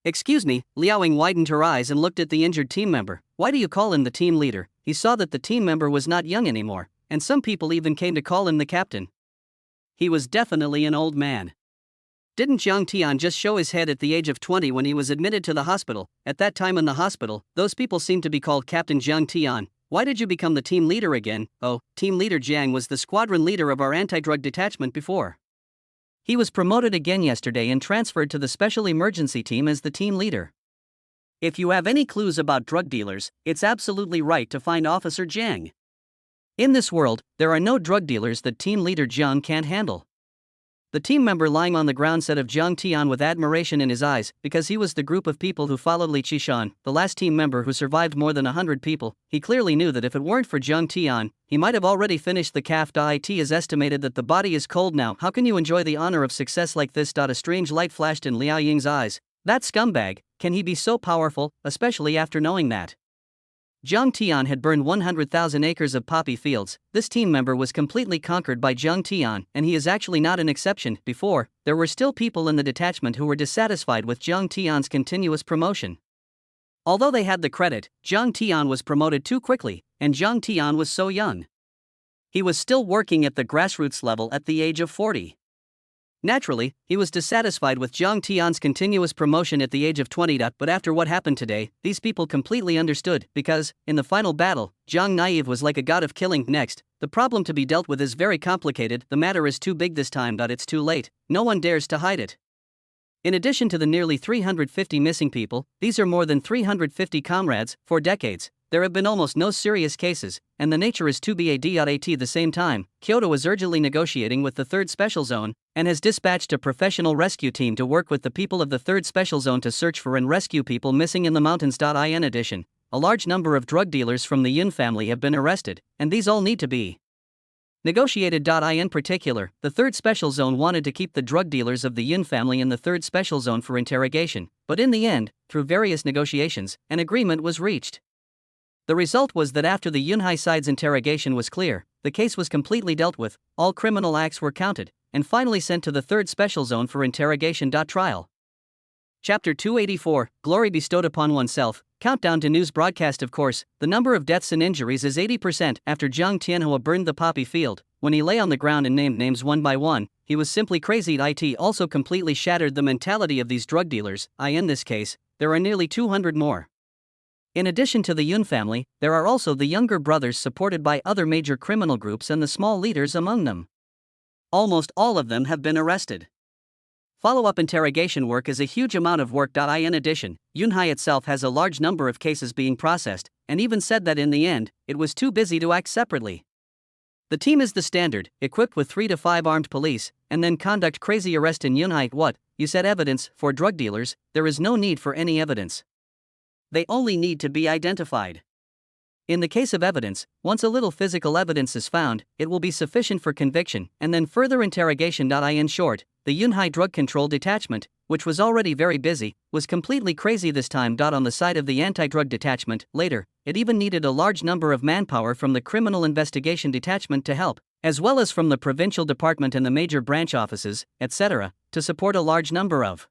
"Excuse me," Liaoying widened her eyes and looked at the injured team member. "Why do you call him the team leader?" He saw that the team member was not young anymore, and some people even came to call him the captain. He was definitely an old man. Didn't Zhang Tian just show his head at the age of 20 when he was admitted to the hospital? At that time in the hospital, those people seemed to be called Captain Zhang Tian. Why did you become the team leader again? Oh, Team Leader Jiang was the squadron leader of our anti-drug detachment before. He was promoted again yesterday and transferred to the special emergency team as the team leader. If you have any clues about drug dealers, it's absolutely right to find Officer Jiang. In this world, there are no drug dealers that Team Leader Jiang can't handle. The team member lying on the ground said of Zhang Tian with admiration in his eyes, because he was the group of people who followed Li Qishan, the last team member who survived more than 100 people. He clearly knew that if it weren't for Zhang Tian, he might have already finished the CAF. It is estimated that the body is cold now. How can you enjoy the honor of success like this? A strange light flashed in Liao Ying's eyes. That scumbag, can he be so powerful, especially after knowing that Zhang Tian had burned 100,000 acres of poppy fields? This team member was completely conquered by Zhang Tian, and he is actually not an exception. Before, there were still people in the detachment who were dissatisfied with Zhang Tian's continuous promotion. Although they had the credit, Zhang Tian was promoted too quickly, and Zhang Tian was so young. He was still working at the grassroots level at the age of 40. Naturally, he was dissatisfied with Zhang Tian's continuous promotion at the age of 20. But after what happened today, these people completely understood, because, in the final battle, Zhang Naive was like a god of killing. Next, the problem to be dealt with is very complicated. The matter is too big this time. It's too late. No one dares to hide it. In addition to the nearly 350 missing people, these are more than 350 comrades. For decades, there have been almost no serious cases, and the nature is too bad. At the same time, Kyoto is urgently negotiating with the 3rd Special Zone, and has dispatched a professional rescue team to work with the people of the 3rd Special Zone to search for and rescue people missing in the mountains. In addition, a large number of drug dealers from the Yun family have been arrested, and these all need to be negotiated. In particular, the 3rd Special Zone wanted to keep the drug dealers of the Yun family in the 3rd Special Zone for interrogation, but in the end, through various negotiations, an agreement was reached. The result was that after the Yunhai side's interrogation was clear, the case was completely dealt with, all criminal acts were counted, and finally sent to the 3rd Special Zone for interrogation. Trial. Chapter 284, Glory Bestowed Upon Oneself. Countdown to news broadcast. Of course, the number of deaths and injuries is 80%. After Zhang Tianhua burned the poppy field, when he lay on the ground and named names one by one, he was simply crazy. It also completely shattered the mentality of these drug dealers. In this case, there are nearly 200 more. In addition to the Yun family, there are also the younger brothers supported by other major criminal groups and the small leaders among them. Almost all of them have been arrested. Follow-up interrogation work is a huge amount of work. In addition, Yunhai itself has a large number of cases being processed, and even said that in the end, it was too busy to act separately. The team is the standard, equipped with 3 to 5 armed police, and then conduct crazy arrest in Yunhai. What? You said evidence. For drug dealers, there is no need for any evidence. They only need to be identified. In the case of evidence, once a little physical evidence is found, it will be sufficient for conviction, and then further interrogation. In short, the Yunhai Drug Control Detachment, which was already very busy, was completely crazy this time. On the side of the anti-drug detachment, later, it even needed a large number of manpower from the Criminal Investigation Detachment to help, as well as from the provincial department and the major branch offices, etc., to support a large number of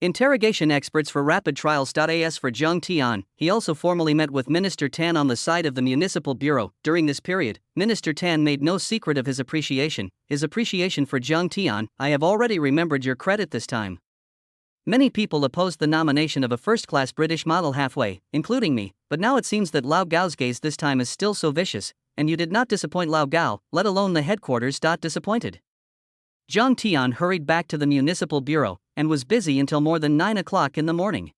interrogation experts for rapid trials. As for Zhang Tian, he also formally met with Minister Tan on the side of the Municipal Bureau. During this period, Minister Tan made no secret of his appreciation for Zhang Tian. I have already remembered your credit this time. Many people opposed the nomination of a first-class British model halfway, including me, but now it seems that Lao Gao's gaze this time is still so vicious, and you did not disappoint Lao Gao, let alone the headquarters. Disappointed. Zhang Tian hurried back to the Municipal Bureau, and was busy until more than 9 o'clock in the morning.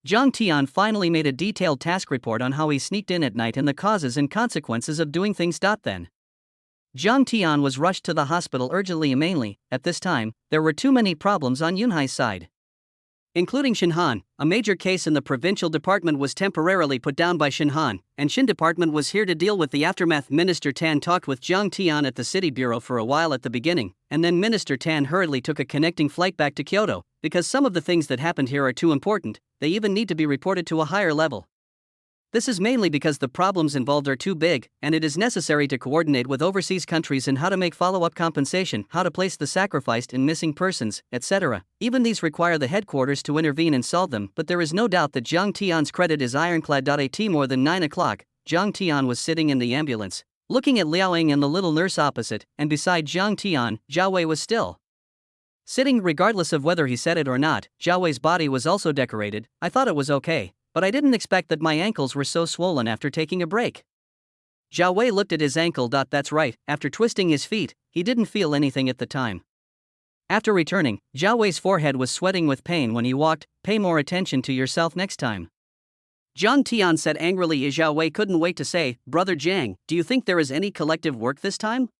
Zhang Tian finally made a detailed task report on how he sneaked in at night and the causes and consequences of doing things. Then Zhang Tian was rushed to the hospital urgently. Mainly, at this time, there were too many problems on Yunhai's side. including Shinhan. A major case in the provincial department was temporarily put down by Shinhan, and Shin department was here to deal with the aftermath. Minister Tan talked with Zhang Tian at the city bureau for a while at the beginning, and then Minister Tan hurriedly took a connecting flight back to Kyoto, because some of the things that happened here are too important, they even need to be reported to a higher level. This is mainly because the problems involved are too big, and it is necessary to coordinate with overseas countries in how to make follow-up compensation, how to place the sacrificed and missing persons, etc. Even these require the headquarters to intervene and solve them, but there is no doubt that Zhang Tian's credit is ironclad. At more than 9 o'clock, Zhang Tian was sitting in the ambulance, looking at Liao Ying and the little nurse opposite, and beside Zhang Tian, Zhao Wei was still sitting. Regardless of whether he said it or not, Zhao Wei's body was also decorated. I thought it was okay, but I didn't expect that my ankles were so swollen after taking a break. Zhao Wei looked at his ankle. That's right, after twisting his feet, he didn't feel anything at the time. After returning, Zhao Wei's forehead was sweating with pain when he walked. Pay more attention to yourself next time, Zhang Tian said angrily. Zhao Wei couldn't wait to say, Brother Jiang, do you think there is any collective work this time?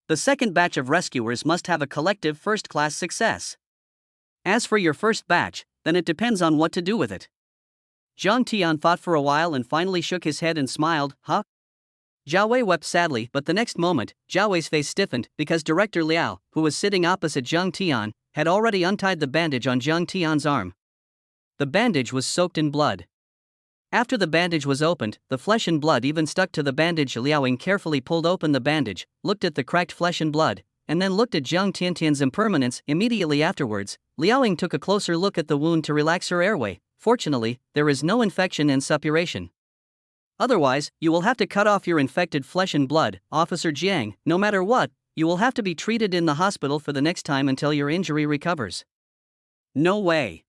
The second batch of rescuers must have a collective first-class success. As for your first batch, then it depends on what to do with it. Zhang Tian thought for a while and finally shook his head and smiled. Huh? Zhao Wei wept sadly, but the next moment, Zhao Wei's face stiffened because Director Liao, who was sitting opposite Zhang Tian, had already untied the bandage on Zhang Tian's arm. The bandage was soaked in blood. After the bandage was opened, the flesh and blood even stuck to the bandage. Liao Ying carefully pulled open the bandage, looked at the cracked flesh and blood, and then looked at Zhang Tiantian's impermanence. Immediately afterwards, Liao Ying took a closer look at the wound to relax her airway. Fortunately, there is no infection and suppuration. Otherwise, you will have to cut off your infected flesh and blood, Officer Jiang. No matter what, you will have to be treated in the hospital for the next time until your injury recovers. No way.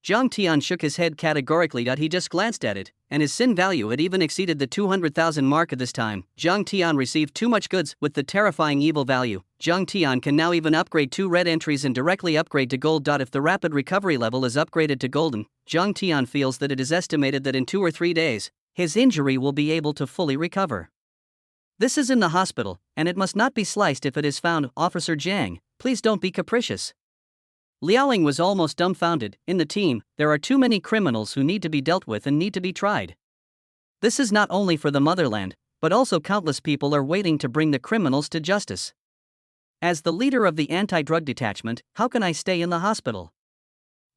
Zhang Tian shook his head categorically. He just glanced at it, and his sin value had even exceeded the 200,000 mark at this time. Zhang Tian received too much goods with the terrifying evil value. Zhang Tian can now even upgrade 2 red entries and directly upgrade to gold. If the rapid recovery level is upgraded to golden, Zhang Tian feels that it is estimated that in 2 or 3 days, his injury will be able to fully recover. This is in the hospital, and it must not be sliced if it is found. Officer Jiang, please don't be capricious. Liao Ying was almost dumbfounded. In the team, there are too many criminals who need to be dealt with and need to be tried. This is not only for the motherland, but also countless people are waiting to bring the criminals to justice. As the leader of the anti-drug detachment, how can I stay in the hospital?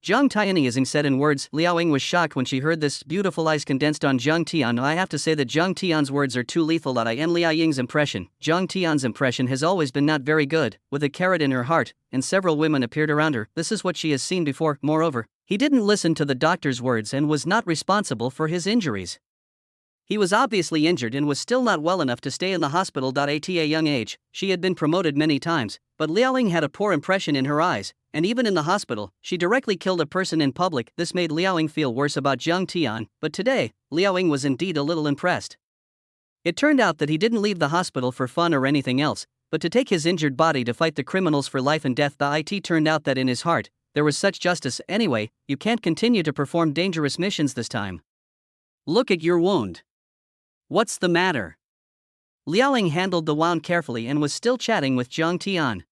Zhang Tianizing said in words. Liao Ying was shocked when she heard this. Beautiful eyes condensed on Zhang Tian. I have to say that Zhang Tian's words are too lethal. In Liao Ying's impression, Zhang Tian's impression has always been not very good. With a carrot in her heart, and several women appeared around her. This is what she has seen before. Moreover, he didn't listen to the doctor's words and was not responsible for his injuries. He was obviously injured and was still not well enough to stay in the hospital. At a young age, she had been promoted many times, but Liao Ying had a poor impression in her eyes, and even in the hospital, she directly killed a person in public. This made Liao Ying feel worse about Zhang Tian, but today, Liao Ying was indeed a little impressed. It turned out that he didn't leave the hospital for fun or anything else, but to take his injured body to fight the criminals for life and death. It turned out that in his heart, there was such justice. Anyway, you can't continue to perform dangerous missions this time. Look at your wound. What's the matter? Liao Ying handled the wound carefully and was still chatting with Zhang Tian.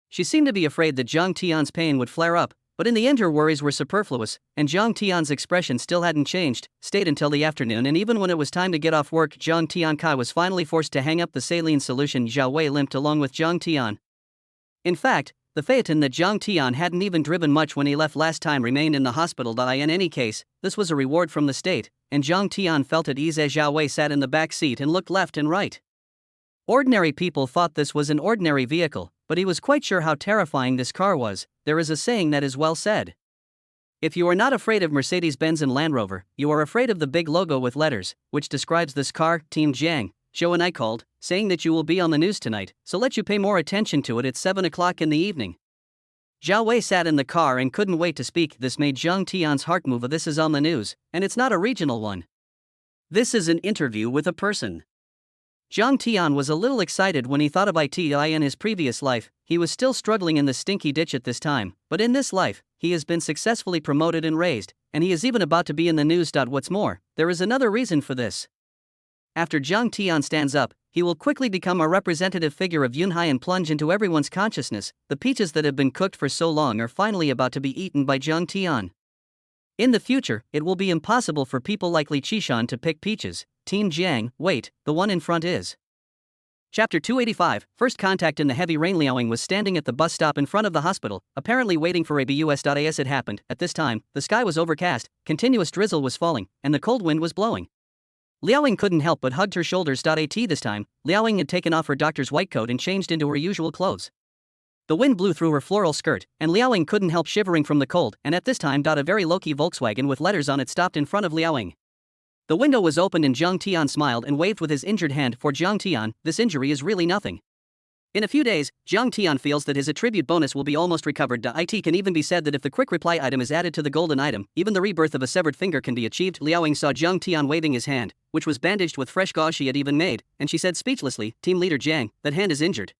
She seemed to be afraid that Zhang Tian's pain would flare up, but in the end her worries were superfluous, and Zhang Tian's expression still hadn't changed. Stayed until the afternoon, and even when it was time to get off work, Zhang Tian was finally forced to hang up the saline solution. Zhao Wei limped along with Zhang Tian. In fact, the phaeton that Zhang Tian hadn't even driven much when he left last time remained in the hospital. In any case, this was a reward from the state, and Zhang Tian felt at ease as Zhao Wei sat in the back seat and looked left and right. Ordinary people thought this was an ordinary vehicle, but he was quite sure how terrifying this car was. There is a saying that is well said. If you are not afraid of Mercedes-Benz and Land Rover, you are afraid of the big logo with letters, which describes this car. Team Jiang, Zhou and I called, saying that you will be on the news tonight, so let you pay more attention to it at 7 o'clock in the evening. Zhao Wei sat in the car and couldn't wait to speak. This made Zhang Tian's heart move. This is on the news, and it's not a regional one. This is an interview with a person. Zhang Tian was a little excited when he thought of it. In his previous life, he was still struggling in the stinky ditch at this time, but in this life, he has been successfully promoted and raised, and he is even about to be in the news. What's more, there is another reason for this. After Zhang Tian stands up, he will quickly become a representative figure of Yunhai and plunge into everyone's consciousness. The peaches that have been cooked for so long are finally about to be eaten by Zhang Tian. In the future, it will be impossible for people like Li Qishan to pick peaches. Team Jiang, wait, the one in front is. Chapter 285, First Contact. In the heavy rain, Liaoying was standing at the bus stop in front of the hospital, apparently waiting for a bus. As it happened, at this time, the sky was overcast, continuous drizzle was falling, and the cold wind was blowing. Liaoying couldn't help but hugged her shoulders. This time, Liaoying had taken off her doctor's white coat and changed into her usual clothes. The wind blew through her floral skirt, and Liaoying couldn't help shivering from the cold, and at this time, a very low-key Volkswagen with letters on it stopped in front of Liaoying. The window was opened and Zhang Tian smiled and waved with his injured hand. For Zhang Tian, this injury is really nothing. In a few days, Zhang Tian feels that his attribute bonus will be almost recovered. It can even be said that if the quick reply item is added to the golden item, even the rebirth of a severed finger can be achieved. Liaoying saw Zhang Tian waving his hand, which was bandaged with fresh gauze she had even made, and she said speechlessly, "Team leader Jiang, that hand is injured.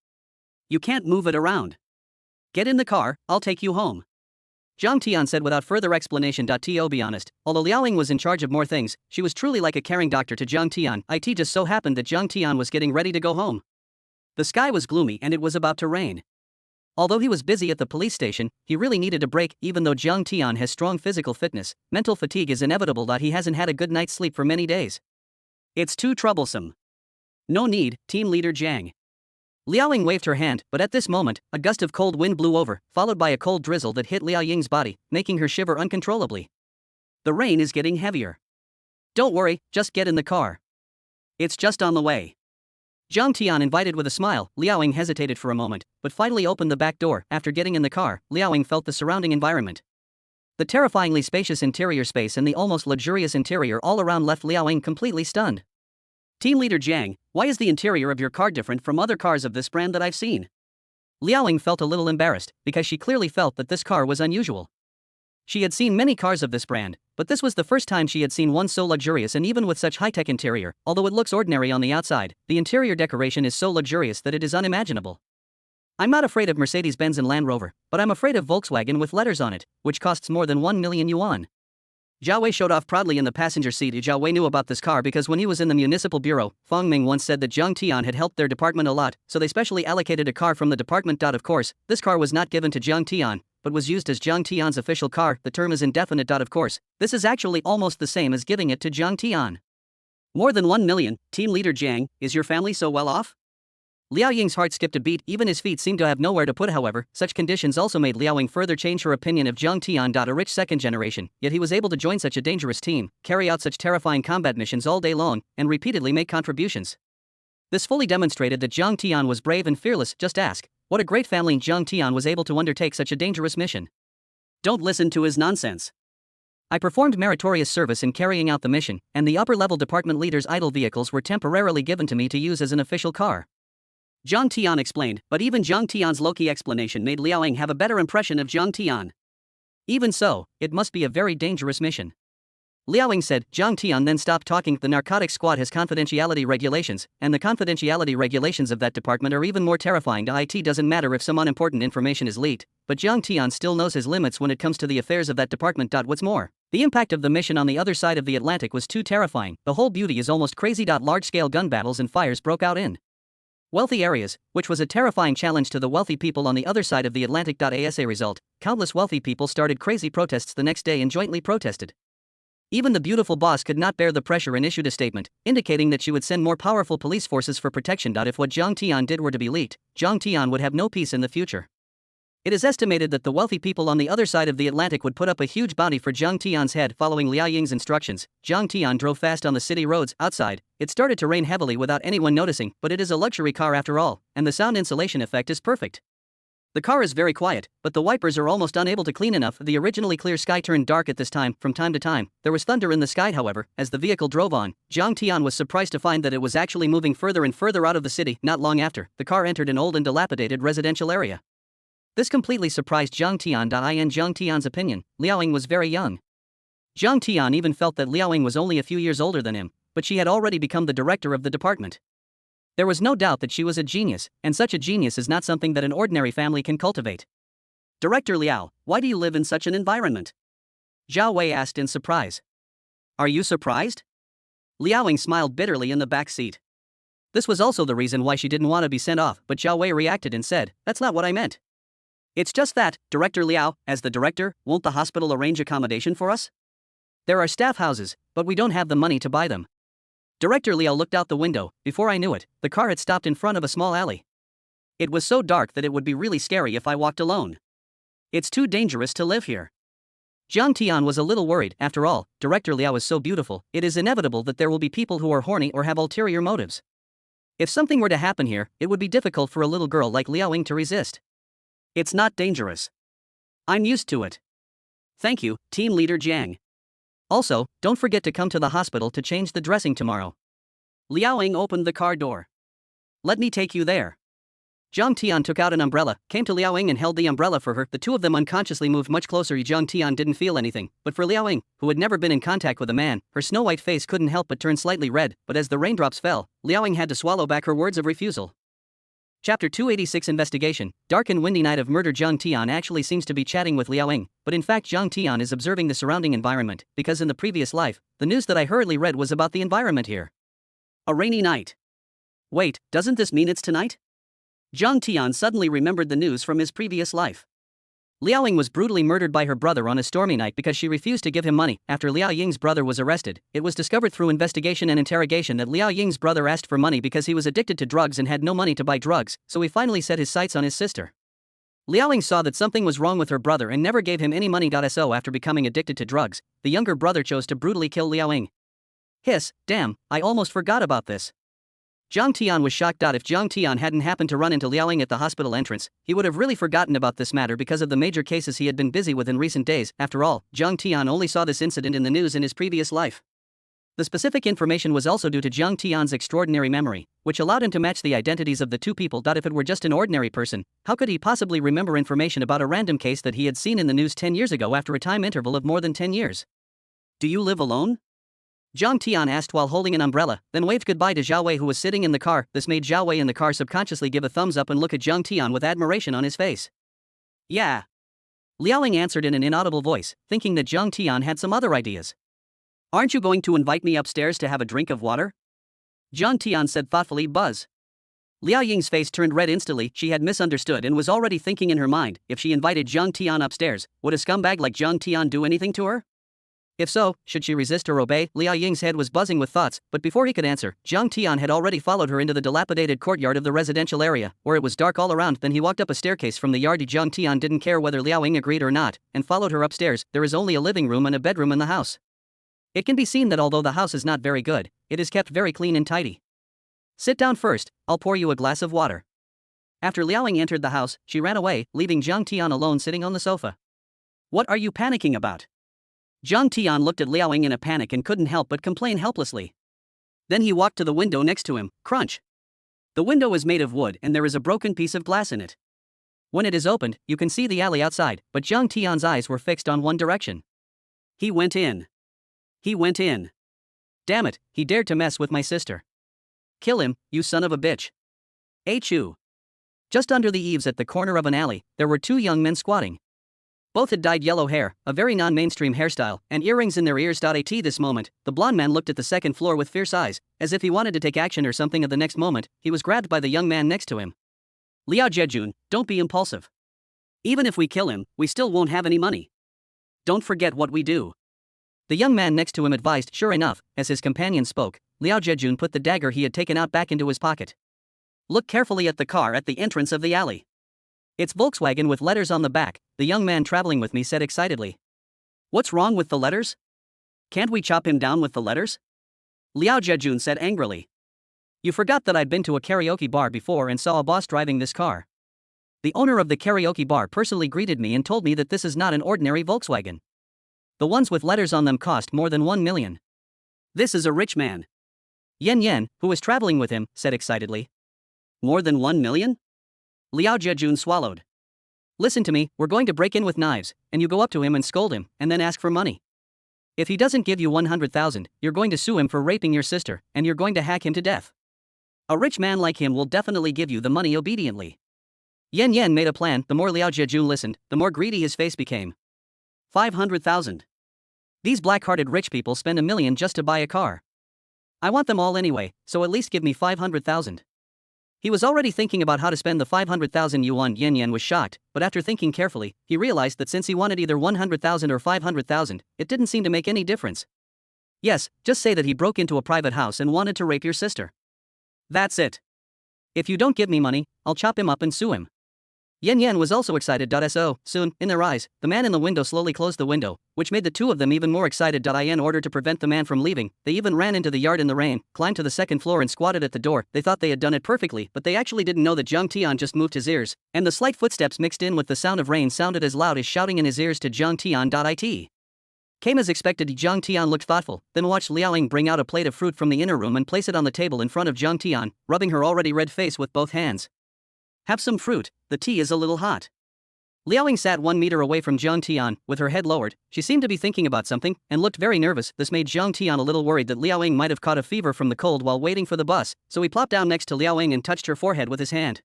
You can't move it around. Get in the car, I'll take you home." Zhang Tian said without further explanation. To be honest, although Liaoying was in charge of more things, she was truly like a caring doctor to Zhang Tian. It just so happened that Zhang Tian was getting ready to go home. The sky was gloomy and it was about to rain. Although he was busy at the police station, he really needed a break. Even though Zhang Tian has strong physical fitness, mental fatigue is inevitable. He hasn't had a good night's sleep for many days. It's too troublesome. No need, team leader Jiang. Liaoying waved her hand, but at this moment, a gust of cold wind blew over, followed by a cold drizzle that hit Liaoying's body, making her shiver uncontrollably. The rain is getting heavier. Don't worry, just get in the car. It's just on the way. Zhang Tian invited with a smile. Liaoying hesitated for a moment, but finally opened the back door. After getting in the car, Liaoying felt the surrounding environment. The terrifyingly spacious interior space and the almost luxurious interior all around left Liaoying completely stunned. Team leader Jiang, why is the interior of your car different from other cars of this brand that I've seen? Liaoying felt a little embarrassed, because she clearly felt that this car was unusual. She had seen many cars of this brand, but this was the first time she had seen one so luxurious and even with such high-tech interior. Although it looks ordinary on the outside, the interior decoration is so luxurious that it is unimaginable. I'm not afraid of Mercedes-Benz and Land Rover, but I'm afraid of Volkswagen with letters on it, which costs more than 1 million yuan. Zhao Wei showed off proudly in the passenger seat. Zhao Wei knew about this car because when he was in the municipal bureau, Fang Ming once said that Zhang Tian had helped their department a lot, so they specially allocated a car from the department. Of course, this car was not given to Zhang Tian, but was used as Zhang Tian's official car. The term is indefinite. Of course, this is actually almost the same as giving it to Zhang Tian. More than 1 million, team leader Jiang, is your family so well off? Liaoying's heart skipped a beat, even his feet seemed to have nowhere to put. However, such conditions also made Liaoying further change her opinion of Zhang Tian. A rich second generation, yet he was able to join such a dangerous team, carry out such terrifying combat missions all day long, and repeatedly make contributions. This fully demonstrated that Zhang Tian was brave and fearless. Just ask, what a great family. Zhang Tian was able to undertake such a dangerous mission. Don't listen to his nonsense. I performed meritorious service in carrying out the mission, and the upper-level department leader's idle vehicles were temporarily given to me to use as an official car. Zhang Tian explained, but even Zhang Tian's low-key explanation made Liaoying have a better impression of Zhang Tian. Even so, it must be a very dangerous mission. Liaoying said. Zhang Tian then stopped talking. The narcotics squad has confidentiality regulations, and the confidentiality regulations of that department are even more terrifying. It doesn't matter if some unimportant information is leaked, but Zhang Tian still knows his limits when it comes to the affairs of that department. What's more, the impact of the mission on the other side of the Atlantic was too terrifying. The whole beauty is almost crazy. Large-scale gun battles and fires broke out in wealthy areas, which was a terrifying challenge to the wealthy people on the other side of the Atlantic. As a result, countless wealthy people started crazy protests the next day and jointly protested. Even the beautiful boss could not bear the pressure and issued a statement, indicating that she would send more powerful police forces for protection. If what Zhang Tian did were to be leaked, Zhang Tian would have no peace in the future. It is estimated that the wealthy people on the other side of the Atlantic would put up a huge bounty for Zhang Tian's head. Following Liaoying's instructions, Zhang Tian drove fast on the city roads. Outside, it started to rain heavily without anyone noticing, but it is a luxury car after all, and the sound insulation effect is perfect. The car is very quiet, but the wipers are almost unable to clean enough. The originally clear sky turned dark at this time. From time to time, there was thunder in the sky. However, as the vehicle drove on, Zhang Tian was surprised to find that it was actually moving further and further out of the city. Not long after, the car entered an old and dilapidated residential area. This completely surprised Zhang Tian. In Zhang Tian's opinion, Liaoying was very young. Zhang Tian even felt that Liaoying was only a few years older than him, but she had already become the director of the department. There was no doubt that she was a genius, and such a genius is not something that an ordinary family can cultivate. Director Liao, why do you live in such an environment? Zhao Wei asked in surprise. Are you surprised? Liaoying smiled bitterly in the back seat. This was also the reason why she didn't want to be sent off, but Zhao Wei reacted and said, "That's not what I meant. It's just that, Director Liao, as the director, won't the hospital arrange accommodation for us? There are staff houses, but we don't have the money to buy them." Director Liao looked out the window. Before I knew it, the car had stopped in front of a small alley. It was so dark that it would be really scary if I walked alone. It's too dangerous to live here. Zhang Tian was a little worried. After all, Director Liao is so beautiful, it is inevitable that there will be people who are horny or have ulterior motives. If something were to happen here, it would be difficult for a little girl like Liao Ying to resist. It's not dangerous. I'm used to it. Thank you, Team Leader Jiang. Also, don't forget to come to the hospital to change the dressing tomorrow. Liao Ying opened the car door. Let me take you there. Zhang Tian took out an umbrella, came to Liao Ying and held the umbrella for her. The two of them unconsciously moved much closer. Zhang Tian didn't feel anything, but for Liao Ying, who had never been in contact with a man, her snow-white face couldn't help but turn slightly red. But as the raindrops fell, Liao Ying had to swallow back her words of refusal. Chapter 286 Investigation. Dark and windy night of murder. Zhang Tian actually seems to be chatting with Liao Ying, but in fact Zhang Tian is observing the surrounding environment, because in the previous life, the news that I hurriedly read was about the environment here. A rainy night. Wait, doesn't this mean it's tonight? Zhang Tian suddenly remembered the news from his previous life. Liao Ying was brutally murdered by her brother on a stormy night because she refused to give him money. After Liao Ying's brother was arrested, it was discovered through investigation and interrogation that Liao Ying's brother asked for money because he was addicted to drugs and had no money to buy drugs, so he finally set his sights on his sister. Liao Ying saw that something was wrong with her brother and never gave him any money. So after becoming addicted to drugs, the younger brother chose to brutally kill Liao Ying. Hiss, damn, I almost forgot about this. Zhang Tian was shocked. If Zhang Tian hadn't happened to run into Liao Ying at the hospital entrance, he would have really forgotten about this matter because of the major cases he had been busy with in recent days. After all, Zhang Tian only saw this incident in the news in his previous life. The specific information was also due to Zhang Tian's extraordinary memory, which allowed him to match the identities of the two people. If it were just an ordinary person, how could he possibly remember information about a random case that he had seen in the news 10 years ago after a time interval of more than 10 years? Do you live alone? Zhang Tian asked while holding an umbrella, then waved goodbye to Zhao Wei who was sitting in the car. This made Zhao Wei in the car subconsciously give a thumbs up and look at Zhang Tian with admiration on his face. Yeah. Liao Ying answered in an inaudible voice, thinking that Zhang Tian had some other ideas. Aren't you going to invite me upstairs to have a drink of water? Zhang Tian said thoughtfully. Buzz. Liao Ying's face turned red instantly. She had misunderstood and was already thinking in her mind, if she invited Zhang Tian upstairs, would a scumbag like Zhang Tian do anything to her? If so, should she resist or obey? Liao Ying's head was buzzing with thoughts, but before he could answer, Zhang Tian had already followed her into the dilapidated courtyard of the residential area, where it was dark all around. Then he walked up a staircase from the yard. Zhang Tian didn't care whether Liao Ying agreed or not, and followed her upstairs. There is only a living room and a bedroom in the house. It can be seen that although the house is not very good, it is kept very clean and tidy. Sit down first, I'll pour you a glass of water. After Liao Ying entered the house, she ran away, leaving Zhang Tian alone sitting on the sofa. What are you panicking about? Zhang Tian looked at Liao Ying in a panic and couldn't help but complain helplessly. Then he walked to the window next to him. Crunch. The window is made of wood and there is a broken piece of glass in it. When it is opened, you can see the alley outside, but Zhang Tian's eyes were fixed on one direction. He went in. He went in. Damn it, he dared to mess with my sister. Kill him, you son of a bitch. Achoo. Just under the eaves at the corner of an alley, there were two young men squatting. Both had dyed yellow hair, a very non-mainstream hairstyle, and earrings in their ears. At this moment, the blond man looked at the second floor with fierce eyes, as if he wanted to take action or something. At the next moment, he was grabbed by the young man next to him. Liao Jejun, don't be impulsive. Even if we kill him, we still won't have any money. Don't forget what we do. The young man next to him advised. Sure enough, as his companion spoke, Liao Jejun put the dagger he had taken out back into his pocket. Look carefully at the car at the entrance of the alley. It's Volkswagen with letters on the back, the young man traveling with me said excitedly. What's wrong with the letters? Can't we chop him down with the letters? Liao Jejun said angrily. You forgot that I'd been to a karaoke bar before and saw a boss driving this car. The owner of the karaoke bar personally greeted me and told me that this is not an ordinary Volkswagen. The ones with letters on them cost more than 1 million. This is a rich man. Yen Yen, who was traveling with him, said excitedly. More than 1 million? Liao Jejun swallowed. Listen to me, we're going to break in with knives, and you go up to him and scold him, and then ask for money. If he doesn't give you 100,000, you're going to sue him for raping your sister, and you're going to hack him to death. A rich man like him will definitely give you the money obediently. Yen Yen made a plan. The more Liao Jejun listened, the more greedy his face became. 500,000. These black-hearted rich people spend $1 million just to buy a car. I want them all anyway, so at least give me 500,000. He was already thinking about how to spend the 500,000 yuan. Yen was shocked, but after thinking carefully, he realized that since he wanted either 100,000 or 500,000, it didn't seem to make any difference. Yes, just say that he broke into a private house and wanted to rape your sister. That's it. If you don't give me money, I'll chop him up and sue him. Yen was also excited. So, soon, in their eyes, the man in the window slowly closed the window, which made the two of them even more excited. In order to prevent the man from leaving, they even ran into the yard in the rain, climbed to the second floor and squatted at the door. They thought they had done it perfectly, but they actually didn't know that Zhang Tian just moved his ears, and the slight footsteps mixed in with the sound of rain sounded as loud as shouting in his ears to Zhang Tian. It came as expected. Zhang Tian looked thoughtful, then watched Liao Ying bring out a plate of fruit from the inner room and place it on the table in front of Zhang Tian, rubbing her already red face with both hands. Have some fruit, the tea is a little hot. Liao Ying sat 1 meter away from Zhang Tian, with her head lowered. She seemed to be thinking about something, and looked very nervous. This made Zhang Tian a little worried that Liao Ying might have caught a fever from the cold while waiting for the bus, so he plopped down next to Liao Ying and touched her forehead with his hand.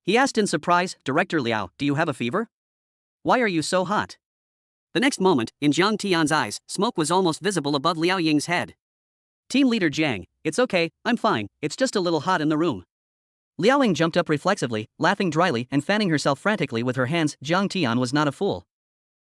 He asked in surprise, "Director Liao, do you have a fever? Why are you so hot?" The next moment, in Zhang Tian's eyes, smoke was almost visible above Liao Ying's head. Team leader Jiang, it's okay, I'm fine, it's just a little hot in the room. Liao Ying jumped up reflexively, laughing dryly and fanning herself frantically with her hands. Zhang Tian was not a fool.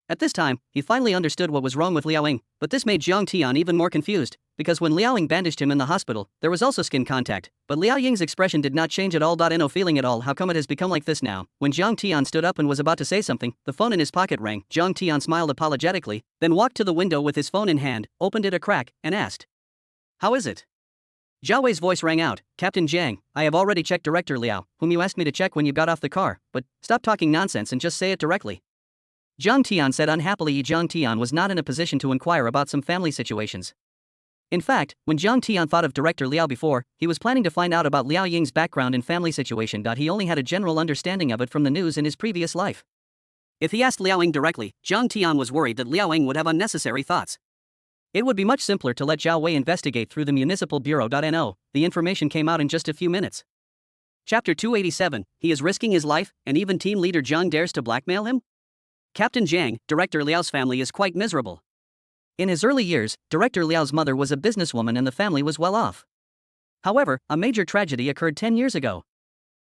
At this time, he finally understood what was wrong with Liao Ying, but this made Zhang Tian even more confused, because when Liao Ying bandaged him in the hospital, there was also skin contact, but Liao Ying's expression did not change at all. No feeling at all. How come it has become like this now? When Zhang Tian stood up and was about to say something, the phone in his pocket rang. Zhang Tian smiled apologetically, then walked to the window with his phone in hand, opened it a crack, and asked, "How is it?" Zhao Wei's voice rang out, "Captain Jiang, I have already checked Director Liao, whom you asked me to check when you got off the car, but stop talking nonsense and just say it directly." Zhang Tian said unhappily. Zhang Tian was not in a position to inquire about some family situations. In fact, when Zhang Tian thought of Director Liao before, he was planning to find out about Liao Ying's background and family situation. He only had a general understanding of it from the news in his previous life. If he asked Liao Ying directly, Zhang Tian was worried that Liao Ying would have unnecessary thoughts. It would be much simpler to let Zhao Wei investigate through the municipal bureau. No, the information came out in just a few minutes. Chapter 287, he is risking his life, and even team leader Zhang dares to blackmail him? Captain Jiang, Director Liao's family is quite miserable. In his early years, Director Liao's mother was a businesswoman and the family was well off. However, a major tragedy occurred 10 years ago.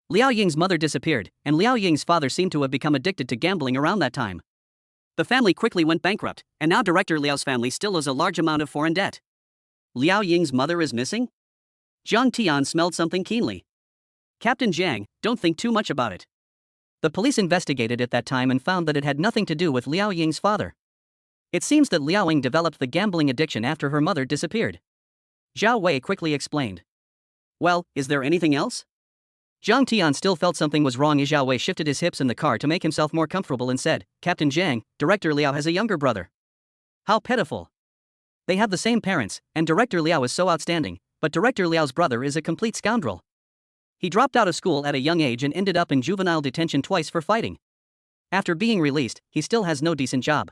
Liao Ying's mother disappeared, and Liao Ying's father seemed to have become addicted to gambling around that time. The family quickly went bankrupt, and now Director Liao's family still owes a large amount of foreign debt. Liao Ying's mother is missing? Zhang Tian smelled something keenly. Captain Jiang, don't think too much about it. The police investigated at that time and found that it had nothing to do with Liao Ying's father. It seems that Liao Ying developed the gambling addiction after her mother disappeared. Zhao Wei quickly explained. Well, is there anything else? Zhang Tian still felt something was wrong. Zhao Wei shifted his hips in the car to make himself more comfortable and said, Captain Jiang, Director Liao has a younger brother. How pitiful. They have the same parents, and Director Liao is so outstanding, but Director Liao's brother is a complete scoundrel. He dropped out of school at a young age and ended up in juvenile detention twice for fighting. After being released, he still has no decent job.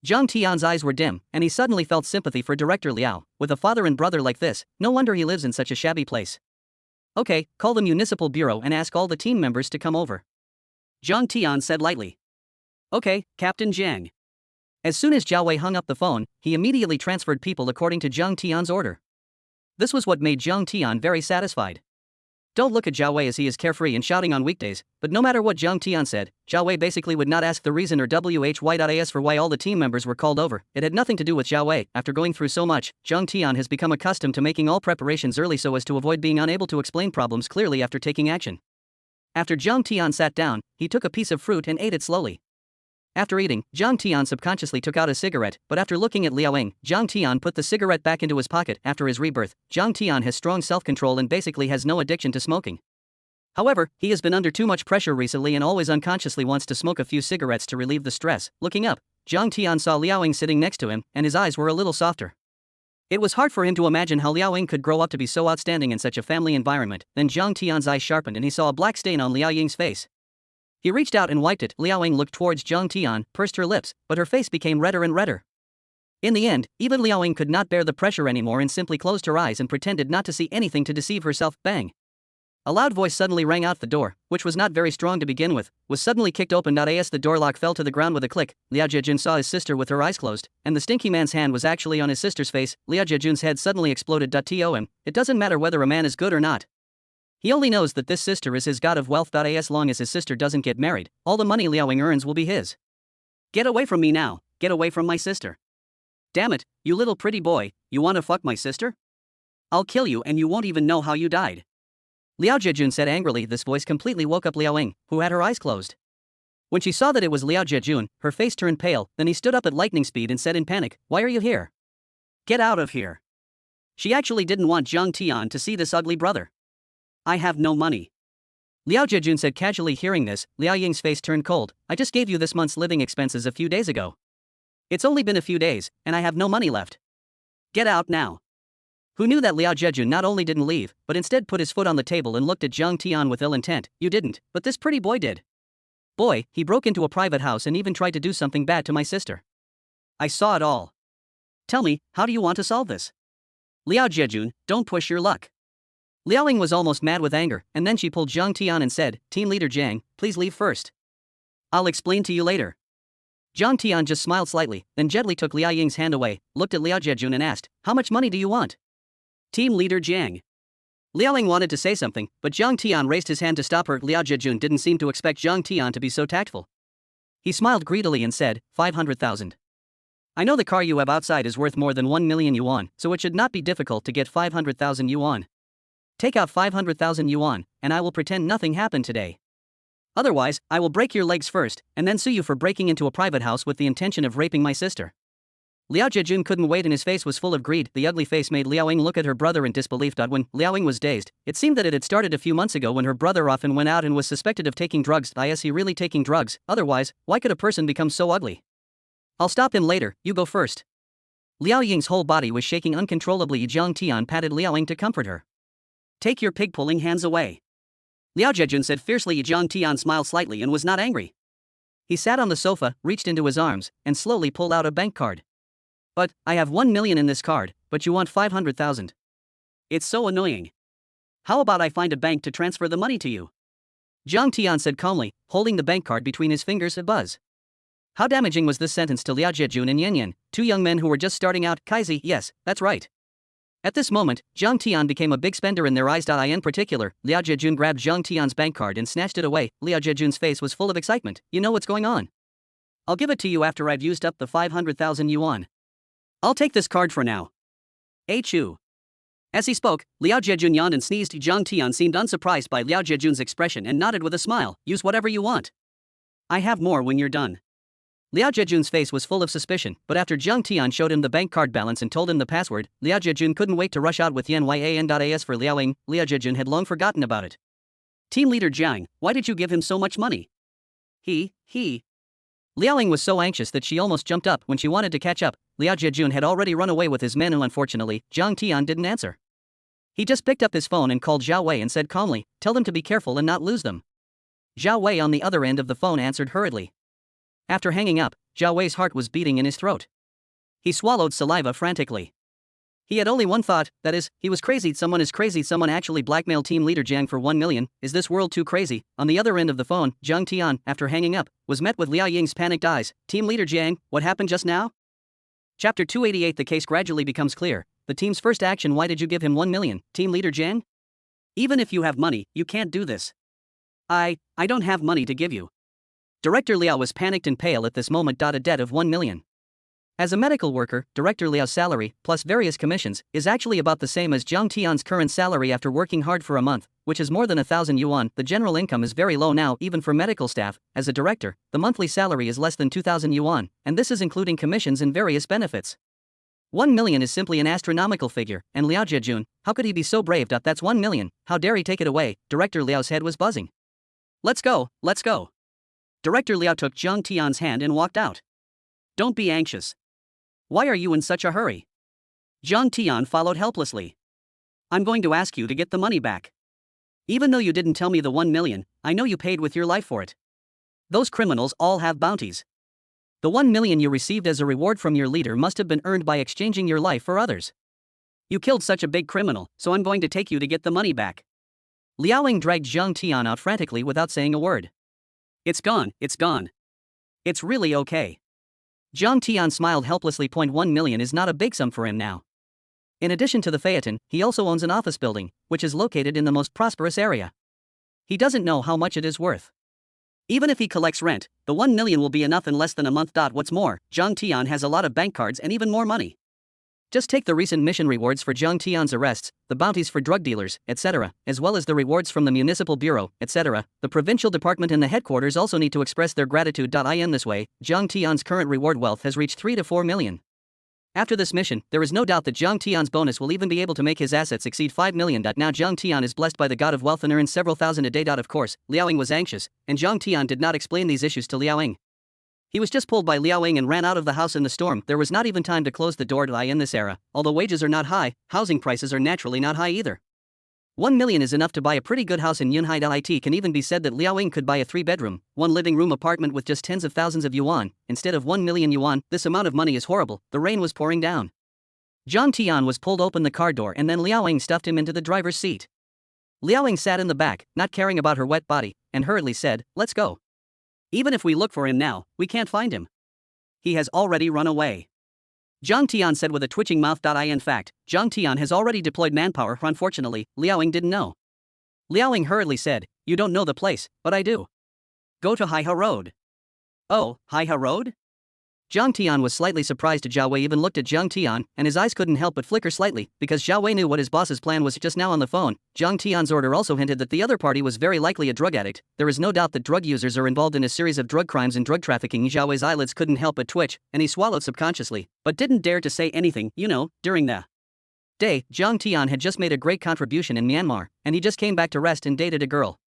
Zhang Tian's eyes were dim, and he suddenly felt sympathy for Director Liao. With a father and brother like this, no wonder he lives in such a shabby place. Okay, call the municipal bureau and ask all the team members to come over. Zhang Tian said lightly. Okay, Captain Jiang. As soon as Zhao Wei hung up the phone, he immediately transferred people according to Zhang Tian's order. This was what made Zhang Tian very satisfied. Don't look at Zhao Wei as he is carefree and shouting on weekdays, but no matter what Zhang Tian said, Zhao Wei basically would not ask the reason or why.as for why all the team members were called over. It had nothing to do with Zhao Wei. After going through so much, Zhang Tian has become accustomed to making all preparations early so as to avoid being unable to explain problems clearly after taking action. After Zhang Tian sat down, he took a piece of fruit and ate it slowly. After eating, Zhang Tian subconsciously took out a cigarette, but after looking at Liao Ying, Zhang Tian put the cigarette back into his pocket. After his rebirth, Zhang Tian has strong self-control and basically has no addiction to smoking. However, he has been under too much pressure recently and always unconsciously wants to smoke a few cigarettes to relieve the stress. Looking up, Zhang Tian saw Liao Ying sitting next to him, and his eyes were a little softer. It was hard for him to imagine how Liao Ying could grow up to be so outstanding in such a family environment. Then Zhang Tian's eyes sharpened and he saw a black stain on Liao Ying's face. He reached out and wiped it. Liao Ying looked towards Zhang Tian, pursed her lips, but her face became redder and redder. In the end, even Liao Ying could not bear the pressure anymore and simply closed her eyes and pretended not to see anything to deceive herself. Bang! A loud voice suddenly rang out. The door, which was not very strong to begin with, was suddenly kicked open. As the door lock fell to the ground with a click, Liao Jiejun saw his sister with her eyes closed, and the stinky man's hand was actually on his sister's face. Liao Jiejun's head suddenly exploded. To him, it doesn't matter whether a man is good or not. He only knows that this sister is his god of wealth. As long as his sister doesn't get married, all the money Liao Ying earns will be his. Get away from me now, get away from my sister. Damn it, you little pretty boy, you wanna fuck my sister? I'll kill you and you won't even know how you died. Liao Jiejun said angrily. This voice completely woke up Liao Ying, who had her eyes closed. When she saw that it was Liao Jiejun, her face turned pale. Then he stood up at lightning speed and said in panic, "Why are you here? Get out of here." She actually didn't want Zhang Tian to see this ugly brother. I have no money. Liao Jiejun said casually. Hearing this, Liao Ying's face turned cold. I just gave you this month's living expenses a few days ago. It's only been a few days, and I have no money left. Get out now. Who knew that Liao Jiejun not only didn't leave, but instead put his foot on the table and looked at Zhang Tian with ill intent. You didn't, but this pretty boy did. Boy, he broke into a private house and even tried to do something bad to my sister. I saw it all. Tell me, how do you want to solve this? Liao Jiejun, don't push your luck. Liao Ying was almost mad with anger, and then she pulled Zhang Tian and said, Team Leader Jiang, please leave first. I'll explain to you later. Zhang Tian just smiled slightly, then gently took Liao Ying's hand away, looked at Liao Jiejun and asked, how much money do you want? Team Leader Jiang. Liao Ying wanted to say something, but Zhang Tian raised his hand to stop her. Liao Jiejun didn't seem to expect Zhang Tian to be so tactful. He smiled greedily and said, 500,000. I know the car you have outside is worth more than 1 million yuan, so it should not be difficult to get 500,000 yuan. Take out 500,000 yuan, and I will pretend nothing happened today. Otherwise, I will break your legs first, and then sue you for breaking into a private house with the intention of raping my sister. Liao Jiejun couldn't wait and his face was full of greed. The ugly face made Liao Ying look at her brother in disbelief. When Liao Ying was dazed, it seemed that it had started a few months ago when her brother often went out and was suspected of taking drugs. Is he really taking drugs? Otherwise, why could a person become so ugly? I'll stop him later, you go first. Liao Ying's whole body was shaking uncontrollably. Zhang Tian patted Liao Ying to comfort her. Take your pig-pulling hands away. Liao Jiejun said fiercely. Zhang Tian smiled slightly and was not angry. He sat on the sofa, reached into his arms, and slowly pulled out a bank card. But, I have 1 million in this card, but you want 500,000. It's so annoying. How about I find a bank to transfer the money to you? Zhang Tian said calmly, holding the bank card between his fingers. A buzz. How damaging was this sentence to Liao Jiejun and Yan Yan, two young men who were just starting out? Kaizi, yes, that's right. At this moment, Zhang Tian became a big spender in their eyes. In particular, Liao Jiejun grabbed Zhang Tian's bank card and snatched it away. Liao Jiejun's face was full of excitement. You know what's going on? I'll give it to you after I've used up the 500,000 yuan. I'll take this card for now. Chu. As he spoke, Liao Jiejun yawned and sneezed. Zhang Tian seemed unsurprised by Liao Jiejun's expression and nodded with a smile. Use whatever you want. I have more when you're done. Liao Jiejun's face was full of suspicion, but after Zhang Tian showed him the bank card balance and told him the password, Liao Jiejun couldn't wait to rush out with Yan. For Liao Ying, Liao Jiejun had long forgotten about it. Team Leader Jiang, why did you give him so much money? Liao Ying was so anxious that she almost jumped up. When she wanted to catch up, Liao Jiejun had already run away with his men and unfortunately, Zhang Tian didn't answer. He just picked up his phone and called Zhao Wei and said calmly, tell them to be careful and not lose them. Zhao Wei on the other end of the phone answered hurriedly. After hanging up, Zhao Wei's heart was beating in his throat. He swallowed saliva frantically. He had only one thought, that is, he was crazy. Someone is crazy. Someone actually blackmailed Team Leader Jiang for 1 million. Is this world too crazy? On the other end of the phone, Zhang Tian, after hanging up, was met with Liao Ying's panicked eyes. Team Leader Jiang, what happened just now? Chapter 288. The case gradually becomes clear. The team's first action. Why did you give him 1 million, Team Leader Jiang? Even if you have money, you can't do this. I don't have money to give you. Director Liao was panicked and pale at this moment. A debt of 1 million. As a medical worker, Director Liao's salary, plus various commissions, is actually about the same as Zhang Tian's current salary after working hard for a month, which is more than 1,000 yuan. The general income is very low now, even for medical staff. As a director, the monthly salary is less than 2,000 yuan, and this is including commissions and various benefits. 1 million is simply an astronomical figure, and Liao Jiejun, how could he be so brave? That's 1 million, how dare he take it away? Director Liao's head was buzzing. Let's go. Director Liao took Zhang Tian's hand and walked out. Don't be anxious. Why are you in such a hurry? Zhang Tian followed helplessly. I'm going to ask you to get the money back. Even though you didn't tell me the 1 million, I know you paid with your life for it. Those criminals all have bounties. The 1 million you received as a reward from your leader must have been earned by exchanging your life for others. You killed such a big criminal, so I'm going to take you to get the money back. Liao Ying dragged Zhang Tian out frantically without saying a word. It's gone, it's gone. It's really okay. Zhang Tian smiled helplessly. 1 million is not a big sum for him now. In addition to the Phaeton, he also owns an office building, which is located in the most prosperous area. He doesn't know how much it is worth. Even if he collects rent, the 1 million will be enough in less than a month. What's more, Zhang Tian has a lot of bank cards and even more money. Just take the recent mission rewards for Zhang Tian's arrests, the bounties for drug dealers, etc., as well as the rewards from the municipal bureau, etc. The provincial department and the headquarters also need to express their gratitude. In this way, Zhang Tian's current reward wealth has reached 3 to 4 million. After this mission, there is no doubt that Zhang Tian's bonus will even be able to make his assets exceed 5 million. Now Zhang Tian is blessed by the god of wealth and earns several thousand a day. Of course, Liao Ying was anxious, and Zhang Tian did not explain these issues to Liao Ying. He was just pulled by Liao Ying and ran out of the house in the storm. There was not even time to close the door. In this era, although wages are not high, housing prices are naturally not high either. 1 million is enough to buy a pretty good house in Yunhai. It can even be said that Liao Ying could buy a 3-bedroom, 1 living room apartment with just tens of thousands of yuan, instead of 1 million yuan. This amount of money is horrible. The rain was pouring down. Zhang Tian was pulled open the car door and then Liao Ying stuffed him into the driver's seat. Liao Ying sat in the back, not caring about her wet body, and hurriedly said, "Let's go. Even if we look for him now, we can't find him. He has already run away." Zhang Tian said with a twitching mouth. In fact, Zhang Tian has already deployed manpower. Unfortunately, Liao Ying didn't know. Liao Ying hurriedly said, "You don't know the place, but I do. Go to Haihe Road." "Oh, Haihe Road?" Zhang Tian was slightly surprised. Zhao Wei even looked at Zhang Tian, and his eyes couldn't help but flicker slightly, because Zhao Wei knew what his boss's plan was just now on the phone. Zhang Tian's order also hinted that the other party was very likely a drug addict. There is no doubt that drug users are involved in a series of drug crimes and drug trafficking. Zhao Wei's eyelids couldn't help but twitch, and he swallowed subconsciously, but didn't dare to say anything. During the day, Zhang Tian had just made a great contribution in Myanmar, and he just came back to rest and dated a girl.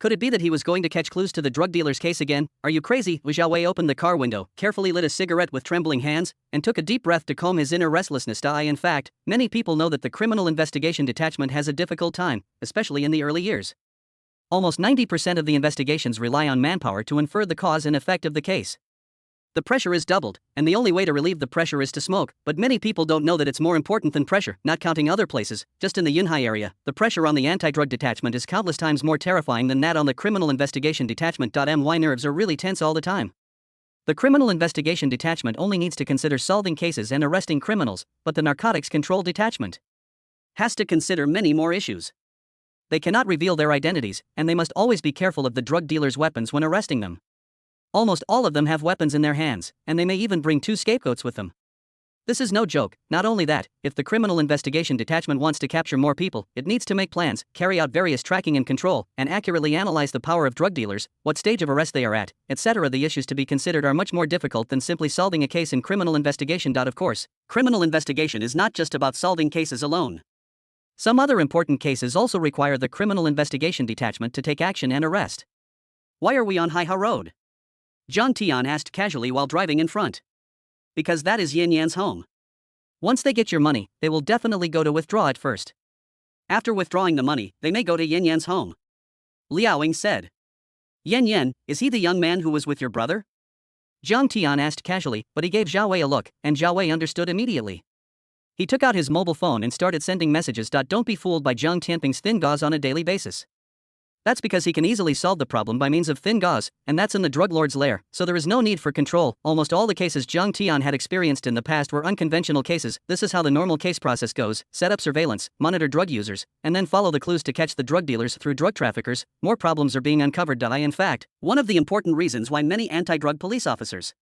Could it be that he was going to catch clues to the drug dealer's case again? "Are you crazy?" Zhao Wei opened the car window, carefully lit a cigarette with trembling hands, and took a deep breath to calm his inner restlessness. In fact, many people know that the Criminal Investigation Detachment has a difficult time, especially in the early years. Almost 90% of the investigations rely on manpower to infer the cause and effect of the case. The pressure is doubled, and the only way to relieve the pressure is to smoke, but many people don't know that it's more important than pressure. Not counting other places, just in the Yunhai area, the pressure on the anti-drug detachment is countless times more terrifying than that on the Criminal Investigation Detachment. My nerves are really tense all the time. The Criminal Investigation Detachment only needs to consider solving cases and arresting criminals, but the Narcotics Control Detachment has to consider many more issues. They cannot reveal their identities, and they must always be careful of the drug dealers' weapons when arresting them. Almost all of them have weapons in their hands, and they may even bring 2 scapegoats with them. This is no joke. Not only that, if the Criminal Investigation Detachment wants to capture more people, it needs to make plans, carry out various tracking and control, and accurately analyze the power of drug dealers, what stage of arrest they are at, etc. The issues to be considered are much more difficult than simply solving a case in criminal investigation. Of course, criminal investigation is not just about solving cases alone. Some other important cases also require the Criminal Investigation Detachment to take action and arrest. "Why are we on Haihe Road?" Zhang Tian asked casually while driving in front. "Because that is Yin Yan's home. Once they get your money, they will definitely go to withdraw it first. After withdrawing the money, they may go to Yin Yan's home," Liao Ying said. "Yin Yan, is he the young man who was with your brother?" Zhang Tian asked casually, but he gave Zhao Wei a look, and Zhao Wei understood immediately. He took out his mobile phone and started sending messages. Don't be fooled by Zhang Tianping's thin gauze on a daily basis. That's because he can easily solve the problem by means of thin gauze, and that's in the drug lord's lair, so there is no need for control. Almost all the cases Zhang Tian had experienced in the past were unconventional cases. This is how the normal case process goes: set up surveillance, monitor drug users, and then follow the clues to catch the drug dealers through drug traffickers. More problems are being uncovered. In fact, one of the important reasons why many anti-drug police officers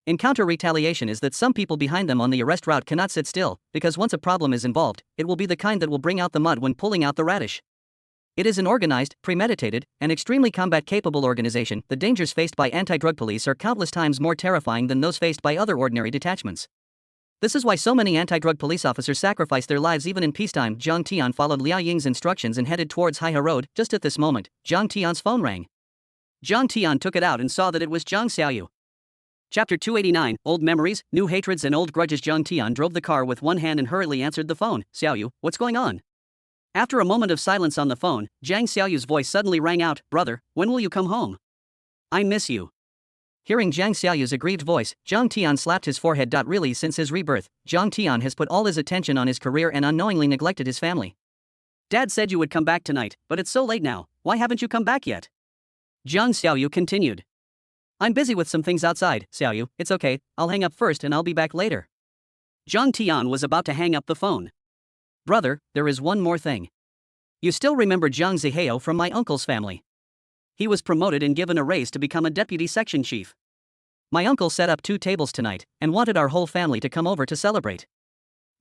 encounter retaliation is that some people behind them on the arrest route cannot sit still, because once a problem is involved, it will be the kind that will bring out the mud when pulling out the radish. It is an organized, premeditated, and extremely combat-capable organization. The dangers faced by anti-drug police are countless times more terrifying than those faced by other ordinary detachments. This is why so many anti-drug police officers sacrifice their lives even in peacetime. Zhang Tian followed Liao Ying's instructions and headed towards Haihe Road. Just at this moment, Zhang Tian's phone rang. Zhang Tian took it out and saw that it was Zhang Xiaoyu. Chapter 289, Old Memories, New Hatreds and Old Grudges. Zhang Tian drove the car with one hand and hurriedly answered the phone. "Xiaoyu, what's going on?" After a moment of silence on the phone, Zhang Xiaoyu's voice suddenly rang out. "Brother, when will you come home? I miss you." Hearing Zhang Xiaoyu's aggrieved voice, Zhang Tian slapped his forehead. Really, since his rebirth, Zhang Tian has put all his attention on his career and unknowingly neglected his family. Dad said you would come back tonight, but it's so late now, why haven't you come back yet? Jiang Xiaoyu continued. I'm busy with some things outside, Xiaoyu, it's okay, I'll hang up first and I'll be back later. Zhang Tian was about to hang up the phone. Brother, there is one more thing. You still remember Jiang Zihao from my uncle's family. He was promoted and given a raise to become a deputy section chief. My uncle set up 2 tables tonight and wanted our whole family to come over to celebrate.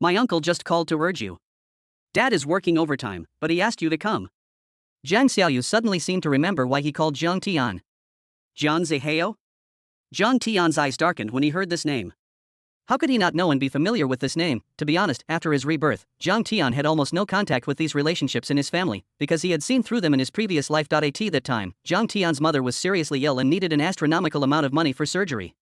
My uncle just called to urge you. Dad is working overtime, but he asked you to come. Jiang Xiaoyu suddenly seemed to remember why he called Jiang Tian. Jiang Zihao? Jiang Tian's eyes darkened when he heard this name. How could he not know and be familiar with this name? To be honest, after his rebirth, Jiang Tian had almost no contact with these relationships in his family, because he had seen through them in his previous life. At that time, Jiang Tian's mother was seriously ill and needed an astronomical amount of money for surgery.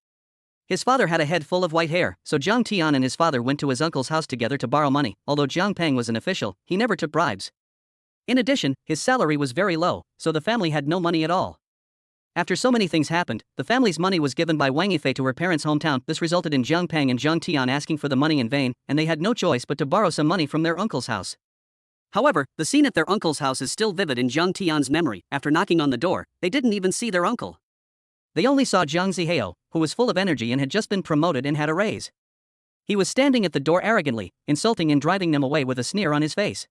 His father had a head full of white hair, so Jiang Tian and his father went to his uncle's house together to borrow money. Although Jiang Peng was an official, he never took bribes. In addition, his salary was very low, so the family had no money at all. After so many things happened, the family's money was given by Wang Yifei to her parents' hometown. This resulted in Jiang Peng and Jiang Tian asking for the money in vain, and they had no choice but to borrow some money from their uncle's house. However, the scene at their uncle's house is still vivid in Jiang Tian's memory. After knocking on the door, they didn't even see their uncle. They only saw Jiang Zihao, who was full of energy and had just been promoted and had a raise. He was standing at the door arrogantly, insulting and driving them away with a sneer on his face.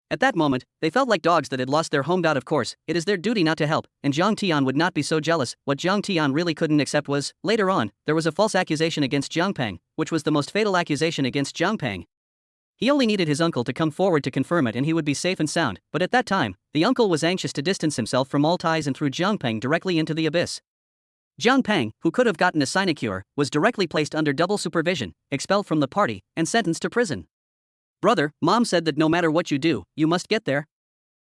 At that moment, they felt like dogs that had lost their home. Of course, it is their duty not to help, and Jiang Tian would not be so jealous. What Jiang Tian really couldn't accept was, later on, there was a false accusation against Jiang Peng, which was the most fatal accusation against Jiang Peng. He only needed his uncle to come forward to confirm it and he would be safe and sound, but at that time, the uncle was anxious to distance himself from all ties and threw Jiang Peng directly into the abyss. Jiang Peng, who could have gotten a sinecure, was directly placed under double supervision, expelled from the party, and sentenced to prison. Brother, Mom said that no matter what you do, you must get there.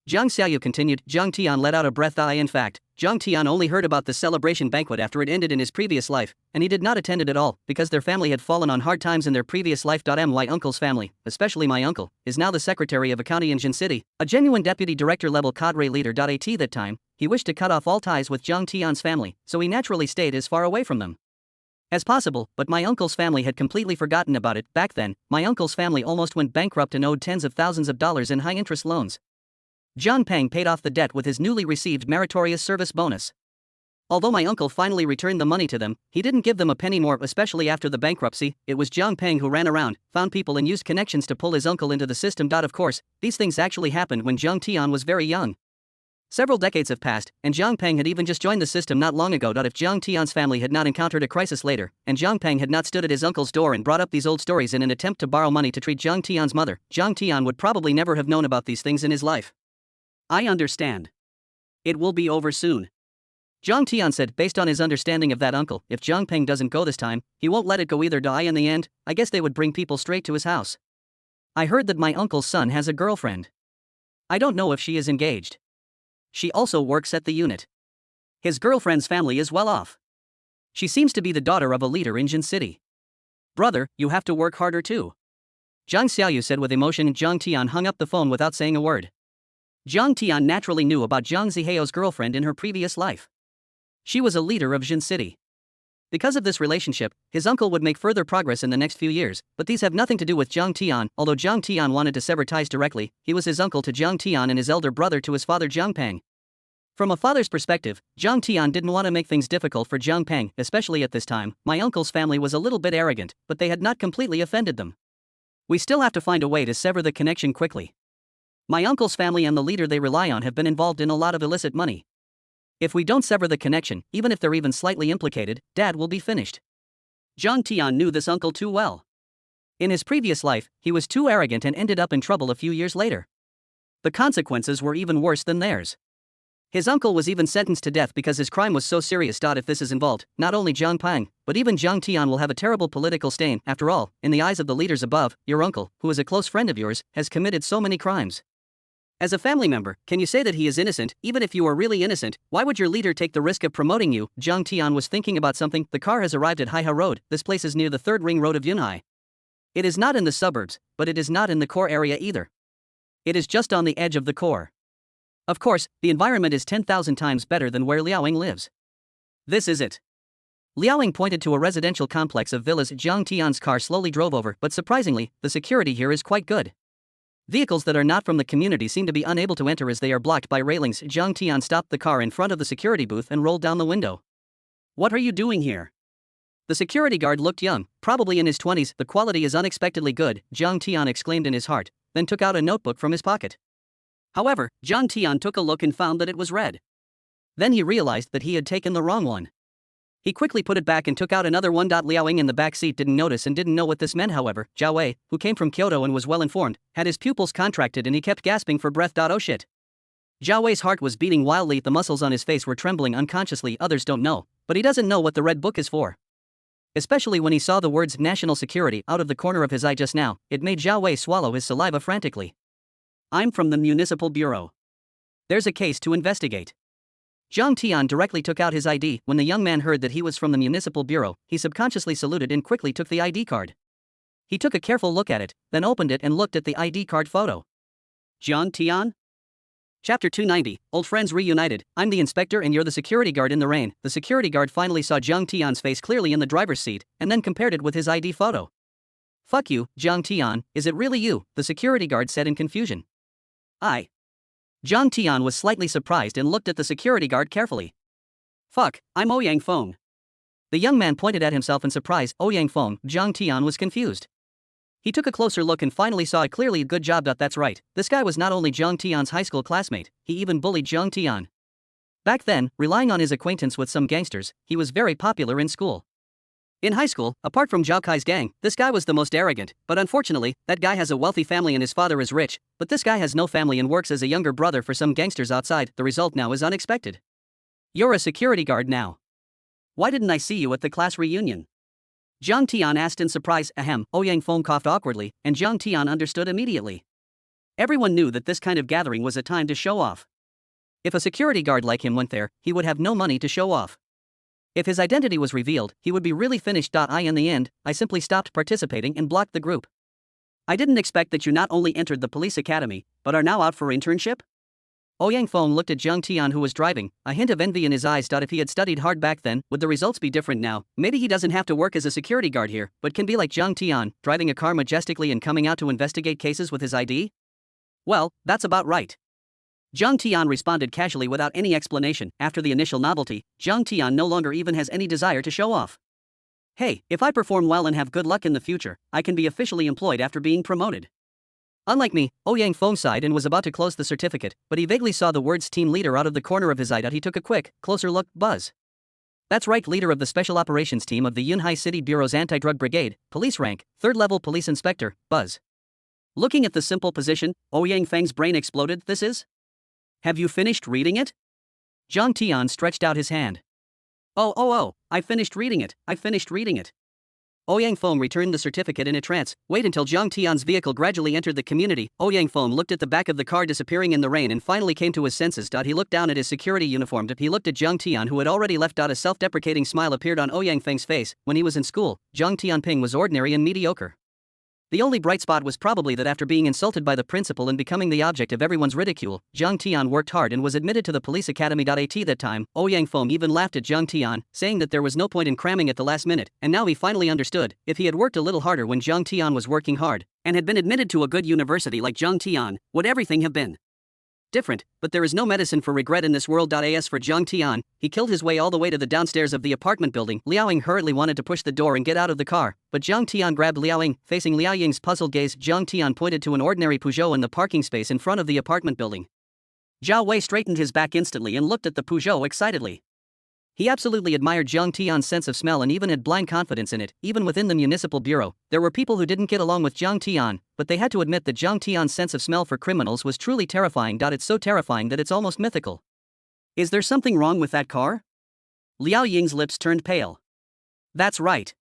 Jiang Xiaoyu continued. Jiang Tian let out a breath. In fact, Jiang Tian only heard about the celebration banquet after it ended in his previous life, and he did not attend it at all, because their family had fallen on hard times in their previous life. My uncle's family, especially my uncle, is now the secretary of a county in Jin City, a genuine deputy director level cadre leader. At that time, he wished to cut off all ties with Jiang Tian's family, so he naturally stayed as far away from them as possible, but my uncle's family had completely forgotten about it. Back then, my uncle's family almost went bankrupt and owed tens of thousands of dollars in high-interest loans. Jiang Peng paid off the debt with his newly received meritorious service bonus. Although my uncle finally returned the money to them, he didn't give them a penny more, especially after the bankruptcy. It was Jiang Peng who ran around, found people and used connections to pull his uncle into the system. Of course, these things actually happened when Jiang Tian was very young. Several decades have passed, and Jiang Peng had even just joined the system not long ago. If Jiang Tian's family had not encountered a crisis later, and Jiang Peng had not stood at his uncle's door and brought up these old stories in an attempt to borrow money to treat Jiang Tian's mother, Jiang Tian would probably never have known about these things in his life. I understand. It will be over soon. Jiang Tian said, based on his understanding of that uncle, if Jiang Peng doesn't go this time, he won't let it go either. In the end, I guess they would bring people straight to his house. I heard that my uncle's son has a girlfriend. I don't know if she is engaged. She also works at the unit. His girlfriend's family is well off. She seems to be the daughter of a leader in Jin City. Brother, you have to work harder too. Jiang Xiaoyu said with emotion. Jiang Tian hung up the phone without saying a word. Jiang Tian naturally knew about Jiang Zihao's girlfriend in her previous life. She was a leader of Jin City. Because of this relationship, his uncle would make further progress in the next few years, but these have nothing to do with Jiang Tian. Although Jiang Tian wanted to sever ties directly, he was his uncle to Jiang Tian and his elder brother to his father Jiang Peng. From a father's perspective, Jiang Tian didn't want to make things difficult for Jiang Peng, especially at this time. My uncle's family was a little bit arrogant, but they had not completely offended them. We still have to find a way to sever the connection quickly. My uncle's family and the leader they rely on have been involved in a lot of illicit money. If we don't sever the connection, even if they're even slightly implicated, Dad will be finished. Jiang Tian knew this uncle too well. In his previous life, he was too arrogant and ended up in trouble a few years later. The consequences were even worse than theirs. His uncle was even sentenced to death because his crime was so serious. If this is involved, not only Jiang Peng, but even Jiang Tian will have a terrible political stain. After all, in the eyes of the leaders above, your uncle, who is a close friend of yours, has committed so many crimes. As a family member, can you say that he is innocent? Even if you are really innocent, why would your leader take the risk of promoting you? Jiang Tian was thinking about something. The car has arrived at Haihe Road. This place is near the 3rd ring road of Yunhai. It is not in the suburbs, but it is not in the core area either. It is just on the edge of the core. Of course, the environment is 10,000 times better than where Liaoing lives. This is it. Liaoing pointed to a residential complex of villas. Jiang Tian's car slowly drove over, but surprisingly, the security here is quite good. Vehicles that are not from the community seem to be unable to enter as they are blocked by railings. Zhang Tian stopped the car in front of the security booth and rolled down the window. "What are you doing here?" The security guard looked young, probably in his 20s. "The quality is unexpectedly good," Zhang Tian exclaimed in his heart, then took out a notebook from his pocket. However, Zhang Tian took a look and found that it was red. Then he realized that he had taken the wrong one. He quickly put it back and took out another one. Liao Ying in the back seat didn't notice and didn't know what this meant. However, Zhao Wei, who came from Kyoto and was well informed, had his pupils contracted and he kept gasping for breath. Oh shit. Zhao Wei's heart was beating wildly, the muscles on his face were trembling unconsciously. Others don't know, but he doesn't know what the red book is for. Especially when he saw the words national security out of the corner of his eye just now, it made Zhao Wei swallow his saliva frantically. "I'm from the municipal bureau. There's a case to investigate." Zhang Tian directly took out his ID. When the young man heard that he was from the municipal bureau, he subconsciously saluted and quickly took the ID card. He took a careful look at it, then opened it and looked at the ID card photo. "Zhang Tian?" Chapter 290, Old Friends Reunited. "I'm the inspector and you're the security guard in the rain." The security guard finally saw Zhang Tian's face clearly in the driver's seat, and then compared it with his ID photo. "Fuck you, Zhang Tian, is it really you?" the security guard said in confusion. Zhang Tian was slightly surprised and looked at the security guard carefully. "Fuck, I'm Ouyang Feng." The young man pointed at himself in surprise. Ouyang Feng. Zhang Tian was confused. He took a closer look and finally saw it clearly. "Good job. That's right, this guy was not only Zhang Tian's high school classmate, he even bullied Zhang Tian. Back then, relying on his acquaintance with some gangsters, he was very popular in school. In high school, apart from Zhao Kai's gang, this guy was the most arrogant, but unfortunately, that guy has a wealthy family and his father is rich, but this guy has no family and works as a younger brother for some gangsters outside. The result now is unexpected. You're a security guard now. Why didn't I see you at the class reunion?" Zhang Tian asked in surprise. Ahem. Ouyang Feng coughed awkwardly, and Zhang Tian understood immediately. Everyone knew that this kind of gathering was a time to show off. If a security guard like him went there, he would have no money to show off. If his identity was revealed, he would be really finished. In the end, I simply stopped participating and blocked the group. I didn't expect that you not only entered the police academy, but are now out for internship? Ouyang Feng looked at Zhang Tian who was driving, a hint of envy in his eyes. If he had studied hard back then, would the results be different now? Maybe he doesn't have to work as a security guard here, but can be like Zhang Tian, driving a car majestically and coming out to investigate cases with his ID? Well, that's about right. Zhang Tian responded casually without any explanation. After the initial novelty, Zhang Tian no longer even has any desire to show off. Hey, if I perform well and have good luck in the future, I can be officially employed after being promoted. Unlike me, Ouyang Feng sighed and was about to close the certificate, but he vaguely saw the words team leader out of the corner of his eye. He took a quick, closer look. Buzz. That's right, leader of the Special Operations Team of the Yunhai City Bureau's Anti-Drug Brigade, police rank, 3rd level police inspector, Buzz. Looking at the simple position, Ouyang Feng's brain exploded. This is? Have you finished reading it? Zhang Tian stretched out his hand. Oh, I finished reading it. Ouyang Feng returned the certificate in a trance. Wait until Zhang Tian's vehicle gradually entered the community. Ouyang Feng looked at the back of the car disappearing in the rain and finally came to his senses. He looked down at his security uniform. He looked at Zhang Tian who had already left. A self-deprecating smile appeared on Ouyang Feng's face. When he was in school, Zhang Tianping was ordinary and mediocre. The only bright spot was probably that after being insulted by the principal and becoming the object of everyone's ridicule, Zhang Tian worked hard and was admitted to the police academy. At that time, Ouyang Feng even laughed at Zhang Tian, saying that there was no point in cramming at the last minute, and now he finally understood, if he had worked a little harder when Zhang Tian was working hard, and had been admitted to a good university like Zhang Tian, would everything have been different? But there is no medicine for regret in this world. As for Zhang Tian, he killed his way all the way to the downstairs of the apartment building. Liao Ying hurriedly wanted to push the door and get out of the car, but Zhang Tian grabbed Liao Ying. Facing Liao Ying's puzzled gaze, Zhang Tian pointed to an ordinary Peugeot in the parking space in front of the apartment building. Zhao Wei straightened his back instantly and looked at the Peugeot excitedly. He absolutely admired Zhang Tian's sense of smell and even had blind confidence in it. Even within the municipal bureau, there were people who didn't get along with Zhang Tian, but they had to admit that Zhang Tian's sense of smell for criminals was truly terrifying. It's so terrifying that it's almost mythical. Is there something wrong with that car? Liao Ying's lips turned pale. That's right.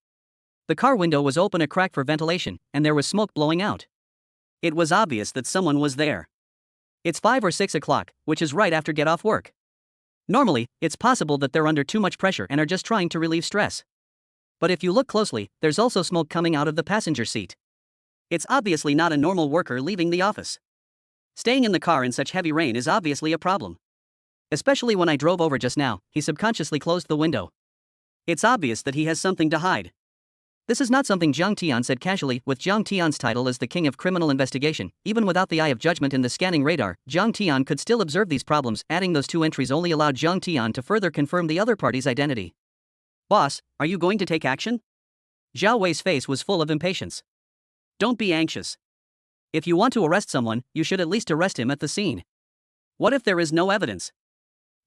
The car window was open a crack for ventilation, and there was smoke blowing out. It was obvious that someone was there. It's 5 or 6 o'clock, which is right after get off work. Normally, it's possible that they're under too much pressure and are just trying to relieve stress. But if you look closely, there's also smoke coming out of the passenger seat. It's obviously not a normal worker leaving the office. Staying in the car in such heavy rain is obviously a problem. Especially when I drove over just now, he subconsciously closed the window. It's obvious that he has something to hide. This is not something Jiang Tian said casually. With Jiang Tian's title as the king of criminal investigation, even without the eye of judgment in the scanning radar, Jiang Tian could still observe these problems. Adding those two entries only allowed Jiang Tian to further confirm the other party's identity. Boss, are you going to take action? Zhao Wei's face was full of impatience. Don't be anxious. If you want to arrest someone, you should at least arrest him at the scene. What if there is no evidence?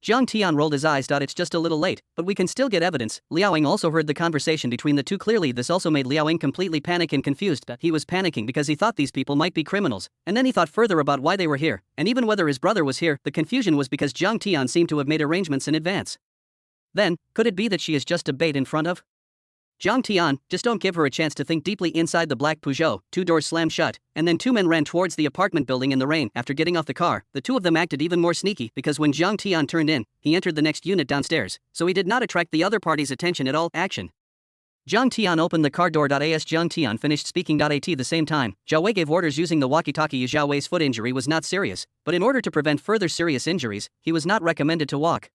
Jiang Tian rolled his eyes. It's just a little late, but we can still get evidence. Liao Ying also heard the conversation between the two clearly. This also made Liao Ying completely panic and confused. He was panicking because he thought these people might be criminals, and then he thought further about why they were here, and even whether his brother was here. The confusion was because Jiang Tian seemed to have made arrangements in advance. Then, could it be that she is just a bait in front of Jiang Tian? Just don't give her a chance to think deeply. Inside the black Peugeot, two doors slammed shut, and then two men ran towards the apartment building in the rain. After getting off the car, the two of them acted even more sneaky because when Jiang Tian turned in, he entered the next unit downstairs, so he did not attract the other party's attention at all. Action. Jiang Tian opened the car door. As Jiang Tian finished speaking at the same time, Zhao Wei gave orders using the walkie-talkie. Zhao Wei's foot injury was not serious, but in order to prevent further serious injuries, he was not recommended to walk.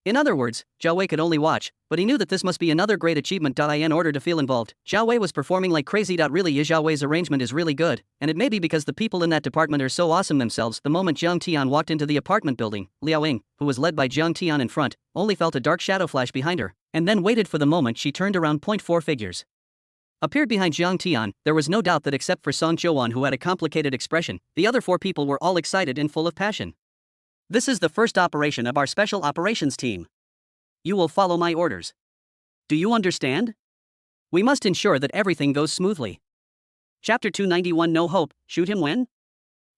In other words, Zhao Wei could only watch, but he knew that this must be another great achievement. In order to feel involved, Zhao Wei was performing like crazy. Really, Zhao Wei's arrangement is really good, and it may be because the people in that department are so awesome themselves. The moment Jiang Tian walked into the apartment building, Liao Ying, who was led by Jiang Tian in front, only felt a dark shadow flash behind her, and then waited for the moment she turned around. 4 figures appeared behind Jiang Tian. There was no doubt that except for Song Zhouan, who had a complicated expression, the other 4 people were all excited and full of passion. This is the first operation of our special operations team. You will follow my orders. Do you understand? We must ensure that everything goes smoothly. Chapter 291. No hope. Shoot him when?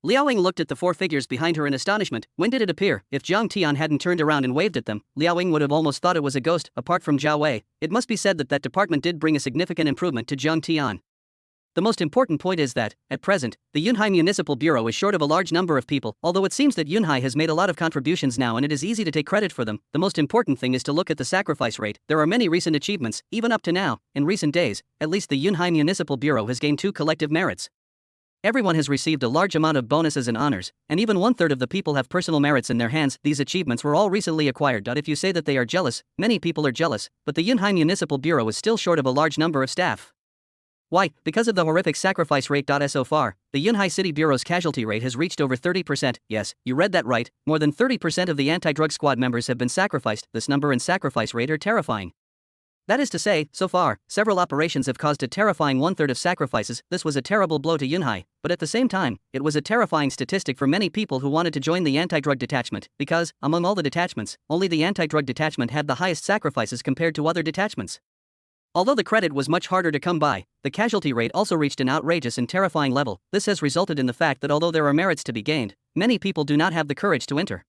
Liao Ying looked at the 4 figures behind her in astonishment. When did it appear? If Jiang Tian hadn't turned around and waved at them, Liao Ying would have almost thought it was a ghost. Apart from Zhao Wei, it must be said that that department did bring a significant improvement to Jiang Tian. The most important point is that, at present, the Yunhai Municipal Bureau is short of a large number of people. Although it seems that Yunhai has made a lot of contributions now and it is easy to take credit for them, the most important thing is to look at the sacrifice rate. There are many recent achievements, even up to now. In recent days, at least the Yunhai Municipal Bureau has gained 2 collective merits. Everyone has received a large amount of bonuses and honors, and even 1/3 of the people have personal merits in their hands. These achievements were all recently acquired. If you say that they are jealous, many people are jealous, but the Yunhai Municipal Bureau is still short of a large number of staff. Why? Because of the horrific sacrifice rate. So far, the Yunhai City Bureau's casualty rate has reached over 30%. Yes, you read that right, more than 30% of the anti-drug squad members have been sacrificed. This number and sacrifice rate are terrifying. That is to say, so far, several operations have caused a terrifying 1/3 of sacrifices. This was a terrible blow to Yunhai, but at the same time, it was a terrifying statistic for many people who wanted to join the anti-drug detachment, because, among all the detachments, only the anti-drug detachment had the highest sacrifices compared to other detachments. Although the credit was much harder to come by, the casualty rate also reached an outrageous and terrifying level. This has resulted in the fact that although there are merits to be gained, many people do not have the courage to enter.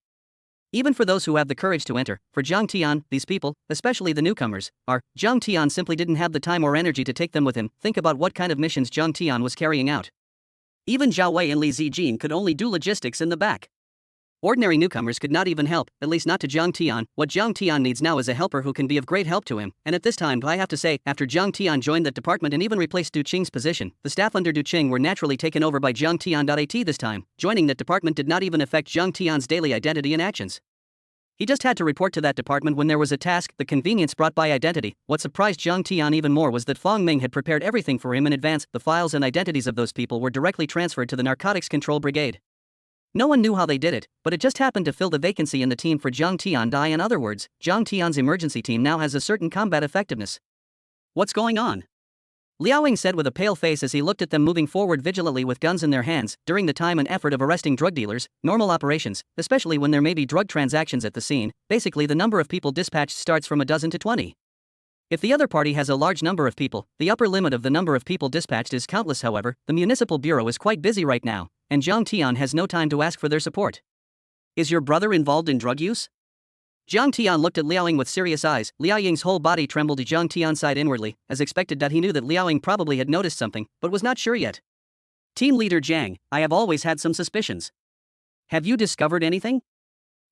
Even for those who have the courage to enter, for Jiang Tian, these people, especially the newcomers, Jiang Tian simply didn't have the time or energy to take them with him. Think about what kind of missions Jiang Tian was carrying out. Even Zhao Wei and Li Zijin could only do logistics in the back. Ordinary newcomers could not even help, at least not to Jiang Tian. What Jiang Tian needs now is a helper who can be of great help to him, and at this time I have to say, after Jiang Tian joined that department and even replaced Du Qing's position, the staff under Du Qing were naturally taken over by Jiang Tian. This time, joining that department did not even affect Jiang Tian's daily identity and actions. He just had to report to that department when there was a task. The convenience brought by identity. What surprised Jiang Tian even more was that Fang Ming had prepared everything for him in advance. The files and identities of those people were directly transferred to the Narcotics Control Brigade. No one knew how they did it, but it just happened to fill the vacancy in the team for Jiang Tian. In other words, Jiang Tian's emergency team now has a certain combat effectiveness. What's going on? Liao Ying said with a pale face as he looked at them moving forward vigilantly with guns in their hands. During the time and effort of arresting drug dealers, normal operations, especially when there may be drug transactions at the scene, basically the number of people dispatched starts from a dozen to 20. If the other party has a large number of people, the upper limit of the number of people dispatched is countless. However, the municipal bureau is quite busy right now, and Jiang Tian has no time to ask for their support. Is your brother involved in drug use? Jiang Tian looked at Liao Ying with serious eyes. Liao Ying's whole body trembled. Jiang Tian sighed inwardly, as expected. He knew that Liao Ying probably had noticed something, but was not sure yet. Team leader Jiang, I have always had some suspicions. Have you discovered anything?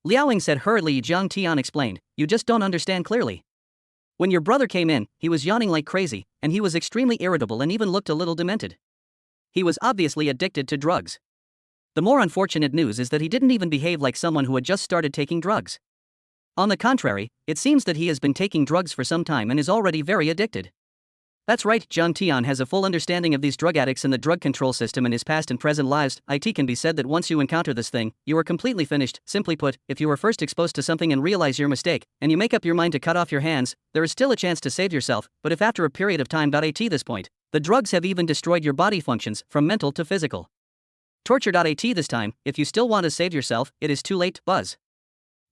Liao Ying said hurriedly. Jiang Tian explained, you just don't understand clearly. When your brother came in, he was yawning like crazy, and he was extremely irritable and even looked a little demented. He was obviously addicted to drugs. The more unfortunate news is that he didn't even behave like someone who had just started taking drugs. On the contrary, it seems that he has been taking drugs for some time and is already very addicted. That's right, Jiang Tian has a full understanding of these drug addicts and the drug control system in his past and present lives. It can be said that once you encounter this thing, you are completely finished. Simply put, if you were first exposed to something and realize your mistake, and you make up your mind to cut off your hands, there is still a chance to save yourself, but if after a period of time at this point, the drugs have even destroyed your body functions, from mental to physical torture at this time, if you still want to save yourself, it is too late. Buzz.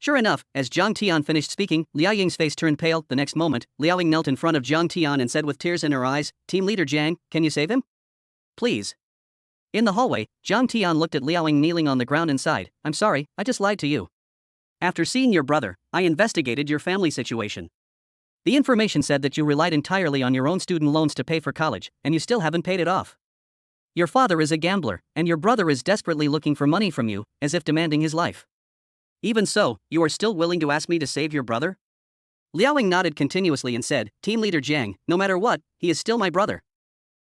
Sure enough, as Jiang Tian finished speaking, Liao Ying's face turned pale. The next moment, Liao Ying knelt in front of Jiang Tian and said with tears in her eyes, "Team leader Jiang, can you save him? Please." In the hallway, Jiang Tian looked at Liao Ying kneeling on the ground and sighed, "I'm sorry, I just lied to you. After seeing your brother, I investigated your family situation. The information said that you relied entirely on your own student loans to pay for college, and you still haven't paid it off. Your father is a gambler, and your brother is desperately looking for money from you, as if demanding his life. Even so, you are still willing to ask me to save your brother?" Liao Ying nodded continuously and said, "Team leader Jiang, no matter what, he is still my brother.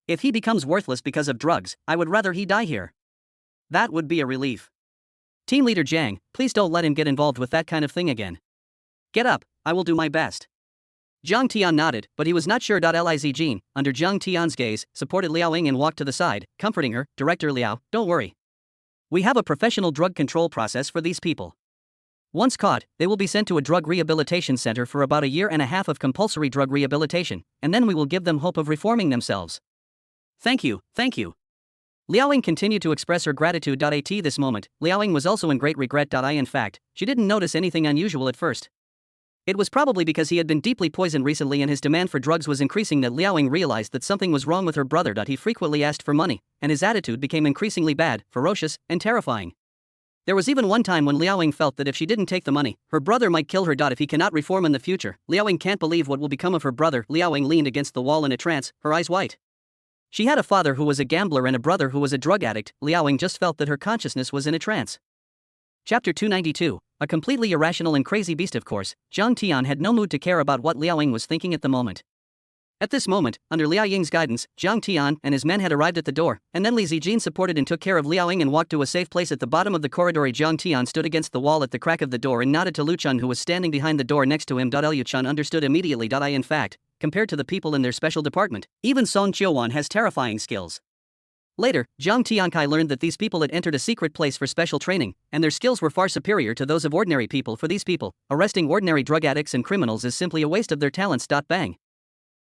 If he becomes worthless because of drugs, I would rather he die here. That would be a relief. Team leader Jiang, please don't let him get involved with that kind of thing again. Get up, I will do my best." Jiang Tian nodded, but he was not sure. Liz Jin, under Jiang Tian's gaze, supported Liao Ying and walked to the side, comforting her. "Director Liao, don't worry. We have a professional drug control process for these people. Once caught, they will be sent to a drug rehabilitation center for about a year and a half of compulsory drug rehabilitation, and then we will give them hope of reforming themselves." Thank you, thank you." Liao Ying continued to express her gratitude. At this moment, Liao Ying was also in great regret. In fact, she didn't notice anything unusual at first. It was probably because he had been deeply poisoned recently and his demand for drugs was increasing that Liao Ying realized that something was wrong with her brother. He frequently asked for money, and his attitude became increasingly bad, ferocious, and terrifying. There was even one time when Liao Ying felt that if she didn't take the money, her brother might kill her. If he cannot reform in the future, Liao Ying can't believe what will become of her brother. Liao Ying leaned against the wall in a trance, her eyes white. She had a father who was a gambler and a brother who was a drug addict. Liao Ying just felt that her consciousness was in a trance. Chapter 292, a completely irrational and crazy beast. Of course, Jiang Tian had no mood to care about what Liao Ying was thinking at the moment. At this moment, under Liao Ying's guidance, Jiang Tian and his men had arrived at the door, and then Li Zijin supported and took care of Liao Ying and walked to a safe place at the bottom of the corridor. Jiang Tian stood against the wall at the crack of the door and nodded to Lu Chun, who was standing behind the door next to him. Liu Chun understood immediately. In fact, compared to the people in their special department, even Song Qiuwan has terrifying skills. Later, Jiang Tiankai learned that these people had entered a secret place for special training, and their skills were far superior to those of ordinary people. For these people, arresting ordinary drug addicts and criminals is simply a waste of their talents. Bang.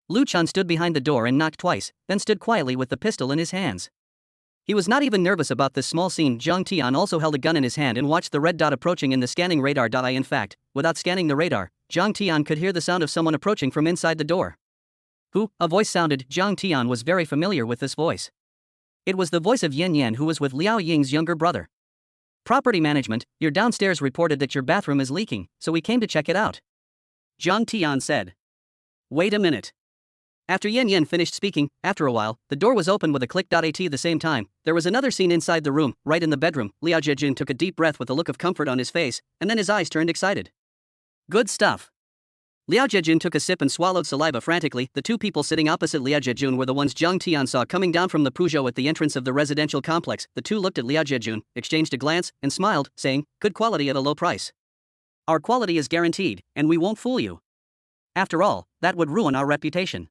Lu Chun stood behind the door and knocked twice, then stood quietly with the pistol in his hands. He was not even nervous about this small scene. Jiang Tian also held a gun in his hand and watched the red dot approaching in the scanning radar. In fact, without scanning the radar, Jiang Tian could hear the sound of someone approaching from inside the door. Who? A voice sounded. Jiang Tian was very familiar with this voice. It was the voice of Yan Yan, who was with Liao Ying's younger brother. "Property management, your downstairs reported that your bathroom is leaking, so we came to check it out," Jiang Tian said. "Wait a minute." After Yan Yan finished speaking, after a while, the door was opened with a click. At the same time, there was another scene inside the room, right in the bedroom. Liao Jejun took a deep breath with a look of comfort on his face, and then his eyes turned excited. "Good stuff." Liao Jejun took a sip and swallowed saliva frantically. The two people sitting opposite Liao Jejun were the ones Jiang Tian saw coming down from the Peugeot at the entrance of the residential complex. The two looked at Liao Jejun, exchanged a glance, and smiled, saying, "Good quality at a low price. Our quality is guaranteed, and we won't fool you. After all, that would ruin our reputation."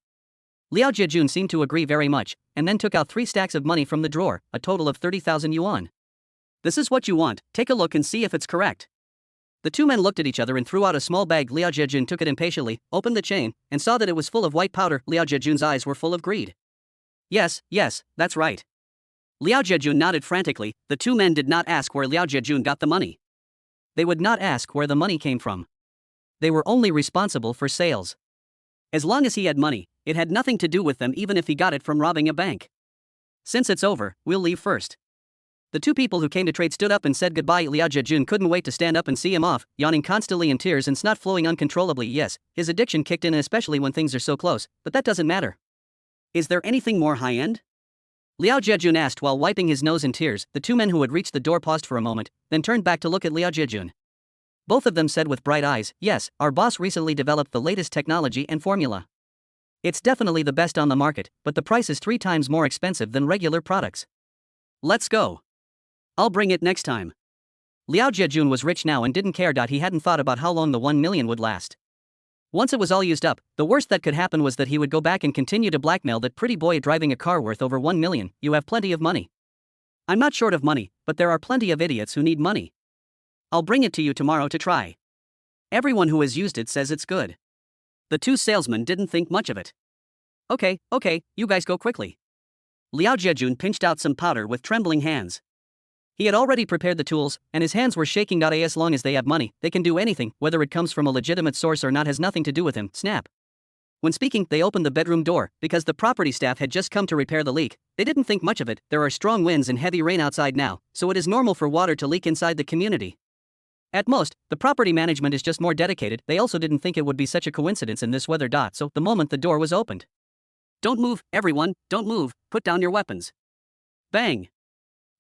Liao Jejun seemed to agree very much, and then took out 3 stacks of money from the drawer, a total of 30,000 yuan. "This is what you want, take a look and see if it's correct." The two men looked at each other and threw out a small bag. Liao Jejun took it impatiently, opened the chain, and saw that it was full of white powder. Liao Jejun's eyes were full of greed. Yes, that's right." Liao Jejun nodded frantically. The two men did not ask where Liao Jejun got the money. They would not ask where the money came from. They were only responsible for sales. As long as he had money, it had nothing to do with them, even if he got it from robbing a bank. "Since it's over, we'll leave first." The two people who came to trade stood up and said goodbye. Liao Jejun couldn't wait to stand up and see him off, yawning constantly in tears and snot flowing uncontrollably. Yes, his addiction kicked in, especially when things are so close, but that doesn't matter. "Is there anything more high-end?" Liao Jejun asked while wiping his nose in tears. The two men who had reached the door paused for a moment, then turned back to look at Liao Jejun. Both of them said with bright eyes, "Yes, our boss recently developed the latest technology and formula. It's definitely the best on the market, but the price is 3 times more expensive than regular products. Let's go. I'll bring it next time." Liao Jejun was rich now and didn't care. He hadn't thought about how long the 1 million would last. Once it was all used up, the worst that could happen was that he would go back and continue to blackmail that pretty boy driving a car worth over 1 million. You have plenty of money. I'm not short of money, but there are plenty of idiots who need money. I'll bring it to you tomorrow to try. Everyone who has used it says it's good. The two salesmen didn't think much of it. Okay, you guys go quickly. Liao Jiejun pinched out some powder with trembling hands. He had already prepared the tools, and his hands were shaking. As long as they have money, they can do anything, whether it comes from a legitimate source or not has nothing to do with him. Snap. When speaking, they opened the bedroom door, because the property staff had just come to repair the leak. They didn't think much of it. There are strong winds and heavy rain outside now, so it is normal for water to leak inside the community. At most, the property management is just more dedicated. They also didn't think it would be such a coincidence in this weather. So, the moment the door was opened. Don't move, everyone, don't move, put down your weapons. Bang!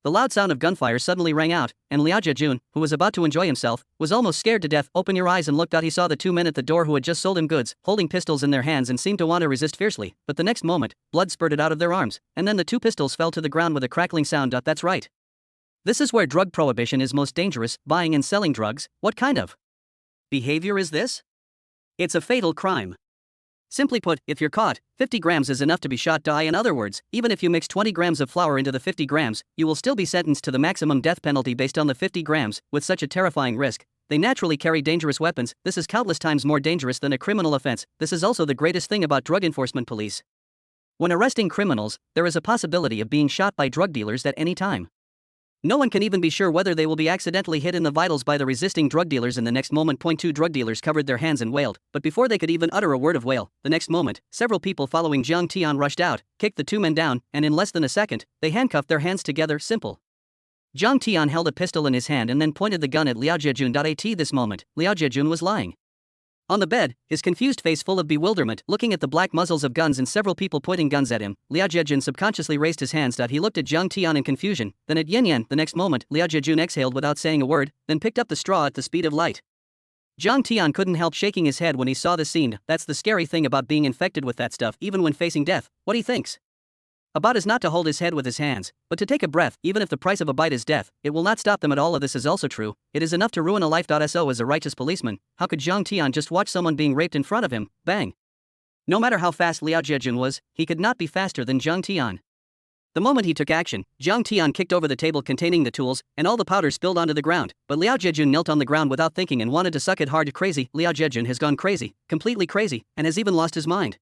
The loud sound of gunfire suddenly rang out, and Liao Jiejun, who was about to enjoy himself, was almost scared to death. Open your eyes and looked out. He saw the two men at the door who had just sold him goods, holding pistols in their hands and seemed to want to resist fiercely, but the next moment, blood spurted out of their arms, and then the two pistols fell to the ground with a crackling sound. That's right. This is where drug prohibition is most dangerous, buying and selling drugs. What kind of behavior is this? It's a fatal crime. Simply put, if you're caught, 50 grams is enough to be shot. In other words, even if you mix 20 grams of flour into the 50 grams, you will still be sentenced to the maximum death penalty based on the 50 grams. With such a terrifying risk, they naturally carry dangerous weapons. This is countless times more dangerous than a criminal offense. This is also the greatest thing about drug enforcement police. When arresting criminals, there is a possibility of being shot by drug dealers at any time. No one can even be sure whether they will be accidentally hit in the vitals by the resisting drug dealers in the next moment. Two drug dealers covered their hands and wailed, but before they could even utter a word of wail, the next moment, several people following Jiang Tian rushed out, kicked the two men down, and in less than a second, they handcuffed their hands together. Simple. Jiang Tian held a pistol in his hand and then pointed the gun at Liao Jiejun. At this moment, Liao Jiejun was lying on the bed, his confused face full of bewilderment, looking at the black muzzles of guns and several people pointing guns at him. Liao Jiejun subconsciously raised his hands. He looked at Jiang Tian in confusion, then at Yin Yan. The next moment, Liao Jiejun exhaled without saying a word, then picked up the straw at the speed of light. Jiang Tian couldn't help shaking his head when he saw the scene. That's the scary thing about being infected with that stuff, even when facing death. What he thinks about is not to hold his head with his hands, but to take a breath. Even if the price of a bite is death, it will not stop them at all. Of this is also true. It is enough to ruin a life. So as a righteous policeman, how could Jiang Tian just watch someone being raped in front of him? Bang! No matter how fast Liao Jiejun was, he could not be faster than Jiang Tian. The moment he took action, Jiang Tian kicked over the table containing the tools, and all the powder spilled onto the ground. But Liao Jiejun knelt on the ground without thinking and wanted to suck it hard. Crazy. Liao Jiejun has gone crazy, completely crazy, and has even lost his mind.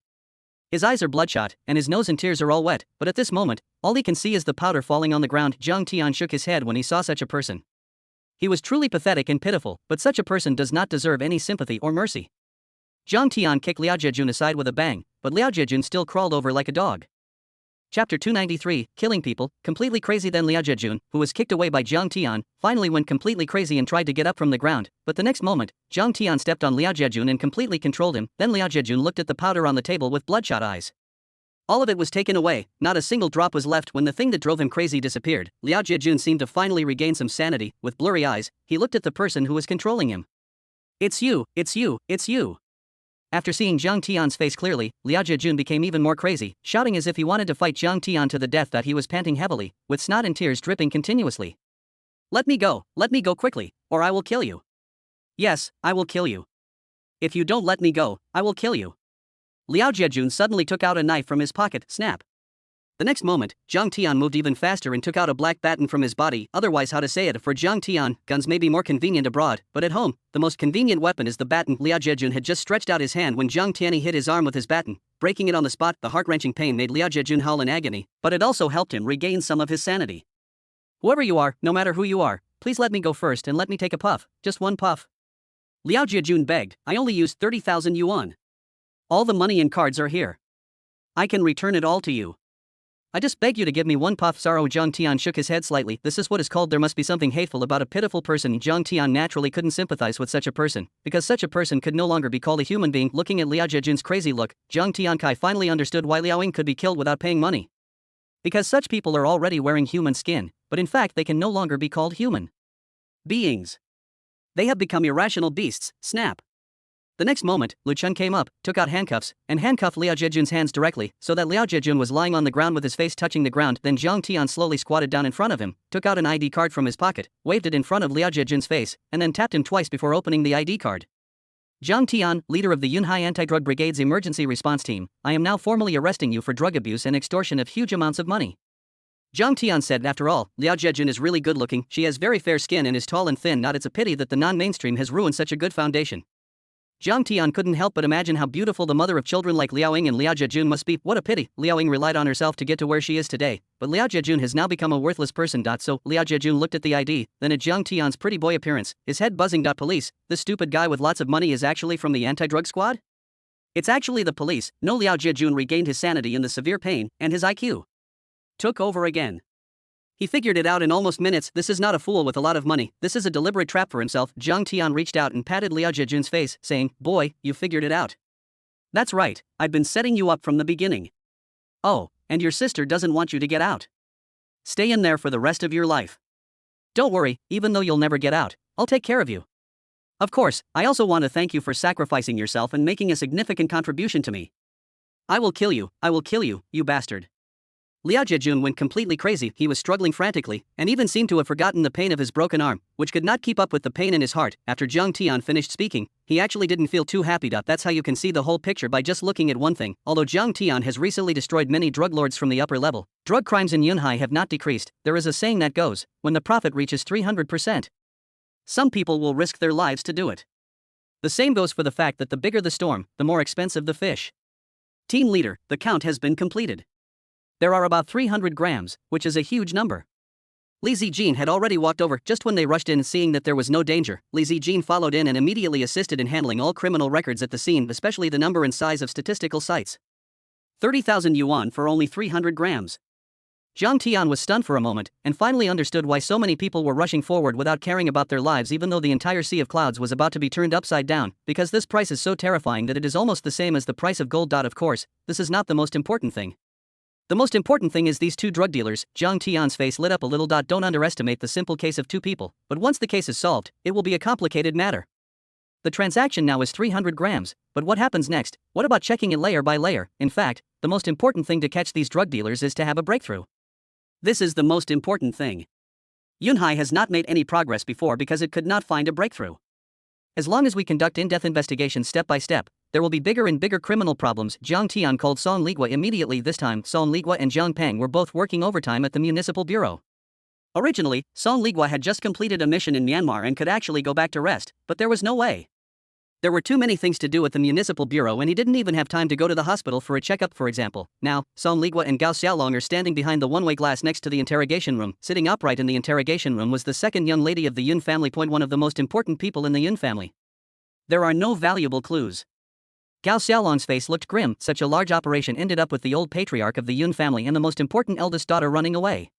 His eyes are bloodshot, and his nose and tears are all wet, but at this moment, all he can see is the powder falling on the ground. Jiang Tian shook his head when he saw such a person. He was truly pathetic and pitiful, but such a person does not deserve any sympathy or mercy. Jiang Tian kicked Liao Jiejun aside with a bang, but Liao Jiejun still crawled over like a dog. Chapter 293, Killing People, Completely Crazy. Then Liao Jiejun, who was kicked away by Jiang Tian, finally went completely crazy and tried to get up from the ground, but the next moment, Jiang Tian stepped on Liao Jiejun and completely controlled him. Then Liao Jiejun looked at the powder on the table with bloodshot eyes. All of it was taken away, not a single drop was left. When the thing that drove him crazy disappeared, Liao Jiejun seemed to finally regain some sanity. With blurry eyes, he looked at the person who was controlling him. It's you, it's you, it's you. After seeing Jiang Tian's face clearly, Liao Jiejun became even more crazy, shouting as if he wanted to fight Jiang Tian to the death. He was panting heavily, with snot and tears dripping continuously. Let me go quickly, or I will kill you. Yes, I will kill you. If you don't let me go, I will kill you. Liao Jiejun suddenly took out a knife from his pocket. Snap. The next moment, Jiang Tian moved even faster and took out a black baton from his body. Otherwise, how to say it, for Jiang Tian, guns may be more convenient abroad, but at home, the most convenient weapon is the baton. Liao Jiejun had just stretched out his hand when Jiang Tian hit his arm with his baton, breaking it on the spot. The heart-wrenching pain made Liao Jiejun howl in agony, but it also helped him regain some of his sanity. Whoever you are, no matter who you are, please let me go first and let me take a puff, just one puff. Liao Jiejun begged. I only used 30,000 yuan. All the money and cards are here. I can return it all to you. I just beg you to give me one puff. Sorrow. Jiang Tian shook his head slightly. This is what is called there must be something hateful about a pitiful person. Jiang Tian naturally couldn't sympathize with such a person, because such a person could no longer be called a human being. Looking at Liao Jiejun's crazy look, Jiang Tiankai finally understood why Liao Ying could be killed without paying money. Because such people are already wearing human skin, but in fact they can no longer be called human beings. They have become irrational beasts. Snap. The next moment, Lu Chun came up, took out handcuffs, and handcuffed Liao Jiejun's hands directly, so that Liao Jiejun was lying on the ground with his face touching the ground. Then Jiang Tian slowly squatted down in front of him, took out an ID card from his pocket, waved it in front of Liao Jiejun's face, and then tapped him twice before opening the ID card. Zhang Tian, leader of the Yunhai Anti-Drug Brigade's emergency response team, I am now formally arresting you for drug abuse and extortion of huge amounts of money. Zhang Tian said, after all, Liao Jiejun is really good looking, she has very fair skin and is tall and thin. Not it's a pity that the non-mainstream has ruined such a good foundation. Zhang Tian couldn't help but imagine how beautiful the mother of children like Liao Ying and Liao Jiejun must be. What a pity, Liao Ying relied on herself to get to where she is today, but Liao Jiejun has now become a worthless person. So, Liao Jiejun looked at the ID, then at Zhang Tian's pretty boy appearance, his head buzzing. Police, this stupid guy with lots of money is actually from the anti-drug squad? It's actually the police. No, Liao Jiejun regained his sanity in the severe pain, and his IQ took over again. He figured it out in almost minutes. This is not a fool with a lot of money, this is a deliberate trap for himself. Zhang Tian reached out and patted Liao Jiejun's face, saying, boy, you figured it out. That's right, I've been setting you up from the beginning. Oh, and your sister doesn't want you to get out. Stay in there for the rest of your life. Don't worry, even though you'll never get out, I'll take care of you. Of course, I also want to thank you for sacrificing yourself and making a significant contribution to me. I will kill you, you bastard. Liao Jiejun went completely crazy. He was struggling frantically, and even seemed to have forgotten the pain of his broken arm, which could not keep up with the pain in his heart. After Zhang Tian finished speaking, he actually didn't feel too happy. That's how you can see the whole picture by just looking at one thing. Although Zhang Tian has recently destroyed many drug lords from the upper level, drug crimes in Yunhai have not decreased. There is a saying that goes, when the profit reaches 300%, some people will risk their lives to do it. The same goes for the fact that the bigger the storm, the more expensive the fish. Team leader, the count has been completed. There are about 300 grams, which is a huge number. Li Zijin had already walked over. Just when they rushed in, seeing that there was no danger, Li Zijin followed in and immediately assisted in handling all criminal records at the scene, especially the number and size of statistical sites. 30,000 yuan for only 300 grams. Zhang Tian was stunned for a moment, and finally understood why so many people were rushing forward without caring about their lives, even though the entire sea of clouds was about to be turned upside down, because this price is so terrifying that it is almost the same as the price of gold. Of course, this is not the most important thing. The most important thing is these two drug dealers. Zhang Tian's face lit up a little. Don't underestimate the simple case of two people, but once the case is solved, it will be a complicated matter. The transaction now is 300 grams, but what happens next? What about checking it layer by layer? In fact, the most important thing to catch these drug dealers is to have a breakthrough. This is the most important thing. Yunhai has not made any progress before because it could not find a breakthrough. As long as we conduct in-depth investigations step by step, there will be bigger and bigger criminal problems. Zhang Tian called Song Ligua immediately. This time, Song Ligua and Zhang Peng were both working overtime at the municipal bureau. Originally, Song Ligua had just completed a mission in Myanmar and could actually go back to rest, but there was no way. There were too many things to do at the municipal bureau and he didn't even have time to go to the hospital for a checkup, for example. Now, Song Ligua and Gao Xiaolong are standing behind the one-way glass next to the interrogation room. Sitting upright in the interrogation room was the second young lady of the Yun family. One of the most important people in the Yun family. There are no valuable clues. Gao Xiaolong's face looked grim. Such a large operation ended up with the old patriarch of the Yun family and the most important eldest daughter running away.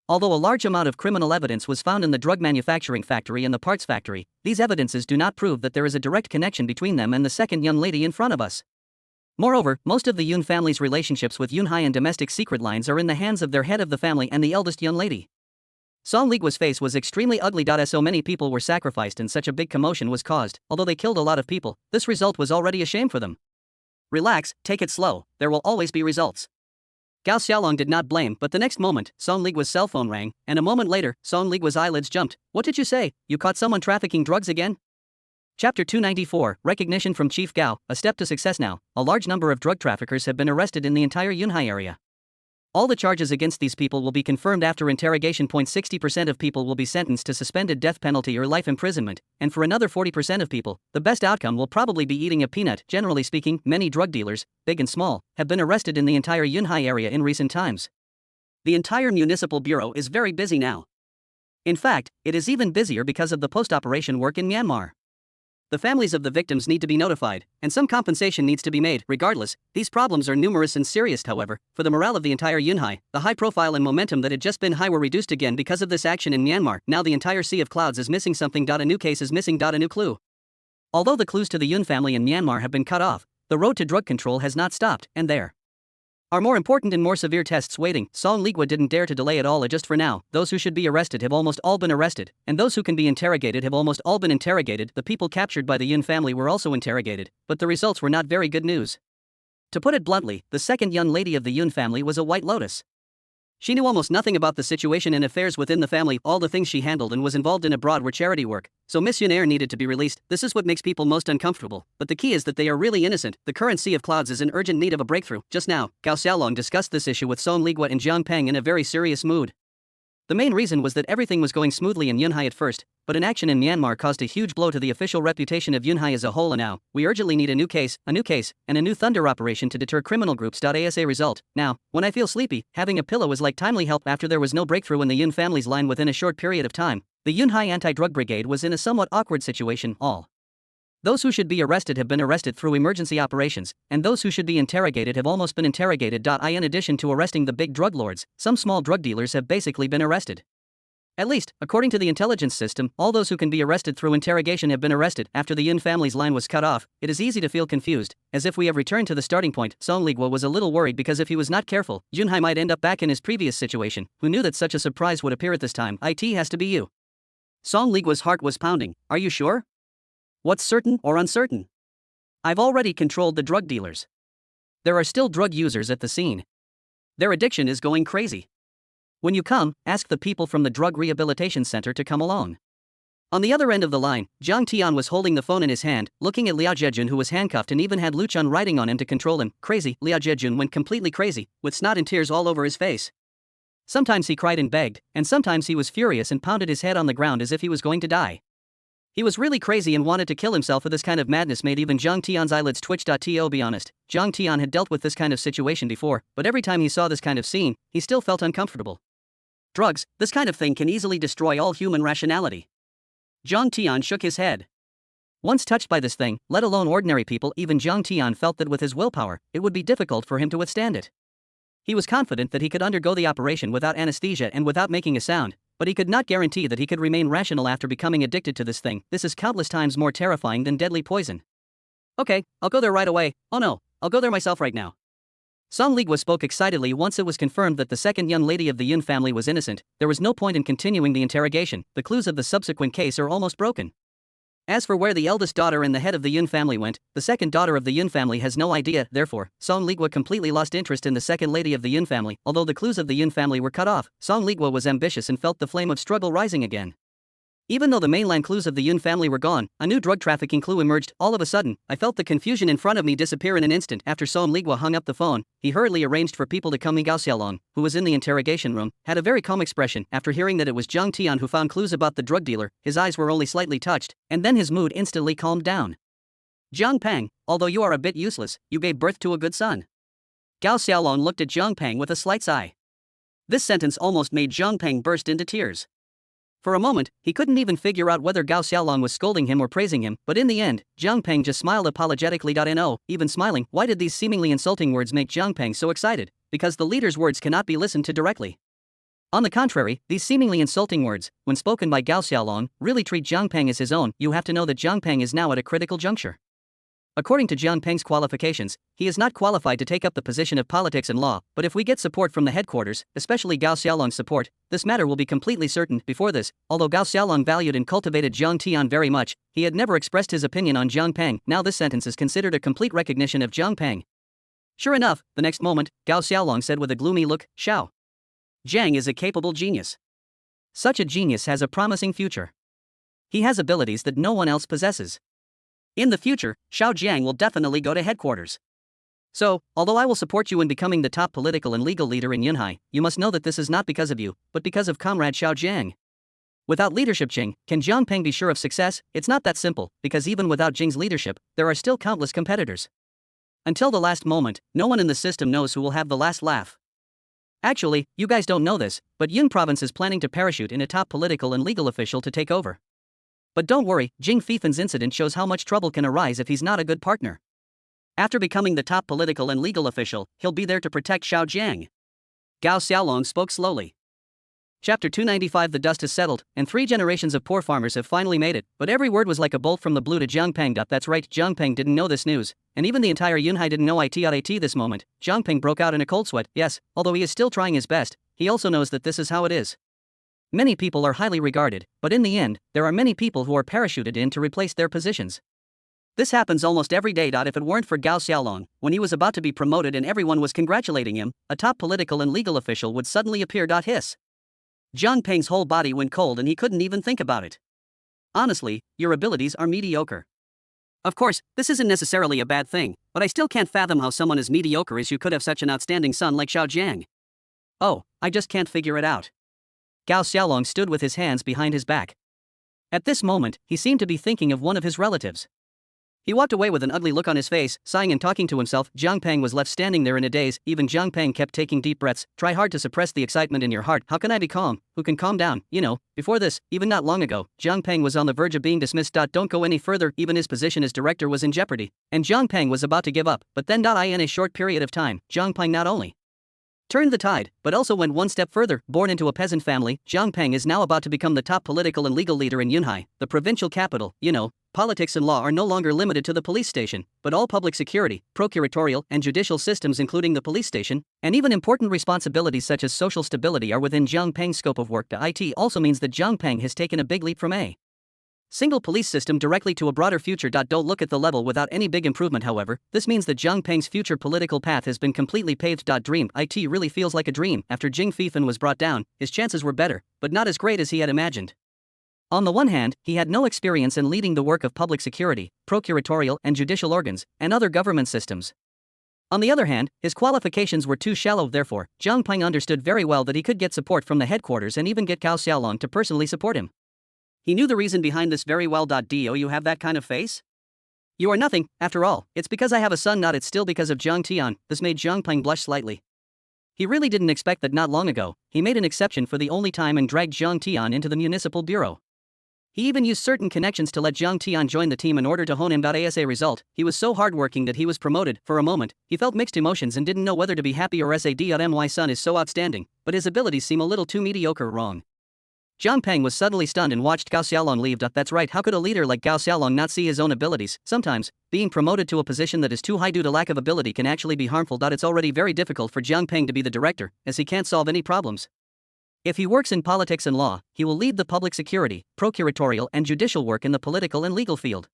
Although a large amount of criminal evidence was found in the drug manufacturing factory and the parts factory, these evidences do not prove that there is a direct connection between them and the second young lady in front of us. Moreover, most of the Yun family's relationships with Yunhai and domestic secret lines are in the hands of their head of the family and the eldest young lady. Song Ligua's face was extremely ugly. So many people were sacrificed and such a big commotion was caused. Although they killed a lot of people, this result was already a shame for them. Relax, take it slow, there will always be results. Gao Xiaolong did not blame, but the next moment, Song Ligua's cell phone rang, and a moment later, Song Ligua's eyelids jumped. What did you say? You caught someone trafficking drugs again? Chapter 294, Recognition from Chief Gao, a step to success now. A large number of drug traffickers have been arrested in the entire Yunhai area. All the charges against these people will be confirmed after interrogation. 60% of people will be sentenced to suspended death penalty or life imprisonment, and for another 40% of people, the best outcome will probably be eating a peanut. Generally speaking, many drug dealers, big and small, have been arrested in the entire Yunhai area in recent times. The entire municipal bureau is very busy now. In fact, it is even busier because of the post-operation work in Myanmar. The families of the victims need to be notified, and some compensation needs to be made. Regardless, these problems are numerous and serious. However, for the morale of the entire Yunhai, the high profile and momentum that had just been high were reduced again because of this action in Myanmar. Now the entire sea of clouds is missing something. A new case is missing. A new clue. Although the clues to the Yun family in Myanmar have been cut off, the road to drug control has not stopped, and there are more important and more severe tests waiting. Song Ligua didn't dare to delay at all. Just for now, those who should be arrested have almost all been arrested, and those who can be interrogated have almost all been interrogated. The people captured by the Yun family were also interrogated, but the results were not very good news. To put it bluntly, the second young lady of the Yun family was a white lotus. She knew almost nothing about the situation and affairs within the family, all the things she handled and was involved in abroad were charity work, so Miss Yunair needed to be released. This is what makes people most uncomfortable, but the key is that they are really innocent. The current sea of clouds is in urgent need of a breakthrough. Just now, Gao Xiaolong discussed this issue with Song Ligua and Jiang Peng in a very serious mood. The main reason was that everything was going smoothly in Yunhai at first, but an action in Myanmar caused a huge blow to the official reputation of Yunhai as a whole, and now, we urgently need a new case, and a new thunder operation to deter criminal groups. ASA result. Now, when I feel sleepy, having a pillow is like timely help after there was no breakthrough in the Yun family's line within a short period of time. The Yunhai anti-drug brigade was in a somewhat awkward situation. All those who should be arrested have been arrested through emergency operations, and those who should be interrogated have almost been interrogated. In addition to arresting the big drug lords, some small drug dealers have basically been arrested. At least, according to the intelligence system, all those who can be arrested through interrogation have been arrested. After the Yun family's line was cut off, it is easy to feel confused, as if we have returned to the starting point. Song Ligua was a little worried because if he was not careful, Junhai might end up back in his previous situation. Who knew that such a surprise would appear at this time? It has to be you. Song Ligua's heart was pounding. Are you sure? What's certain or uncertain? I've already controlled the drug dealers. There are still drug users at the scene. Their addiction is going crazy. When you come, ask the people from the drug rehabilitation center to come along. On the other end of the line, Jiang Tian was holding the phone in his hand, looking at Liao Zhejun, who was handcuffed and even had Lu Chun riding on him to control him. Crazy. Liao Zhejun went completely crazy, with snot and tears all over his face. Sometimes he cried and begged, and sometimes he was furious and pounded his head on the ground as if he was going to die. He was really crazy and wanted to kill himself, for this kind of madness made even Jiang Tian's eyelids twitch. To be honest, Jiang Tian had dealt with this kind of situation before, but every time he saw this kind of scene, he still felt uncomfortable. Drugs, this kind of thing can easily destroy all human rationality. Jiang Tian shook his head. Once touched by this thing, let alone ordinary people, even Jiang Tian felt that with his willpower, it would be difficult for him to withstand it. He was confident that he could undergo the operation without anesthesia and without making a sound, but he could not guarantee that he could remain rational after becoming addicted to this thing. This is countless times more terrifying than deadly poison. Okay, I'll go there right away. Oh no, I'll go there myself right now. Song Ligua spoke excitedly once it was confirmed that the second young lady of the Yun family was innocent. There was no point in continuing the interrogation. The clues of the subsequent case are almost broken. As for where the eldest daughter and the head of the Yun family went, the second daughter of the Yun family has no idea. Therefore, Song Ligua completely lost interest in the second lady of the Yun family. Although the clues of the Yun family were cut off, Song Ligua was ambitious and felt the flame of struggle rising again. Even though the mainland clues of the Yun family were gone, a new drug trafficking clue emerged. All of a sudden, I felt the confusion in front of me disappear in an instant. After Song Ligua hung up the phone, he hurriedly arranged for people to come. Gao Xiaolong, who was in the interrogation room, had a very calm expression. After hearing that it was Jiang Tian who found clues about the drug dealer, his eyes were only slightly touched, and then his mood instantly calmed down. Jiang Peng, although you are a bit useless, you gave birth to a good son. Gao Xiaolong looked at Jiang Peng with a slight sigh. This sentence almost made Jiang Peng burst into tears. For a moment, he couldn't even figure out whether Gao Xiaolong was scolding him or praising him, but in the end, Jiang Peng just smiled apologetically. No, even smiling, why did these seemingly insulting words make Jiang Peng so excited? Because the leader's words cannot be listened to directly. On the contrary, these seemingly insulting words, when spoken by Gao Xiaolong, really treat Jiang Peng as his own. You have to know that Jiang Peng is now at a critical juncture. According to Jiang Peng's qualifications, he is not qualified to take up the position of politics and law, but if we get support from the headquarters, especially Gao Xiaolong's support, this matter will be completely certain. Before this, although Gao Xiaolong valued and cultivated Jiang Tian very much, he had never expressed his opinion on Jiang Peng. Now this sentence is considered a complete recognition of Jiang Peng. Sure enough, the next moment, Gao Xiaolong said with a gloomy look, Xiao Jiang is a capable genius. Such a genius has a promising future. He has abilities that no one else possesses. In the future, Xiao Jiang will definitely go to headquarters. So, although I will support you in becoming the top political and legal leader in Yunhai, you must know that this is not because of you, but because of comrade Xiao Jiang. Without leadership Jing, can Jiang Peng be sure of success? It's not that simple, because even without Jing's leadership, there are still countless competitors. Until the last moment, no one in the system knows who will have the last laugh. Actually, you guys don't know this, but Yun province is planning to parachute in a top political and legal official to take over. But don't worry, Jing Fifen's incident shows how much trouble can arise if he's not a good partner. After becoming the top political and legal official, he'll be there to protect Xiao Jiang. Gao Xiaolong spoke slowly. Chapter 295. The dust has settled, and 3 generations of poor farmers have finally made it, but every word was like a bolt from the blue to Jiang Peng. That's right, Jiang Peng didn't know this news, and even the entire Yunhai didn't know it. At this moment, Jiang Peng broke out in a cold sweat. Yes, although he is still trying his best, he also knows that this is how it is. Many people are highly regarded, but in the end, there are many people who are parachuted in to replace their positions. This happens almost every day. If it weren't for Gao Xiaolong, when he was about to be promoted and everyone was congratulating him, a top political and legal official would suddenly appear. Hiss. Zhang Peng's whole body went cold and he couldn't even think about it. Honestly, your abilities are mediocre. Of course, this isn't necessarily a bad thing, but I still can't fathom how someone as mediocre as you could have such an outstanding son like Xiao Jiang. Oh, I just can't figure it out. Gao Xiaolong stood with his hands behind his back. At this moment, he seemed to be thinking of one of his relatives. He walked away with an ugly look on his face, sighing and talking to himself. Zhang Peng was left standing there in a daze. Even Zhang Peng kept taking deep breaths. Try hard to suppress the excitement in your heart. How can I be calm? Who can calm down? Before this, even not long ago, Zhang Peng was on the verge of being dismissed. Don't go any further. Even his position as director was in jeopardy. And Zhang Peng was about to give up. But then in a short period of time, Zhang Peng not only turned the tide, but also went one step further. Born into a peasant family, Zhang Peng is now about to become the top political and legal leader in Yunhai, the provincial capital. Politics and law are no longer limited to the police station, but all public security, procuratorial, and judicial systems including the police station, and even important responsibilities such as social stability are within Zhang Peng's scope of work. The IT also means that Zhang Peng has taken a big leap from a single police system directly to a broader future. Don't look at the level without any big improvement. However, this means that Zhang Peng's future political path has been completely paved. Dream. It really feels like a dream. After Jing Fifan was brought down, his chances were better, but not as great as he had imagined. On the one hand, he had no experience in leading the work of public security, procuratorial and judicial organs, and other government systems. On the other hand, his qualifications were too shallow. Therefore, Zhang Peng understood very well that he could get support from the headquarters and even get Gao Xiaolong to personally support him. He knew the reason behind this very well. Do you have that kind of face? You are nothing, after all. It's because I have a son. It's still because of Zhang Tian. This made Zhang Peng blush slightly. He really didn't expect that. Not long ago, he made an exception for the only time and dragged Zhang Tian into the municipal bureau. He even used certain connections to let Zhang Tian join the team in order to hone him. As a result, he was so hardworking that he was promoted. For a moment, he felt mixed emotions and didn't know whether to be happy or sad. My son is so outstanding, but his abilities seem a little too mediocre. Wrong. Zhang Peng was suddenly stunned and watched Gao Xiaolong leave. That's right, how could a leader like Gao Xiaolong not see his own abilities? Sometimes, being promoted to a position that is too high due to lack of ability can actually be harmful. It's already very difficult for Zhang Peng to be the director, as he can't solve any problems. If he works in politics and law, he will lead the public security, procuratorial and judicial work in the political and legal field.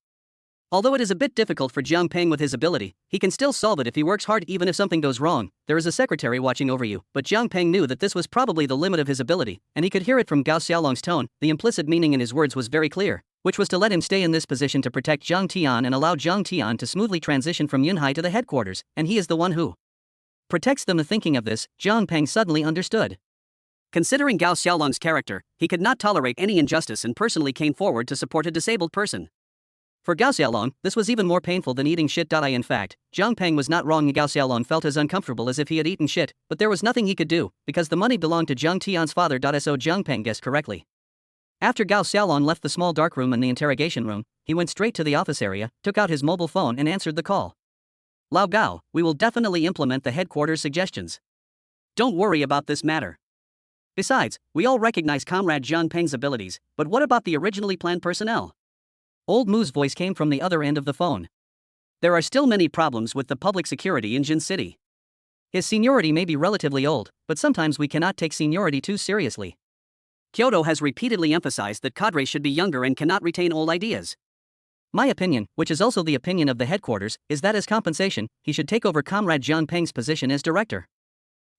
Although it is a bit difficult for Zhang Peng with his ability, he can still solve it if he works hard. Even if something goes wrong, there is a secretary watching over you. But Zhang Peng knew that this was probably the limit of his ability, and he could hear it from Gao Xiaolong's tone. The implicit meaning in his words was very clear, which was to let him stay in this position to protect Zhang Tian and allow Zhang Tian to smoothly transition from Yunhai to the headquarters, and he is the one who protects them. Thinking of this, Zhang Peng suddenly understood. Considering Gao Xiaolong's character, he could not tolerate any injustice and personally came forward to support a disabled person. For Gao Xiaolong, this was even more painful than eating shit. In fact, Zhang Peng was not wrong. Gao Xiaolong felt as uncomfortable as if he had eaten shit, but there was nothing he could do, because the money belonged to Zhang Tian's father. So Zhang Peng guessed correctly. After Gao Xiaolong left the small dark room and the interrogation room, he went straight to the office area, took out his mobile phone and answered the call. Lao Gao, we will definitely implement the headquarters' suggestions. Don't worry about this matter. Besides, we all recognize Comrade Zhang Peng's abilities, but what about the originally planned personnel? Old Mu's voice came from the other end of the phone. There are still many problems with the public security in Jin City. His seniority may be relatively old, but sometimes we cannot take seniority too seriously. Kyoto has repeatedly emphasized that cadres should be younger and cannot retain old ideas. My opinion, which is also the opinion of the headquarters, is that as compensation, he should take over Comrade Zhang Peng's position as director.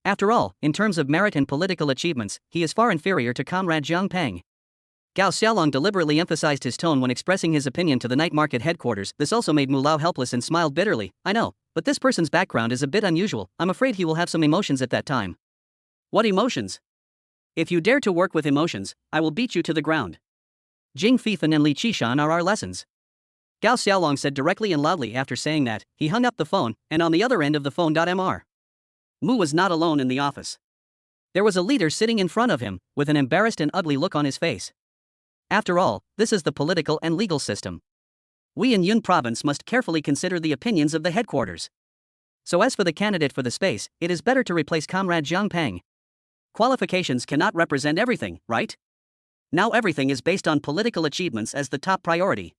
After all, in terms of merit and political achievements, he is far inferior to Comrade Zhang Peng. Gao Xiaolong deliberately emphasized his tone when expressing his opinion to the night market headquarters. This also made Mu Lao helpless and smiled bitterly. I know, but this person's background is a bit unusual. I'm afraid he will have some emotions at that time. What emotions? If you dare to work with emotions, I will beat you to the ground. Jing Fifan and Li Qishan are our lessons. Gao Xiaolong said directly and loudly. After saying that, he hung up the phone, and on the other end of the phone, Mr. Mu was not alone in the office. There was a leader sitting in front of him, with an embarrassed and ugly look on his face. After all, this is the political and legal system. We in Yun Province must carefully consider the opinions of the headquarters. So as for the candidate for the space, it is better to replace Comrade Zhang Peng. Qualifications cannot represent everything, right? Now everything is based on political achievements as the top priority.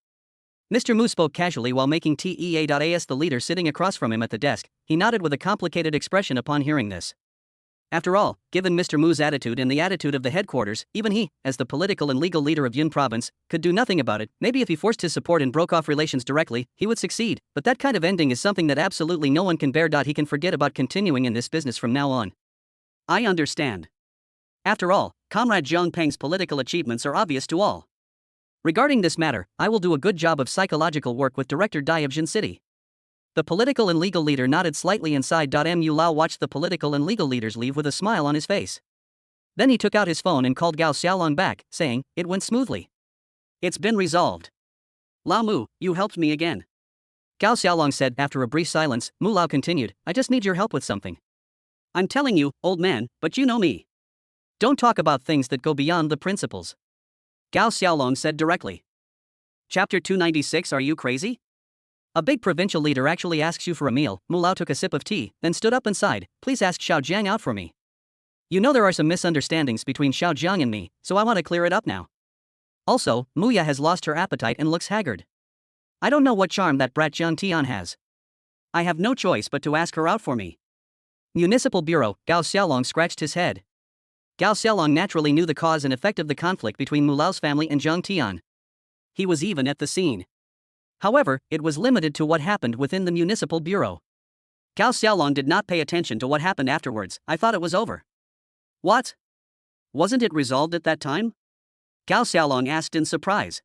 Mr. Mu spoke casually while making tea. As the leader sitting across from him at the desk, he nodded with a complicated expression upon hearing this. After all, given Mr. Mu's attitude and the attitude of the headquarters, even he, as the political and legal leader of Yun province, could do nothing about it. Maybe if he forced his support and broke off relations directly, he would succeed, but that kind of ending is something that absolutely no one can bear. He can forget about continuing in this business from now on. I understand. After all, Comrade Zhang Peng's political achievements are obvious to all. Regarding this matter, I will do a good job of psychological work with Director Dai of Jin City. The political and legal leader nodded slightly inside. Mu Lao watched the political and legal leaders leave with a smile on his face. Then he took out his phone and called Gao Xiaolong back, saying, "It went smoothly. It's been resolved. Lao Mu, you helped me again." Gao Xiaolong said. After a brief silence, Mu Lao continued, "I just need your help with something. I'm telling you, old man, but you know me. Don't talk about things that go beyond the principles." Gao Xiaolong said directly. Chapter 296. Are you crazy? A big provincial leader actually asks you for a meal. Mu Lao took a sip of tea, then stood up and sighed. "Please ask Xiao Jiang out for me. You know there are some misunderstandings between Xiao Jiang and me, so I want to clear it up now. Also, Muya has lost her appetite and looks haggard. I don't know what charm that brat Jiang Tian has. I have no choice but to ask her out for me." Municipal Bureau. Gao Xiaolong scratched his head. Gao Xiaolong naturally knew the cause and effect of the conflict between Mu Lao's family and Jiang Tian. He was even at the scene. However, it was limited to what happened within the Municipal Bureau. Gao Xiaolong did not pay attention to what happened afterwards. "I thought it was over." "What? Wasn't it resolved at that time?" Gao Xiaolong asked in surprise.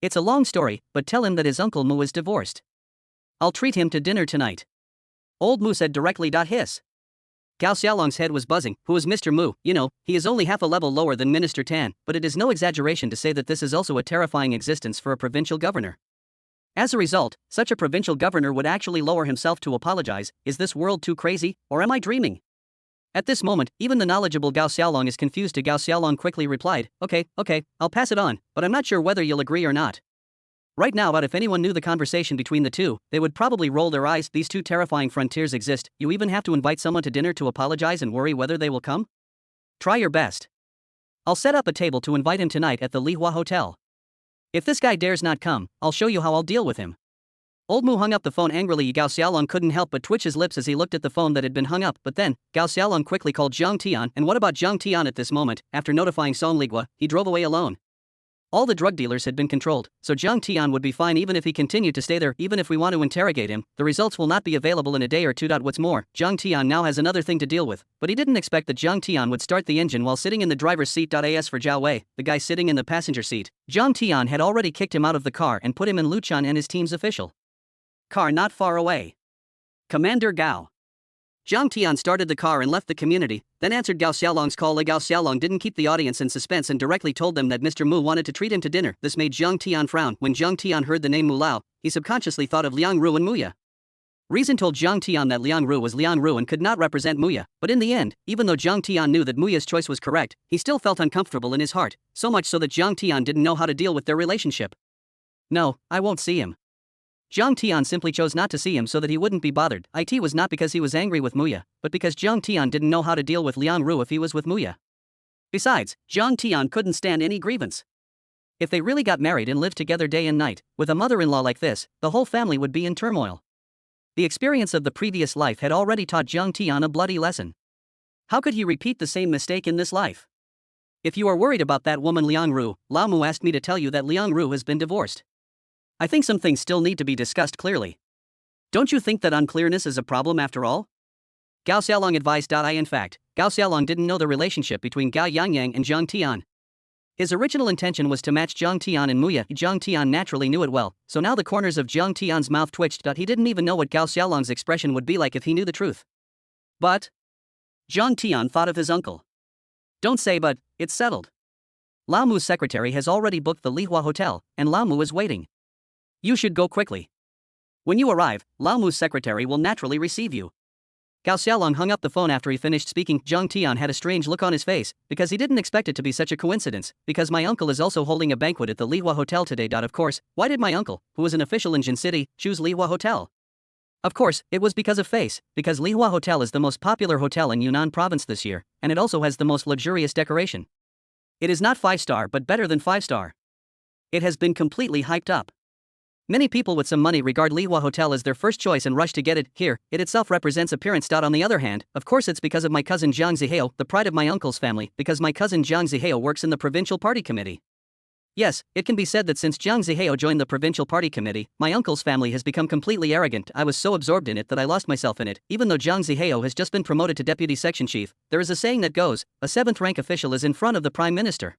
"It's a long story, but tell him that his uncle Mu is divorced. I'll treat him to dinner tonight." Old Mu said directly. Hiss. Gao Xiaolong's head was buzzing. Who is Mr. Mu? You know, he is only half a level lower than Minister Tan, but it is no exaggeration to say that this is also a terrifying existence for a provincial governor. As a result, such a provincial governor would actually lower himself to apologize. Is this world too crazy, or am I dreaming? At this moment, even the knowledgeable Gao Xiaolong is confused. Gao Xiaolong quickly replied, okay, I'll pass it on, but I'm not sure whether you'll agree or not. Right now, but if anyone knew the conversation between the two, they would probably roll their eyes. These two terrifying frontiers exist. You even have to invite someone to dinner to apologize and worry whether they will come? Try your best. I'll set up a table to invite him tonight at the Lihua Hotel. If this guy dares not come, I'll show you how I'll deal with him. Old Mu hung up the phone angrily. Gao Xiaolong couldn't help but twitch his lips as he looked at the phone that had been hung up, but then, Gao Xiaolong quickly called Jiang Tian. And what about Jiang Tian at this moment? After notifying Song Ligua, he drove away alone. All the drug dealers had been controlled, so Jiang Tian would be fine even if he continued to stay there. Even if we want to interrogate him, the results will not be available in a day or two. What's more, Jiang Tian now has another thing to deal with, but he didn't expect that Jiang Tian would start the engine while sitting in the driver's seat. As for Zhao Wei, the guy sitting in the passenger seat, Jiang Tian had already kicked him out of the car and put him in Luchan and his team's official car not far away. Commander Gao. Jiang Tian started the car and left the community, then answered Gao Xiaolong's call. Gao Xiaolong didn't keep the audience in suspense and directly told them that Mr. Mu wanted to treat him to dinner. This made Jiang Tian frown. When Jiang Tian heard the name Mu Lao, he subconsciously thought of Liang Ru and Muya. Reason told Jiang Tian that Liang Ru was Liang Ru and could not represent Muya, but in the end, even though Jiang Tian knew that Muya's choice was correct, he still felt uncomfortable in his heart, so much so that Jiang Tian didn't know how to deal with their relationship. "No, I won't see him." Jiang Tian simply chose not to see him so that he wouldn't be bothered. It was not because he was angry with Muya, but because Jiang Tian didn't know how to deal with Liang Ru if he was with Muya. Besides, Jiang Tian couldn't stand any grievance. If they really got married and lived together day and night, with a mother-in-law like this, the whole family would be in turmoil. The experience of the previous life had already taught Jiang Tian a bloody lesson. How could he repeat the same mistake in this life? If you are worried about that woman Liang Ru, Lao Mu asked me to tell you that Liang Ru has been divorced. I think some things still need to be discussed clearly. Don't you think that unclearness is a problem after all? Gao Xiaolong advised. In fact, Gao Xiaolong didn't know the relationship between Gao Yangyang and Jiang Tian. His original intention was to match Jiang Tian and Muya. Jiang Tian naturally knew it well, so now the corners of Jiang Tian's mouth twitched. He didn't even know what Gao Xiaolong's expression would be like if he knew the truth. But Jiang Tian thought of his uncle. Don't say but, it's settled. Lao Mu's secretary has already booked the Lihua Hotel, and Lao Mu is waiting. You should go quickly. When you arrive, Lao Mu's secretary will naturally receive you. Gao Xiaolong hung up the phone after he finished speaking. Jiang Tian had a strange look on his face, because he didn't expect it to be such a coincidence, because my uncle is also holding a banquet at the Lihua Hotel today. Of course, why did my uncle, who was an official in Jin City, choose Lihua Hotel? Of course, it was because of face, because Lihua Hotel is the most popular hotel in Yunnan province this year, and it also has the most luxurious decoration. It is not 5-star but better than 5-star. It has been completely hyped up. Many people with some money regard Lihua Hotel as their first choice and rush to get it. Here, it itself represents appearance. On the other hand, of course it's because of my cousin Jiang Zihao, the pride of my uncle's family, because my cousin Jiang Zihao works in the provincial party committee. Yes, it can be said that since Jiang Zihao joined the provincial party committee, my uncle's family has become completely arrogant. I was so absorbed in it that I lost myself in it. Even though Jiang Zihao has just been promoted to deputy section chief, there is a saying that goes, a 7th rank official is in front of the prime minister.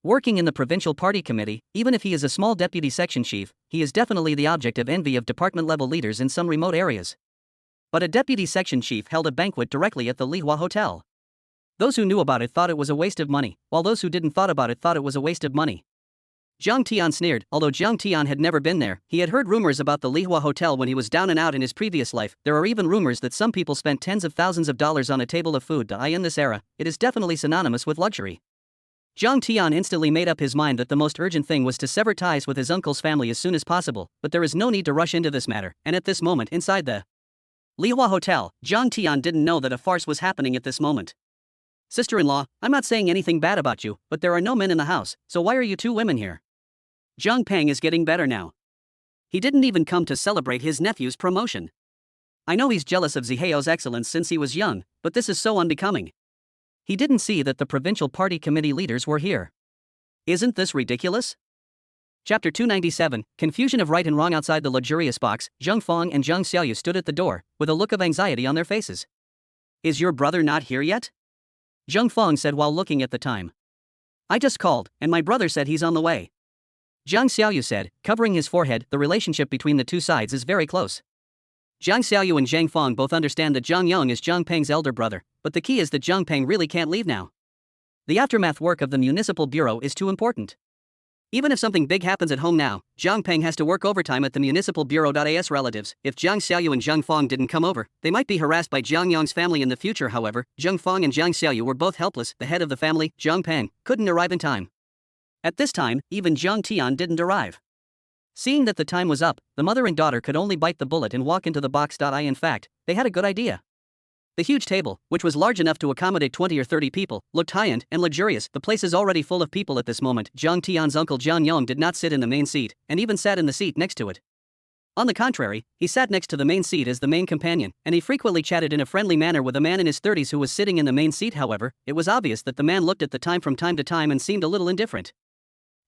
Working in the provincial party committee, even if he is a small deputy section chief, he is definitely the object of envy of department-level leaders in some remote areas. But a deputy section chief held a banquet directly at the Lihua Hotel. Those who knew about it thought it was a waste of money, while those who didn't thought about it thought it was a waste of money. Jiang Tian sneered. Although Jiang Tian had never been there, he had heard rumors about the Lihua Hotel when he was down and out in his previous life. There are even rumors that some people spent tens of thousands of dollars on a table of food. In this era, it is definitely synonymous with luxury. Jiang Tian instantly made up his mind that the most urgent thing was to sever ties with his uncle's family as soon as possible, but there is no need to rush into this matter, and at this moment inside the Lihua Hotel, Jiang Tian didn't know that a farce was happening at this moment. Sister-in-law, I'm not saying anything bad about you, but there are no men in the house, so why are you two women here? Zhang Peng is getting better now. He didn't even come to celebrate his nephew's promotion. I know he's jealous of Zihao's excellence since he was young, but this is so unbecoming. He didn't see that the provincial party committee leaders were here. Isn't this ridiculous? Chapter 297, Confusion of Right and Wrong. Outside the luxurious box, Zheng Fong and Zheng Xiaoyu stood at the door, with a look of anxiety on their faces. Is your brother not here yet? Zheng Fong said while looking at the time. I just called, and my brother said he's on the way. Zhang Xiaoyu said, covering his forehead. The relationship between the two sides is very close. Zhang Xiaoyu and Zhang Fong both understand that Zhang Yong is Zhang Peng's elder brother, but the key is that Zhang Peng really can't leave now. The aftermath work of the municipal bureau is too important. Even if something big happens at home now, Zhang Peng has to work overtime at the municipal bureau. As relatives, if Zhang Xiaoyu and Zhang Fong didn't come over, they might be harassed by Zhang Yong's family in the future. However, Zhang Fong and Zhang Xiaoyu were both helpless. The head of the family, Zhang Peng, couldn't arrive in time. At this time, even Zhang Tian didn't arrive. Seeing that the time was up, the mother and daughter could only bite the bullet and walk into the box. In fact, they had a good idea. The huge table, which was large enough to accommodate 20 or 30 people, looked high-end and luxurious. The place is already full of people at this moment. Zhang Tian's uncle Zhang Yong did not sit in the main seat, and even sat in the seat next to it. On the contrary, he sat next to the main seat as the main companion, and he frequently chatted in a friendly manner with a man in his 30s who was sitting in the main seat. However, it was obvious that the man looked at the time from time to time and seemed a little indifferent.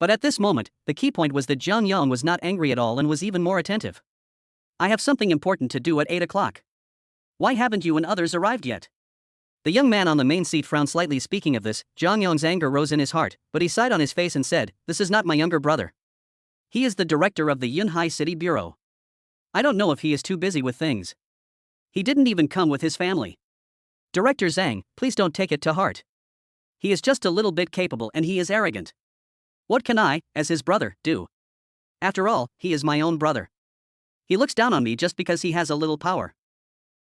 But at this moment, the key point was that Zhang Yong was not angry at all and was even more attentive. I have something important to do at 8 o'clock. Why haven't you and others arrived yet? The young man on the main seat frowned slightly. Speaking of this, Zhang Yong's anger rose in his heart, but he sighed on his face and said, This is not my younger brother. He is the director of the Yunhai City Bureau. I don't know if he is too busy with things. He didn't even come with his family. Director Zhang, please don't take it to heart. He is just a little bit capable and he is arrogant. What can I, as his brother, do? After all, he is my own brother. He looks down on me just because he has a little power.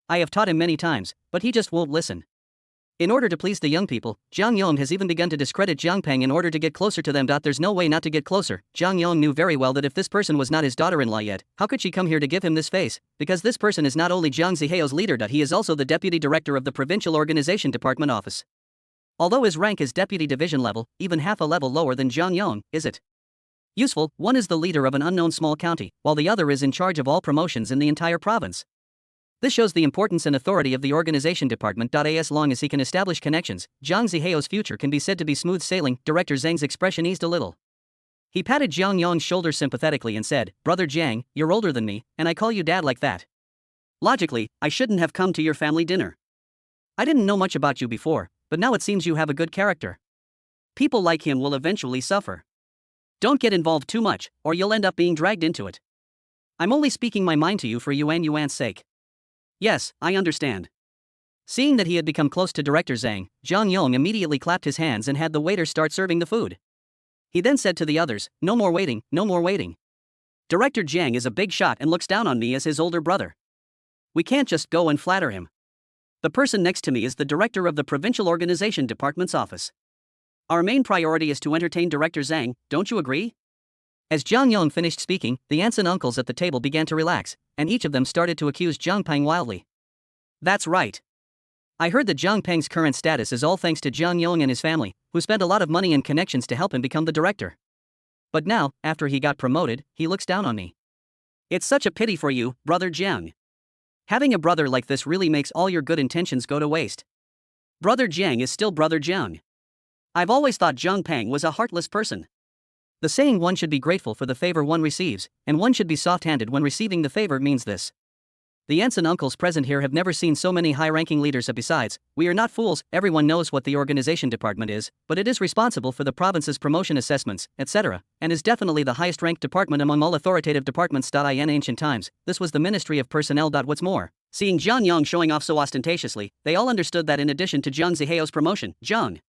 I have taught him many times, but he just won't listen. In order to please the young people, Zhang Yong has even begun to discredit Zhang Peng in order to get closer to them. There's no way not to get closer. Zhang Yong knew very well that if this person was not his daughter-in-law yet, how could she come here to give him this face? Because this person is not only Zhang Zihao's leader, he is also the deputy director of the provincial organization department office. Although his rank is deputy division level, even half a level lower than Zhang Yong, is it? Useful, one is the leader of an unknown small county, while the other is in charge of all promotions in the entire province. This shows the importance and authority of the organization department. As long as he can establish connections, Zhang Zihao's future can be said to be smooth sailing. Director Zhang's expression eased a little. He patted Zhang Yong's shoulder sympathetically and said, Brother Zhang, you're older than me, and I call you dad like that. Logically, I shouldn't have come to your family dinner. I didn't know much about you before, but now it seems you have a good character. People like him will eventually suffer. Don't get involved too much, or you'll end up being dragged into it. I'm only speaking my mind to you for Yuan's sake. Yes, I understand. Seeing that he had become close to Director Zhang, Zhang Yong immediately clapped his hands and had the waiter start serving the food. He then said to the others, No more waiting, no more waiting. Director Zhang is a big shot and looks down on me as his older brother. We can't just go and flatter him. The person next to me is the director of the provincial organization department's office. Our main priority is to entertain Director Zhang, don't you agree? As Zhang Yong finished speaking, the aunts and uncles at the table began to relax, and each of them started to accuse Zhang Peng wildly. That's right. I heard that Zhang Peng's current status is all thanks to Zhang Yong and his family, who spent a lot of money and connections to help him become the director. But now, after he got promoted, he looks down on me. It's such a pity for you, brother Jiang. Having a brother like this really makes all your good intentions go to waste. Brother Jiang is still brother Jiang. I've always thought Jiang Peng was a heartless person. The saying one should be grateful for the favor one receives, and one should be soft-handed when receiving the favor means this. The aunts and uncles present here have never seen so many high-ranking leaders. Besides, we are not fools, everyone knows what the organization department is, but it is responsible for the province's promotion assessments, etc., and is definitely the highest-ranked department among all authoritative departments. In ancient times, this was the Ministry of Personnel. What's more, seeing Jiang Yong showing off so ostentatiously, they all understood that in addition to Jiang Zihao's promotion, Jiang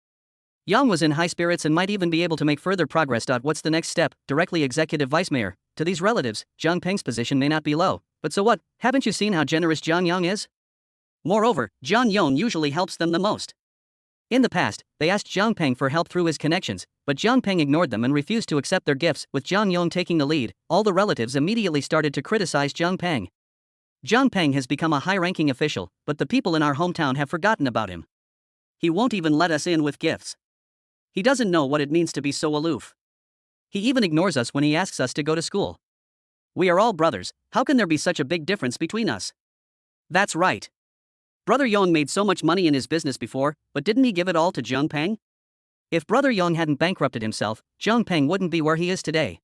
Yang was in high spirits and might even be able to make further progress. What's the next step? Directly executive vice mayor. To these relatives, Jiang Peng's position may not be low, but so what? Haven't you seen how generous Jiang Yang is? Moreover, Jiang Yong usually helps them the most. In the past, they asked Jiang Peng for help through his connections, but Jiang Peng ignored them and refused to accept their gifts. With Jiang Yong taking the lead, all the relatives immediately started to criticize Jiang Peng. Jiang Peng has become a high-ranking official, but the people in our hometown have forgotten about him. He won't even let us in with gifts. He doesn't know what it means to be so aloof. He even ignores us when he asks us to go to school. We are all brothers, how can there be such a big difference between us? That's right. Brother Yong made so much money in his business before, but didn't he give it all to Jiang Peng? If Brother Yong hadn't bankrupted himself, Jiang Peng wouldn't be where he is today.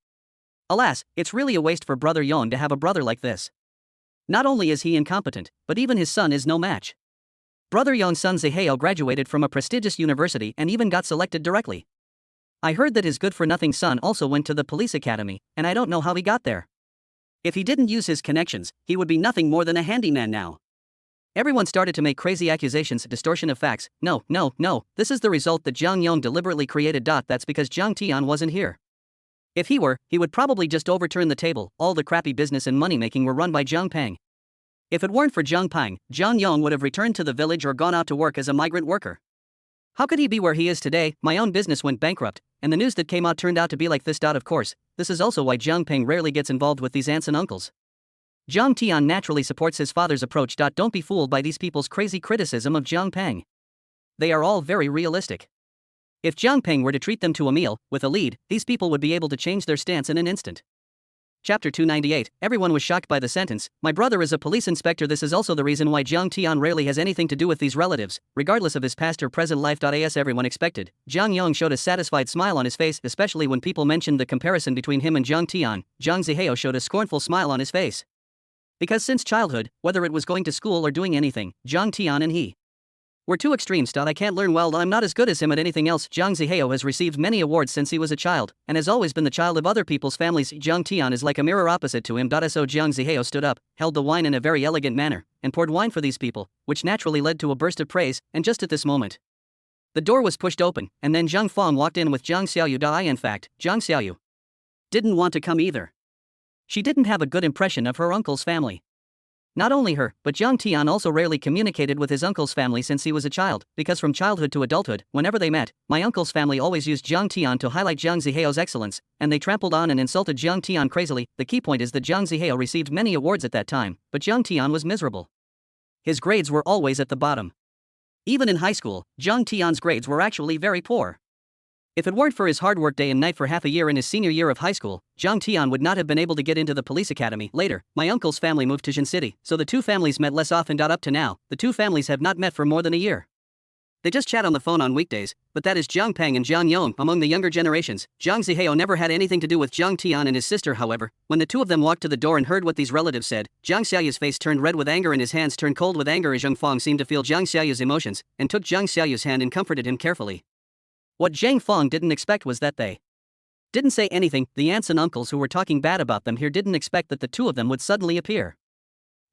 Alas, it's really a waste for Brother Yong to have a brother like this. Not only is he incompetent, but even his son is no match. Brother Yong's son Zihao graduated from a prestigious university and even got selected directly. I heard that his good-for-nothing son also went to the police academy, and I don't know how he got there. If he didn't use his connections, he would be nothing more than a handyman now. Everyone started to make crazy accusations, distortion of facts. No, this is the result that Jiang Yong deliberately created. That's because Jiang Tian wasn't here. If he were, he would probably just overturn the table. All the crappy business and money-making were run by Jiang Peng. If it weren't for Jiang Peng, Jiang Yong would have returned to the village or gone out to work as a migrant worker. How could he be where he is today? My own business went bankrupt, and the news that came out turned out to be like this. Of course, this is also why Jiang Peng rarely gets involved with these aunts and uncles. Jiang Tian naturally supports his father's approach. Don't be fooled by these people's crazy criticism of Jiang Peng. They are all very realistic. If Jiang Peng were to treat them to a meal, with a lead, these people would be able to change their stance in an instant. Chapter 298, everyone was shocked by the sentence, my brother is a police inspector. This is also the reason why Jiang Tian rarely has anything to do with these relatives, regardless of his past or present life. As everyone expected, Jiang Yong showed a satisfied smile on his face, especially when people mentioned the comparison between him and Jiang Tian. Jiang Zihao showed a scornful smile on his face. Because since childhood, whether it was going to school or doing anything, Jiang Tian and he were two extremes. I can't learn well, I'm not as good as him at anything else. Jiang Zihao has received many awards since he was a child, and has always been the child of other people's families. Jiang Tian is like a mirror opposite to him. So Jiang Zihao stood up, held the wine in a very elegant manner, and poured wine for these people, which naturally led to a burst of praise, and just at this moment, the door was pushed open, and then Zhang Fong walked in with Jiang Xiaoyu. In fact, Jiang Xiaoyu didn't want to come either. She didn't have a good impression of her uncle's family. Not only her, but Jiang Tian also rarely communicated with his uncle's family since he was a child, because from childhood to adulthood, whenever they met, my uncle's family always used Jiang Tian to highlight Jiang Zihao's excellence, and they trampled on and insulted Jiang Tian crazily. The key point is that Jiang Zihao received many awards at that time, but Jiang Tian was miserable. His grades were always at the bottom. Even in high school, Jiang Tian's grades were actually very poor. If it weren't for his hard work day and night for half a year in his senior year of high school, Jiang Tian would not have been able to get into the police academy. Later, my uncle's family moved to Jin City, so the two families met less often. Up to now, the two families have not met for more than a year. They just chat on the phone on weekdays, but that is Jiang Peng and Jiang Yong. Among the younger generations, Jiang Zihao never had anything to do with Jiang Tian and his sister. However, when the two of them walked to the door and heard what these relatives said, Jiang Xiaoyu's face turned red with anger and his hands turned cold with anger as Zhang Fong seemed to feel Jiang Xiaoyu's emotions, and took Jiang Xiaoyu's hand and comforted him carefully. What Zhang Fong didn't expect was that they didn't say anything. The aunts and uncles who were talking bad about them here didn't expect that the two of them would suddenly appear.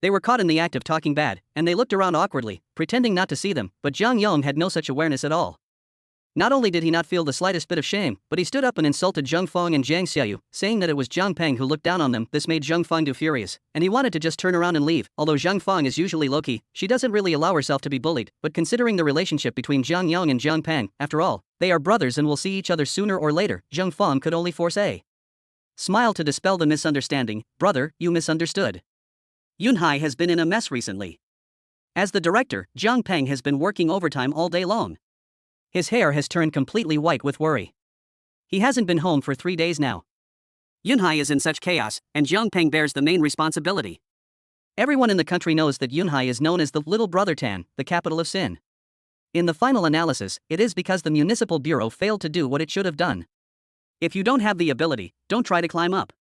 They were caught in the act of talking bad, and they looked around awkwardly, pretending not to see them, but Jiang Yong had no such awareness at all. Not only did he not feel the slightest bit of shame, but he stood up and insulted Zhang Fong and Jiang Xiaoyu, saying that it was Jiang Peng who looked down on them. This made Zhang Fong furious, and he wanted to just turn around and leave. Although Zhang Fong is usually low-key, she doesn't really allow herself to be bullied, but considering the relationship between Jiang Yong and Jiang Peng, after all, they are brothers and will see each other sooner or later, Zhang Fong could only force a smile to dispel the misunderstanding. Brother, you misunderstood. Yunhai has been in a mess recently. As the director, Jiang Peng has been working overtime all day long. His hair has turned completely white with worry. He hasn't been home for 3 days now. Yunhai is in such chaos, and Jiang Peng bears the main responsibility. Everyone in the country knows that Yunhai is known as the little brother Tan, the capital of sin. In the final analysis, it is because the municipal bureau failed to do what it should have done. If you don't have the ability, don't try to climb up.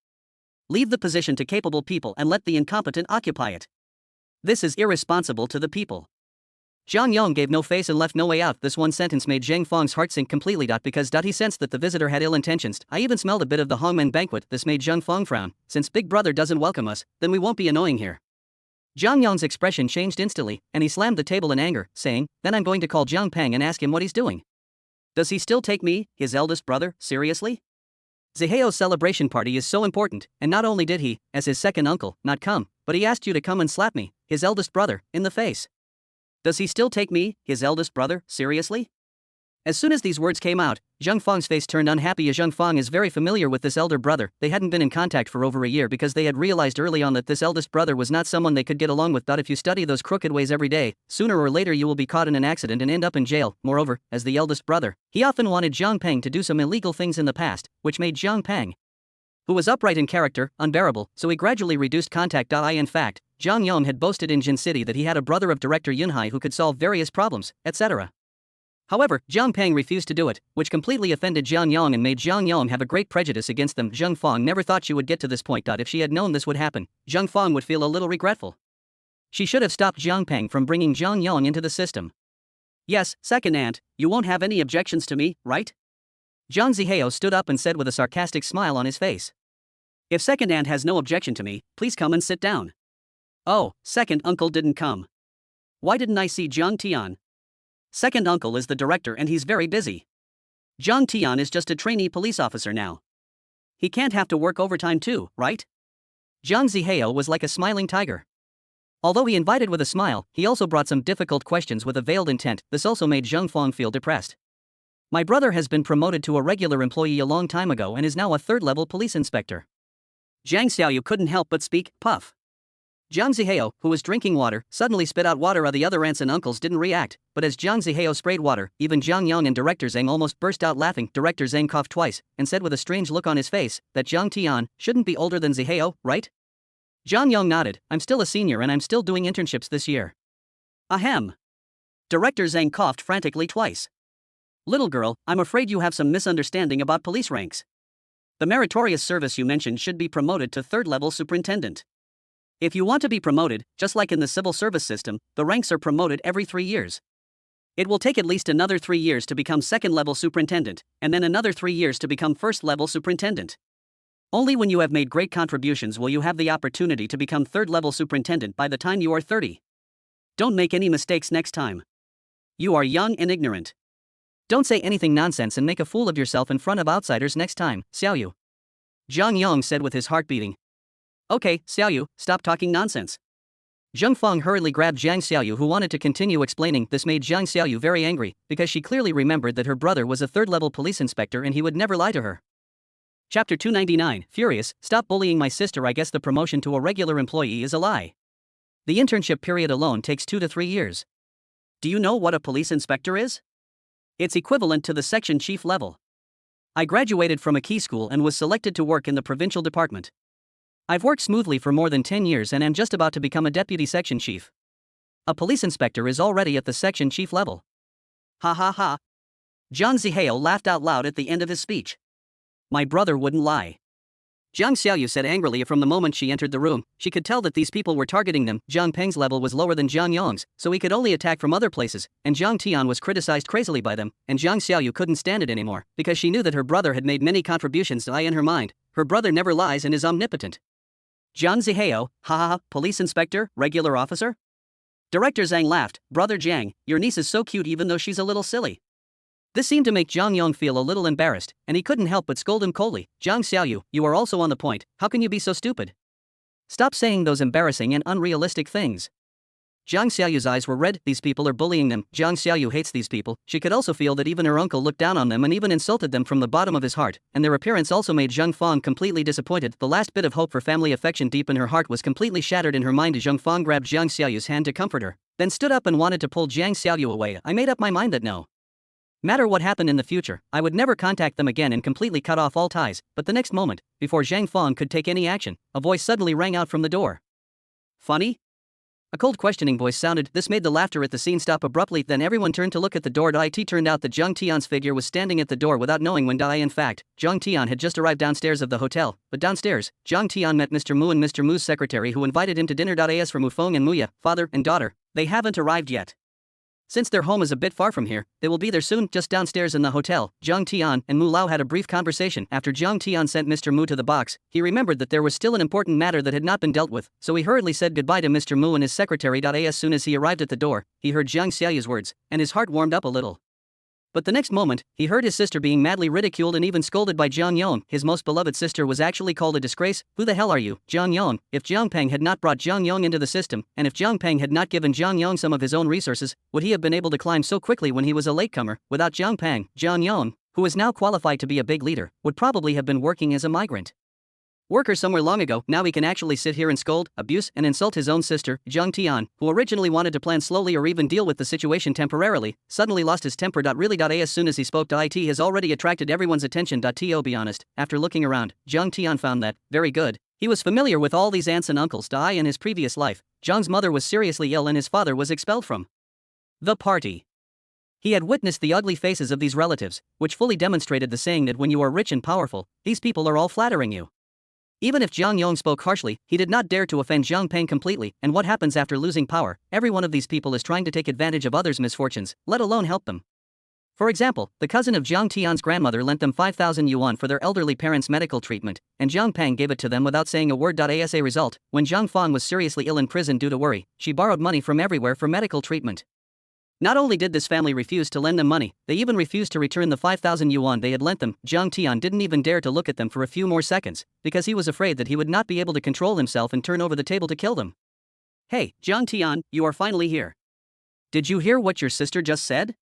Leave the position to capable people and let the incompetent occupy it. This is irresponsible to the people. Zhang Yong gave no face and left no way out. This one sentence made Zhang Feng's heart sink completely. Because he sensed that the visitor had ill intentions. I even smelled a bit of the Hongmen banquet. This made Zhang Feng frown. Since Big Brother doesn't welcome us, then we won't be annoying here. Zhang Yong's expression changed instantly, and he slammed the table in anger, saying, then I'm going to call Jiang Peng and ask him what he's doing. Does he still take me, his eldest brother, seriously? Ziheo's celebration party is so important, and not only did he, as his second uncle, not come, but he asked you to come and slap me, his eldest brother, in the face. Does he still take me, his eldest brother, seriously? As soon as these words came out, Zhang Feng's face turned unhappy as Zhang Feng is very familiar with this elder brother. They hadn't been in contact for over a year because they had realized early on that this eldest brother was not someone they could get along with. If you study those crooked ways every day, sooner or later you will be caught in an accident and end up in jail. Moreover, as the eldest brother, he often wanted Jiang Peng to do some illegal things in the past, which made Jiang Peng, who was upright in character, unbearable, so he gradually reduced contact. In fact, Zhang Yong had boasted in Jin City that he had a brother of director Yunhai who could solve various problems, etc. However, Jiang Peng refused to do it, which completely offended Zhang Yong and made Zhang Yong have a great prejudice against them. Zhang Feng never thought she would get to this point. If she had known this would happen, Zhang Feng would feel a little regretful. She should have stopped Jiang Peng from bringing Zhang Yong into the system. Yes, second aunt, you won't have any objections to me, right? Zhang Zihao stood up and said with a sarcastic smile on his face. If second aunt has no objection to me, please come and sit down. Oh, second uncle didn't come. Why didn't I see Jiang Tian? Second uncle is the director and he's very busy. Jiang Tian is just a trainee police officer now. He can't have to work overtime too, right? Zhang Zihao was like a smiling tiger. Although he invited with a smile, he also brought some difficult questions with a veiled intent. This also made Zhang Feng feel depressed. My brother has been promoted to a regular employee a long time ago and is now a third-level police inspector. Zhang Xiaoyu couldn't help but speak, puff. Zhang Zihao, who was drinking water, suddenly spit out water. The other aunts and uncles didn't react, but as Zhang Zihao sprayed water, even Zhang Yang and Director Zhang almost burst out laughing. Director Zhang coughed twice, and said with a strange look on his face, that Jiang Tian shouldn't be older than Zihao, right? Zhang Yang nodded, I'm still a senior and I'm still doing internships this year. Ahem. Director Zhang coughed frantically twice. Little girl, I'm afraid you have some misunderstanding about police ranks. The meritorious service you mentioned should be promoted to third-level superintendent. If you want to be promoted, just like in the civil service system, the ranks are promoted every 3 years. It will take at least another 3 years to become second-level superintendent, and then another 3 years to become first-level superintendent. Only when you have made great contributions will you have the opportunity to become third-level superintendent by the time you are 30. Don't make any mistakes next time. You are young and ignorant. Don't say anything nonsense and make a fool of yourself in front of outsiders next time, Xiaoyu. Zhang Yong said with his heart beating. Okay, Xiaoyu, stop talking nonsense. Zhang Feng hurriedly grabbed Zhang Xiaoyu, who wanted to continue explaining. This made Zhang Xiaoyu very angry, because she clearly remembered that her brother was a third-level police inspector and he would never lie to her. Chapter 299, Furious, stop bullying my sister. I guess the promotion to a regular employee is a lie. The internship period alone takes 2 to 3 years. Do you know what a police inspector is? It's equivalent to the section chief level. I graduated from a key school and was selected to work in the provincial department. I've worked smoothly for more than 10 years and am just about to become a deputy section chief. A police inspector is already at the section chief level. Ha ha ha. Zhang Zihao laughed out loud at the end of his speech. My brother wouldn't lie. Zhang Xiaoyu said angrily. From the moment she entered the room, she could tell that these people were targeting them. Jiang Peng's level was lower than Zhang Yong's, so he could only attack from other places, and Jiang Tian was criticized crazily by them, and Zhang Xiaoyu couldn't stand it anymore, because she knew that her brother had made many contributions. In her mind, her brother never lies and is omnipotent. Zhang Zihao, ha ha ha, police inspector, regular officer? Director Zhang laughed. Brother Zhang, your niece is so cute even though she's a little silly. This seemed to make Zhang Yong feel a little embarrassed, and he couldn't help but scold him coldly. Zhang Xiaoyu, you are also on the point. How can you be so stupid? Stop saying those embarrassing and unrealistic things. Zhang Xiaoyu's eyes were red. These people are bullying them. Zhang Xiaoyu hates these people. She could also feel that even her uncle looked down on them and even insulted them from the bottom of his heart, and their appearance also made Zhang Feng completely disappointed. The last bit of hope for family affection deep in her heart was completely shattered in her mind. Zhang Feng grabbed Zhang Xiaoyu's hand to comfort her, then stood up and wanted to pull Zhang Xiaoyu away. I made up my mind that no. Matter what happened in the future, I would never contact them again and completely cut off all ties. But the next moment, before Zhang Fong could take any action, a voice suddenly rang out from the door. Funny? A cold questioning voice sounded. This made the laughter at the scene stop abruptly. Then everyone turned to look at the door. It turned out that Zhang Tian's figure was standing at the door without knowing when. In fact, Zhang Tian had just arrived downstairs of the hotel. But downstairs, Zhang Tian met Mr. Mu and Mr. Mu's secretary, who invited him to dinner. As for Mu Feng and Muya, father and daughter, they haven't arrived yet. Since their home is a bit far from here, they will be there soon. Just downstairs in the hotel, Zhang Tian and Mu Lao had a brief conversation. After Zhang Tian sent Mr. Mu to the box, he remembered that there was still an important matter that had not been dealt with, so he hurriedly said goodbye to Mr. Mu and his secretary. As soon as he arrived at the door, he heard Zhang Xiaoyu's words, and his heart warmed up a little. But the next moment, he heard his sister being madly ridiculed and even scolded by Jiang Yong. His most beloved sister was actually called a disgrace. Who the hell are you, Jiang Yong? If Jiang Peng had not brought Jiang Yong into the system, and if Jiang Peng had not given Jiang Yong some of his own resources, would he have been able to climb so quickly when he was a latecomer? Without Jiang Peng, Jiang Yong, who is now qualified to be a big leader, would probably have been working as a migrant worker somewhere long ago. Now he can actually sit here and scold, abuse, and insult his own sister, Zhang Tian, who originally wanted to plan slowly or even deal with the situation temporarily, suddenly lost his temper. Really. As soon as he spoke, it has already attracted everyone's attention. To be honest, after looking around, Zhang Tian found that very good. He was familiar with all these aunts and uncles. In his previous life, Zhang's mother was seriously ill and his father was expelled from the party. He had witnessed the ugly faces of these relatives, which fully demonstrated the saying that when you are rich and powerful, these people are all flattering you. Even if Jiang Yong spoke harshly, he did not dare to offend Jiang Peng completely. And what happens after losing power? Every one of these people is trying to take advantage of others' misfortunes, let alone help them. For example, the cousin of Jiang Tian's grandmother lent them 5,000 yuan for their elderly parents' medical treatment, and Jiang Peng gave it to them without saying a word. As a result, when Jiang Fong was seriously ill in prison due to worry, she borrowed money from everywhere for medical treatment. Not only did this family refuse to lend them money, they even refused to return the 5,000 yuan they had lent them. Jiang Tian didn't even dare to look at them for a few more seconds, because he was afraid that he would not be able to control himself and turn over the table to kill them. Hey, Jiang Tian, you are finally here. Did you hear what your sister just said?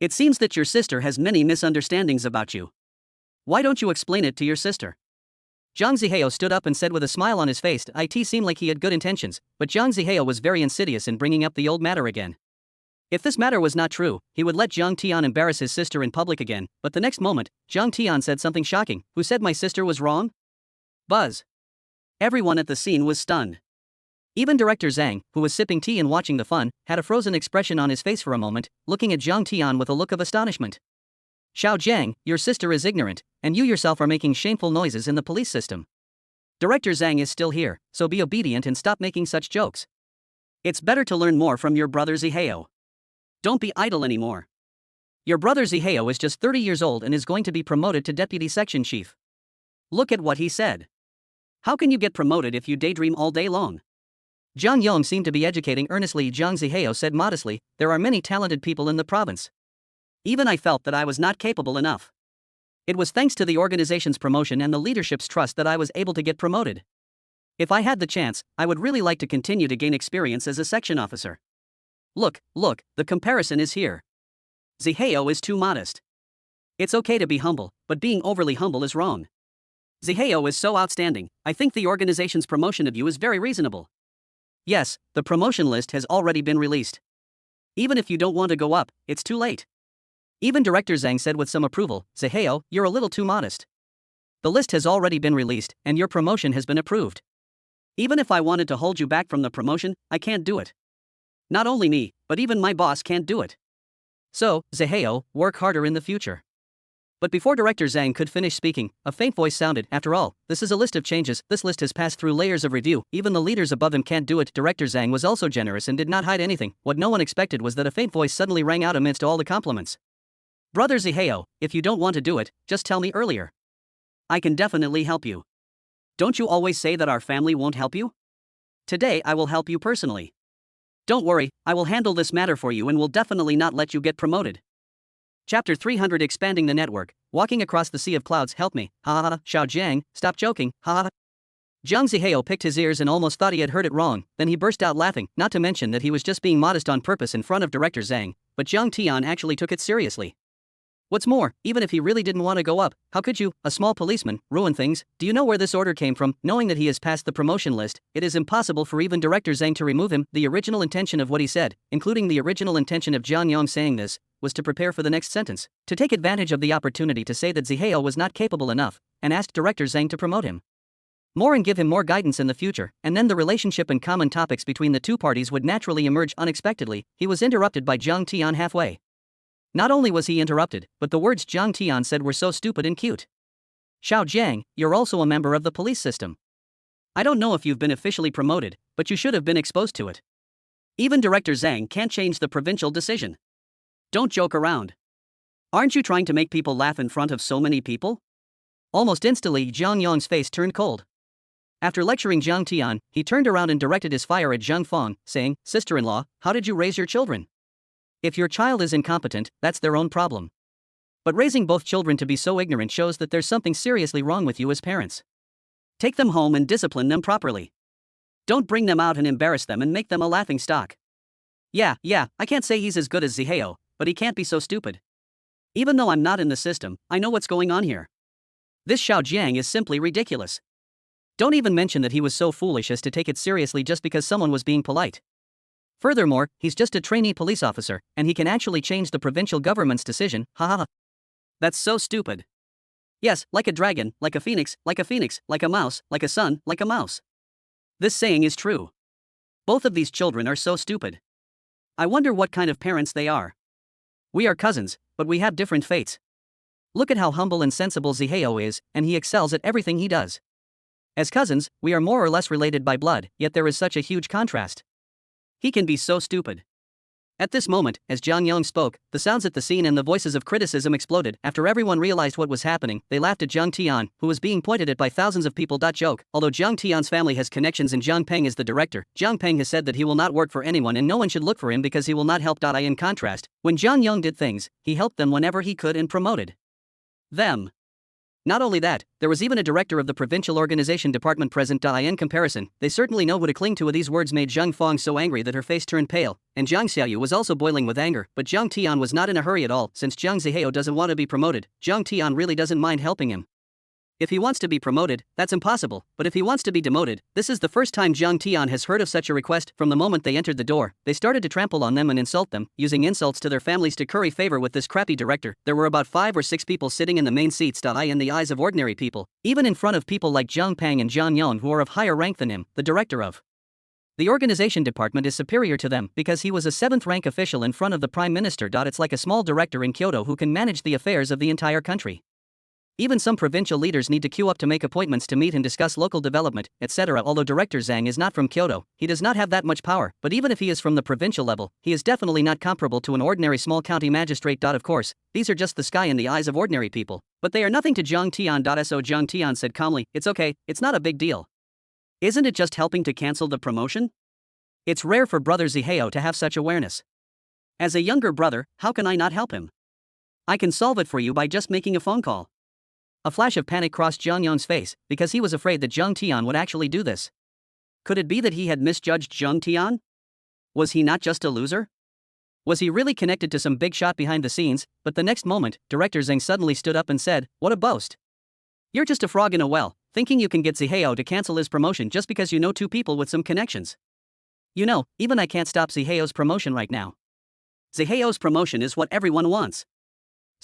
It seems that your sister has many misunderstandings about you. Why don't you explain it to your sister? Zhang Zihao stood up and said with a smile on his face. It seemed like he had good intentions, but Zhang Zihao was very insidious in bringing up the old matter again. If this matter was not true, he would let Zhang Tian embarrass his sister in public again. But the next moment, Zhang Tian said something shocking. Who said my sister was wrong? Buzz. Everyone at the scene was stunned. Even Director Zhang, who was sipping tea and watching the fun, had a frozen expression on his face for a moment, looking at Zhang Tian with a look of astonishment. Xiao Jiang, your sister is ignorant, and you yourself are making shameful noises in the police system. Director Zhang is still here, so be obedient and stop making such jokes. It's better to learn more from your brother Zihao. Don't be idle anymore. Your brother Zihao is just 30 years old and is going to be promoted to deputy section chief. Look at what he said. How can you get promoted if you daydream all day long? Jiang Yong seemed to be educating earnestly. Zhang Zihao said modestly, there are many talented people in the province. Even I felt that I was not capable enough. It was thanks to the organization's promotion and the leadership's trust that I was able to get promoted. If I had the chance, I would really like to continue to gain experience as a section officer. Look, the comparison is here. Zihao is too modest. It's okay to be humble, but being overly humble is wrong. Zihao is so outstanding, I think the organization's promotion of you is very reasonable. Yes, the promotion list has already been released. Even if you don't want to go up, it's too late. Even Director Zhang said with some approval, Zihao, you're a little too modest. The list has already been released, and your promotion has been approved. Even if I wanted to hold you back from the promotion, I can't do it. Not only me, but even my boss can't do it. So, Zihao, work harder in the future. But before Director Zhang could finish speaking, a faint voice sounded. After all, this is a list of changes. This list has passed through layers of review. Even the leaders above him can't do it. Director Zhang was also generous and did not hide anything. What no one expected was that a faint voice suddenly rang out amidst all the compliments. Brother Zihao, if you don't want to do it, just tell me earlier. I can definitely help you. Don't you always say that our family won't help you? Today I will help you personally. Don't worry, I will handle this matter for you and will definitely not let you get promoted. Chapter 300 Expanding the Network. Walking across the sea of clouds. Help me. Ha ha ha. Xiao Jiang, stop joking. Ha ha. Zhang Zihao picked his ears and almost thought he had heard it wrong. Then he burst out laughing, not to mention that he was just being modest on purpose in front of Director Zhang. But Zhang Tian actually took it seriously. What's more, even if he really didn't want to go up, how could you, a small policeman, ruin things? Do you know where this order came from? Knowing that he has passed the promotion list, it is impossible for even Director Zhang to remove him. The original intention of what he said, including the original intention of Jiang Yong saying this, was to prepare for the next sentence, to take advantage of the opportunity to say that Zihao was not capable enough, and asked Director Zhang to promote him more and give him more guidance in the future, and then the relationship and common topics between the two parties would naturally emerge. Unexpectedly, he was interrupted by Zhang Tian halfway. Not only was he interrupted, but the words Zhang Tian said were so stupid and cute. Xiao Jiang, you're also a member of the police system. I don't know if you've been officially promoted, but you should have been exposed to it. Even Director Zhang can't change the provincial decision. Don't joke around. Aren't you trying to make people laugh in front of so many people? Almost instantly, Zhang Yong's face turned cold. After lecturing Zhang Tian, he turned around and directed his fire at Zhang Feng, saying, "Sister-in-law, how did you raise your children? If your child is incompetent, that's their own problem. But raising both children to be so ignorant shows that there's something seriously wrong with you as parents. Take them home and discipline them properly. Don't bring them out and embarrass them and make them a laughing stock. Yeah, I can't say he's as good as Zihao, but he can't be so stupid. Even though I'm not in the system, I know what's going on here. This Xiao Jiang is simply ridiculous. Don't even mention that he was so foolish as to take it seriously just because someone was being polite. Furthermore, he's just a trainee police officer, and he can actually change the provincial government's decision, haha. That's so stupid. Yes, like a dragon, like a phoenix, like a mouse, like a sun, like a mouse. This saying is true. Both of these children are so stupid. I wonder what kind of parents they are. We are cousins, but we have different fates. Look at how humble and sensible Zihao is, and he excels at everything he does. As cousins, we are more or less related by blood, yet there is such a huge contrast. He can be so stupid. At this moment, as Zhang Yong spoke, the sounds at the scene and the voices of criticism exploded. After everyone realized what was happening, they laughed at Zhang Tian, who was being pointed at by thousands of people. Joke, although Zhang Tian's family has connections and Zhang Peng is the director, Zhang Peng has said that he will not work for anyone and no one should look for him because he will not help. In contrast, when Zhang Yong did things, he helped them whenever he could and promoted them. Not only that, there was even a director of the provincial organization department present. In comparison, they certainly know who to cling to. These words made Zhang Feng so angry that her face turned pale, and Zhang Xiaoyu was also boiling with anger, but Zhang Tian was not in a hurry at all. Since Zhang Zihao doesn't want to be promoted, Zhang Tian really doesn't mind helping him. If he wants to be promoted, that's impossible, but if he wants to be demoted, this is the first time Zhang Tian has heard of such a request. From the moment they entered the door, they started to trample on them and insult them, using insults to their families to curry favor with this crappy director. There were about 5 or 6 people sitting in the main seats. In the eyes of ordinary people, even in front of people like Zhang Peng and Zhang Yong who are of higher rank than him, the director of the organization department is superior to them because he was a 7th rank official in front of the prime minister. It's like a small director in Kyoto who can manage the affairs of the entire country. Even some provincial leaders need to queue up to make appointments to meet and discuss local development, etc. Although Director Zhang is not from Kyoto, he does not have that much power, but even if he is from the provincial level, he is definitely not comparable to an ordinary small county magistrate. Of course, these are just the sky in the eyes of ordinary people, but they are nothing to Zhang Tian. So Zhang Tian said calmly, "It's okay, it's not a big deal. Isn't it just helping to cancel the promotion? It's rare for Brother Zihao to have such awareness. As a younger brother, how can I not help him? I can solve it for you by just making a phone call." A flash of panic crossed Zhang Yong's face, because he was afraid that Zhang Tian would actually do this. Could it be that he had misjudged Zhang Tian? Was he not just a loser? Was he really connected to some big shot behind the scenes? But the next moment, Director Zhang suddenly stood up and said, "What a boast. You're just a frog in a well, thinking you can get Zihao to cancel his promotion just because you know 2 people with some connections. You know, even I can't stop Zihao's promotion right now. Zihao's promotion is what everyone wants.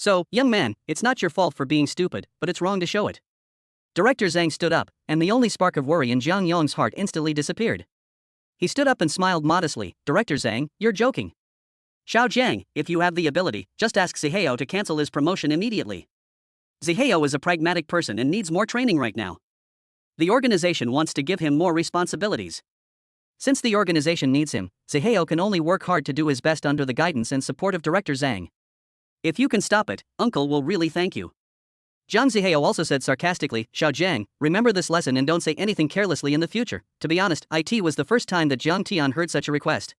So, young man, it's not your fault for being stupid, but it's wrong to show it." Director Zhang stood up, and the only spark of worry in Zhang Yong's heart instantly disappeared. He stood up and smiled modestly. "Director Zhang, you're joking. Xiao Jiang, if you have the ability, just ask Zihao to cancel his promotion immediately. Zihao is a pragmatic person and needs more training right now. The organization wants to give him more responsibilities. Since the organization needs him, Zihao can only work hard to do his best under the guidance and support of Director Zhang. If you can stop it, Uncle will really thank you." Zhang Zihao also said sarcastically, "Xiao Jiang, remember this lesson and don't say anything carelessly in the future." To be honest, it was the first time that Zhang Tian heard such a request.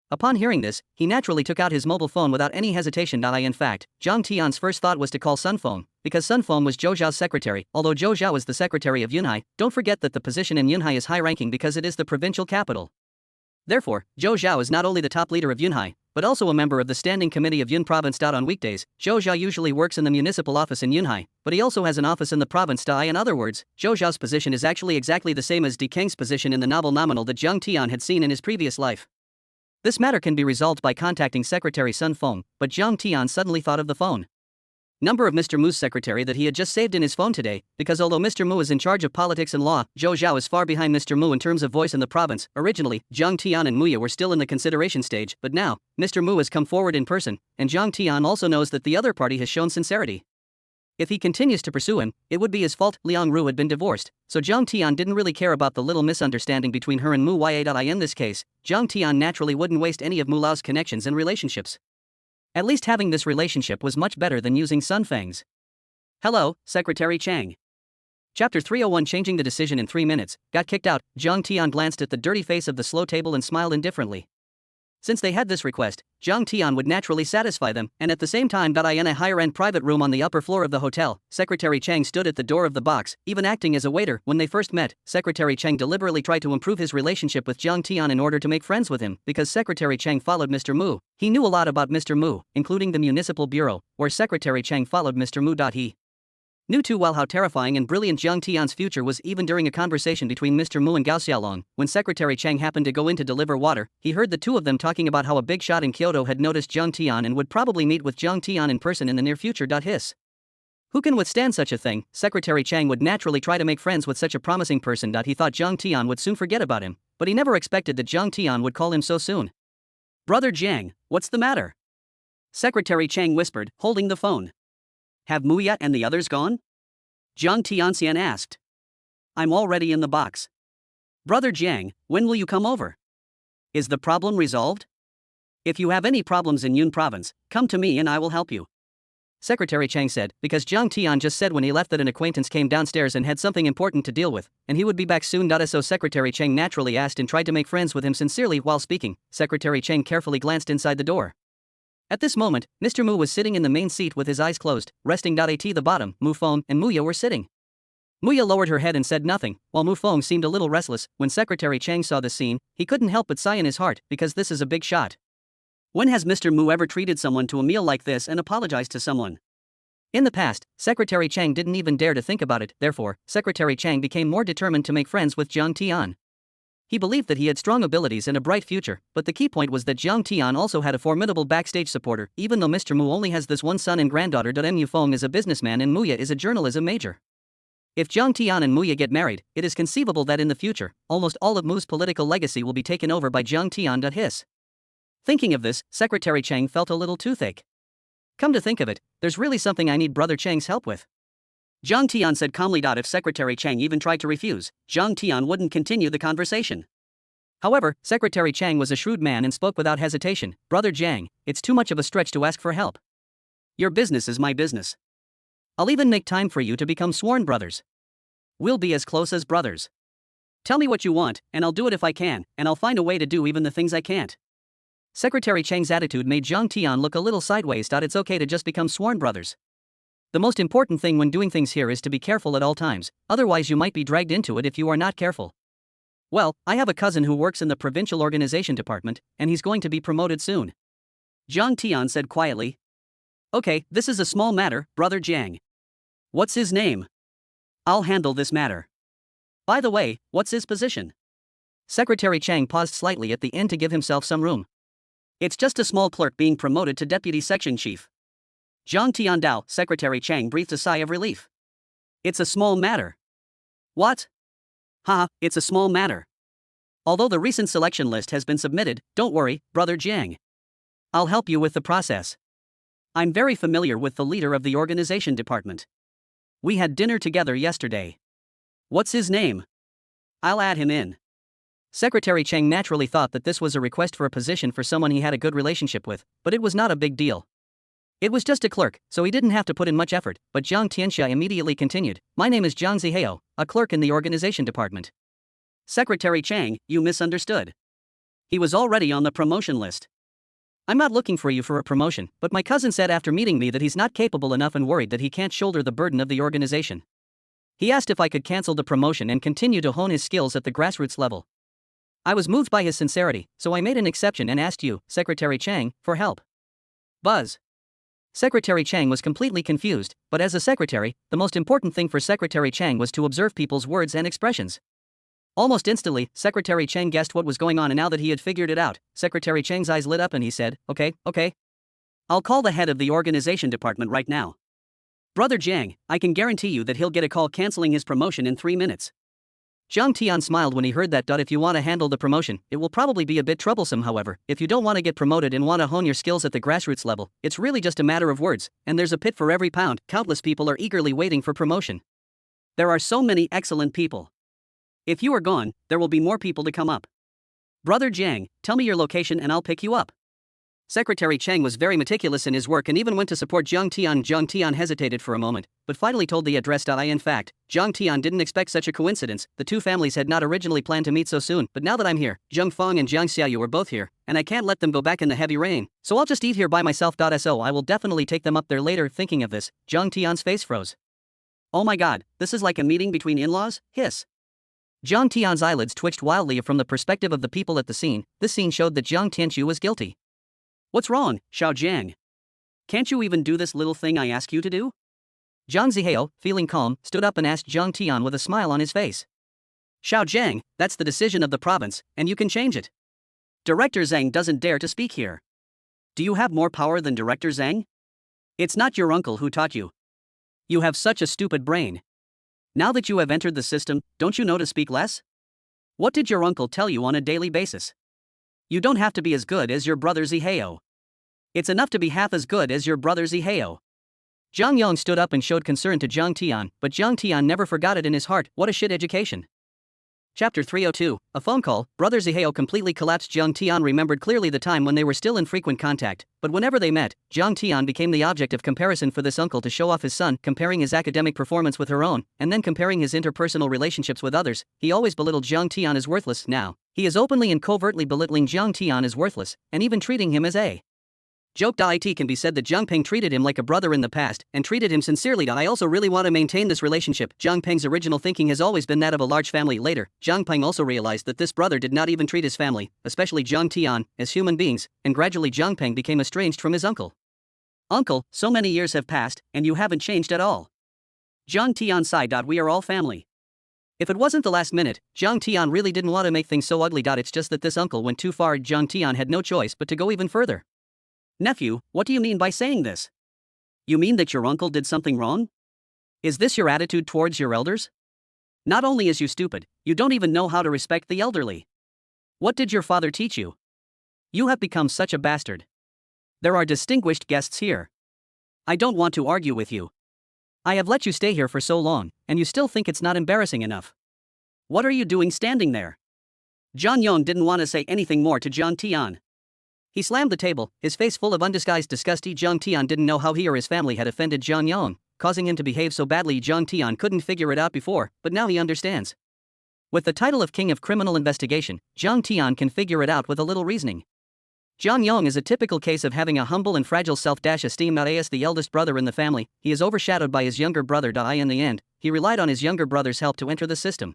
Upon hearing this, he naturally took out his mobile phone without any hesitation. In fact, Zhang Tian's first thought was to call Sun Feng, because Sun Feng was Zhou Zhao's secretary. Although Zhou Zhao is the secretary of Yunhai, don't forget that the position in Yunhai is high-ranking because it is the provincial capital. Therefore, Zhou Zhao is not only the top leader of Yunhai, but also a member of the Standing Committee of Yun Province. On weekdays, Zhou Zhao usually works in the municipal office in Yunhai, but he also has an office in the province. In other words, Zhou Zhao's position is actually exactly the same as Di Keng's position in the novel Nominal that Zhang Tian had seen in his previous life. This matter can be resolved by contacting Secretary Sun Feng, but Jiang Tian suddenly thought of the phone number of Mr. Mu's secretary that he had just saved in his phone today, because although Mr. Mu is in charge of politics and law, Zhou Zhao is far behind Mr. Mu in terms of voice in the province. Originally, Jiang Tian and Muya were still in the consideration stage, but now, Mr. Mu has come forward in person, and Jiang Tian also knows that the other party has shown sincerity. If he continues to pursue him, it would be his fault. Liang Ru had been divorced, so Jiang Tian didn't really care about the little misunderstanding between her and Mu Ya. In this case, Jiang Tian naturally wouldn't waste any of Mu Lao's connections and relationships. At least having this relationship was much better than using Sun Feng's. Hello, Secretary Chang. Chapter 301 Changing the decision in 3 minutes, got kicked out. Jiang Tian glanced at the dirty face of the slow table and smiled indifferently. Since they had this request, Jiang Tian would naturally satisfy them, and at the same time in a higher-end private room on the upper floor of the hotel, Secretary Chang stood at the door of the box, even acting as a waiter. When they first met, Secretary Chang deliberately tried to improve his relationship with Jiang Tian in order to make friends with him, because Secretary Chang followed Mr. Mu. He knew a lot about Mr. Mu, including the municipal bureau, where Secretary Chang followed Mr. Mu. He knew too well how terrifying and brilliant Jiang Tian's future was. Even during a conversation between Mr. Mu and Gao Xiaolong, when Secretary Chang happened to go in to deliver water, he heard the two of them talking about how a big shot in Kyoto had noticed Jiang Tian and would probably meet with Jiang Tian in person in the near future. Hiss. Who can withstand such a thing? Secretary Chang would naturally try to make friends with such a promising person. He thought Jiang Tian would soon forget about him, but he never expected that Jiang Tian would call him so soon. Brother Jiang, what's the matter? Secretary Chang whispered, holding the phone. Have Muya and the others gone? Jiang Tianxian asked. I'm already in the box. Brother Jiang, when will you come over? Is the problem resolved? If you have any problems in Yun province, come to me and I will help you. Secretary Chang said, because Jiang Tian just said when he left that an acquaintance came downstairs and had something important to deal with, and he would be back soon. So Secretary Chang naturally asked and tried to make friends with him sincerely. While speaking, Secretary Chang carefully glanced inside the door. At this moment, Mr. Mu was sitting in the main seat with his eyes closed, resting. At the bottom, Mu Feng and Muya were sitting. Muya lowered her head and said nothing, while Mu Feng seemed a little restless. When Secretary Chang saw this scene, he couldn't help but sigh in his heart, because this is a big shot. When has Mr. Mu ever treated someone to a meal like this and apologized to someone? In the past, Secretary Chang didn't even dare to think about it. Therefore, Secretary Chang became more determined to make friends with Jiang Tian. He believed that he had strong abilities and a bright future, but the key point was that Jiang Tian also had a formidable backstage supporter. Even though Mr. Mu only has this one son and granddaughter, Mu Feng is a businessman and Muya is a journalism major. If Jiang Tian and Muya get married, it is conceivable that in the future, almost all of Mu's political legacy will be taken over by Jiang Tian. Hiss. Thinking of this, Secretary Chang felt a little toothache. Come to think of it, there's really something I need Brother Chang's help with. Jiang Tian said calmly. If Secretary Chang even tried to refuse, Jiang Tian wouldn't continue the conversation. However, Secretary Chang was a shrewd man and spoke without hesitation. Brother Jiang, it's too much of a stretch to ask for help. Your business is my business. I'll even make time for you to become sworn brothers. We'll be as close as brothers. Tell me what you want, and I'll do it if I can, and I'll find a way to do even the things I can't. Secretary Chang's attitude made Jiang Tian look a little sideways. It's okay to just become sworn brothers. The most important thing when doing things here is to be careful at all times, otherwise you might be dragged into it if you are not careful. Well, I have a cousin who works in the provincial organization department, and he's going to be promoted soon. Jiang Tian said quietly. Okay, this is a small matter, Brother Jiang. What's his name? I'll handle this matter. By the way, what's his position? Secretary Chang paused slightly at the end to give himself some room. It's just a small clerk being promoted to deputy section chief. Jiang Tiandao, Secretary Chang breathed a sigh of relief. It's a small matter. What? Haha, it's a small matter. Although the recent selection list has been submitted, don't worry, Brother Jiang. I'll help you with the process. I'm very familiar with the leader of the organization department. We had dinner together yesterday. What's his name? I'll add him in. Secretary Chang naturally thought that this was a request for a position for someone he had a good relationship with, but it was not a big deal. It was just a clerk, so he didn't have to put in much effort, but Jiang Tianxia immediately continued, My name is Jiang Zihao, a clerk in the organization department. Secretary Chang, you misunderstood. He was already on the promotion list. I'm not looking for you for a promotion, but my cousin said after meeting me that he's not capable enough and worried that he can't shoulder the burden of the organization. He asked if I could cancel the promotion and continue to hone his skills at the grassroots level. I was moved by his sincerity, so I made an exception and asked you, Secretary Chang, for help. Buzz. Secretary Chang was completely confused, but as a secretary, the most important thing for Secretary Chang was to observe people's words and expressions. Almost instantly, Secretary Cheng guessed what was going on, and now that he had figured it out, Secretary Cheng's eyes lit up and he said, okay. I'll call the head of the organization department right now. Brother Jiang, I can guarantee you that he'll get a call canceling his promotion in 3 minutes. Zhang Tian smiled when he heard that. If you want to handle the promotion, it will probably be a bit troublesome. However, if you don't want to get promoted and want to hone your skills at the grassroots level, it's really just a matter of words, and there's a pit for every pound. Countless people are eagerly waiting for promotion. There are so many excellent people. If you are gone, there will be more people to come up. Brother Jiang, tell me your location and I'll pick you up. Secretary Cheng was very meticulous in his work and even went to support Zhang Tian. Zhang Tian hesitated for a moment, but finally told the address. In fact, Zhang Tian didn't expect such a coincidence. The two families had not originally planned to meet so soon, but now that I'm here, Zhang Feng and Zhang Xiaoyu are both here, and I can't let them go back in the heavy rain, so I'll just eat here by myself. So I will definitely take them up there later. Thinking of this, Zhang Tian's face froze. Oh my god, this is like a meeting between in-laws? Hiss. Zhang Tian's eyelids twitched wildly. From the perspective of the people at the scene, this scene showed that Zhang Tianqiu was guilty. What's wrong, Xiao Jiang? Can't you even do this little thing I ask you to do? Zhang Zihao, feeling calm, stood up and asked Zhang Tian with a smile on his face. Xiao Jiang, that's the decision of the province, and you can change it. Director Zhang doesn't dare to speak here. Do you have more power than Director Zhang? It's not your uncle who taught you. You have such a stupid brain. Now that you have entered the system, don't you know to speak less? What did your uncle tell you on a daily basis? You don't have to be as good as your brother Zihao. It's enough to be half as good as your brother Zihao. Zhang Yong stood up and showed concern to Zhang Tian, but Zhang Tian never forgot it in his heart. What a shit education. Chapter 302, A Phone Call. Brother Zihao completely collapsed. Zhang Tian remembered clearly the time when they were still in frequent contact, but whenever they met, Zhang Tian became the object of comparison for this uncle to show off his son, comparing his academic performance with her own, and then comparing his interpersonal relationships with others. He always belittled Zhang Tian as worthless. Now, he is openly and covertly belittling Zhang Tian as worthless, and even treating him as a joke. It can be said that Zhang Peng treated him like a brother in the past, and treated him sincerely. I also really want to maintain this relationship. Zhang Peng's original thinking has always been that of a large family. Later, Zhang Peng also realized that this brother did not even treat his family, especially Zhang Tian, as human beings, and gradually Zhang Peng became estranged from his uncle. Uncle, so many years have passed, and you haven't changed at all. Zhang Tian sighed. We are all family. If it wasn't the last minute, Zhang Tian really didn't want to make things so ugly. It's just that this uncle went too far. Zhang Tian had no choice but to go even further. Nephew, what do you mean by saying this? You mean that your uncle did something wrong? Is this your attitude towards your elders? Not only is you stupid, you don't even know how to respect the elderly. What did your father teach you? You have become such a bastard. There are distinguished guests here. I don't want to argue with you. I have let you stay here for so long, and you still think it's not embarrassing enough. What are you doing standing there? Zhang Yong didn't want to say anything more to Zhang Tian. He slammed the table, his face full of undisguised disgust. Zhang Tian didn't know how he or his family had offended Zhang Yong, causing him to behave so badly. Zhang Tian couldn't figure it out before, but now he understands. With the title of King of Criminal Investigation, Zhang Tian can figure it out with a little reasoning. Zhang Yong is a typical case of having a humble and fragile self-esteem. As the eldest brother in the family, he is overshadowed by his younger brother. In the end, he relied on his younger brother's help to enter the system.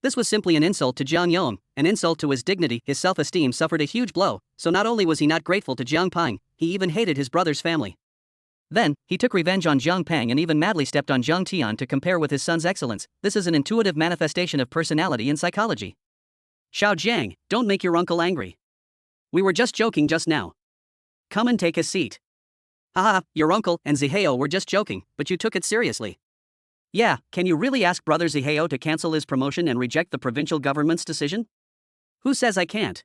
This was simply an insult to Zhang Yong, an insult to his dignity. His self-esteem suffered a huge blow, so not only was he not grateful to Zhang Peng, he even hated his brother's family. Then, he took revenge on Zhang Peng and even madly stepped on Zhang Tian to compare with his son's excellence. This is an intuitive manifestation of personality in psychology. Xiao Jiang, don't make your uncle angry. We were just joking just now. Come and take a seat. Haha, your uncle and Zihao were just joking, but you took it seriously. Yeah, can you really ask Brother Zihao to cancel his promotion and reject the provincial government's decision? Who says I can't?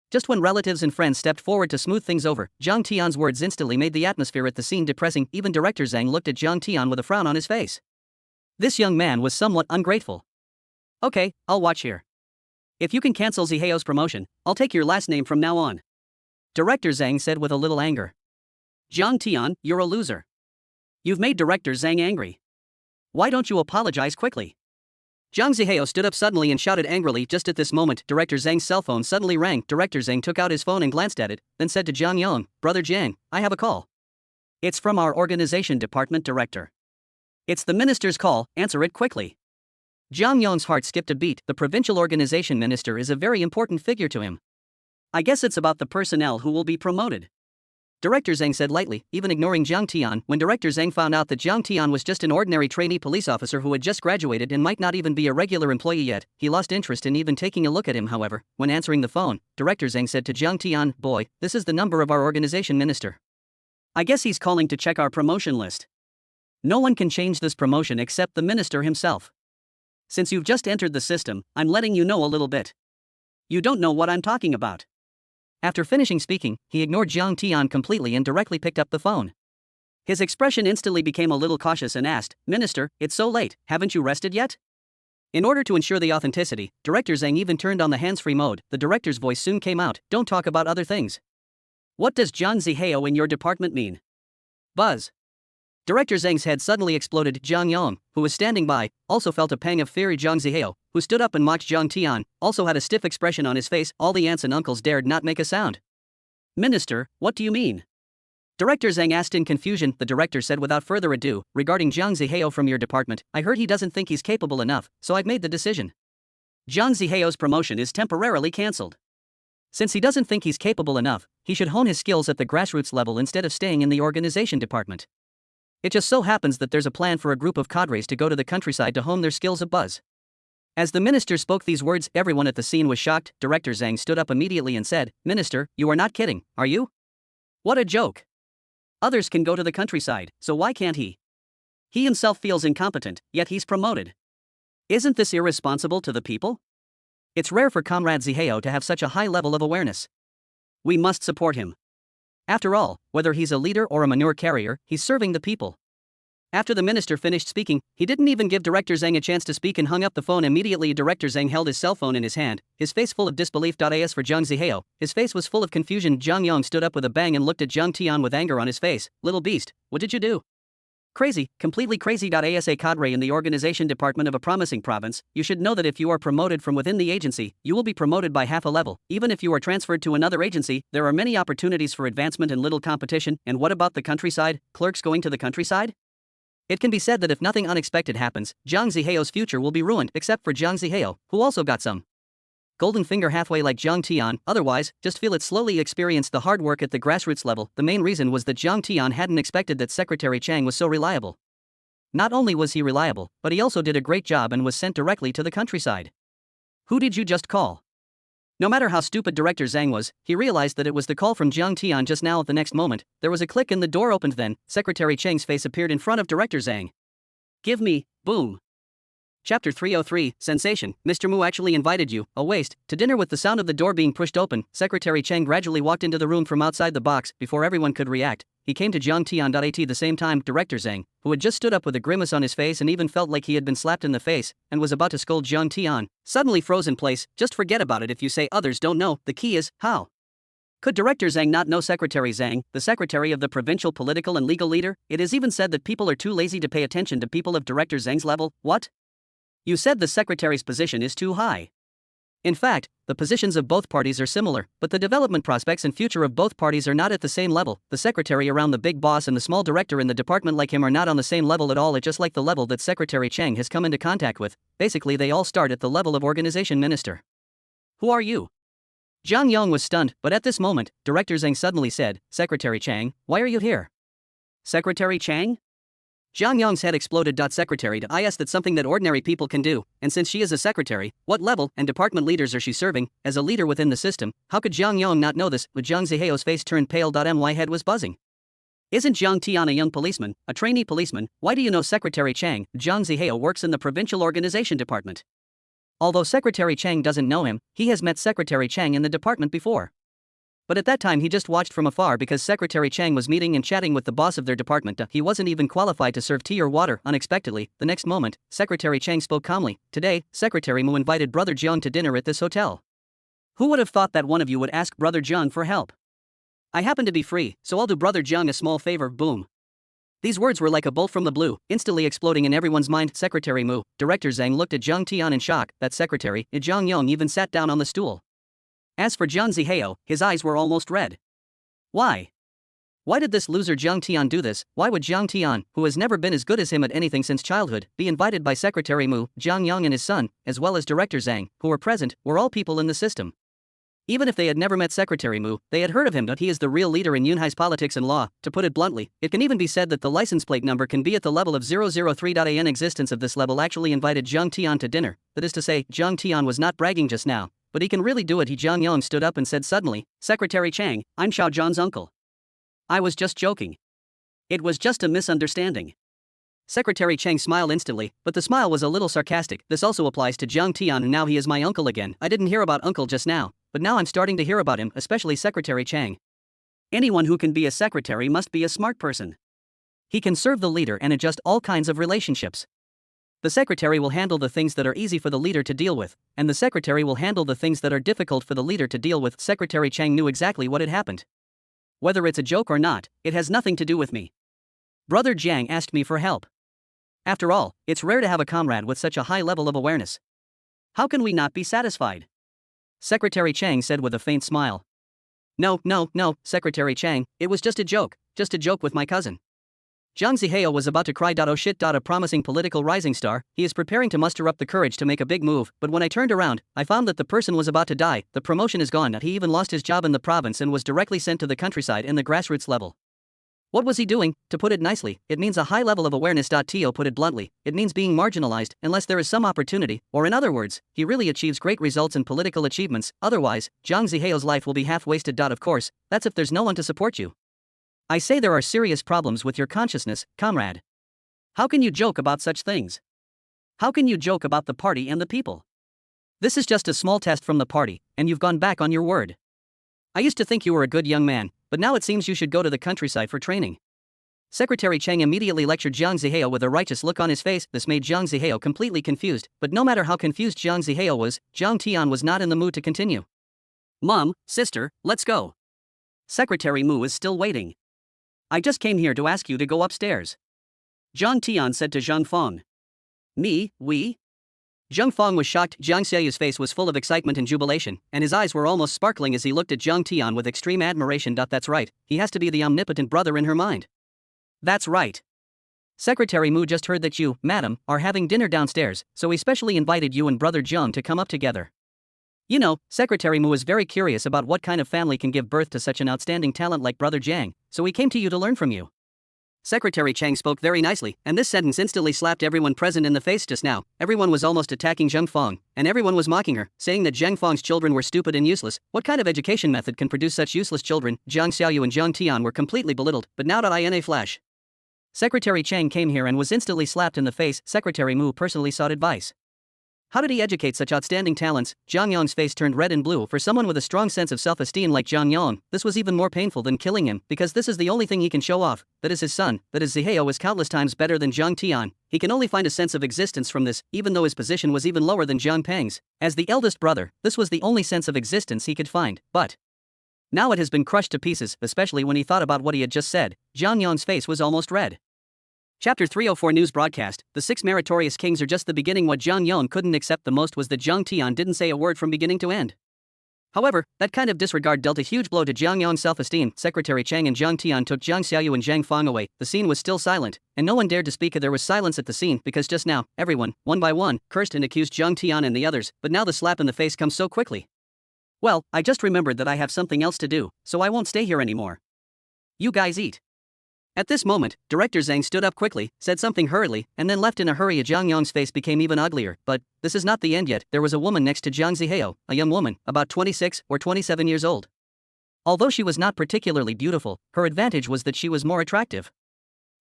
Just when relatives and friends stepped forward to smooth things over, Zhang Tian's words instantly made the atmosphere at the scene depressing. Even Director Zhang looked at Zhang Tian with a frown on his face. This young man was somewhat ungrateful. Okay, I'll watch here. If you can cancel Zihao's promotion, I'll take your last name from now on. Director Zhang said with a little anger. Zhang Tian, you're a loser. You've made Director Zhang angry. Why don't you apologize quickly? Zhang Zihao stood up suddenly and shouted angrily. Just at this moment, Director Zhang's cell phone suddenly rang. Director Zhang took out his phone and glanced at it, then said to Zhang Yong, Brother Zhang, I have a call. It's from our organization department director. It's the minister's call, answer it quickly. Zhang Yong's heart skipped a beat. The provincial organization minister is a very important figure to him. I guess it's about the personnel who will be promoted. Director Zhang said lightly, even ignoring Jiang Tian. When Director Zhang found out that Jiang Tian was just an ordinary trainee police officer who had just graduated and might not even be a regular employee yet, he lost interest in even taking a look at him. However, when answering the phone, Director Zhang said to Jiang Tian, "Boy, this is the number of our organization minister. I guess he's calling to check our promotion list. No one can change this promotion except the minister himself. Since you've just entered the system, I'm letting you know a little bit. You don't know what I'm talking about." After finishing speaking, he ignored Jiang Tian completely and directly picked up the phone. His expression instantly became a little cautious and asked, "Minister, it's so late, haven't you rested yet?" In order to ensure the authenticity, Director Zhang even turned on the hands-free mode. The director's voice soon came out, "Don't talk about other things. What does Zhang Zihao in your department mean?" Buzz. Director Zhang's head suddenly exploded. Zhang Yong, who was standing by, also felt a pang of fear. Zhang Zihao, who stood up and mocked Jiang Tian, also had a stiff expression on his face. All the aunts and uncles dared not make a sound. "Minister, what do you mean?" Director Zhang asked in confusion. The director said without further ado, "Regarding Zhang Zihao from your department, I heard he doesn't think he's capable enough, so I've made the decision. Zhang Zihao's promotion is temporarily cancelled. Since he doesn't think he's capable enough, he should hone his skills at the grassroots level instead of staying in the organization department. It just so happens that there's a plan for a group of cadres to go to the countryside to hone their skills." Of Buzz. As the minister spoke these words, everyone at the scene was shocked. Director Zhang stood up immediately and said, "Minister, you are not kidding, are you? What a joke. Others can go to the countryside, so why can't he? He himself feels incompetent, yet he's promoted. Isn't this irresponsible to the people? It's rare for Comrade Zihao to have such a high level of awareness. We must support him. After all, whether he's a leader or a manure carrier, he's serving the people." After the minister finished speaking, he didn't even give Director Zhang a chance to speak and hung up the phone immediately. Director Zhang held his cell phone in his hand, his face full of disbelief. As for Zhang Zihao, his face was full of confusion. Zhang Yong stood up with a bang and looked at Jiang Tian with anger on his face. "Little beast, what did you do? Crazy, completely crazy. As a cadre in the organization department of a promising province, you should know that if you are promoted from within the agency, you will be promoted by half a level. Even if you are transferred to another agency, there are many opportunities for advancement and little competition. And what about the countryside? Clerks going to the countryside? It can be said that if nothing unexpected happens, Zhang Zihao's future will be ruined, except for Zhang Zihao, who also got some golden finger halfway like Jiang Tian. Otherwise, just feel it. Slowly experience the hard work at the grassroots level." The main reason was that Jiang Tian hadn't expected that Secretary Chang was so reliable. Not only was he reliable, but he also did a great job and was sent directly to the countryside. Who did you just call? No matter how stupid Director Zhang was, he realized that it was the call from Jiang Tian just now. At the next moment, there was a click and the door opened. Then, Secretary Chang's face appeared in front of Director Zhang. "Give me," boom. Chapter 303, Sensation. "Mr. Mu actually invited you, a waste, to dinner." With the sound of the door being pushed open, Secretary Chang gradually walked into the room from outside the box. Before everyone could react, he came to Jiang Tian. At the same time, Director Zhang, who had just stood up with a grimace on his face and even felt like he had been slapped in the face, and was about to scold Jiang Tian, suddenly froze in place. "Just forget about it if you say others don't know. The key is, how could Director Zhang not know Secretary Zhang, the secretary of the provincial political and legal leader? It is even said that people are too lazy to pay attention to people of Director Zhang's level." What? You said the secretary's position is too high. In fact, the positions of both parties are similar, but the development prospects and future of both parties are not at the same level. The secretary around the big boss and the small director in the department like him are not on the same level at all. It's just like the level that Secretary Chang has come into contact with. Basically, they all start at the level of organization minister. Who are you? Zhang Yong was stunned, but at this moment, Director Zhang suddenly said, "Secretary Chang, why are you here?" Secretary Chang? Zhang Yong's head exploded. Secretary to is that something that ordinary people can do, and since she is a secretary, what level and department leaders are she serving? As a leader within the system, how could Zhang Yong not know this? But Zhang Zihao's face turned pale. My head was buzzing. Isn't Jiang Tian a young policeman, a trainee policeman? Why do you know Secretary Chang? Zhang Zihao works in the provincial organization department. Although Secretary Chang doesn't know him, he has met Secretary Chang in the department before. But at that time he just watched from afar because Secretary Chang was meeting and chatting with the boss of their department. He wasn't even qualified to serve tea or water. Unexpectedly, the next moment, Secretary Chang spoke calmly. "Today, Secretary Mu invited Brother Jiang to dinner at this hotel. Who would have thought that one of you would ask Brother Jiang for help? I happen to be free, so I'll do Brother Jiang a small favor." Boom. These words were like a bolt from the blue, instantly exploding in everyone's mind. Secretary Mu. Director Zhang looked at Jiang Tian in shock. That secretary, Zhang Yong, even sat down on the stool. As for Jiang Zihao, his eyes were almost red. Why? Why did this loser Jiang Tian do this? Why would Jiang Tian, who has never been as good as him at anything since childhood, be invited by Secretary Mu? Jiang Yang and his son, as well as Director Zhang, who were present, were all people in the system. Even if they had never met Secretary Mu, they had heard of him that he is the real leader in Yunhai's politics and law. To put it bluntly, it can even be said that the license plate number can be at the level of 003.an. Existence of this level actually invited Zhang Tian to dinner. That is to say, Zhang Tian was not bragging just now, but he can really do it. Zhang Yong stood up and said suddenly, "Secretary Chang, I'm Xiao Zhan's uncle. I was just joking. It was just a misunderstanding." Secretary Chang smiled instantly, but the smile was a little sarcastic. "This also applies to Zhang Tian, and now he is my uncle again. I didn't hear about uncle just now, but now I'm starting to hear about him, especially Secretary Chang. Anyone who can be a secretary must be a smart person. He can serve the leader and adjust all kinds of relationships. The secretary will handle the things that are easy for the leader to deal with, and the secretary will handle the things that are difficult for the leader to deal with." Secretary Chang knew exactly what had happened. "Whether it's a joke or not, it has nothing to do with me. Brother Jiang asked me for help. After all, it's rare to have a comrade with such a high level of awareness. How can we not be satisfied?" Secretary Chang said with a faint smile. No, Secretary Chang, it was just a joke with my cousin." Zhang Zihao was about to cry. "Oh shit, a promising political rising star, he is preparing to muster up the courage to make a big move, but when I turned around, I found that the person was about to die, the promotion is gone, he even lost his job in the province and was directly sent to the countryside in the grassroots level." What was he doing? To put it nicely, it means a high level of awareness. To put it bluntly, it means being marginalized unless there is some opportunity, or in other words, he really achieves great results in political achievements. Otherwise, Zhang Zihao's life will be half wasted. Of course, that's if there's no one to support you. I say there are serious problems with your consciousness, comrade. How can you joke about such things? How can you joke about the party and the people? This is just a small test from the party, and you've gone back on your word. I used to think you were a good young man, but now it seems you should go to the countryside for training. Secretary Chang immediately lectured Zhang Zihao with a righteous look on his face. This made Zhang Zihao completely confused, but no matter how confused Zhang Zihao was, Zhang Tian was not in the mood to continue. "Mom, sister, let's go. Secretary Mu is still waiting. I just came here to ask you to go upstairs." Zhang Tian said to Zhang Feng. We? Zhang Feng was shocked. Zhang Xiao's face was full of excitement and jubilation, and his eyes were almost sparkling as he looked at Zhang Tian with extreme admiration. That's right, he has to be the omnipotent brother in her mind. That's right. Secretary Mu just heard that you, madam, are having dinner downstairs, so he specially invited you and brother Zhang to come up together. You know, Secretary Mu is very curious about what kind of family can give birth to such an outstanding talent like brother Zhang, so he came to you to learn from you. Secretary Chang spoke very nicely, and this sentence instantly slapped everyone present in the face. Just now, everyone was almost attacking Zhang Feng, and everyone was mocking her, saying that Zhang Feng's children were stupid and useless. What kind of education method can produce such useless children? Zhang Xiaoyu and Zhang Tian were completely belittled, but now in a flash, Secretary Chang came here and was instantly slapped in the face. Secretary Mu personally sought advice. How did he educate such outstanding talents? Zhang Yong's face turned red and blue. For someone with a strong sense of self-esteem like Zhang Yong, this was even more painful than killing him, because this is the only thing he can show off, that is his son, that is Zihao is countless times better than Zhang Tian. He can only find a sense of existence from this, even though his position was even lower than Zhang Peng's. As the eldest brother, this was the only sense of existence he could find, but now it has been crushed to pieces, especially when he thought about what he had just said. Zhang Yong's face was almost red. Chapter 304 News Broadcast. The 6 meritorious kings are just the beginning. What Zhang Yong couldn't accept the most was that Zhang Tian didn't say a word from beginning to end. However, that kind of disregard dealt a huge blow to Zhang Yong's self-esteem. Secretary Chang and Zhang Tian took Zhang Xiaoyu and Zhang Feng away. The scene was still silent, and no one dared to speak. There was silence at the scene because just now, everyone, one by one, cursed and accused Zhang Tian and the others, but now the slap in the face comes so quickly. Well, I just remembered that I have something else to do, so I won't stay here anymore. You guys eat. At this moment, Director Zhang stood up quickly, said something hurriedly, and then left in a hurry. Zhang Yong's face became even uglier, but this is not the end yet. There was a woman next to Zhang Zihao, a young woman, about 26 or 27 years old. Although she was not particularly beautiful, her advantage was that she was more attractive.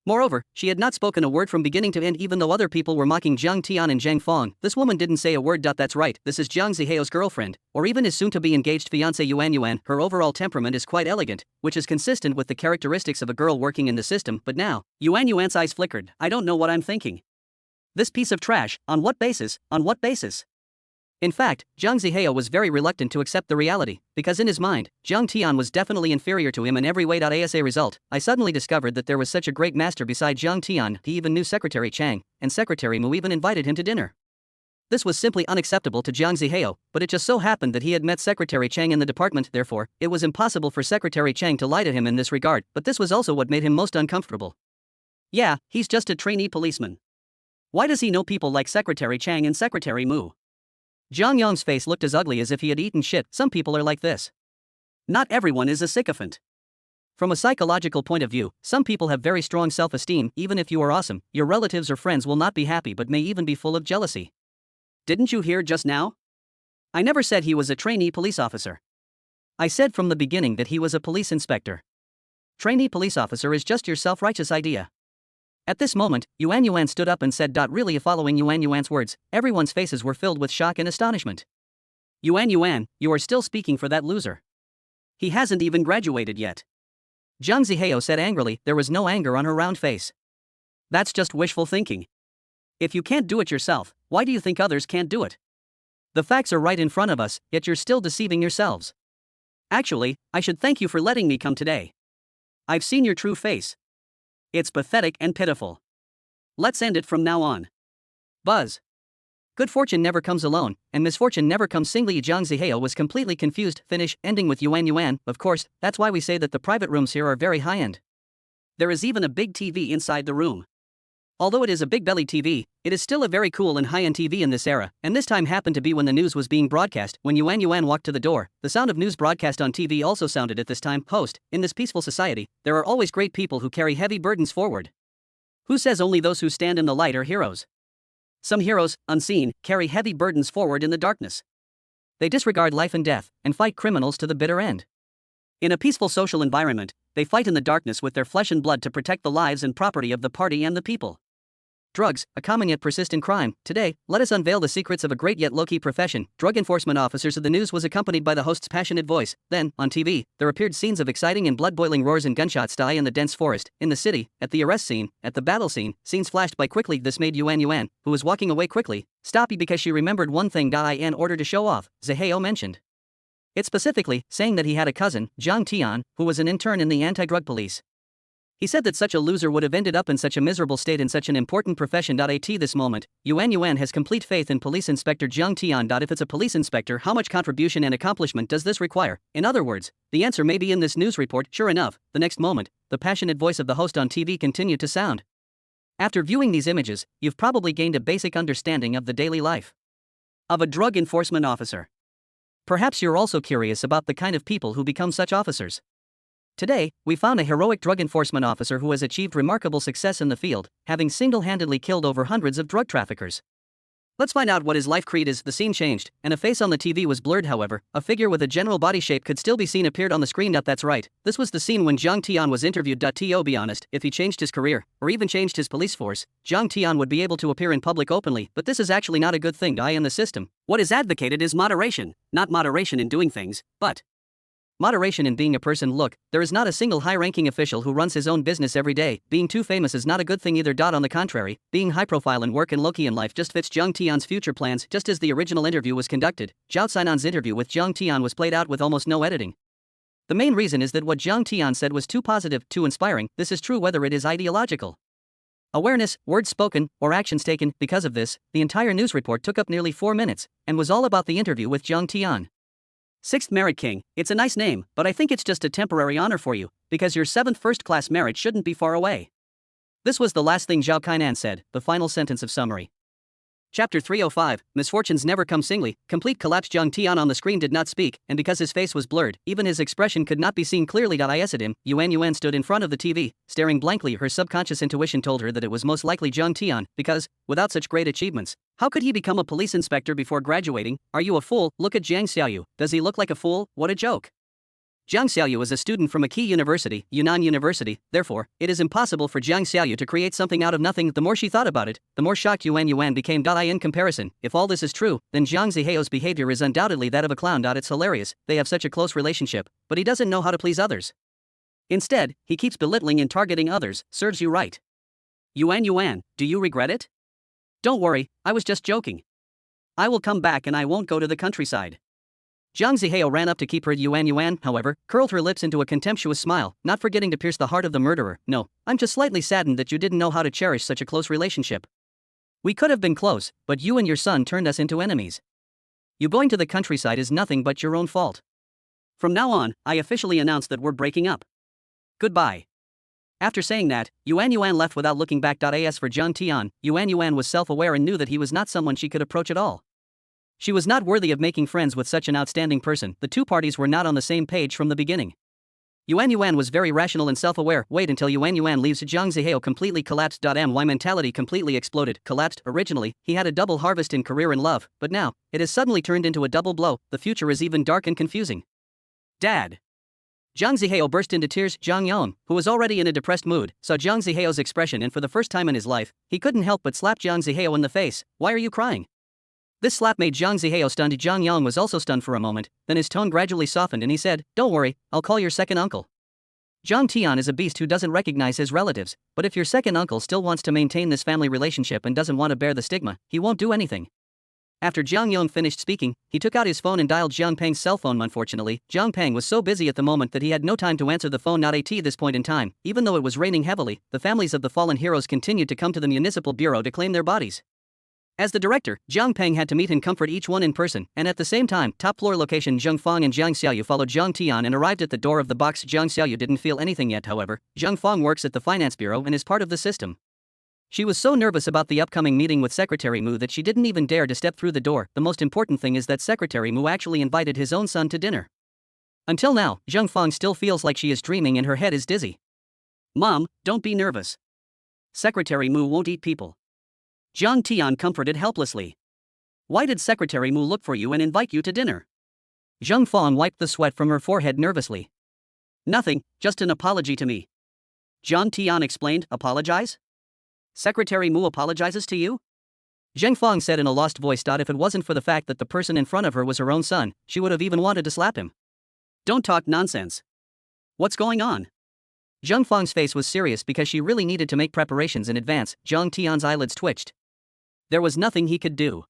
Moreover, she had not spoken a word from beginning to end, even though other people were mocking Zhang Tian and Zhang Feng. This woman didn't say a word. That's right, this is Zhang Zihao's girlfriend, or even his soon-to-be engaged fiancé Yuan Yuan. Her overall temperament is quite elegant, which is consistent with the characteristics of a girl working in the system. But now, Yuan Yuan's eyes flickered. I don't know what I'm thinking. This piece of trash, on what basis? On what basis? In fact, Zhang Zihao was very reluctant to accept the reality, because in his mind, Zhang Tian was definitely inferior to him in every way. As a result, I suddenly discovered that there was such a great master beside Zhang Tian. He even knew Secretary Chang, and Secretary Mu even invited him to dinner. This was simply unacceptable to Zhang Zihao, but it just so happened that he had met Secretary Chang in the department. Therefore, it was impossible for Secretary Chang to lie to him in this regard, but this was also what made him most uncomfortable. Yeah, he's just a trainee policeman. Why does he know people like Secretary Chang and Secretary Mu? Zhang Yong's face looked as ugly as if he had eaten shit. Some people are like this. Not everyone is a sycophant. From a psychological point of view, some people have very strong self-esteem. Even if you are awesome, your relatives or friends will not be happy but may even be full of jealousy. Didn't you hear just now? I never said he was a trainee police officer. I said from the beginning that he was a police inspector. Trainee police officer is just your self-righteous idea. At this moment, Yuan stood up and said. Really, following Yuan's words, everyone's faces were filled with shock and astonishment. Yuan, you are still speaking for that loser. He hasn't even graduated yet. Zhang Zihao said angrily. There was no anger on her round face. That's just wishful thinking. If you can't do it yourself, why do you think others can't do it? The facts are right in front of us, yet you're still deceiving yourselves. Actually, I should thank you for letting me come today. I've seen your true face. It's pathetic and pitiful. Let's end it from now on. Buzz. Good fortune never comes alone, and misfortune never comes singly. Zhang Zihao was completely confused. Finish, ending with Yuan. Of course, that's why we say that the private rooms here are very high-end. There is even a big TV inside the room. Although it is a big belly TV, it is still a very cool and high-end TV in this era, and this time happened to be when the news was being broadcast. When Yuan walked to the door, the sound of news broadcast on TV also sounded at this time. Host, in this peaceful society, there are always great people who carry heavy burdens forward. Who says only those who stand in the light are heroes? Some heroes, unseen, carry heavy burdens forward in the darkness. They disregard life and death, and fight criminals to the bitter end. In a peaceful social environment, they fight in the darkness with their flesh and blood to protect the lives and property of the party and the people. Drugs, a common yet persistent crime. Today, let us unveil the secrets of a great yet low-key profession. Drug enforcement officers. The news was accompanied by the host's passionate voice. Then, on TV, there appeared scenes of exciting and blood-boiling roars and gunshots die in the dense forest, in the city, at the arrest scene, at the battle scene. Scenes flashed by quickly. This made Yuan, who was walking away quickly, stop because she remembered one thing. In order to show off, Zihao mentioned it specifically, saying that he had a cousin, Zhang Tian, who was an intern in the anti-drug police. He said that such a loser would have ended up in such a miserable state in such an important profession. At this moment, Yuan has complete faith in Police Inspector Zhang Tian. If it's a police inspector, how much contribution and accomplishment does this require? In other words, the answer may be in this news report. Sure enough, the next moment, the passionate voice of the host on TV continued to sound. After viewing these images, you've probably gained a basic understanding of the daily life of a drug enforcement officer. Perhaps you're also curious about the kind of people who become such officers. Today, we found a heroic drug enforcement officer who has achieved remarkable success in the field, having single-handedly killed over hundreds of drug traffickers. Let's find out what his life creed is. The scene changed, and a face on the TV was blurred. However, a figure with a general body shape could still be seen appeared on the screen. That's right, this was the scene when Zhang Tian was interviewed. To be honest, if he changed his career, or even changed his police force, Zhang Tian would be able to appear in public openly, but this is actually not a good thing. In the system, what is advocated is moderation, not moderation in doing things, but moderation in being a person. Look, there is not a single high-ranking official who runs his own business every day. Being too famous is not a good thing either. On the contrary, being high-profile in work and low-key in life just fits Zhang Tian's future plans. Just as the original interview was conducted, Zhao Cainan's interview with Zhang Tian was played out with almost no editing. The main reason is that what Zhang Tian said was too positive, too inspiring. This is true whether it is ideological awareness, words spoken, or actions taken. Because of this, the entire news report took up nearly 4 minutes, and was all about the interview with Zhang Tian. Sixth Merit King, it's a nice name, but I think it's just a temporary honor for you, because your 7th first-class merit shouldn't be far away. This was the last thing Zhao Cainan said, the final sentence of summary. Chapter 305, Misfortunes Never Come Singly. Complete collapse. Zhang Tian on the screen did not speak, and because his face was blurred, even his expression could not be seen clearly. I at him, Yuan stood in front of the TV, staring blankly. Her subconscious intuition told her that it was most likely Zhang Tian, because, without such great achievements, how could he become a police inspector before graduating? Are you a fool? Look at Jiang Xiaoyu. Does he look like a fool? What a joke. Jiang Xiaoyu is a student from a key university, Yunnan University. Therefore, it is impossible for Jiang Xiaoyu to create something out of nothing. The more she thought about it, the more shocked Yuan became. In comparison, if all this is true, then Zhang Zihao's behavior is undoubtedly that of a clown. It's hilarious, they have such a close relationship, but he doesn't know how to please others. Instead, he keeps belittling and targeting others. Serves you right. Yuan, do you regret it? Don't worry, I was just joking. I will come back and I won't go to the countryside. Zhang Zihao ran up to keep her. Yuan, however, curled her lips into a contemptuous smile, not forgetting to pierce the heart of the murderer. No, I'm just slightly saddened that you didn't know how to cherish such a close relationship. We could have been close, but you and your son turned us into enemies. You going to the countryside is nothing but your own fault. From now on, I officially announce that we're breaking up. Goodbye. After saying that, Yuan left without looking back. As for Zhang Tian, Yuan was self-aware and knew that he was not someone she could approach at all. She was not worthy of making friends with such an outstanding person. The two parties were not on the same page from the beginning. Yuan Yuan was very rational and self-aware. Wait until Yuan Yuan leaves. Jiang Zihao completely collapsed. My mentality completely exploded. Collapsed. Originally, he had a double harvest in career and love, but now, it has suddenly turned into a double blow. The future is even dark and confusing. Dad. Jiang Zihao burst into tears. Jiang Yong, who was already in a depressed mood, saw Jiang Zihao's expression and for the first time in his life, he couldn't help but slap Jiang Zihao in the face. Why are you crying? This slap made Jiang Zihao stunned. Jiang Yong was also stunned for a moment, then his tone gradually softened and he said, "Don't worry, I'll call your second uncle." Zhang Tian is a beast who doesn't recognize his relatives, but if your second uncle still wants to maintain this family relationship and doesn't want to bear the stigma, he won't do anything. After Jiang Yong finished speaking, he took out his phone and dialed Jiang Peng's cell phone. Unfortunately, Jiang Peng was so busy at the moment that he had no time to answer the phone. Not at this point in time, even though it was raining heavily, the families of the fallen heroes continued to come to the municipal bureau to claim their bodies. As the director, Jiang Peng had to meet and comfort each one in person, and at the same time, top-floor location Zheng Fang and Jiang Xiaoyu followed Jiang Tian and arrived at the door of the box. Jiang Xiaoyu didn't feel anything yet, however. Zheng Fang works at the finance bureau and is part of the system. She was so nervous about the upcoming meeting with Secretary Mu that she didn't even dare to step through the door. The most important thing is that Secretary Mu actually invited his own son to dinner. Until now, Zheng Fang still feels like she is dreaming and her head is dizzy. Mom, don't be nervous. Secretary Mu won't eat people. Jiang Tian comforted helplessly. Why did Secretary Mu look for you and invite you to dinner? Zheng Fang wiped the sweat from her forehead nervously. Nothing, just an apology to me. Jiang Tian explained. Apologize? Secretary Mu apologizes to you? Zheng Fang said in a lost voice. If it wasn't for the fact that the person in front of her was her own son, she would have even wanted to slap him. Don't talk nonsense. What's going on? Zheng Fang's face was serious because she really needed to make preparations in advance. Jiang Tian's eyelids twitched. There was nothing he could do.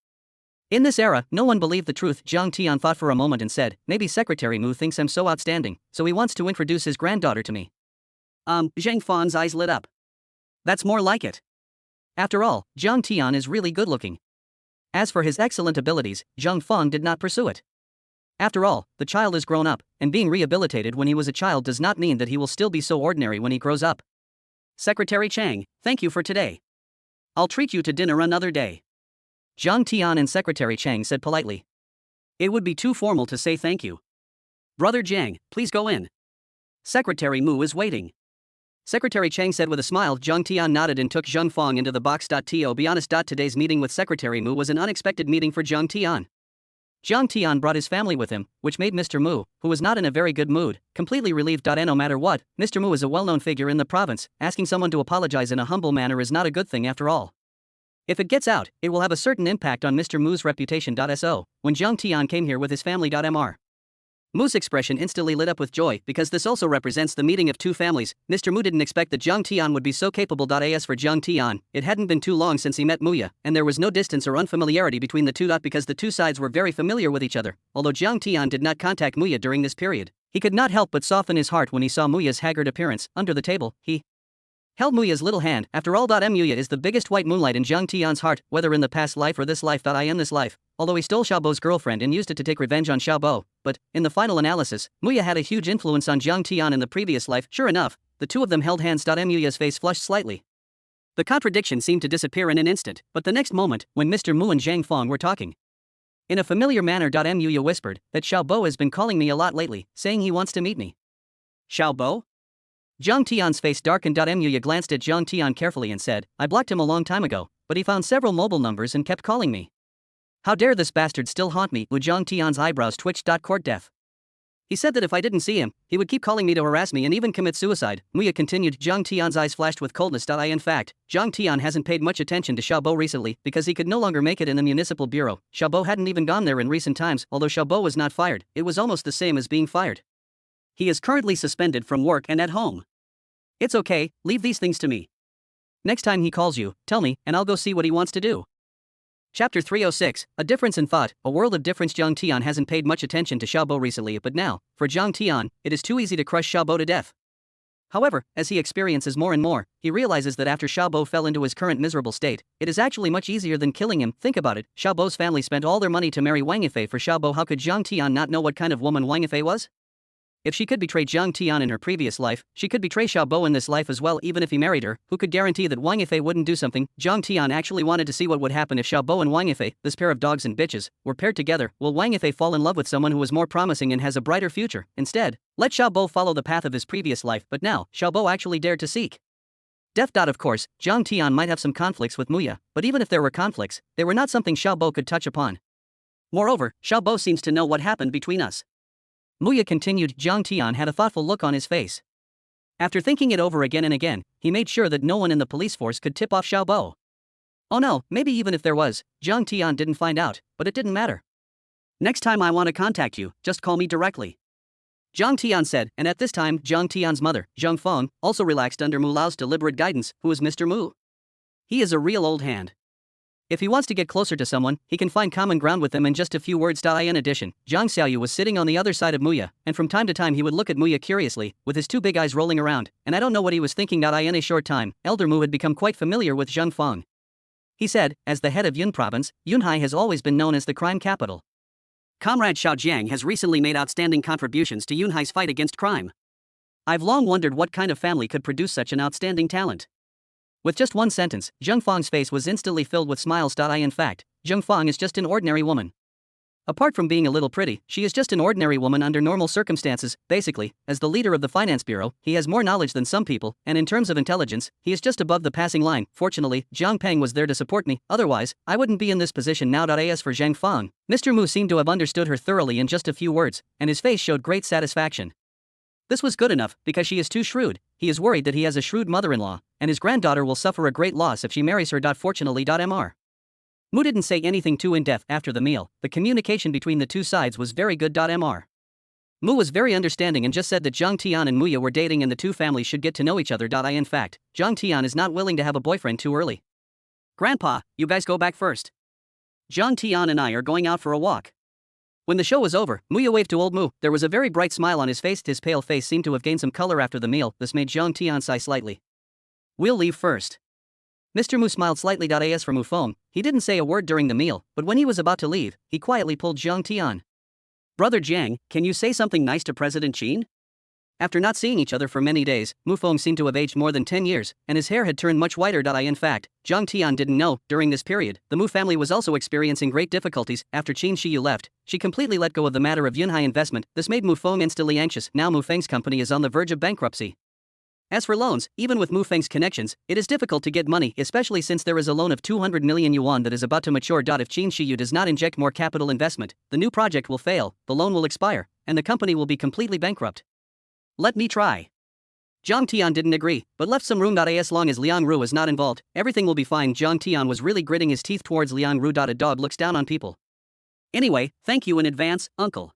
In this era, no one believed the truth. Jiang Tian thought for a moment and said, maybe Secretary Mu thinks I'm so outstanding, so he wants to introduce his granddaughter to me. Zheng Fang's eyes lit up. That's more like it. After all, Jiang Tian is really good looking. As for his excellent abilities, Zheng Fang did not pursue it. After all, the child is grown up, and being rehabilitated when he was a child does not mean that he will still be so ordinary when he grows up. Secretary Chang, thank you for today. I'll treat you to dinner another day. Jiang Tian and Secretary Chang said politely. It would be too formal to say thank you. Brother Jiang, please go in. Secretary Mu is waiting. Secretary Chang said with a smile. Jiang Tian nodded and took Zheng Fang into the box. To be honest, today's meeting with Secretary Mu was an unexpected meeting for Jiang Tian. Jiang Tian brought his family with him, which made Mr. Mu, who was not in a very good mood, completely relieved. No matter what, Mr. Mu is a well-known figure in the province. Asking someone to apologize in a humble manner is not a good thing after all. If it gets out, it will have a certain impact on Mr. Mu's reputation. So, when Jiang Tian came here with his family. Mr. Mu's expression instantly lit up with joy because this also represents the meeting of two families. Mr. Mu didn't expect that Jiang Tian would be so capable. As for Jiang Tian, it hadn't been too long since he met Muya, and there was no distance or unfamiliarity between the two. Because the two sides were very familiar with each other. Although Jiang Tian did not contact Muya during this period, he could not help but soften his heart when he saw Muya's haggard appearance. Under the table, he held Muya's little hand. After all, Muya is the biggest white moonlight in Jiang Tian's heart, whether in the past life or this life. I am this life. Although he stole Xiaobo's girlfriend and used it to take revenge on Xiaobo, but, in the final analysis, Muya had a huge influence on Jiang Tian in the previous life. Sure enough, the two of them held hands. Muya's face flushed slightly. The contradiction seemed to disappear in an instant, but the next moment, when Mr. Mu and Zhang Fang were talking. In a familiar manner, Muya whispered that Xiaobo has been calling me a lot lately, saying he wants to meet me. Xiaobo? Jiang Tian's face darkened. Muya glanced at Jiang Tian carefully and said, I blocked him a long time ago, but he found several mobile numbers and kept calling me. How dare this bastard still haunt me? Jiang Tian's eyebrows twitched. Court deaf. He said that if I didn't see him, he would keep calling me to harass me and even commit suicide. Muya continued. Jiang Tian's eyes flashed with coldness. In fact, Jiang Tian hasn't paid much attention to Xiaobo recently because he could no longer make it in the municipal bureau. Xiaobo hadn't even gone there in recent times. Although Xiaobo was not fired, it was almost the same as being fired. He is currently suspended from work and at home. It's okay, leave these things to me. Next time he calls you, tell me, and I'll go see what he wants to do. Chapter 306, A Difference in Thought, A World of Difference. Jiang Tian hasn't paid much attention to Xiaobo recently, but now, for Jiang Tian, it is too easy to crush Xiaobo to death. However, as he experiences more and more, he realizes that after Xiaobo fell into his current miserable state, it is actually much easier than killing him. Think about it, Xiaobo's family spent all their money to marry Wang Yifei for Xiaobo. How could Jiang Tian not know what kind of woman Wang Yifei was? If she could betray Jiang Tian in her previous life, she could betray Xiaobo in this life as well. Even if he married her, who could guarantee that Wang Yifei wouldn't do something? Jiang Tian actually wanted to see what would happen if Xiaobo and Wang Yifei, this pair of dogs and bitches, were paired together. Will Wang Yifei fall in love with someone who was more promising and has a brighter future? Instead, let Xiaobo follow the path of his previous life. But now, Xiaobo actually dared to seek death. Of course, Jiang Tian might have some conflicts with Muya, but even if there were conflicts, they were not something Xiaobo could touch upon. Moreover, Xiaobo seems to know what happened between us. Muya continued. Jiang Tian had a thoughtful look on his face. After thinking it over again and again, he made sure that no one in the police force could tip off Xiaobo. Oh no, maybe even if there was, Jiang Tian didn't find out, but it didn't matter. Next time I want to contact you, just call me directly, Jiang Tian said, and at this time Jiang Tian's mother, Zheng Feng, also relaxed under Mu Lao's deliberate guidance. Who is Mr. Mu? He is a real old hand. If he wants to get closer to someone, he can find common ground with them in just a few words. In addition, Zhang Xiaoyu was sitting on the other side of Muya, and from time to time he would look at Muya curiously, with his two big eyes rolling around, and I don't know what he was thinking. In a short time, Elder Mu had become quite familiar with Zheng Feng. He said, as the head of Yun Province, Yunhai has always been known as the crime capital. Comrade Xiao Jiang has recently made outstanding contributions to Yunhai's fight against crime. I've long wondered what kind of family could produce such an outstanding talent. With just one sentence, Zheng Feng's face was instantly filled with smiles. In fact, Zheng Feng is just an ordinary woman. Apart from being a little pretty, she is just an ordinary woman under normal circumstances. Basically, as the leader of the finance bureau, he has more knowledge than some people, and in terms of intelligence, he is just above the passing line. Fortunately, Jiang Peng was there to support me, otherwise, I wouldn't be in this position now. As for Zheng Feng, Mr. Mu seemed to have understood her thoroughly in just a few words, and his face showed great satisfaction. This was good enough, because she is too shrewd. He is worried that he has a shrewd mother-in-law, and his granddaughter will suffer a great loss if she marries her. Fortunately, Mr. Mu didn't say anything too in-depth after the meal. The communication between the two sides was very good. Mr. Mu was very understanding and just said that Jiang Tian and Muya were dating and the two families should get to know each other. In fact, Jiang Tian is not willing to have a boyfriend too early. Grandpa, you guys go back first. Jiang Tian and I are going out for a walk. When the show was over, Muya waved to old Mu. There was a very bright smile on his face. His pale face seemed to have gained some color after the meal. This made Jiang Tian sigh slightly. We'll leave first. Mr. Mu smiled slightly. As for Mu Feng, he didn't say a word during the meal, but when he was about to leave, he quietly pulled Jiang Tian. Brother Jiang, can you say something nice to President Qin? After not seeing each other for many days, Mu Feng seemed to have aged more than 10 years, and his hair had turned much whiter. In fact, Jiang Tian didn't know, during this period, the Mu family was also experiencing great difficulties. After Qin Shiyu left, she completely let go of the matter of Yunhai investment. This made Mu Feng instantly anxious. Now Mu Feng's company is on the verge of bankruptcy. As for loans, even with Mu Feng's connections, it is difficult to get money, especially since there is a loan of 200 million yuan that is about to mature. If Qin Shiyu does not inject more capital investment, the new project will fail, the loan will expire, and the company will be completely bankrupt. Let me try. Jiang Tian didn't agree, but left some room. As long as Liang Ru is not involved, everything will be fine. Jiang Tian was really gritting his teeth towards Liang Ru. A dog looks down on people. Anyway, thank you in advance, uncle.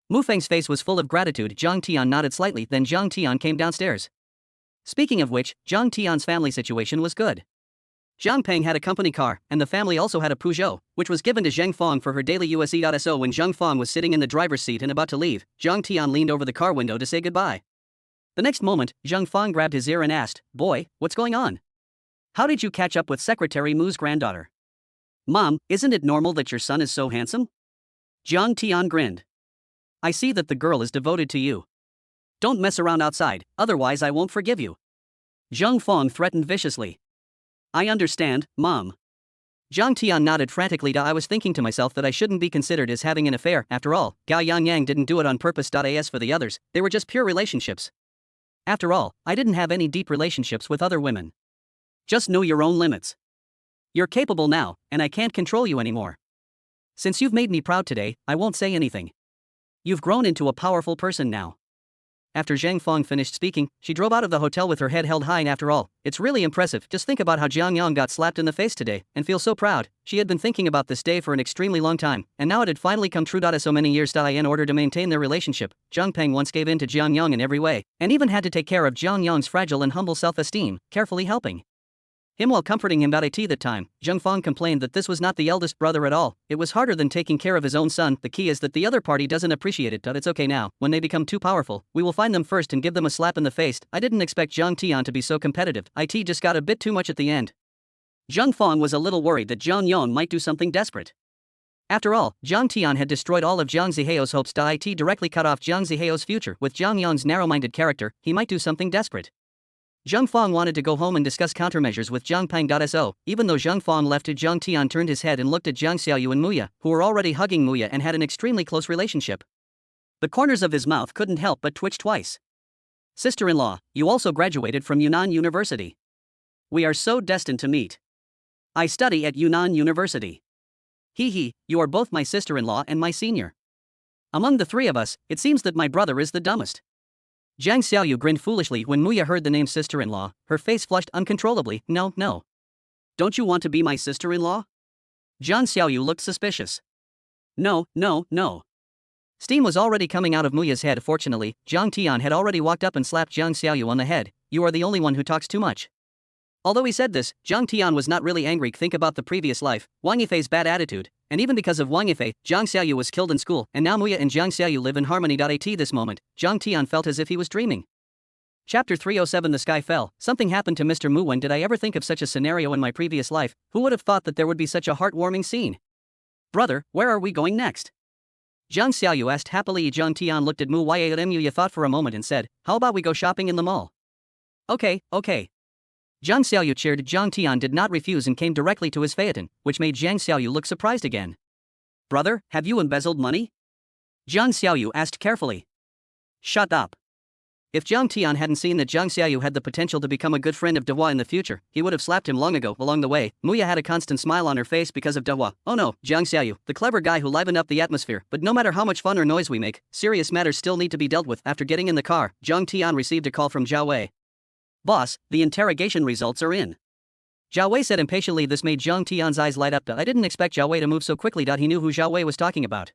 Mu Feng's face was full of gratitude. Jiang Tian nodded slightly, then Jiang Tian came downstairs. Speaking of which, Jiang Tian's family situation was good. Jiang Peng had a company car, and the family also had a Peugeot, which was given to Zheng Feng for her daily use. So when Zheng Feng was sitting in the driver's seat and about to leave, Jiang Tian leaned over the car window to say goodbye. The next moment, Zheng Feng grabbed his ear and asked, "Boy, what's going on? How did you catch up with Secretary Mu's granddaughter?" "Mom, isn't it normal that your son is so handsome?" Jiang Tian grinned. "I see that the girl is devoted to you. Don't mess around outside, otherwise I won't forgive you," Zheng Feng threatened viciously. "I understand, Mom." Jiang Tian nodded frantically. I was thinking to myself that I shouldn't be considered as having an affair. After all, Gao Yangyang didn't do it on purpose. As for the others, they were just pure relationships. After all, I didn't have any deep relationships with other women. Just know your own limits. You're capable now, and I can't control you anymore. Since you've made me proud today, I won't say anything. You've grown into a powerful person now. After Zheng Feng finished speaking, she drove out of the hotel with her head held high. And after all, it's really impressive. Just think about how Jiang Yang got slapped in the face today, and feel so proud. She had been thinking about this day for an extremely long time, and now it had finally come true. So many years. In order to maintain their relationship, Zhang Peng once gave in to Jiang Yang in every way, and even had to take care of Jiang Yang's fragile and humble self-esteem, carefully helping him while comforting him. At that time, Zheng Feng complained that this was not the eldest brother at all. It was harder than taking care of his own son. The key is that the other party doesn't appreciate it. It's okay now. When they become too powerful, we will find them first and give them a slap in the face. I didn't expect Jiang Tian to be so competitive. It just got a bit too much at the end. Zheng Feng was a little worried that Jiang Yang might do something desperate. After all, Jiang Tian had destroyed all of Jiang Ziheo's hopes. It directly cut off Jiang Ziheo's future. With Jiang Yong's narrow-minded character, he might do something desperate. Zhang Fang wanted to go home and discuss countermeasures with Jiang Pang.So. Even though Zhang Fang left it, Jiang Tian turned his head and looked at Jiang Xiaoyu and Muya, who were already hugging Muya and had an extremely close relationship. The corners of his mouth couldn't help but twitch twice. Sister-in-law, you also graduated from Yunnan University. We are so destined to meet. I study at Yunnan University. Hee, you are both my sister-in-law and my senior. Among the three of us, it seems that my brother is the dumbest. Jiang Xiaoyu grinned foolishly when Muya heard the name sister-in-law. Her face flushed uncontrollably. No. Don't you want to be my sister-in-law? Jiang Xiaoyu looked suspicious. No. Steam was already coming out of Muya's head. Fortunately, Jiang Tian had already walked up and slapped Jiang Xiaoyu on the head. You are the only one who talks too much. Although he said this, Jiang Tian was not really angry. Think about the previous life, Wang Yifei's bad attitude, and even because of Wang Yifei, Jiang Xiaoyu was killed in school, and now Muya and Jiang Xiaoyu live in harmony. At this moment, Jiang Tian felt as if he was dreaming. Chapter 307. The sky fell. Something happened to Mr. Mu. When did I ever think of such a scenario in my previous life? Who would have thought that there would be such a heartwarming scene? Brother, where are we going next? Jiang Xiaoyu asked happily. Jiang Tian looked at Mu Ymu, thought for a moment and said, how about we go shopping in the mall? Okay. Jiang Xiaoyu cheered. Jiang Tian did not refuse and came directly to his phaeton, which made Jiang Xiaoyu look surprised again. Brother, have you embezzled money? Jiang Xiaoyu asked carefully. Shut up. If Jiang Tian hadn't seen that Jiang Xiaoyu had the potential to become a good friend of Dehua in the future, he would have slapped him long ago. Along the way, Muya had a constant smile on her face because of Dehua. Oh no, Jiang Xiaoyu, the clever guy who livened up the atmosphere. But no matter how much fun or noise we make, serious matters still need to be dealt with. After getting in the car, Jiang Tian received a call from Zhao Wei. Boss, the interrogation results are in. Zhao Wei said impatiently. This made Jiang Tian's eyes light up. I didn't expect Zhao Wei to move so quickly. He knew who Zhao Wei was talking about.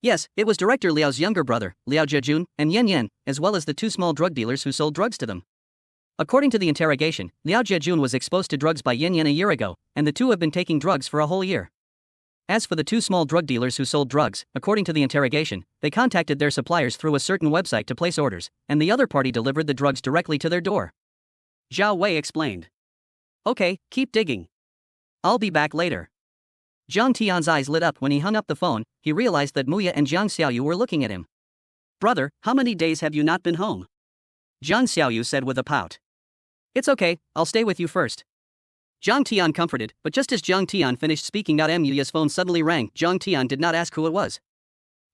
Yes, it was Director Liao's younger brother, Liao Jiajun, and Yan, as well as the two small drug dealers who sold drugs to them. According to the interrogation, Liao Jiajun was exposed to drugs by Yan a year ago, and the two have been taking drugs for a whole year. As for the two small drug dealers who sold drugs, according to the interrogation, they contacted their suppliers through a certain website to place orders, and the other party delivered the drugs directly to their door. Zhao Wei explained. Okay, keep digging. I'll be back later. Jiang Tian's eyes lit up when he hung up the phone. He realized that Muya and Jiang Xiaoyu were looking at him. Brother, how many days have you not been home? Jiang Xiaoyu said with a pout. It's okay, I'll stay with you first. Jiang Tian comforted, but just as Jiang Tian finished speaking, Muya's phone suddenly rang. Jiang Tian did not ask who it was.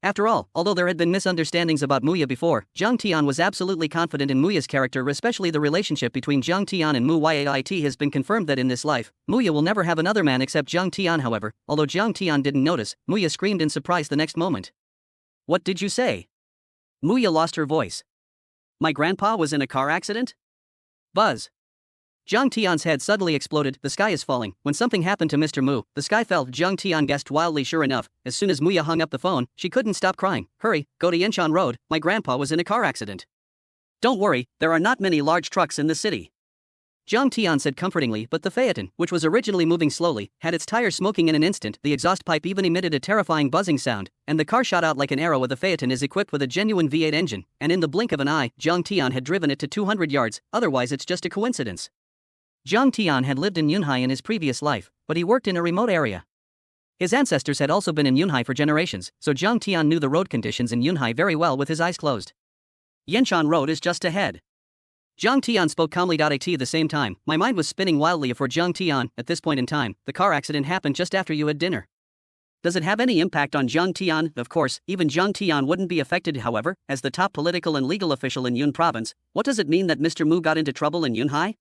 After all, although there had been misunderstandings about Muya before, Jiang Tian was absolutely confident in Muya's character, especially the relationship between Jiang Tian and Mu Yait. Has been confirmed that in this life, Muya will never have another man except Jiang Tian. However, although Jiang Tian didn't notice, Muya screamed in surprise the next moment. What did you say? Muya lost her voice. My grandpa was in a car accident? Buzz. Jiang Tian's head suddenly exploded. The sky is falling. When something happened to Mr. Mu, the sky fell. Jiang Tian guessed wildly. Sure enough, as soon as Muya hung up the phone, she couldn't stop crying. Hurry, go to Yanshan Road, my grandpa was in a car accident. Don't worry, there are not many large trucks in the city. Jiang Tian said comfortingly, but the phaeton, which was originally moving slowly, had its tires smoking in an instant. The exhaust pipe even emitted a terrifying buzzing sound, and the car shot out like an arrow. The phaeton is equipped with a genuine V8 engine, and in the blink of an eye, Jiang Tian had driven it to 200 yards, otherwise it's just a coincidence. Jiang Tian had lived in Yunhai in his previous life, but he worked in a remote area. His ancestors had also been in Yunhai for generations, so Jiang Tian knew the road conditions in Yunhai very well with his eyes closed. Yanshan Road is just ahead. Jiang Tian spoke calmly. At the same time, my mind was spinning wildly. For Jiang Tian, at this point in time, the car accident happened just after you had dinner. Does it have any impact on Jiang Tian? Of course, even Jiang Tian wouldn't be affected. However, as the top political and legal official in Yun province, what does it mean that Mr. Mu got into trouble in Yunhai?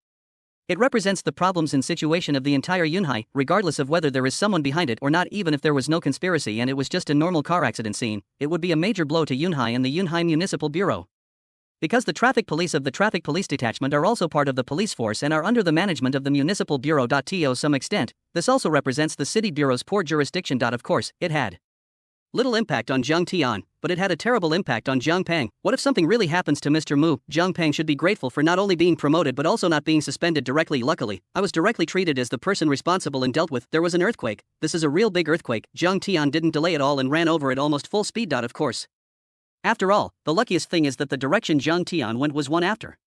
It represents the problems and situation of the entire Yunhai, regardless of whether there is someone behind it or not. Even if there was no conspiracy and it was just a normal car accident scene, it would be a major blow to Yunhai and the Yunhai Municipal Bureau. Because the traffic police of the Traffic Police Detachment are also part of the police force and are under the management of the Municipal Bureau. To some extent, this also represents the City Bureau's poor jurisdiction. Of course, it had little impact on Jiang Tian, but it had a terrible impact on Jiang Pang. What if something really happens to Mr. Mu? Jiang Pang should be grateful for not only being promoted but also not being suspended directly. Luckily, I was directly treated as the person responsible and dealt with. There was an earthquake. This is a real big earthquake. Jiang Tian didn't delay at all and ran over at almost full speed. Of course. After all, the luckiest thing is that the direction Jiang Tian went was one after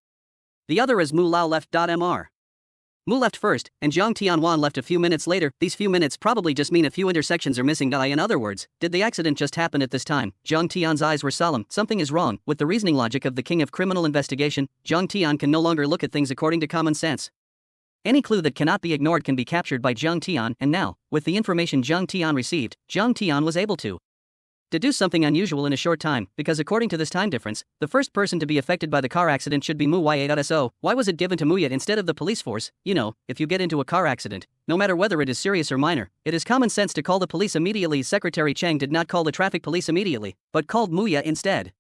the other as Mu Lao left. Mr. Mu left first, and Jiang Tianwan left a few minutes later. These few minutes probably just mean a few intersections are missing. In other words, did the accident just happen at this time? Jiang Tian's eyes were solemn. Something is wrong. With the reasoning logic of the king of criminal investigation, Jiang Tian can no longer look at things according to common sense. Any clue that cannot be ignored can be captured by Jiang Tian, and now, with the information Jiang Tian received, Jiang Tian was able to deduce something unusual in a short time, because according to this time difference, the first person to be affected by the car accident should be Mu Ya.So, why was it given to Mu Yat instead of the police force? You know, if you get into a car accident, no matter whether it is serious or minor, it is common sense to call the police immediately. Secretary Chang did not call the traffic police immediately, but called Mu Yat instead.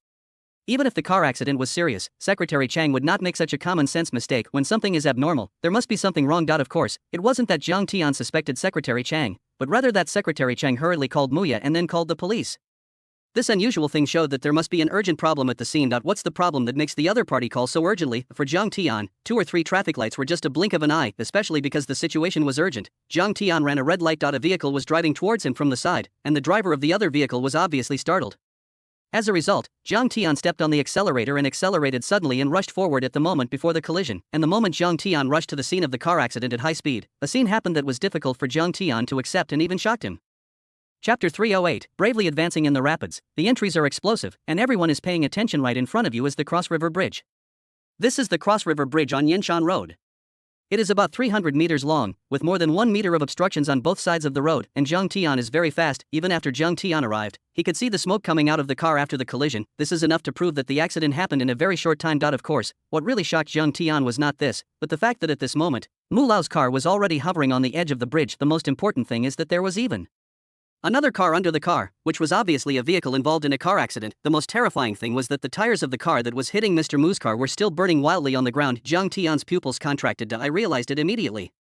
Even if the car accident was serious, Secretary Chang would not make such a common sense mistake. When something is abnormal, there must be something wrong. Of course, it wasn't that Jiang Tian suspected Secretary Chang, but rather that Secretary Chang hurriedly called Mu Yat and then called the police. This unusual thing showed that there must be an urgent problem at the scene. What's the problem that makes the other party call so urgently? For Jiang Tian, 2 or 3 traffic lights were just a blink of an eye, especially because the situation was urgent. Jiang Tian ran a red light. A vehicle was driving towards him from the side, and the driver of the other vehicle was obviously startled. As a result, Jiang Tian stepped on the accelerator and accelerated suddenly and rushed forward at the moment before the collision. And the moment Jiang Tian rushed to the scene of the car accident at high speed, a scene happened that was difficult for Jiang Tian to accept and even shocked him. Chapter 308, Bravely Advancing in the Rapids. The entries are explosive, and everyone is paying attention. Right in front of you is the Cross River Bridge. This is the Cross River Bridge on Yinshan Road. It is about 300 meters long, with more than 1 meter of obstructions on both sides of the road, and Jiang Tian is very fast. Even after Jiang Tian arrived, he could see the smoke coming out of the car after the collision. This is enough to prove that the accident happened in a very short time. Of course, what really shocked Jiang Tian was not this, but the fact that at this moment, Mu Lao's car was already hovering on the edge of the bridge. The most important thing is that there was even another car under the car, which was obviously a vehicle involved in a car accident. The most terrifying thing was that the tires of the car that was hitting Mr. Mu's car were still burning wildly on the ground. Jiang Tian's pupils contracted. I realized it immediately.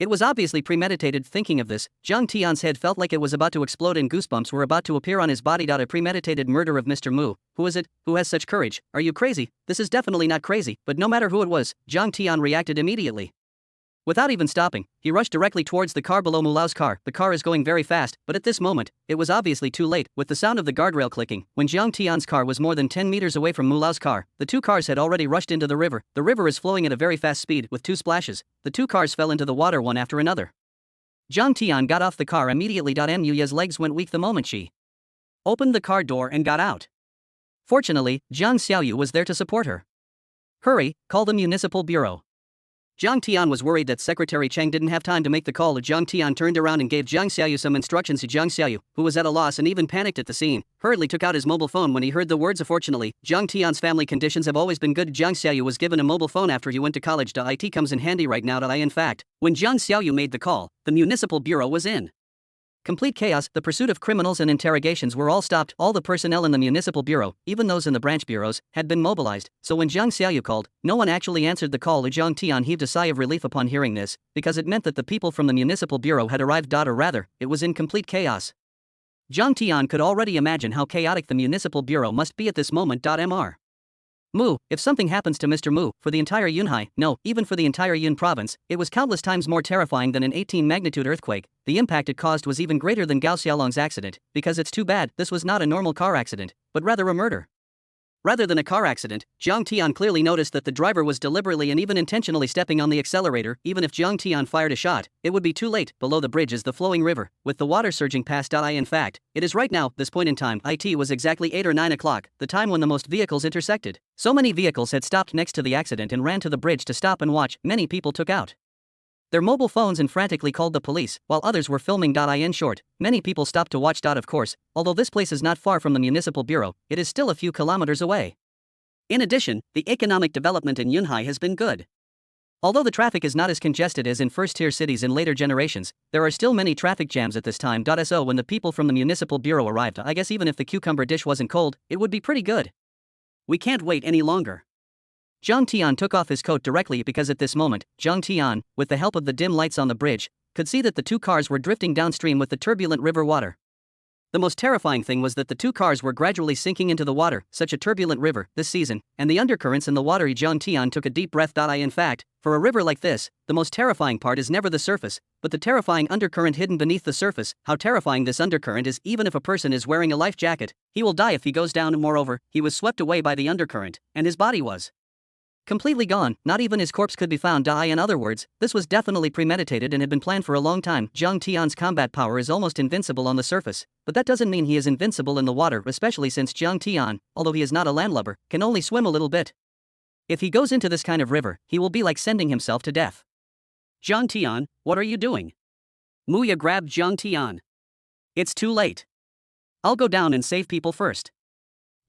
It was obviously premeditated. Thinking of this, Jiang Tian's head felt like it was about to explode and goosebumps were about to appear on his body. A premeditated murder of Mr. Mu. Who is it? Who has such courage? Are you crazy? This is definitely not crazy. But no matter who it was, Jiang Tian reacted immediately. Without even stopping, he rushed directly towards the car below Mu Lao's car. The car is going very fast, but at this moment, it was obviously too late. With the sound of the guardrail clicking, when Jiang Tian's car was more than 10 meters away from Mu Lao's car, the 2 cars had already rushed into the river. The river is flowing at a very fast speed, with 2 splashes. The 2 cars fell into the water one after another. Jiang Tian got off the car immediately. Mu Ya's legs went weak the moment she opened the car door and got out. Fortunately, Jiang Xiaoyu was there to support her. Hurry, call the municipal bureau. Jiang Tian was worried that Secretary Chang didn't have time to make the call. Jiang Tian turned around and gave Jiang Xiaoyu some instructions. Jiang Xiaoyu, who was at a loss and even panicked at the scene, hurriedly took out his mobile phone when he heard the words. Fortunately, Jiang Tian's family conditions have always been good. Jiang Xiaoyu was given a mobile phone after he went to college. It comes in handy right now. In fact, when Jiang Xiaoyu made the call, the municipal bureau was in complete chaos. The pursuit of criminals and interrogations were all stopped. All the personnel in the municipal bureau, even those in the branch bureaus, had been mobilized. So when Jiang Xiaoyu called, no one actually answered the call. Jiang Tian heaved a sigh of relief upon hearing this, because it meant that the people from the municipal bureau had arrived. Or rather, it was in complete chaos. Jiang Tian could already imagine how chaotic the municipal bureau must be at this moment. Mr. Mu, if something happens to Mr. Mu, for the entire Yunhai, no, even for the entire Yun province, it was countless times more terrifying than an 18-magnitude earthquake. The impact it caused was even greater than Gao Xiaolong's accident, because it's too bad this was not a normal car accident, but rather a murder. Rather than a car accident, Jiang Tian clearly noticed that the driver was deliberately and even intentionally stepping on the accelerator. Even if Jiang Tian fired a shot, it would be too late. Below the bridge is the flowing river, with the water surging past. In fact, it is right now, this point in time. It was exactly 8 or 9 o'clock, the time when the most vehicles intersected. So many vehicles had stopped next to the accident and ran to the bridge to stop and watch. Many people took out their mobile phones and frantically called the police, while others were filming. In short, many people stopped to watch. Of course, although this place is not far from the municipal bureau, it is still a few kilometers away. In addition, the economic development in Yunhai has been good. Although the traffic is not as congested as in first-tier cities in later generations, there are still many traffic jams at this time. So when the people from the municipal bureau arrived, I guess even if the cucumber dish wasn't cold, it would be pretty good. We can't wait any longer. Jiang Tian took off his coat directly because at this moment, Jiang Tian, with the help of the dim lights on the bridge, could see that the 2 cars were drifting downstream with the turbulent river water. The most terrifying thing was that the 2 cars were gradually sinking into the water. Such a turbulent river, this season, and the undercurrents in the water. Jiang Tian took a deep breath. In fact, for a river like this, the most terrifying part is never the surface, but the terrifying undercurrent hidden beneath the surface. How terrifying this undercurrent is. Even if a person is wearing a life jacket, he will die if he goes down. Moreover, he was swept away by the undercurrent, and his body was Completely gone, not even his corpse could be found. In other words, this was definitely premeditated and had been planned for a long time. Zhang Tian's combat power is almost invincible on the surface, but that doesn't mean he is invincible in the water, especially since Zhang Tian, although he is not a landlubber, can only swim a little bit. If he goes into this kind of river, he will be like sending himself to death. Zhang Tian, what are you doing? Muya grabbed Zhang Tian. It's too late. I'll go down and save people first.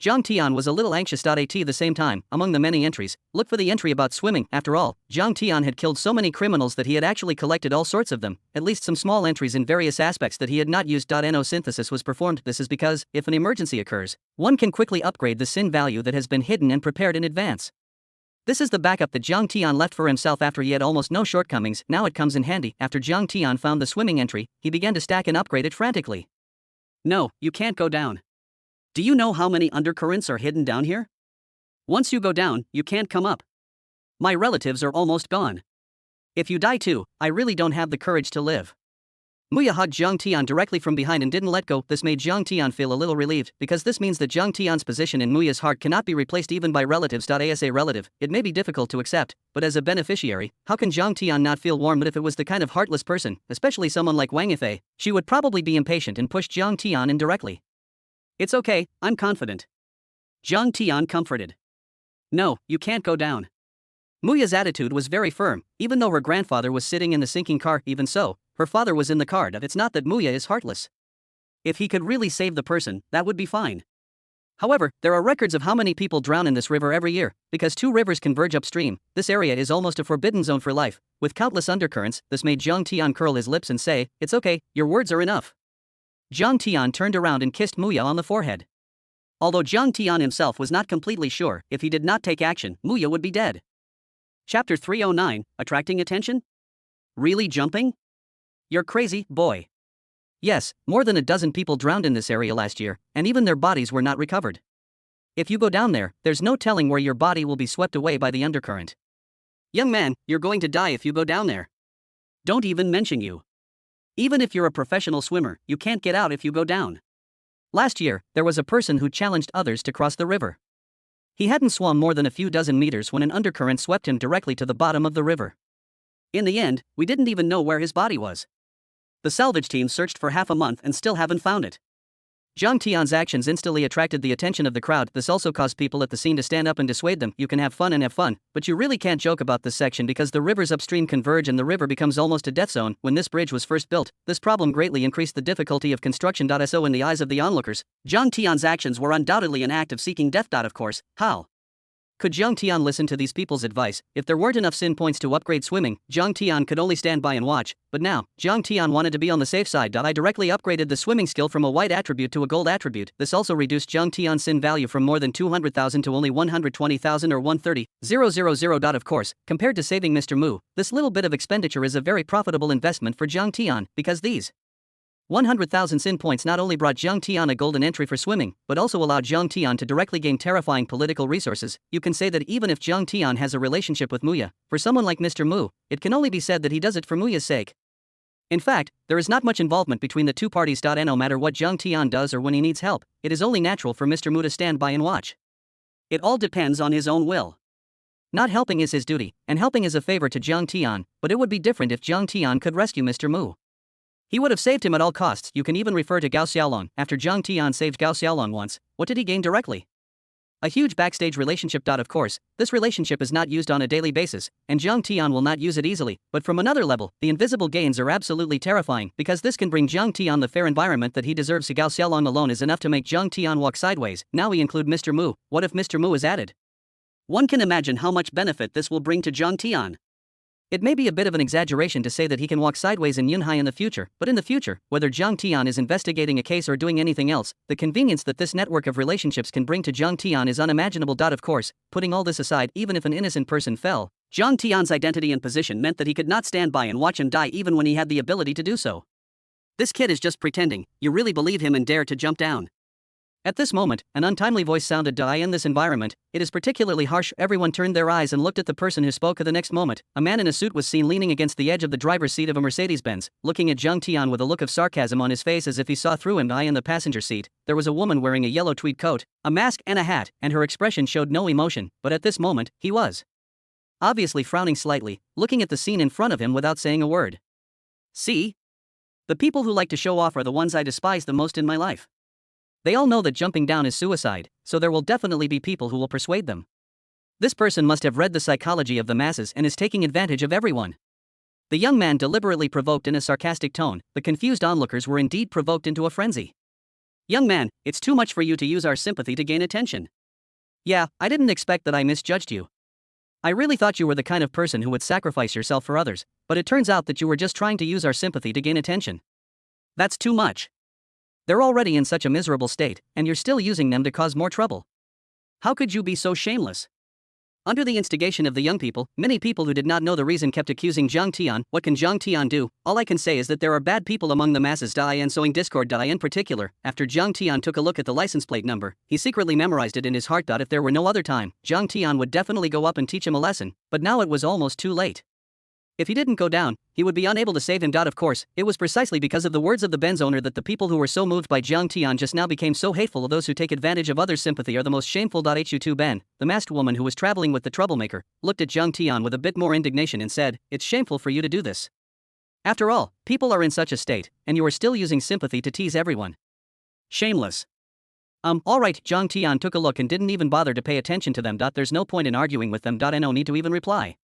Zhang Tian was a little anxious. At the same time, among the many entries, look for the entry about swimming. After all, Zhang Tian had killed so many criminals that he had actually collected all sorts of them, at least some small entries in various aspects that he had not used. No synthesis was performed. This is because, if an emergency occurs, one can quickly upgrade the sin value that has been hidden and prepared in advance. This is the backup that Zhang Tian left for himself after he had almost no shortcomings. Now it comes in handy. After Zhang Tian found the swimming entry, he began to stack and upgrade it frantically. No, you can't go down. Do you know how many undercurrents are hidden down here? Once you go down, you can't come up. My relatives are almost gone. If you die too, I really don't have the courage to live. Muya hugged Zhang Tian directly from behind and didn't let go. This made Zhang Tian feel a little relieved, because this means that Zhang Tian's position in Muya's heart cannot be replaced even by relatives. As a relative, it may be difficult to accept, but as a beneficiary, how can Zhang Tian not feel warm? But if it was the kind of heartless person, especially someone like Wang Yifei, she would probably be impatient and push Zhang Tian indirectly. It's okay, I'm confident. Zhang Tian comforted. No, you can't go down. Muya's attitude was very firm, even though her grandfather was sitting in the sinking car. Even so, her father was in the car. It's not that Muya is heartless. If he could really save the person, that would be fine. However, there are records of how many people drown in this river every year, because two rivers converge upstream. This area is almost a forbidden zone for life, with countless undercurrents. This made Zhang Tian curl his lips and say, "It's okay, your words are enough." Zhang Tian turned around and kissed Muya on the forehead. Although Zhang Tian himself was not completely sure, if he did not take action, Muya would be dead. Chapter 309, Attracting Attention? Really jumping? You're crazy, boy. Yes, more than a dozen people drowned in this area last year, and even their bodies were not recovered. If you go down there, there's no telling where your body will be swept away by the undercurrent. Young man, you're going to die if you go down there. Don't even mention you. Even if you're a professional swimmer, you can't get out if you go down. Last year, there was a person who challenged others to cross the river. He hadn't swum more than a few dozen meters when an undercurrent swept him directly to the bottom of the river. In the end, we didn't even know where his body was. The salvage team searched for half a month and still haven't found it. Zhang Tian's actions instantly attracted the attention of the crowd. This also caused people at the scene to stand up and dissuade them. You can have fun, but you really can't joke about this section because the rivers upstream converge and the river becomes almost a death zone. When this bridge was first built, this problem greatly increased the difficulty of construction. So in the eyes of the onlookers, Zhang Tian's actions were undoubtedly an act of seeking death. Of course, how could Zhang Tian listen to these people's advice? If there weren't enough sin points to upgrade swimming, Zhang Tian could only stand by and watch. But now, Zhang Tian wanted to be on the safe side. I directly upgraded the swimming skill from a white attribute to a gold attribute. This also reduced Zhang Tian's sin value from more than 200,000 to only 120,000 or 130,000. Of course, compared to saving Mr. Mu, this little bit of expenditure is a very profitable investment for Zhang Tian, because these 100,000 sin points not only brought Zhang Tian a golden entry for swimming, but also allowed Zhang Tian to directly gain terrifying political resources. You can say that even if Zhang Tian has a relationship with Muya, for someone like Mr. Mu, it can only be said that he does it for Muya's sake. In fact, there is not much involvement between the two parties. No matter what Zhang Tian does or when he needs help, it is only natural for Mr. Mu to stand by and watch. It all depends on his own will. Not helping is his duty, and helping is a favor to Zhang Tian, but it would be different if Zhang Tian could rescue Mr. Mu. He would have saved him at all costs. You can even refer to Gao Xiaolong. After Zhang Tian saved Gao Xiaolong once, what did he gain directly? A huge backstage relationship. Of course, this relationship is not used on a daily basis, and Zhang Tian will not use it easily, but from another level, the invisible gains are absolutely terrifying, because this can bring Zhang Tian the fair environment that he deserves. Gao Xiaolong alone is enough to make Zhang Tian walk sideways. Now we include Mr. Mu. What if Mr. Mu is added? One can imagine how much benefit this will bring to Zhang Tian. It may be a bit of an exaggeration to say that he can walk sideways in Yunhai in the future, but in the future, whether Zhang Tian is investigating a case or doing anything else, the convenience that this network of relationships can bring to Zhang Tian is unimaginable. Of course, putting all this aside, even if an innocent person fell, Zhang Tian's identity and position meant that he could not stand by and watch him die even when he had the ability to do so. This kid is just pretending. You really believe him and dare to jump down? At this moment, an untimely voice sounded. In this environment, it is particularly harsh. Everyone turned their eyes and looked at the person who spoke. The next moment, a man in a suit was seen leaning against the edge of the driver's seat of a Mercedes-Benz, looking at Zhang Tian with a look of sarcasm on his face as if he saw through him. In the passenger seat, there was a woman wearing a yellow tweed coat, a mask and a hat, and her expression showed no emotion, but at this moment, he was obviously frowning slightly, looking at the scene in front of him without saying a word. See? The people who like to show off are the ones I despise the most in my life. They all know that jumping down is suicide, so there will definitely be people who will persuade them. This person must have read the psychology of the masses and is taking advantage of everyone. The young man deliberately provoked in a sarcastic tone. The confused onlookers were indeed provoked into a frenzy. Young man, it's too much for you to use our sympathy to gain attention. Yeah, I didn't expect that I misjudged you. I really thought you were the kind of person who would sacrifice yourself for others, but it turns out that you were just trying to use our sympathy to gain attention. That's too much. They're already in such a miserable state, and you're still using them to cause more trouble. How could you be so shameless? Under the instigation of the young people, many people who did not know the reason kept accusing Zhang Tian. What can Zhang Tian do? All I can say is that there are bad people among the masses. In sowing discord. In particular, after Zhang Tian took a look at the license plate number, he secretly memorized it in his heart. If there were no other time, Zhang Tian would definitely go up and teach him a lesson, but now it was almost too late. If he didn't go down, he would be unable to save him. Of course, it was precisely because of the words of the Benz owner that the people who were so moved by Zhang Tian just now became so hateful. Those who take advantage of others' sympathy are the most shameful. Hu2 Ben, the masked woman who was traveling with the troublemaker, looked at Zhang Tian with a bit more indignation and said, "It's shameful for you to do this. After all, people are in such a state, and you are still using sympathy to tease everyone. Shameless." Alright, Zhang Tian took a look and didn't even bother to pay attention to them. There's no point in arguing with them. No need to even reply.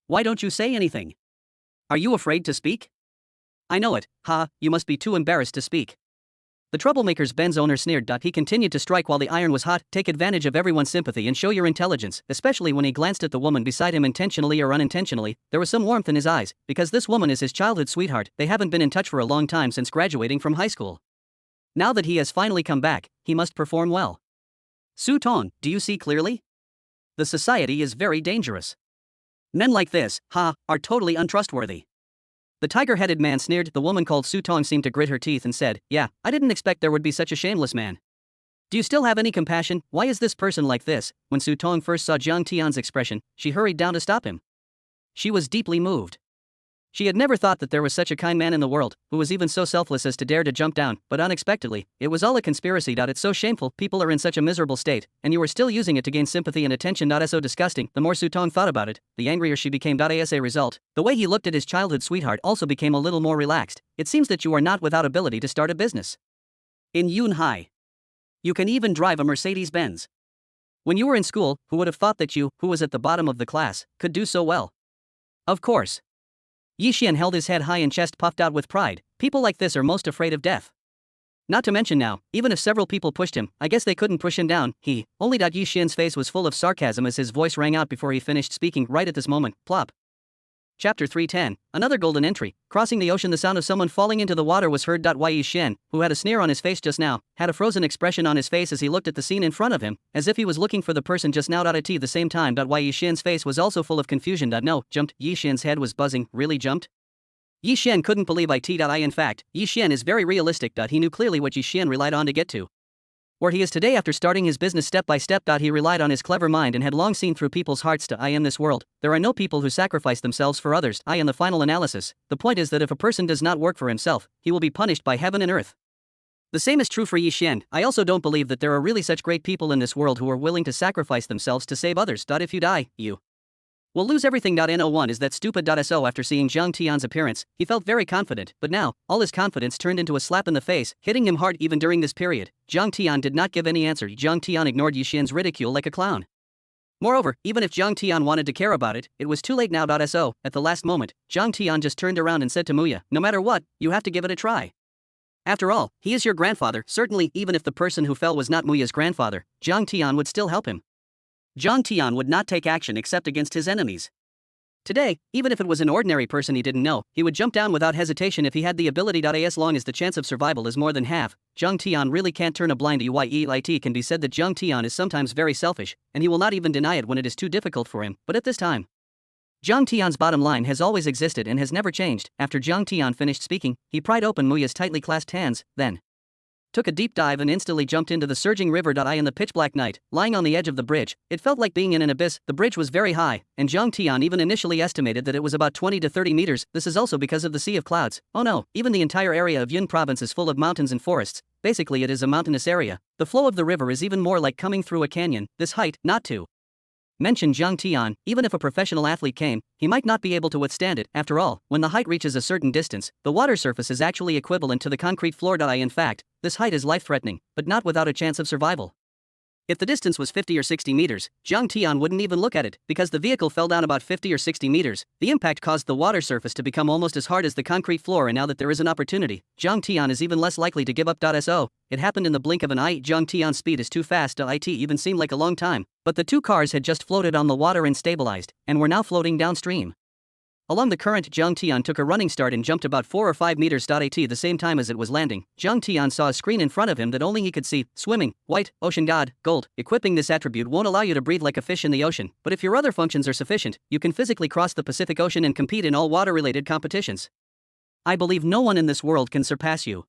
Why don't you say anything? Are you afraid to speak? I know it, you must be too embarrassed to speak. The troublemaker's Benz owner sneered. He continued to strike while the iron was hot. Take advantage of everyone's sympathy and show your intelligence, especially when he glanced at the woman beside him intentionally or unintentionally. There was some warmth in his eyes, because this woman is his childhood sweetheart. They haven't been in touch for a long time since graduating from high school. Now that he has finally come back, he must perform well. Su Tong, do you see clearly? The society is very dangerous. Men like this, are totally untrustworthy. The tiger-headed man sneered. The woman called Su Tong seemed to grit her teeth and said, "Yeah, I didn't expect there would be such a shameless man. Do you still have any compassion? Why is this person like this?" When Su Tong first saw Zhang Tian's expression, she hurried down to stop him. She was deeply moved. She had never thought that there was such a kind man in the world, who was even so selfless as to dare to jump down, but unexpectedly, it was all a conspiracy. It's so shameful, people are in such a miserable state, and you are still using it to gain sympathy and attention. It's so disgusting. The more Su Tong thought about it, the angrier she became. As a result, the way he looked at his childhood sweetheart also became a little more relaxed. It seems that you are not without ability to start a business. In Yunhai, you can even drive a Mercedes-Benz. When you were in school, who would have thought that you, who was at the bottom of the class, could do so well? Of course. Yi Xian held his head high and chest puffed out with pride. People like this are most afraid of death. Not to mention now, even if several people pushed him, I guess they couldn't push him down. Yi Xian's face was full of sarcasm as his voice rang out before he finished speaking. Right at this moment, plop. Chapter 310, another golden entry. Crossing the ocean, the sound of someone falling into the water was heard. Yi Xian, who had a sneer on his face just now, had a frozen expression on his face as he looked at the scene in front of him, as if he was looking for the person just now. At the same time, Yi Xian's face was also full of confusion. No, jumped. Yi Xian's head was buzzing. Really jumped? Yi Xian couldn't believe it. In fact, Yi Xian is very realistic. He knew clearly what Yi Xian relied on to get to where he is today after starting his business step by step. He relied on his clever mind and had long seen through people's hearts. In this world, there are no people who sacrifice themselves for others. In the final analysis, the point is that if a person does not work for himself, he will be punished by heaven and earth. The same is true for Yi Xian. I also don't believe that there are really such great people in this world who are willing to sacrifice themselves to save others. If you die, you will lose everything. No one is that stupid. So after seeing Zhang Tian's appearance, he felt very confident, but now, all his confidence turned into a slap in the face, hitting him hard. Even during this period, Zhang Tian did not give any answer. Zhang Tian ignored Yi Xian's ridicule like a clown. Moreover, even if Zhang Tian wanted to care about it, it was too late now. So, at the last moment, Zhang Tian just turned around and said to Muya, "No matter what, you have to give it a try. After all, he is your grandfather." Certainly, even if the person who fell was not Muya's grandfather, Zhang Tian would still help him. Zhang Tian would not take action except against his enemies. Today, even if it was an ordinary person he didn't know, he would jump down without hesitation if he had the ability. As long as the chance of survival is more than half, Zhang Tian really can't turn a blind eye. It can be said that Zhang Tian is sometimes very selfish, and he will not even deny it when it is too difficult for him, but at this time, Zhang Tian's bottom line has always existed and has never changed. After Zhang Tian finished speaking, he pried open Muya's tightly clasped hands, then took a deep dive and instantly jumped into the surging river. In the pitch-black night, lying on the edge of the bridge, it felt like being in an abyss. The bridge was very high, and Zhang Tian even initially estimated that it was about 20 to 30 meters. This is also because of the sea of clouds. Oh no, even the entire area of Yun province is full of mountains and forests. Basically it is a mountainous area. The flow of the river is even more like coming through a canyon. This height, not too Mention Zhang Tian, even if a professional athlete came, he might not be able to withstand it. After all, when the height reaches a certain distance, the water surface is actually equivalent to the concrete floor. In fact, this height is life-threatening, but not without a chance of survival. If the distance was 50 or 60 meters, Zhang Tian wouldn't even look at it, because the vehicle fell down about 50 or 60 meters. The impact caused the water surface to become almost as hard as the concrete floor, and now that there is an opportunity, Zhang Tian is even less likely to give up. So, it happened in the blink of an eye. Zhang Tian's speed is too fast. It even seemed like a long time, but the two cars had just floated on the water and stabilized, and were now floating downstream. Along the current, Zhang Tian took a running start and jumped about 4 or 5 meters. At the same time as it was landing, Zhang Tian saw a screen in front of him that only he could see: swimming, white, ocean god, gold. Equipping this attribute won't allow you to breathe like a fish in the ocean, but if your other functions are sufficient, you can physically cross the Pacific Ocean and compete in all water-related competitions. I believe no one in this world can surpass you.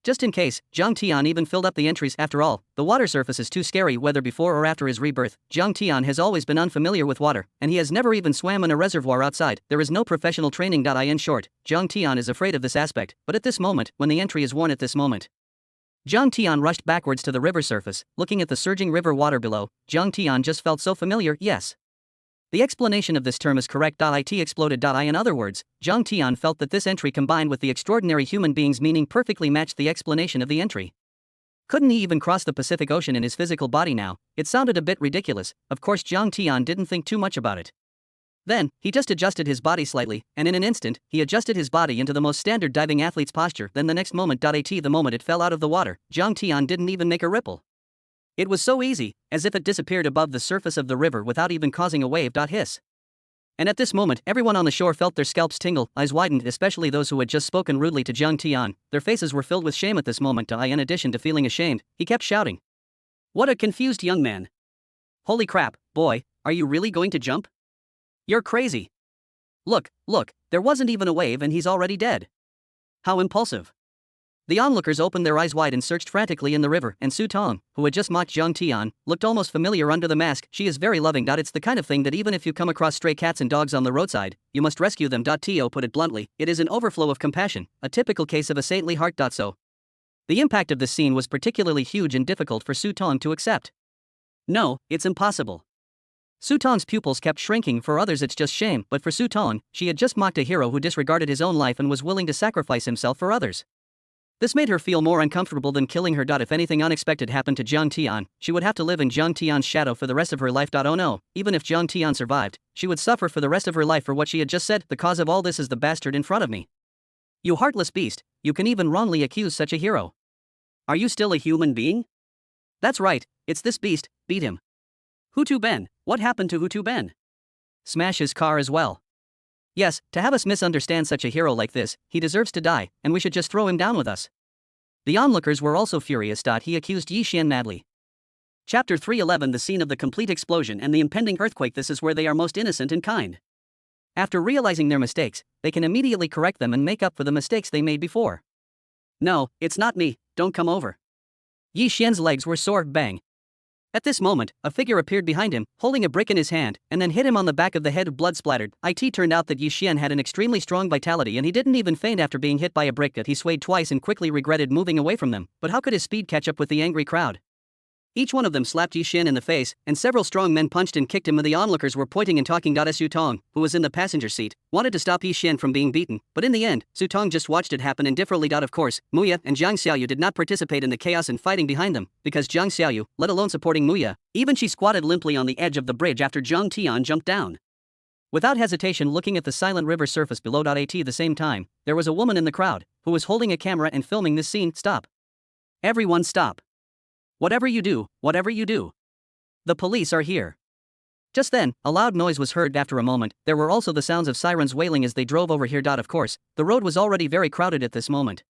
Just in case, Zhang Tian even filled up the entries. After all, the water surface is too scary. Whether before or after his rebirth, Zhang Tian has always been unfamiliar with water, and he has never even swam in a reservoir outside. There is no professional training. In short, Zhang Tian is afraid of this aspect, but at this moment, when the entry is worn at this moment, Zhang Tian rushed backwards to the river surface, looking at the surging river water below. Zhang Tian just felt so familiar. Yes. The explanation of this term is correct. It exploded. In other words, Zhang Tian felt that this entry combined with the extraordinary human being's meaning perfectly matched the explanation of the entry. Couldn't he even cross the Pacific Ocean in his physical body now? It sounded a bit ridiculous. Of course, Zhang Tian didn't think too much about it. Then, he just adjusted his body slightly, and in an instant, he adjusted his body into the most standard diving athlete's posture. Then the next moment. The moment it fell out of the water, Zhang Tian didn't even make a ripple. It was so easy, as if it disappeared above the surface of the river without even causing a wave. Hiss. And at this moment, everyone on the shore felt their scalps tingle, eyes widened, especially those who had just spoken rudely to Zhang Tian. Their faces were filled with shame at this moment. In addition to feeling ashamed, he kept shouting. What a confused young man. Holy crap, boy, are you really going to jump? You're crazy. Look, there wasn't even a wave and he's already dead. How impulsive. The onlookers opened their eyes wide and searched frantically in the river, and Su Tong, who had just mocked Zhang Tian, looked almost familiar under the mask. She is very loving. It's the kind of thing that even if you come across stray cats and dogs on the roadside, you must rescue them. To put it bluntly, it is an overflow of compassion, a typical case of a saintly heart. So, the impact of this scene was particularly huge and difficult for Su Tong to accept. No, it's impossible. Su Tong's pupils kept shrinking. For others it's just shame, but for Su Tong, she had just mocked a hero who disregarded his own life and was willing to sacrifice himself for others. This made her feel more uncomfortable than killing her. If anything unexpected happened to Zhang Tian, she would have to live in Zhang Tian's shadow for the rest of her life. Oh no, even if Zhang Tian survived, she would suffer for the rest of her life for what she had just said. The cause of all this is the bastard in front of me. You heartless beast, you can even wrongly accuse such a hero. Are you still a human being? That's right, it's this beast, beat him. Hutu Ben, what happened to Hutu Ben? Smash his car as well. Yes, to have us misunderstand such a hero like this, he deserves to die, and we should just throw him down with us. The onlookers were also furious. He accused Yi Xian madly. Chapter 3:11. The scene of the complete explosion and the impending earthquake. This is where they are most innocent and kind. After realizing their mistakes, they can immediately correct them and make up for the mistakes they made before. No, it's not me, don't come over. Yi Xian's legs were sore. Bang. At this moment, a figure appeared behind him, holding a brick in his hand, and then hit him on the back of the head. Blood splattered. It turned out that Yi Xian had an extremely strong vitality and he didn't even faint after being hit by a brick. He swayed twice and quickly regretted moving away from them, but how could his speed catch up with the angry crowd? Each one of them slapped Yi Xian in the face, and several strong men punched and kicked him, and the onlookers were pointing and talking. Su Tong, who was in the passenger seat, wanted to stop Yi Xian from being beaten, but in the end, Su Tong just watched it happen indifferently. Of course, Muya and Jiang Xiaoyu did not participate in the chaos and fighting behind them, because Jiang Xiaoyu, let alone supporting Muya, even she squatted limply on the edge of the bridge after Zhang Tian jumped down. Without hesitation, looking at the silent river surface below. At the same time, there was a woman in the crowd, who was holding a camera and filming this scene. Stop. Everyone stop. Whatever you do. The police are here. Just then, a loud noise was heard. After a moment, there were also the sounds of sirens wailing as they drove over here. Of course, the road was already very crowded at this moment.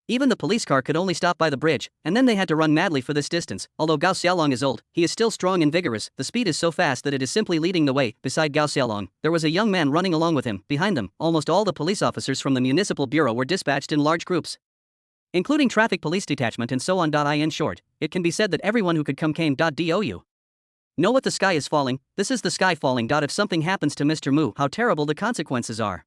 Even the police car could only stop by the bridge, and then they had to run madly for this distance. Although Gao Xiaolong is old, he is still strong and vigorous. The speed is so fast that it is simply leading the way. Beside Gao Xiaolong, there was a young man running along with him. Behind them, almost all the police officers from the municipal bureau were dispatched in large groups, including traffic police detachment and so on. In short, it can be said that everyone who could come came. Do know what the sky is falling? This is the sky falling. If something happens to Mr. Mu, how terrible the consequences are.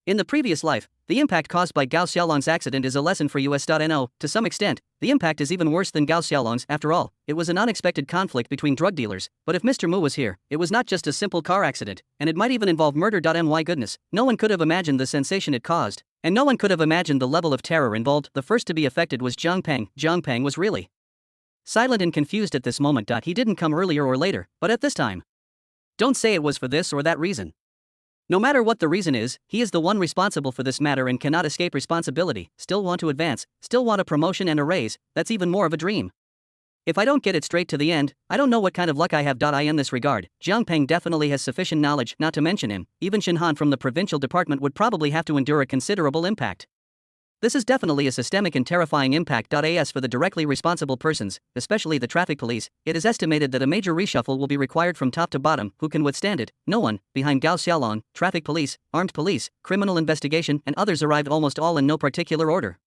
In the previous life, the impact caused by Gao Xiaolong's accident is a lesson for US.No. To some extent, the impact is even worse than Gao Xiaolong's. After all, it was an unexpected conflict between drug dealers, but if Mr. Mu was here, it was not just a simple car accident, and it might even involve murder. My goodness, no one could have imagined the sensation it caused, and no one could have imagined the level of terror involved. The first to be affected was Zhang Peng. Zhang Peng was really silent and confused at this moment. He didn't come earlier or later, but at this time. Don't say it was for this or that reason. No matter what the reason is, he is the one responsible for this matter and cannot escape responsibility. Still want to advance, still want a promotion and a raise, that's even more of a dream. If I don't get it straight to the end, I don't know what kind of luck I have. In this regard, Jiang Peng definitely has sufficient knowledge, not to mention him, even Shen Han from the provincial department would probably have to endure a considerable impact. This is definitely a systemic and terrifying impact. As for the directly responsible persons, especially the traffic police, it is estimated that a major reshuffle will be required from top to bottom. Who can withstand it? No one. Behind Gao Xiaolong, traffic police, armed police, criminal investigation, and others arrived almost all in no particular order.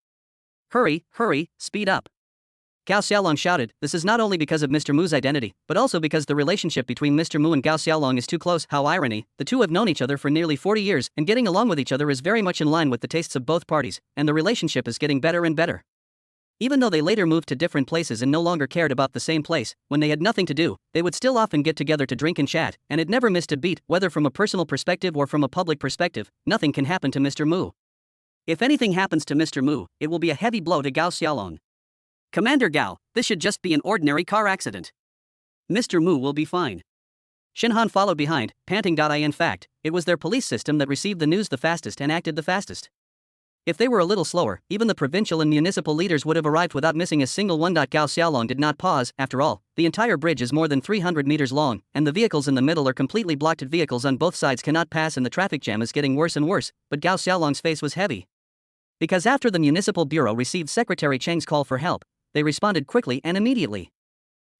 Hurry, hurry, speed up. Gao Xiaolong shouted. This is not only because of Mr. Mu's identity, but also because the relationship between Mr. Mu and Gao Xiaolong is too close. How irony, the two have known each other for nearly 40 years, and getting along with each other is very much in line with the tastes of both parties, and the relationship is getting better and better. Even though they later moved to different places and no longer cared about the same place, when they had nothing to do, they would still often get together to drink and chat, and it never missed a beat. Whether from a personal perspective or from a public perspective, nothing can happen to Mr. Mu. If anything happens to Mr. Mu, it will be a heavy blow to Gao Xiaolong. Commander Gao, this should just be an ordinary car accident. Mr. Mu will be fine. Shen Han followed behind, panting. In fact, it was their police system that received the news the fastest and acted the fastest. If they were a little slower, even the provincial and municipal leaders would have arrived without missing a single one. Gao Xiaolong did not pause. After all, the entire bridge is more than 300 meters long, and the vehicles in the middle are completely blocked. Vehicles on both sides cannot pass and the traffic jam is getting worse and worse, but Gao Xiaolong's face was heavy. Because after the municipal bureau received Secretary Cheng's call for help, they responded quickly and immediately.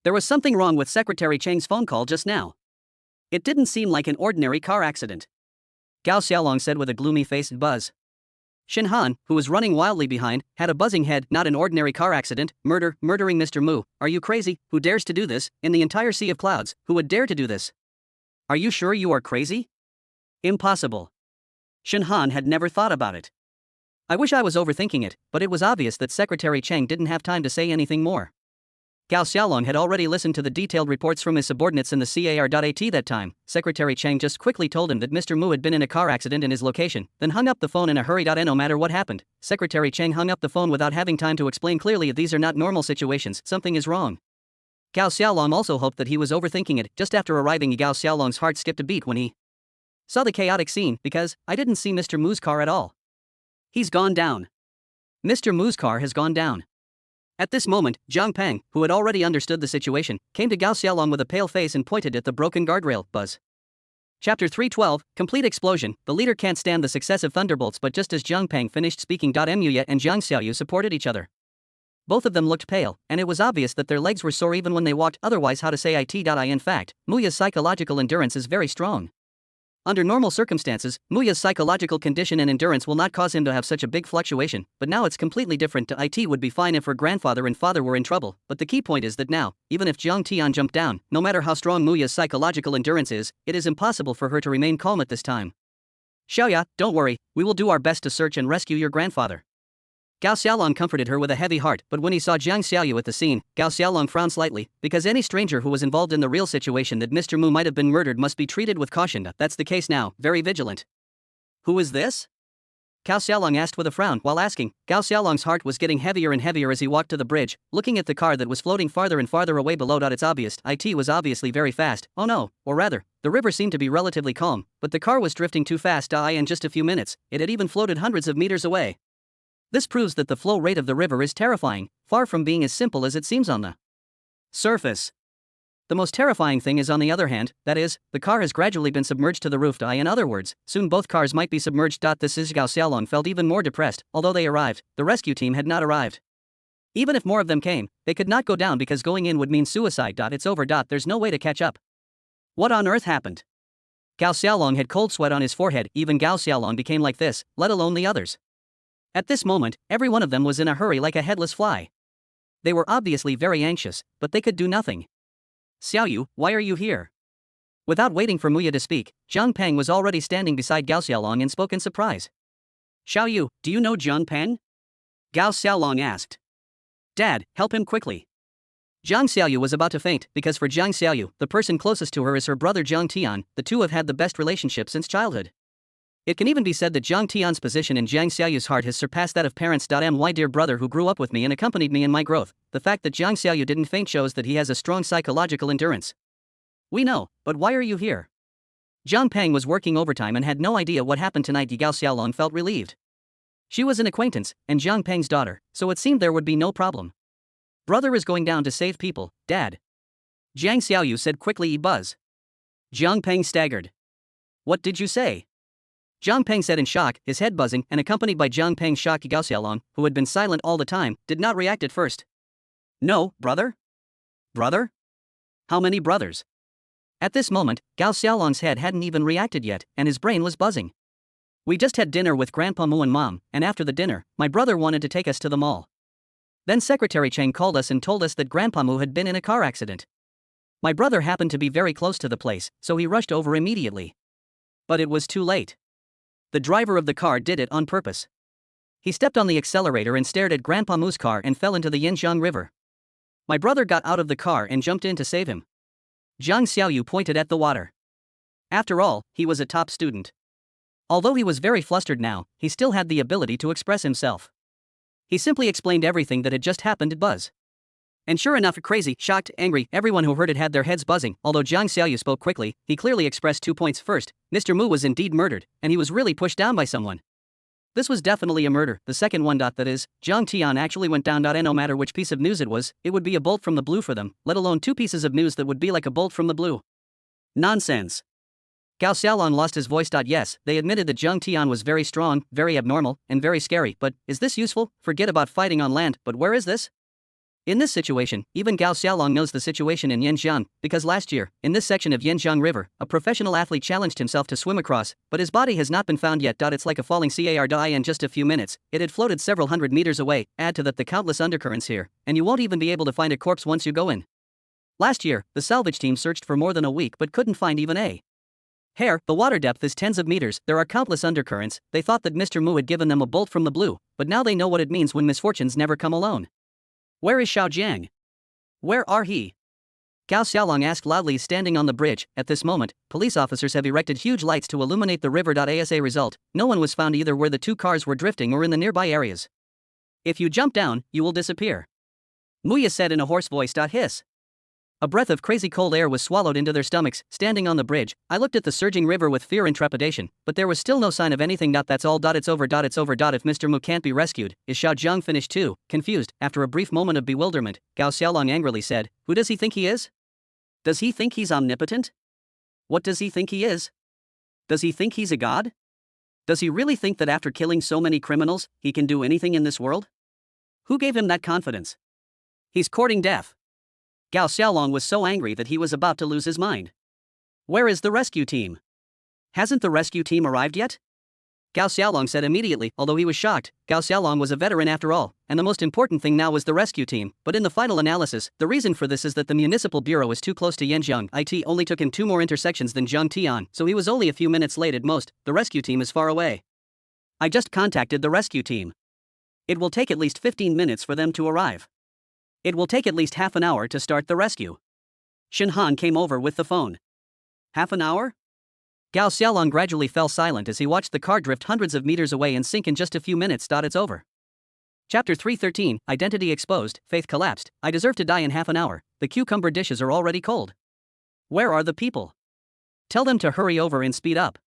There was something wrong with Secretary Cheng's phone call just now. It didn't seem like an ordinary car accident. Gao Xiaolong said with a gloomy face. Buzz. Shen Han, who was running wildly behind, had a buzzing head. Not an ordinary car accident. Murdering Mr. Mu. Are you crazy? Who dares to do this? In the entire sea of clouds, who would dare to do this? Are you sure you are crazy? Impossible. Shen Han had never thought about it. I wish I was overthinking it, but it was obvious that Secretary Cheng didn't have time to say anything more. Gao Xiaolong had already listened to the detailed reports from his subordinates in the CAR.at that time. Secretary Cheng just quickly told him that Mr. Mu had been in a car accident in his location, then hung up the phone in a hurry. No matter what happened, Secretary Cheng hung up the phone without having time to explain clearly. These are not normal situations, something is wrong. Gao Xiaolong also hoped that he was overthinking it. Just after arriving, Gao Xiaolong's heart skipped a beat when he saw the chaotic scene, because I didn't see Mr. Mu's car at all. He's gone down. Mr. Mu's car has gone down. At this moment, Jiang Peng, who had already understood the situation, came to Gao Xiaolong with a pale face and pointed at the broken guardrail. Buzz. Chapter 312, Complete Explosion. The leader can't stand the successive thunderbolts, but just as Jiang Peng finished speaking, Muya and Jiang Xiaoyu supported each other. Both of them looked pale, and it was obvious that their legs were sore even when they walked. Otherwise, how to say it? In fact, Muya's psychological endurance is very strong. Under normal circumstances, Muya's psychological condition and endurance will not cause him to have such a big fluctuation, but now it's completely different. It would be fine if her grandfather and father were in trouble, but the key point is that now, even if Jiang Tian jumped down, no matter how strong Muya's psychological endurance is, it is impossible for her to remain calm at this time. Xiaoya, don't worry, we will do our best to search and rescue your grandfather. Gao Xiaolong comforted her with a heavy heart, but when he saw Jiang Xiaoyu at the scene, Gao Xiaolong frowned slightly, because any stranger who was involved in the real situation that Mr. Mu might have been murdered must be treated with caution. That's the case now, very vigilant. Who is this? Gao Xiaolong asked with a frown while asking. Gao Xiaolong's heart was getting heavier and heavier as he walked to the bridge, looking at the car that was floating farther and farther away below. It's obvious, it was obviously very fast. Oh no, or rather, the river seemed to be relatively calm, but the car was drifting too fast. In just a few minutes, it had even floated hundreds of meters away. This proves that the flow rate of the river is terrifying, far from being as simple as it seems on the surface. The most terrifying thing is, on the other hand, that is, the car has gradually been submerged to the roof. In other words, soon both cars might be submerged. This is Gao Xiaolong felt even more depressed. Although they arrived, the rescue team had not arrived. Even if more of them came, they could not go down because going in would mean suicide. It's over. There's no way to catch up. What on earth happened? Gao Xiaolong had cold sweat on his forehead. Even Gao Xiaolong became like this, let alone the others. At this moment, every one of them was in a hurry like a headless fly. They were obviously very anxious, but they could do nothing. Xiaoyu, why are you here? Without waiting for Muya to speak, Jiang Peng was already standing beside Gao Xiaolong and spoke in surprise. Xiao Yu, do you know Zhang Peng? Gao Xiaolong asked. Dad, help him quickly. Zhang Xiaoyu was about to faint because for Zhang Xiaoyu, the person closest to her is her brother Zhang Tian. The two have had the best relationship since childhood. It can even be said that Zhang Tian's position in Zhang Xiaoyu's heart has surpassed that of parents. My dear brother who grew up with me and accompanied me in my growth. The fact that Zhang Xiaoyu didn't faint shows that he has a strong psychological endurance. We know, but why are you here? Zhang Peng was working overtime and had no idea what happened tonight. Gao Xiaolong felt relieved. She was an acquaintance, and Zhang Peng's daughter, so it seemed there would be no problem. Brother is going down to save people, Dad. Zhang Xiaoyu said quickly. Buzz. Zhang Peng staggered. What did you say? Zhang Peng said in shock, his head buzzing, and accompanied by Zhang Peng's shock. Gao Xiaolong, who had been silent all the time, did not react at first. No, brother? Brother? How many brothers? At this moment, Gao Xiaolong's head hadn't even reacted yet, and his brain was buzzing. We just had dinner with Grandpa Mu and Mom, and after the dinner, my brother wanted to take us to the mall. Then Secretary Cheng called us and told us that Grandpa Mu had been in a car accident. My brother happened to be very close to the place, so he rushed over immediately. But it was too late. The driver of the car did it on purpose. He stepped on the accelerator and stared at Grandpa Mu's car and fell into the Yinjiang River. My brother got out of the car and jumped in to save him. Zhang Xiaoyu pointed at the water. After all, he was a top student. Although he was very flustered now, he still had the ability to express himself. He simply explained everything that had just happened to Buzz. And sure enough, crazy, shocked, angry, everyone who heard it had their heads buzzing. Although Zhang Xiaoyu spoke quickly, he clearly expressed 2 points. First, Mr. Mu was indeed murdered, and he was really pushed down by someone. This was definitely a murder. The second one, that is, Zhang Tian actually went down. And no matter which piece of news it would be a bolt from the blue for them, let alone two pieces of news that would be like a bolt from the blue. Nonsense. Gao Xiaolong lost his voice. Yes, they admitted that Zhang Tian was very strong, very abnormal, and very scary, but is this useful? Forget about fighting on land, but where is this? In this situation, even Gao Xiaolong knows the situation in Yinjiang, because last year, in this section of Yinjiang River, a professional athlete challenged himself to swim across, but his body has not been found yet. It's like a falling car. In just a few minutes, it had floated several hundred meters away. Add to that the countless undercurrents here, and you won't even be able to find a corpse once you go in. Last year, the salvage team searched for more than a week but couldn't find even a hair. The water depth is tens of meters, there are countless undercurrents. They thought that Mr. Mu had given them a bolt from the blue, but now they know what it means when misfortunes never come alone. Where is Xiao Jiang? Where are he? Gao Xiaolong asked loudly, standing on the bridge. At this moment, police officers have erected huge lights to illuminate the river. As a result, no one was found either where the two cars were drifting or in the nearby areas. If you jump down, you will disappear. Muya said in a hoarse voice. Hiss. A breath of crazy cold air was swallowed into their stomachs. Standing on the bridge, I looked at the surging river with fear and trepidation, but there was still no sign of anything. That's all. It's over. It's over. If Mr. Mu can't be rescued, is Xiao Zhang finished too? Confused, after a brief moment of bewilderment, Gao Xiaolong angrily said, who does he think he is? Does he think he's omnipotent? What does he think he is? Does he think he's a god? Does he really think that after killing so many criminals, he can do anything in this world? Who gave him that confidence? He's courting death. Gao Xiaolong was so angry that he was about to lose his mind. Where is the rescue team? Hasn't the rescue team arrived yet? Gao Xiaolong said immediately, although he was shocked. Gao Xiaolong was a veteran after all, and the most important thing now was the rescue team. But in the final analysis, the reason for this is that the municipal bureau is too close to Yinjiang. It only took him 2 more intersections than Zhang Tian, so he was only a few minutes late at most. The rescue team is far away. I just contacted the rescue team. It will take at least 15 minutes for them to arrive. It will take at least half an hour to start the rescue. Shen Han came over with the phone. Half an hour? Gao Xiaolong gradually fell silent as he watched the car drift hundreds of meters away and sink in just a few minutes. It's over. Chapter 313, Identity Exposed, Faith Collapsed. I deserve to die in half an hour. The cucumber dishes are already cold. Where are the people? Tell them to hurry over and speed up.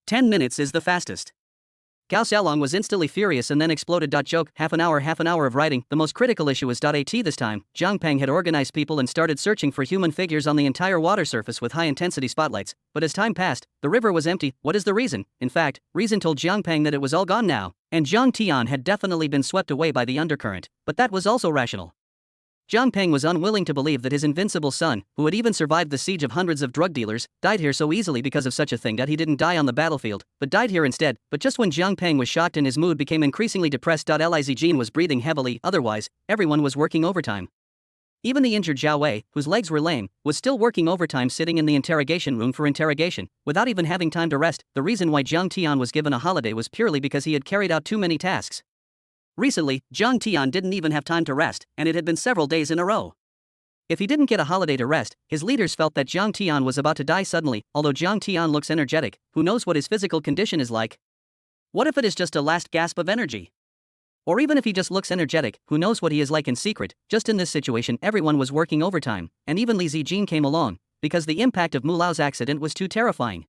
10 minutes is the fastest. Gao Xiaolong was instantly furious and then exploded. Joke, half an hour of writing. The most critical issue is at this time, Zhang Peng had organized people and started searching for human figures on the entire water surface with high-intensity spotlights, but as time passed, the river was empty. What is the reason? In fact, reason told Zhang Peng that it was all gone now, and Zhang Tian had definitely been swept away by the undercurrent, but that was also rational. Zhang Peng was unwilling to believe that his invincible son, who had even survived the siege of hundreds of drug dealers, died here so easily because of such a thing. That he didn't die on the battlefield, but died here instead. But just when Zhang Peng was shocked and his mood became increasingly depressed. Liz Jean was breathing heavily, otherwise, everyone was working overtime. Even the injured Zhao Wei, whose legs were lame, was still working overtime sitting in the interrogation room for interrogation, without even having time to rest. The reason why Zhang Tian was given a holiday was purely because he had carried out too many tasks. Recently, Zhang Tian didn't even have time to rest, and it had been several days in a row. If he didn't get a holiday to rest, his leaders felt that Zhang Tian was about to die suddenly. Although Zhang Tian looks energetic, who knows what his physical condition is like? What if it is just a last gasp of energy? Or even if he just looks energetic, who knows what he is like in secret? Just in this situation, everyone was working overtime, and even Li Zijin came along, because the impact of Mu Lao's accident was too terrifying.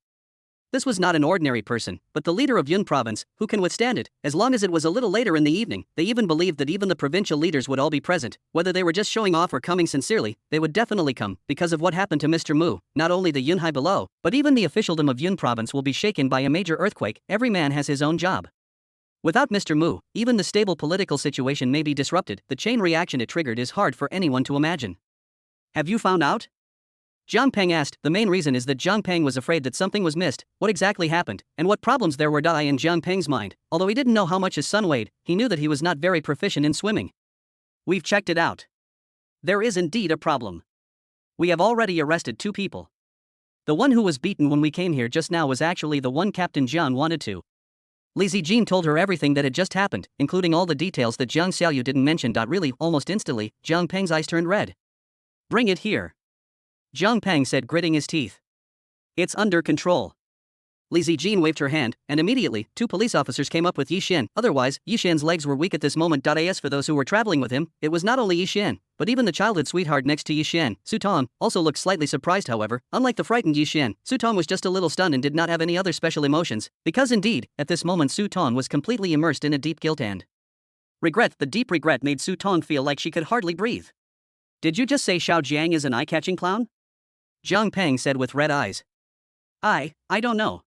This was not an ordinary person, but the leader of Yun province, who can withstand it, as long as it was a little later in the evening. They even believed that even the provincial leaders would all be present, whether they were just showing off or coming sincerely, they would definitely come, because of what happened to Mr. Mu. Not only the Yunhai below, but even the officialdom of Yun province will be shaken by a major earthquake. Every man has his own job. Without Mr. Mu, even the stable political situation may be disrupted. The chain reaction it triggered is hard for anyone to imagine. Have you found out? Zhang Peng asked. The main reason is that Zhang Peng was afraid that something was missed. What exactly happened, and what problems there were in Zhang Peng's mind. Although he didn't know how much his son weighed, he knew that he was not very proficient in swimming. We've checked it out. There is indeed a problem. We have already arrested 2 people. The one who was beaten when we came here just now was actually the one Captain Jian wanted to. Li Zijin told her everything that had just happened, including all the details that Jiang Xiaoyu didn't mention. Really, almost instantly, Zhang Peng's eyes turned red. Bring it here, Zhang Peng said, gritting his teeth. It's under control. Li Zijin waved her hand, and immediately, 2 police officers came up with Yi Xian. Otherwise, Yi Xian's legs were weak at this moment. As for those who were traveling with him, it was not only Yi Xian, but even the childhood sweetheart next to Yi Xian, Su Tong, also looked slightly surprised. However, unlike the frightened Yi Xian, Su Tong was just a little stunned and did not have any other special emotions, because indeed, at this moment Su Tong was completely immersed in a deep guilt and regret. The deep regret made Su Tong feel like she could hardly breathe. Did you just say Xiao Jiang is an eye-catching clown? Zhang Peng said with red eyes. I don't know.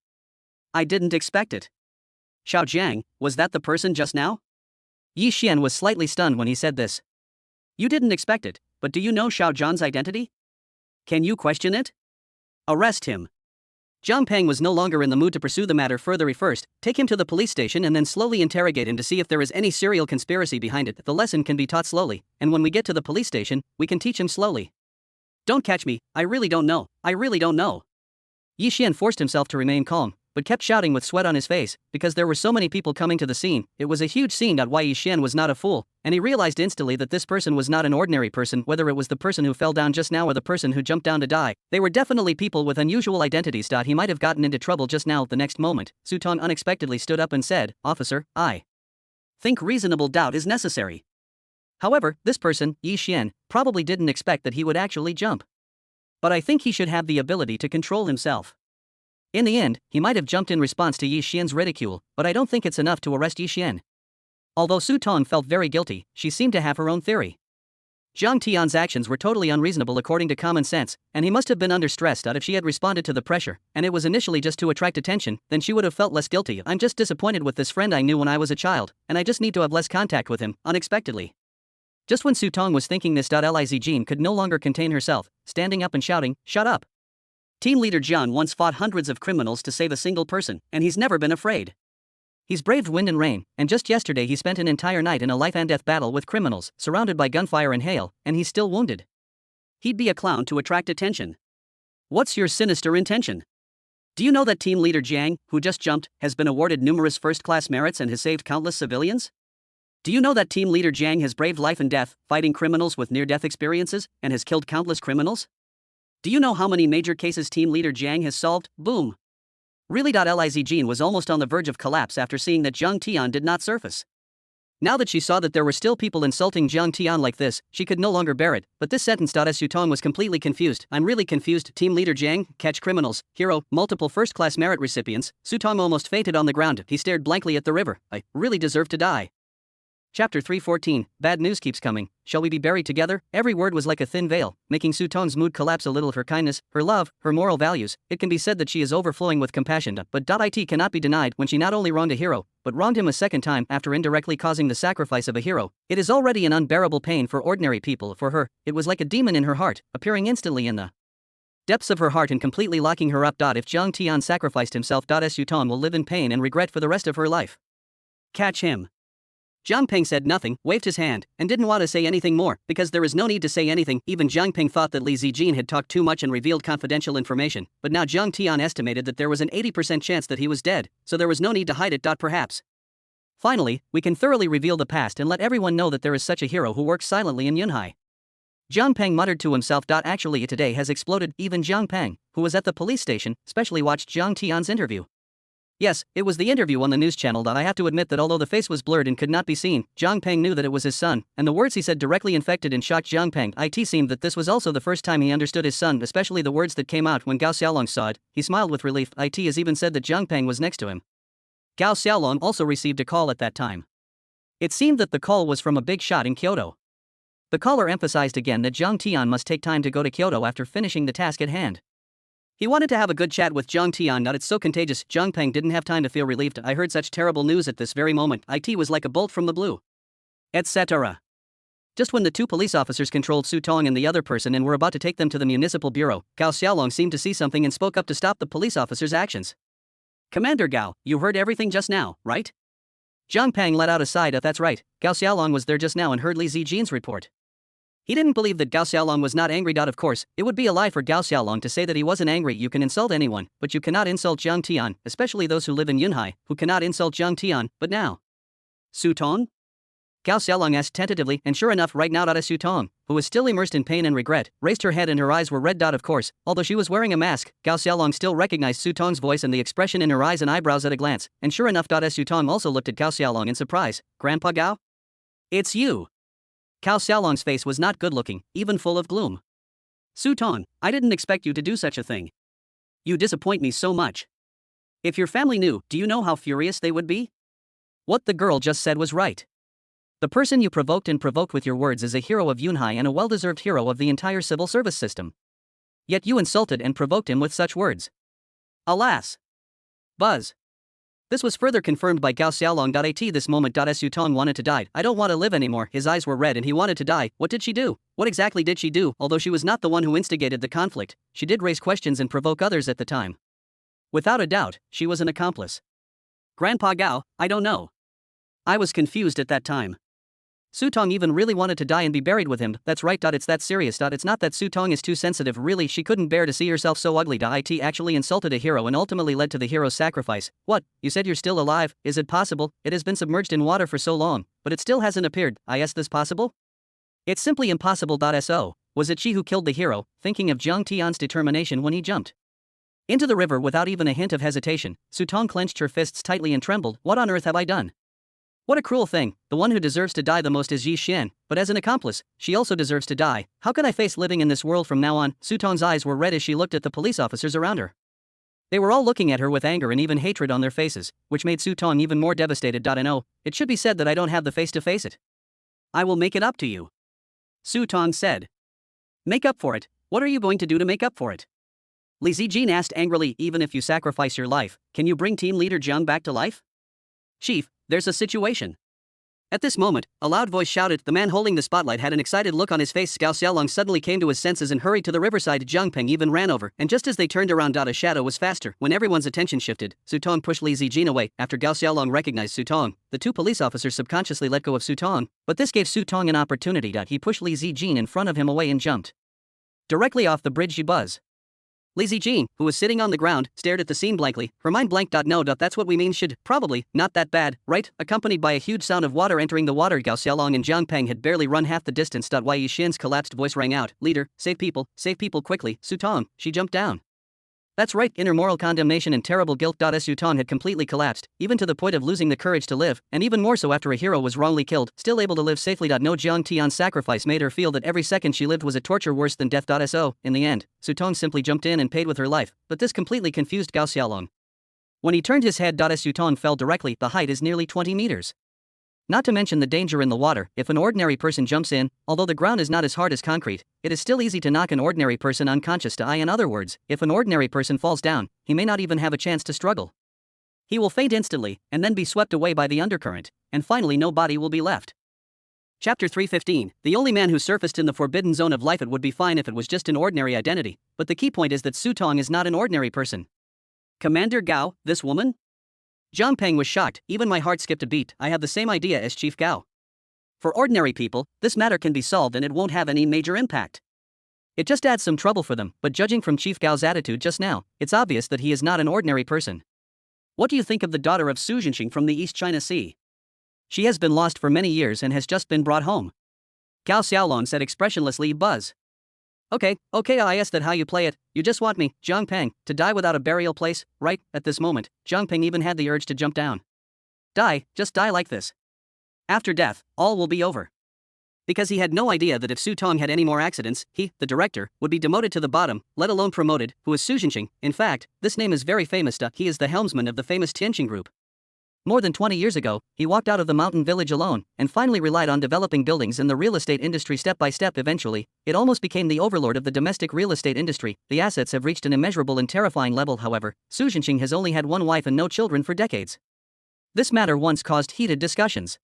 I didn't expect it. Xiao Jiang, was that the person just now? Yi Xian was slightly stunned when he said this. You didn't expect it, but do you know Xiao Zhan's identity? Can you question it? Arrest him. Zhang Peng was no longer in the mood to pursue the matter further. First, take him to the police station and then slowly interrogate him to see if there is any serial conspiracy behind it. The lesson can be taught slowly, and when we get to the police station, we can teach him slowly. Don't catch me, I really don't know, I really don't know. Yi Xian forced himself to remain calm, but kept shouting with sweat on his face, because there were so many people coming to the scene. It was a huge scene. Why Yi Xian was not a fool, and he realized instantly that this person was not an ordinary person. Whether it was the person who fell down just now or the person who jumped down to die, they were definitely people with unusual identities. He might have gotten into trouble just now. The next moment, Su Tong unexpectedly stood up and said, Officer, I think reasonable doubt is necessary. However, this person, Yi Xian, probably didn't expect that he would actually jump. But I think he should have the ability to control himself. In the end, he might have jumped in response to Yi Xian's ridicule, but I don't think it's enough to arrest Yi Xian. Although Su Tong felt very guilty, she seemed to have her own theory. Zhang Tian's actions were totally unreasonable according to common sense, and he must have been under stress. If she had responded to the pressure, and it was initially just to attract attention, then she would have felt less guilty. I'm just disappointed with this friend I knew when I was a child, and I just need to have less contact with him, unexpectedly. Just when Su Tong was thinking this, Li Zijin could no longer contain herself, standing up and shouting, Shut up! Team leader Jian once fought hundreds of criminals to save a single person, and he's never been afraid. He's braved wind and rain, and just yesterday he spent an entire night in a life-and-death battle with criminals, surrounded by gunfire and hail, and he's still wounded. He'd be a clown to attract attention. What's your sinister intention? Do you know that team leader Jiang, who just jumped, has been awarded numerous first-class merits and has saved countless civilians? Do you know that team leader Jiang has braved life and death, fighting criminals with near-death experiences, and has killed countless criminals? Do you know how many major cases team leader Jiang has solved? Boom! Really? Li Zijin was almost on the verge of collapse after seeing that Zhang Tian did not surface. Now that she saw that there were still people insulting Zhang Tian like this, she could no longer bear it. But this sentence. As Su Tong was completely confused. I'm really confused. Team leader Jiang, catch criminals, hero, multiple first-class merit recipients. Su Tong almost fainted on the ground. He stared blankly at the river. I really deserve to die. Chapter 3:14, Bad news keeps coming. Shall we be buried together? Every word was like a thin veil, making Su Tong's mood collapse a little. Her kindness, her love, her moral values, it can be said that she is overflowing with compassion. But it cannot be denied when she not only wronged a hero, but wronged him a second time after indirectly causing the sacrifice of a hero. It is already an unbearable pain for ordinary people. For her, it was like a demon in her heart, appearing instantly in the depths of her heart and completely locking her up. If Zhang Tian sacrificed himself, Su Tong will live in pain and regret for the rest of her life. Catch him. Jiang Peng said nothing, waved his hand, and didn't want to say anything more, because there is no need to say anything. Even Jiang Peng thought that Li Zijin had talked too much and revealed confidential information, but now Jiang Tian estimated that there was an 80% chance that he was dead, so there was no need to hide it. Perhaps. Finally, we can thoroughly reveal the past and let everyone know that there is such a hero who works silently in Yunhai. Jiang Peng muttered to himself. Actually, today has exploded. Even Jiang Peng, who was at the police station, specially watched Jiang Tian's interview. Yes, it was the interview on the news channel. I have to admit that although the face was blurred and could not be seen, Jiang Peng knew that it was his son, and the words he said directly infected and shocked Jiang Peng. It seemed that this was also the first time he understood his son, especially the words that came out when Gao Xiaolong saw it. He smiled with relief. It has even said that Jiang Peng was next to him. Gao Xiaolong also received a call at that time. It seemed that the call was from a big shot in Kyoto. The caller emphasized again that Jiang Tian must take time to go to Kyoto after finishing the task at hand. He wanted to have a good chat with Jiang Tian. It's so contagious. Jiang Peng didn't have time to feel relieved. I heard such terrible news at this very moment. It was like a bolt from the blue. Etc. Just when the two police officers controlled Su Tong and the other person and were about to take them to the municipal bureau, Gao Xiaolong seemed to see something and spoke up to stop the police officers' actions. Commander Gao, you heard everything just now, right? Jiang Peng let out a sigh. That's right, Gao Xiaolong was there just now and heard Li Zijin's report. He didn't believe that Gao Xiaolong was not angry. Of course, it would be a lie for Gao Xiaolong to say that he wasn't angry. You can insult anyone, but you cannot insult Jiang Tian, especially those who live in Yunhai, who cannot insult Jiang Tian. But now, Su Tong? Gao Xiaolong asked tentatively, and sure enough right now Su Tong, who was still immersed in pain and regret, raised her head and her eyes were red. Of course, although she was wearing a mask, Gao Xiaolong still recognized Su Tong's voice and the expression in her eyes and eyebrows at a glance, and sure enough Su Tong also looked at Gao Xiaolong in surprise. Grandpa Gao? It's you. Gao Xiaolong's face was not good-looking, even full of gloom. Su Tong, I didn't expect you to do such a thing. You disappoint me so much. If your family knew, do you know how furious they would be? What the girl just said was right. The person you provoked with your words is a hero of Yunhai and a well-deserved hero of the entire civil service system. Yet you insulted and provoked him with such words. Alas! Buzz. This was further confirmed by Gao Xiaolong. At this moment, Su Tong wanted to die. I don't want to live anymore. His eyes were red and he wanted to die. What did she do? What exactly did she do? Although she was not the one who instigated the conflict, she did raise questions and provoke others at the time. Without a doubt, she was an accomplice. Grandpa Gao, I don't know. I was confused at that time. Su Tong even really wanted to die and be buried with him. That's right. It's that serious. It's not that Su Tong is too sensitive. Really, she couldn't bear to see herself so ugly. It actually insulted a hero and ultimately led to the hero's sacrifice. What? You said you're still alive? Is it possible? It has been submerged in water for so long, but it still hasn't appeared. Is this possible? It's simply impossible. So, was it she who killed the hero, thinking of Jiang Tian's determination when he jumped into the river without even a hint of hesitation? Su Tong clenched her fists tightly and trembled. What on earth have I done? What a cruel thing. The one who deserves to die the most is Yi Xian, but as an accomplice, she also deserves to die. How could I face living in this world from now on? Su Tong's eyes were red as she looked at the police officers around her. They were all looking at her with anger and even hatred on their faces, which made Su Tong even more devastated. No, it should be said that I don't have the face to face it. I will make it up to you. Su Tong said. Make up for it? What are you going to do to make up for it? Li Zijin asked angrily. Even if you sacrifice your life, can you bring team leader Jiang back to life? Chief, there's a situation. At this moment, a loud voice shouted. The man holding the spotlight had an excited look on his face. Gao Xiaolong suddenly came to his senses and hurried to the riverside. Jiang Peng even ran over, and just as they turned around, a shadow was faster. When everyone's attention shifted, Su Tong pushed Li Zijin away. After Gao Xiaolong recognized Su Tong, the two police officers subconsciously let go of Su Tong, but this gave Su Tong an opportunity. He pushed Li Zijin in front of him away and jumped directly off the bridge. Buzz. Li Zijin, who was sitting on the ground, stared at the scene blankly, her mind blank. No, that's what we mean. Probably, not that bad, right? Accompanied by a huge sound of water entering the water, Gao Xiaolong and Jiang Peng had barely run half the distance. Yi Xian's collapsed voice rang out. Leader, save people quickly. Su Tong, she jumped down. That's right, inner moral condemnation and terrible guilt. Su Tong had completely collapsed, even to the point of losing the courage to live, and even more so after a hero was wrongly killed, still able to live safely. No, Jiang Tian's sacrifice made her feel that every second she lived was a torture worse than death. So, in the end, Su Tong simply jumped in and paid with her life, but this completely confused Gao Xiaolong. When he turned his head, Su Tong fell directly. The height is nearly 20 meters. Not to mention the danger in the water. If an ordinary person jumps in, although the ground is not as hard as concrete, it is still easy to knock an ordinary person unconscious. In other words, if an ordinary person falls down, he may not even have a chance to struggle. He will faint instantly, and then be swept away by the undercurrent, and finally no body will be left. Chapter 315, the only man who surfaced in the forbidden zone of life. It would be fine if it was just an ordinary identity, but the key point is that Su Tong is not an ordinary person. Commander Gao, this woman? Zhang Peng was shocked. Even my heart skipped a beat. I have the same idea as Chief Gao. For ordinary people, this matter can be solved and it won't have any major impact. It just adds some trouble for them, but judging from Chief Gao's attitude just now, it's obvious that he is not an ordinary person. What do you think of the daughter of Su Jinxing from the East China Sea? She has been lost for many years and has just been brought home. Gao Xiaolong said expressionlessly. Buzz. Okay, I asked that how you play it. You just want me, Zhang Peng, to die without a burial place, right? At this moment, Zhang Peng even had the urge to jump down. Die, just die like this. After death, all will be over. Because he had no idea that if Su Tong had any more accidents, he, the director, would be demoted to the bottom, let alone promoted. Who is Su Jinxing? In fact, this name is very famous. He is the helmsman of the famous Tianqing group. More than 20 years ago, he walked out of the mountain village alone, and finally relied on developing buildings in the real estate industry step by step. Eventually, it almost became the overlord of the domestic real estate industry. The assets have reached an immeasurable and terrifying level. However, Su Jinxing has only had one wife and no children for decades. This matter once caused heated discussions.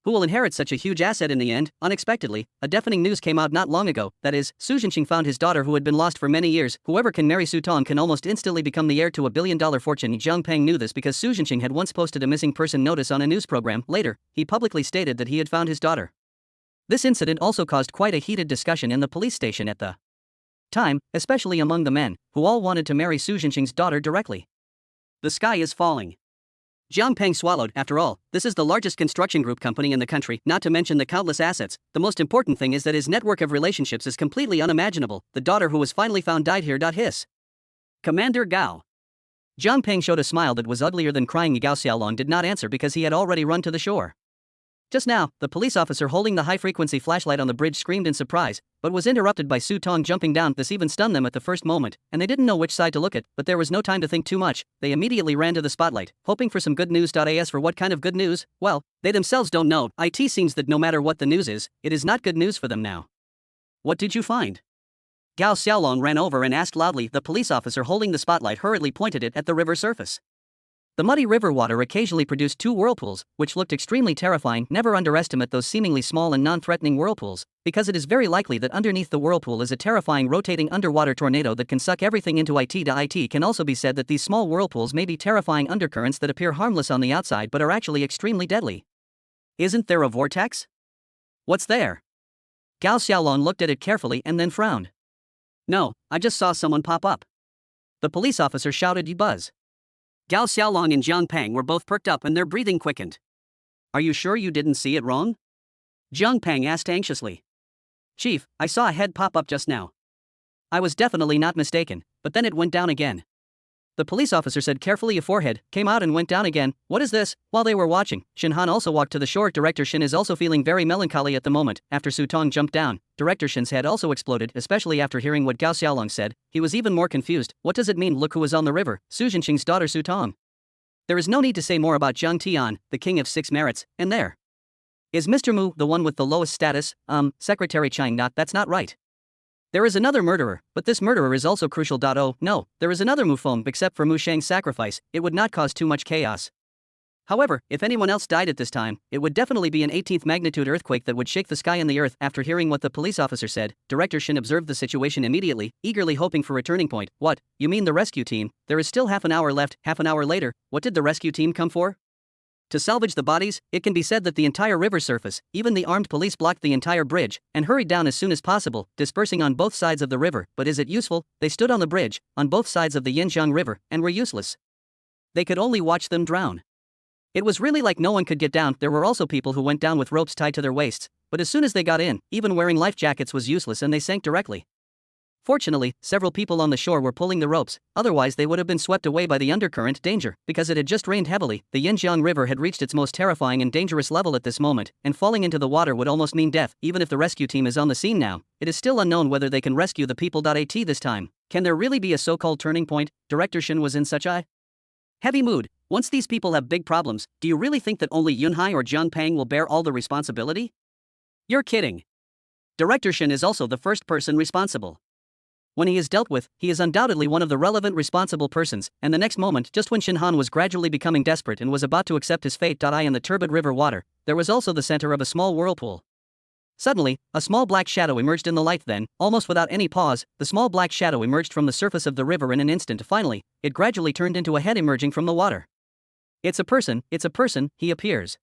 Who will inherit such a huge asset in the end? Unexpectedly, a deafening news came out not long ago. That is, Su Jinxing found his daughter who had been lost for many years. Whoever can marry Su Tong can almost instantly become the heir to a billion-dollar fortune. Zhang Peng knew this because Su Jinxing had once posted a missing person notice on a news program. Later, he publicly stated that he had found his daughter. This incident also caused quite a heated discussion in the police station at the time, especially among the men, who all wanted to marry Su Jinxing's daughter directly. The sky is falling. Zhang Peng swallowed. After all, this is the largest construction group company in the country, not to mention the countless assets. The most important thing is that his network of relationships is completely unimaginable. The daughter who was finally found died here. Hiss. Commander Gao. Zhang Peng showed a smile that was uglier than crying. Gao Xiaolong did not answer because he had already run to the shore. Just now, the police officer holding the high-frequency flashlight on the bridge screamed in surprise, but was interrupted by Su Tong jumping down. This even stunned them at the first moment, and they didn't know which side to look at, but there was no time to think too much. They immediately ran to the spotlight, hoping for some good news. As for what kind of good news, well, they themselves don't know. It seems that no matter what the news is, it is not good news for them now. What did you find? Gao Xiaolong ran over and asked loudly. The police officer holding the spotlight hurriedly pointed it at the river surface. The muddy river water occasionally produced two whirlpools, which looked extremely terrifying. Never underestimate those seemingly small and non-threatening whirlpools, because it is very likely that underneath the whirlpool is a terrifying rotating underwater tornado that can suck everything into it. It can also be said that these small whirlpools may be terrifying undercurrents that appear harmless on the outside but are actually extremely deadly. Isn't there a vortex? What's there? Gao Xiaolong looked at it carefully and then frowned. No, I just saw someone pop up. The police officer shouted. You buzz. Gao Xiaolong and Zhang Peng were both perked up and their breathing quickened. Are you sure you didn't see it wrong? Zhang Peng asked anxiously. Chief, I saw a head pop up just now. I was definitely not mistaken, but then it went down again. The police officer said carefully. A forehead came out and went down again. What is this? While they were watching, Shin Han also walked to the shore. Director Shin is also feeling very melancholy at the moment. After Su Tong jumped down, Director Shin's head also exploded, especially after hearing what Gao Xiaolong said. He was even more confused. What does it mean? Look who is on the river, Su Jinxing's daughter Su Tong. There is no need to say more about Zhang Tian, the king of six merits, and there is Mr. Mu, the one with the lowest status. Secretary Chang. That's not right. There is another murderer, but this murderer is also crucial. Oh, no, there is another Mu Feng. Except for Mu Shang's sacrifice, it would not cause too much chaos. However, if anyone else died at this time, it would definitely be an 18th magnitude earthquake that would shake the sky and the earth. After hearing what the police officer said, Director Shin observed the situation immediately, eagerly hoping for a turning point. What, you mean the rescue team? There is still half an hour left. Half an hour later, what did the rescue team come for? To salvage the bodies. It can be said that the entire river surface, even the armed police, blocked the entire bridge and hurried down as soon as possible, dispersing on both sides of the river. But is it useful? They stood on the bridge, on both sides of the Yinjiang River, and were useless. They could only watch them drown. It was really like no one could get down. There were also people who went down with ropes tied to their waists, but as soon as they got in, even wearing life jackets was useless and they sank directly. Fortunately, several people on the shore were pulling the ropes, otherwise they would have been swept away by the undercurrent. Danger. Because it had just rained heavily, the Yinjiang River had reached its most terrifying and dangerous level at this moment, and falling into the water would almost mean death. Even if the rescue team is on the scene now, it is still unknown whether they can rescue the people. At this time, can there really be a so-called turning point? Director Shin was in such a heavy mood. Once these people have big problems, do you really think that only Yunhai or Zhang Peng will bear all the responsibility? You're kidding. Director Shin is also the first person responsible. When he is dealt with, he is undoubtedly one of the relevant responsible persons, and the next moment, just when Shin Han was gradually becoming desperate and was about to accept his fate. In the turbid river water, there was also the center of a small whirlpool. Suddenly, a small black shadow emerged in the light. Then, almost without any pause, the small black shadow emerged from the surface of the river in an instant. Finally, it gradually turned into a head emerging from the water. It's a person, he appears.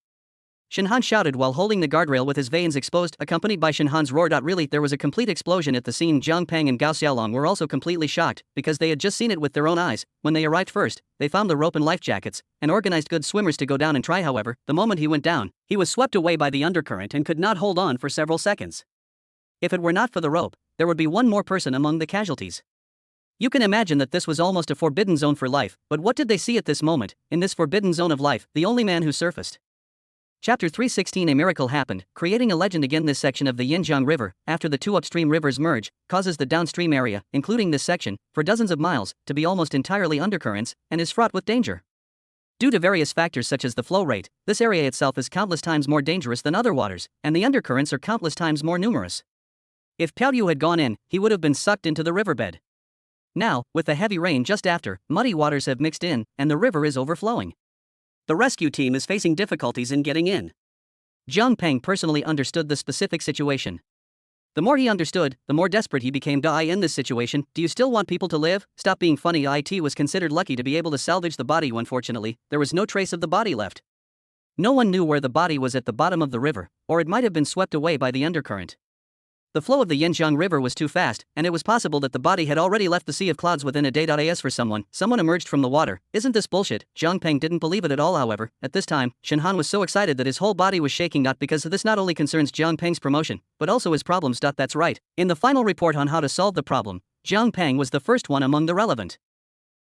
Shinhan shouted while holding the guardrail with his veins exposed, accompanied by Shinhan's roar. Really, there was a complete explosion at the scene. Zhang Peng and Gao Xiaolong were also completely shocked, because they had just seen it with their own eyes. When they arrived first, they found the rope and life jackets, and organized good swimmers to go down and try. However, the moment he went down, he was swept away by the undercurrent and could not hold on for several seconds. If it were not for the rope, there would be one more person among the casualties. You can imagine that this was almost a forbidden zone for life, but what did they see at this moment? In this forbidden zone of life, the only man who surfaced. Chapter 316. A miracle happened, creating a legend. Again, this section of the Yinjiang River, after the two upstream rivers merge, causes the downstream area, including this section, for dozens of miles, to be almost entirely undercurrents, and is fraught with danger. Due to various factors such as the flow rate, this area itself is countless times more dangerous than other waters, and the undercurrents are countless times more numerous. If Piaoyu had gone in, he would have been sucked into the riverbed. Now, with the heavy rain just after, muddy waters have mixed in, and the river is overflowing. The rescue team is facing difficulties in getting in. Zhang Peng personally understood the specific situation. The more he understood, the more desperate he became. In this situation, do you still want people to live? Stop being funny. It was considered lucky to be able to salvage the body. Unfortunately, there was no trace of the body left. No one knew where the body was at the bottom of the river, or it might have been swept away by the undercurrent. The flow of the Yinjiang River was too fast, and it was possible that the body had already left the Sea of Clouds within a day. As for someone emerged from the water. Isn't this bullshit? Zhang Peng didn't believe it at all. However, at this time, Shinhan was so excited that his whole body was shaking. Because this not only concerns Zhang Peng's promotion, but also his problems. That's right. In the final report on how to solve the problem, Zhang Peng was the first one among the relevant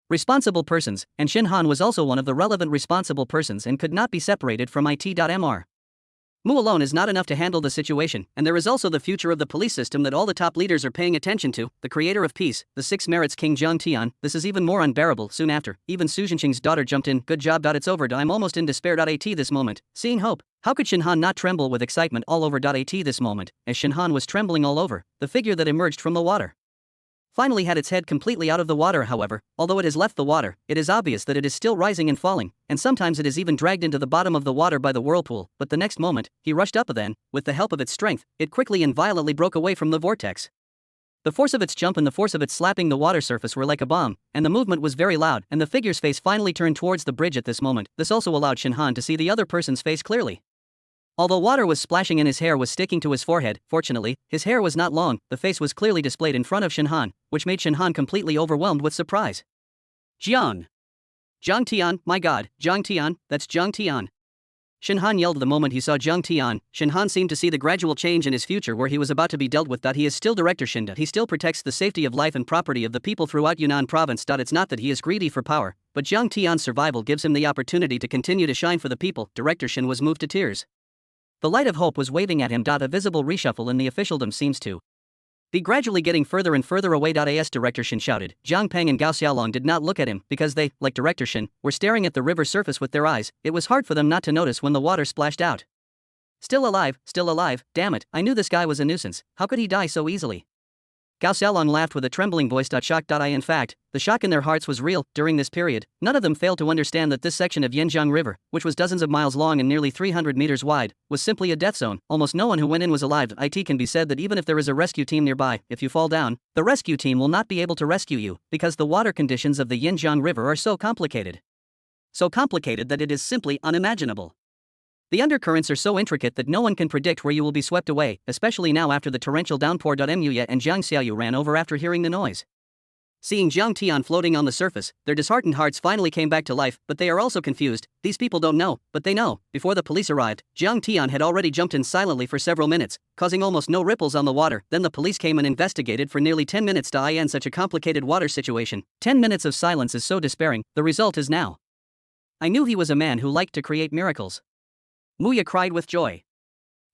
responsible persons, and Shinhan was also one of the relevant responsible persons and could not be separated from it.mr. Mu alone is not enough to handle the situation, and there is also the future of the police system that all the top leaders are paying attention to. The creator of peace, the six merits King Zhang Tian. This is even more unbearable. Soon after, even Su Jinqing's daughter jumped in. Good job. It's over. I'm almost in despair. At this moment, seeing hope. How could Shinhan not tremble with excitement all over? At this moment, as Shinhan was trembling all over, the figure that emerged from the water finally had its head completely out of the water. However, although it has left the water, it is obvious that it is still rising and falling, and sometimes it is even dragged into the bottom of the water by the whirlpool. But the next moment, he rushed up. Then, with the help of its strength, it quickly and violently broke away from the vortex. The force of its jump and the force of its slapping the water surface were like a bomb, and the movement was very loud, and the figure's face finally turned towards the bridge at this moment. This also allowed Shinhan to see the other person's face clearly. Although water was splashing and his hair was sticking to his forehead, fortunately, his hair was not long. The face was clearly displayed in front of Shinhan, which made Shinhan completely overwhelmed with surprise. Zhang Tian, my god, Zhang Tian, that's Zhang Tian. Shinhan yelled the moment he saw Zhang Tian. Shinhan seemed to see the gradual change in his future where he was about to be dealt with. He is still Director Shin. He still protects the safety of life and property of the people throughout Yunnan province. It's not that he is greedy for power, but Zhang Tian's survival gives him the opportunity to continue to shine for the people. Director Shin was moved to tears. The light of hope was waving at him. A visible reshuffle in the officialdom seems to be gradually getting further and further away. As Director Shin shouted, Zhang Peng and Gao Xiaolong did not look at him because they, like Director Shin, were staring at the river surface with their eyes. It was hard for them not to notice when the water splashed out. Still alive, damn it, I knew this guy was a nuisance. How could he die so easily? Gao Xiaolong laughed with a trembling voice. Shocked. In fact, the shock in their hearts was real. During this period, none of them failed to understand that this section of Yinjiang River, which was dozens of miles long and nearly 300 meters wide, was simply a death zone. Almost no one who went in was alive. It can be said that even if there is a rescue team nearby, if you fall down, the rescue team will not be able to rescue you, because the water conditions of the Yinjiang River are so complicated. So complicated that it is simply unimaginable. The undercurrents are so intricate that no one can predict where you will be swept away, especially now after the torrential downpour. Muya and Jiang Xiaoyu ran over after hearing the noise. Seeing Zhang Tian floating on the surface, their disheartened hearts finally came back to life, but they are also confused. These people don't know, but they know. Before the police arrived, Zhang Tian had already jumped in silently for several minutes, causing almost no ripples on the water. Then the police came and investigated for nearly 10 minutes. In such a complicated water situation, 10 minutes of silence is so despairing. The result is now. I knew he was a man who liked to create miracles. Muya cried with joy.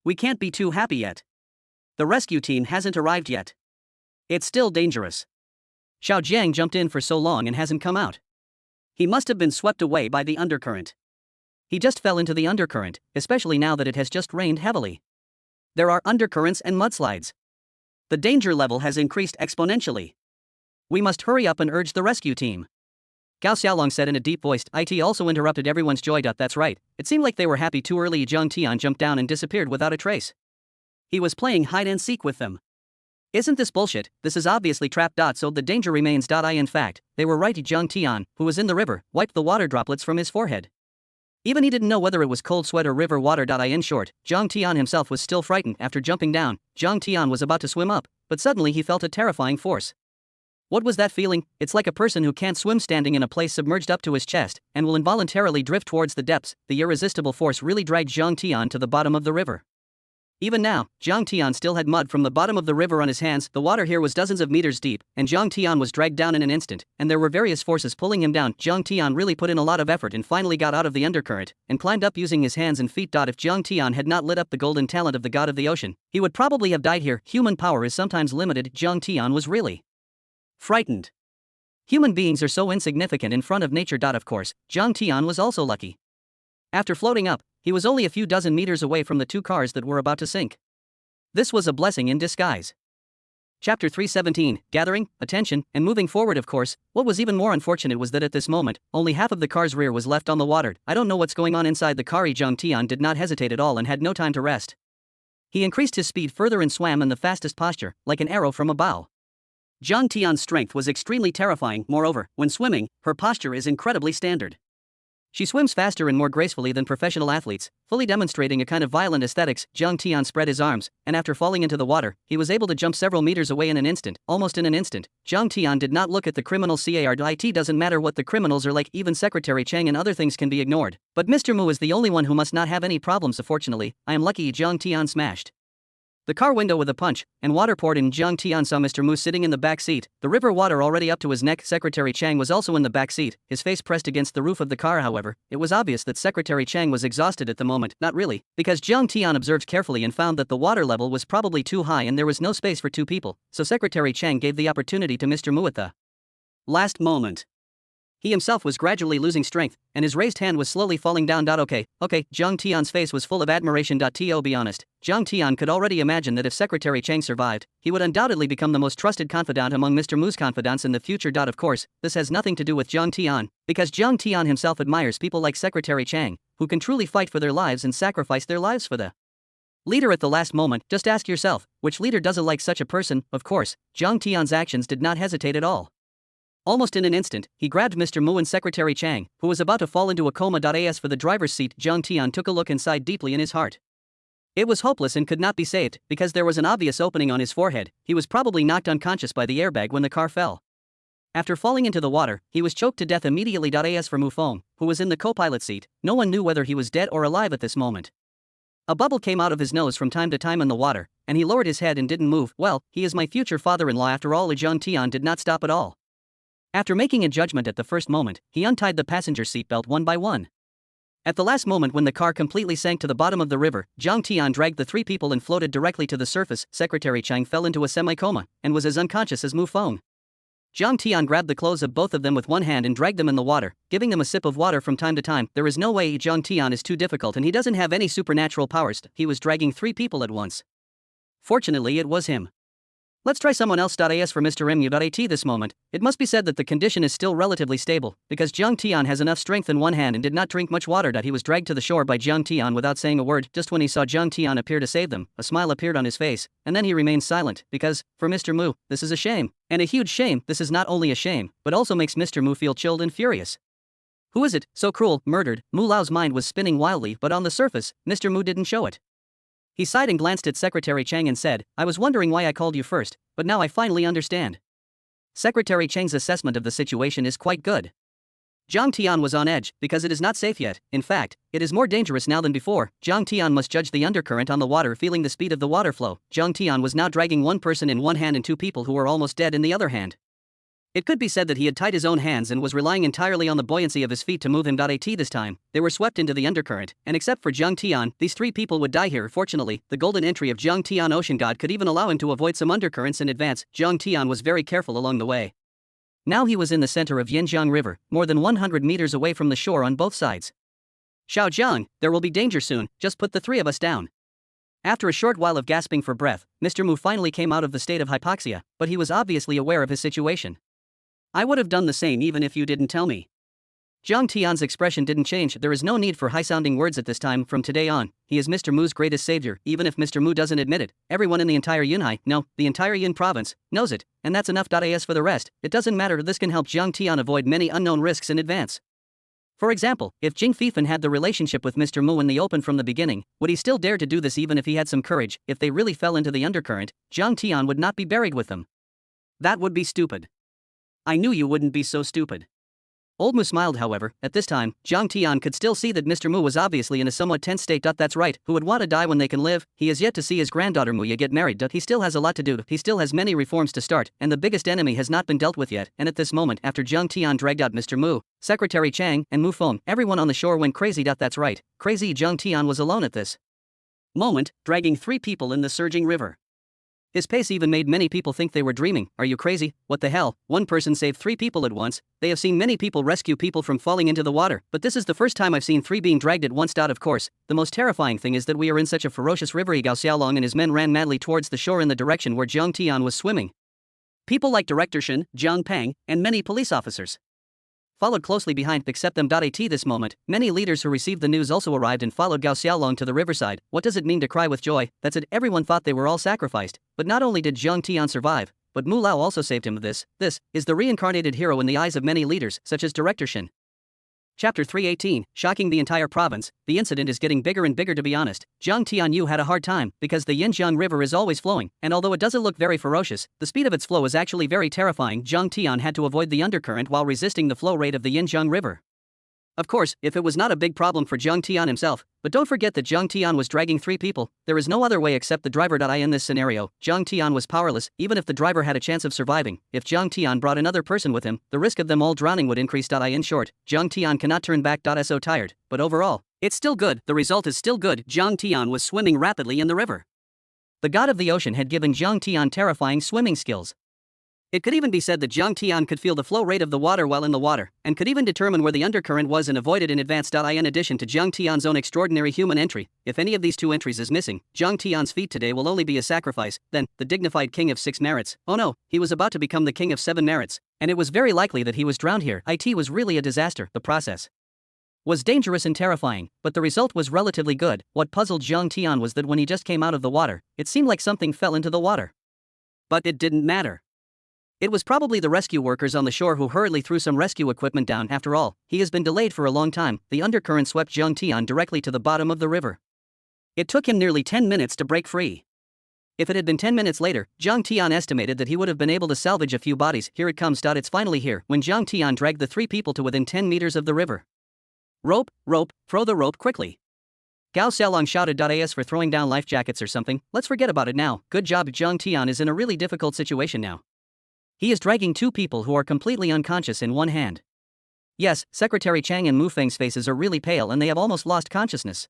We can't be too happy yet. The rescue team hasn't arrived yet. It's still dangerous. Xiao Jiang jumped in for so long and hasn't come out. He must have been swept away by the undercurrent. He just fell into the undercurrent, especially now that it has just rained heavily. There are undercurrents and mudslides. The danger level has increased exponentially. We must hurry up and urge the rescue team. Gao Xiaolong said in a deep voice. It also interrupted everyone's joy. That's right. It seemed like they were happy too early. Zhang Tian jumped down and disappeared without a trace. He was playing hide and seek with them. Isn't this bullshit? This is obviously trapped. So the danger remains. In fact, they were right. Zhang Tian, who was in the river, wiped the water droplets from his forehead. Even he didn't know whether it was cold sweat or river water. In short, Zhang Tian himself was still frightened. After jumping down, Zhang Tian was about to swim up, but suddenly he felt a terrifying force. What was that feeling? It's like a person who can't swim standing in a place submerged up to his chest, and will involuntarily drift towards the depths. The irresistible force really dragged Zhang Tian to the bottom of the river. Even now, Zhang Tian still had mud from the bottom of the river on his hands. The water here was dozens of meters deep, and Zhang Tian was dragged down in an instant, and there were various forces pulling him down. Zhang Tian really put in a lot of effort and finally got out of the undercurrent, and climbed up using his hands and feet. If Zhang Tian had not lit up the golden talent of the god of the ocean, he would probably have died here. Human power is sometimes limited. Zhang Tian was really frightened. Human beings are so insignificant in front of nature. Of course, Zhang Tian was also lucky. After floating up, he was only a few dozen meters away from the two cars that were about to sink. This was a blessing in disguise. Chapter 317, Gathering, Attention, and Moving Forward. Of course, what was even more unfortunate was that at this moment, only half of the car's rear was left on the water. I don't know what's going on inside the car. Zhang Tian did not hesitate at all and had no time to rest. He increased his speed further and swam in the fastest posture, like an arrow from a bow. Zhang Tian's strength was extremely terrifying. Moreover, when swimming, her posture is incredibly standard. She swims faster and more gracefully than professional athletes, fully demonstrating a kind of violent aesthetics. Zhang Tian spread his arms, and after falling into the water, he was able to jump several meters away in an instant, almost in an instant. Zhang Tian did not look at the criminal car. It doesn't matter what the criminals are like, even Secretary Chang and other things can be ignored. But Mr. Mu is the only one who must not have any problems. Fortunately, I am lucky. Zhang Tian smashed the car window with a punch, and water poured in. Zhang Tian saw Mr. Mu sitting in the back seat, the river water already up to his neck. Secretary Chang was also in the back seat, his face pressed against the roof of the car. However, it was obvious that Secretary Chang was exhausted at the moment. Not really, because Zhang Tian observed carefully and found that the water level was probably too high and there was no space for two people, so Secretary Chang gave the opportunity to Mr. Mu at the last moment. He himself was gradually losing strength, and his raised hand was slowly falling down. Okay, Zhang Tian's face was full of admiration. To be honest, Zhang Tian could already imagine that if Secretary Chang survived, he would undoubtedly become the most trusted confidant among Mr. Mu's confidants in the future. Of course, this has nothing to do with Zhang Tian, because Zhang Tian himself admires people like Secretary Chang, who can truly fight for their lives and sacrifice their lives for the leader at the last moment. Just ask yourself, which leader doesn't like such a person? Of course, Zhang Tian's actions did not hesitate at all. Almost in an instant, he grabbed Mr. Mu and Secretary Chang, who was about to fall into a coma. As for the driver's seat, Zhang Tian took a look inside deeply in his heart. It was hopeless and could not be saved, because there was an obvious opening on his forehead. He was probably knocked unconscious by the airbag when the car fell. After falling into the water, he was choked to death immediately. As for Mu Feng, who was in the co-pilot seat, no one knew whether he was dead or alive at this moment. A bubble came out of his nose from time to time in the water, and he lowered his head and didn't move. Well, he is my future father-in-law after all. Zhang Tian did not stop at all. After making a judgment at the first moment, he untied the passenger seatbelt one by one. At the last moment when the car completely sank to the bottom of the river, Zhang Tian dragged the three people and floated directly to the surface. Secretary Chang fell into a semi-coma, and was as unconscious as Mu Feng. Zhang Tian grabbed the clothes of both of them with one hand and dragged them in the water, giving them a sip of water from time to time. There is no way Zhang Tian is too difficult and he doesn't have any supernatural powers. He was dragging three people at once. Fortunately, it was him. Let's try someone else. As for Mr. Mu. At this moment, it must be said that the condition is still relatively stable, because Zhang Tian has enough strength in one hand and did not drink much water. He was dragged to the shore by Zhang Tian without saying a word. Just when he saw Zhang Tian appear to save them, a smile appeared on his face, and then he remained silent, because, for Mr. Mu, this is a shame. And a huge shame. This is not only a shame, but also makes Mr. Mu feel chilled and furious. Who is it, so cruel, murdered? Mu Lao's mind was spinning wildly, but on the surface, Mr. Mu didn't show it. He sighed and glanced at Secretary Chang and said, I was wondering why I called you first, but now I finally understand. Secretary Chang's assessment of the situation is quite good. Zhang Tian was on edge, because it is not safe yet. In fact, it is more dangerous now than before. Zhang Tian must judge the undercurrent on the water, feeling the speed of the water flow. Zhang Tian was now dragging one person in one hand and two people who were almost dead in the other hand. It could be said that he had tied his own hands and was relying entirely on the buoyancy of his feet to move him. At this time, they were swept into the undercurrent, and except for Zhang Tian, these three people would die here. Fortunately, the golden entry of Zhang Tian Ocean God could even allow him to avoid some undercurrents in advance. Zhang Tian was very careful along the way. Now he was in the center of Yanjiang River, more than 100 meters away from the shore on both sides. Xiao Zhang, there will be danger soon, just put the three of us down. After a short while of gasping for breath, Mr. Mu finally came out of the state of hypoxia, but he was obviously aware of his situation. I would have done the same even if you didn't tell me. Zhang Tian's expression didn't change. There is no need for high-sounding words at this time. From today on, he is Mr. Mu's greatest savior. Even if Mr. Mu doesn't admit it, everyone in the entire Yunhai, no, the entire Yin province, knows it, and that's enough. As for the rest, it doesn't matter. This can help Zhang Tian avoid many unknown risks in advance. For example, if Jing Fifan had the relationship with Mr. Mu in the open from the beginning, would he still dare to do this even if he had some courage? If they really fell into the undercurrent, Jiang Tian would not be buried with them. That would be stupid. I knew you wouldn't be so stupid. Old Mu smiled, however. At this time, Jiang Tian could still see that Mr. Mu was obviously in a somewhat tense state. That's right, who would want to die when they can live? He has yet to see his granddaughter Muya get married. He still has a lot to do, he still has many reforms to start, and the biggest enemy has not been dealt with yet. And at this moment, after Jiang Tian dragged out Mr. Mu, Secretary Chang, and Mu Feng, everyone on the shore went crazy. That's right, crazy. Jiang Tian was alone at this moment, dragging 3 people in the surging river. His pace even made many people think they were dreaming. Are you crazy? What the hell? One person saved 3 people at once. They have seen many people rescue people from falling into the water, but this is the first time I've seen 3 being dragged at once. Of course, the most terrifying thing is that we are in such a ferocious river. Gao Xiaolong and his men ran madly towards the shore in the direction where Jiang Tian was swimming. People like Director Shen, Jiang Peng, and many police officers followed closely behind, except them. At this moment, many leaders who received the news also arrived and followed Gao Xiaolong to the riverside. What does it mean to cry with joy? That's it. Everyone thought they were all sacrificed, but not only did Jiang Tian survive, but Mu Lao also saved him. This is the reincarnated hero in the eyes of many leaders, such as Director Shen. Chapter 318, shocking the entire province. The incident is getting bigger and bigger. To be honest, Jiang Tianyu had a hard time, because the Yinjiang River is always flowing, and although it doesn't look very ferocious, the speed of its flow is actually very terrifying. Jiang Tian had to avoid the undercurrent while resisting the flow rate of the Yinjiang River. Of course, if it was not a big problem for Jiang Tian himself, but don't forget that Jiang Tian was dragging 3 people, there is no other way except the driver. In this scenario, Jiang Tian was powerless, even if the driver had a chance of surviving. If Jiang Tian brought another person with him, the risk of them all drowning would increase. In short, Jiang Tian cannot turn back. So tired, but overall, it's still good. The result is still good. Jiang Tian was swimming rapidly in the river. The god of the ocean had given Jiang Tian terrifying swimming skills. It could even be said that Jiang Tian could feel the flow rate of the water while in the water, and could even determine where the undercurrent was and avoid it in advance. In addition to Jiang Tian's own extraordinary human entry, if any of these 2 entries is missing, Jiang Tian's feat today will only be a sacrifice. Then, the dignified king of 6 merits. Oh no, he was about to become the king of 7 merits, and it was very likely that he was drowned here. It was really a disaster. The process was dangerous and terrifying, but the result was relatively good. What puzzled Jiang Tian was that when he just came out of the water, it seemed like something fell into the water. But it didn't matter. It was probably the rescue workers on the shore who hurriedly threw some rescue equipment down. After all, he has been delayed for a long time. The undercurrent swept Jiang Tian directly to the bottom of the river. It took him nearly 10 minutes to break free. If it had been 10 minutes later, Jiang Tian estimated that he would have been able to salvage a few bodies. Here it comes. It's finally here, when Jiang Tian dragged the 3 people to within 10 meters of the river. Rope, throw the rope quickly. Gao Xiaolong shouted. As for throwing down life jackets or something, let's forget about it now. Good job. Jiang Tian is in a really difficult situation now. He is dragging 2 people who are completely unconscious in one hand. Yes, Secretary Chang and Mu Feng's faces are really pale and they have almost lost consciousness.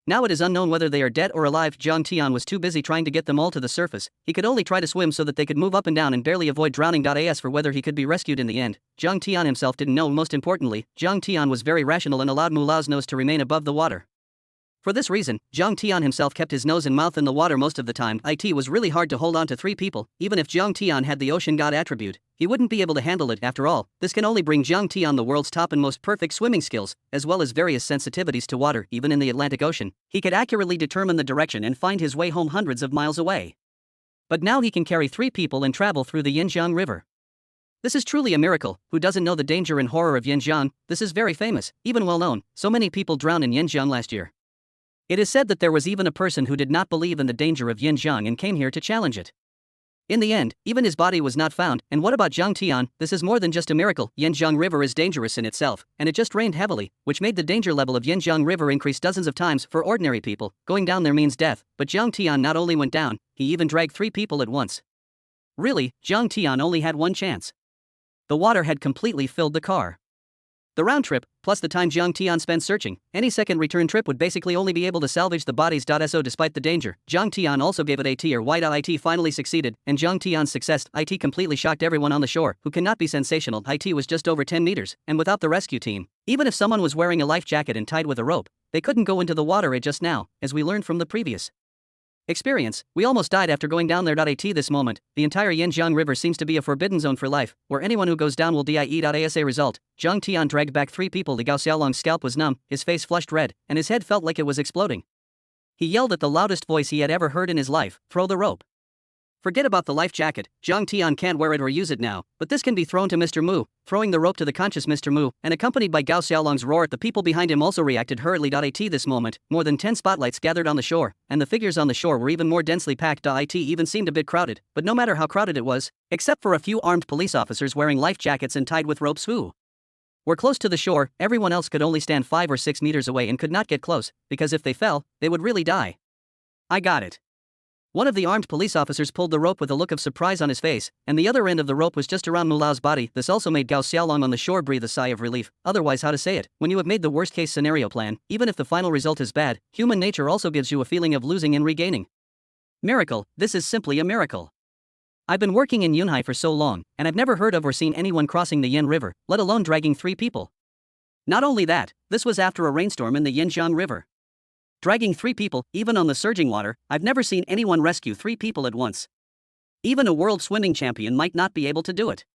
Now it is unknown whether they are dead or alive. Jiang Tian was too busy trying to get them all to the surface. He could only try to swim so that they could move up and down and barely avoid drowning. As for whether he could be rescued in the end, Jiang Tian himself didn't know. Most importantly, Jiang Tian was very rational and allowed Mu Lao's nose to remain above the water. For this reason, Jiang Tian himself kept his nose and mouth in the water most of the time. It was really hard to hold on to 3 people. Even if Jiang Tian had the ocean god attribute, he wouldn't be able to handle it. After all, this can only bring Jiang Tian the world's top and most perfect swimming skills, as well as various sensitivities to water. Even in the Atlantic Ocean, he could accurately determine the direction and find his way home hundreds of miles away. But now he can carry 3 people and travel through the Yinjiang River. This is truly a miracle. Who doesn't know the danger and horror of Yinjiang? This is very famous, even well known. So many people drowned in Yinjiang last year. It is said that there was even a person who did not believe in the danger of Yinjiang and came here to challenge it. In the end, even his body was not found. And what about Jiang Tian? This is more than just a miracle. Yinjiang River is dangerous in itself, and it just rained heavily, which made the danger level of Yinjiang River increase dozens of times. For ordinary people, going down there means death, but Jiang Tian not only went down, he even dragged 3 people at once. Really, Jiang Tian only had one chance. The water had completely filled the car. The round trip, plus the time Jiang Tian spent searching, any second return trip would basically only be able to salvage the bodies. So despite the danger, Jiang Tian also gave it a T or Y. It finally succeeded, and Jiang Tian's success, completely shocked everyone on the shore, who cannot be sensational. It was just over 10 meters, and without the rescue team, even if someone was wearing a life jacket and tied with a rope, they couldn't go into the water just now, as we learned from the previous experience. We almost died after going down there. This moment, the entire Yinjiang River seems to be a forbidden zone for life, where anyone who goes down will die. As a result, Jiang Tian dragged back 3 people. Gao Xiaolong's scalp was numb, his face flushed red, and his head felt like it was exploding. He yelled at the loudest voice he had ever heard in his life, "Throw the rope!" Forget about the life jacket, Zhang Tian can't wear it or use it now, but this can be thrown to Mr. Mu, throwing the rope to the conscious Mr. Mu, and accompanied by Gao Xiaolong's roar, the people behind him also reacted hurriedly. At this moment, more than 10 spotlights gathered on the shore, and the figures on the shore were even more densely packed. It even seemed a bit crowded, but no matter how crowded it was, except for a few armed police officers wearing life jackets and tied with ropes who were close to the shore, everyone else could only stand 5 or 6 meters away and could not get close, because if they fell, they would really die. I got it. One of the armed police officers pulled the rope with a look of surprise on his face, and the other end of the rope was just around Mulao's body. This also made Gao Xiaolong on the shore breathe a sigh of relief. Otherwise, how to say it, when you have made the worst case scenario plan, even if the final result is bad, human nature also gives you a feeling of losing and regaining. Miracle, this is simply a miracle. I've been working in Yunhai for so long, and I've never heard of or seen anyone crossing the Yin River, let alone dragging 3 people. Not only that, this was after a rainstorm in the Yinjiang River. Dragging 3 people, even on the surging water, I've never seen anyone rescue 3 people at once. Even a world swimming champion might not be able to do it.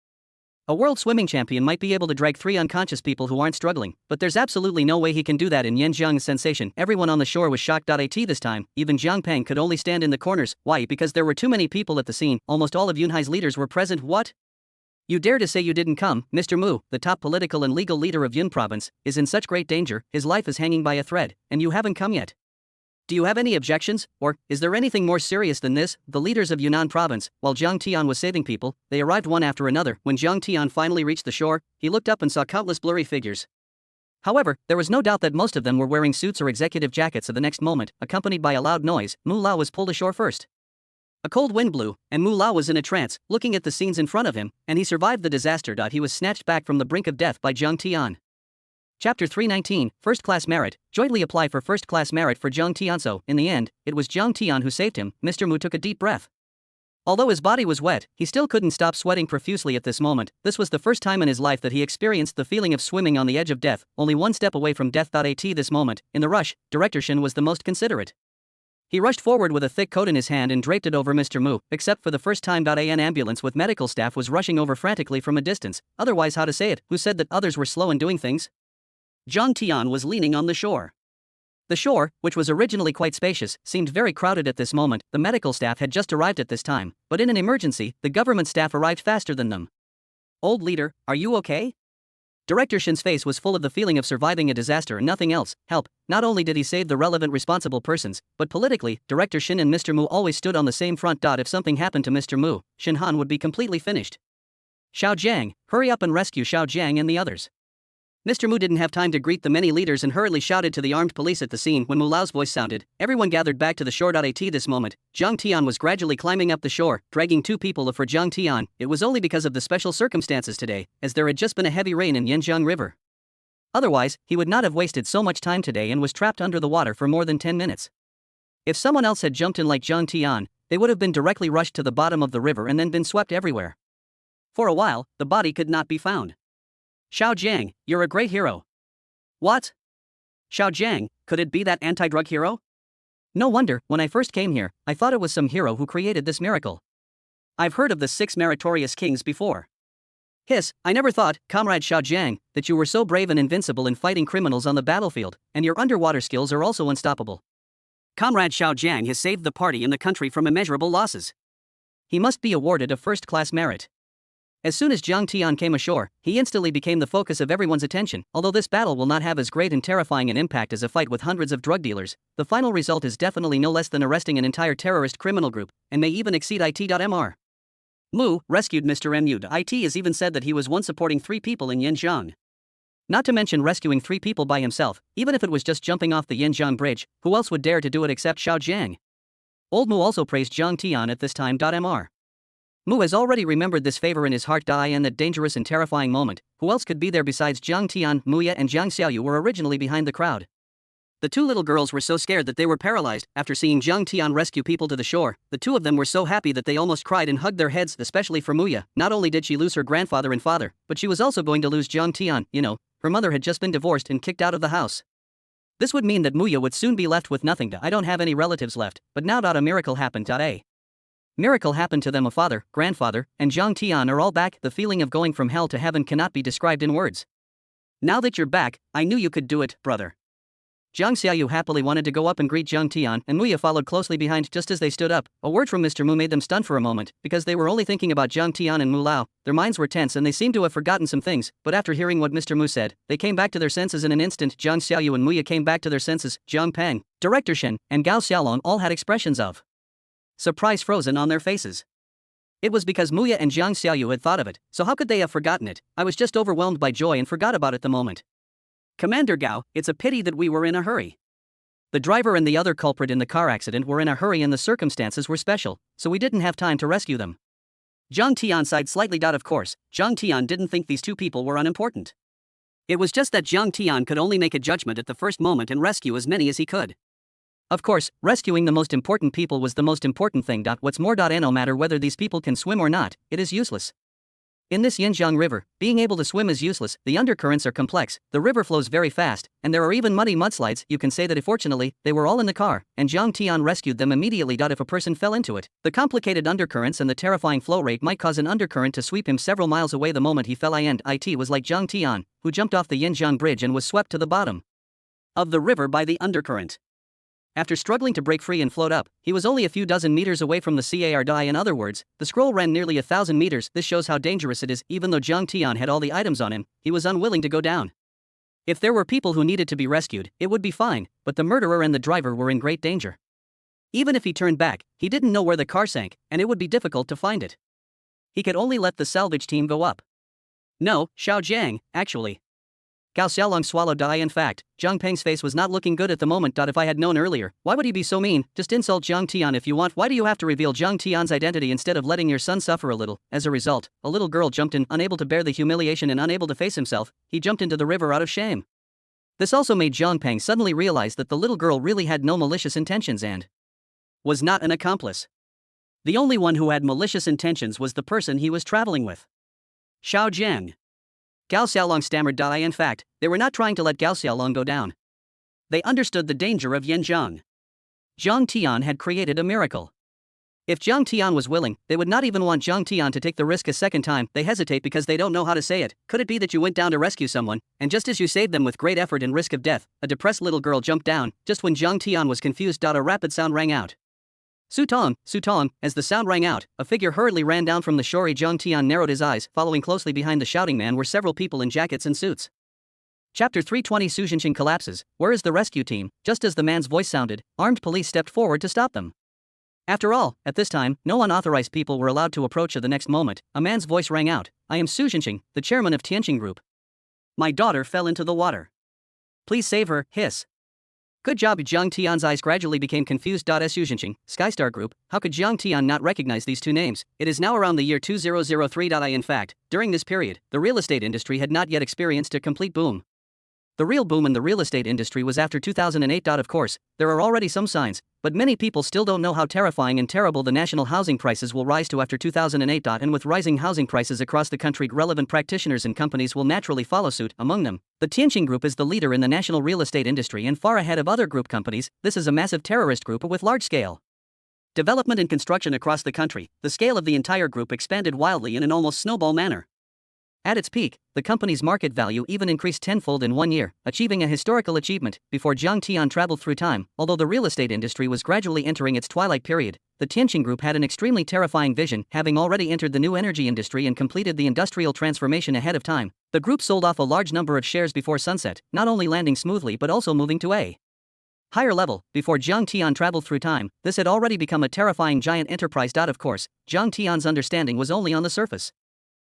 A world swimming champion might be able to drag 3 unconscious people who aren't struggling, but there's absolutely no way he can do that in Yinjiang's sensation. Everyone on the shore was shocked. At this time, even Jiang Peng could only stand in the corners. Why? Because there were too many people at the scene. Almost all of Yunhai's leaders were present. What? You dare to say you didn't come? Mr. Mu, the top political and legal leader of Yun province, is in such great danger, his life is hanging by a thread, and you haven't come yet. Do you have any objections, or is there anything more serious than this? The leaders of Yunnan province, while Zhang Tian was saving people, they arrived one after another. When Zhang Tian finally reached the shore, he looked up and saw countless blurry figures. However, there was no doubt that most of them were wearing suits or executive jackets. At the next moment, accompanied by a loud noise, Mu Lao was pulled ashore first. A cold wind blew, and Mu Lao was in a trance, looking at the scenes in front of him, and he survived the disaster. He was snatched back from the brink of death by Zhang Tian. Chapter 319, First Class Merit. Jointly apply for First Class Merit for Zhang Tian. So, in the end, it was Zhang Tian who saved him. Mr. Mu took a deep breath. Although his body was wet, he still couldn't stop sweating profusely at this moment. This was the first time in his life that he experienced the feeling of swimming on the edge of death, only one step away from death. At this moment, in the rush, Director Shin was the most considerate. He rushed forward with a thick coat in his hand and draped it over Mr. Mu, except for the first time. An ambulance with medical staff was rushing over frantically from a distance. Otherwise, how to say it, who said that others were slow in doing things? Zhang Tian was leaning on the shore. The shore, which was originally quite spacious, seemed very crowded at this moment. The medical staff had just arrived at this time, but in an emergency, the government staff arrived faster than them. Old leader, are you okay? Director Shin's face was full of the feeling of surviving a disaster and nothing else. Help. Not only did he save the relevant responsible persons, but politically, Director Shin and Mr. Mu always stood on the same front. If something happened to Mr. Mu, Shin Han would be completely finished. Xiao Jiang, hurry up and rescue Xiao Jiang and the others. Mr. Mu didn't have time to greet the many leaders and hurriedly shouted to the armed police at the scene. When Mu Lao's voice sounded, everyone gathered back to the shore. At this moment, Zhang Tian was gradually climbing up the shore, dragging 2 people. For Zhang Tian, it was only because of the special circumstances today, as there had just been a heavy rain in Yinjiang River. Otherwise, he would not have wasted so much time today and was trapped under the water for more than 10 minutes. If someone else had jumped in like Zhang Tian, they would have been directly rushed to the bottom of the river and then been swept everywhere. For a while, the body could not be found. Xiao Jiang, you're a great hero. What? Xiao Jiang, could it be that anti-drug hero? No wonder, when I first came here, I thought it was some hero who created this miracle. I've heard of the 6 meritorious kings before. Hiss, I never thought, Comrade Xiao Jiang, that you were so brave and invincible in fighting criminals on the battlefield, and your underwater skills are also unstoppable. Comrade Xiao Jiang has saved the party and the country from immeasurable losses. He must be awarded a first-class merit. As soon as Zhang Tian came ashore, he instantly became the focus of everyone's attention. Although this battle will not have as great and terrifying an impact as a fight with hundreds of drug dealers, the final result is definitely no less than arresting an entire terrorist criminal group, and may even exceed it.mr. Mu rescued Mr. Mu. It is even said that he was once supporting 3 people in Yinjiang. Not to mention rescuing 3 people by himself, even if it was just jumping off the Yinjiang bridge. Who else would dare to do it except Xiao Jiang? Old Mu also praised Zhang Tian at this time.mr. Mu has already remembered this favor in his heart. And that dangerous and terrifying moment, who else could be there besides Zhang Tian? Muya and Jiang Xiaoyu were originally behind the crowd. The 2 little girls were so scared that they were paralyzed. After seeing Zhang Tian rescue people to the shore, the 2 of them were so happy that they almost cried and hugged their heads, especially for Muya. Not only did she lose her grandfather and father, but she was also going to lose Zhang Tian. Her mother had just been divorced and kicked out of the house. This would mean that Muya would soon be left with nothing. I don't have any relatives left, but now a miracle happened. A miracle happened to them. A father, grandfather, and Zhang Tian are all back. The feeling of going from hell to heaven cannot be described in words. Now that you're back, I knew you could do it, brother. Jiang Xiaoyu happily wanted to go up and greet Jiang Tian, and Muya followed closely behind. Just as they stood up, a word from Mr. Mu made them stun for a moment, because they were only thinking about Jiang Tian and Mu Lao. Their minds were tense and they seemed to have forgotten some things, but after hearing what Mr. Mu said, they came back to their senses in an instant. Jiang Xiaoyu and Muya came back to their senses. Jiang Peng, Director Shen, and Gao Xiaolong all had expressions of surprise frozen on their faces. It was because Muya and Jiang Xiaoyu had thought of it, so how could they have forgotten it? I was just overwhelmed by joy and forgot about it the moment. Commander Gao, it's a pity that we were in a hurry. The driver and the other culprit in the car accident were in a hurry and the circumstances were special, so we didn't have time to rescue them. Jiang Tian sighed slightly. Of course, Jiang Tian didn't think these two people were unimportant. It was just that Jiang Tian could only make a judgment at the first moment and rescue as many as he could. Of course, rescuing the most important people was the most important thing. What's more, no matter whether these people can swim or not, it is useless. In this Yinjiang River, being able to swim is useless. The undercurrents are complex, the river flows very fast, and there are even muddy mudslides. You can say that fortunately, they were all in the car, and Jiang Tian rescued them immediately. If a person fell into it, the complicated undercurrents and the terrifying flow rate might cause an undercurrent to sweep him several miles away the moment he fell. It was like Jiang Tian, who jumped off the Yinjiang Bridge and was swept to the bottom of the river by the undercurrent. After struggling to break free and float up, he was only a few dozen meters away from the car. In other words, the scroll ran nearly 1,000 meters. This shows how dangerous it is. Even though Jiang Tian had all the items on him, he was unwilling to go down. If there were people who needed to be rescued, it would be fine, but the murderer and the driver were in great danger. Even if he turned back, he didn't know where the car sank, and it would be difficult to find it. He could only let the salvage team go up. No, Xiao Jiang, actually. Gao Xiaolong swallowed. In fact, Jiang Peng's face was not looking good at the moment. If I had known earlier, why would he be so mean? Just insult Jiang Tian if you want. Why do you have to reveal Jiang Tian's identity instead of letting your son suffer a little? As a result, a little girl jumped in, unable to bear the humiliation and unable to face himself. He jumped into the river out of shame. This also made Jiang Peng suddenly realize that the little girl really had no malicious intentions and was not an accomplice. The only one who had malicious intentions was the person he was traveling with. Xiao Jiang. Gao Xiaolong stammered. In fact, they were not trying to let Gao Xiaolong go down. They understood the danger of Yinjiang. Jiang Tian had created a miracle. If Jiang Tian was willing, they would not even want Jiang Tian to take the risk a second time. They hesitate because they don't know how to say it. Could it be that you went down to rescue someone, and just as you saved them with great effort and risk of death, a depressed little girl jumped down? Just when Jiang Tian was confused, a rapid sound rang out. Su Tong, as the sound rang out, a figure hurriedly ran down from the shore. Jiang Tian narrowed his eyes. Following closely behind the shouting man were several people in jackets and suits. Chapter 320. Su Zhenqing collapses. Where is the rescue team? Just as the man's voice sounded, armed police stepped forward to stop them. After all, at this time, no unauthorized people were allowed to approach. At the next moment, a man's voice rang out. I am Su Zhenqing, the chairman of Tianqing Group. My daughter fell into the water. Please save her, hiss. Good job. Jiang Tian's eyes gradually became confused. Su Zhenqing, Skystar Group, how could Jiang Tian not recognize these two names? It is now around the year 2003. In fact, during this period, the real estate industry had not yet experienced a complete boom. The real boom in the real estate industry was after 2008. Of course, there are already some signs, but many people still don't know how terrifying and terrible the national housing prices will rise to after 2008. And with rising housing prices across the country, relevant practitioners and companies will naturally follow suit. Among them, the Tianqing Group is the leader in the national real estate industry and far ahead of other group companies. This is a massive terrorist group with large-scale development and construction across the country. The scale of the entire group expanded wildly in an almost snowball manner. At its peak, the company's market value even increased tenfold in 1 year, achieving a historical achievement. Before Jiang Tian traveled through time, although the real estate industry was gradually entering its twilight period, the Tianqing Group had an extremely terrifying vision. Having already entered the new energy industry and completed the industrial transformation ahead of time, the group sold off a large number of shares before sunset, not only landing smoothly but also moving to a higher level. Before Jiang Tian traveled through time, this had already become a terrifying giant enterprise. Of course, Jiang Tian's understanding was only on the surface.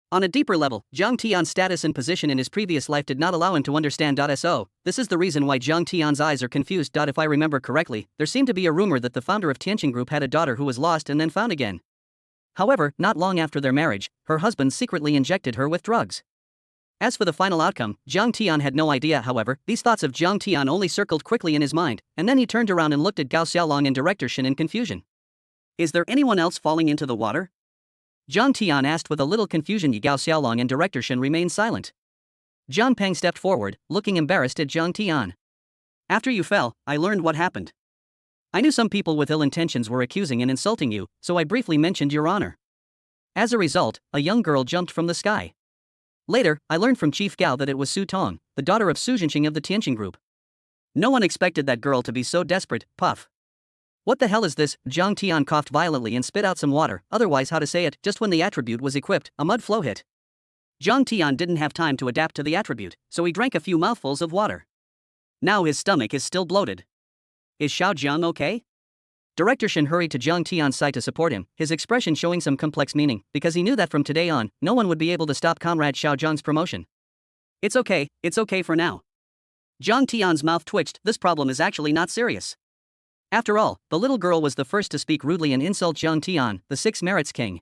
On a deeper level, Jiang Tian's status and position in his previous life did not allow him to understand. So, this is the reason why Jiang Tian's eyes are confused. If I remember correctly, there seemed to be a rumor that the founder of Tianqing Group had a daughter who was lost and then found again. However, not long after their marriage, her husband secretly injected her with drugs. As for the final outcome, Jiang Tian had no idea. However, these thoughts of Jiang Tian only circled quickly in his mind, and then he turned around and looked at Gao Xiaolong and Director Shen in confusion. Is there anyone else falling into the water? Jiang Tian asked with a little confusion. Gao Xiaolong and Director Shen remained silent. Jiang Peng stepped forward, looking embarrassed at Jiang Tian. After you fell, I learned what happened. I knew some people with ill intentions were accusing and insulting you, so I briefly mentioned your honor. As a result, a young girl jumped from the sky. Later, I learned from Chief Gao that it was Su Tong, the daughter of Su Zhenqing of the Tianqing Group. No one expected that girl to be so desperate. Puff. What the hell is this? Zhang Tian coughed violently and spit out some water, otherwise how to say it, just when the attribute was equipped, a mud flow hit. Zhang Tian didn't have time to adapt to the attribute, so he drank a few mouthfuls of water. Now his stomach is still bloated. Is Xiao Jiang okay? Director Shen hurried to Zhang Tian's side to support him, his expression showing some complex meaning, because he knew that from today on, no one would be able to stop Comrade Xiao Jiang's promotion. It's okay for now. Zhang Tian's mouth twitched. This problem is actually not serious. After all, the little girl was the first to speak rudely and insult Zhang Tian, the Six Merits King.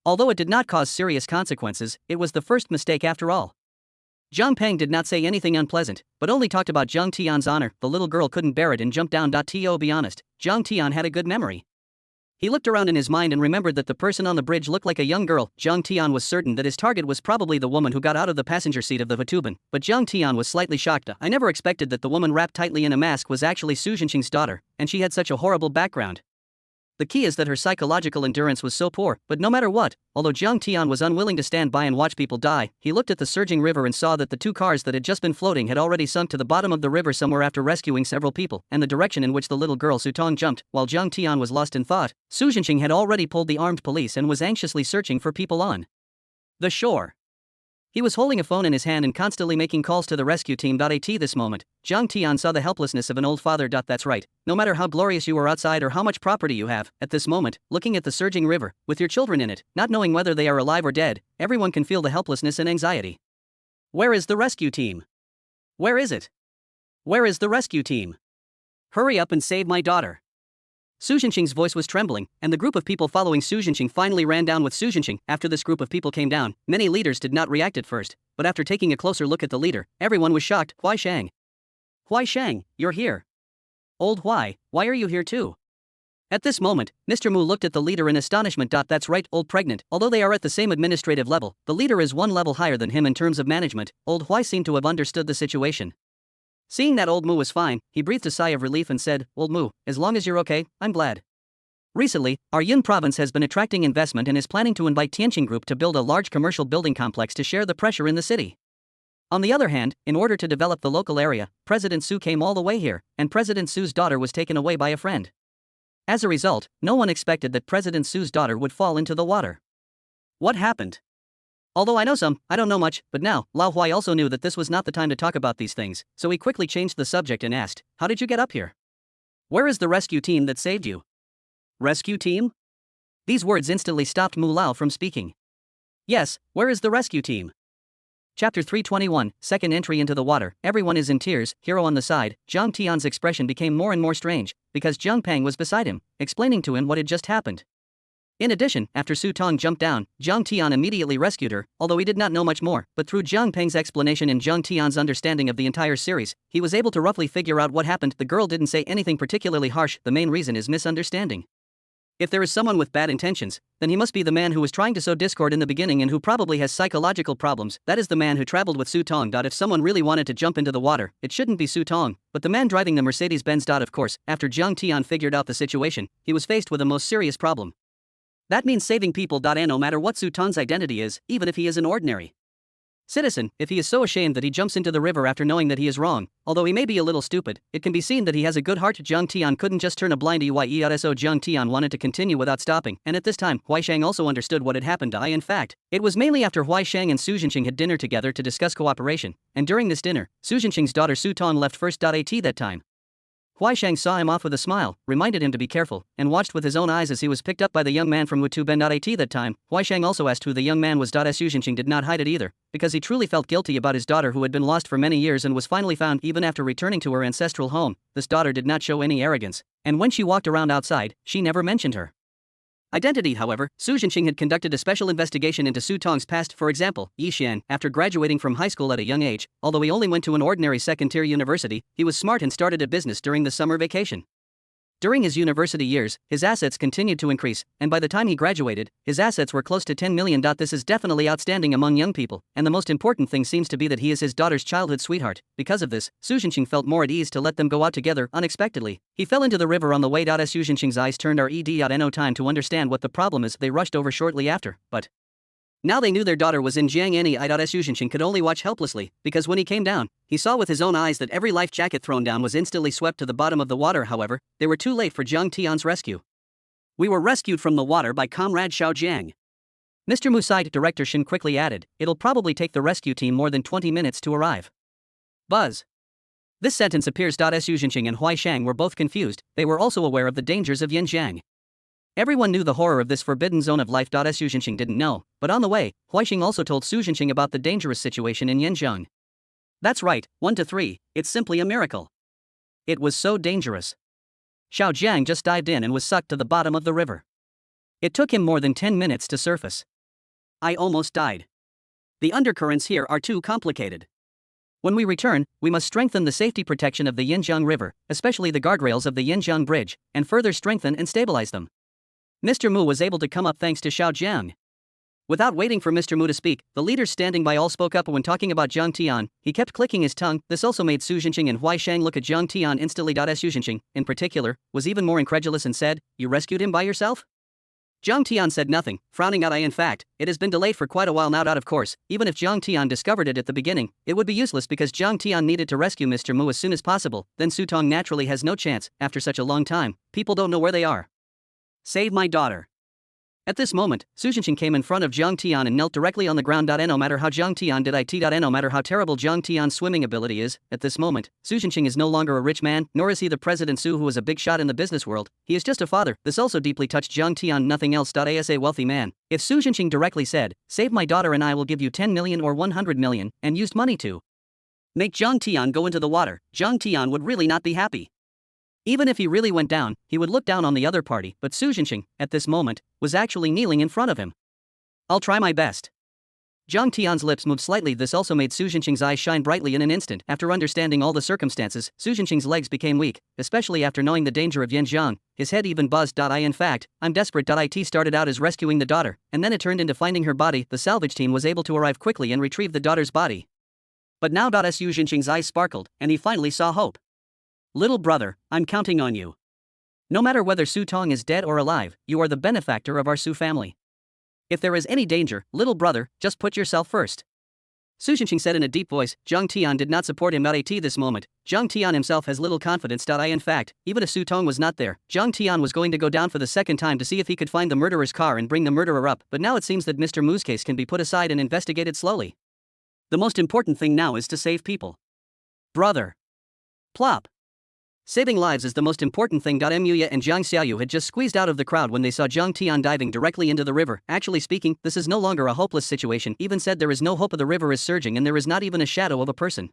Although it did not cause serious consequences, it was the first mistake after all. Zhang Peng did not say anything unpleasant, but only talked about Zhang Tian's honor. The little girl couldn't bear it and jumped down. To be honest, Zhang Tian had a good memory. He looked around in his mind and remembered that the person on the bridge looked like a young girl. Zhang Tian was certain that his target was probably the woman who got out of the passenger seat of the Vatuban, but Zhang Tian was slightly shocked. I never expected that the woman wrapped tightly in a mask was actually Su Zhenqing's daughter, and she had such a horrible background. The key is that her psychological endurance was so poor, but no matter what, although Zhang Tian was unwilling to stand by and watch people die, he looked at the surging river and saw that the two cars that had just been floating had already sunk to the bottom of the river somewhere after rescuing several people, and the direction in which the little girl Su Tong jumped, while Zhang Tian was lost in thought, Su Zhenqing had already pulled the armed police and was anxiously searching for people on the shore. He was holding a phone in his hand and constantly making calls to the rescue team. At this moment, Zhang Tian saw the helplessness of an old father. That's right, no matter how glorious you are outside or how much property you have, at this moment, looking at the surging river, with your children in it, not knowing whether they are alive or dead, everyone can feel the helplessness and anxiety. Where is the rescue team? Where is it? Where is the rescue team? Hurry up and save my daughter. Su Zhenqing's voice was trembling, and the group of people following Su Zhenqing finally ran down with Su Zhenqing. After this group of people came down, many leaders did not react at first, but after taking a closer look at the leader, everyone was shocked. Huai Shang. Huai Shang, you're here. Old Huai, why are you here too? At this moment, Mr. Mu looked at the leader in astonishment. That's right, old pregnant. Although they are at the same administrative level, the leader is one level higher than him in terms of management. Old Huai seemed to have understood the situation. Seeing that Old Mu was fine, he breathed a sigh of relief and said, Old Mu, as long as you're okay, I'm glad. Recently, our Yun province has been attracting investment and is planning to invite Tianqing Group to build a large commercial building complex to share the pressure in the city. On the other hand, in order to develop the local area, President Su came all the way here, and President Su's daughter was taken away by a friend. As a result, no one expected that President Su's daughter would fall into the water. What happened? Although I know some, I don't know much, but now, Lao Huai also knew that this was not the time to talk about these things, so he quickly changed the subject and asked, how did you get up here? Where is the rescue team that saved you? Rescue team? These words instantly stopped Mu Lao from speaking. Yes, where is the rescue team? Chapter 321, Second Entry into the Water. Everyone is in tears, hero on the side. Zhang Tian's expression became more and more strange, because Zhang Peng was beside him, explaining to him what had just happened. In addition, after Su Tong jumped down, Zhang Tian immediately rescued her, although he did not know much more, but through Zhang Peng's explanation and Zhang Tian's understanding of the entire series, he was able to roughly figure out what happened. The girl didn't say anything particularly harsh, the main reason is misunderstanding. If there is someone with bad intentions, then he must be the man who was trying to sow discord in the beginning and who probably has psychological problems. That is the man who traveled with Su Tong. If someone really wanted to jump into the water, it shouldn't be Su Tong, but the man driving the Mercedes-Benz. Of course, after Zhang Tian figured out the situation, he was faced with a most serious problem. That means saving people. And no matter what Su Tong's identity is, even if he is an ordinary citizen, if he is so ashamed that he jumps into the river after knowing that he is wrong, although he may be a little stupid, it can be seen that he has a good heart. Zhang Tian couldn't just turn a blind eye. So Zhang Tian wanted to continue without stopping, and at this time, Huai Shang also understood what had happened. In fact, it was mainly after Huai Shang and Su Zhenqing had dinner together to discuss cooperation, and during this dinner, Su Zhenqing's daughter Su Tong left first. At that time, Huai Shang saw him off with a smile, reminded him to be careful, and watched with his own eyes as he was picked up by the young man from Wutuben. At that time, Huai Shang also asked who the young man was. Su Zhenqing did not hide it either, because he truly felt guilty about his daughter who had been lost for many years and was finally found. Even after returning to her ancestral home, this daughter did not show any arrogance, and when she walked around outside, she never mentioned her identity. However, Su Zhenqing had conducted a special investigation into Su Tong's past. For example, Yi Xian, after graduating from high school at a young age, although he only went to an ordinary second-tier university, he was smart and started a business during the summer vacation. During his university years, his assets continued to increase, and by the time he graduated, his assets were close to 10 million. This is definitely outstanding among young people, and the most important thing seems to be that he is his daughter's childhood sweetheart. Because of this, Su Zhenqing felt more at ease to let them go out together. Unexpectedly, he fell into the river on the way. Su Zhenqing's eyes turned red. No time to understand what the problem is. They rushed over shortly after, but Now they knew their daughter was in Jiang Annie. Su Zhenqing could only watch helplessly, because when he came down, he saw with his own eyes that every life jacket thrown down was instantly swept to the bottom of the water. However, they were too late for Zhang Tian's rescue. We were rescued from the water by Comrade Xiao Jiang. Mr. Mu sighed. Director Shin quickly added, it'll probably take the rescue team more than 20 minutes to arrive. Buzz. This sentence appears. Su Zhenqing and Huai Shang were both confused. They were also aware of the dangers of Yanjiang. Everyone knew the horror of this forbidden zone of life. Su Zhenqing didn't know, but on the way, Huaixing also told Su Zhenqing about the dangerous situation in Yanjiang. That's right, 1 to 3, it's simply a miracle. It was so dangerous. Xiao Jiang just dived in and was sucked to the bottom of the river. It took him more than 10 minutes to surface. I almost died. The undercurrents here are too complicated. When we return, we must strengthen the safety protection of the Yanjiang River, especially the guardrails of the Yanjiang Bridge, and further strengthen and stabilize them. Mr. Mu was able to come up thanks to Xiao Jiang. Without waiting for Mr. Mu to speak, the leaders standing by all spoke up when talking about Zhang Tian. He kept clicking his tongue. This also made Su Zhenqing and Huai Shang look at Zhang Tian instantly. Su Zhenqing, in particular, was even more incredulous and said, "You rescued him by yourself?" Zhang Tian said nothing, frowning at in fact, it has been delayed for quite a while now. Of course, even if Zhang Tian discovered it at the beginning, it would be useless because Zhang Tian needed to rescue Mr. Mu as soon as possible. Then Su Tong naturally has no chance. After such a long time, people don't know where they are. Save my daughter. At this moment, Su Zhenqing came in front of Zhang Tian and knelt directly on the ground. No matter how Zhang Tian did it, no matter how terrible Zhang Tian's swimming ability is, at this moment, Su Zhenqing is no longer a rich man, nor is he the President Su who was a big shot in the business world. He is just a father. This also deeply touched Zhang Tian, nothing else. As a wealthy man, if Su Zhenqing directly said, "Save my daughter and I will give you 10 million or 100 million, and used money to make Zhang Tian go into the water, Zhang Tian would really not be happy. Even if he really went down, he would look down on the other party, but Su Zhenqing, at this moment, was actually kneeling in front of him. I'll try my best. Zhang Tian's lips moved slightly. This also made Su Zhenqing's eyes shine brightly in an instant. After understanding all the circumstances, Su Zhenqing's legs became weak, especially after knowing the danger of Yanjiang. His head even buzzed. In fact, I'm desperate. It started out as rescuing the daughter, and then it turned into finding her body. The salvage team was able to arrive quickly and retrieve the daughter's body. But now Su Zhenqing's eyes sparkled, and he finally saw hope. Little brother, I'm counting on you. No matter whether Su Tong is dead or alive, you are the benefactor of our Su family. If there is any danger, little brother, just put yourself first. Su Zhenqing said in a deep voice. Zhang Tian did not support him. At this moment, Zhang Tian himself has little confidence. In fact, even if Su Tong was not there, Zhang Tian was going to go down for the second time to see if he could find the murderer's car and bring the murderer up. But now it seems that Mr. Mu's case can be put aside and investigated slowly. The most important thing now is to save people. Brother. Plop. Saving lives is the most important thing. Muya and Jiang Xiaoyu had just squeezed out of the crowd when they saw Zhang Tian diving directly into the river. Actually speaking, this is no longer a hopeless situation. Even said there is no hope. The river is surging and there is not even a shadow of a person.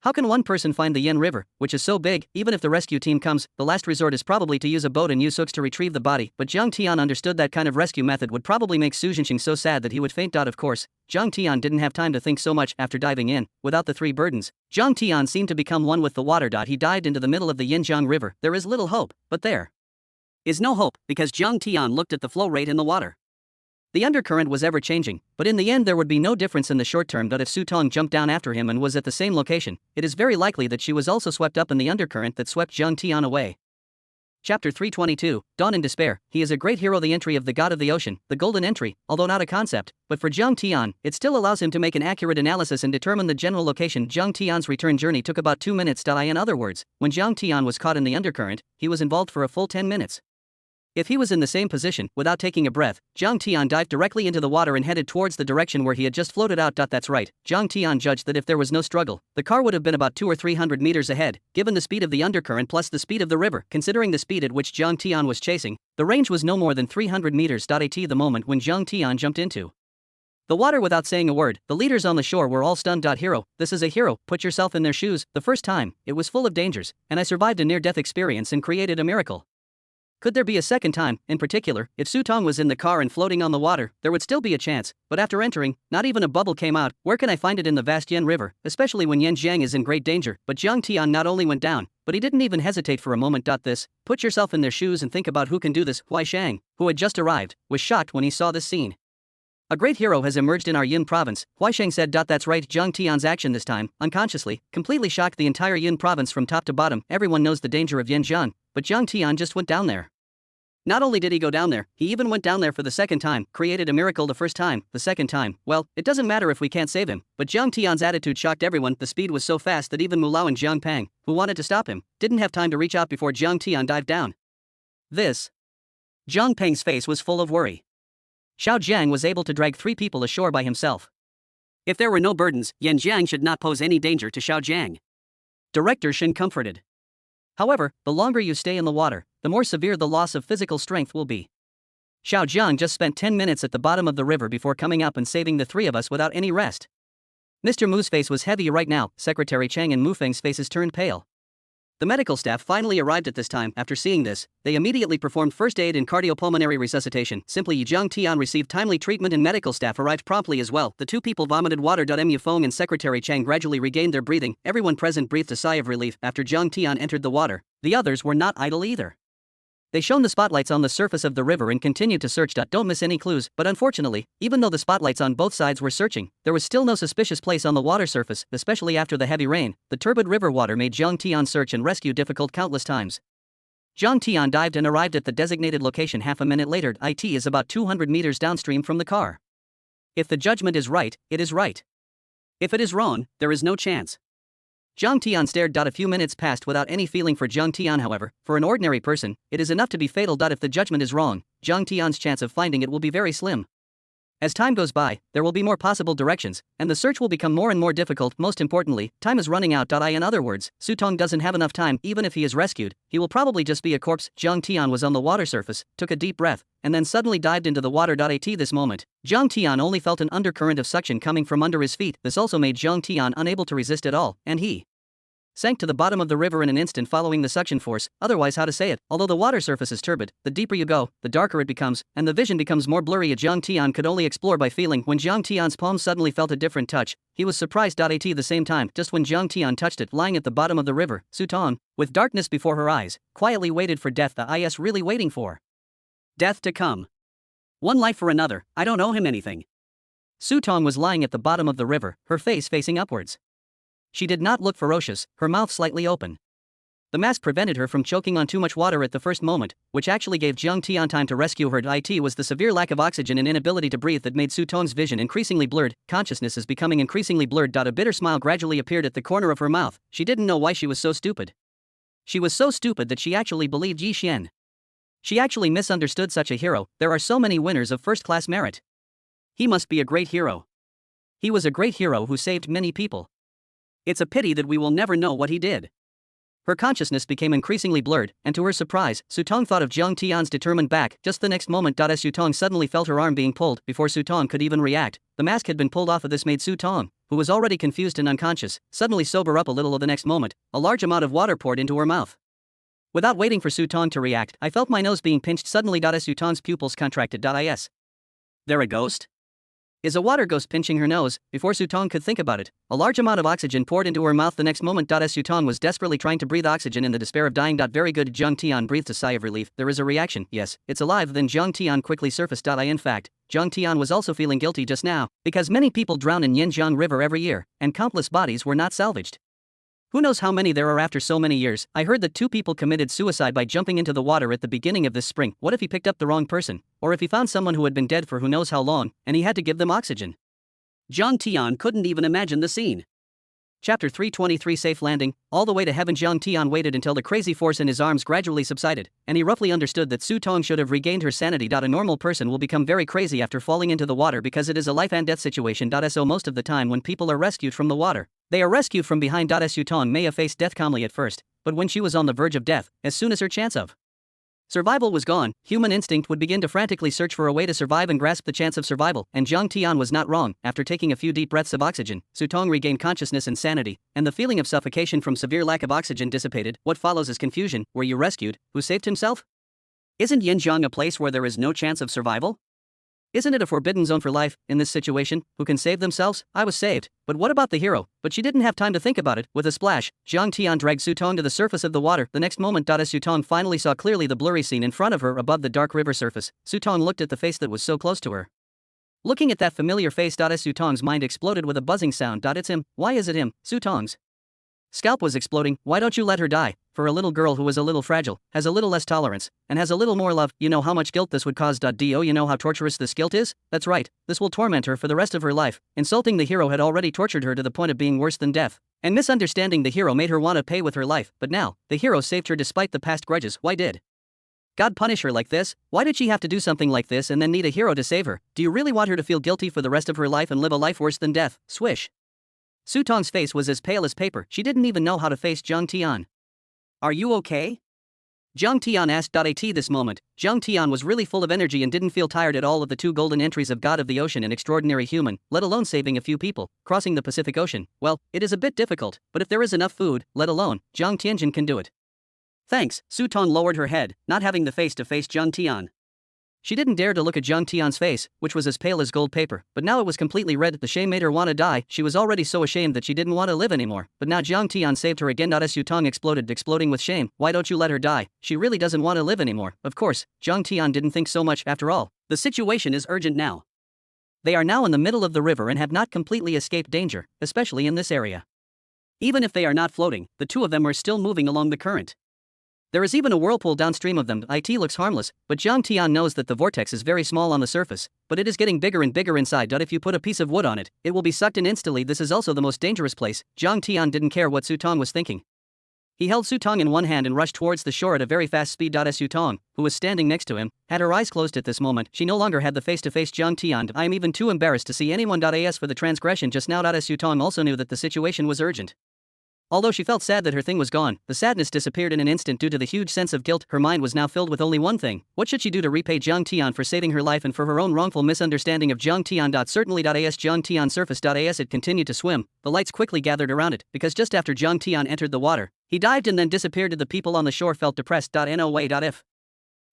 How can one person find the Yen River, which is so big? Even if the rescue team comes, the last resort is probably to use a boat and use hooks to retrieve the body. But Zhang Tian understood that kind of rescue method would probably make Su Zhenqing so sad that he would faint. Of course, Zhang Tian didn't have time to think so much. After diving in, without the 3 burdens, Zhang Tian seemed to become one with the water. He dived into the middle of the Yanjiang River. There is little hope, but there is no hope, because Zhang Tian looked at the flow rate in the water. The undercurrent was ever changing, but in the end there would be no difference in the short term. If Su Tong jumped down after him and was at the same location, it is very likely that she was also swept up in the undercurrent that swept Zhang Tian away. Chapter 322, Dawn in Despair. He is a great hero. The entry of the God of the Ocean, the Golden Entry, although not a concept, but for Zhang Tian, it still allows him to make an accurate analysis and determine the general location. Zhang Tian's return journey took about 2 minutes. In other words, when Zhang Tian was caught in the undercurrent, he was involved for a full 10 minutes. If he was in the same position, without taking a breath, Zhang Tian dived directly into the water and headed towards the direction where he had just floated out. That's right, Zhang Tian judged that if there was no struggle, the car would have been about 200 or 300 meters ahead, given the speed of the undercurrent plus the speed of the river. Considering the speed at which Zhang Tian was chasing, the range was no more than 300 meters. At the moment when Zhang Tian jumped into the water without saying a word, the leaders on the shore were all stunned. Hero, this is a hero, put yourself in their shoes. The first time, it was full of dangers, and I survived a near-death experience and created a miracle. Could there be a second time? In particular, if Su Tong was in the car and floating on the water, there would still be a chance, but after entering, not even a bubble came out. Where can I find it in the vast Yen River, especially when Yanjiang is in great danger? But Zhang Tian not only went down, but he didn't even hesitate for a moment. Put yourself in their shoes and think about who can do this. Huai Shang, who had just arrived, was shocked when he saw this scene. A great hero has emerged in our Yin province, Huai Shang said. That's right, Zhang Tian's action this time, unconsciously, completely shocked the entire Yin province from top to bottom. Everyone knows the danger of Yanjiang, but Zhang Tian just went down there. Not only did he go down there, he even went down there for the second time, created a miracle the first time, the second time. Well, it doesn't matter if we can't save him. But Jiang Tian's attitude shocked everyone. The speed was so fast that even Mulao and Jiang Pang, who wanted to stop him, didn't have time to reach out before Jiang Tian dived down. Jiang Pang's face was full of worry. Xiao Jiang was able to drag 3 people ashore by himself. If there were no burdens, Yan Jiang should not pose any danger to Xiao Jiang. Director Shen comforted. However, the longer you stay in the water, the more severe the loss of physical strength will be. Xiao Jiang just spent 10 minutes at the bottom of the river before coming up and saving the 3 of us without any rest. Mr. Mu's face was heavy right now. Secretary Chang and Mu Feng's faces turned pale. The medical staff finally arrived at this time. After seeing this, they immediately performed first aid and cardiopulmonary resuscitation. Simply Jiang Tian received timely treatment and medical staff arrived promptly as well. The 2 people vomited water. Mu Feng and Secretary Chang gradually regained their breathing. Everyone present breathed a sigh of relief after Jiang Tian entered the water. The others were not idle either. They shone the spotlights on the surface of the river and continued to search. Don't miss any clues, but unfortunately, even though the spotlights on both sides were searching, there was still no suspicious place on the water surface, especially after the heavy rain. The turbid river water made Jiang Tian search and rescue difficult countless times. Jiang Tian dived and arrived at the designated location half a minute later. It is about 200 meters downstream from the car. If the judgment is right, it is right. If it is wrong, there is no chance. Jiang Tian stared. A few minutes passed without any feeling for Jiang Tian. However, for an ordinary person, it is enough to be fatal. If the judgment is wrong, Jiang Tian's chance of finding it will be very slim. As time goes by, there will be more possible directions, and the search will become more and more difficult. Most importantly, time is running out. In other words, Su Tong doesn't have enough time. Even if he is rescued, he will probably just be a corpse. Jiang Tian was on the water surface, took a deep breath, and then suddenly dived into the water. At this moment, Jiang Tian only felt an undercurrent of suction coming from under his feet. This also made Jiang Tian unable to resist at all, and he sank to the bottom of the river in an instant following the suction force. Otherwise, how to say it, although the water surface is turbid, the deeper you go, the darker it becomes, and the vision becomes more blurry. Jiang Tian could only explore by feeling. When Jiang Tian's palm suddenly felt a different touch, he was surprised. At the same time, just when Jiang Tian touched it, lying at the bottom of the river, Su Tong, with darkness before her eyes, quietly waited for death. Really waiting for death to come. One life for another. I don't owe him anything. Su Tong was lying at the bottom of the river, her face facing upwards. She did not look ferocious, her mouth slightly open. The mask prevented her from choking on too much water at the first moment, which actually gave Jiang Tian time to rescue her. It was the severe lack of oxygen and inability to breathe that made Su Tong's vision increasingly blurred. Consciousness is becoming increasingly blurred. A bitter smile gradually appeared at the corner of her mouth. She didn't know why she was so stupid. She was so stupid that she actually believed Yi Xian. She actually misunderstood such a hero. There are so many winners of first-class merit. He must be a great hero. He was a great hero who saved many people. It's a pity that we will never know what he did. Her consciousness became increasingly blurred, and to her surprise, Su Tong thought of Jiang Tian's determined back. Just the next moment, Su Tong suddenly felt her arm being pulled. Before Su Tong could even react, the mask had been pulled off. This made Su Tong, who was already confused and unconscious, suddenly sober up a little. The next moment, a large amount of water poured into her mouth. Without waiting for Su Tong to react, I felt my nose being pinched suddenly. Su Tong's pupils contracted. Is there a ghost? Is a water ghost pinching her nose? Before Su Tong could think about it, a large amount of oxygen poured into her mouth. The next moment, Su Tong was desperately trying to breathe oxygen in the despair of dying. Very good. Jiang Tian breathed a sigh of relief. There is a reaction. Yes, it's alive. Then Jiang Tian quickly surfaced. In fact, Jiang Tian was also feeling guilty just now, because many people drown in Yanjiang River every year, and countless bodies were not salvaged. Who knows how many there are after so many years? I heard that 2 people committed suicide by jumping into the water at the beginning of this spring. What if he picked up the wrong person? Or if he found someone who had been dead for who knows how long, and he had to give them oxygen? Jiang Tian couldn't even imagine the scene. Chapter 323 Safe Landing. All the way to heaven, Jiang Tian waited until the crazy force in his arms gradually subsided, and he roughly understood that Su Tong should have regained her sanity. A normal person will become very crazy after falling into the water because it is a life and death situation. So most of the time when people are rescued from the water, they are rescued from behind. Su Tong may have faced death calmly at first, but when she was on the verge of death, as soon as her chance of survival was gone, human instinct would begin to frantically search for a way to survive and grasp the chance of survival, and Jiang Tian was not wrong. After taking a few deep breaths of oxygen, Su Tong regained consciousness and sanity, and the feeling of suffocation from severe lack of oxygen dissipated. What follows is confusion. Were you rescued? Who saved himself? Isn't Yanjiang a place where there is no chance of survival? Isn't it a forbidden zone for life? In this situation, who can save themselves? I was saved. But what about the hero? But she didn't have time to think about it. With a splash, Jiang Tian dragged Su Tong to the surface of the water. The next moment, Su Tong finally saw clearly the blurry scene in front of her above the dark river surface. Su Tong looked at the face that was so close to her. Looking at that familiar face, Su Tong's mind exploded with a buzzing sound. It's him. Why is it him? Su Tong's Scalp was exploding. Why don't you let her die? For a little girl who is a little fragile, has a little less tolerance, and has a little more love, you know how much guilt this would cause. Do you know how torturous this guilt is? That's right, this will torment her for the rest of her life. Insulting the hero had already tortured her to the point of being worse than death. And misunderstanding the hero made her want to pay with her life, but now, the hero saved her despite the past grudges. Why did God punish her like this? Why did she have to do something like this and then need a hero to save her? Do you really want her to feel guilty for the rest of her life and live a life worse than death? Swish. Su Tong's face was as pale as paper. She didn't even know how to face Zhang Tian. Are you okay? Zhang Tian asked. At this moment, Zhang Tian was really full of energy and didn't feel tired at all of the 2 golden entries of God of the Ocean and Extraordinary Human, let alone saving a few people, crossing the Pacific Ocean. Well, it is a bit difficult, but if there is enough food, let alone, Zhang Tianjin can do it. Thanks. Su Tong lowered her head, not having the face to face Zhang Tian. She didn't dare to look at Zhang Tian's face, which was as pale as gold paper, but now it was completely red. The shame made her want to die. She was already so ashamed that she didn't want to live anymore, but now Zhang Tian saved her again. Su Tong exploding with shame. Why don't you let her die? She really doesn't want to live anymore. Of course, Zhang Tian didn't think so much. After all, the situation is urgent now. They are now in the middle of the river and have not completely escaped danger, especially in this area. Even if they are not floating, the 2 of them are still moving along the current. There is even a whirlpool downstream of them. It looks harmless, but Zhang Tian knows that the vortex is very small on the surface, but it is getting bigger and bigger inside. If you put a piece of wood on it, it will be sucked in instantly. This is also the most dangerous place. Zhang Tian didn't care what Su Tong was thinking. He held Su Tong in one hand and rushed towards the shore at a very fast speed. Su Tong, who was standing next to him, had her eyes closed at this moment. She no longer had the face to face Zhang Tian. I am even too embarrassed to see anyone. As for the transgression just now. Su Tong also knew that the situation was urgent. Although she felt sad that her thing was gone, the sadness disappeared in an instant due to the huge sense of guilt. Her mind was now filled with only one thing. What should she do to repay Zhang Tian for saving her life and for her own wrongful misunderstanding of Zhang Tian? Certainly. Zhang Tian surfaced. It continued to swim. The lights quickly gathered around it, because just after Zhang Tian entered the water, he dived and then disappeared. The people on the shore felt depressed. No way. If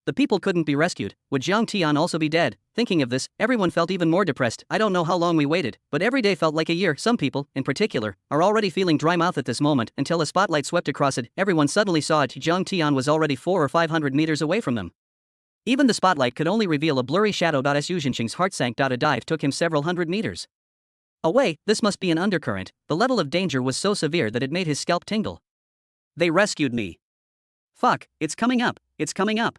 the people couldn't be rescued, would Zhang Tian also be dead? Thinking of this, everyone felt even more depressed. I don't know how long we waited, but every day felt like a year. Some people, in particular, are already feeling dry mouth at this moment until a spotlight swept across it. Everyone suddenly saw it. Zhang Tian was already 400 or 500 meters away from them. Even the spotlight could only reveal a blurry shadow. Su Jinqing's heart sank. A dive took him several hundred meters away. This must be an undercurrent. The level of danger was so severe that it made his scalp tingle. They rescued me. Fuck, it's coming up. It's coming up.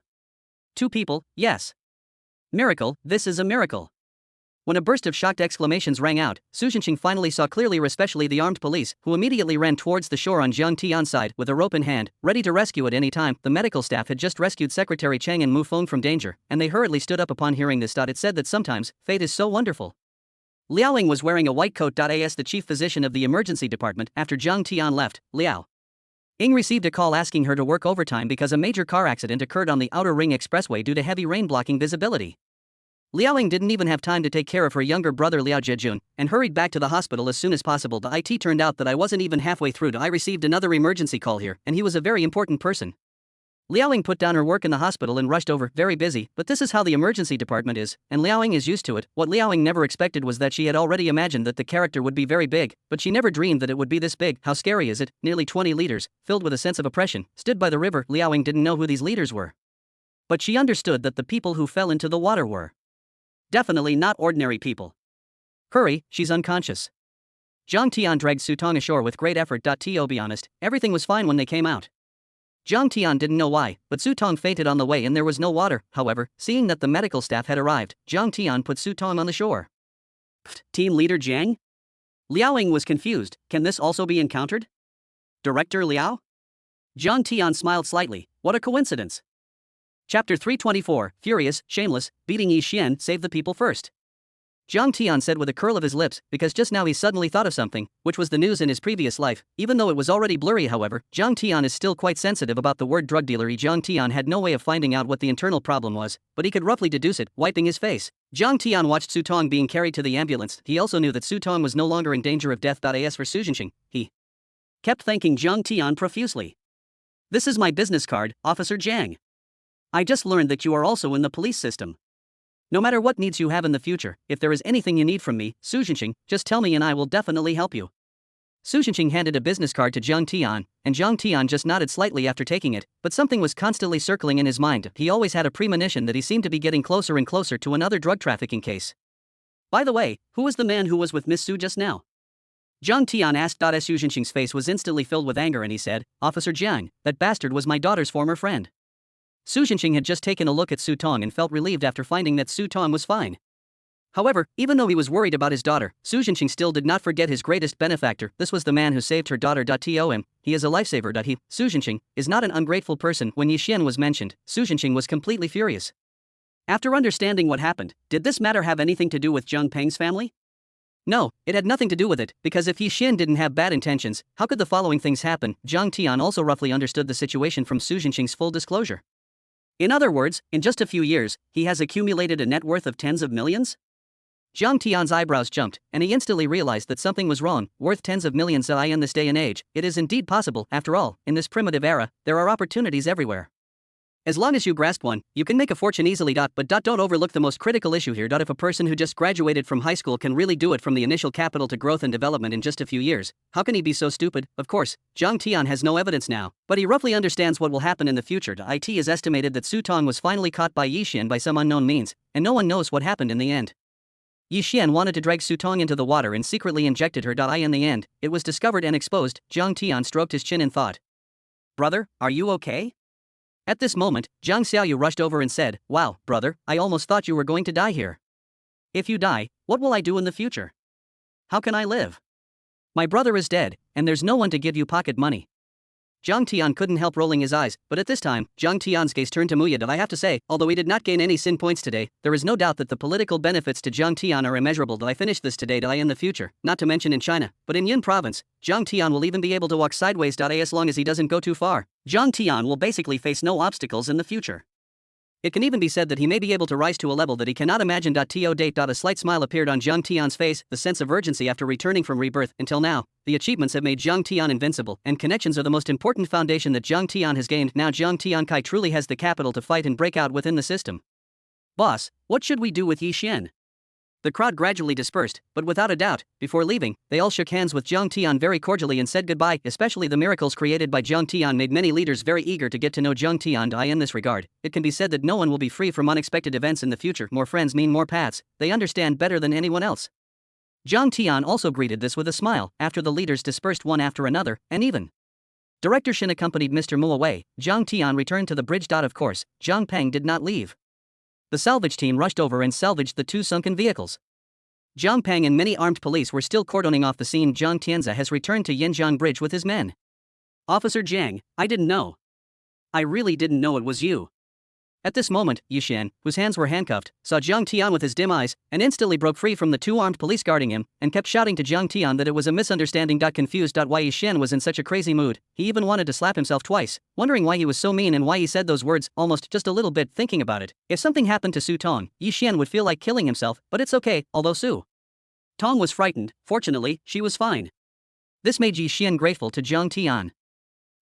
2 people, yes. Miracle, this is a miracle. When a burst of shocked exclamations rang out, Su Jinqing finally saw clearly, especially the armed police, who immediately ran towards the shore on Zhang Tian's side with a rope in hand, ready to rescue at any time. The medical staff had just rescued Secretary Cheng and Mu Feng from danger, and they hurriedly stood up upon hearing this. It said that sometimes, fate is so wonderful. Liaoing was wearing a white coat. As the chief physician of the emergency department after Zhang Tian left, Liao Ying received a call asking her to work overtime because a major car accident occurred on the Outer Ring Expressway due to heavy rain blocking visibility. Liao Ying didn't even have time to take care of her younger brother Liao Zhejun and hurried back to the hospital as soon as possible. It turned out that I wasn't even halfway through. I received another emergency call here, and he was a very important person. Liao Ying put down her work in the hospital and rushed over, very busy, but this is how the emergency department is, and Liao Ying is used to it. What Liao Ying never expected was that she had already imagined that the character would be very big, but she never dreamed that it would be this big. How scary is it? Nearly 20 leaders, filled with a sense of oppression, stood by the river. Liao Ying didn't know who these leaders were, but she understood that the people who fell into the water were definitely not ordinary people. Hurry, she's unconscious. Zhang Tian dragged Su Tong ashore with great effort. To be honest, everything was fine when they came out. Zhang Tian didn't know why, but Su Tong fainted on the way and there was no water. However, seeing that the medical staff had arrived, Zhang Tian put Su Tong on the shore. Team leader Jiang? Liao Ying was confused. Can this also be encountered? Director Liao? Zhang Tian smiled slightly. What a coincidence. Chapter 324, Furious, Shameless, beating Yi Xian, save the people first. Zhang Tian said with a curl of his lips, because just now he suddenly thought of something, which was the news in his previous life. Even though it was already blurry, however, Zhang Tian is still quite sensitive about the word drug dealer. Zhang Tian had no way of finding out what the internal problem was, but he could roughly deduce it, wiping his face. Zhang Tian watched Su Tong being carried to the ambulance. He also knew that Su Tong was no longer in danger of death. As for Su Jinqing, he kept thanking Zhang Tian profusely. This is my business card, Officer Jiang. I just learned that you are also in the police system. No matter what needs you have in the future, if there is anything you need from me, Su Jinqing, just tell me and I will definitely help you. Su Jinqing handed a business card to Zhang Tian, and Zhang Tian just nodded slightly after taking it, but something was constantly circling in his mind. He always had a premonition that he seemed to be getting closer and closer to another drug trafficking case. By the way, who was the man who was with Miss Su just now? Zhang Tian asked. Su Jinqing's face was instantly filled with anger and he said, Officer Jiang, that bastard was my daughter's former friend. Su Jinqing had just taken a look at Su Tong and felt relieved after finding that Su Tong was fine. However, even though he was worried about his daughter, Su Jinqing still did not forget his greatest benefactor. This was the man who saved her daughter. To he is a lifesaver. He, Su Jinqing, is not an ungrateful person. When Yi Xian was mentioned, Su Jinqing was completely furious. After understanding what happened, did this matter have anything to do with Zheng Peng's family? No, it had nothing to do with it, because if Yi Xian didn't have bad intentions, how could the following things happen? Zhang Tian also roughly understood the situation from Su Jinqing's full disclosure. In other words, in just a few years, he has accumulated a net worth of tens of millions? Zhang Tian's eyebrows jumped, and he instantly realized that something was wrong. Worth tens of millions. In this day and age, it is indeed possible. After all, in this primitive era, there are opportunities everywhere. As long as you grasp one, you can make a fortune easily. But don't overlook the most critical issue here. If a person who just graduated from high school can really do it from the initial capital to growth and development in just a few years, how can he be so stupid? Of course, Zhang Tian has no evidence now, but he roughly understands what will happen in the future. It is estimated that Su Tong was finally caught by Yi Xian by some unknown means, and no one knows what happened in the end. Yi Xian wanted to drag Su Tong into the water and secretly injected her. In the end, it was discovered and exposed. Zhang Tian stroked his chin in thought. Brother, are you okay? At this moment, Zhang Xiaoyu rushed over and said, Wow, brother, I almost thought you were going to die here. If you die, what will I do in the future? How can I live? My brother is dead, and there's no one to give you pocket money. Zhang Tian couldn't help rolling his eyes, but at this time, Zhang Tian's gaze turned to Muya. I have to say, although he did not gain any sin points today, there is no doubt that the political benefits to Zhang Tian are immeasurable. I finished this today in the future, not to mention in China, but in Yin province, Zhang Tian will even be able to walk sideways. As long as he doesn't go too far, Zhang Tian will basically face no obstacles in the future. It can even be said that he may be able to rise to a level that he cannot imagine. To date. A slight smile appeared on Zhang Tian's face, the sense of urgency after returning from rebirth. Until now, the achievements have made Zhang Tian invincible, and connections are the most important foundation that Zhang Tian has gained. Now Zhang Tian Kai truly has the capital to fight and break out within the system. Boss, what should we do with Yi Xian? The crowd gradually dispersed, but without a doubt, before leaving, they all shook hands with Zhang Tian very cordially and said goodbye. Especially the miracles created by Zhang Tian made many leaders very eager to get to know Zhang Tian. In this regard, it can be said that no one will be free from unexpected events in the future. More friends mean more paths, they understand better than anyone else. Zhang Tian also greeted this with a smile. After the leaders dispersed one after another, and even Director Shin accompanied Mr. Mu away, Zhang Tian returned to the bridge. Of course, Zhang Peng did not leave. The salvage team rushed over and salvaged the two sunken vehicles. Zhang Peng and many armed police were still cordoning off the scene. Zhang Tianza has returned to Yinjiang Bridge with his men. Officer Jiang, I didn't know. I really didn't know it was you. At this moment, Yi Xian, whose hands were handcuffed, saw Zhang Tian with his dim eyes, and instantly broke free from the two armed police guarding him, and kept shouting to Zhang Tian that it was a misunderstanding. Confused. Why Yi Xian was in such a crazy mood, he even wanted to slap himself twice, wondering why he was so mean and why he said those words. Almost just a little bit thinking about it, if something happened to Su Tong, Yi Xian would feel like killing himself, but it's okay. Although Su Tong was frightened, fortunately, she was fine. This made Yi Xian grateful to Zhang Tian.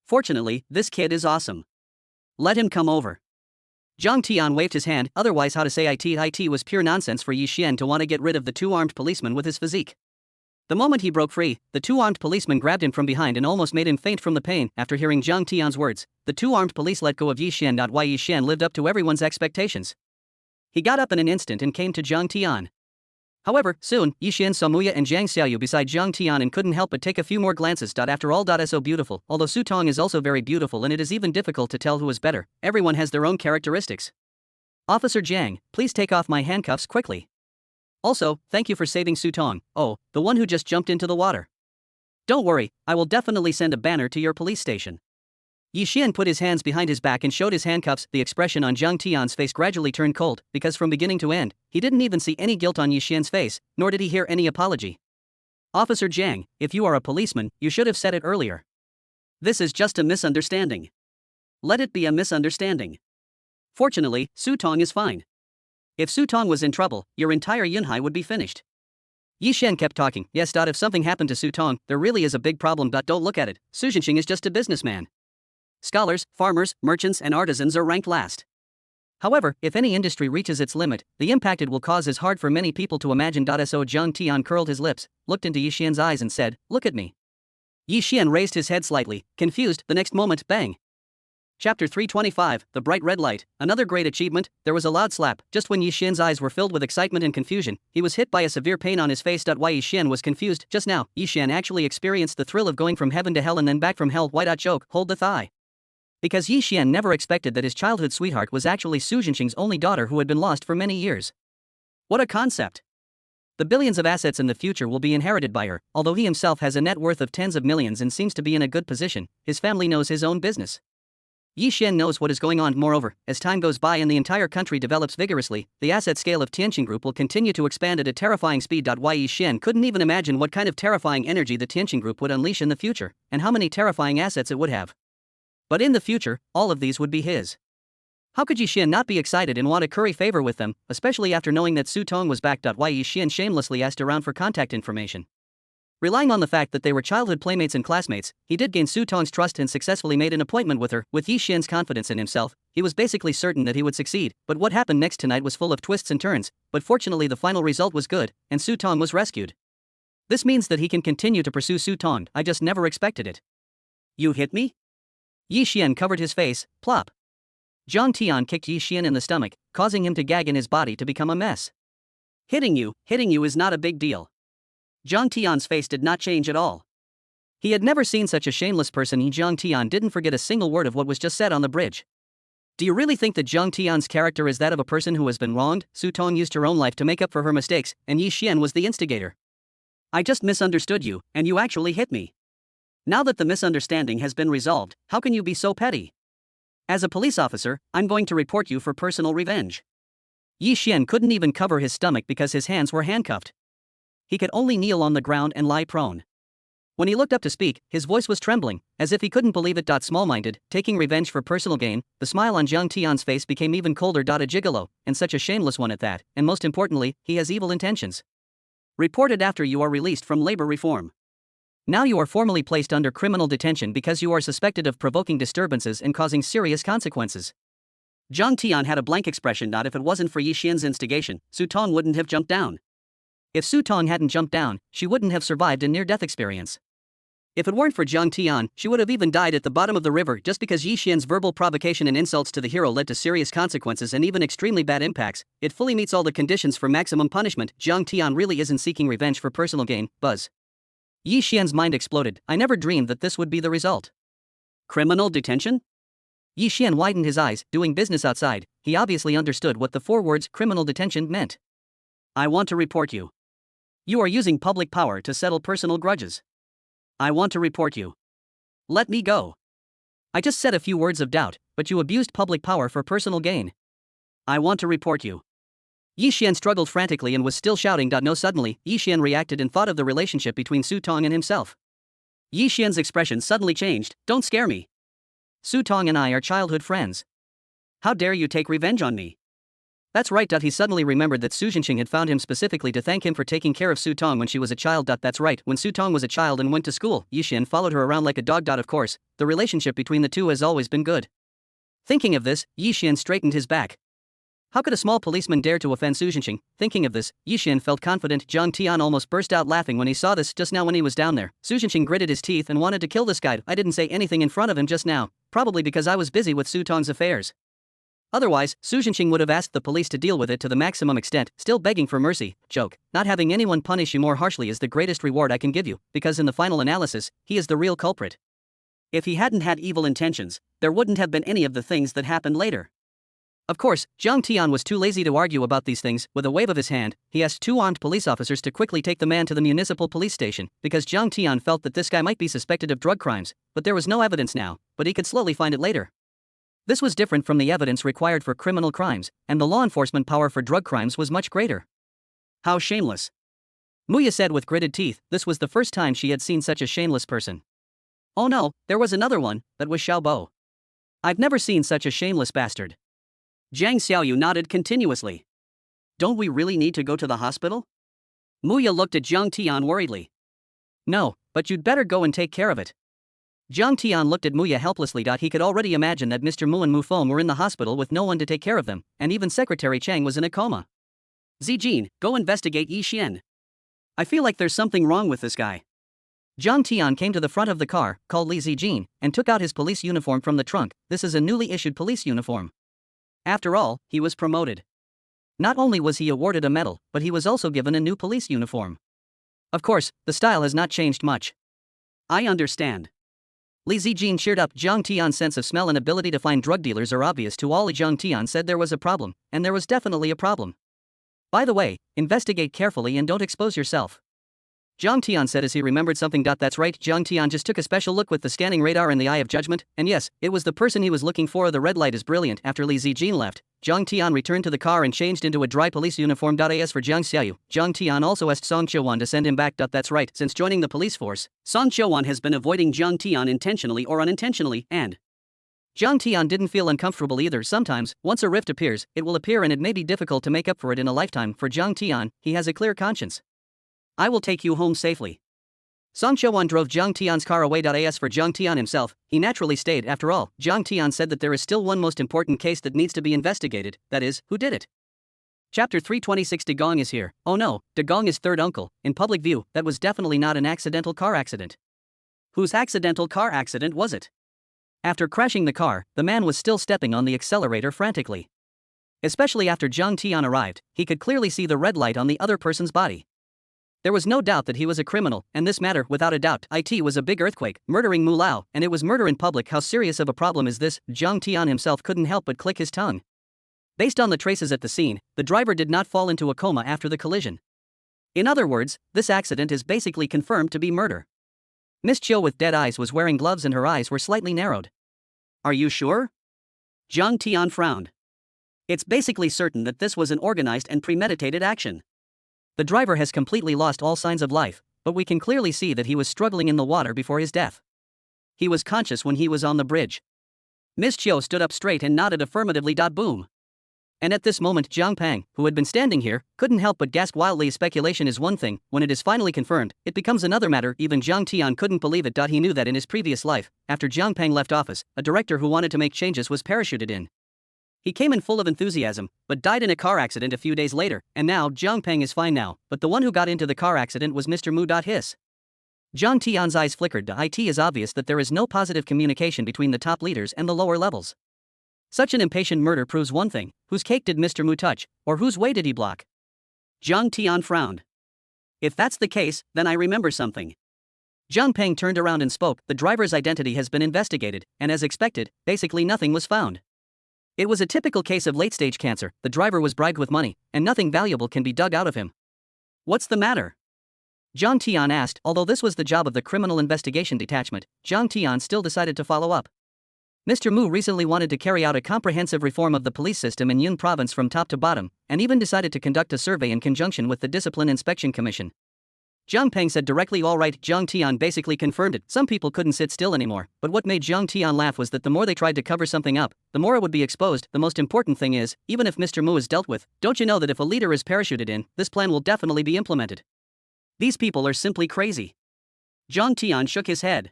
Fortunately, this kid is awesome. Let him come over. Zhang Tian waved his hand, otherwise how to say it was pure nonsense for Yi Xian to want to get rid of the two armed policemen with his physique. The moment he broke free, the two armed policemen grabbed him from behind and almost made him faint from the pain. After hearing Zhang Tian's words, the two armed police let go of Yi Xian. Why Yi Xian lived up to everyone's expectations. He got up in an instant and came to Zhang Tian. However, soon, Yi Xian saw Muya and Zhang Xiaoyu beside Zhang Tian and couldn't help but take a few more glances. After all, so beautiful, although Su Tong is also very beautiful and it is even difficult to tell who is better, everyone has their own characteristics. Officer Jiang, please take off my handcuffs quickly. Also, thank you for saving Su Tong, oh, the one who just jumped into the water. Don't worry, I will definitely send a banner to your police station. Yi Xian put his hands behind his back and showed his handcuffs. The expression on Zhang Tian's face gradually turned cold, because from beginning to end, he didn't even see any guilt on Yi Xian's face, nor did he hear any apology. Officer Jiang, if you are a policeman, you should have said it earlier. This is just a misunderstanding. Let it be a misunderstanding. Fortunately, Su Tong is fine. If Su Tong was in trouble, your entire Yunhai would be finished. Yi Xian kept talking. Yes. If something happened to Su Tong, there really is a big problem. Don't look at it, Su Jinqing is just a businessman. Scholars, farmers, merchants and artisans are ranked last. However, if any industry reaches its limit, the impact it will cause is hard for many people to imagine. So Zhang Tian curled his lips, looked into Yi Xian's eyes and said, look at me. Yi Xian raised his head slightly, confused. The next moment, bang. Chapter 325, The Bright Red Light. Another great achievement. There was a loud slap. Just when Yi Xian's eyes were filled with excitement and confusion, he was hit by a severe pain on his face. Why Yi Xian was confused just now. Yi Xian actually experienced the thrill of going from heaven to hell and then back from hell. Why? Joke, hold the thigh. Because Yi Xian never expected that his childhood sweetheart was actually Su Jinqing's only daughter who had been lost for many years. What a concept. The billions of assets in the future will be inherited by her. Although he himself has a net worth of tens of millions and seems to be in a good position, his family knows his own business. Yi Xian knows what is going on. Moreover, as time goes by and the entire country develops vigorously, the asset scale of Tianqing Group will continue to expand at a terrifying speed. Yi Xian couldn't even imagine what kind of terrifying energy the Tianqing Group would unleash in the future, and how many terrifying assets it would have. But in the future, all of these would be his. How could Yi Xian not be excited and want to curry favor with them, especially after knowing that Su Tong was back? Yi Xian shamelessly asked around for contact information. Relying on the fact that they were childhood playmates and classmates, he did gain Su Tong's trust and successfully made an appointment with her. With Yi Xian's confidence in himself, he was basically certain that he would succeed. But what happened next tonight was full of twists and turns, but fortunately the final result was good, and Su Tong was rescued. This means that he can continue to pursue Su Tong. I just never expected it. You hit me? Yi Xian covered his face. Plop. Zhang Tian kicked Yi Xian in the stomach, causing him to gag and his body to become a mess. Hitting you is not a big deal. Zhang Tian's face did not change at all. He had never seen such a shameless person. Zhang Tian didn't forget a single word of what was just said on the bridge. Do you really think that Zhang Tian's character is that of a person who has been wronged? Su Tong used her own life to make up for her mistakes, and Yi Xian was the instigator. I just misunderstood you, and you actually hit me. Now that the misunderstanding has been resolved, how can you be so petty? As a police officer, I'm going to report you for personal revenge. Yi Xian couldn't even cover his stomach because his hands were handcuffed. He could only kneel on the ground and lie prone. When he looked up to speak, his voice was trembling, as if he couldn't believe it. Small-minded, taking revenge for personal gain, the smile on Zhang Tian's face became even colder. A gigolo, and such a shameless one at that, and most importantly, he has evil intentions. Reported after you are released from labor reform. Now you are formally placed under criminal detention because you are suspected of provoking disturbances and causing serious consequences. Zhang Tian had a blank expression. If it wasn't for Yi Xian's instigation, Su Tong wouldn't have jumped down. If Su Tong hadn't jumped down, she wouldn't have survived a near-death experience. If it weren't for Zhang Tian, she would have even died at the bottom of the river. Just because Yi Xian's verbal provocation and insults to the hero led to serious consequences and even extremely bad impacts, it fully meets all the conditions for maximum punishment. Zhang Tian really isn't seeking revenge for personal gain. Buzz. Yi Xian's mind exploded. I never dreamed that this would be the result. Criminal detention? Yi Xian widened his eyes. Doing business outside, he obviously understood what the 4 words criminal detention meant. I want to report you. You are using public power to settle personal grudges. I want to report you. Let me go. I just said a few words of doubt, but you abused public power for personal gain. I want to report you. Yi Xian struggled frantically and was still shouting. No, suddenly, Yi Xian reacted and thought of the relationship between Su Tong and himself. Yi Xian's expression suddenly changed. Don't scare me. Su Tong and I are childhood friends. How dare you take revenge on me? That's right. He suddenly remembered that Su Jinqing had found him specifically to thank him for taking care of Su Tong when she was a child. That's right, when Su Tong was a child and went to school, Yi Xian followed her around like a dog. Of course, the relationship between the two has always been good. Thinking of this, Yi Xian straightened his back. How could a small policeman dare to offend Su Jinqing? Thinking of this, Yi Xian felt confident. Zhang Tian almost burst out laughing when he saw this. Just now when he was down there, Su Jinqing gritted his teeth and wanted to kill this guy. I didn't say anything in front of him just now, probably because I was busy with Su Tong's affairs. Otherwise, Su Jinqing would have asked the police to deal with it to the maximum extent, still begging for mercy. Joke. Not having anyone punish you more harshly is the greatest reward I can give you, because in the final analysis, he is the real culprit. If he hadn't had evil intentions, there wouldn't have been any of the things that happened later. Of course, Zhang Tian was too lazy to argue about these things. With a wave of his hand, he asked 2 armed police officers to quickly take the man to the municipal police station, because Zhang Tian felt that this guy might be suspected of drug crimes, but there was no evidence now, but he could slowly find it later. This was different from the evidence required for criminal crimes, and the law enforcement power for drug crimes was much greater. How shameless. Muya said with gritted teeth. This was the first time she had seen such a shameless person. Oh no, there was another one, that was Xiaobo. I've never seen such a shameless bastard. Zhang Xiaoyu nodded continuously. Don't we really need to go to the hospital? Muya looked at Zhang Tian worriedly. No, but you'd better go and take care of it. Zhang Tian looked at Muya helplessly. He could already imagine that Mr. Mu and Mufeng were in the hospital with no one to take care of them, and even Secretary Chang was in a coma. Zijin, go investigate Yi Xian. I feel like there's something wrong with this guy. Zhang Tian came to the front of the car, called Li Zijin, and took out his police uniform from the trunk. This is a newly issued police uniform. After all, he was promoted. Not only was he awarded a medal, but he was also given a new police uniform. Of course, the style has not changed much. I understand. Li Zijin cheered up. Zhang Tian's sense of smell and ability to find drug dealers are obvious to all. Zhang Tian said there was a problem, and there was definitely a problem. By the way, investigate carefully and don't expose yourself. Zhang Tian said as he remembered something. That's right, Zhang Tian just took a special look with the scanning radar and the eye of judgment, and yes, it was the person he was looking for. The red light is brilliant. After Li Zijin left, Zhang Tian returned to the car and changed into a dry police uniform. As for Jiang Xiaoyu, Zhang Tian also asked Song Qiuwan to send him back. That's right, since joining the police force, Song Qiuwan has been avoiding Zhang Tian intentionally or unintentionally, and Zhang Tian didn't feel uncomfortable either. Sometimes, once a rift appears, it will appear and it may be difficult to make up for it in a lifetime. For Zhang Tian, he has a clear conscience. I will take you home safely. Song Qiuwan drove Zhang Tian's car away. As for Zhang Tian himself, he naturally stayed. After all, Zhang Tian said that there is still one most important case that needs to be investigated, that is, who did it. Chapter 326. De Gong is here. Oh no, De Gong is third uncle. In public view, that was definitely not an accidental car accident. Whose accidental car accident was it? After crashing the car, the man was still stepping on the accelerator frantically. Especially after Zhang Tian arrived, he could clearly see the red light on the other person's body. There was no doubt that he was a criminal, and this matter, without a doubt, it was a big earthquake, murdering Mu Lao, and it was murder in public. How serious of a problem is this? Zhang Tian himself couldn't help but click his tongue. Based on the traces at the scene, the driver did not fall into a coma after the collision. In other words, this accident is basically confirmed to be murder. Miss Chiu with dead eyes was wearing gloves and her eyes were slightly narrowed. Are you sure? Zhang Tian frowned. It's basically certain that this was an organized and premeditated action. The driver has completely lost all signs of life, but we can clearly see that he was struggling in the water before his death. He was conscious when he was on the bridge. Miss Chiu stood up straight and nodded affirmatively. Boom. And at this moment Zhang Pang, who had been standing here, couldn't help but gasp wildly. Speculation is one thing, when it is finally confirmed, it becomes another matter. Even Zhang Tian couldn't believe it. He knew that in his previous life, after Zhang Pang left office, a director who wanted to make changes was parachuted in. He came in full of enthusiasm, but died in a car accident a few days later, and now Zhang Pang is fine now, but the one who got into the car accident was Mr. Mu. His. Zhang Tian's eyes flickered. It is obvious that there is no positive communication between the top leaders and the lower levels. Such an impatient murder proves one thing: whose cake did Mr. Mu touch, or whose way did he block? Zhang Tian frowned. If that's the case, then I remember something. Zhang Pang turned around and spoke. The driver's identity has been investigated, and as expected, basically nothing was found. It was a typical case of late-stage cancer. The driver was bribed with money, and nothing valuable can be dug out of him. What's the matter? Zhang Tian asked. Although this was the job of the Criminal Investigation Detachment, Zhang Tian still decided to follow up. Mr. Mu recently wanted to carry out a comprehensive reform of the police system in Yun Province from top to bottom, and even decided to conduct a survey in conjunction with the Discipline Inspection Commission. Zhang Pang said directly. All right. Zhang Tian basically confirmed it. Some people couldn't sit still anymore, but what made Zhang Tian laugh was that the more they tried to cover something up, the more it would be exposed. The most important thing is, even if Mr. Mu is dealt with, don't you know that if a leader is parachuted in, this plan will definitely be implemented? These people are simply crazy. Zhang Tian shook his head.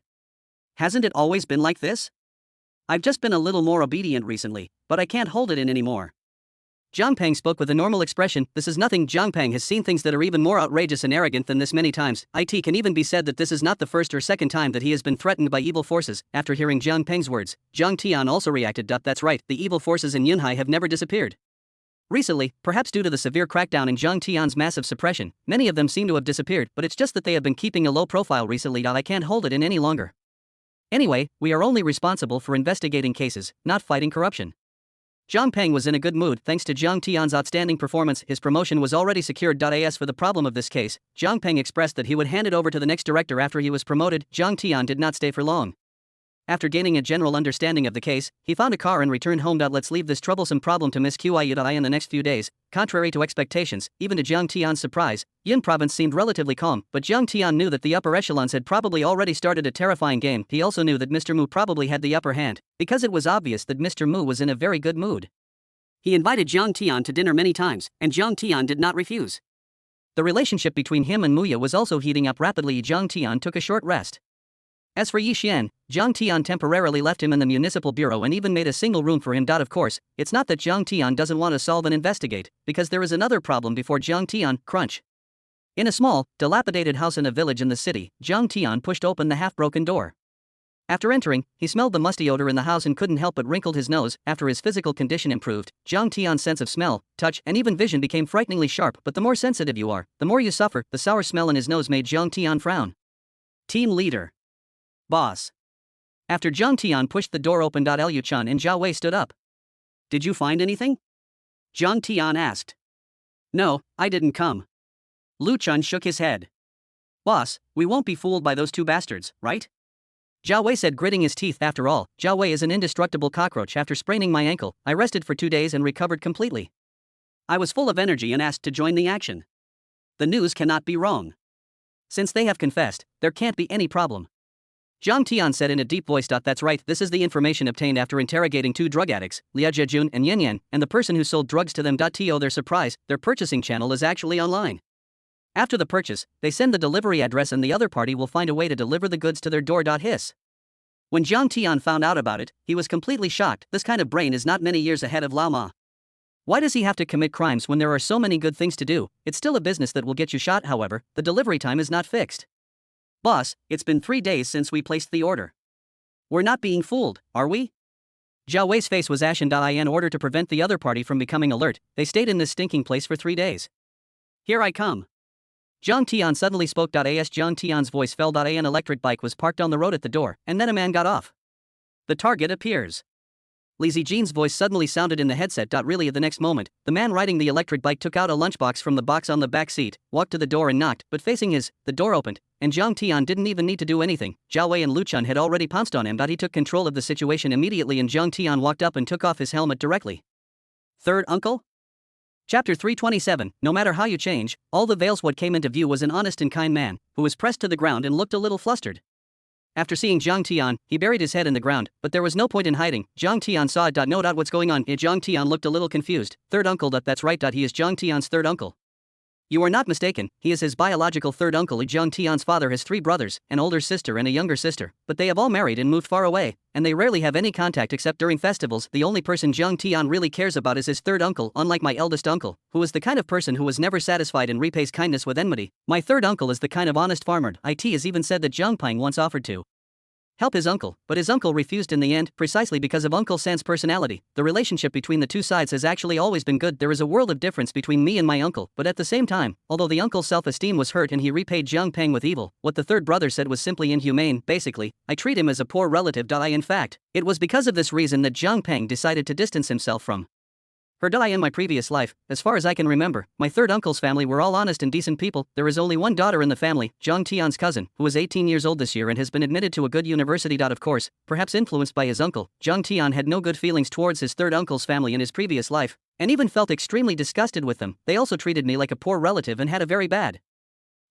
Hasn't it always been like this? I've just been a little more obedient recently, but I can't hold it in anymore. Zhang Pang spoke with a normal expression. This is nothing. Zhang Pang has seen things that are even more outrageous and arrogant than this many times. It can even be said that this is not the first or second time that he has been threatened by evil forces. After hearing Zhang Pang's words, Zhang Tian also reacted. That's right, the evil forces in Yunhai have never disappeared. Recently, perhaps due to the severe crackdown in Zhang Tian's massive suppression, many of them seem to have disappeared, but it's just that they have been keeping a low profile recently. I can't hold it in any longer. Anyway, we are only responsible for investigating cases, not fighting corruption. Zhang Pang was in a good mood thanks to Zhang Tian's outstanding performance. His promotion was already secured. As for the problem of this case, Zhang Pang expressed that he would hand it over to the next director after he was promoted. Zhang Tian did not stay for long. After gaining a general understanding of the case, he found a car and returned home. Let's leave this troublesome problem to Miss Qiu in the next few days. Contrary to expectations, even to Zhang Tian's surprise, Yin Province seemed relatively calm, but Zhang Tian knew that the upper echelons had probably already started a terrifying game. He also knew that Mr. Mu probably had the upper hand, because it was obvious that Mr. Mu was in a very good mood. He invited Zhang Tian to dinner many times, and Zhang Tian did not refuse. The relationship between him and Muya was also heating up rapidly. Zhang Tian took a short rest. As for Yi Xian, Zhang Tian temporarily left him in the municipal bureau and even made a single room for him. Of course, it's not that Zhang Tian doesn't want to solve and investigate, because there is another problem before Zhang Tian. Crunch. In a small, dilapidated house in a village in the city, Jiang Tian pushed open the half-broken door. After entering, he smelled the musty odor in the house and couldn't help but wrinkled his nose. After his physical condition improved, Jiang Tian's sense of smell, touch, and even vision became frighteningly sharp. But the more sensitive you are, the more you suffer. The sour smell in his nose made Jiang Tian frown. Team leader. Boss. After Jiang Tian pushed the door open, Liu Chun and Zhao Wei stood up. Did you find anything? Jiang Tian asked. No, I didn't come. Lu Chun shook his head. Boss, we won't be fooled by those two bastards, right? Zhao Wei said, gritting his teeth. After all, Zhao Wei is an indestructible cockroach. After spraining my ankle, I rested for 2 days and recovered completely. I was full of energy and asked to join the action. The news cannot be wrong. Since they have confessed, there can't be any problem. Jiang Tian said in a deep voice. That's right, this is the information obtained after interrogating 2 drug addicts, Liu Zhejun and Yin Yan, and the person who sold drugs to them. To their surprise, their purchasing channel is actually online. After the purchase, they send the delivery address and the other party will find a way to deliver the goods to their door. Hiss. When Jiang Tian found out about it, he was completely shocked. This kind of brain is not many years ahead of Lao Ma. Why does he have to commit crimes when there are so many good things to do? It's still a business that will get you shot. However, the delivery time is not fixed. Boss, it's been 3 days since we placed the order. We're not being fooled, are we? Zhao Wei's face was ashen. In order to prevent the other party from becoming alert, they stayed in this stinking place for 3 days. Here I come. Jiang Tian suddenly spoke. As Jiang Tian's voice fell, an electric bike was parked on the road at the door, and then a man got off. The target appears. Li Zijin's voice suddenly sounded in the headset. Really, at the next moment, the man riding the electric bike took out a lunchbox from the box on the back seat, walked to the door and knocked, but facing the door opened, and Jiang Tian didn't even need to do anything. Zhao Wei and Lu Chun had already pounced on him. He took control of the situation immediately and Jiang Tian walked up and took off his helmet directly. Third uncle? Chapter 327. No matter how you change, all the veils. What came into view was an honest and kind man, who was pressed to the ground and looked a little flustered. After seeing Jiang Tian, he buried his head in the ground, but there was no point in hiding. Jiang Tian saw it. No. What's going on? Jiang Tian looked a little confused. Third uncle. That's right. He is Jiang Tian's third uncle. You are not mistaken, he is his biological third uncle. Jiang Tian's father has 3 brothers, an older sister and a younger sister, but they have all married and moved far away, and they rarely have any contact except during festivals. The only person Jiang Tian really cares about is his third uncle, unlike my eldest uncle, who is the kind of person who was never satisfied and repays kindness with enmity. My third uncle is the kind of honest farmer. It is even said that Jiang Peng once offered to help his uncle, but his uncle refused in the end, precisely because of Uncle San's personality. The relationship between the two sides has actually always been good. There is a world of difference between me and my uncle, but at the same time, although the uncle's self-esteem was hurt and he repaid Jiang Peng with evil, what the third brother said was simply inhumane. Basically, I treat him as a poor relative. In fact, it was because of this reason that Jiang Peng decided to distance himself from her. In my previous life, as far as I can remember, my third uncle's family were all honest and decent people. There is only one daughter in the family, Jiang Tian's cousin, who is 18 years old this year and has been admitted to a good university. Of course, perhaps influenced by his uncle, Jiang Tian had no good feelings towards his third uncle's family in his previous life, and even felt extremely disgusted with them. They also treated me like a poor relative and had a very bad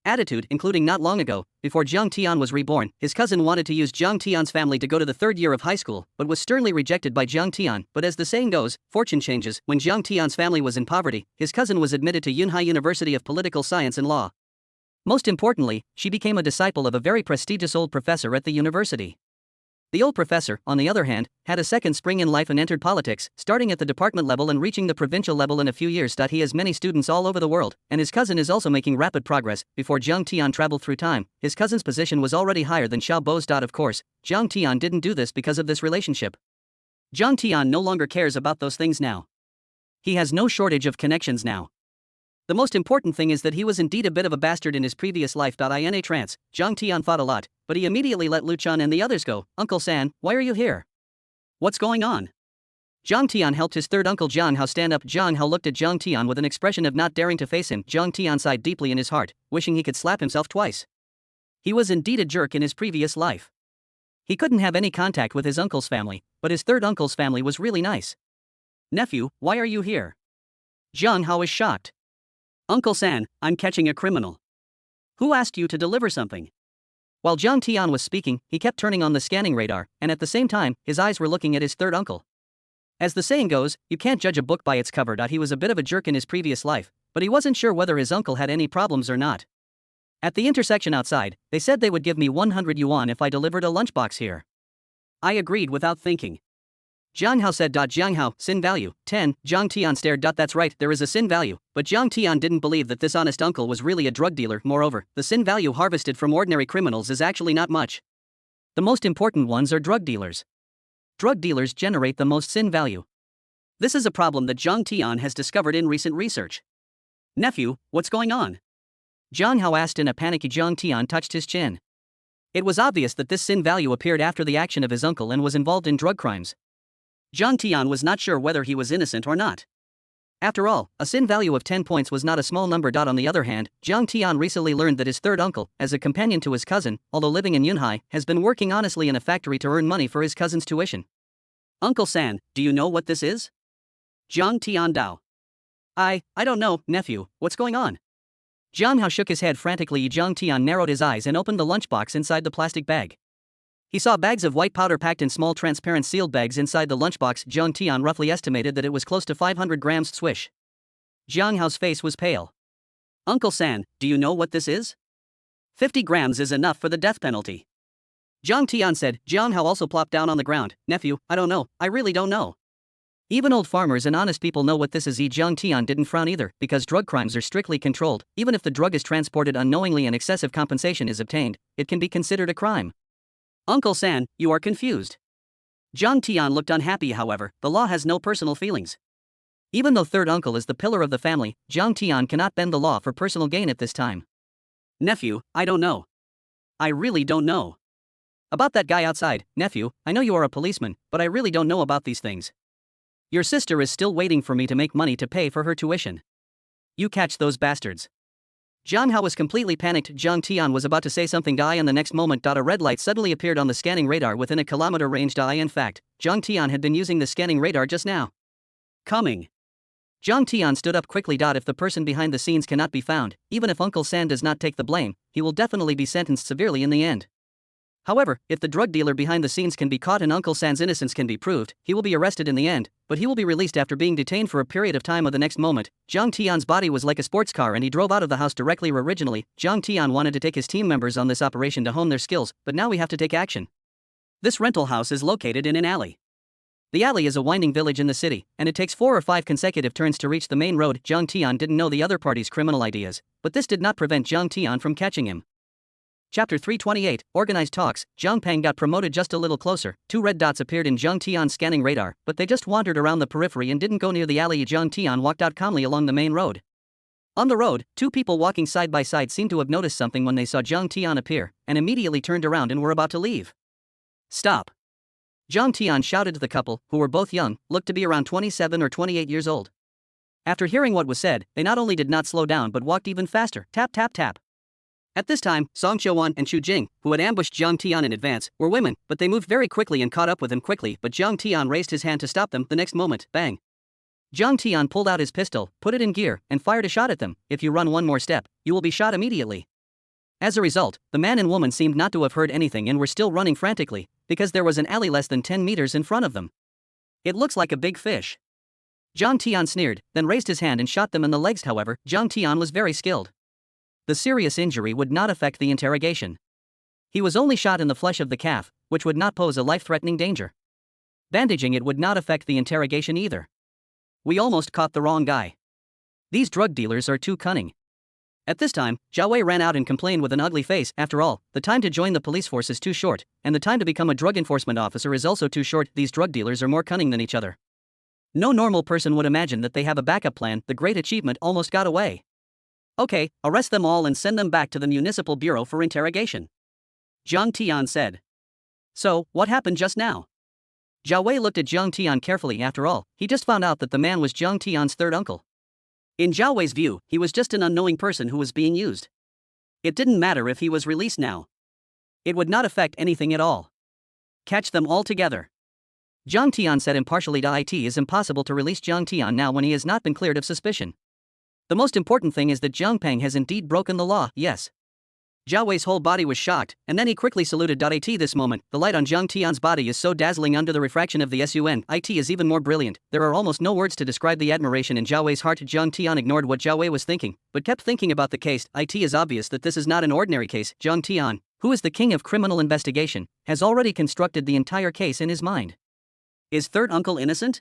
attitude, including not long ago, before Jiang Tian was reborn, his cousin wanted to use Jiang Tian's family to go to the 3rd year of high school, but was sternly rejected by Jiang Tian. But as the saying goes, fortune changes. When Jiang Tian's family was in poverty, his cousin was admitted to Yunhai University of Political Science and Law. Most importantly, she became a disciple of a very prestigious old professor at the university. The old professor, on the other hand, had a second spring in life and entered politics, starting at the department level and reaching the provincial level in a few years. He has many students all over the world, and his cousin is also making rapid progress. Before Jiang Tian traveled through time, his cousin's position was already higher than Xiao Bo's. Of course, Jiang Tian didn't do this because of this relationship. Jiang Tian no longer cares about those things now. He has no shortage of connections now. The most important thing is that he was indeed a bit of a bastard in his previous life. In a trance, Jiang Tian thought a lot, but he immediately let Lu Chun and the others go. Uncle San, why are you here? What's going on? Jiang Tian helped his third uncle Jiang Hao stand up. Jiang Hao looked at Jiang Tian with an expression of not daring to face him. Jiang Tian sighed deeply in his heart, wishing he could slap himself twice. He was indeed a jerk in his previous life. He couldn't have any contact with his uncle's family, but his third uncle's family was really nice. Nephew, why are you here? Jiang Hao is shocked. Uncle San, I'm catching a criminal. Who asked you to deliver something? While Jiang Tian was speaking, he kept turning on the scanning radar, and at the same time, his eyes were looking at his third uncle. As the saying goes, you can't judge a book by its cover. He was a bit of a jerk in his previous life, but he wasn't sure whether his uncle had any problems or not. At the intersection outside, they said they would give me 100 yuan if I delivered a lunchbox here. I agreed without thinking. Jiang Hao said. Jiang Hao, sin value, 10. Jiang Tian stared. That's right, there is a sin value. But Jiang Tian didn't believe that this honest uncle was really a drug dealer. Moreover, the sin value harvested from ordinary criminals is actually not much. The most important ones are drug dealers. Drug dealers generate the most sin value. This is a problem that Jiang Tian has discovered in recent research. Nephew, what's going on? Jiang Hao asked in a panic. Jiang Tian touched his chin. It was obvious that this sin value appeared after the action of his uncle and was involved in drug crimes. Jiang Tian was not sure whether he was innocent or not. After all, a sin value of 10 points was not a small number. On the other hand, Jiang Tian recently learned that his third uncle, as a companion to his cousin, although living in Yunhai, has been working honestly in a factory to earn money for his cousin's tuition. Uncle San, do you know what this is? Jiang Tian Dao. I don't know, nephew, what's going on? Jiang Hao shook his head frantically. Jiang Tian narrowed his eyes and opened the lunchbox inside the plastic bag. He saw bags of white powder packed in small transparent sealed bags inside the lunchbox. Jiang Tian roughly estimated that it was close to 500 grams. Swish. Jiang Hao's face was pale. Uncle San, do you know what this is? 50 grams is enough for the death penalty. Jiang Tian said. Jiang Hao also plopped down on the ground. Nephew, I don't know, I really don't know. Even old farmers and honest people know what this is. Jiang Tian didn't frown either, because drug crimes are strictly controlled. Even if the drug is transported unknowingly and excessive compensation is obtained, it can be considered a crime. Uncle San, you are confused. Jiang Tian looked unhappy. However, the law has no personal feelings. Even though third uncle is the pillar of the family, Jiang Tian cannot bend the law for personal gain at this time. Nephew, I don't know. I really don't know. About that guy outside, nephew, I know you are a policeman, but I really don't know about these things. Your sister is still waiting for me to make money to pay for her tuition. You catch those bastards. Jiang Hao was completely panicked. Jiang Tian was about to say something. And the next moment, a red light suddenly appeared on the scanning radar within a kilometer range. In fact, Jiang Tian had been using the scanning radar just now. Coming. Jiang Tian stood up quickly. If the person behind the scenes cannot be found, even if Uncle San does not take the blame, he will definitely be sentenced severely in the end. However, if the drug dealer behind the scenes can be caught and Uncle San's innocence can be proved, he will be arrested in the end, but he will be released after being detained for a period of time. The next moment, Jiang Tian's body was like a sports car and he drove out of the house directly. Originally, Jiang Tian wanted to take his team members on this operation to hone their skills, but now we have to take action. This rental house is located in an alley. The alley is a winding village in the city, and it takes 4 or 5 consecutive turns to reach the main road. Jiang Tian didn't know the other party's criminal ideas, but this did not prevent Jiang Tian from catching him. Chapter 328, Organized Talks. Jiang Peng got promoted just a little closer. 2 red dots appeared in Jiang Tian's scanning radar, but they just wandered around the periphery and didn't go near the alley. Jiang Tian walked out calmly along the main road. On the road, 2 people walking side by side seemed to have noticed something when they saw Jiang Tian appear, and immediately turned around and were about to leave. Stop! Jiang Tian shouted to the couple, who were both young, looked to be around 27 or 28 years old. After hearing what was said, they not only did not slow down but walked even faster. Tap tap tap. At this time, Song Qiuan and Xu Jing, who had ambushed Jiang Tian in advance, were women, but they moved very quickly and caught up with him quickly. But Jiang Tian raised his hand to stop them. The next moment, bang! Jiang Tian pulled out his pistol, put it in gear, and fired a shot at them. If you run one more step, you will be shot immediately. As a result, the man and woman seemed not to have heard anything and were still running frantically, because there was an alley less than 10 meters in front of them. It looks like a big fish. Jiang Tian sneered, then raised his hand and shot them in the legs. However, Jiang Tian was very skilled. The serious injury would not affect the interrogation. He was only shot in the flesh of the calf, which would not pose a life-threatening danger. Bandaging it would not affect the interrogation either. We almost caught the wrong guy. These drug dealers are too cunning. At this time, Zhao Wei ran out and complained with an ugly face. After all, the time to join the police force is too short, and the time to become a drug enforcement officer is also too short. These drug dealers are more cunning than each other. No normal person would imagine that they have a backup plan. The great achievement almost got away. Okay, arrest them all and send them back to the municipal bureau for interrogation. Jiang Tian said. So, what happened just now? Zhao Wei looked at Jiang Tian carefully. After all, he just found out that the man was Jiang Tian's third uncle. In Zhao Wei's view, he was just an unknowing person who was being used. It didn't matter if he was released now. It would not affect anything at all. Catch them all together. Jiang Tian said impartially. It is impossible to release Jiang Tian now when he has not been cleared of suspicion. The most important thing is that Jiang Peng has indeed broken the law. Yes. Zhao Wei's whole body was shocked, and then he quickly saluted. At this moment, the light on Jiang Tian's body is so dazzling under the refraction of the sun. It is even more brilliant. There are almost no words to describe the admiration in Zhao Wei's heart. Jiang Tian ignored what Zhao Wei was thinking, but kept thinking about the case. It is obvious that this is not an ordinary case. Jiang Tian, who is the king of criminal investigation, has already constructed the entire case in his mind. Is third uncle innocent?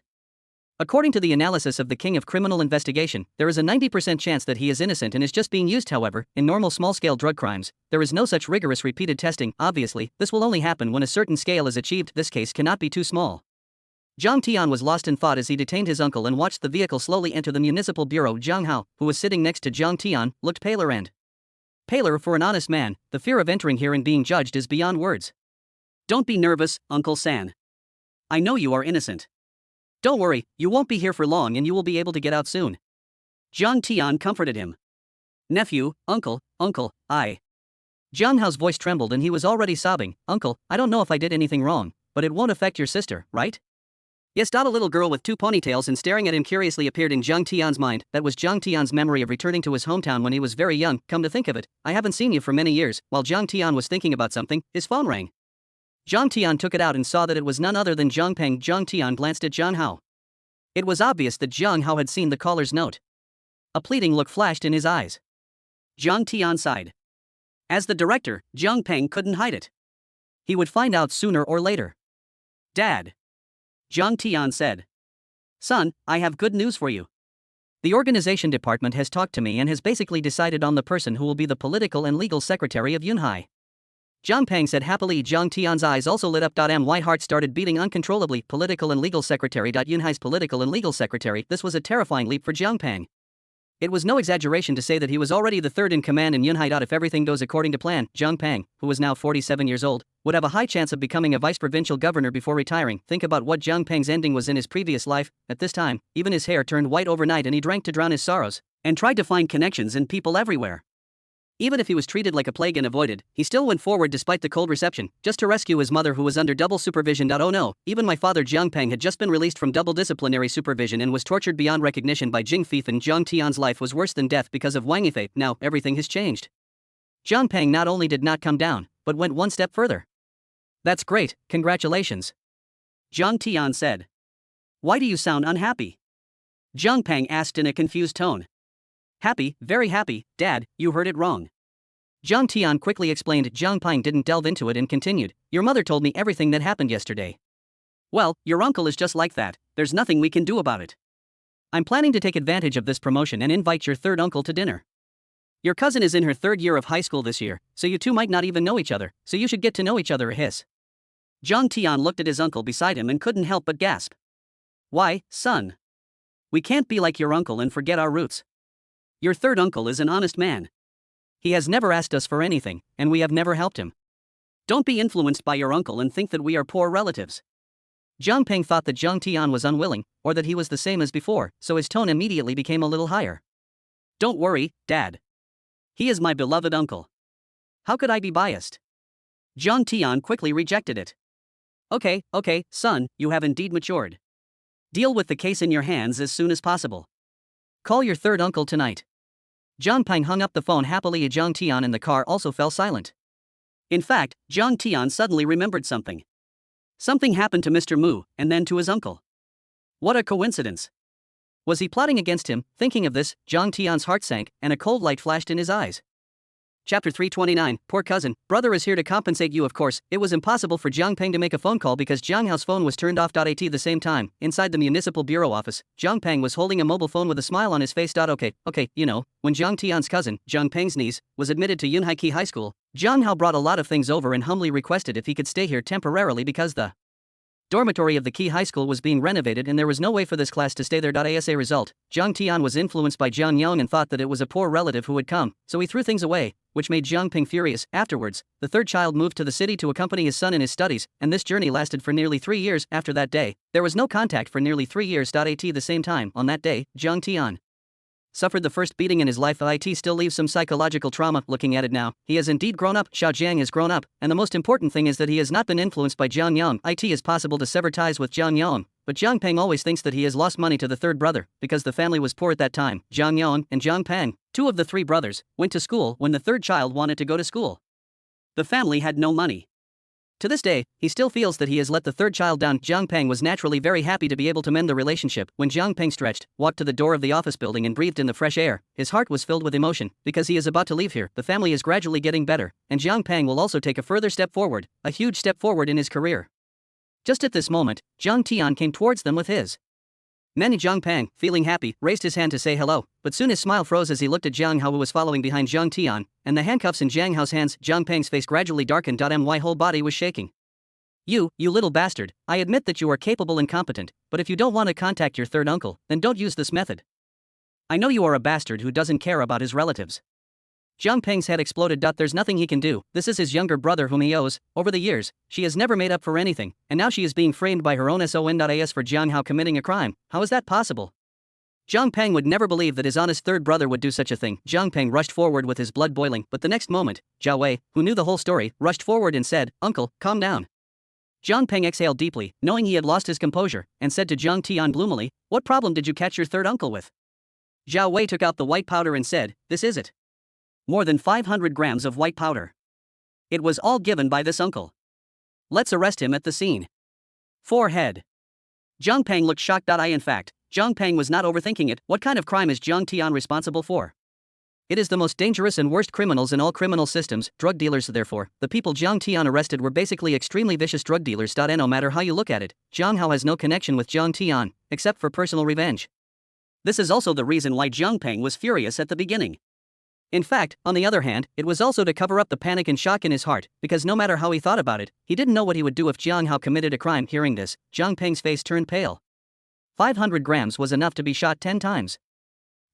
According to the analysis of the king of criminal investigation, there is a 90% chance that he is innocent and is just being used. However, in normal small-scale drug crimes, there is no such rigorous repeated testing. Obviously, this will only happen when a certain scale is achieved. This case cannot be too small. Jiang Tian was lost in thought as he detained his uncle and watched the vehicle slowly enter the municipal bureau. Jiang Hao, who was sitting next to Jiang Tian, looked paler and paler for an honest man. The fear of entering here and being judged is beyond words. Don't be nervous, Uncle San. I know you are innocent. Don't worry, you won't be here for long and you will be able to get out soon. Jiang Tian comforted him. Nephew, uncle, I. Jiang Hao's voice trembled and he was already sobbing. Uncle, I don't know if I did anything wrong, but it won't affect your sister, right? Yes. A little girl with two ponytails and staring at him curiously appeared in Jiang Tian's mind. That was Jiang Tian's memory of returning to his hometown when he was very young. Come to think of it, I haven't seen you for many years. While Jiang Tian was thinking about something, his phone rang. Jiang Tian took it out and saw that it was none other than Jiang Peng. Jiang Tian glanced at Jiang Hao. It was obvious that Jiang Hao had seen the caller's note. A pleading look flashed in his eyes. Jiang Tian sighed. As the director, Jiang Peng couldn't hide it. He would find out sooner or later. Dad. Jiang Tian said. Son, I have good news for you. The organization department has talked to me and has basically decided on the person who will be the political and legal secretary of Yunhai. Jiang Peng said happily. Jiang Tian's eyes also lit up. My heart started beating uncontrollably. Political and legal secretary. Yunhai's political and legal secretary. This was a terrifying leap for Jiang Peng. It was no exaggeration to say that he was already the third in command in Yunhai. If everything goes according to plan, Jiang Peng, who was now 47 years old, would have a high chance of becoming a vice-provincial governor before retiring. Think about what Jiang Peng's ending was in his previous life. At this time, even his hair turned white overnight and he drank to drown his sorrows, and tried to find connections in people everywhere. Even if he was treated like a plague and avoided, he still went forward despite the cold reception, just to rescue his mother who was under double supervision. Oh no, even my father Jiang Peng had just been released from double disciplinary supervision and was tortured beyond recognition by Jing Feifan. Jiang Tian's life was worse than death because of Wang Yifei. Now, everything has changed. Jiang Peng not only did not come down, but went one step further. That's great, congratulations. Jiang Tian said. Why do you sound unhappy? Jiang Peng asked in a confused tone. Happy, very happy, Dad, you heard it wrong. Jiang Tian quickly explained. Jiang Peng didn't delve into it and continued. Your mother told me everything that happened yesterday. Well, your uncle is just like that, there's nothing we can do about it. I'm planning to take advantage of this promotion and invite your third uncle to dinner. Your cousin is in her third year of high school this year, so you two might not even know each other, so you should get to know each other. Jiang Tian looked at his uncle beside him and couldn't help but gasp. Why, son? We can't be like your uncle and forget our roots. Your third uncle is an honest man. He has never asked us for anything, and we have never helped him. Don't be influenced by your uncle and think that we are poor relatives. Jiang Peng thought that Jiang Tian was unwilling, or that he was the same as before, so his tone immediately became a little higher. Don't worry, Dad. He is my beloved uncle. How could I be biased? Jiang Tian quickly rejected it. Okay, son, you have indeed matured. Deal with the case in your hands as soon as possible. Call your third uncle tonight. Jiang Peng hung up the phone happily. Jiang Tian in the car also fell silent. In fact, Jiang Tian suddenly remembered something. Something happened to Mr. Mu, and then to his uncle. What a coincidence. Was he plotting against him? Thinking of this, Jiang Tian's heart sank, and a cold light flashed in his eyes. Chapter 329, Poor cousin, brother is here to compensate you. Of course, it was impossible for Jiang Peng to make a phone call because Jiang Hao's phone was turned off. At the same time, inside the municipal bureau office, Jiang Peng was holding a mobile phone with a smile on his face. Okay, when Jiang Tian's cousin, Jiang Peng's niece, was admitted to Yunhai Key High School, Jiang Hao brought a lot of things over and humbly requested if he could stay here temporarily because the dormitory of the Key High School was being renovated and there was no way for this class to stay there. As a result, Jiang Tian was influenced by Jiang Yang and thought that it was a poor relative who had come, so he threw things away, which made Jiang Peng furious. Afterwards, the third child moved to the city to accompany his son in his studies, and this journey lasted for nearly 3 years. After that day, there was no contact for nearly 3 years. At the same time, on that day, Jiang Tian suffered the first beating in his life. It still leaves some psychological trauma. Looking at it now, he has indeed grown up. Xiao Jiang has grown up, and the most important thing is that he has not been influenced by Jiang Yang. It is possible to sever ties with Jiang Yang, but Jiang Peng always thinks that he has lost money to the third brother, because the family was poor at that time. Jiang Yang and Jiang Peng, two of the three brothers, went to school when the third child wanted to go to school. The family had no money. To this day, he still feels that he has let the third child down. Jiang Peng was naturally very happy to be able to mend the relationship. When Jiang Peng stretched, walked to the door of the office building and breathed in the fresh air, his heart was filled with emotion, because he is about to leave here. The family is gradually getting better, and Jiang Peng will also take a further step forward, a huge step forward in his career. Just at this moment, Jiang Tian came towards them with his. Many. Jiang Peng, feeling happy, raised his hand to say hello, but soon his smile froze as he looked at Jiang Hao, who was following behind Jiang Tian, and the handcuffs in Jiang Hao's hands. Jiang Peng's face gradually darkened. My whole body was shaking. You little bastard, I admit that you are capable and competent, but if you don't want to contact your third uncle, then don't use this method. I know you are a bastard who doesn't care about his relatives. Jiang Peng's head exploded. There's nothing he can do. This is his younger brother whom he owes. Over the years, she has never made up for anything, and now she is being framed by her own son.as for Jiang Hao committing a crime. How is that possible? Jiang Peng would never believe that his honest third brother would do such a thing. Jiang Peng rushed forward with his blood boiling, but the next moment, Zhao Wei, who knew the whole story, rushed forward and said, "Uncle, calm down." Jiang Peng exhaled deeply, knowing he had lost his composure, and said to Jiang Tian gloomily, "What problem did you catch your third uncle with?" Zhao Wei took out the white powder and said, "This is it. More than 500 grams of white powder. It was all given by this uncle. Let's arrest him at the scene." Forehead. Jiang Peng looked shocked. In fact, Jiang Peng was not overthinking it. What kind of crime is Jiang Tian responsible for? It is the most dangerous and worst criminals in all criminal systems, drug dealers. Therefore, the people Jiang Tian arrested were basically extremely vicious drug dealers. No matter how you look at it, Jiang Hao has no connection with Jiang Tian, except for personal revenge. This is also the reason why Jiang Peng was furious at the beginning. In fact, on the other hand, it was also to cover up the panic and shock in his heart, because no matter how he thought about it, he didn't know what he would do if Jiang Hao committed a crime. Hearing this, Jiang Peng's face turned pale. 500 grams was enough to be shot 10 times.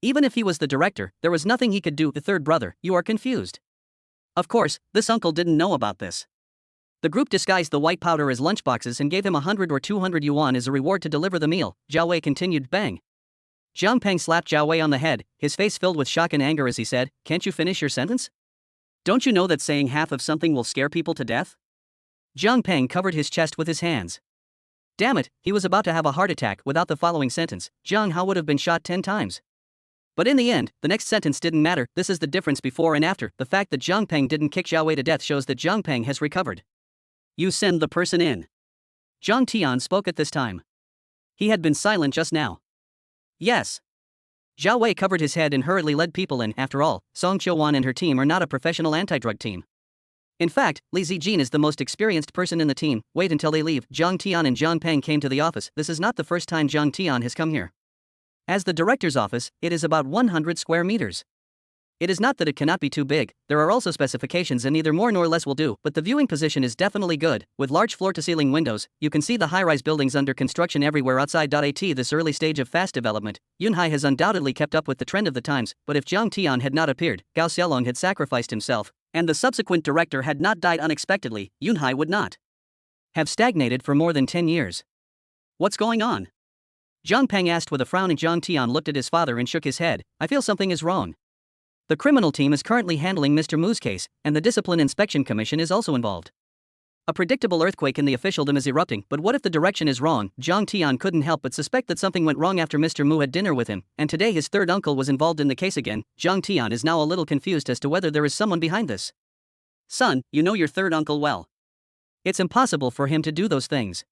Even if he was the director, there was nothing he could do. The third brother, you are confused. Of course, this uncle didn't know about this. The group disguised the white powder as lunchboxes and gave him 100 or 200 yuan as a reward to deliver the meal. Zhao Wei continued. Bang. Jiang Peng slapped Zhao Wei on the head, his face filled with shock and anger as he said, "Can't you finish your sentence? Don't you know that saying half of something will scare people to death?" Jiang Peng covered his chest with his hands. Damn it, he was about to have a heart attack. Without the following sentence, Jiang Hao would have been shot 10 times. But in the end, the next sentence didn't matter. This is the difference before and after. The fact that Jiang Peng didn't kick Zhao Wei to death shows that Jiang Peng has recovered. You send the person in. Jiang Tian spoke at this time. He had been silent just now. Yes. Zhao Wei covered his head and hurriedly led people in. After all, Song Qiuwan and her team are not a professional anti-drug team. In fact, Li Zijin is the most experienced person in the team. Wait until they leave. Jiang Tian and Jiang Peng came to the office. This is not the first time Jiang Tian has come here. As the director's office, it is about 100 square meters. It is not that it cannot be too big, there are also specifications and neither more nor less will do, but the viewing position is definitely good. With large floor-to-ceiling windows, you can see the high-rise buildings under construction everywhere outside. At this early stage of fast development, Yunhai has undoubtedly kept up with the trend of the times, but if Jiang Tian had not appeared, Gao Xiaolong had sacrificed himself, and the subsequent director had not died unexpectedly, Yunhai would not have stagnated for more than 10 years. What's going on? Jiang Peng asked with a frown, and Jiang Tian looked at his father and shook his head. I feel something is wrong. The criminal team is currently handling Mr. Mu's case, and the Discipline Inspection Commission is also involved. A predictable earthquake in the officialdom is erupting, but what if the direction is wrong? Jiang Tian couldn't help but suspect that something went wrong after Mr. Mu had dinner with him, and today his third uncle was involved in the case again. Jiang Tian is now a little confused as to whether there is someone behind this. Son, you know your third uncle well. It's impossible for him to do those things.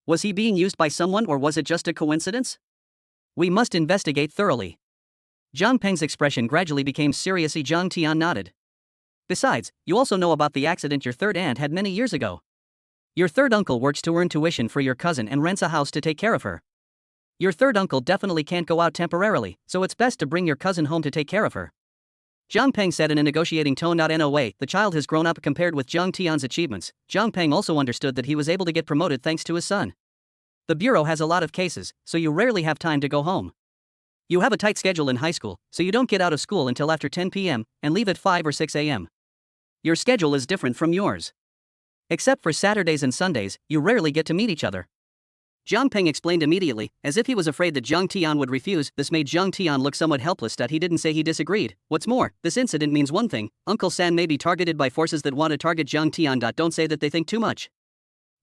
Was he being used by someone or was it just a coincidence? We must investigate thoroughly. Jiang Peng's expression gradually became serious. Jiang Tian nodded. Besides, you also know about the accident your third aunt had many years ago. Your third uncle works to earn tuition for your cousin and rents a house to take care of her. Your third uncle definitely can't go out temporarily, so it's best to bring your cousin home to take care of her. Jiang Peng said in a negotiating tone. No way, the child has grown up compared with Jiang Tian's achievements. Jiang Peng also understood that he was able to get promoted thanks to his son. The bureau has a lot of cases, so you rarely have time to go home. You have a tight schedule in high school, so you don't get out of school until after 10 p.m. and leave at 5 or 6 a.m. Your schedule is different from yours. Except for Saturdays and Sundays, you rarely get to meet each other. Jiang Peng explained immediately, as if he was afraid that Jiang Tian would refuse. This made Jiang Tian look somewhat helpless. He didn't say he disagreed. What's more, this incident means one thing: Uncle San may be targeted by forces that want to target Jiang Tian. Don't say that they think too much.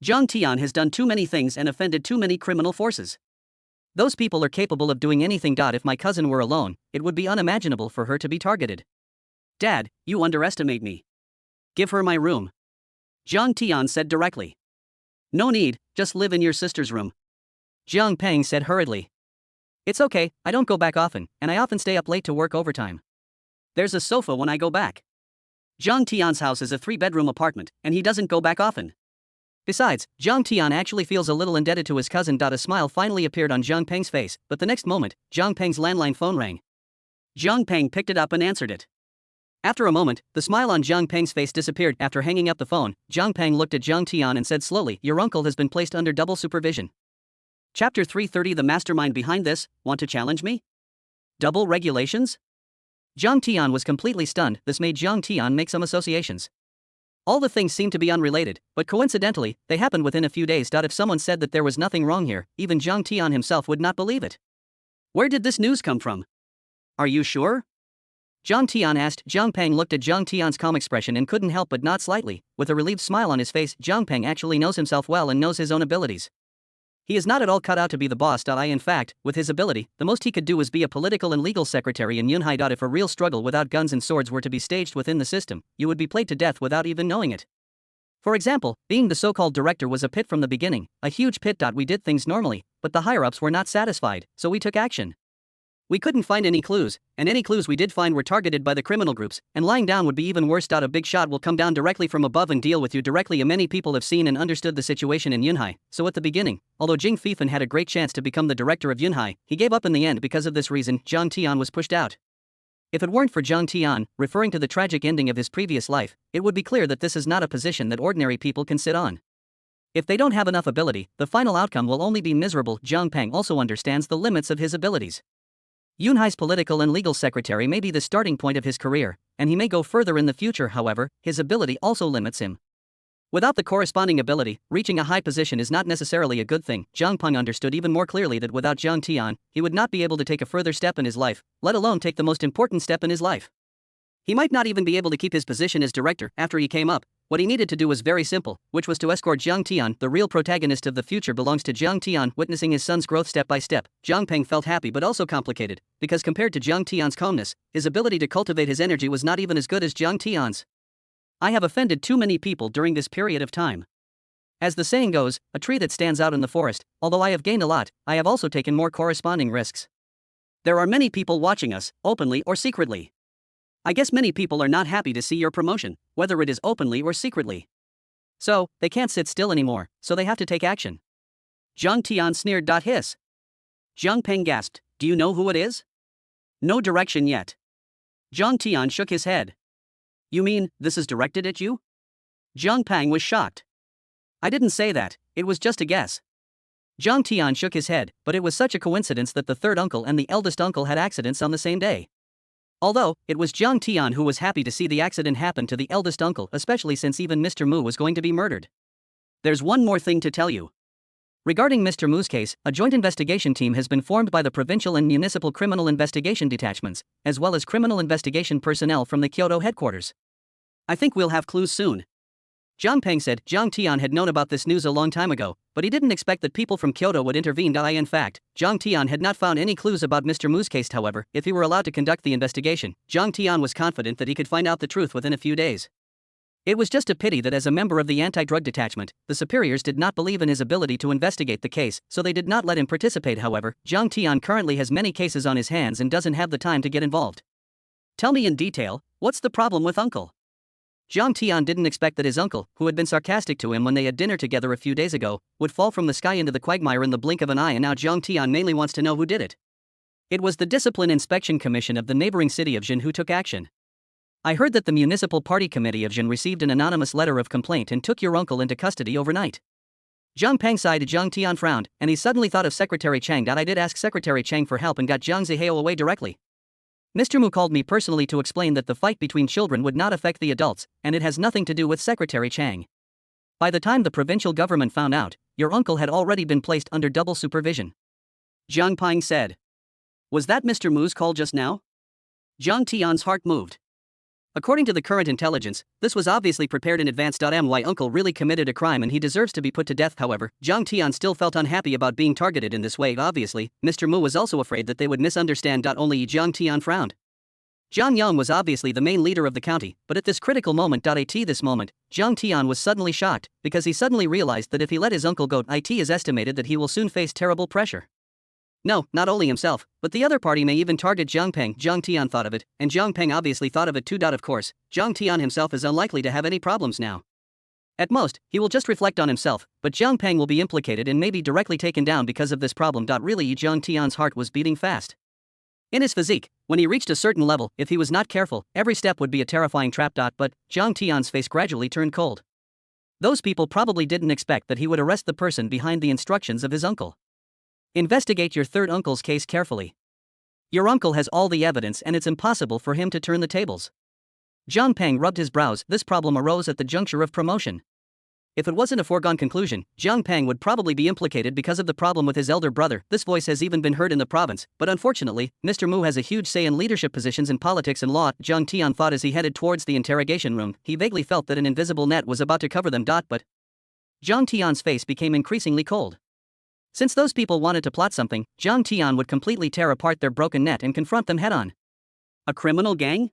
Jiang Tian has done too many things and offended too many criminal forces. Those people are capable of doing anything. If my cousin were alone, it would be unimaginable for her to be targeted. Dad, you underestimate me. Give her my room. Jiang Tian said directly. No need, just live in your sister's room. Jiang Peng said hurriedly. It's okay, I don't go back often, and I often stay up late to work overtime. There's a sofa when I go back. Jiang Tian's house is a 3-bedroom apartment, and he doesn't go back often. Besides, Zhang Tian actually feels a little indebted to his cousin. A smile finally appeared on Zhang Peng's face, but the next moment, Zhang Peng's landline phone rang. Zhang Peng picked it up and answered it. After a moment, the smile on Zhang Peng's face disappeared. After hanging up the phone, Zhang Peng looked at Zhang Tian and said slowly, "Your uncle has been placed under double supervision." Chapter 330. The mastermind behind this, want to challenge me? Double regulations? Zhang Tian was completely stunned. This made Zhang Tian make some associations. All the things seemed to be unrelated, but coincidentally, they happened within a few days. If someone said that there was nothing wrong here, even Zhang Tian himself would not believe it. Where did this news come from? Are you sure? Zhang Tian asked. Zhang Peng looked at Zhang Tian's calm expression and couldn't help but nod slightly, with a relieved smile on his face. Zhang Peng actually knows himself well and knows his own abilities. He is not at all cut out to be the boss. In fact, with his ability, the most he could do is be a political and legal secretary in Yunhai. If a real struggle without guns and swords were to be staged within the system, you would be played to death without even knowing it. For example, being the so-called director was a pit from the beginning, a huge pit. We did things normally, but the higher-ups were not satisfied, so we took action. We couldn't find any clues, and any clues we did find were targeted by the criminal groups, and lying down would be even worse. A big shot will come down directly from above and deal with you directly. Many people have seen and understood the situation in Yunhai, so at the beginning, although Jing Fifan had a great chance to become the director of Yunhai, he gave up in the end. Because of this reason, Zhang Tian was pushed out. If it weren't for Zhang Tian, referring to the tragic ending of his previous life, it would be clear that this is not a position that ordinary people can sit on. If they don't have enough ability, the final outcome will only be miserable. Zhang Peng also understands the limits of his abilities. Yunhai's political and legal secretary may be the starting point of his career, and he may go further in the future. However, his ability also limits him. Without the corresponding ability, reaching a high position is not necessarily a good thing. Zhang Peng understood even more clearly that without Zhang Tian, he would not be able to take a further step in his life, let alone take the most important step in his life. He might not even be able to keep his position as director after he came up. What he needed to do was very simple, which was to escort Zhang Tian. The real protagonist of the future belongs to Zhang Tian. Witnessing his son's growth step by step, Zhang Peng felt happy but also complicated, because compared to Zhang Tian's calmness, his ability to cultivate his energy was not even as good as Zhang Tian's. I have offended too many people during this period of time. As the saying goes, a tree that stands out in the forest, although I have gained a lot, I have also taken more corresponding risks. There are many people watching us, openly or secretly. I guess many people are not happy to see your promotion, whether it is openly or secretly. So, they can't sit still anymore, so they have to take action. Zhang Tian sneered. Hiss. Zhang Peng gasped, "Do you know who it is?" "No direction yet." Zhang Tian shook his head. "You mean, this is directed at you?" Zhang Peng was shocked. "I didn't say that, it was just a guess." Zhang Tian shook his head, but it was such a coincidence that the third uncle and the eldest uncle had accidents on the same day. Although, it was Zhang Tian who was happy to see the accident happen to the eldest uncle, especially since even Mr. Mu was going to be murdered. There's one more thing to tell you. Regarding Mr. Mu's case, a joint investigation team has been formed by the provincial and municipal criminal investigation detachments, as well as criminal investigation personnel from the Kyoto headquarters. I think we'll have clues soon. Zhang Peng said. Zhang Tian had known about this news a long time ago, but he didn't expect that people from Kyoto would intervene. In fact, Zhang Tian had not found any clues about Mr. Mu's case. However, if he were allowed to conduct the investigation, Zhang Tian was confident that he could find out the truth within a few days. It was just a pity that as a member of the anti-drug detachment, the superiors did not believe in his ability to investigate the case, so they did not let him participate. However, Zhang Tian currently has many cases on his hands and doesn't have the time to get involved. Tell me in detail, what's the problem with Uncle? Zhang Tian didn't expect that his uncle, who had been sarcastic to him when they had dinner together a few days ago, would fall from the sky into the quagmire in the blink of an eye, and now Zhang Tian mainly wants to know who did it. It was the Discipline Inspection Commission of the neighboring city of Jin who took action. I heard that the Municipal Party Committee of Jin received an anonymous letter of complaint and took your uncle into custody overnight. Zhang Peng sighed. Zhang Tian frowned, and he suddenly thought of Secretary Chang. I did ask Secretary Chang for help and got Zhang Zihao away directly. Mr. Mu called me personally to explain that the fight between children would not affect the adults, and it has nothing to do with Secretary Chang. By the time the provincial government found out, your uncle had already been placed under double supervision. Zhang Peng said. Was that Mr. Mu's call just now? Zhang Tian's heart moved. According to the current intelligence, this was obviously prepared in advance. My uncle really committed a crime and he deserves to be put to death. However, Zhang Tian still felt unhappy about being targeted in this way. Obviously, Mr. Mu was also afraid that they would misunderstand. Only Zhang Tian frowned. Zhang Yang was obviously the main leader of the county, but at this critical moment. This moment, Zhang Tian was suddenly shocked, because he suddenly realized that if he let his uncle go, it is estimated that he will soon face terrible pressure. No, not only himself, but the other party may even target Zhang Peng. Zhang Tian thought of it, and Zhang Peng obviously thought of it too. Of course, Zhang Tian himself is unlikely to have any problems now. At most, he will just reflect on himself, but Jiang Peng will be implicated and maybe directly taken down because of this problem. Really, Jiang Tian's heart was beating fast. In his physique, when he reached a certain level, if he was not careful, every step would be a terrifying trap. But Jiang Tian's face gradually turned cold. Those people probably didn't expect that he would arrest the person behind the instructions of his uncle. Investigate your third uncle's case carefully. Your uncle has all the evidence and it's impossible for him to turn the tables. Jiang Peng rubbed his brows. This problem arose at the juncture of promotion. If it wasn't a foregone conclusion, Jiang Peng would probably be implicated because of the problem with his elder brother. This voice has even been heard in the province, but unfortunately, Mr. Mu has a huge say in leadership positions in politics and law. Jiang Tian thought as he headed towards the interrogation room. He vaguely felt that an invisible net was about to cover them. But Jiang Tian's face became increasingly cold. Since those people wanted to plot something, Jiang Tian would completely tear apart their broken net and confront them head-on. A criminal gang?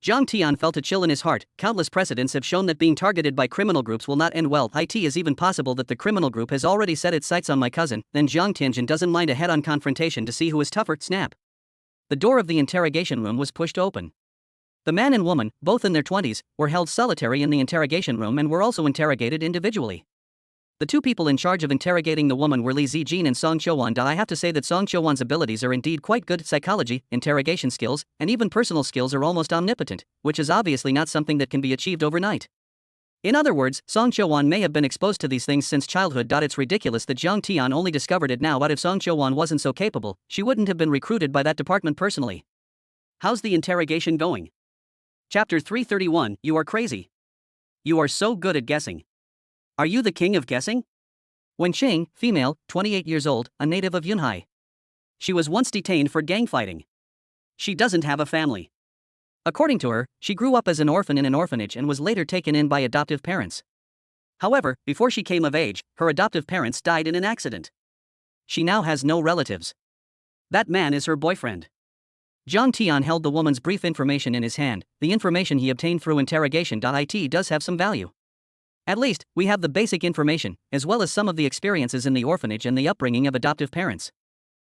Jiang Tian felt a chill in his heart. Countless precedents have shown that being targeted by criminal groups will not end well. It is even possible that the criminal group has already set its sights on my cousin. Then Jiang Tianjin doesn't mind a head-on confrontation to see who is tougher. Snap. The door of the interrogation room was pushed open. The man and woman, both in their 20s, were held solitary in the interrogation room and were also interrogated individually. The two people in charge of interrogating the woman were Li Zijin and Song Qiuwan. I have to say that Song Qiuwan's abilities are indeed quite good. Psychology, interrogation skills, and even personal skills are almost omnipotent, which is obviously not something that can be achieved overnight. In other words, Song Qiuwan may have been exposed to these things since childhood. It's ridiculous that Jiang Tian only discovered it now. But if Song Qiuwan wasn't so capable, she wouldn't have been recruited by that department personally. How's the interrogation going? Chapter 331, You are crazy. You are so good at guessing. Are you the king of guessing? Wen Qing, female, 28 years old, a native of Yunhai. She was once detained for gang fighting. She doesn't have a family. According to her, she grew up as an orphan in an orphanage and was later taken in by adoptive parents. However, before she came of age, her adoptive parents died in an accident. She now has no relatives. That man is her boyfriend. Jiang Tian held the woman's brief information in his hand. The information he obtained through interrogation. It does have some value. At least, we have the basic information, as well as some of the experiences in the orphanage and the upbringing of adoptive parents.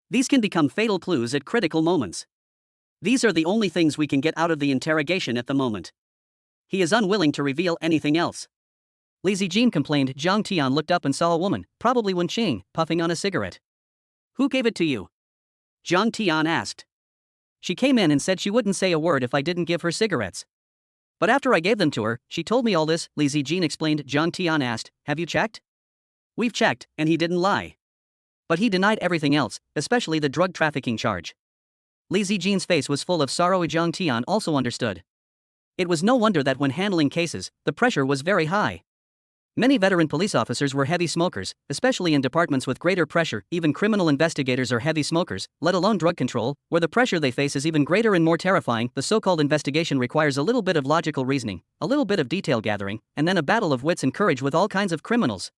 These can become fatal clues at critical moments. These are the only things we can get out of the interrogation at the moment. He is unwilling to reveal anything else. Li Zijin complained. Jiang Tian looked up and saw a woman, probably Wen Qing, puffing on a cigarette. Who gave it to you? Jiang Tian asked. She came in and said she wouldn't say a word if I didn't give her cigarettes. But after I gave them to her, she told me all this, Li Zijin explained. Jiang Tian asked, have you checked? We've checked, and he didn't lie. But he denied everything else, especially the drug trafficking charge. Li Zijin's face was full of sorrow. Jiang Tian also understood. It was no wonder that when handling cases, the pressure was very high. Many veteran police officers were heavy smokers, especially in departments with greater pressure. Even criminal investigators are heavy smokers, let alone drug control, where the pressure they face is even greater and more terrifying. The so-called investigation requires a little bit of logical reasoning, a little bit of detail gathering, and then a battle of wits and courage with all kinds of criminals.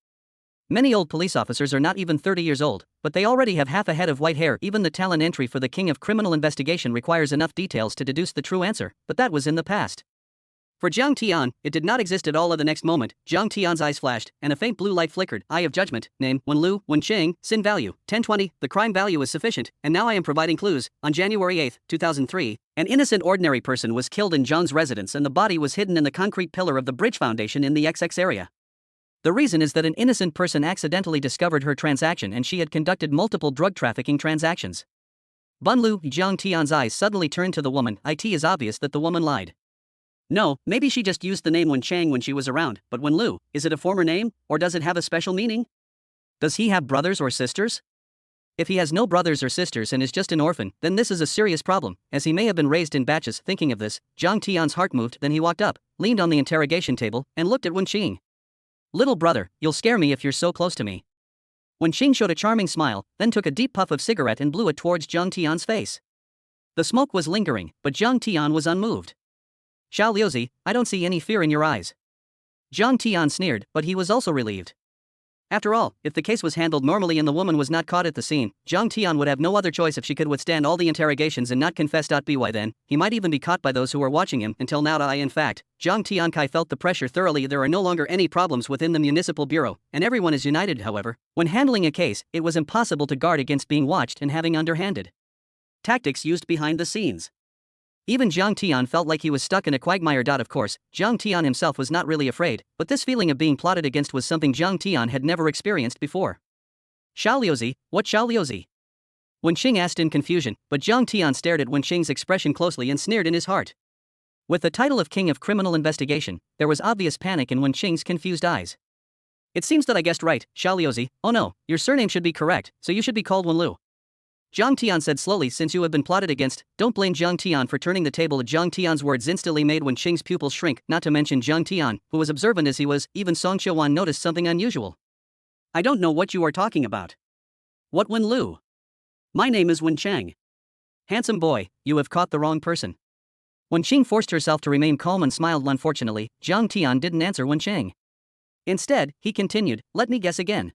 Many old police officers are not even 30 years old, but they already have half a head of white hair. Even the talent entry for the king of criminal investigation requires enough details to deduce the true answer, but that was in the past. For Jiang Tian, it did not exist at all. At the next moment, Jiang Tian's eyes flashed, and a faint blue light flickered. Eye of judgment, name, Wen Qing, sin value, 1020, the crime value is sufficient, and now I am providing clues. On January 8, 2003, an innocent ordinary person was killed in Zhang's residence and the body was hidden in the concrete pillar of the bridge foundation in the XX area. The reason is that an innocent person accidentally discovered her transaction and she had conducted multiple drug trafficking transactions. Bunlu, Jiang Tian's eyes suddenly turned to the woman. It is obvious that the woman lied. No, maybe she just used the name Wen Chang when she was around, but Wen Lu, is it a former name, or does it have a special meaning? Does he have brothers or sisters? If he has no brothers or sisters and is just an orphan, then this is a serious problem, as he may have been raised in batches. Thinking of this, Jiang Tian's heart moved. Then he walked up, leaned on the interrogation table, and looked at Wen Qing. Little brother, you'll scare me if you're so close to me. Wen Qing showed a charming smile, then took a deep puff of cigarette and blew it towards Jiang Tian's face. The smoke was lingering, but Jiang Tian was unmoved. Xiao Liuzi, I don't see any fear in your eyes. Jiang Tian sneered, but he was also relieved. After all, if the case was handled normally and the woman was not caught at the scene, Jiang Tian would have no other choice if she could withstand all the interrogations and not confess. By then, he might even be caught by those who were watching him. Until now, in fact, Jiang Tiankai felt the pressure thoroughly. There are no longer any problems within the municipal bureau, and everyone is united. However, when handling a case, it was impossible to guard against being watched and having underhanded tactics used behind the scenes. Even Jiang Tian felt like he was stuck in a quagmire. Of course, Jiang Tian himself was not really afraid, but this feeling of being plotted against was something Jiang Tian had never experienced before. Xiaoliuzi, what Xiaoliuzi? Wen Qing asked in confusion, but Jiang Tian stared at Wen Qing's expression closely and sneered in his heart. With the title of King of Criminal Investigation, there was obvious panic in Wen Qing's confused eyes. It seems that I guessed right, Xiaoliuzi. Oh no, your surname should be correct, so you should be called Wen Lu. Jiang Tian said slowly, since you have been plotted against, don't blame Jiang Tian for turning the table. Jiang Tian's words instantly made Wen Qing's pupils shrink, not to mention Jiang Tian, who was observant as he was. Even Song Qiuan noticed something unusual. I don't know what you are talking about. What Wen Lu? My name is Wen Cheng. Handsome boy, you have caught the wrong person. Wen Qing forced herself to remain calm and smiled. Unfortunately, Jiang Tian didn't answer Wen Cheng. Instead, he continued, let me guess again.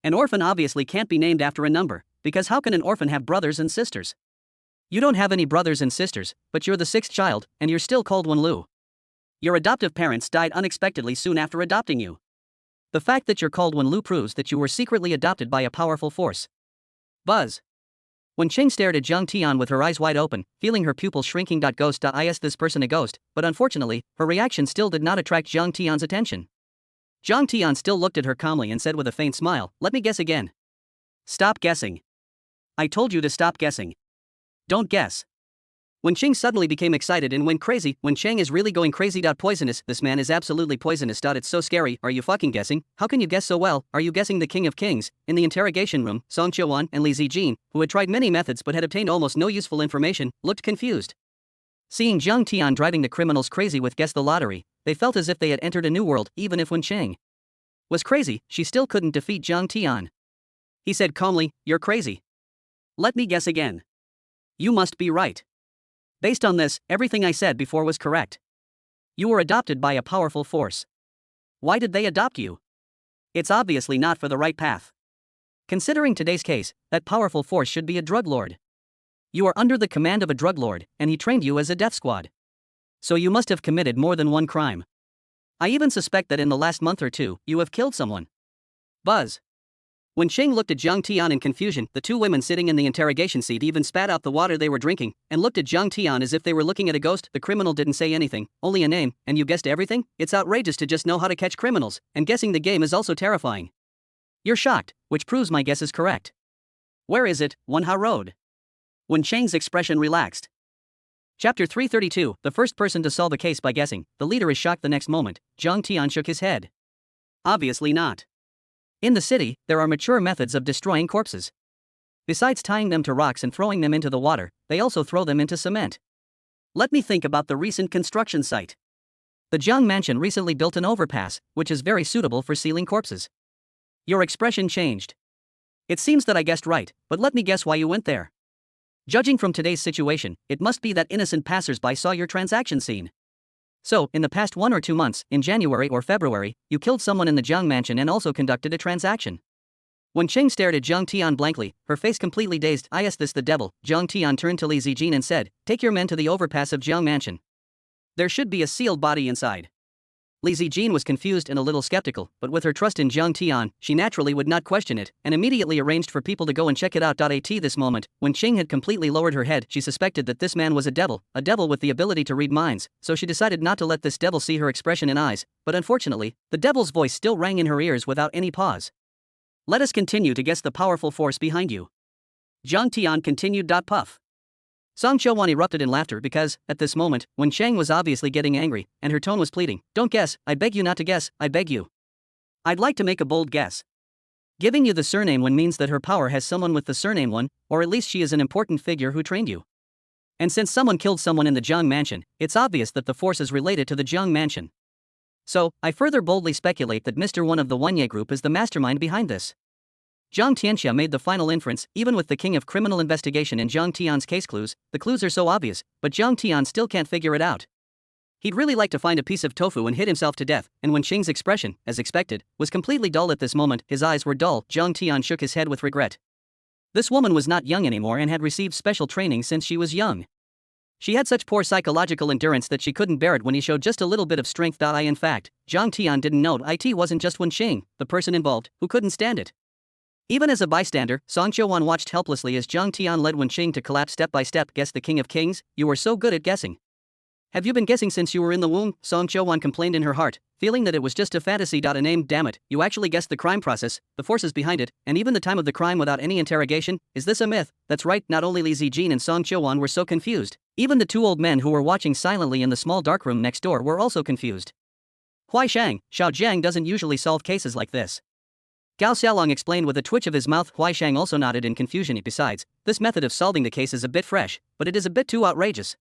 An orphan obviously can't be named after a number, because how can an orphan have brothers and sisters? You don't have any brothers and sisters, but you're the sixth child, and you're still called Wen Lu. Your adoptive parents died unexpectedly soon after adopting you. The fact that you're called Wen Lu proves that you were secretly adopted by a powerful force. Buzz. Wen Qing stared at Jiang Tian with her eyes wide open, feeling her pupils shrinking. Ghost. Is this person a ghost? But unfortunately, her reaction still did not attract Jiang Tian's attention. Jiang Tian still looked at her calmly and said with a faint smile, let me guess again. Stop guessing. I told you to stop guessing. Don't guess. Wen Qing suddenly became excited and went crazy. Wen Cheng is really going crazy. Poisonous, this man is absolutely poisonous. It's so scary. Are you fucking guessing? How can you guess so well? Are you guessing the King of Kings? In the interrogation room, Song Qiuan and Li Zijin, who had tried many methods but had obtained almost no useful information, looked confused. Seeing Jiang Tian driving the criminals crazy with Guess the Lottery, they felt as if they had entered a new world. Even if Wen Cheng was crazy, she still couldn't defeat Jiang Tian. He said calmly, you're crazy. Let me guess again. You must be right. Based on this, everything I said before was correct. You were adopted by a powerful force. Why did they adopt you? It's obviously not for the right path. Considering today's case, that powerful force should be a drug lord. You are under the command of a drug lord, and he trained you as a death squad. So you must have committed more than one crime. I even suspect that in the last month or two, you have killed someone. Buzz. When Qing looked at Jiang Tian in confusion, the two women sitting in the interrogation seat even spat out the water they were drinking, and looked at Jiang Tian as if they were looking at a ghost. The criminal didn't say anything, only a name, and you guessed everything? It's outrageous to just know how to catch criminals, and guessing the game is also terrifying. You're shocked, which proves my guess is correct. Where is it, Wenha Road? Wen Cheng's expression relaxed. Chapter 332, the first person to solve a case by guessing, the leader is shocked. The next moment, Jiang Tian shook his head. Obviously not. In the city, there are mature methods of destroying corpses. Besides tying them to rocks and throwing them into the water, they also throw them into cement. Let me think about the recent construction site. The Jiang Mansion recently built an overpass, which is very suitable for sealing corpses. Your expression changed. It seems that I guessed right, but let me guess why you went there. Judging from today's situation, it must be that innocent passers-by saw your transaction scene. So, in the past 1 or 2 months, in January or February, you killed someone in the Jiang Mansion and also conducted a transaction. When Qing stared at Jiang Tian blankly, her face completely dazed. Is this the devil? Jiang Tian turned to Li Zijin and said, take your men to the overpass of Jiang Mansion. There should be a sealed body inside. Li Zijin was confused and a little skeptical, but with her trust in Jiang Tian, she naturally would not question it, and immediately arranged for people to go and check it out. At this moment, when Qing had completely lowered her head, she suspected that this man was a devil with the ability to read minds, so she decided not to let this devil see her expression and eyes, but unfortunately, the devil's voice still rang in her ears without any pause. Let us continue to guess the powerful force behind you. Jiang Tian continued. Puff. Song Qiuan erupted in laughter because, at this moment, Wen Cheng was obviously getting angry, and her tone was pleading. Don't guess, I beg you not to guess, I beg you. I'd like to make a bold guess. Giving you the surname Wen means that her power has someone with the surname Wen, or at least she is an important figure who trained you. And since someone killed someone in the Jiang Mansion, it's obvious that the force is related to the Jiang Mansion. So, I further boldly speculate that Mr. Wen of the Wenye group is the mastermind behind this. Jiang Tianxia made the final inference. Even with the King of Criminal Investigation and Jiang Tian's case clues, the clues are so obvious, but Jiang Tian still can't figure it out. He'd really like to find a piece of tofu and hit himself to death, and when Qing's expression, as expected, was completely dull at this moment, his eyes were dull. Jiang Tian shook his head with regret. This woman was not young anymore and had received special training since she was young. She had such poor psychological endurance that she couldn't bear it when he showed just a little bit of strength. In fact, Jiang Tian didn't know it wasn't just Wen Qing, the person involved, who couldn't stand it. Even as a bystander, Song Choi-won watched helplessly as Jung Tae-yeon led Wenqing to collapse step by step. Guess the King of Kings, you were so good at guessing. Have you been guessing since you were in the womb? Song Choi-won complained in her heart, feeling that it was just a fantasy. A name, damn it, you actually guessed the crime process, the forces behind it, and even the time of the crime without any interrogation? Is this a myth? That's right, not only Lee Zijin and Song Choi-won were so confused, even the two old men who were watching silently in the small dark room next door were also confused. Huai Shang, Xiao Jiang doesn't usually solve cases like this. Gao Xiaolong explained with a twitch of his mouth. Huai Shang also nodded in confusion. Besides, this method of solving the case is a bit fresh, but it is a bit too outrageous.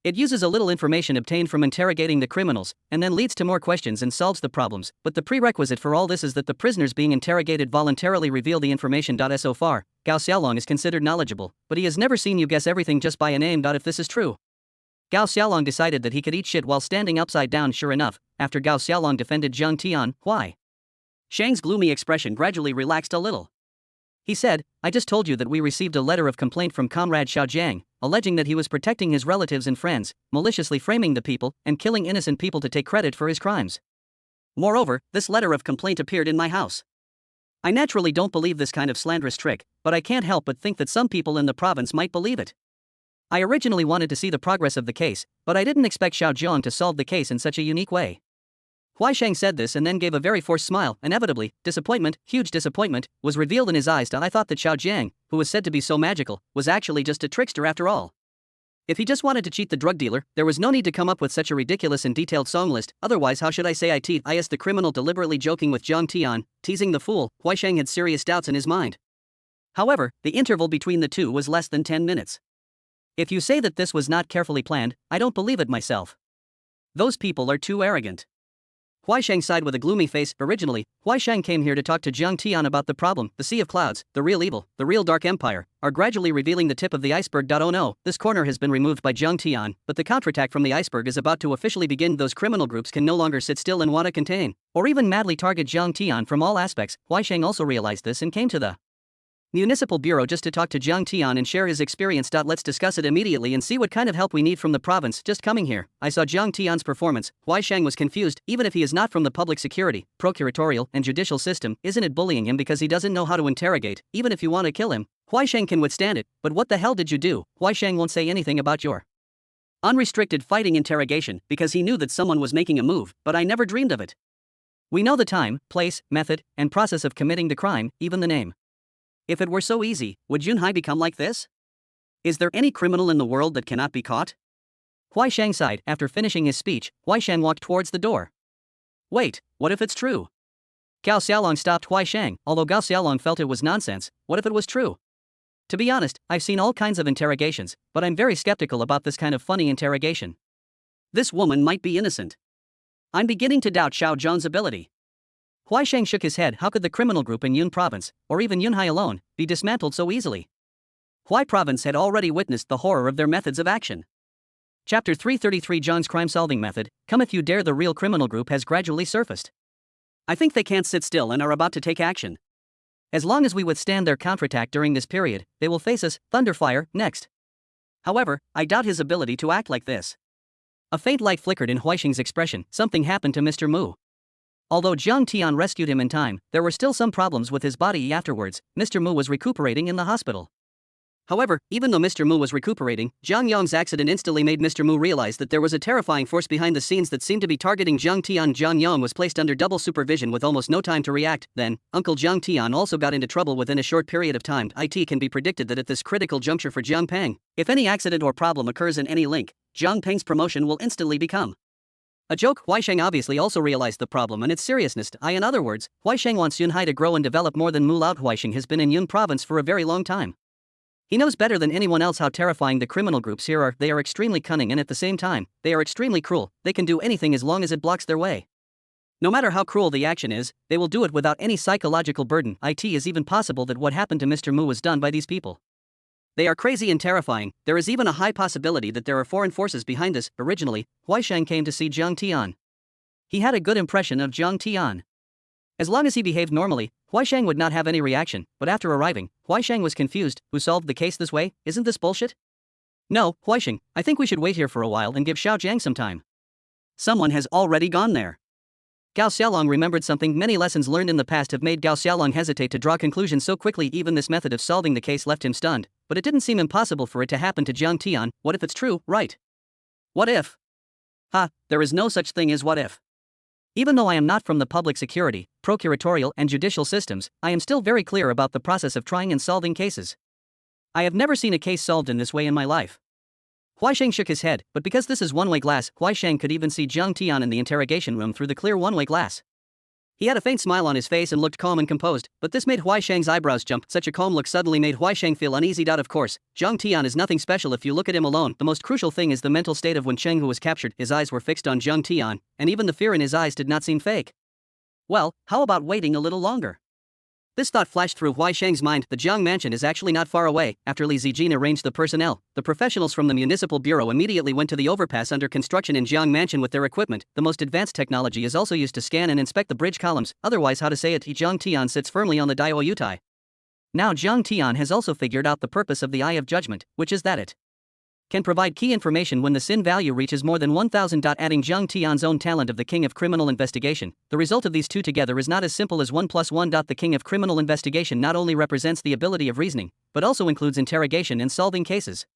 It uses a little information obtained from interrogating the criminals, and then leads to more questions and solves the problems, but the prerequisite for all this is that the prisoners being interrogated voluntarily reveal the information. So far, Gao Xiaolong is considered knowledgeable, but he has never seen you guess everything just by a name. If this is true, Gao Xiaolong decided that he could eat shit while standing upside down. Sure enough, after Gao Xiaolong defended Jung Tae-yeon, Huai Shang's gloomy expression gradually relaxed a little. He said, I just told you that we received a letter of complaint from Comrade Xiao Jiang, alleging that he was protecting his relatives and friends, maliciously framing the people, and killing innocent people to take credit for his crimes. Moreover, this letter of complaint appeared in my house. I naturally don't believe this kind of slanderous trick, but I can't help but think that some people in the province might believe it. I originally wanted to see the progress of the case, but I didn't expect Xiao Jiang to solve the case in such a unique way. Huai Shang said this and then gave a very forced smile. Inevitably, disappointment, huge disappointment, was revealed in his eyes. I thought that Xiao Jiang, who was said to be so magical, was actually just a trickster after all. If he just wanted to cheat the drug dealer, there was no need to come up with such a ridiculous and detailed song list. Otherwise, how should I say it? The criminal deliberately joking with Jung Tae-yeon, teasing the fool. Huai Shang had serious doubts in his mind. However, the interval between the two was less than 10 minutes. If you say that this was not carefully planned, I don't believe it myself. Those people are too arrogant. Huai Shang sighed with a gloomy face. Originally, Huai Shang came here to talk to Jung Tae-yeon about the problem. The Sea of Clouds, the real evil, the real dark empire, are gradually revealing the tip of the iceberg. Oh no, this corner has been removed by Jung Tae-yeon, but the counterattack from the iceberg is about to officially begin. Those criminal groups can no longer sit still and want to contain, or even madly target Jung Tae-yeon from all aspects. Huai Shang also realized this and came to the Municipal Bureau just to talk to Jung Tae-yeon and share his experience. Let's discuss it immediately and see what kind of help we need from the province. Just coming here, I saw Jung Tae-yeon's performance. Huai Shang was confused. Even if he is not from the public security, procuratorial, and judicial system, isn't it bullying him because he doesn't know how to interrogate? Even if you want to kill him, Huai Shang can withstand it. But what the hell did you do? Huai Shang won't say anything about your unrestricted fighting interrogation because he knew that someone was making a move, but I never dreamed of it. We know the time, place, method, and process of committing the crime, even the name. If it were so easy, would Junhai become like this? Is there any criminal in the world that cannot be caught? Huai Shang sighed. After finishing his speech, Huai Shang walked towards the door. Wait, what if it's true? Gao Xiaolong stopped Huai Shang. Although Gao Xiaolong felt it was nonsense, what if it was true? To be honest, I've seen all kinds of interrogations, but I'm very skeptical about this kind of funny interrogation. This woman might be innocent. I'm beginning to doubt Xiao Zhang's ability. Huai Shang shook his head. How could the criminal group in Yun province, or even Yunhai alone, be dismantled so easily? Huai province had already witnessed the horror of their methods of action. Chapter 333 Zhang's crime-solving method, Come If You Dare. The real criminal group has gradually surfaced. I think they can't sit still and are about to take action. As long as we withstand their counterattack during this period, they will face us, Thunderfire, next. However, I doubt his ability to act like this. A faint light flickered in Huai Shang's expression. Something happened to Mr. Mu. Although Jung Tae-yeon rescued him in time, there were still some problems with his body afterwards. Mr. Mu was recuperating in the hospital. However, even though Mr. Mu was recuperating, Zhang Yong's accident instantly made Mr. Mu realize that there was a terrifying force behind the scenes that seemed to be targeting Jung Tae-yeon. Zhang Yong was placed under double supervision with almost no time to react. Then, Uncle Jung Tae-yeon also got into trouble within a short period of time. It can be predicted that at this critical juncture for Jiang Peng, if any accident or problem occurs in any link, Jiang Peng's promotion will instantly become a joke. Huai Shang obviously also realized the problem and its seriousness. In other words, Huai Shang wants Yunhai to grow and develop more than Mu Lao. Huai Shang has been in Yun province for a very long time. He knows better than anyone else how terrifying the criminal groups here are. They are extremely cunning and at the same time, they are extremely cruel. They can do anything as long as it blocks their way. No matter how cruel the action is, they will do it without any psychological burden. It is even possible that what happened to Mr. Mu was done by these people. They are crazy and terrifying. There is even a high possibility that there are foreign forces behind this. Originally, Huai Shang came to see Jung Tae-yeon. He had a good impression of Jung Tae-yeon. As long as he behaved normally, Huai Shang would not have any reaction, but after arriving, Huai Shang was confused. Who solved the case this way? Isn't this bullshit? No, Huai Shang, I think we should wait here for a while and give Xiao Jiang some time. Someone has already gone there. Gao Xiaolong remembered something. Many lessons learned in the past have made Gao Xiaolong hesitate to draw conclusions so quickly. Even this method of solving the case left him stunned, but it didn't seem impossible for it to happen to Jiang Tian. What if it's true, right? What if? There is no such thing as what if. Even though I am not from the public security, procuratorial, and judicial systems, I am still very clear about the process of trying and solving cases. I have never seen a case solved in this way in my life. Huaisheng shook his head, but because this is one-way glass, Huaisheng could even see Jiang Tian in the interrogation room through the clear one-way glass. He had a faint smile on his face and looked calm and composed, but this made Huaisheng's eyebrows jump. Such a calm look suddenly made Huaisheng feel uneasy. Of course, Jiang Tian is nothing special if you look at him alone. The most crucial thing is the mental state of Wencheng, who was captured. His eyes were fixed on Jiang Tian, and even the fear in his eyes did not seem fake. Well, how about waiting a little longer? This thought flashed through Huaisheng's mind. The Jiang mansion is actually not far away. After Li Zijin arranged the personnel, the professionals from the municipal bureau immediately went to the overpass under construction in Jiang mansion with their equipment. The most advanced technology is also used to scan and inspect the bridge columns. Otherwise, how to say it, Jiang Tian sits firmly on the Daiwo Yutai. Now Jiang Tian has also figured out the purpose of the Eye of Judgment, which is that it can provide key information when the sin value reaches more than 1000. Adding Jiang Tian's own talent of the King of Criminal Investigation, the result of these two together is not as simple as 1 + 1. The King of Criminal Investigation not only represents the ability of reasoning, but also includes interrogation and solving cases.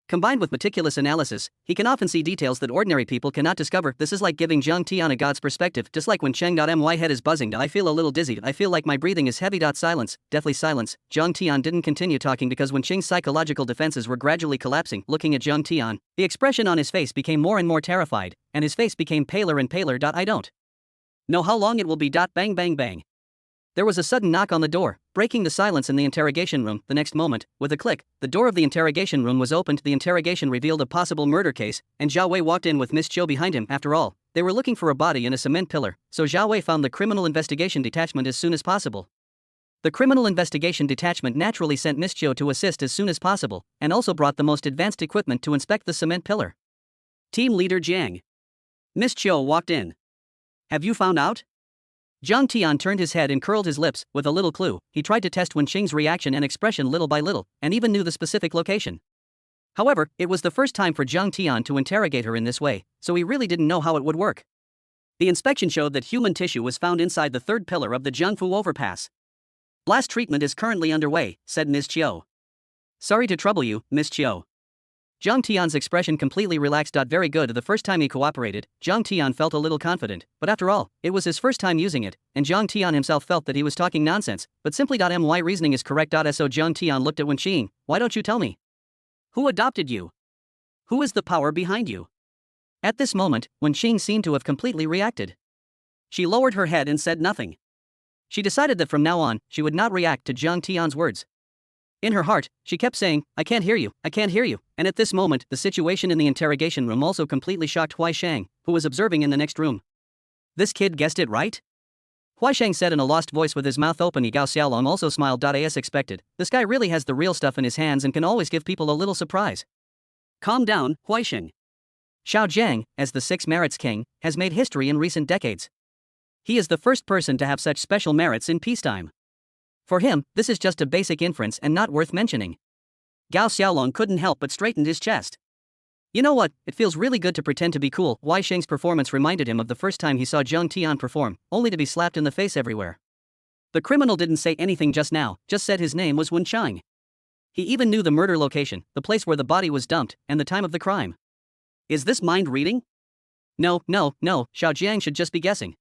Combined with meticulous analysis, he can often see details that ordinary people cannot discover. This is like giving Jiang Tian a god's perspective. Just like when Cheng.my head is buzzing. I feel a little dizzy. I feel like my breathing is heavy. Silence, deathly silence. Jiang Tian didn't continue talking because when Cheng's psychological defenses were gradually collapsing. Looking at Jiang Tian, the expression on his face became more and more terrified, and his face became paler and paler. I don't know how long it will be. Bang bang bang. There was a sudden knock on the door, breaking the silence in the interrogation room. The next moment, with a click, the door of the interrogation room was opened. The interrogation revealed a possible murder case, and Zhao Wei walked in with Miss Chiu behind him. After all, they were looking for a body in a cement pillar, so Zhao Wei found the Criminal Investigation Detachment as soon as possible. The Criminal Investigation Detachment naturally sent Miss Chiu to assist as soon as possible, and also brought the most advanced equipment to inspect the cement pillar. Team Leader Jiang. Miss Chiu walked in. Have you found out? Jiang Tian turned his head and curled his lips. With a little clue, he tried to test Wenqing's reaction and expression little by little, and even knew the specific location. However, it was the first time for Jiang Tian to interrogate her in this way, so he really didn't know how it would work. The inspection showed that human tissue was found inside the third pillar of the Jiangfu overpass. Blast treatment is currently underway, said Ms. Chiu. Sorry to trouble you, Ms. Chiu. Jiang Tian's expression completely relaxed. Very good. The first time he cooperated, Jiang Tian felt a little confident, but after all, it was his first time using it, and Jiang Tian himself felt that he was talking nonsense, but simply. My reasoning is correct. So Jiang Tian looked at Wenqing. Why don't you tell me? Who adopted you? Who is the power behind you? At this moment, Wenqing seemed to have completely reacted. She lowered her head and said nothing. She decided that from now on, she would not react to Jiang Tian's words. In her heart, she kept saying, I can't hear you, I can't hear you, and at this moment, the situation in the interrogation room also completely shocked Huaisheng, who was observing in the next room. This kid guessed it right? Huaisheng said in a lost voice with his mouth open. Gao Xiaolong also smiled. As expected, this guy really has the real stuff in his hands and can always give people a little surprise. Calm down, Huaisheng. Xiao Jiang, as the Six Merits King, has made history in recent decades. He is the first person to have such special merits in peacetime. For him, this is just a basic inference and not worth mentioning. Gao Xiaolong couldn't help but straightened his chest. You know what, it feels really good to pretend to be cool. Huaisheng's performance reminded him of the first time he saw Jiang Tian perform, only to be slapped in the face everywhere. The criminal didn't say anything just now, just said his name was Wenqing. He even knew the murder location, the place where the body was dumped, and the time of the crime. Is this mind reading? No, Xiao Jiang should just be guessing.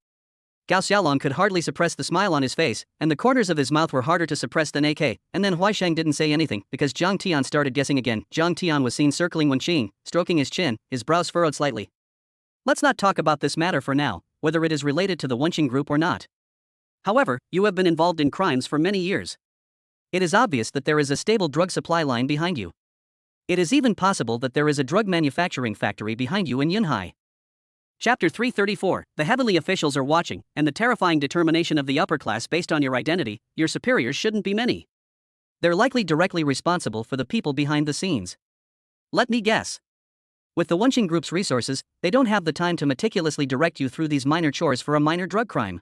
Gao Xiaolong could hardly suppress the smile on his face, and the corners of his mouth were harder to suppress than AK, and then Huaisheng didn't say anything, because Jiang Tian started guessing again. Jiang Tian was seen circling Wenqing, stroking his chin, his brows furrowed slightly. Let's not talk about this matter for now, whether it is related to the Wenqing group or not. However, you have been involved in crimes for many years. It is obvious that there is a stable drug supply line behind you. It is even possible that there is a drug manufacturing factory behind you in Yunhai. Chapter 334, the heavenly officials are watching, and the terrifying determination of the upper class based on your identity. Your superiors shouldn't be many. They're likely directly responsible for the people behind the scenes. Let me guess. With the Wenqing Group's resources, they don't have the time to meticulously direct you through these minor chores for a minor drug crime.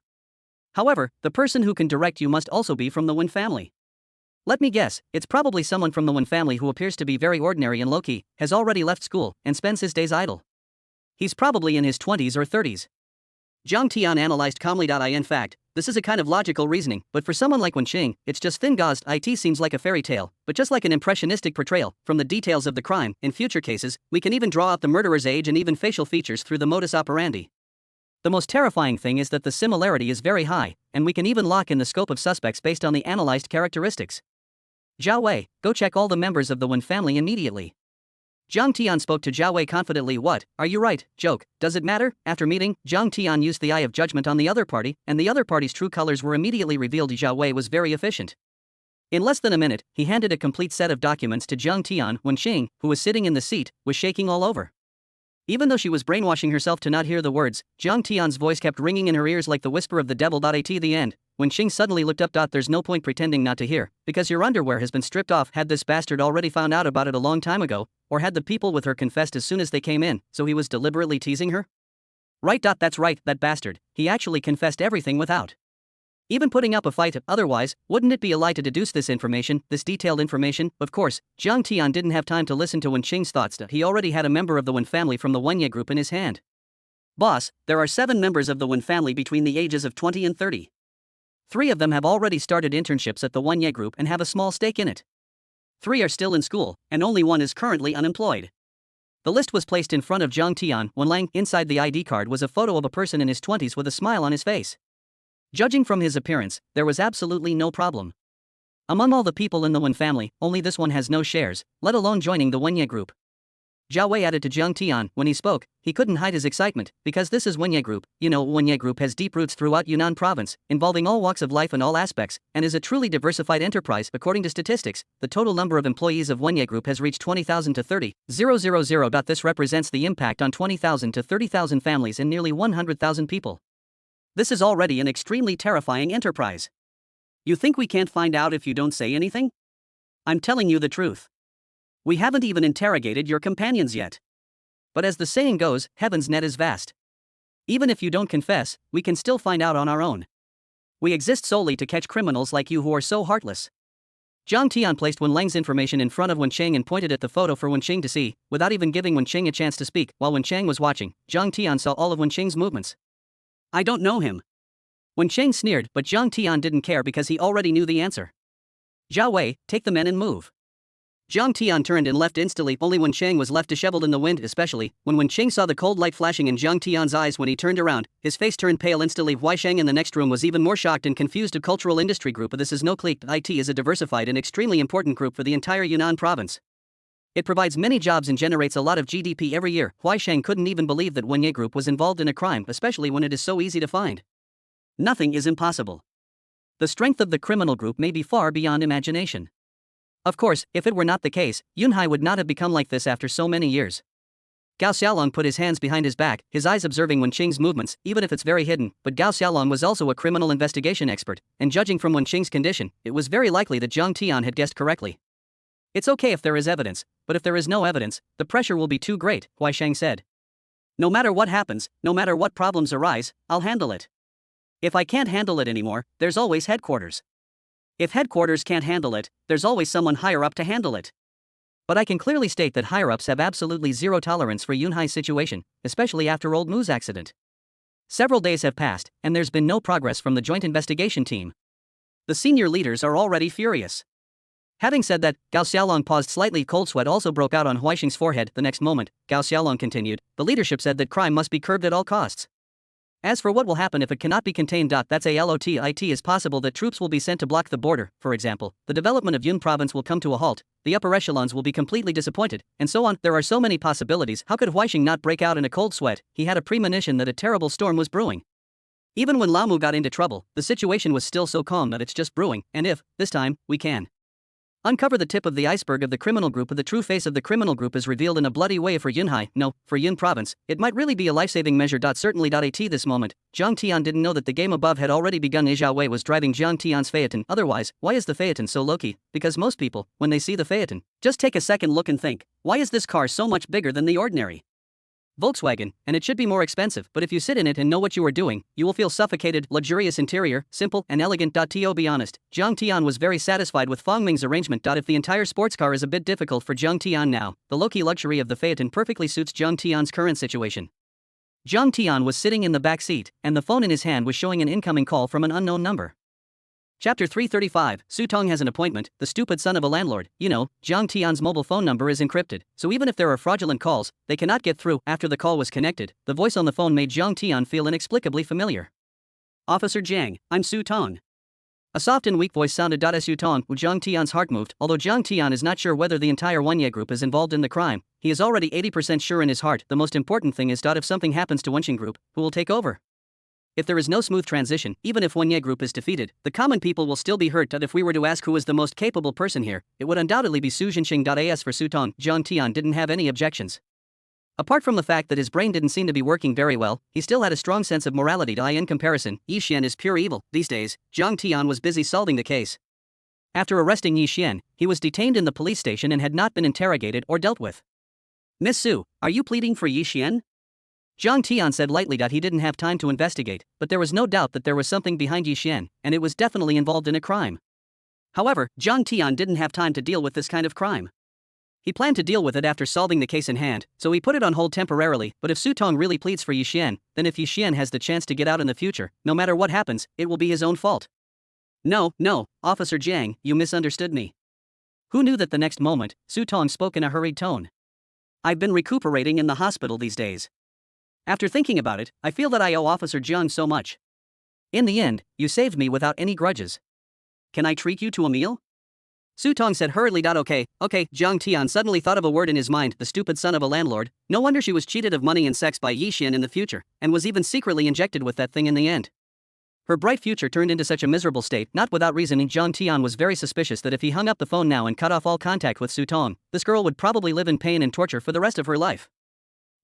However, the person who can direct you must also be from the Wen family. Let me guess, it's probably someone from the Wen family who appears to be very ordinary and low-key, has already left school, and spends his days idle. He's probably in his 20s or 30s. Zhang Tian analyzed calmly. In fact, this is a kind of logical reasoning, but for someone like Wenqing, it's just thin-gauzed. It seems like a fairy tale, but just like an impressionistic portrayal, from the details of the crime. In future cases, we can even draw out the murderer's age and even facial features through the modus operandi. The most terrifying thing is that the similarity is very high, and we can even lock in the scope of suspects based on the analyzed characteristics. Zhao Wei, go check all the members of the Wen family immediately. Zhang Tian spoke to Zhao Wei confidently. What, are you right, joke, does it matter? After meeting, Zhang Tian used the eye of judgment on the other party, and the other party's true colors were immediately revealed. Zhao Wei was very efficient. In less than a minute, he handed a complete set of documents to Zhang Tian. Wenqing, who was sitting in the seat, was shaking all over. Even though she was brainwashing herself to not hear the words, Zhang Tian's voice kept ringing in her ears like the whisper of the devil. At the end, Wenqing suddenly looked up. There's no point pretending not to hear, because your underwear has been stripped off. Had this bastard already found out about it a long time ago, or had the people with her confessed as soon as they came in, so he was deliberately teasing her? Right. That's right, that bastard, he actually confessed everything without even putting up a fight. Otherwise, wouldn't it be a lie to deduce this information, this detailed information? Of course, Zhang Tian didn't have time to listen to Wenqing's thoughts. He already had a member of the Wen family from the Wenye group in his hand. Boss, there are 7 members of the Wen family between the ages of 20 and 30. 3 of them have already started internships at the Wenye group and have a small stake in it. 3 are still in school, and only 1 is currently unemployed. The list was placed in front of Zhang Tian. Wenlang, inside the ID card was a photo of a person in his 20s with a smile on his face. Judging from his appearance, there was absolutely no problem. Among all the people in the Wen family, only this one has no shares, let alone joining the Wenye group. Zhao Wei added to Zhang Tian. When he spoke, he couldn't hide his excitement, because this is Wenye group. You know, Wenye group has deep roots throughout Yunnan province, involving all walks of life and all aspects, and is a truly diversified enterprise. According to statistics, the total number of employees of Wenye group has reached 20,000 to 30,000. This represents the impact on 20,000 to 30,000 families and nearly 100,000 people. This is already an extremely terrifying enterprise. You think we can't find out if you don't say anything? I'm telling you the truth. We haven't even interrogated your companions yet. But as the saying goes, heaven's net is vast. Even if you don't confess, we can still find out on our own. We exist solely to catch criminals like you who are so heartless. Zhang Tian placed Wenlang's information in front of Wenqing and pointed at the photo for Wenqing to see, without even giving Wenqing a chance to speak. While Wenqing was watching, Zhang Tian saw all of Wenqing's movements. I don't know him. Wenqing sneered, but Zhang Tian didn't care because he already knew the answer. Zhao Wei, take the men and move. Zhang Tian turned and left instantly. Only Wenqing was left disheveled in the wind, especially when Wenqing saw the cold light flashing in Zhang Tian's eyes. When he turned around, his face turned pale instantly. Wei Sheng in the next room was even more shocked and confused. A cultural industry group, but this is no clique. IT is a diversified and extremely important group for the entire Yunnan province. It provides many jobs and generates a lot of GDP every year. Wei Sheng couldn't even believe that Wenye group was involved in a crime, especially when it is so easy to find. Nothing is impossible. The strength of the criminal group may be far beyond imagination. Of course, if it were not the case, Yunhai would not have become like this after so many years. Gao Xiaolong put his hands behind his back, his eyes observing Wenqing's movements, even if it's very hidden. But Gao Xiaolong was also a criminal investigation expert, and judging from Wenqing's condition, it was very likely that Zhang Tian had guessed correctly. It's okay if there is evidence, but if there is no evidence, the pressure will be too great, Wei Sheng said. No matter what happens, no matter what problems arise, I'll handle it. If I can't handle it anymore, there's always headquarters. If headquarters can't handle it, there's always someone higher up to handle it. But I can clearly state that higher-ups have absolutely zero tolerance for Yunhai's situation, especially after old Mu's accident. Several days have passed, and there's been no progress from the joint investigation team. The senior leaders are already furious. Having said that, Gao Xiaolong paused slightly. Cold sweat also broke out on Wei Sheng's forehead. The next moment, Gao Xiaolong continued, the leadership said that crime must be curbed at all costs. As for what will happen if it cannot be contained, that's a lot. It is possible that troops will be sent to block the border. For example, the development of Yun province will come to a halt, the upper echelons will be completely disappointed, and so on. There are so many possibilities. How could Wei Sheng not break out in a cold sweat? He had a premonition that a terrible storm was brewing. Even when Lamu got into trouble, the situation was still so calm that it's just brewing, and if, this time, we can uncover the tip of the iceberg of the criminal group, the true face of the criminal group is revealed in a bloody way for Yunhai, no, for Yun province, it might really be a life-saving measure. Certainly. At this moment, Zhang Tian didn't know that the game above had already begun. Zhao Wei was driving Zhang Tian's Phaeton. Otherwise, why is the Phaeton so low-key? Because most people, when they see the Phaeton, just take a second look and think, why is this car so much bigger than the ordinary Volkswagen, and it should be more expensive, but if you sit in it and know what you are doing, you will feel suffocated. Luxurious interior, simple and elegant. To be honest, Zhang Tian was very satisfied with Fang Ming's arrangement. If the entire sports car is a bit difficult for Zhang Tian now, the low-key luxury of the Phaeton perfectly suits Zhang Tian's current situation. Zhang Tian was sitting in the back seat, and the phone in his hand was showing an incoming call from an unknown number. Chapter 335, Su Tong has an appointment. The stupid son of a landlord. You know, Zhang Tian's mobile phone number is encrypted, so even if there are fraudulent calls, they cannot get through. After the call was connected, the voice on the phone made Zhang Tian feel inexplicably familiar. Officer Jiang, I'm Su Tong. A soft and weak voice sounded. Su Tong, with Zhang Tian's heart moved. Although Zhang Tian is not sure whether the entire Wenye group is involved in the crime, he is already 80% sure in his heart. The most important thing is if something happens to Wenxing group, who will take over? If there is no smooth transition, even if Wenye group is defeated, the common people will still be hurt. If we were to ask who is the most capable person here, it would undoubtedly be Su Jinxing. As for Su Tong, Zhang Tian didn't have any objections. Apart from the fact that his brain didn't seem to be working very well, he still had a strong sense of morality. In comparison, Yi Xian is pure evil. These days, Zhang Tian was busy solving the case. After arresting Yi Xian, he was detained in the police station and had not been interrogated or dealt with. Miss Su, are you pleading for Yi Xian? Zhang Tian said lightly. He didn't have time to investigate, but there was no doubt that there was something behind Yi Xian, and it was definitely involved in a crime. However, Zhang Tian didn't have time to deal with this kind of crime. He planned to deal with it after solving the case in hand, so he put it on hold temporarily. But if Su Tong really pleads for Yi Xian, then if Yi Xian has the chance to get out in the future, no matter what happens, it will be his own fault. No, Officer Jiang, you misunderstood me. Who knew that the next moment, Su Tong spoke in a hurried tone. I've been recuperating in the hospital these days. After thinking about it, I feel that I owe Officer Jiang so much. In the end, you saved me without any grudges. Can I treat you to a meal? Su Tong said hurriedly. Okay. Zhang Tian suddenly thought of a word in his mind. The stupid son of a landlord. No wonder she was cheated of money and sex by Yi Xian in the future, and was even secretly injected with that thing in the end. Her bright future turned into such a miserable state. Not without reasoning, Zhang Tian was very suspicious that if he hung up the phone now and cut off all contact with Su Tong, this girl would probably live in pain and torture for the rest of her life.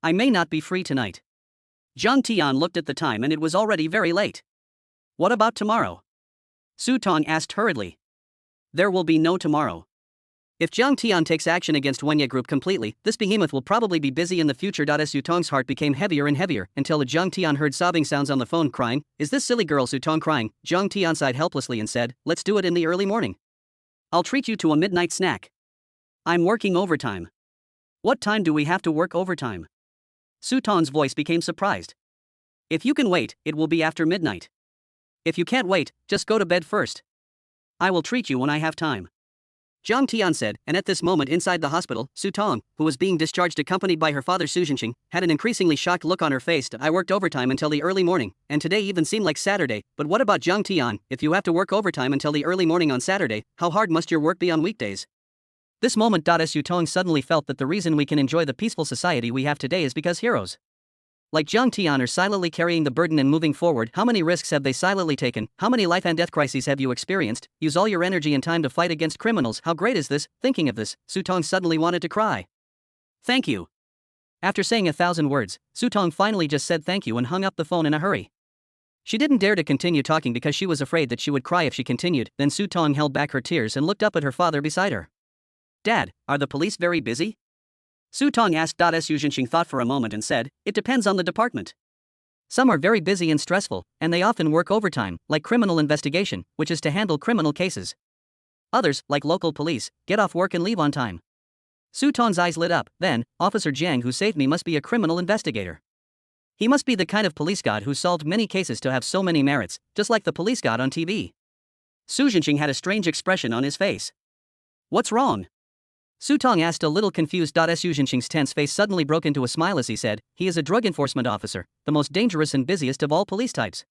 I may not be free tonight. Zhang Tian looked at the time and it was already very late. What about tomorrow? Su Tong asked hurriedly. There will be no tomorrow. If Zhang Tian takes action against Wenye group completely, this behemoth will probably be busy in the future. Su Tong's heart became heavier and heavier until Zhang Tian heard sobbing sounds on the phone. Crying? Is this silly girl Su Tong crying? Zhang Tian sighed helplessly and said, let's do it in the early morning. I'll treat you to a midnight snack. I'm working overtime. What time do we have to work overtime? Su Tong's voice became surprised. If you can wait, it will be after midnight. If you can't wait, just go to bed first. I will treat you when I have time. Zhang Tian said, and at this moment inside the hospital, Su Tong, who was being discharged accompanied by her father Su Jinxing, had an increasingly shocked look on her face. I worked overtime until the early morning, and today even seemed like Saturday. But what about Zhang Tian? If you have to work overtime until the early morning on Saturday, how hard must your work be on weekdays? This moment. Su Tong suddenly felt that the reason we can enjoy the peaceful society we have today is because heroes like Zhang Tian are silently carrying the burden and moving forward. How many risks have they silently taken? How many life and death crises have you experienced? Use all your energy and time to fight against criminals. How great is this? Thinking of this, Su Tong suddenly wanted to cry. Thank you. After saying 1,000 words, Su Tong finally just said thank you and hung up the phone in a hurry. She didn't dare to continue talking because she was afraid that she would cry if she continued. Then Su Tong held back her tears and looked up at her father beside her. Dad, are the police very busy? Su Tong asked. Su Jinxing thought for a moment and said, it depends on the department. Some are very busy and stressful, and they often work overtime, like criminal investigation, which is to handle criminal cases. Others, like local police, get off work and leave on time. Su Tong's eyes lit up. Then, Officer Jiang who saved me must be a criminal investigator. He must be the kind of police god who solved many cases to have so many merits, just like the police god on TV. Su Jinxing had a strange expression on his face. What's wrong? Su Tong asked, a little confused. Su Jinxing's tense face suddenly broke into a smile as he said, he is a drug enforcement officer, the most dangerous and busiest of all police types.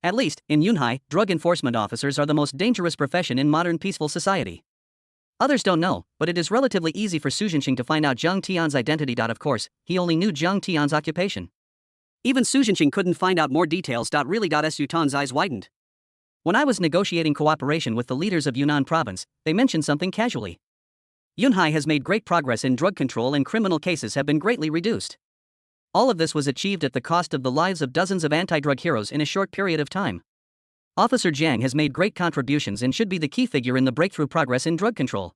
At least, in Yunhai, drug enforcement officers are the most dangerous profession in modern peaceful society. Others don't know, but it is relatively easy for Su Jinxing to find out Zhang Tian's identity. Of course, he only knew Zhang Tian's occupation. Even Su Jinxing couldn't find out more details. Really. Su Tong's eyes widened. When I was negotiating cooperation with the leaders of Yunnan province, they mentioned something casually. Yunhai has made great progress in drug control and criminal cases have been greatly reduced. All of this was achieved at the cost of the lives of dozens of anti-drug heroes in a short period of time. Officer Jiang has made great contributions and should be the key figure in the breakthrough progress in drug control.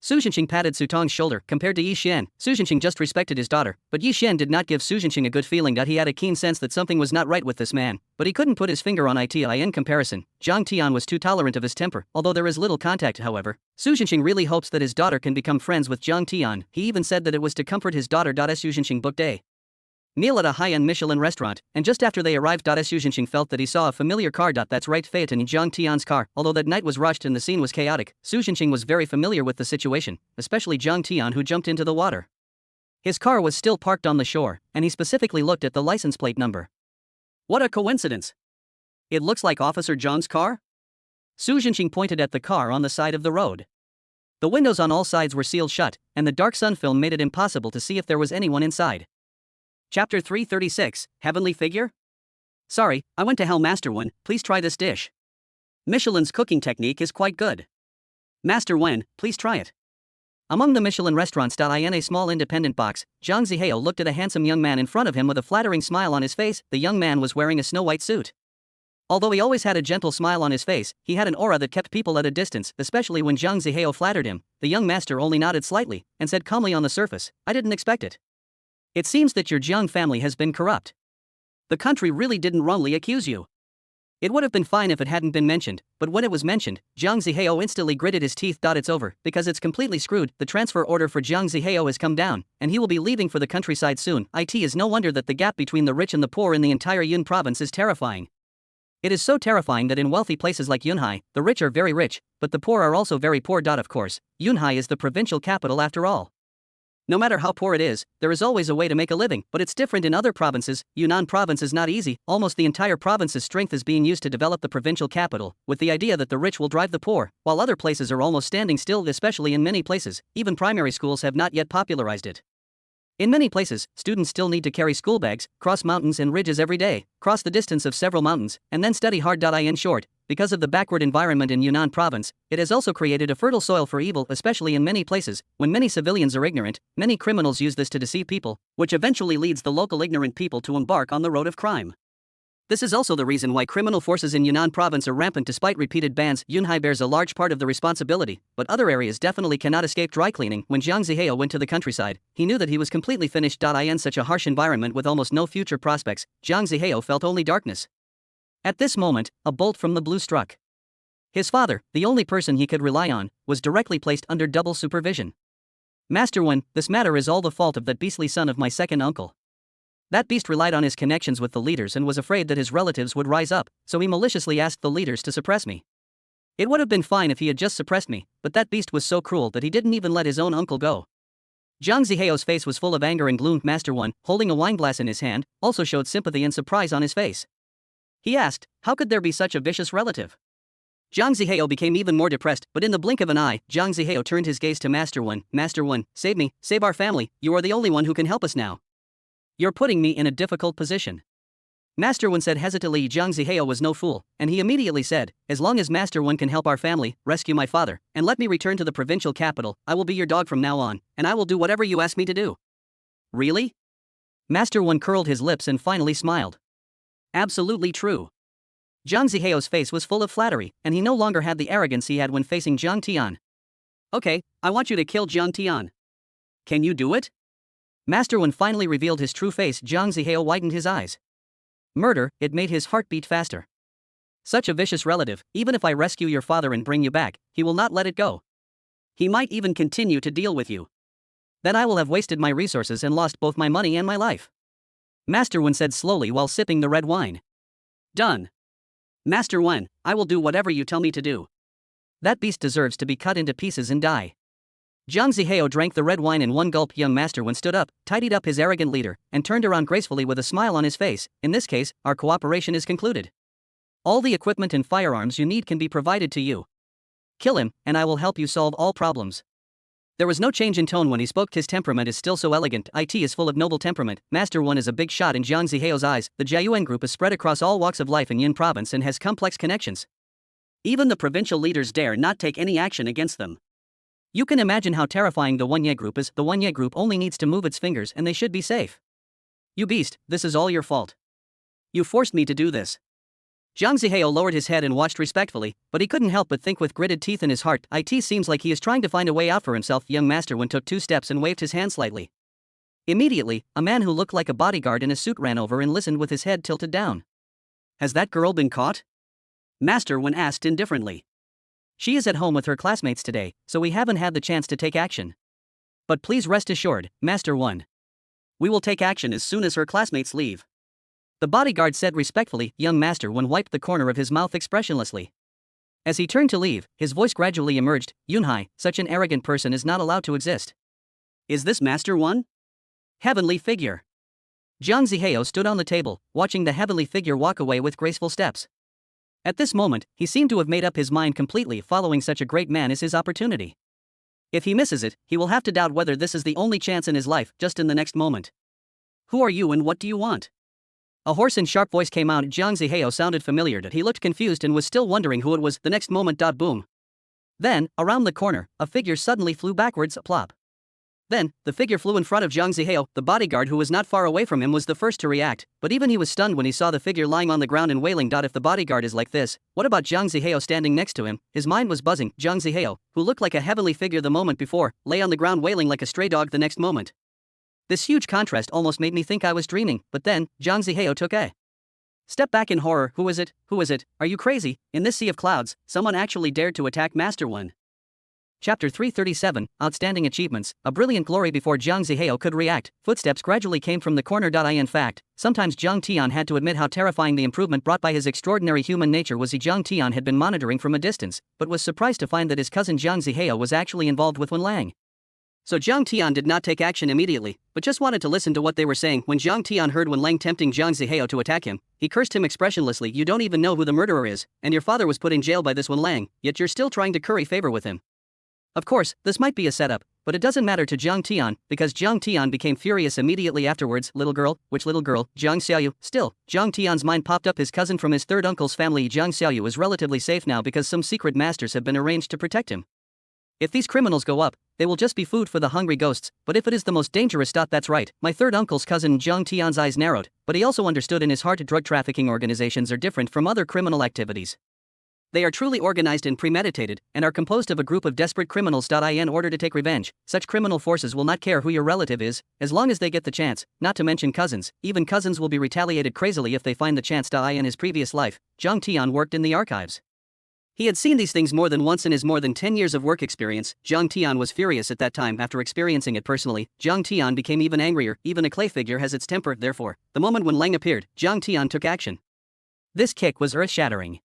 Su Jinxing patted Su Tong's shoulder. Compared to Yi Xian, Su Jinxing just respected his daughter, but Yi Xian did not give Su Jinxing a good feeling. He had a keen sense that something was not right with this man, but he couldn't put his finger on it. In comparison, Zhang Tian was too tolerant of his temper, although there is little contact. However, Su Jinxing really hopes that his daughter can become friends with Zhang Tian. He even said that it was to comfort his daughter. Su Jinxing booked a meal at a high-end Michelin restaurant, and just after they arrived, Su Jinqing felt that he saw a familiar car. That's right, Phaeton Zhang Tian's car. Although that night was rushed and the scene was chaotic, Su Jinqing was very familiar with the situation, especially Zhang Tian, who jumped into the water. His car was still parked on the shore, and he specifically looked at the license plate number. What a coincidence! It looks like Officer Zhang's car? Su Jinqing pointed at the car on the side of the road. The windows on all sides were sealed shut, and the dark sun film made it impossible to see if there was anyone inside. Chapter 336, Heavenly Figure? Sorry, I went to hell. Master Wen, please try this dish. Michelin's cooking technique is quite good. Master Wen, please try it. Among the Michelin restaurants in a small independent box, Zhang Zihao looked at a handsome young man in front of him with a flattering smile on his face. The young man was wearing a snow-white suit. Although he always had a gentle smile on his face, he had an aura that kept people at a distance, especially when Zhang Zihao flattered him. The young master only nodded slightly, and said calmly on the surface, I didn't expect it. It seems that your Jiang family has been corrupt. The country really didn't wrongly accuse you. It would have been fine if it hadn't been mentioned, but when it was mentioned, Zhang Zihao instantly gritted his teeth. It's over, because it's completely screwed. The transfer order for Zhang Zihao has come down, and he will be leaving for the countryside soon. It is no wonder that the gap between the rich and the poor in the entire Yun province is terrifying. It is so terrifying that in wealthy places like Yunhai, the rich are very rich, but the poor are also very poor. Of course, Yunhai is the provincial capital after all. No matter how poor it is, there is always a way to make a living, but it's different in other provinces. Yunnan province is not easy. Almost the entire province's strength is being used to develop the provincial capital, with the idea that the rich will drive the poor, while other places are almost standing still, especially in many places. Even primary schools have not yet popularized it. In many places, students still need to carry school bags, cross mountains and ridges every day, cross the distance of several mountains, and then study hard. In short, because of the backward environment in Yunnan province, it has also created a fertile soil for evil, especially in many places. When many civilians are ignorant, many criminals use this to deceive people, which eventually leads the local ignorant people to embark on the road of crime. This is also the reason why criminal forces in Yunnan province are rampant despite repeated bans. Yunhai bears a large part of the responsibility, but other areas definitely cannot escape dry cleaning. When Zhang Zihao went to the countryside, he knew that he was completely finished. In such a harsh environment with almost no future prospects, Zhang Zihao felt only darkness. At this moment, a bolt from the blue struck. His father, the only person he could rely on, was directly placed under double supervision. Master Wen, this matter is all the fault of that beastly son of my second uncle. That beast relied on his connections with the leaders and was afraid that his relatives would rise up, so he maliciously asked the leaders to suppress me. It would have been fine if he had just suppressed me, but that beast was so cruel that he didn't even let his own uncle go. Zhang Zihao's face was full of anger and gloom. Master Wen, holding a wineglass in his hand, also showed sympathy and surprise on his face. He asked, how could there be such a vicious relative? Zhang Zihao became even more depressed, but in the blink of an eye, Zhang Zihao turned his gaze to Master Wen. Master Wen, save me, save our family, you are the only one who can help us now. You're putting me in a difficult position. Master Wen said hesitantly. Zhang Zihao was no fool, and he immediately said, as long as Master Wen can help our family, rescue my father, and let me return to the provincial capital, I will be your dog from now on, and I will do whatever you ask me to do. Really? Master Wen curled his lips and finally smiled. Absolutely true. Zhang Zihao's face was full of flattery, and he no longer had the arrogance he had when facing Zhang Tian. Okay, I want you to kill Zhang Tian. Can you do it? Master Wen finally revealed his true face. Zhang Zihao widened his eyes. Murder, it made his heart beat faster. Such a vicious relative, even if I rescue your father and bring you back, he will not let it go. He might even continue to deal with you. Then I will have wasted my resources and lost both my money and my life. Master Wen said slowly while sipping the red wine. Done. Master Wen, I will do whatever you tell me to do. That beast deserves to be cut into pieces and die. Zhang Zihao drank the red wine in one gulp. Young Master Wen stood up, tidied up his arrogant leader, and turned around gracefully with a smile on his face. In this case, our cooperation is concluded. All the equipment and firearms you need can be provided to you. Kill him, and I will help you solve all problems. There was no change in tone when he spoke. His temperament is still so elegant. It is full of noble temperament. Master Wen is a big shot in Zhang Zihao's eyes. The Jiayuan group is spread across all walks of life in Yin province and has complex connections. Even the provincial leaders dare not take any action against them. You can imagine how terrifying the Wanye group is. The Wanye group only needs to move its fingers and they should be safe. You beast, this is all your fault. You forced me to do this. Zhang Zihao lowered his head and watched respectfully, but he couldn't help but think with gritted teeth in his heart. It seems like he is trying to find a way out for himself. Young Master Wen took 2 steps and waved his hand slightly. Immediately, a man who looked like a bodyguard in a suit ran over and listened with his head tilted down. Has that girl been caught? Master Wen asked indifferently. She is at home with her classmates today, so we haven't had the chance to take action. But please rest assured, Master Wen. We will take action as soon as her classmates leave. The bodyguard said respectfully, young master, when wiped the corner of his mouth expressionlessly. As he turned to leave, his voice gradually emerged, Yunhai, such an arrogant person is not allowed to exist. Is this Master One? Heavenly figure. Jiang Zihao stood on the table, watching the heavenly figure walk away with graceful steps. At this moment, he seemed to have made up his mind completely. Following such a great man is his opportunity. If he misses it, he will have to doubt whether this is the only chance in his life. Just in the next moment. Who are you and what do you want? A hoarse and sharp voice came out. Jiang Zihao sounded familiar. He looked confused and was still wondering who it was. The next moment. Boom. Then, around the corner, a figure suddenly flew backwards. Plop. Then, the figure flew in front of Jiang Zihao. The bodyguard, who was not far away from him, was the first to react, but even he was stunned when he saw the figure lying on the ground and wailing. If the bodyguard is like this, what about Jiang Zihao standing next to him? His mind was buzzing. Jiang Zihao, who looked like a heavenly figure the moment before, lay on the ground wailing like a stray dog the next moment. This huge contrast almost made me think I was dreaming, but then, Jiang Zihao took a step back in horror. Who is it? Who is it? Are you crazy? In this sea of clouds, someone actually dared to attack Master One. Chapter 337, Outstanding Achievements, a brilliant glory. Before Jiang Zihao could react, footsteps gradually came from the corner. In fact, sometimes Jiang Tian had to admit how terrifying the improvement brought by his extraordinary human nature was. Jiang Tian had been monitoring from a distance, but was surprised to find that his cousin Jiang Zihao was actually involved with Wen Lang. So Jiang Tian did not take action immediately, but just wanted to listen to what they were saying. When Jiang Tian heard Wen Lang tempting Jiang Zihao to attack him, he cursed him expressionlessly. You don't even know who the murderer is, and your father was put in jail by this Wen Lang, yet you're still trying to curry favor with him. Of course, this might be a setup, but it doesn't matter to Jiang Tian, because Jiang Tian became furious immediately afterwards. Little girl? Which little girl? Jiang Xiaoyu. Still, Jiang Tian's mind popped up his cousin from his third uncle's family. Jiang Xiaoyu is relatively safe now because some secret masters have been arranged to protect him. If these criminals go up, they will just be food for the hungry ghosts, but if it is the most dangerous. That's right, my third uncle's cousin Jiang Tian's eyes narrowed, but he also understood in his heart drug trafficking organizations are different from other criminal activities. They are truly organized and premeditated, and are composed of a group of desperate criminals. In order to take revenge, such criminal forces will not care who your relative is, as long as they get the chance, not to mention cousins. Even cousins will be retaliated crazily if they find the chance. In his previous life, Jiang Tian worked in the archives. He had seen these things more than once in his more than 10 years of work experience. Jiang Tian was furious at that time. After experiencing it personally, Jiang Tian became even angrier. Even a clay figure has its temper. Therefore, the moment when Lang appeared, Jiang Tian took action. This kick was earth-shattering.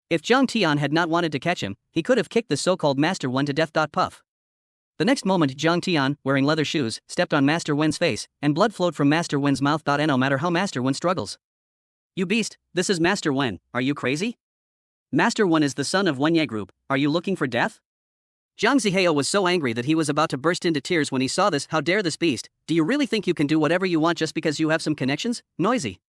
If Jiang Tian had not wanted to catch him, he could have kicked the so-called Master One to death. Puff. The next moment, Jiang Tian, wearing leather shoes, stepped on Master Wen's face, and blood flowed from Master Wen's mouth. No matter how Master Wen struggles. You beast, this is Master Wen, are you crazy? Master Wen is the son of Wenye Group, are you looking for death? Jiang Zihao was so angry that he was about to burst into tears when he saw this. How dare this beast, do you really think you can do whatever you want just because you have some connections? Noisy.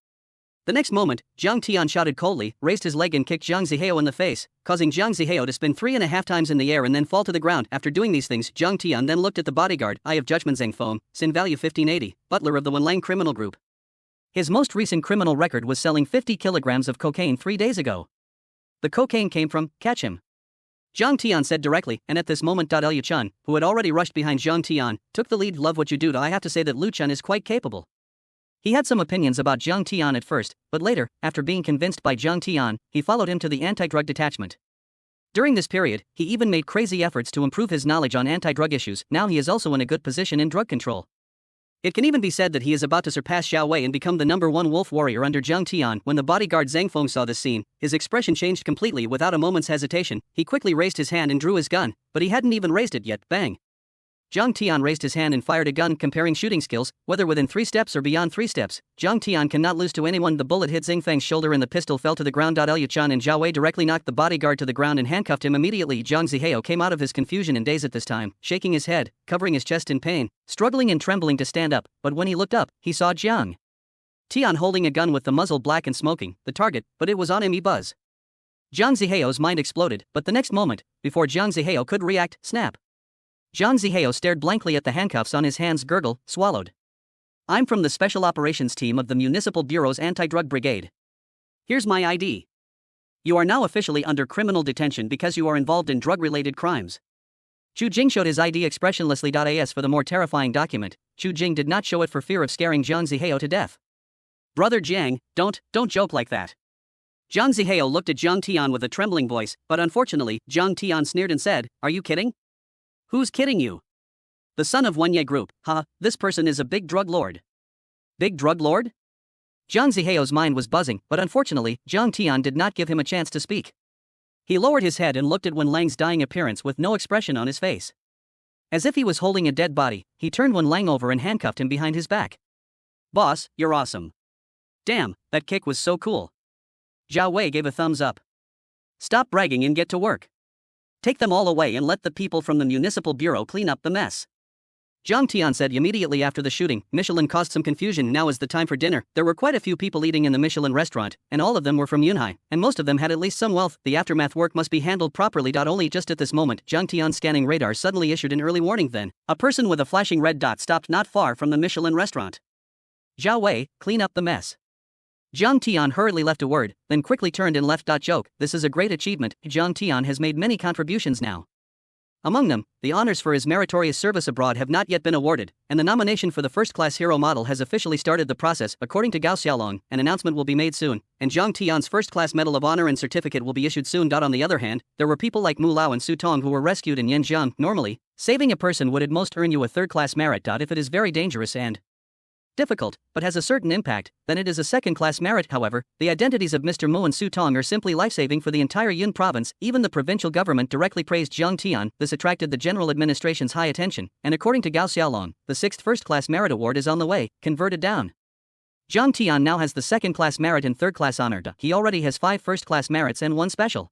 The next moment, Jiang Tian shouted coldly, raised his leg and kicked Jiang Zihao in the face, causing Jiang Zihao to spin 3.5 times in the air and then fall to the ground. After doing these things, Jiang Tian then looked at the bodyguard. Eye of Judgment. Zhang Feng, Sin value 1580, butler of the Wen Lang criminal group. His most recent criminal record was selling 50 kilograms of cocaine 3 days ago. The cocaine came from, catch him. Jiang Tian said directly, and at this moment. Liu Chun, who had already rushed behind Jiang Tian, took the lead. Love what you do. I have to say that Liu Chun is quite capable. He had some opinions about Jiang Tian at first, but later, after being convinced by Jiang Tian, he followed him to the anti-drug detachment. During this period, he even made crazy efforts to improve his knowledge on anti-drug issues. Now he is also in a good position in drug control. It can even be said that he is about to surpass Xiao Wei and become the #1 wolf warrior under Jiang Tian. When the bodyguard Zhang Feng saw this scene, his expression changed completely. Without a moment's hesitation, he quickly raised his hand and drew his gun, but he hadn't even raised it yet. Bang! Jiang Tian raised his hand and fired a gun. Comparing shooting skills, whether within 3 steps or beyond 3 steps, Jiang Tian cannot lose to anyone. The bullet hit Zhang Feng's shoulder and the pistol fell to the ground. Liu Chun and Zhao Wei directly knocked the bodyguard to the ground and handcuffed him immediately. Jiang Zihao came out of his confusion and daze at this time, shaking his head, covering his chest in pain, struggling and trembling to stand up, but when he looked up, he saw Jiang Tian holding a gun with the muzzle black and smoking, the target, but it was on him. Buzz. Jiang Zihao's mind exploded, but the next moment, before Jiang Zihao could react, snap. Jiang Zihao stared blankly at the handcuffs on his hands. Gurgle, swallowed. I'm from the Special Operations Team of the Municipal Bureau's Anti-Drug Brigade. Here's my ID. You are now officially under criminal detention because you are involved in drug-related crimes. Chu Jing showed his ID expressionlessly. As for the more terrifying document, Chu Jing did not show it for fear of scaring Jiang Zihao to death. Brother Jiang, don't joke like that. Jiang Zihao looked at Jiang Tian with a trembling voice, but unfortunately, Jiang Tian sneered and said, are you kidding? Who's kidding you? The son of Wenye Group, this person is a big drug lord. Big drug lord? Jiang Zihao's mind was buzzing, but unfortunately, Jiang Tian did not give him a chance to speak. He lowered his head and looked at Wen Lang's dying appearance with no expression on his face. As if he was holding a dead body, he turned Wen Lang over and handcuffed him behind his back. Boss, you're awesome. Damn, that kick was so cool. Zhao Wei gave a thumbs up. Stop bragging and get to work. Take them all away and let the people from the municipal bureau clean up the mess. Jiang Tian said immediately after the shooting. Michelin caused some confusion. Now is the time for dinner. There were quite a few people eating in the Michelin restaurant, and all of them were from Yunhai, and most of them had at least some wealth. The aftermath work must be handled properly. Only just at this moment, Jiang Tian's scanning radar suddenly issued an early warning. Then, a person with a flashing red dot stopped not far from the Michelin restaurant. Zhao Wei, clean up the mess. Jiang Tian hurriedly left a word, then quickly turned and left. Joke, this is a great achievement. Jiang Tian has made many contributions now. Among them, the honors for his meritorious service abroad have not yet been awarded, and the nomination for the first-class hero model has officially started the process. According to Gao Xiaolong, an announcement will be made soon, and Jiang Tian's first-class medal of honor and certificate will be issued soon. On the other hand, there were people like Mu Lao and Su Tong who were rescued in Yanjiang. Normally, saving a person would at most earn you a third-class merit. If it is very dangerous and difficult, but has a certain impact, then it is a second-class merit. However, the identities of Mr. Mu and Su Tong are simply life-saving for the entire Yun province. Even the provincial government directly praised Jiang Tian. This attracted the general administration's high attention, and according to Gao Xiaolong, the 6th first-class merit award is on the way, converted down. Jiang Tian now has the second-class merit and third-class honor. He already has 5 first-class merits and 1 special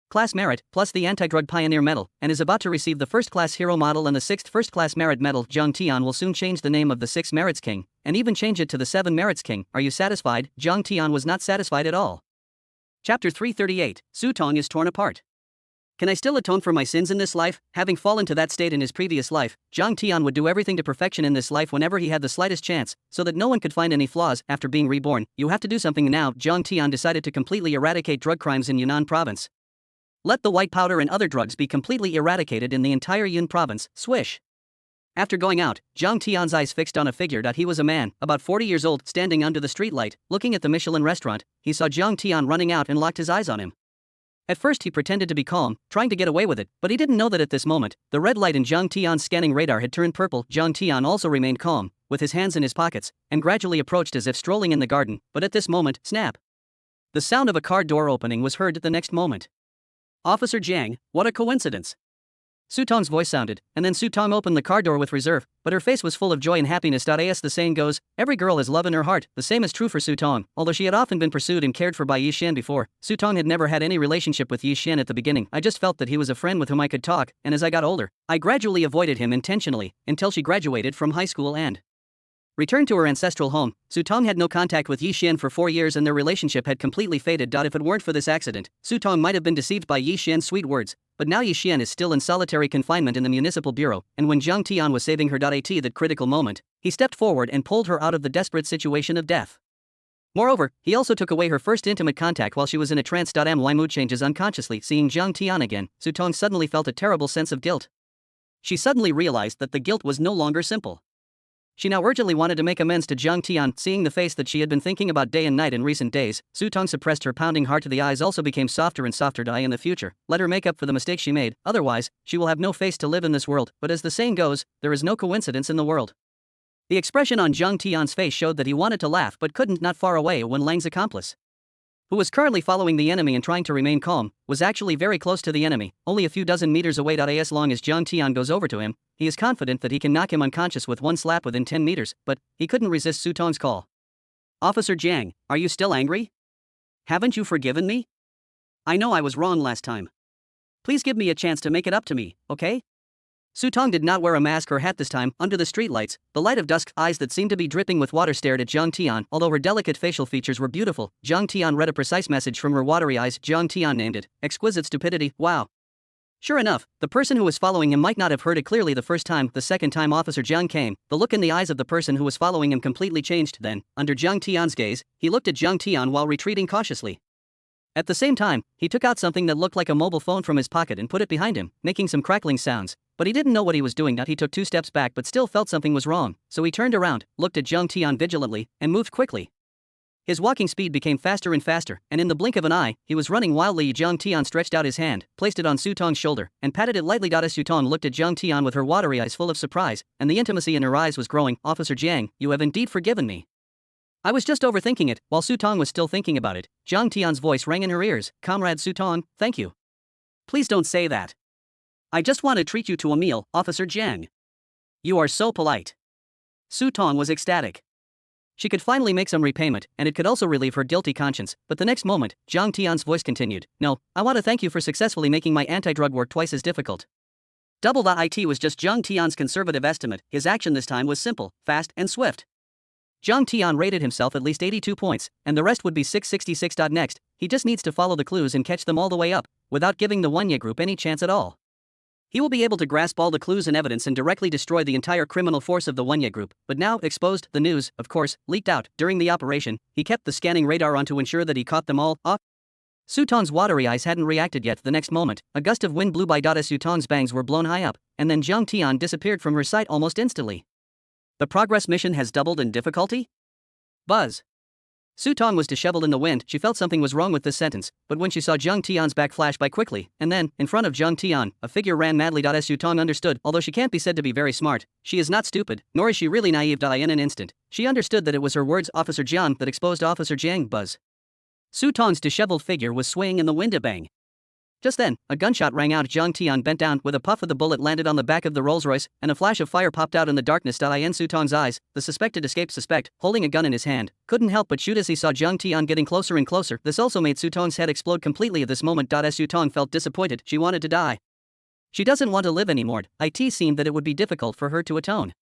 class merit, plus the anti-drug pioneer medal, and is about to receive the first-class hero model and the 6th first-class merit medal. Jiang Tian will soon change the name of the 6 merits king, and even change it to the 7 merits king. Are you satisfied? Jiang Tian was not satisfied at all. Chapter 338, Su Tong is torn apart. Can I still atone for my sins in this life? Having fallen to that state in his previous life, Jiang Tian would do everything to perfection in this life whenever he had the slightest chance, so that no one could find any flaws. After being reborn, you have to do something now. Jiang Tian decided to completely eradicate drug crimes in Yunnan province. Let the white powder and other drugs be completely eradicated in the entire Yun province. Swish. After going out, Jiang Tian's eyes fixed on a figure. He was a man, about 40 years old, standing under the streetlight, looking at the Michelin restaurant. He saw Jiang Tian running out and locked his eyes on him. At first he pretended to be calm, trying to get away with it, but he didn't know that at this moment, the red light in Jiang Tian's scanning radar had turned purple. Jiang Tian also remained calm, with his hands in his pockets, and gradually approached as if strolling in the garden, but at this moment, snap. The sound of a car door opening was heard at the next moment. Officer Jiang, what a coincidence. Su Tong's voice sounded, and then Su Tong opened the car door with reserve, but her face was full of joy and happiness. As the saying goes, every girl has love in her heart. The same is true for Su Tong. Although she had often been pursued and cared for by Yi Xian before, Su Tong had never had any relationship with Yi Xian at the beginning. I just felt that he was a friend with whom I could talk, and as I got older, I gradually avoided him intentionally, until she graduated from high school and returned to her ancestral home. Su Tong had no contact with Yi Xian for 4 years and their relationship had completely faded. If it weren't for this accident, Su Tong might have been deceived by Yi Xian's sweet words, but now Yi Xian is still in solitary confinement in the municipal bureau, and when Jiang Tian was saving her at that critical moment, he stepped forward and pulled her out of the desperate situation of death. Moreover, he also took away her first intimate contact while she was in a trance. My mood changes unconsciously. Seeing Jiang Tian again, Su Tong suddenly felt a terrible sense of guilt. She suddenly realized that the guilt was no longer simple. She now urgently wanted to make amends to Jiang Tian. Seeing the face that she had been thinking about day and night in recent days, Su Tong suppressed her pounding heart. The eyes also became softer and softer. In the future, let her make up for the mistake she made, otherwise, she will have no face to live in this world. But as the saying goes, there is no coincidence in the world. The expression on Jiang Tian's face showed that he wanted to laugh but couldn't. Not far away, Wen Lang's accomplice, who was currently following the enemy and trying to remain calm, was actually very close to the enemy, only a few dozen meters away. As long as Jiang Tian goes over to him, he is confident that he can knock him unconscious with one slap within 10 meters, but he couldn't resist Su Tong's call. Officer Jiang, are you still angry? Haven't you forgiven me? I know I was wrong last time. Please give me a chance to make it up to me, okay? Su Tong did not wear a mask or hat this time. Under the streetlights, the light of dusk, eyes that seemed to be dripping with water stared at Jiang Tian. Although her delicate facial features were beautiful, Jiang Tian read a precise message from her watery eyes. Jiang Tian named it exquisite stupidity. Wow. Sure enough, the person who was following him might not have heard it clearly the first time. The second time Officer Jiang came, the look in the eyes of the person who was following him completely changed. Then, under Jiang Tian's gaze, he looked at Jiang Tian while retreating cautiously. At the same time, he took out something that looked like a mobile phone from his pocket and put it behind him, making some crackling sounds. But he didn't know what he was doing. He took 2 steps back but still felt something was wrong, so he turned around, looked at Jiang Tian vigilantly, and moved quickly. His walking speed became faster and faster, and in the blink of an eye, he was running wildly. Jiang Tian stretched out his hand, placed it on Su Tong's shoulder, and patted it lightly. As Su Tong looked at Jiang Tian with her watery eyes full of surprise, and the intimacy in her eyes was growing. Officer Jiang, you have indeed forgiven me. I was just overthinking it. While Su Tong was still thinking about it, Zhang Tian's voice rang in her ears. Comrade Su Tong, thank you. Please don't say that. I just want to treat you to a meal, Officer Jiang. You are so polite. Su Tong was ecstatic. She could finally make some repayment, and it could also relieve her guilty conscience, but the next moment, Zhang Tian's voice continued. No, I want to thank you for successfully making my anti-drug work twice as difficult. It was just Zhang Tian's conservative estimate. His action this time was simple, fast, and swift. Zhang Tian rated himself at least 82 points, and the rest would be 666. Next, he just needs to follow the clues and catch them all the way up, without giving the Wenya group any chance at all. He will be able to grasp all the clues and evidence and directly destroy the entire criminal force of the Wenya group, but now exposed, the news, of course, leaked out. During the operation, he kept the scanning radar on to ensure that he caught them all. Su Tong's watery eyes hadn't reacted yet. The next moment, a gust of wind blew by. Su Tong's bangs were blown high up, and then Zhang Tian disappeared from her sight almost instantly. The progress mission has doubled in difficulty? Buzz. Su Tong was disheveled in the wind. She felt something was wrong with this sentence, but when she saw Zhang Tian's back flash by quickly, and then, in front of Zhang Tian, a figure ran madly. Su Tong understood. Although she can't be said to be very smart, she is not stupid, nor is she really naive. In an instant, she understood that it was her words, Officer Jiang, that exposed Officer Jiang. Buzz. Su Tong's disheveled figure was swaying in the wind. A bang. Just then, a gunshot rang out. Zhang Tian bent down. With a puff of the bullet landed on the back of the Rolls-Royce, and a flash of fire popped out in the darkness. In Su Tong's eyes, the suspected escaped suspect, holding a gun in his hand, couldn't help but shoot as he saw Zhang Tian getting closer and closer. This also made Su Tong's head explode completely at this moment. Su Tong felt disappointed. She wanted to die. She doesn't want to live anymore. It seemed that it would be difficult for her to atone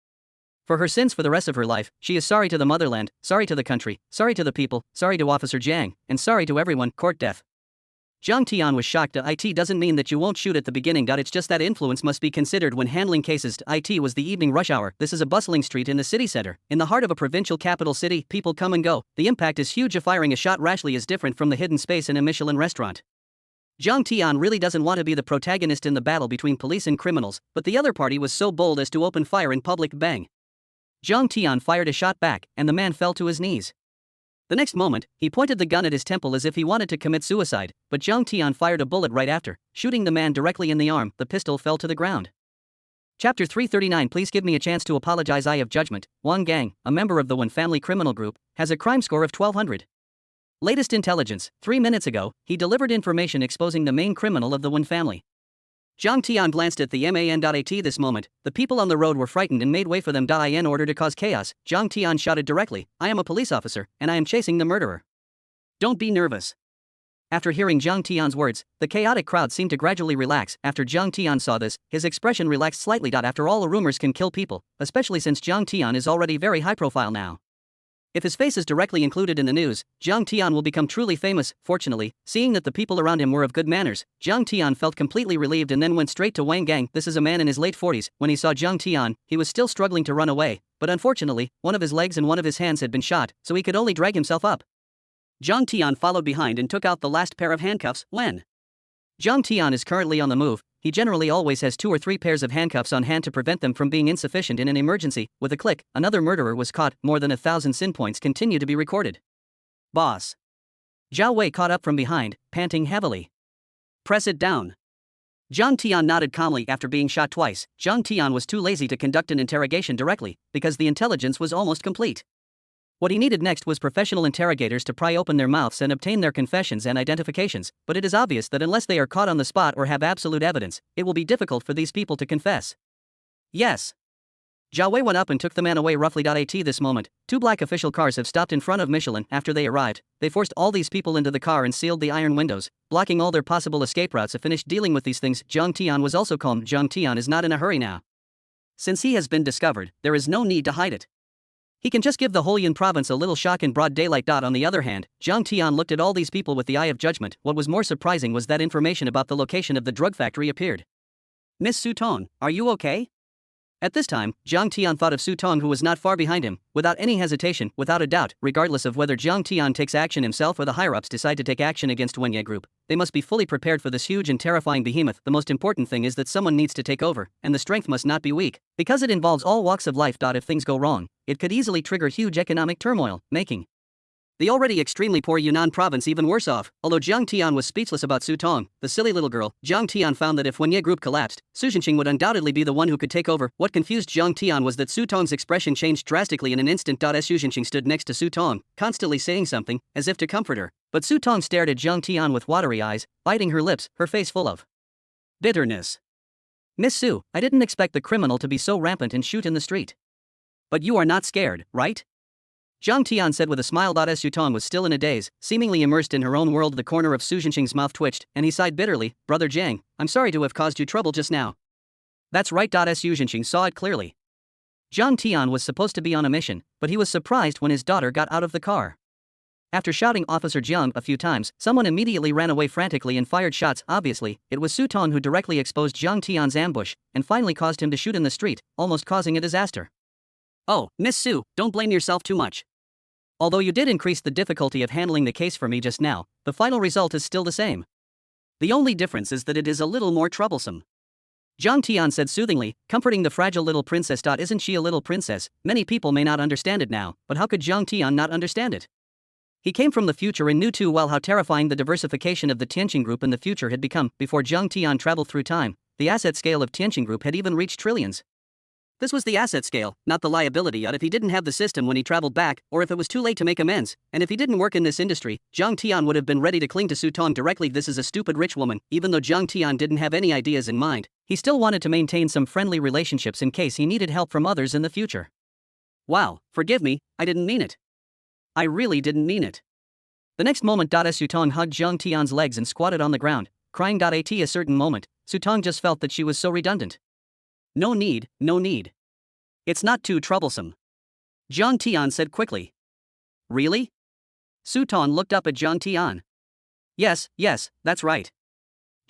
for her sins for the rest of her life. She is sorry to the motherland, sorry to the country, sorry to the people, sorry to Officer Jiang, and sorry to everyone. Court death. Zhang Tian was shocked. It doesn't mean that you won't shoot at the beginning. It's just that influence must be considered when handling cases. It was the evening rush hour. This is a bustling street in the city center. In the heart of a provincial capital city, people come and go. The impact is huge. Firing a shot rashly is different from the hidden space in a Michelin restaurant. Zhang Tian really doesn't want to be the protagonist in the battle between police and criminals, but the other party was so bold as to open fire in public. Bang. Zhang Tian fired a shot back, and the man fell to his knees. The next moment, he pointed the gun at his temple as if he wanted to commit suicide, but Zhang Tian fired a bullet right after, shooting the man directly in the arm. The pistol fell to the ground. Chapter 339. Please give me a chance to apologize. Eye of Judgment. Wang Gang, a member of the Wen family criminal group, has a crime score of 1200. Latest intelligence. 3 minutes ago, he delivered information exposing the main criminal of the Wen family. Zhang Tian glanced at the man.at this moment. The people on the road were frightened and made way for them. In order to cause chaos, Zhang Tian shouted directly, I am a police officer, and I am chasing the murderer. Don't be nervous. After hearing Zhang Tian's words, the chaotic crowd seemed to gradually relax. After Zhang Tian saw this, his expression relaxed slightly. After all, rumors can kill people, especially since Zhang Tian is already very high profile now. If his face is directly included in the news, Zhang Tian will become truly famous. Fortunately, seeing that the people around him were of good manners, Zhang Tian felt completely relieved and then went straight to Wang Gang. This is a man in his late 40s. When he saw Zhang Tian, he was still struggling to run away, but unfortunately, one of his legs and one of his hands had been shot, so he could only drag himself up. Zhang Tian followed behind and took out the last pair of handcuffs. When Zhang Tian is currently on the move, he generally always has 2 or 3 pairs of handcuffs on hand to prevent them from being insufficient in an emergency. With a click, another murderer was caught. More than 1,000 sin points continue to be recorded. Boss. Zhao Wei caught up from behind, panting heavily. Press it down. Zhang Tian nodded calmly. After being shot twice, Zhang Tian was too lazy to conduct an interrogation directly, because the intelligence was almost complete. What he needed next was professional interrogators to pry open their mouths and obtain their confessions and identifications, but it is obvious that unless they are caught on the spot or have absolute evidence, it will be difficult for these people to confess. Yes. Zhao Wei went up and took the man away roughly. At this moment, 2 black official cars have stopped in front of Michelin. After they arrived, they forced all these people into the car and sealed the iron windows, blocking all their possible escape routes. To finish dealing with these things, Zhang Tian was also calm. Zhang Tian is not in a hurry now. Since he has been discovered, there is no need to hide it. He can just give the Hualien province a little shock in broad daylight. On the other hand, Zhang Tian looked at all these people with the eye of judgment. What was more surprising was that information about the location of the drug factory appeared. Miss Su Tong, are you okay? At this time, Zhang Tian thought of Su Tong, who was not far behind him. Without any hesitation, without a doubt, regardless of whether Zhang Tian takes action himself or the higher-ups decide to take action against Wenye Group, they must be fully prepared for this huge and terrifying behemoth. The most important thing is that someone needs to take over, and the strength must not be weak, because it involves all walks of life. If things go wrong, it could easily trigger huge economic turmoil, making The already extremely poor Yunnan province even worse off. Although Jiang Tian was speechless about Su Tong, the silly little girl, Jiang Tian found that if Wenye group collapsed, Su Zhenqing would undoubtedly be the one who could take over. What confused Jiang Tian was that Su Tong's expression changed drastically in an instant. Su Zhenqing stood next to Su Tong, constantly saying something, as if to comfort her. But Su Tong stared at Jiang Tian with watery eyes, biting her lips, her face full of bitterness. Miss Su, I didn't expect the criminal to be so rampant and shoot in the street. But you are not scared, right? Jiang Tian said with a smile. Su Tong was still in a daze, seemingly immersed in her own world. The corner of Su Zhenqing's mouth twitched, and he sighed bitterly. Brother Jiang, I'm sorry to have caused you trouble just now. That's right. Su Zhenqing saw it clearly. Jiang Tian was supposed to be on a mission, but he was surprised when his daughter got out of the car. After shouting Officer Jiang a few times, someone immediately ran away frantically and fired shots. Obviously, it was Su Tong who directly exposed Jiang Tian's ambush, and finally caused him to shoot in the street, almost causing a disaster. Oh, Miss Su, don't blame yourself too much. Although you did increase the difficulty of handling the case for me just now, the final result is still the same. The only difference is that it is a little more troublesome. Jiang Tian said soothingly, comforting the fragile little princess. Isn't she a little princess? Many people may not understand it now, but how could Jiang Tian not understand it? He came from the future and knew too well how terrifying the diversification of the Tianqing Group in the future had become. Before Jiang Tian traveled through time, the asset scale of Tianqing Group had even reached trillions. This was the asset scale, not the liability. If he didn't have the system when he traveled back, or if it was too late to make amends, and if he didn't work in this industry, Jiang Tian would have been ready to cling to Su Tong directly. This is a stupid rich woman. Even though Jiang Tian didn't have any ideas in mind, he still wanted to maintain some friendly relationships in case he needed help from others in the future. Wow, forgive me, I didn't mean it. I really didn't mean it. The next moment, Su Tong hugged Jiang Tian's legs and squatted on the ground, crying. At a certain moment, Su Tong just felt that she was so redundant. No need, no need. It's not too troublesome. Jiang Tian said quickly. Really? Su Tong looked up at Jiang Tian. Yes, that's right.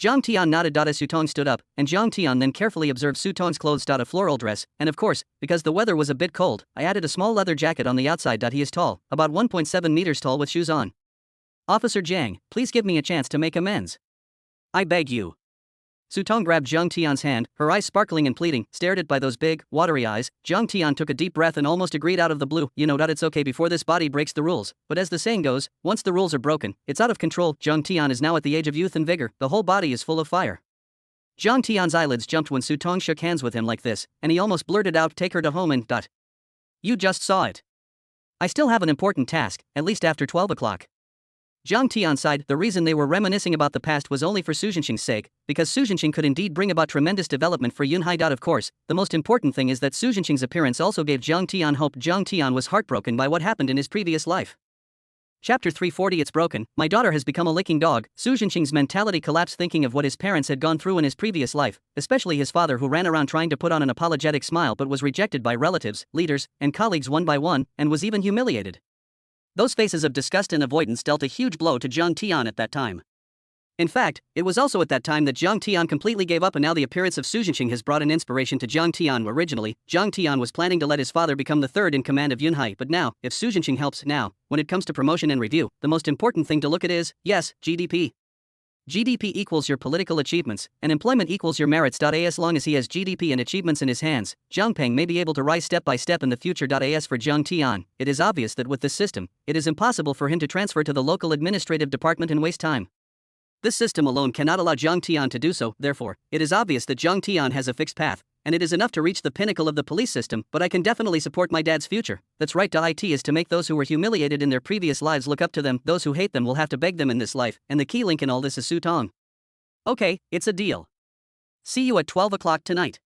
Jiang Tian nodded. Su Tong stood up, and Jiang Tian then carefully observed Su Tong's clothes. A floral dress, and of course, because the weather was a bit cold, I added a small leather jacket on the outside. He is tall, about 1.7 meters tall with shoes on. Officer Jiang, please give me a chance to make amends. I beg you. Su Tong grabbed Jiang Tian's hand, her eyes sparkling and pleading, stared at by those big, watery eyes. Jiang Tian took a deep breath and almost agreed out of the blue. It's okay before this body breaks the rules, but as the saying goes, once the rules are broken, it's out of control. Jiang Tian is now at the age of youth and vigor, the whole body is full of fire. Jiang Tian's eyelids jumped when Su Tong shook hands with him like this, and he almost blurted out, take her to home and. You just saw it. I still have an important task, at least after 12 o'clock. Jiang Tian sighed. The reason they were reminiscing about the past was only for Su Zhenqing's sake, because Su Zhenqing could indeed bring about tremendous development for Yunhai. Of course, the most important thing is that Su Zhenqing's appearance also gave Jiang Tian hope. Jiang Tian was heartbroken by what happened in his previous life. Chapter 340. It's broken. My daughter has become a licking dog. Su Zhenqing's mentality collapsed thinking of what his parents had gone through in his previous life, especially his father who ran around trying to put on an apologetic smile but was rejected by relatives, leaders, and colleagues one by one, and was even humiliated. Those faces of disgust and avoidance dealt a huge blow to Jiang Tian at that time. In fact, it was also at that time that Jiang Tian completely gave up, and now the appearance of Su Zhenqing has brought an inspiration to Jiang Tian. Originally, Jiang Tian was planning to let his father become the third in command of Yunhai, but now, if Su Zhenqing helps now, when it comes to promotion and review, the most important thing to look at is, yes, GDP. GDP equals your political achievements, and employment equals your merits. As long as he has GDP and achievements in his hands, Jiang Peng may be able to rise step by step in the future. As for Jiang Tian, it is obvious that with this system, it is impossible for him to transfer to the local administrative department and waste time. This system alone cannot allow Jiang Tian to do so. Therefore, it is obvious that Jiang Tian has a fixed path, and it is enough to reach the pinnacle of the police system. But I can definitely support my dad's future. That's right. It is to make those who were humiliated in their previous lives look up to them. Those who hate them will have to beg them in this life, and the key link in all this is Su Tong. Okay, it's a deal. See you at 12 o'clock tonight.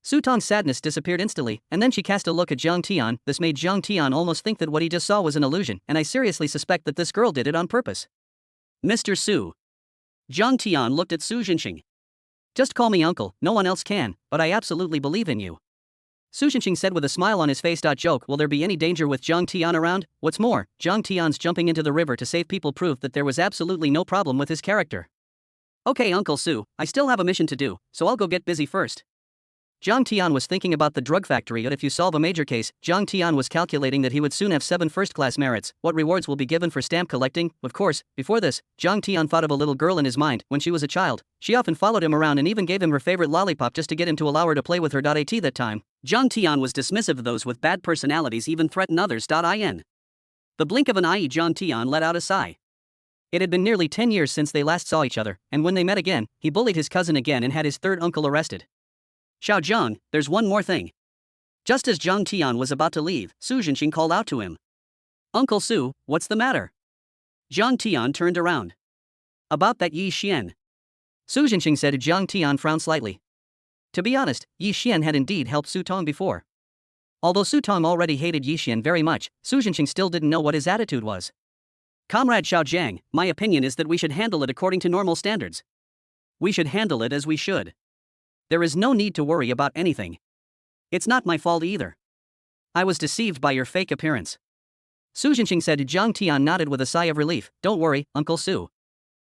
Su Tong's sadness disappeared instantly, and then she cast a look at Jiang Tian. This made Jiang Tian almost think that what he just saw was an illusion, and I seriously suspect that this girl did it on purpose. Mr. Su. Jiang Tian looked at Su Zhenqing. Just call me uncle, no one else can, but I absolutely believe in you. Su Zhenqing said with a smile on his face. Joke, will there be any danger with Jiang Tian around? What's more, Jiang Tian's jumping into the river to save people proved that there was absolutely no problem with his character. Okay, Uncle Su, I still have a mission to do, so I'll go get busy first. Jiang Tian was thinking about the drug factory. But if you solve a major case, Jiang Tian was calculating that he would soon have 7 first-class merits. What rewards will be given for stamp collecting? Of course, before this, Jiang Tian thought of a little girl in his mind. When she was a child, she often followed him around and even gave him her favorite lollipop just to get him to allow her to play with her. At that time, Jiang Tian was dismissive of those with bad personalities, even threaten others. In The blink of an eye, Jiang Tian let out a sigh. It had been nearly 10 years since they last saw each other, and when they met again, he bullied his cousin again and had his third uncle arrested. Xiao Zhang, there's one more thing. Just as Jiang Tian was about to leave, Su Jinqing called out to him. Uncle Su, what's the matter? Jiang Tian turned around. About that Yi Xian. Su Jinqing said. Jiang Tian frowned slightly. To be honest, Yi Xian had indeed helped Su Tong before. Although Su Tong already hated Yi Xian very much, Su Jinqing still didn't know what his attitude was. Comrade Xiao Jiang, my opinion is that we should handle it according to normal standards. We should handle it as we should. There is no need to worry about anything. It's not my fault either. I was deceived by your fake appearance. Su Jinqing said. Jiang Tian nodded with a sigh of relief. Don't worry, Uncle Su.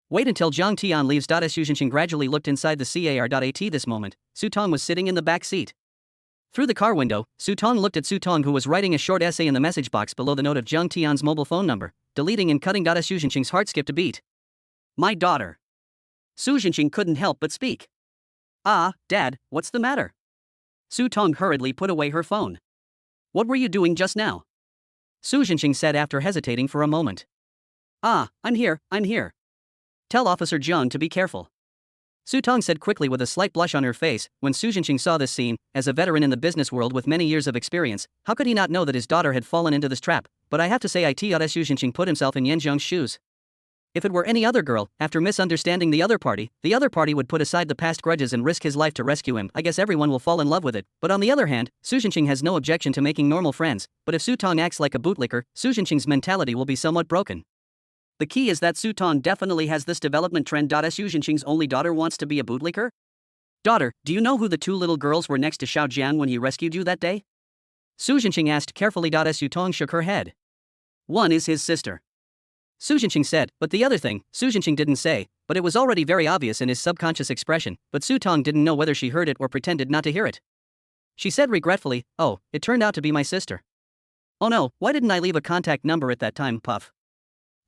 Wait until Jiang Tian leaves. Su Jinqing gradually looked inside the car. This moment, Su Tong was sitting in the back seat. Through the car window, Su Tong looked at Su Tong, who was writing a short essay in the message box below the note of Jiang Tian's mobile phone number, deleting and cutting. Su Jinqing's heart skipped a beat. My daughter. Su Jinqing couldn't help but speak. Ah, Dad, what's the matter? Su Tong hurriedly put away her phone. What were you doing just now? Su Jinqing said after hesitating for a moment. Ah, I'm here. Tell Officer Jiang to be careful. Su Tong said quickly with a slight blush on her face. When Su Jinqing saw this scene, as a veteran in the business world with many years of experience, how could he not know that his daughter had fallen into this trap? But I have to say Su Jinqing put himself in Yan Zhang's shoes. If it were any other girl, after misunderstanding the other party would put aside the past grudges and risk his life to rescue him. I guess everyone will fall in love with it. But on the other hand, Su Jinqing has no objection to making normal friends, but if Su Tong acts like a bootlicker, Su Jinqing's mentality will be somewhat broken. The key is that Su Tong definitely has this development trend. Su Jinqing's only daughter wants to be a bootlicker? Daughter, do you know who the two little girls were next to Xiao Jian when he rescued you that day? Su Jinqing asked carefully. Su Tong shook her head. One is his sister. Su Jinqing said, but the other thing, Su Jinqing didn't say, but it was already very obvious in his subconscious expression, but Su Tong didn't know whether she heard it or pretended not to hear it. She said regretfully, oh, it turned out to be my sister. Oh no, why didn't I leave a contact number at that time, puff?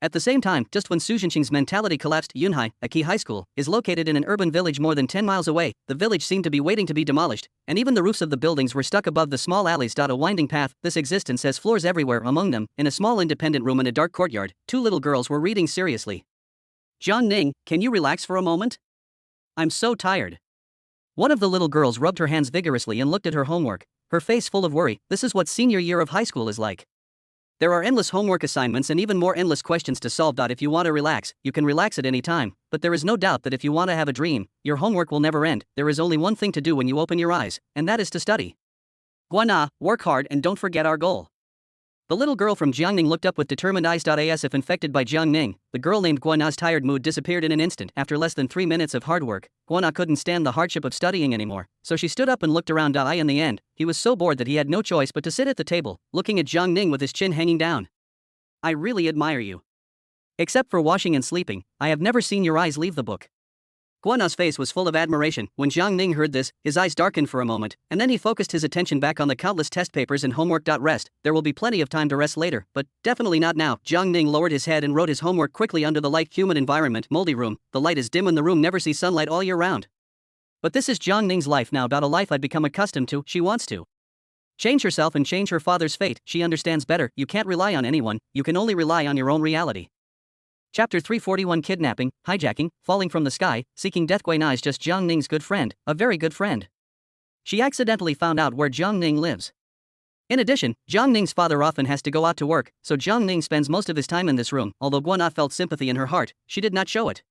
At the same time, just when Su Jinqing's mentality collapsed, Yunhai, a key high school, is located in an urban village more than 10 miles away. The village seemed to be waiting to be demolished, and even the roofs of the buildings were stuck above the small alleys. A winding path, this existence has floors everywhere. Among them, in a small independent room in a dark courtyard, two little girls were reading seriously. Jiang Ning, can you relax for a moment? I'm so tired. One of the little girls rubbed her hands vigorously and looked at her homework, her face full of worry. This is what senior year of high school is like. There are endless homework assignments and even more endless questions to solve. If you want to relax, you can relax at any time, but there is no doubt that if you want to have a dream, your homework will never end. There is only one thing to do when you open your eyes, and that is to study. Guana, work hard and don't forget our goal. The little girl from Jiangning looked up with determined eyes. As if infected by Jiangning, the girl named Guana's tired mood disappeared in an instant. After less than 3 minutes of hard work, Guana couldn't stand the hardship of studying anymore, so she stood up and looked around. In the end, he was so bored that he had no choice but to sit at the table, looking at Jiangning with his chin hanging down. I really admire you. Except for washing and sleeping, I have never seen your eyes leave the book. Guana's face was full of admiration. When Jiang Ning heard this, his eyes darkened for a moment, and then he focused his attention back on the countless test papers and homework. Rest, there will be plenty of time to rest later, but definitely not now. Jiang Ning lowered his head and wrote his homework quickly under the light. Humid environment, moldy room, the light is dim and the room never sees sunlight all year round. But this is Jiang Ning's life now. A life I'd become accustomed to. She wants to change herself and change her father's fate. She understands better. You can't rely on anyone, you can only rely on your own reality. Chapter 341. Kidnapping, hijacking, falling from the sky, seeking death. Guana is just Jiang Ning's good friend, a very good friend. She accidentally found out where Jiang Ning lives. In addition, Jiang Ning's father often has to go out to work, so Jiang Ning spends most of his time in this room. Although Guana felt sympathy in her heart, she did not show it.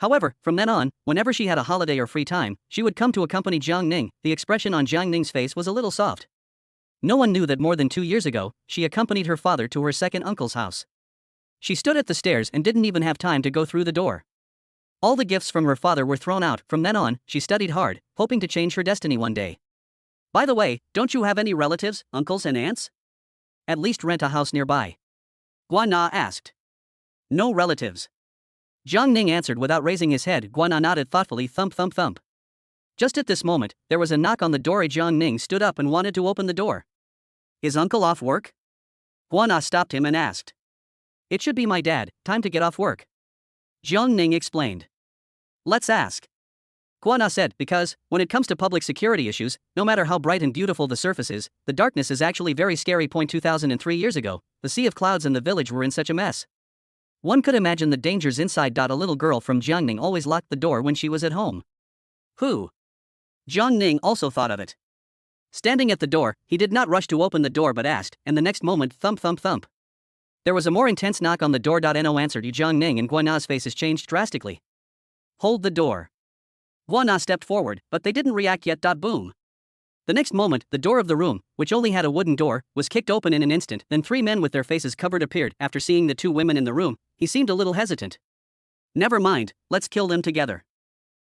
However, from then on, whenever she had a holiday or free time, she would come to accompany Jiang Ning. The expression on Jiang Ning's face was a little soft. No one knew that more than 2 years ago, she accompanied her father to her second uncle's house. She stood at the stairs and didn't even have time to go through the door. All the gifts from her father were thrown out. From then on, she studied hard, hoping to change her destiny one day. By the way, don't you have any relatives, uncles and aunts? At least rent a house nearby. Guana asked. No relatives. Jiang Ning answered without raising his head. Guana nodded thoughtfully. Thump thump thump. Just at this moment, there was a knock on the door. Jiang Ning stood up and wanted to open the door. Is uncle off work? Guana stopped him and asked. It should be my dad, time to get off work. Jiang Ning explained. Let's ask. Guana said, because, when it comes to public security issues, no matter how bright and beautiful the surface is, the darkness is actually very scary. 2003 years ago, the sea of clouds and the village were in such a mess. One could imagine the dangers inside. A little girl from Jiangning always locked the door when she was at home. Who? Jiang Ning also thought of it. Standing at the door, he did not rush to open the door but asked, and the next moment thump thump thump. There was a more intense knock on the door. No answer to Jiang Ning, and Guana's faces changed drastically. Hold the door. Guana stepped forward, but they didn't react yet. Boom. The next moment, the door of the room, which only had a wooden door, was kicked open in an instant. Then 3 men with their faces covered appeared. After seeing the 2 women in the room, he seemed a little hesitant. Never mind, let's kill them together.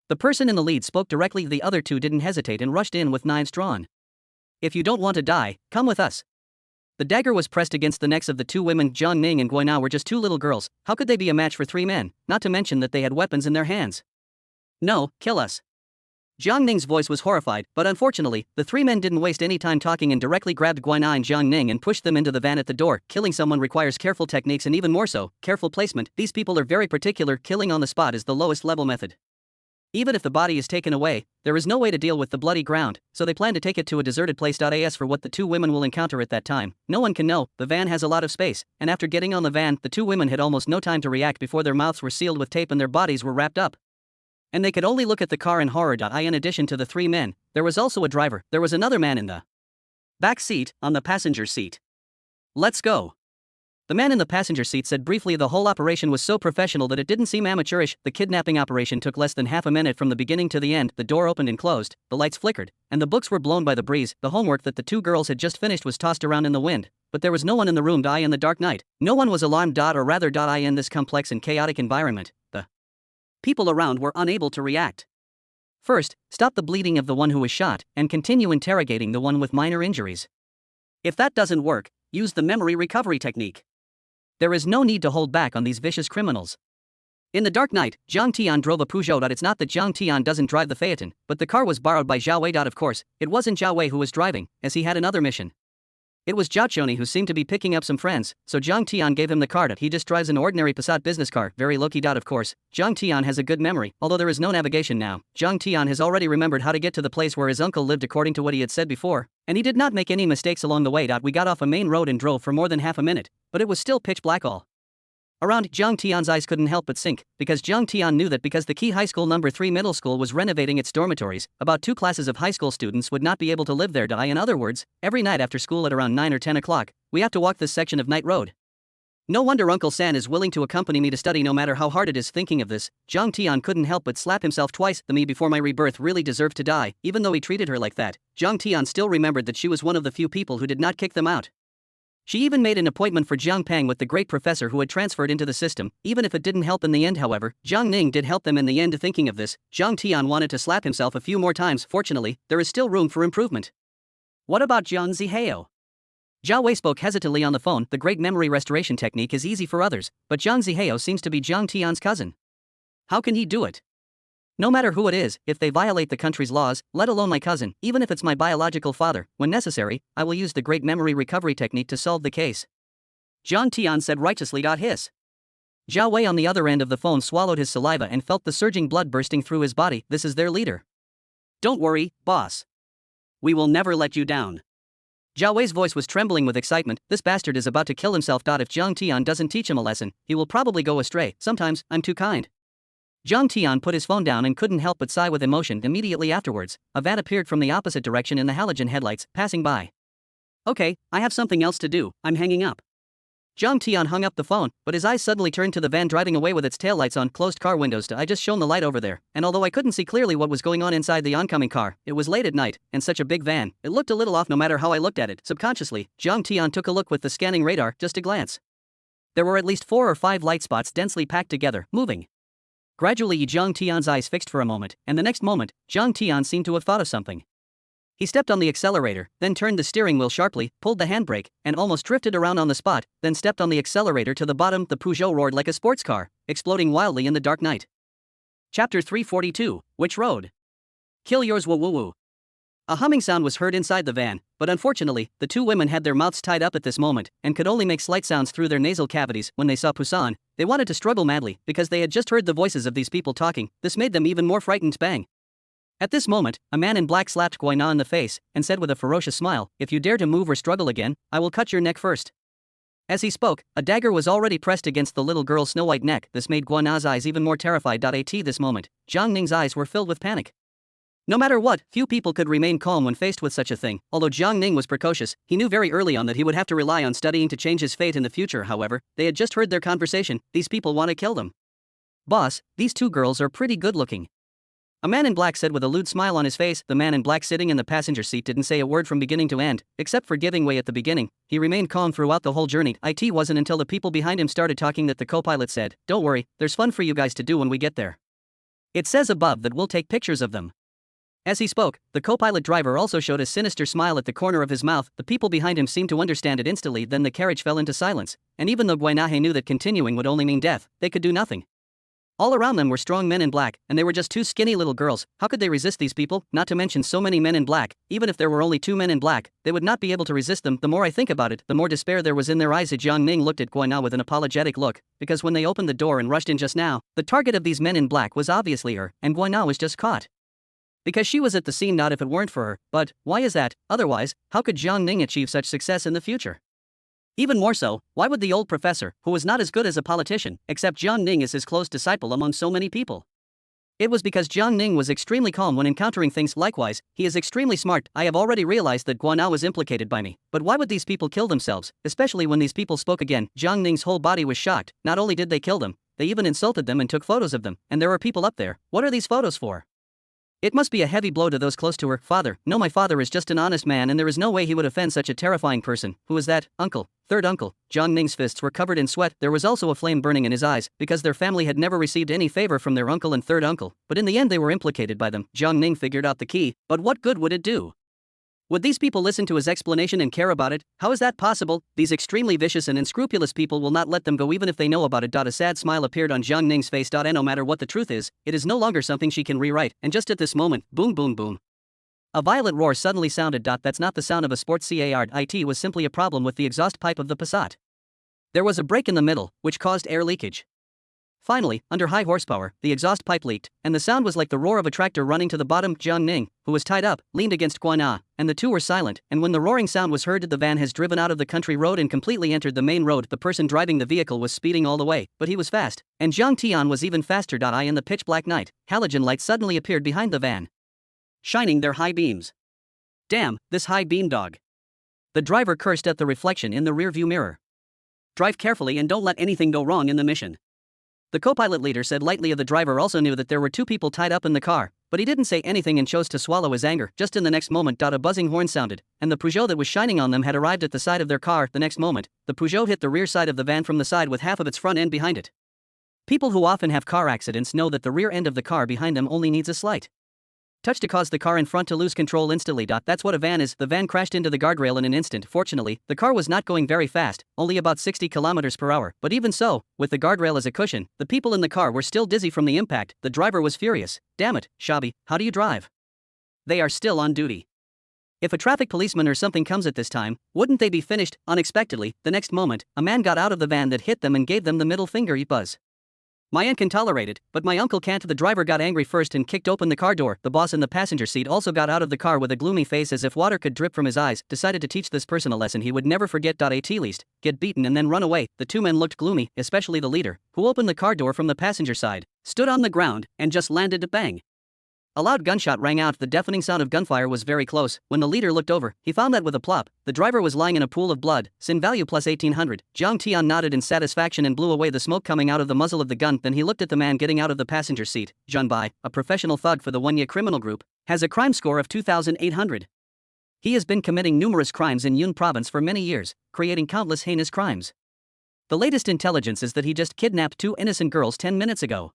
The person in the lead spoke directly. The other 2 didn't hesitate and rushed in with knives drawn. If you don't want to die, come with us. The dagger was pressed against the necks of the 2 women. Jiang Ning and Guana were just 2 little girls. How could they be a match for 3 men, not to mention that they had weapons in their hands? No, kill us. Jiang Ning's voice was horrified, but unfortunately, the 3 men didn't waste any time talking and directly grabbed Guana and Jiang Ning and pushed them into the van at the door. Killing someone requires careful techniques and even more so, careful placement. These people are very particular. Killing on the spot is the lowest level method. Even if the body is taken away, there is no way to deal with the bloody ground, so they plan to take it to a deserted place. As for what the 2 women will encounter at that time, no one can know. The van has a lot of space, and after getting on the van, the 2 women had almost no time to react before their mouths were sealed with tape and their bodies were wrapped up. And they could only look at the car in horror. In addition to the 3 men, there was also a driver. There was another man in the back seat, on the passenger seat. Let's go. The man in the passenger seat said briefly. The whole operation was so professional that it didn't seem amateurish. The kidnapping operation took less than half a minute from the beginning to the end. The door opened and closed, the lights flickered, and the books were blown by the breeze. The homework that the 2 girls had just finished was tossed around in the wind, but there was no one in the room. In the dark night, no one was alarmed. Or rather, in this complex and chaotic environment, the people around were unable to react. First, stop the bleeding of the one who was shot, and continue interrogating the one with minor injuries. If that doesn't work, use the memory recovery technique. There is no need to hold back on these vicious criminals. In the dark night, Zhang Tian drove a Peugeot. It's not that Zhang Tian doesn't drive the Phaeton, but the car was borrowed by Zhao Wei. Of course, it wasn't Zhao Wei who was driving, as he had another mission. It was Zhao Choni who seemed to be picking up some friends, so Zhang Tian gave him the car. He just drives an ordinary Passat business car, very low-key. Of course, Zhang Tian has a good memory, although there is no navigation now. Zhang Tian has already remembered how to get to the place where his uncle lived according to what he had said before, and he did not make any mistakes along the way. We got off a main road and drove for more than half a minute, but it was still pitch black all around. Zhang Tian's eyes couldn't help but sink, because Zhang Tian knew that because the Key High School No. 3 middle school was renovating its dormitories, about 2 classes of high school students would not be able to live there. In other words, every night after school at around 9 or 10 o'clock, we have to walk this section of night road. No wonder Uncle San is willing to accompany me to study no matter how hard it is. Thinking of this, Zhang Tian couldn't help but slap himself twice. The me before my rebirth really deserved to die. Even though he treated her like that, Zhang Tian still remembered that she was one of the few people who did not kick them out. She even made an appointment for Jiang Pang with the great professor who had transferred into the system, even if it didn't help in the end. However, Jiang Ning did help them in the end. Thinking of this, Zhang Tian wanted to slap himself a few more times. Fortunately, there is still room for improvement. What about Jiang Zihao? Zhao Wei spoke hesitantly on the phone. The great memory restoration technique is easy for others, but Jiang Zihao seems to be Zhang Tian's cousin. How can he do it? No matter who it is, if they violate the country's laws, let alone my cousin, even if it's my biological father, when necessary, I will use the great memory recovery technique to solve the case. Zhang Tian said righteously. Hiss. Zhao Wei on the other end of the phone swallowed his saliva and felt the surging blood bursting through his body. This is their leader. Don't worry, boss. We will never let you down. Zhao Wei's voice was trembling with excitement. This bastard is about to kill himself. If Zhang Tian doesn't teach him a lesson, he will probably go astray. Sometimes, I'm too kind. Zhang Tian put his phone down and couldn't help but sigh with emotion. Immediately afterwards, a van appeared from the opposite direction in the halogen headlights, passing by. Okay, I have something else to do, I'm hanging up. Zhang Tian hung up the phone, but his eyes suddenly turned to the van driving away with its taillights on. Closed car windows. I just shone the light over there, and although I couldn't see clearly what was going on inside the oncoming car, it was late at night, and such a big van, it looked a little off no matter how I looked at it. Subconsciously, Zhang Tian took a look with the scanning radar, just a glance. There were at least 4 or 5 light spots densely packed together, moving. Gradually, Zhang Tian's eyes fixed for a moment, and the next moment, Zhang Tian seemed to have thought of something. He stepped on the accelerator, then turned the steering wheel sharply, pulled the handbrake, and almost drifted around on the spot, then stepped on the accelerator to the bottom. The Peugeot roared like a sports car, exploding wildly in the dark night. Chapter 342, Which Road? Kill yours woo woo woo. A humming sound was heard inside the van, but unfortunately, the 2 women had their mouths tied up at this moment, and could only make slight sounds through their nasal cavities. When they saw Pusan, they wanted to struggle madly, because they had just heard the voices of these people talking. This made them even more frightened. Bang. At this moment, a man in black slapped Guina in the face and said with a ferocious smile, "If you dare to move or struggle again, I will cut your neck first." As he spoke, a dagger was already pressed against the little girl's snow-white neck. This made Guina's eyes even more terrified. At this moment, Jiang Ning's eyes were filled with panic. No matter what, few people could remain calm when faced with such a thing. Although Jiang Ning was precocious, he knew very early on that he would have to rely on studying to change his fate in the future. However, they had just heard their conversation. These people want to kill them. "Boss, these two girls are pretty good looking," a man in black said with a lewd smile on his face. The man in black sitting in the passenger seat didn't say a word from beginning to end, except for giving way at the beginning. He remained calm throughout the whole journey. It wasn't until the people behind him started talking that the co-pilot said, "Don't worry, there's fun for you guys to do when we get there. It says above that we'll take pictures of them." As he spoke, the co-pilot driver also showed a sinister smile at the corner of his mouth. The people behind him seemed to understand it instantly. Then the carriage fell into silence, and even though Guinahe knew that continuing would only mean death, they could do nothing. All around them were strong men in black, and they were just two skinny little girls. How could they resist these people? Not to mention so many men in black. Even if there were only two men in black, they would not be able to resist them. The more I think about it, the more despair there was in their eyes. Jiang Ning looked at Guina with an apologetic look, because when they opened the door and rushed in just now, the target of these men in black was obviously her, and Guina was just caught. Because she was at the scene, not if it weren't for her. But why is that? Otherwise, how could Jiang Ning achieve such success in the future? Even more so, why would the old professor, who was not as good as a politician, accept Jiang Ning as his close disciple among so many people? It was because Jiang Ning was extremely calm when encountering things. Likewise, he is extremely smart. I have already realized that Guana was implicated by me. But why would these people kill themselves, especially when these people spoke again? Jiang Ning's whole body was shocked. Not only did they kill them, they even insulted them and took photos of them. And there are people up there. What are these photos for? It must be a heavy blow to those close to her. Father, no, my father is just an honest man and there is no way he would offend such a terrifying person. Who is that? Uncle. Third uncle. Jiang Ning's fists were covered in sweat. There was also a flame burning in his eyes, because their family had never received any favor from their uncle and third uncle. But in the end they were implicated by them. Jiang Ning figured out the key, but what good would it do? Would these people listen to his explanation and care about it? How is that possible? These extremely vicious and unscrupulous people will not let them go even if they know about it. A sad smile appeared on Jiang Ning's face. And no matter what the truth is, it is no longer something she can rewrite. And just at this moment, boom boom boom, a violent roar suddenly sounded. That's not the sound of a sports car. It was simply a problem with the exhaust pipe of the Passat. There was a break in the middle, which caused air leakage. Finally, under high horsepower, the exhaust pipe leaked, and the sound was like the roar of a tractor running to the bottom. Jiang Ning, who was tied up, leaned against Guana, and the two were silent. And when the roaring sound was heard, the van has driven out of the country road and completely entered the main road. The person driving the vehicle was speeding all the way, but he was fast, and Jiang Tian was even faster. In the pitch black night, halogen lights suddenly appeared behind the van, shining their high beams. Damn, this high beam dog. The driver cursed at the reflection in the rearview mirror. Drive carefully and don't let anything go wrong in the mission. The co-pilot leader said lightly. The driver also knew that there were two people tied up in the car, but he didn't say anything and chose to swallow his anger. Just in the next moment, a buzzing horn sounded, and the Peugeot that was shining on them had arrived at the side of their car. The next moment, the Peugeot hit the rear side of the van from the side with half of its front end behind it. People who often have car accidents know that the rear end of the car behind them only needs a slight touch to cause the car in front to lose control instantly. That's what a van is. The van crashed into the guardrail in an instant. Fortunately, the car was not going very fast, only about 60 kilometers per hour. But even so, with the guardrail as a cushion, the people in the car were still dizzy from the impact. The driver was furious. Damn it, Shabi, how do you drive? They are still on duty. If a traffic policeman or something comes at this time, wouldn't they be finished? Unexpectedly, the next moment, a man got out of the van that hit them and gave them the middle finger. Buzz. My aunt can tolerate it, but my uncle can't. The driver got angry first and kicked open the car door. The boss in the passenger seat also got out of the car with a gloomy face as if water could drip from his eyes, decided to teach this person a lesson he would never forget. At least, get beaten and then run away. The two men looked gloomy, especially the leader, who opened the car door from the passenger side, stood on the ground, and just landed. Bang. A loud gunshot rang out. The deafening sound of gunfire was very close. When the leader looked over, he found that with a plop, the driver was lying in a pool of blood. Sin value plus 1800. Jiang Tian nodded in satisfaction and blew away the smoke coming out of the muzzle of the gun. Then he looked at the man getting out of the passenger seat. Zhang Bai, a professional thug for the Wenya criminal group, has a crime score of 2,800. He has been committing numerous crimes in Yun province for many years, creating countless heinous crimes. The latest intelligence is that he just kidnapped 2 innocent girls 10 minutes ago.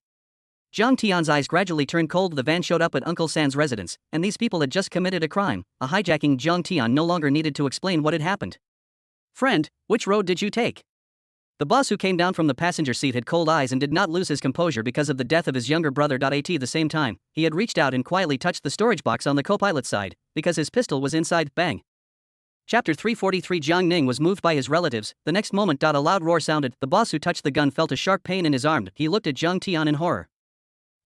Jiang Tian's eyes gradually turned cold. The van showed up at Uncle San's residence, and these people had just committed a crime, a hijacking. Jiang Tian no longer needed to explain what had happened. Friend, which road did you take? The boss who came down from the passenger seat had cold eyes and did not lose his composure because of the death of his younger brother. At the same time, he had reached out and quietly touched the storage box on the co-pilot's side, because his pistol was inside. Bang. Chapter 343. Jiang Ning was moved by his relatives. The next moment, a loud roar sounded. The boss who touched the gun felt a sharp pain in his arm. He looked at Jiang Tian in horror.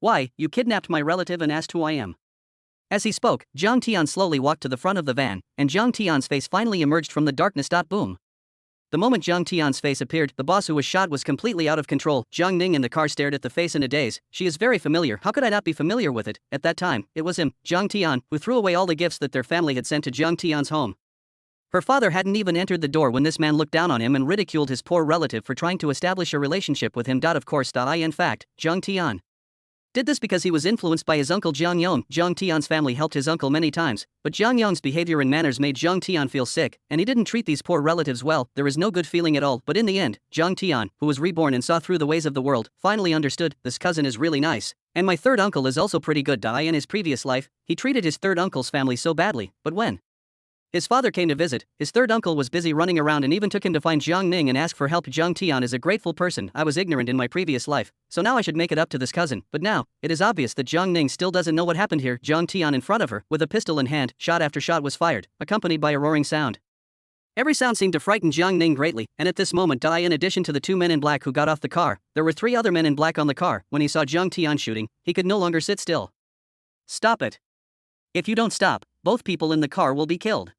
Why, you kidnapped my relative and asked who I am? As he spoke, Jiang Tian slowly walked to the front of the van, and Jiang Tian's face finally emerged from the darkness. Boom. The moment Jiang Tian's face appeared, the boss who was shot was completely out of control. Jiang Ning in the car stared at the face in a daze. She is very familiar. How could I not be familiar with it? At that time, it was him, Jiang Tian, who threw away all the gifts that their family had sent to Jiang Tian's home. Her father hadn't even entered the door when this man looked down on him and ridiculed his poor relative for trying to establish a relationship with him. Of course, in fact, Jiang Tian did this because he was influenced by his uncle Jiang Yong. Jiang Tian's family helped his uncle many times, but Jiang Yong's behavior and manners made Jiang Tian feel sick, and he didn't treat these poor relatives well. There is no good feeling at all. But in the end, Jiang Tian, who was reborn and saw through the ways of the world, finally understood, this cousin is really nice. And my third uncle is also pretty good. In his previous life, he treated his third uncle's family so badly, but when his father came to visit, his third uncle was busy running around and even took him to find Jiang Ning and ask for help. Jiang Tian is a grateful person. I was ignorant in my previous life, so now I should make it up to this cousin. But now, it is obvious that Jiang Ning still doesn't know what happened here. Jiang Tian in front of her, with a pistol in hand, shot after shot was fired, accompanied by a roaring sound. Every sound seemed to frighten Jiang Ning greatly, and at this moment, in addition to the two men in black who got off the car, there were three other men in black on the car. When he saw Jiang Tian shooting, he could no longer sit still. Stop it. If you don't stop, both people in the car will be killed.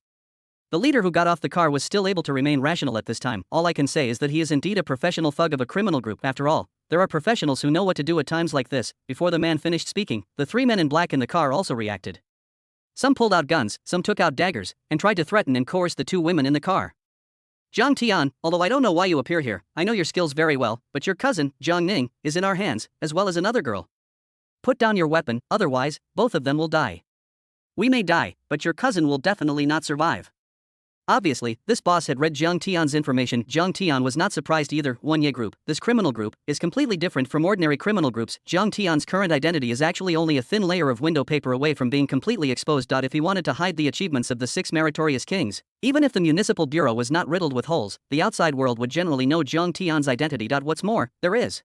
The leader who got off the car was still able to remain rational at this time. All I can say is that he is indeed a professional thug of a criminal group. After all, there are professionals who know what to do at times like this. Before the man finished speaking, the three men in black in the car also reacted. Some pulled out guns, some took out daggers, and tried to threaten and coerce the two women in the car. Jiang Tian, although I don't know why you appear here, I know your skills very well, but your cousin, Jiang Ning, is in our hands, as well as another girl. Put down your weapon, otherwise, both of them will die. We may die, but your cousin will definitely not survive. Obviously, this boss had read Jiang Tian's information. Jiang Tian was not surprised either. Wanye group, this criminal group, is completely different from ordinary criminal groups. Jiang Tian's current identity is actually only a thin layer of window paper away from being completely exposed. If he wanted to hide the achievements of the 6 meritorious kings, even if the municipal bureau was not riddled with holes, the outside world would generally know Jiang Tian's identity. What's more, there is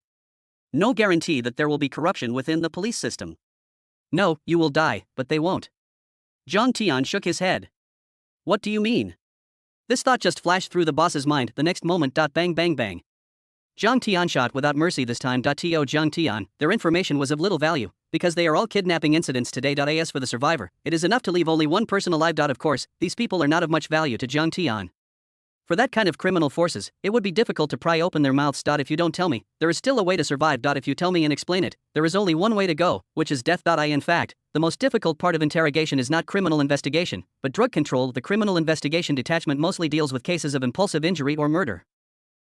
no guarantee that there will be corruption within the police system. No, you will die, but they won't. Jiang Tian shook his head. What do you mean? This thought just flashed through the boss's mind. The next moment, bang bang bang. Jiang Tian shot without mercy this time. To Jiang Tian, their information was of little value, because they are all kidnapping incidents today. As for the survivor, it is enough to leave only one person alive. Of course, these people are not of much value to Jiang Tian. For that kind of criminal forces, it would be difficult to pry open their mouths. If you don't tell me, there is still a way to survive. If you tell me and explain it, there is only one way to go, which is death. In fact, the most difficult part of interrogation is not criminal investigation, but drug control. The criminal investigation detachment mostly deals with cases of impulsive injury or murder.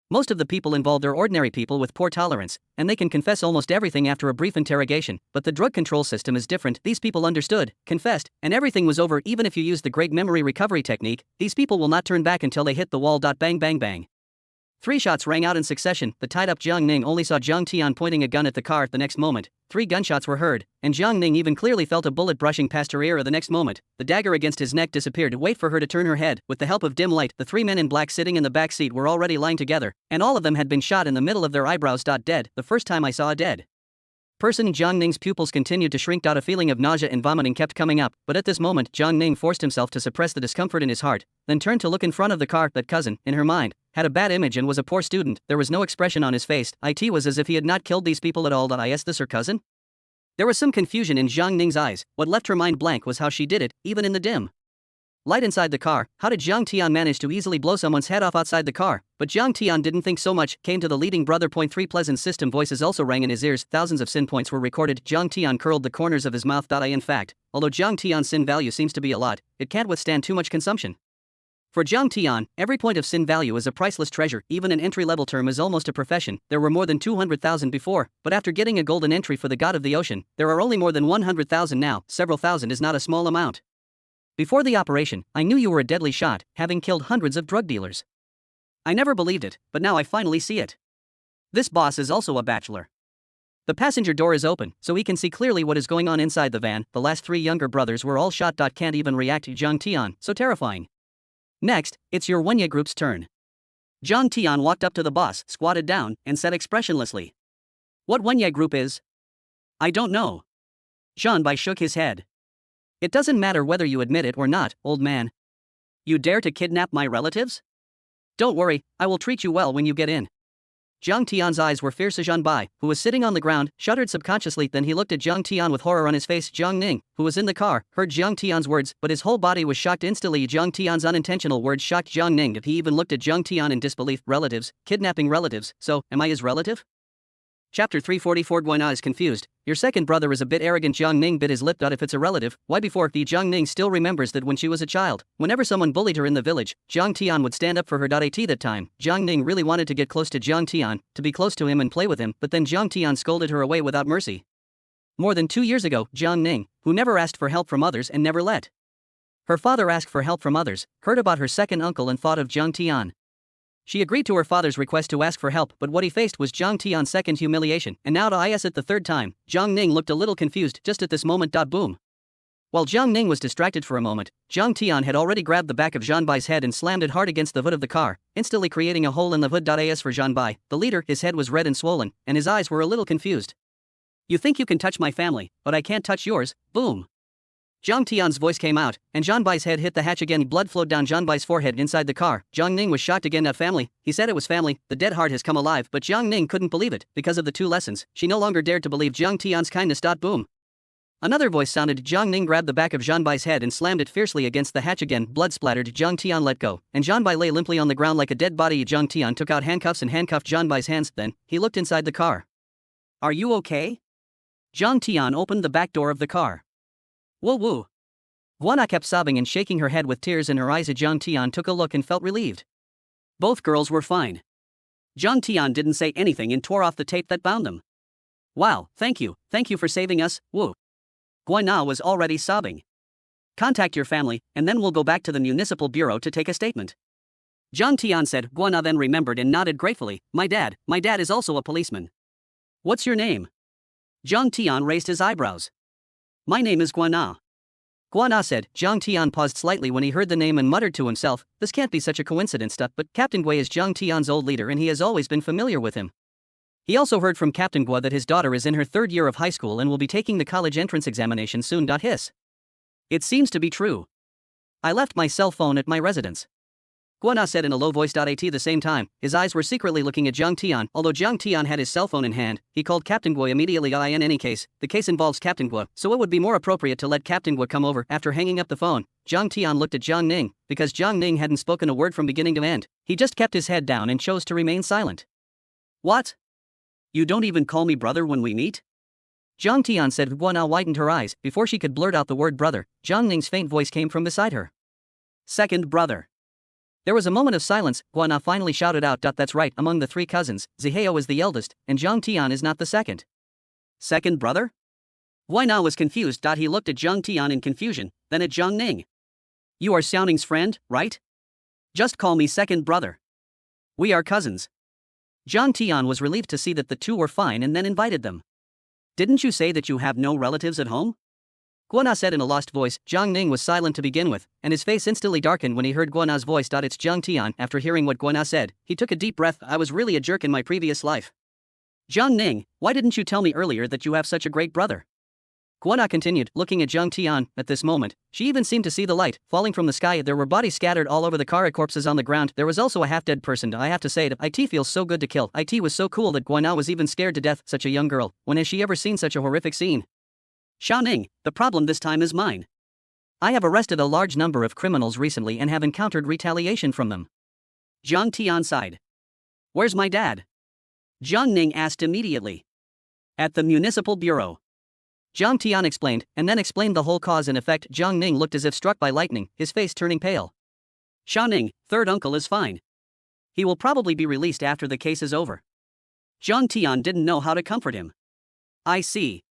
Most of the people involved are ordinary people with poor tolerance, and they can confess almost everything after a brief interrogation, but the drug control system is different. These people understood, confessed, and everything was over. Even if you use the great memory recovery technique, these people will not turn back until they hit the wall. Bang bang bang. 3 shots rang out in succession. The tied-up Jiang Ning only saw Jiang Tian pointing a gun at the car. The next moment, 3 gunshots were heard, and Jiang Ning even clearly felt a bullet brushing past her ear. The next moment, the dagger against his neck disappeared. Wait for her to turn her head. With the help of dim light, the 3 men in black sitting in the back seat were already lying together, and all of them had been shot in the middle of their eyebrows. Dead. The first time I saw a dead person. Jiang Ning's pupils continued to shrink. A feeling of nausea and vomiting kept coming up, but at this moment, Jiang Ning forced himself to suppress the discomfort in his heart, then turned to look in front of the car. That cousin, in her mind, had a bad image and was a poor student. There was no expression on his face. It was as if he had not killed these people at all. Is this her cousin? There was some confusion in Jiang Ning's eyes. What left her mind blank was how she did it, even in the dim light inside the car. How did Jiang Tian manage to easily blow someone's head off outside the car? But Jiang Tian didn't think so much. Came to the leading brother. 3 pleasant system voices also rang in his ears. Thousands of sin points were recorded. Jiang Tian curled the corners of his mouth. In fact, although Jiang Tian's sin value seems to be a lot, it can't withstand too much consumption. For Jiang Tian, every point of sin value is a priceless treasure. Even an entry-level term is almost a profession. There were more than 200,000 before, but after getting a golden entry for the god of the ocean, there are only more than 100,000 now. Several thousand is not a small amount. Before the operation, I knew you were a deadly shot, having killed hundreds of drug dealers. I never believed it, but now I finally see it. This boss is also a bachelor. The passenger door is open, so he can see clearly what is going on inside the van. The last 3 younger brothers were all shot. Can't even react. Jiang Tian, so terrifying. Next, it's your Wenya group's turn. Jiang Tian walked up to the boss, squatted down, and said expressionlessly, "What Wenya group is?" "I don't know." Zhan Bai shook his head. "It doesn't matter whether you admit it or not, old man. You dare to kidnap my relatives? Don't worry, I will treat you well when you get in." Jiang Tian's eyes were fierce. Zhang Bai, who was sitting on the ground, shuddered subconsciously. Then he looked at Jiang Tian with horror on his face. Jiang Ning, who was in the car, heard Jiang Tian's words, but his whole body was shocked instantly. Jiang Tian's unintentional words shocked Jiang Ning. He even looked at Jiang Tian in disbelief. Relatives, kidnapping relatives, so, am I his relative? Chapter 344. Guina is confused. Your second brother is a bit arrogant. Jiang Ning bit his lip. If it's a relative, why before? Jiang Ning still remembers that when she was a child, whenever someone bullied her in the village, Jiang Tian would stand up for her. At that time, Jiang Ning really wanted to get close to Jiang Tian, to be close to him and play with him, but then Jiang Tian scolded her away without mercy. More than 2 years ago, Jiang Ning, who never asked for help from others and never let her father ask for help from others, heard about her second uncle and thought of Jiang Tian. She agreed to her father's request to ask for help, but what he faced was Jiang Tian's second humiliation, and now to is it the third time. Jiang Ning looked a little confused just at this moment. Boom. While Jiang Ning was distracted for a moment, Jiang Tian had already grabbed the back of Zhang Bai's head and slammed it hard against the hood of the car, instantly creating a hole in the hood. As for Zhang Bai, the leader, his head was red and swollen, and his eyes were a little confused. You think you can touch my family, but I can't touch yours. Boom. Jiang Tian's voice came out, and Zhang Bai's head hit the hatch again. Blood flowed down Zhang Bai's forehead inside the car. Jiang Ning was shocked again. Family, he said it was family, the dead heart has come alive, but Jiang Ning couldn't believe it. Because of the 2 lessons, she no longer dared to believe Jiang Tian's kindness. Boom. Another voice sounded. Jiang Ning grabbed the back of Zhang Bai's head and slammed it fiercely against the hatch again. Blood splattered. Jiang Tian let go, and Zhang Bai lay limply on the ground like a dead body. Jiang Tian took out handcuffs and handcuffed Zhang Bai's hands. Then, he looked inside the car. Are you okay? Jiang Tian opened the back door of the car. Woo. Guana kept sobbing and shaking her head with tears in her eyes. Jiang Tian took a look and felt relieved. Both girls were fine. Jiang Tian didn't say anything and tore off the tape that bound them. Wow, thank you for saving us, woo. Guina was already sobbing. Contact your family, and then we'll go back to the municipal bureau to take a statement. Jiang Tian said. Guina then remembered and nodded gratefully. My dad is also a policeman. What's your name? Jiang Tian raised his eyebrows. My name is Guina. Guana said. Jiang Tian paused slightly when he heard the name and muttered to himself, this can't be such a coincidence. But Captain Gui is Jiang Tian's old leader and he has always been familiar with him. He also heard from Captain Gui that his daughter is in her 3rd year of high school and will be taking the college entrance examination soon. It seems to be true. I left my cell phone at my residence. Guana said in a low voice. At the same time, his eyes were secretly looking at Jiang Tian. Although Jiang Tian had his cell phone in hand, he called Captain Gui immediately. In any case, the case involves Captain Gui, so it would be more appropriate to let Captain Gui come over. After hanging up the phone, Jiang Tian looked at Jiang Ning, because Jiang Ning hadn't spoken a word from beginning to end. He just kept his head down and chose to remain silent. What? You don't even call me brother when we meet? Jiang Tian said. Guana widened her eyes. Before she could blurt out the word brother, Jiang Ning's faint voice came from beside her. Second brother. There was a moment of silence. Guana finally shouted out. That's right, among the 3 cousins, Zihao is the eldest, and Jiang Tian is not the second. Second brother? Guina was confused. He looked at Jiang Tian in confusion, then at Jiang Ning. You are Xiaoning's friend, right? Just call me second brother. We are cousins. Jiang Tian was relieved to see that the 2 were fine and then invited them. Didn't you say that you have no relatives at home? Guana said in a lost voice. Jiang Ning was silent to begin with, and his face instantly darkened when he heard Guana's voice. It's Jiang Tian. After hearing what Guana said, he took a deep breath. I was really a jerk in my previous life. Jiang Ning, why didn't you tell me earlier that you have such a great brother? Guana continued, looking at Jiang Tian. At this moment, she even seemed to see the light falling from the sky. There were bodies scattered all over the car, corpses on the ground. There was also a half-dead person. I have to say, it feels so good to kill. It was so cool that Guana was even scared to death. Such a young girl. When has she ever seen such a horrific scene? Xiaoning, the problem this time is mine. I have arrested a large number of criminals recently and have encountered retaliation from them. Jiang Tian sighed. Where's my dad? Jiang Ning asked immediately. At the municipal bureau. Jiang Tian explained, and then explained the whole cause and effect. Jiang Ning looked as if struck by lightning, his face turning pale. Xiaoning, third uncle is fine. He will probably be released after the case is over. Jiang Tian didn't know how to comfort him. I see.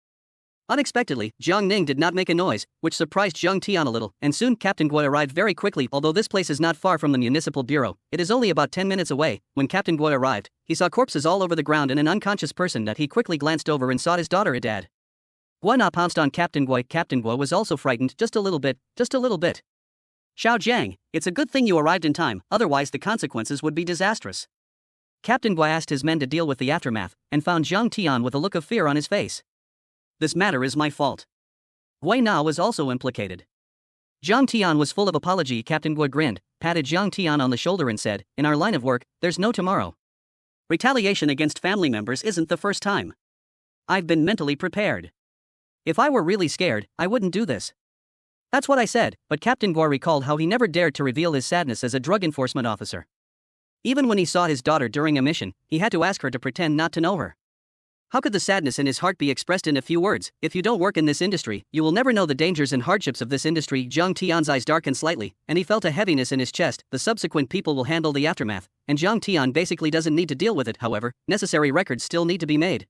Unexpectedly, Jiang Ning did not make a noise, which surprised Jiang Tian a little, and soon Captain Gui arrived very quickly. Although this place is not far from the municipal bureau, it is only about 10 minutes away. When Captain Gui arrived, he saw corpses all over the ground and an unconscious person that he quickly glanced over and saw his daughter Dad. Guina pounced on Captain Gui. Captain Gui was also frightened, just a little bit. Xiao Jiang, it's a good thing you arrived in time, otherwise the consequences would be disastrous. Captain Gui asked his men to deal with the aftermath, and found Jiang Tian with a look of fear on his face. This matter is my fault. Gui Na was also implicated. Jiang Tian was full of apology. Captain Gui grinned, patted Jiang Tian on the shoulder and said, in our line of work, there's no tomorrow. Retaliation against family members isn't the first time. I've been mentally prepared. If I were really scared, I wouldn't do this. That's what I said, but Captain Guar recalled how he never dared to reveal his sadness as a drug enforcement officer. Even when he saw his daughter during a mission, he had to ask her to pretend not to know her. How could the sadness in his heart be expressed in a few words? If you don't work in this industry, you will never know the dangers and hardships of this industry. Zhang Tian's eyes darkened slightly, and he felt a heaviness in his chest. The subsequent people will handle the aftermath, and Zhang Tian basically doesn't need to deal with it. However, necessary records still need to be made.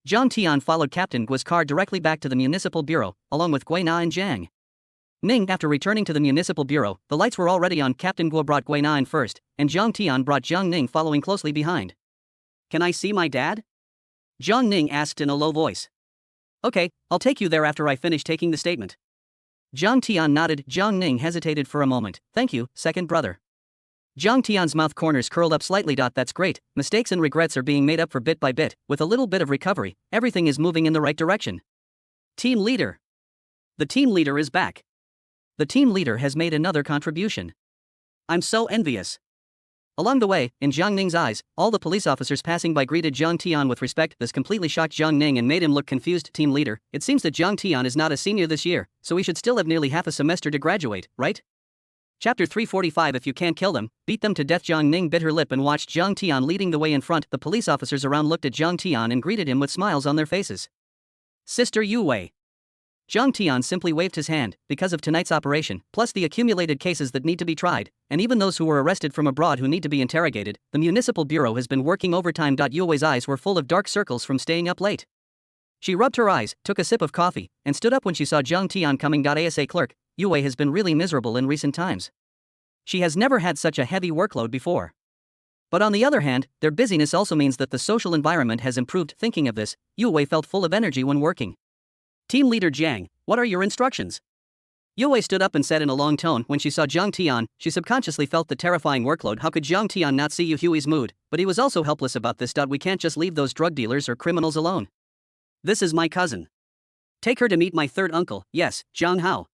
Zhang Tian followed Captain Guo's car directly back to the municipal bureau, along with Gui Na and Zhang Ning. After returning to the municipal bureau, the lights were already on. Captain Guo brought Gui Na in first, and Zhang Tian brought Zhang Ning following closely behind. Can I see my dad? Zhang Ning asked in a low voice. Okay, I'll take you there after I finish taking the statement. Zhang Tian nodded. Zhang Ning hesitated for a moment. Thank you, second brother. Zhang Tian's mouth corners curled up slightly. That's great, mistakes and regrets are being made up for bit by bit. With a little bit of recovery, everything is moving in the right direction. Team leader. The team leader is back. The team leader has made another contribution. I'm so envious. Along the way, in Zhang Ning's eyes, all the police officers passing by greeted Zhang Tian with respect. This completely shocked Zhang Ning and made him look confused. Team leader, it seems that Zhang Tian is not a senior this year, so he should still have nearly half a semester to graduate, right? Chapter 345. If you can't kill them, beat them to death. Zhang Ning bit her lip and watched Zhang Tian leading the way in front. The police officers around looked at Zhang Tian and greeted him with smiles on their faces. Sister Yu Wei. Zhang Tian simply waved his hand. Because of tonight's operation, plus the accumulated cases that need to be tried, and even those who were arrested from abroad who need to be interrogated, the municipal bureau has been working overtime. Yu Wei's eyes were full of dark circles from staying up late. She rubbed her eyes, took a sip of coffee, and stood up when she saw Zhang Tian coming. Asa clerk, Yu Wei has been really miserable in recent times. She has never had such a heavy workload before. But on the other hand, their busyness also means that the social environment has improved. Thinking of this, Yu Wei felt full of energy when working. Team leader Jiang, what are your instructions? Yu Wei stood up and said in a long tone. When she saw Zhang Tian, she subconsciously felt the terrifying workload. How could Zhang Tian not see Hui's mood? But he was also helpless about this. We can't just leave those drug dealers or criminals alone. This is my cousin. Take her to meet my third uncle. Yes, Zhang Hao.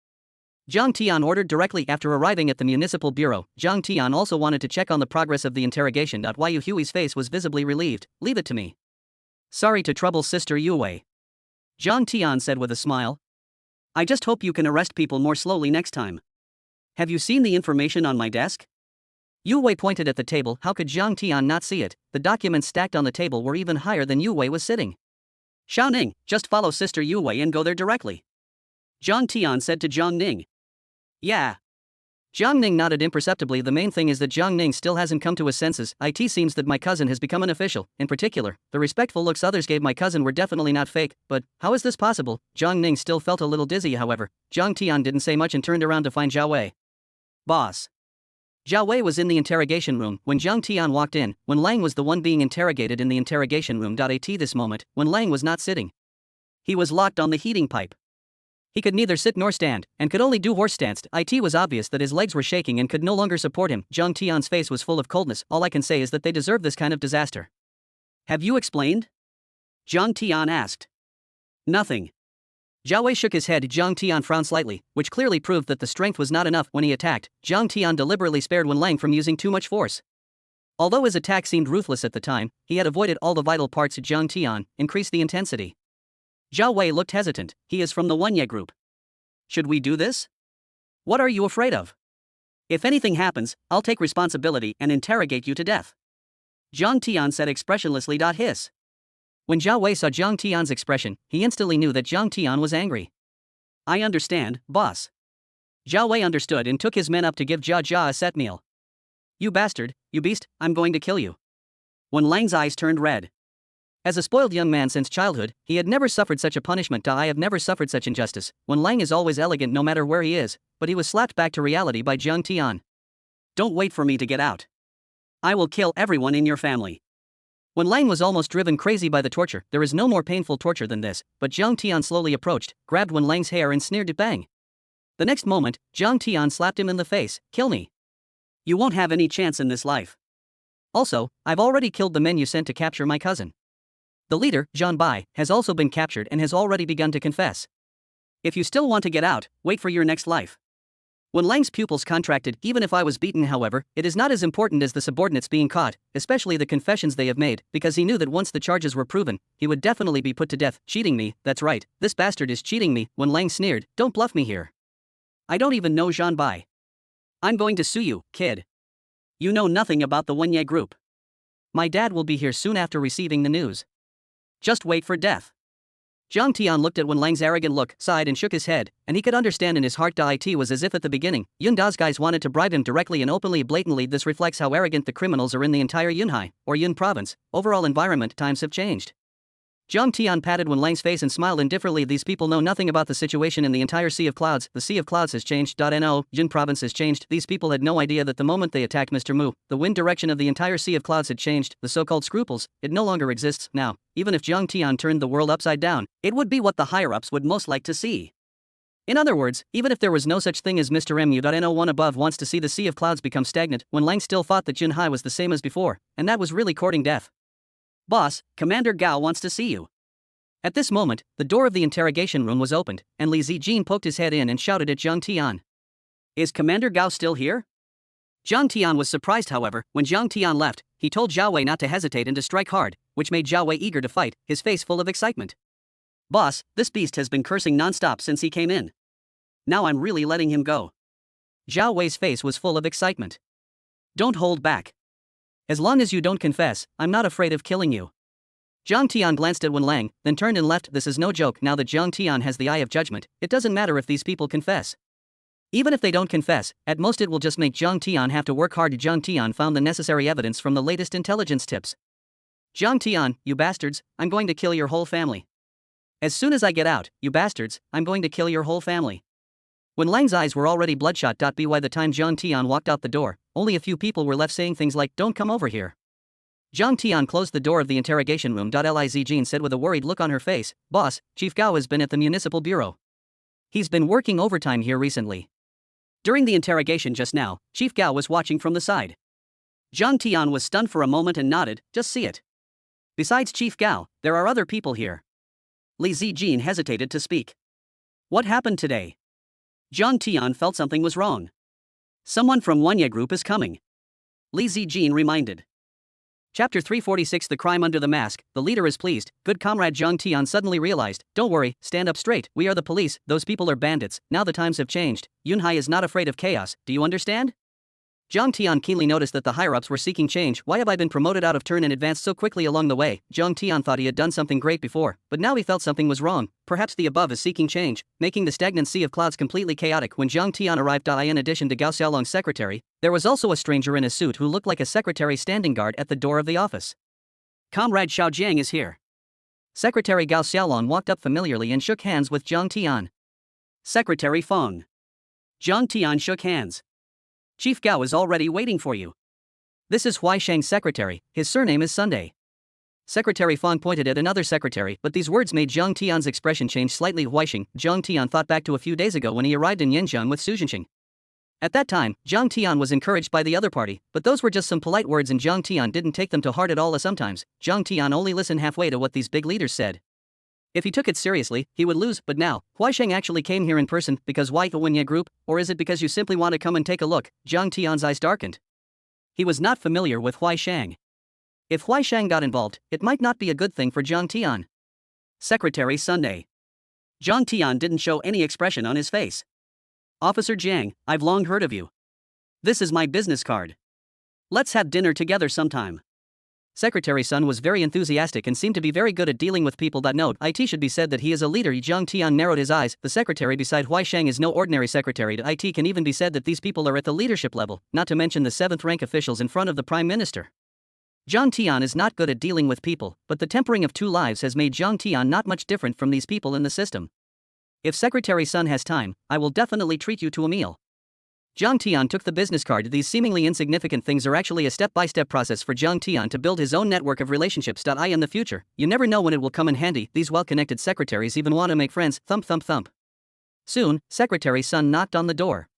Zhang Tian ordered directly after arriving at the municipal bureau. Zhang Tian also wanted to check on the progress of the interrogation. Hui's face was visibly relieved. Leave it to me. Sorry to trouble Sister Yu Wei. Zhang Tian said with a smile. I just hope you can arrest people more slowly next time. Have you seen the information on my desk? Yu Wei pointed at the table. How could Zhang Tian not see it? The documents stacked on the table were even higher than Yu Wei was sitting. Xiao Ning, just follow Sister Yu Wei and go there directly. Zhang Tian said to Zhang Ning. Yeah. Zhang Ning nodded imperceptibly. The main thing is that Zhang Ning still hasn't come to his senses. It seems that my cousin has become an official. In particular, the respectful looks others gave my cousin were definitely not fake. But how is this possible? Zhang Ning still felt a little dizzy. However, Zhang Tian didn't say much and turned around to find Zhao Wei. Boss. Zhao Wei was in the interrogation room when Zhang Tian walked in. When Lang was the one being interrogated in the interrogation room. At this moment, when Lang was not sitting, he was locked on the heating pipe. He could neither sit nor stand, and could only do horse stance. It was obvious that his legs were shaking and could no longer support him. Zhang Tian's face was full of coldness. All I can say is that they deserve this kind of disaster. Have you explained? Zhang Tian asked. Nothing. Zhao Wei shook his head. Zhang Tian frowned slightly, which clearly proved that the strength was not enough. When he attacked, Zhang Tian deliberately spared Wen Lang from using too much force. Although his attack seemed ruthless at the time, he had avoided all the vital parts. Zhang Tian increased the intensity. Zhao Wei looked hesitant. He is from the Wenye group. Should we do this? What are you afraid of? If anything happens, I'll take responsibility and interrogate you to death. Zhang Tian said expressionlessly. Hiss. When Zhao Wei saw Zhang Tian's expression, he instantly knew that Zhang Tian was angry. I understand, boss. Zhao Wei understood and took his men up to give Jia a set meal. You bastard, you beast, I'm going to kill you. When Lang's eyes turned red. As a spoiled young man since childhood, he had never suffered such a punishment. I have never suffered such injustice. When Lang is always elegant no matter where he is, but he was slapped back to reality by Zhang Tian. Don't wait for me to get out. I will kill everyone in your family. When Lang was almost driven crazy by the torture, there is no more painful torture than this, but Zhang Tian slowly approached, grabbed Wen Lang's hair and sneered at bang. The next moment, Zhang Tian slapped him in the face. Kill me. You won't have any chance in this life. Also, I've already killed the men you sent to capture my cousin. The leader, Zhan Bai, has also been captured and has already begun to confess. If you still want to get out, wait for your next life. When Lang's pupils contracted, even if I was beaten, however, it is not as important as the subordinates being caught, especially the confessions they have made, because he knew that once the charges were proven, he would definitely be put to death. Cheating me, that's right, this bastard is cheating me. When Lang sneered, don't bluff me here. I don't even know Jean Bai. I'm going to sue you, kid. You know nothing about the Wenye group. My dad will be here soon after receiving the news. Just wait for death. Zhang Tian looked at Wen Lang's arrogant look, sighed and shook his head, and he could understand in his heart that it was as if at the beginning, Yun Da's guys wanted to bribe him directly and openly blatantly. This reflects how arrogant the criminals are in the entire Yunhai, or Yun province. Overall environment, times have changed. Zhang Tian patted Wen Lang's face and smiled indifferently. These people know nothing about the situation in the entire Sea of Clouds. The Sea of Clouds has changed. No, Jin province has changed. These people had no idea that the moment they attacked Mr. Mu, the wind direction of the entire Sea of Clouds had changed. The so-called scruples, it no longer exists now. Even if Zhang Tian turned the world upside down, it would be what the higher-ups would most like to see. In other words, even if there was no such thing as Mr. Mu.No1 above wants to see the Sea of Clouds become stagnant, Wen Lang still thought that Junhai was the same as before, and that was really courting death. Boss, Commander Gao wants to see you. At this moment, the door of the interrogation room was opened, and Li Zijin poked his head in and shouted at Zhang Tian. Is Commander Gao still here? Zhang Tian was surprised, however. When Zhang Tian left, he told Zhao Wei not to hesitate and to strike hard, which made Zhao Wei eager to fight, his face full of excitement. Boss, this beast has been cursing non-stop since he came in. Now I'm really letting him go. Zhao Wei's face was full of excitement. Don't hold back. As long as you don't confess, I'm not afraid of killing you. Zhang Tian glanced at Wen Lang, then turned and left. This is no joke. Now that Zhang Tian has the eye of judgment, it doesn't matter if these people confess. Even if they don't confess, at most it will just make Zhang Tian have to work hard. Zhang Tian found the necessary evidence from the latest intelligence tips. Zhang Tian, you bastards, I'm going to kill your whole family. As soon as I get out, you bastards, I'm going to kill your whole family. Wen Lang's eyes were already bloodshot. By the time Zhang Tian walked out the door, only a few people were left saying things like, don't come over here. Zhang Tian closed the door of the interrogation room. Li Zijin said with a worried look on her face, Boss, Chief Gao has been at the municipal bureau. He's been working overtime here recently. During the interrogation just now, Chief Gao was watching from the side. Zhang Tian was stunned for a moment and nodded, just see it. Besides Chief Gao, there are other people here. Li Zijin hesitated to speak. What happened today? Zhang Tian felt something was wrong. Someone from Wanya Group is coming. Li Zijin reminded. Chapter 346 The Crime Under the Mask. The leader is pleased. Good comrade Zhang Tian suddenly realized, don't worry, stand up straight, we are the police, those people are bandits, now the times have changed. Yunhai is not afraid of chaos, do you understand? Zhang Tian keenly noticed that the higher-ups were seeking change. Why have I been promoted out of turn and advanced so quickly along the way? Zhang Tian thought he had done something great before, but now he felt something was wrong. Perhaps the above is seeking change, making the stagnant Sea of Clouds completely chaotic. When Zhang Tian arrived, in addition to Gao Xiaolong's secretary, there was also a stranger in a suit who looked like a secretary standing guard at the door of the office. Comrade Xiao Jiang is here. Secretary Gao Xiaolong walked up familiarly and shook hands with Zhang Tian. Secretary Feng. Zhang Tian shook hands. Chief Gao is already waiting for you. This is Huaisheng's secretary, his surname is Sunday. Secretary Feng pointed at another secretary, but these words made Zhang Tian's expression change slightly. Huaisheng. Zhang Tian thought back to a few days ago when he arrived in Yanjiang with Su Zhenxing. At that time, Zhang Tian was encouraged by the other party, but those were just some polite words and Zhang Tian didn't take them to heart at all. Sometimes, Zhang Tian only listened halfway to what these big leaders said. If he took it seriously, he would lose. But now, Huaisheng actually came here in person because why the Wenya group, or is it because you simply want to come and take a look? Zhang Tian's eyes darkened. He was not familiar with Huaisheng. If Huaisheng got involved, it might not be a good thing for Zhang Tian. Secretary Sunday. Zhang Tian didn't show any expression on his face. Officer Jiang, I've long heard of you. This is my business card. Let's have dinner together sometime. Secretary Sun was very enthusiastic and seemed to be very good at dealing with people. Note, it should be said that he is a leader. Zhang Tian narrowed his eyes. The secretary beside Huaisheng is no ordinary secretary. It can even be said that these people are at the leadership level, not to mention the 7th rank officials in front of the prime minister. Zhang Tian is not good at dealing with people, but the tempering of 2 lives has made Zhang Tian not much different from these people in the system. If Secretary Sun has time, I will definitely treat you to a meal. Zhang Tian took the business card. These seemingly insignificant things are actually a step-by-step process for Zhang Tian to build his own network of relationships. In the future, you never know when it will come in handy. These well-connected secretaries even want to make friends. Thump thump thump. Soon, Secretary Sun knocked on the door.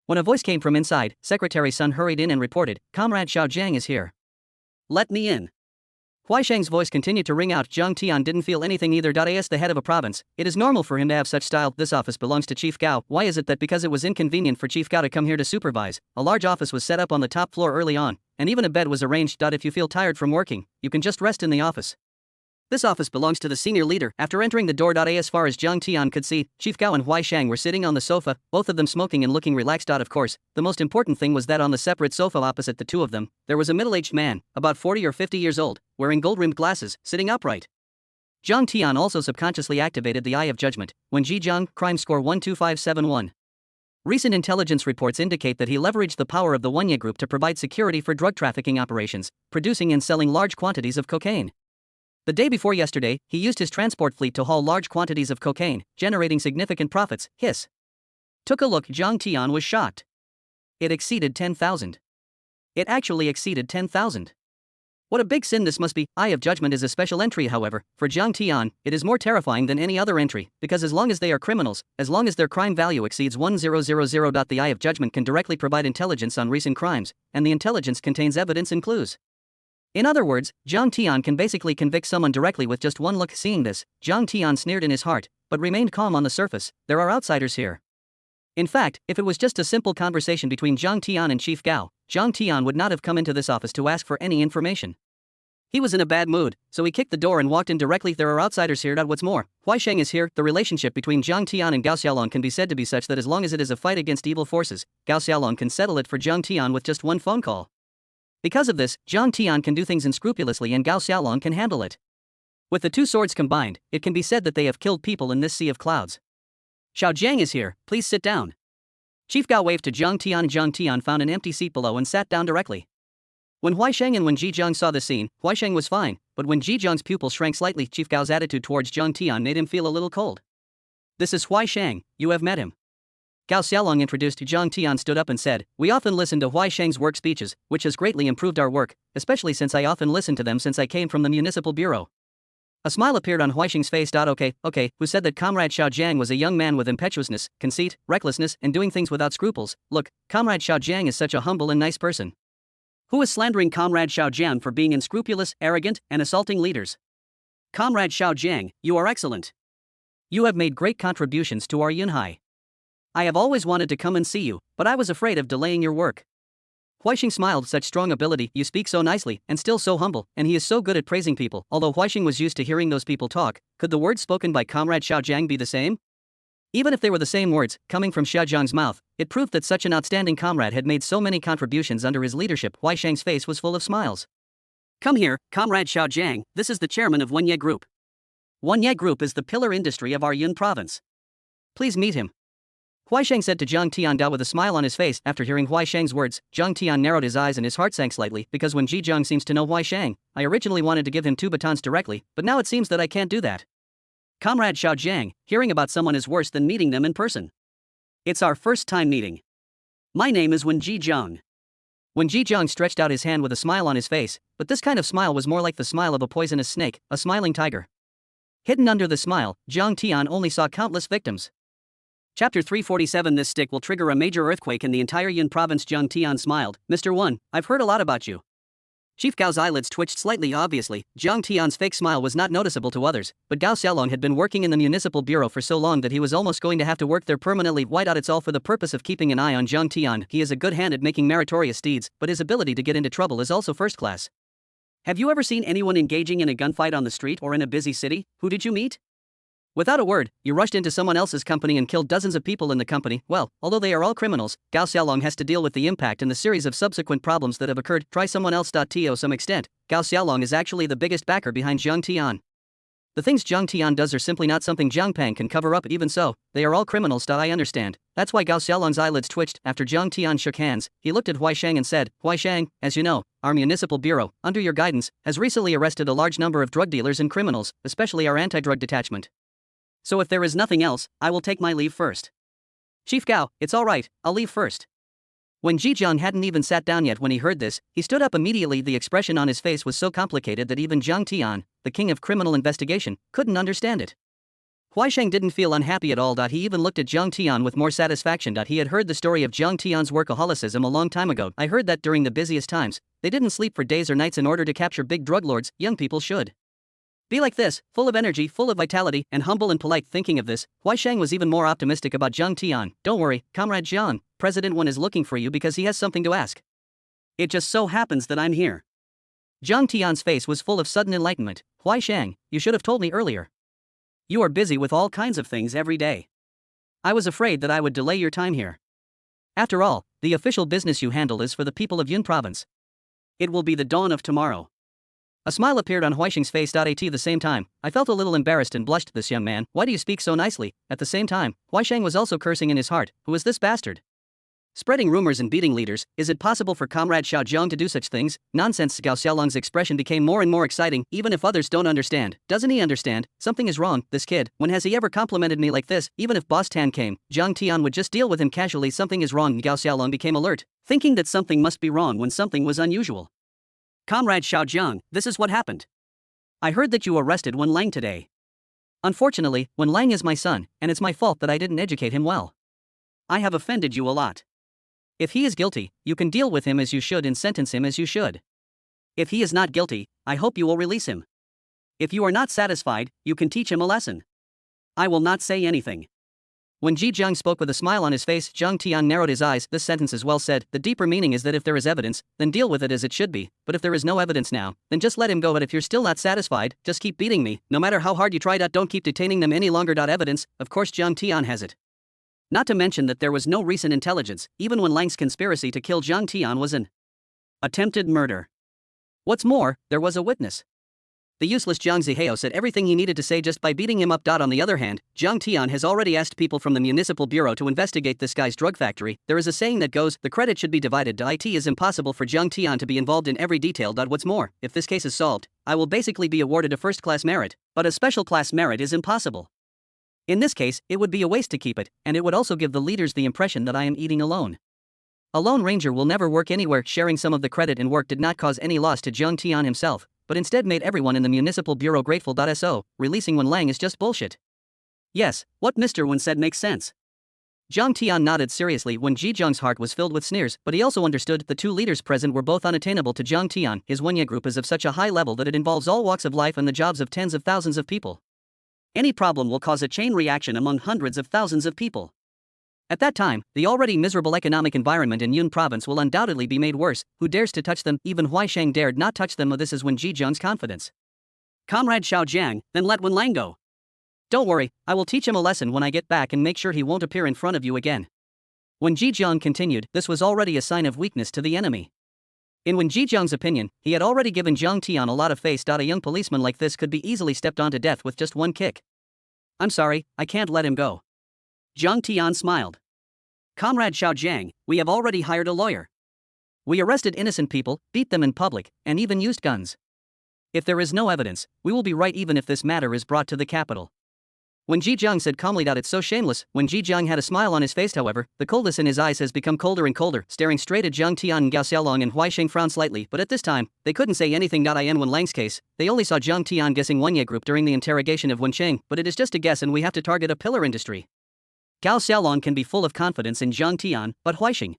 When a voice came from inside, Secretary Sun hurried in and reported, Comrade Xiao Jiang is here. Let me in. Huai Shang's voice continued to ring out. Zhang Tian didn't feel anything either. As the head of a province, it is normal for him to have such style. This office belongs to Chief Gao. Why is it that because it was inconvenient for Chief Gao to come here to supervise, a large office was set up on the top floor early on, and even a bed was arranged. If you feel tired from working, you can just rest in the office. This office belongs to the senior leader. After entering the door, as far as Zhang Tian could see, Chief Gao and Huai Shang were sitting on the sofa, both of them smoking and looking relaxed. Of course, the most important thing was that on the separate sofa opposite the two of them, there was a middle-aged man, about 40 or 50 years old, wearing gold-rimmed glasses, sitting upright. Zhang Tian also subconsciously activated the Eye of Judgment. When Zhang, crime score 12571. Recent intelligence reports indicate that he leveraged the power of the Wenya Group to provide security for drug trafficking operations, producing and selling large quantities of cocaine. The day before yesterday, he used his transport fleet to haul large quantities of cocaine, generating significant profits. Hiss. Took a look. Zhang Tian was shocked. It exceeded 10,000. It actually exceeded 10,000. What a big sin this must be. Eye of Judgment is a special entry, however. For Zhang Tian, it is more terrifying than any other entry, because as long as they are criminals, as long as their crime value exceeds 1000, the Eye of Judgment can directly provide intelligence on recent crimes, and the intelligence contains evidence and clues. In other words, Zhang Tian can basically convict someone directly with just one look. Seeing this, Zhang Tian sneered in his heart, but remained calm on the surface. There are outsiders here. In fact, if it was just a simple conversation between Zhang Tian and Chief Gao, Zhang Tian would not have come into this office to ask for any information. He was in a bad mood, so he kicked the door and walked in directly. There are outsiders here. What's more, Huai Shang is here. The relationship between Zhang Tian and Gao Xiaolong can be said to be such that as long as it is a fight against evil forces, Gao Xiaolong can settle it for Zhang Tian with just one phone call. Because of this, Zhang Tian can do things unscrupulously and Gao Xiaolong can handle it. With the two swords combined, it can be said that they have killed people in this sea of clouds. Xiao Jiang is here, please sit down. Chief Gao waved to Zhang Tian. Zhang Tian found an empty seat below and sat down directly. When Huai Shang and Wen Zhang saw the scene, Huai Shang was fine, but when Zhang's pupil shrank slightly, Chief Gao's attitude towards Zhang Tian made him feel a little cold. This is Huai Shang, you have met him. Gao Xiaolong introduced. Zhang Tian stood up and said, we often listen to Huai Shang's work speeches, which has greatly improved our work, especially since I often listen to them since I came from the municipal bureau. A smile appeared on Huai Shang's face. Okay, who said that Comrade Xiao Jiang was a young man with impetuousness, conceit, recklessness, and doing things without scruples? Look, Comrade Xiao Jiang is such a humble and nice person. Who is slandering Comrade Xiao Jiang for being unscrupulous, arrogant, and assaulting leaders? Comrade Xiao Jiang, you are excellent. You have made great contributions to our Yunhai. I have always wanted to come and see you, but I was afraid of delaying your work. Huaixing smiled. Such strong ability, you speak so nicely, and still so humble, and he is so good at praising people. Although Huaixing was used to hearing those people talk, could the words spoken by Comrade Xiao Jiang be the same? Even if they were the same words, coming from Xiao Jiang's mouth, it proved that such an outstanding comrade had made so many contributions under his leadership. Huaixing's face was full of smiles. Come here, Comrade Xiao Jiang, this is the chairman of Wenye Group. Wenye Group is the pillar industry of our Yun province. Please meet him. Huaisheng said to Zhang Tian with a smile on his face. After hearing Huaisheng's words, Zhang Tian narrowed his eyes and his heart sank slightly, because when Zhang seems to know Huaisheng, I originally wanted to give him 2 batons directly, but now it seems that I can't do that. Comrade Xiao Jiang, hearing about someone is worse than meeting them in person. It's our first time meeting. My name is Wen Zhang. Wen Zhang stretched out his hand with a smile on his face, but this kind of smile was more like the smile of a poisonous snake, a smiling tiger. Hidden under the smile, Zhang Tian only saw countless victims. Chapter 347. This stick will trigger a major earthquake in the entire Yun province. Zhang Tian smiled. Mr. Wen, I've heard a lot about you. Chief Gao's eyelids twitched slightly. Obviously, Zhang Tian's fake smile was not noticeable to others, but Gao Xiaolong had been working in the municipal bureau for so long that he was almost going to have to work there permanently. Why? It's all for the purpose of keeping an eye on Zhang Tian. He is a good hand at making meritorious deeds, but his ability to get into trouble is also first class. Have you ever seen anyone engaging in a gunfight on the street or in a busy city? Who did you meet? Without a word, you rushed into someone else's company and killed dozens of people in the company. Well, although they are all criminals, Gao Xiaolong has to deal with the impact and the series of subsequent problems that have occurred. Try someone else. To some extent, Gao Xiaolong is actually the biggest backer behind Zhang Tian. The things Zhang Tian does are simply not something Zhang Pang can cover up. Even so, they are all criminals. I understand. That's why Gao Xiaolong's eyelids twitched. After Zhang Tian shook hands, he looked at Huaisheng and said, Huaisheng, as you know, our municipal bureau, under your guidance, has recently arrested a large number of drug dealers and criminals, especially our anti-drug detachment. So if there is nothing else, I will take my leave first. Chief Gao, it's all right, I'll leave first. When Zhang hadn't even sat down yet when he heard this, he stood up immediately. The expression on his face was so complicated that even Zhang Tian, the king of criminal investigation, couldn't understand it. Huaisheng didn't feel unhappy at all. He even looked at Zhang Tian with more satisfaction. He had heard the story of Zhang Tian's workaholicism a long time ago. I heard that during the busiest times, they didn't sleep for days or nights in order to capture big drug lords. Young people should be like this, full of energy, full of vitality, and humble and polite. Thinking of this, Huaisheng was even more optimistic about Zhang Tian. Don't worry, Comrade Zhang, President Wen is looking for you because he has something to ask. It just so happens that I'm here. Zhang Tian's face was full of sudden enlightenment. Huaisheng, you should have told me earlier. You are busy with all kinds of things every day. I was afraid that I would delay your time here. After all, the official business you handle is for the people of Yun province. It will be the dawn of tomorrow. A smile appeared on Huaisheng's face. At the same time, I felt a little embarrassed and blushed. This young man, why do you speak so nicely? At the same time, Huaisheng was also cursing in his heart. Who is this bastard? Spreading rumors and beating leaders. Is it possible for Comrade Xiao Zhang to do such things? Nonsense. Gao Xiaolong's expression became more and more exciting. Even if others don't understand, doesn't he understand? Something is wrong. This kid, when has he ever complimented me like this? Even if Boss Tan came, Zhang Tian would just deal with him casually. Something is wrong. Gao Xiaolong became alert, thinking that something must be wrong when something was unusual. Comrade Xiao Zhang, this is what happened. I heard that you arrested Wen Lang today. Unfortunately, Wen Lang is my son, and it's my fault that I didn't educate him well. I have offended you a lot. If he is guilty, you can deal with him as you should and sentence him as you should. If he is not guilty, I hope you will release him. If you are not satisfied, you can teach him a lesson. I will not say anything. When Ji Zhang spoke with a smile on his face, Zhang Tian narrowed his eyes. This sentence is well said. The deeper meaning is that if there is evidence, then deal with it as it should be. But if there is no evidence now, then just let him go. But if you're still not satisfied, just keep beating me. No matter how hard you try. Don't keep detaining them any longer. Evidence, of course Zhang Tian has it. Not to mention that there was no recent intelligence. Even Wen Lang's conspiracy to kill Zhang Tian was an attempted murder. What's more, there was a witness. The useless Jiang Zihao said everything he needed to say just by beating him up. On the other hand, Zhang Tian has already asked people from the municipal bureau to investigate this guy's drug factory. There is a saying that goes, the credit should be divided. It is impossible for Zhang Tian to be involved in every detail. What's more, if this case is solved, I will basically be awarded a first-class merit, but a special class merit is impossible. In this case, it would be a waste to keep it, and it would also give the leaders the impression that I am eating alone. A lone ranger will never work anywhere. Sharing some of the credit and work did not cause any loss to Zhang Tian himself, but instead made everyone in the municipal bureau grateful. So, releasing Wen Lang is just bullshit. Yes, what Mr. Wen said makes sense. Zhang Tian nodded seriously when Ji Zhang's heart was filled with sneers, but he also understood the two leaders present were both unattainable to Zhang Tian. His Wenya group is of such a high level that it involves all walks of life and the jobs of tens of thousands of people. Any problem will cause a chain reaction among hundreds of thousands of people. At that time, the already miserable economic environment in Yun province will undoubtedly be made worse. Who dares to touch them? Even Huaisheng dared not touch them. This is when Ji Zhang's confidence. Comrade Xiao Zhang, then let Wen Lang go. Don't worry, I will teach him a lesson when I get back and make sure he won't appear in front of you again. When Ji Zhang continued, this was already a sign of weakness to the enemy. In Wen Ji Zhang's opinion, he had already given Zhang Tian a lot of face. A young policeman like this could be easily stepped on to death with just one kick. I'm sorry, I can't let him go. Zhang Tian smiled. Comrade Xiao Zhang, we have already hired a lawyer. We arrested innocent people, beat them in public, and even used guns. If there is no evidence, we will be right even if this matter is brought to the capital. When Ji Zhang said calmly, it's so shameless. When Ji Zhang had a smile on his face, however, the coldness in his eyes has become colder and colder. Staring straight at Zhang Tian and Gao Xiaolong and Huaisheng frowned slightly, but at this time, they couldn't say anything. In Wen Lang's case, they only saw Zhang Tian guessing Wenya group during the interrogation of Wen Cheng, but it is just a guess and we have to target a pillar industry. Gao Xiaolong can be full of confidence in Zhang Tian, but Huaisheng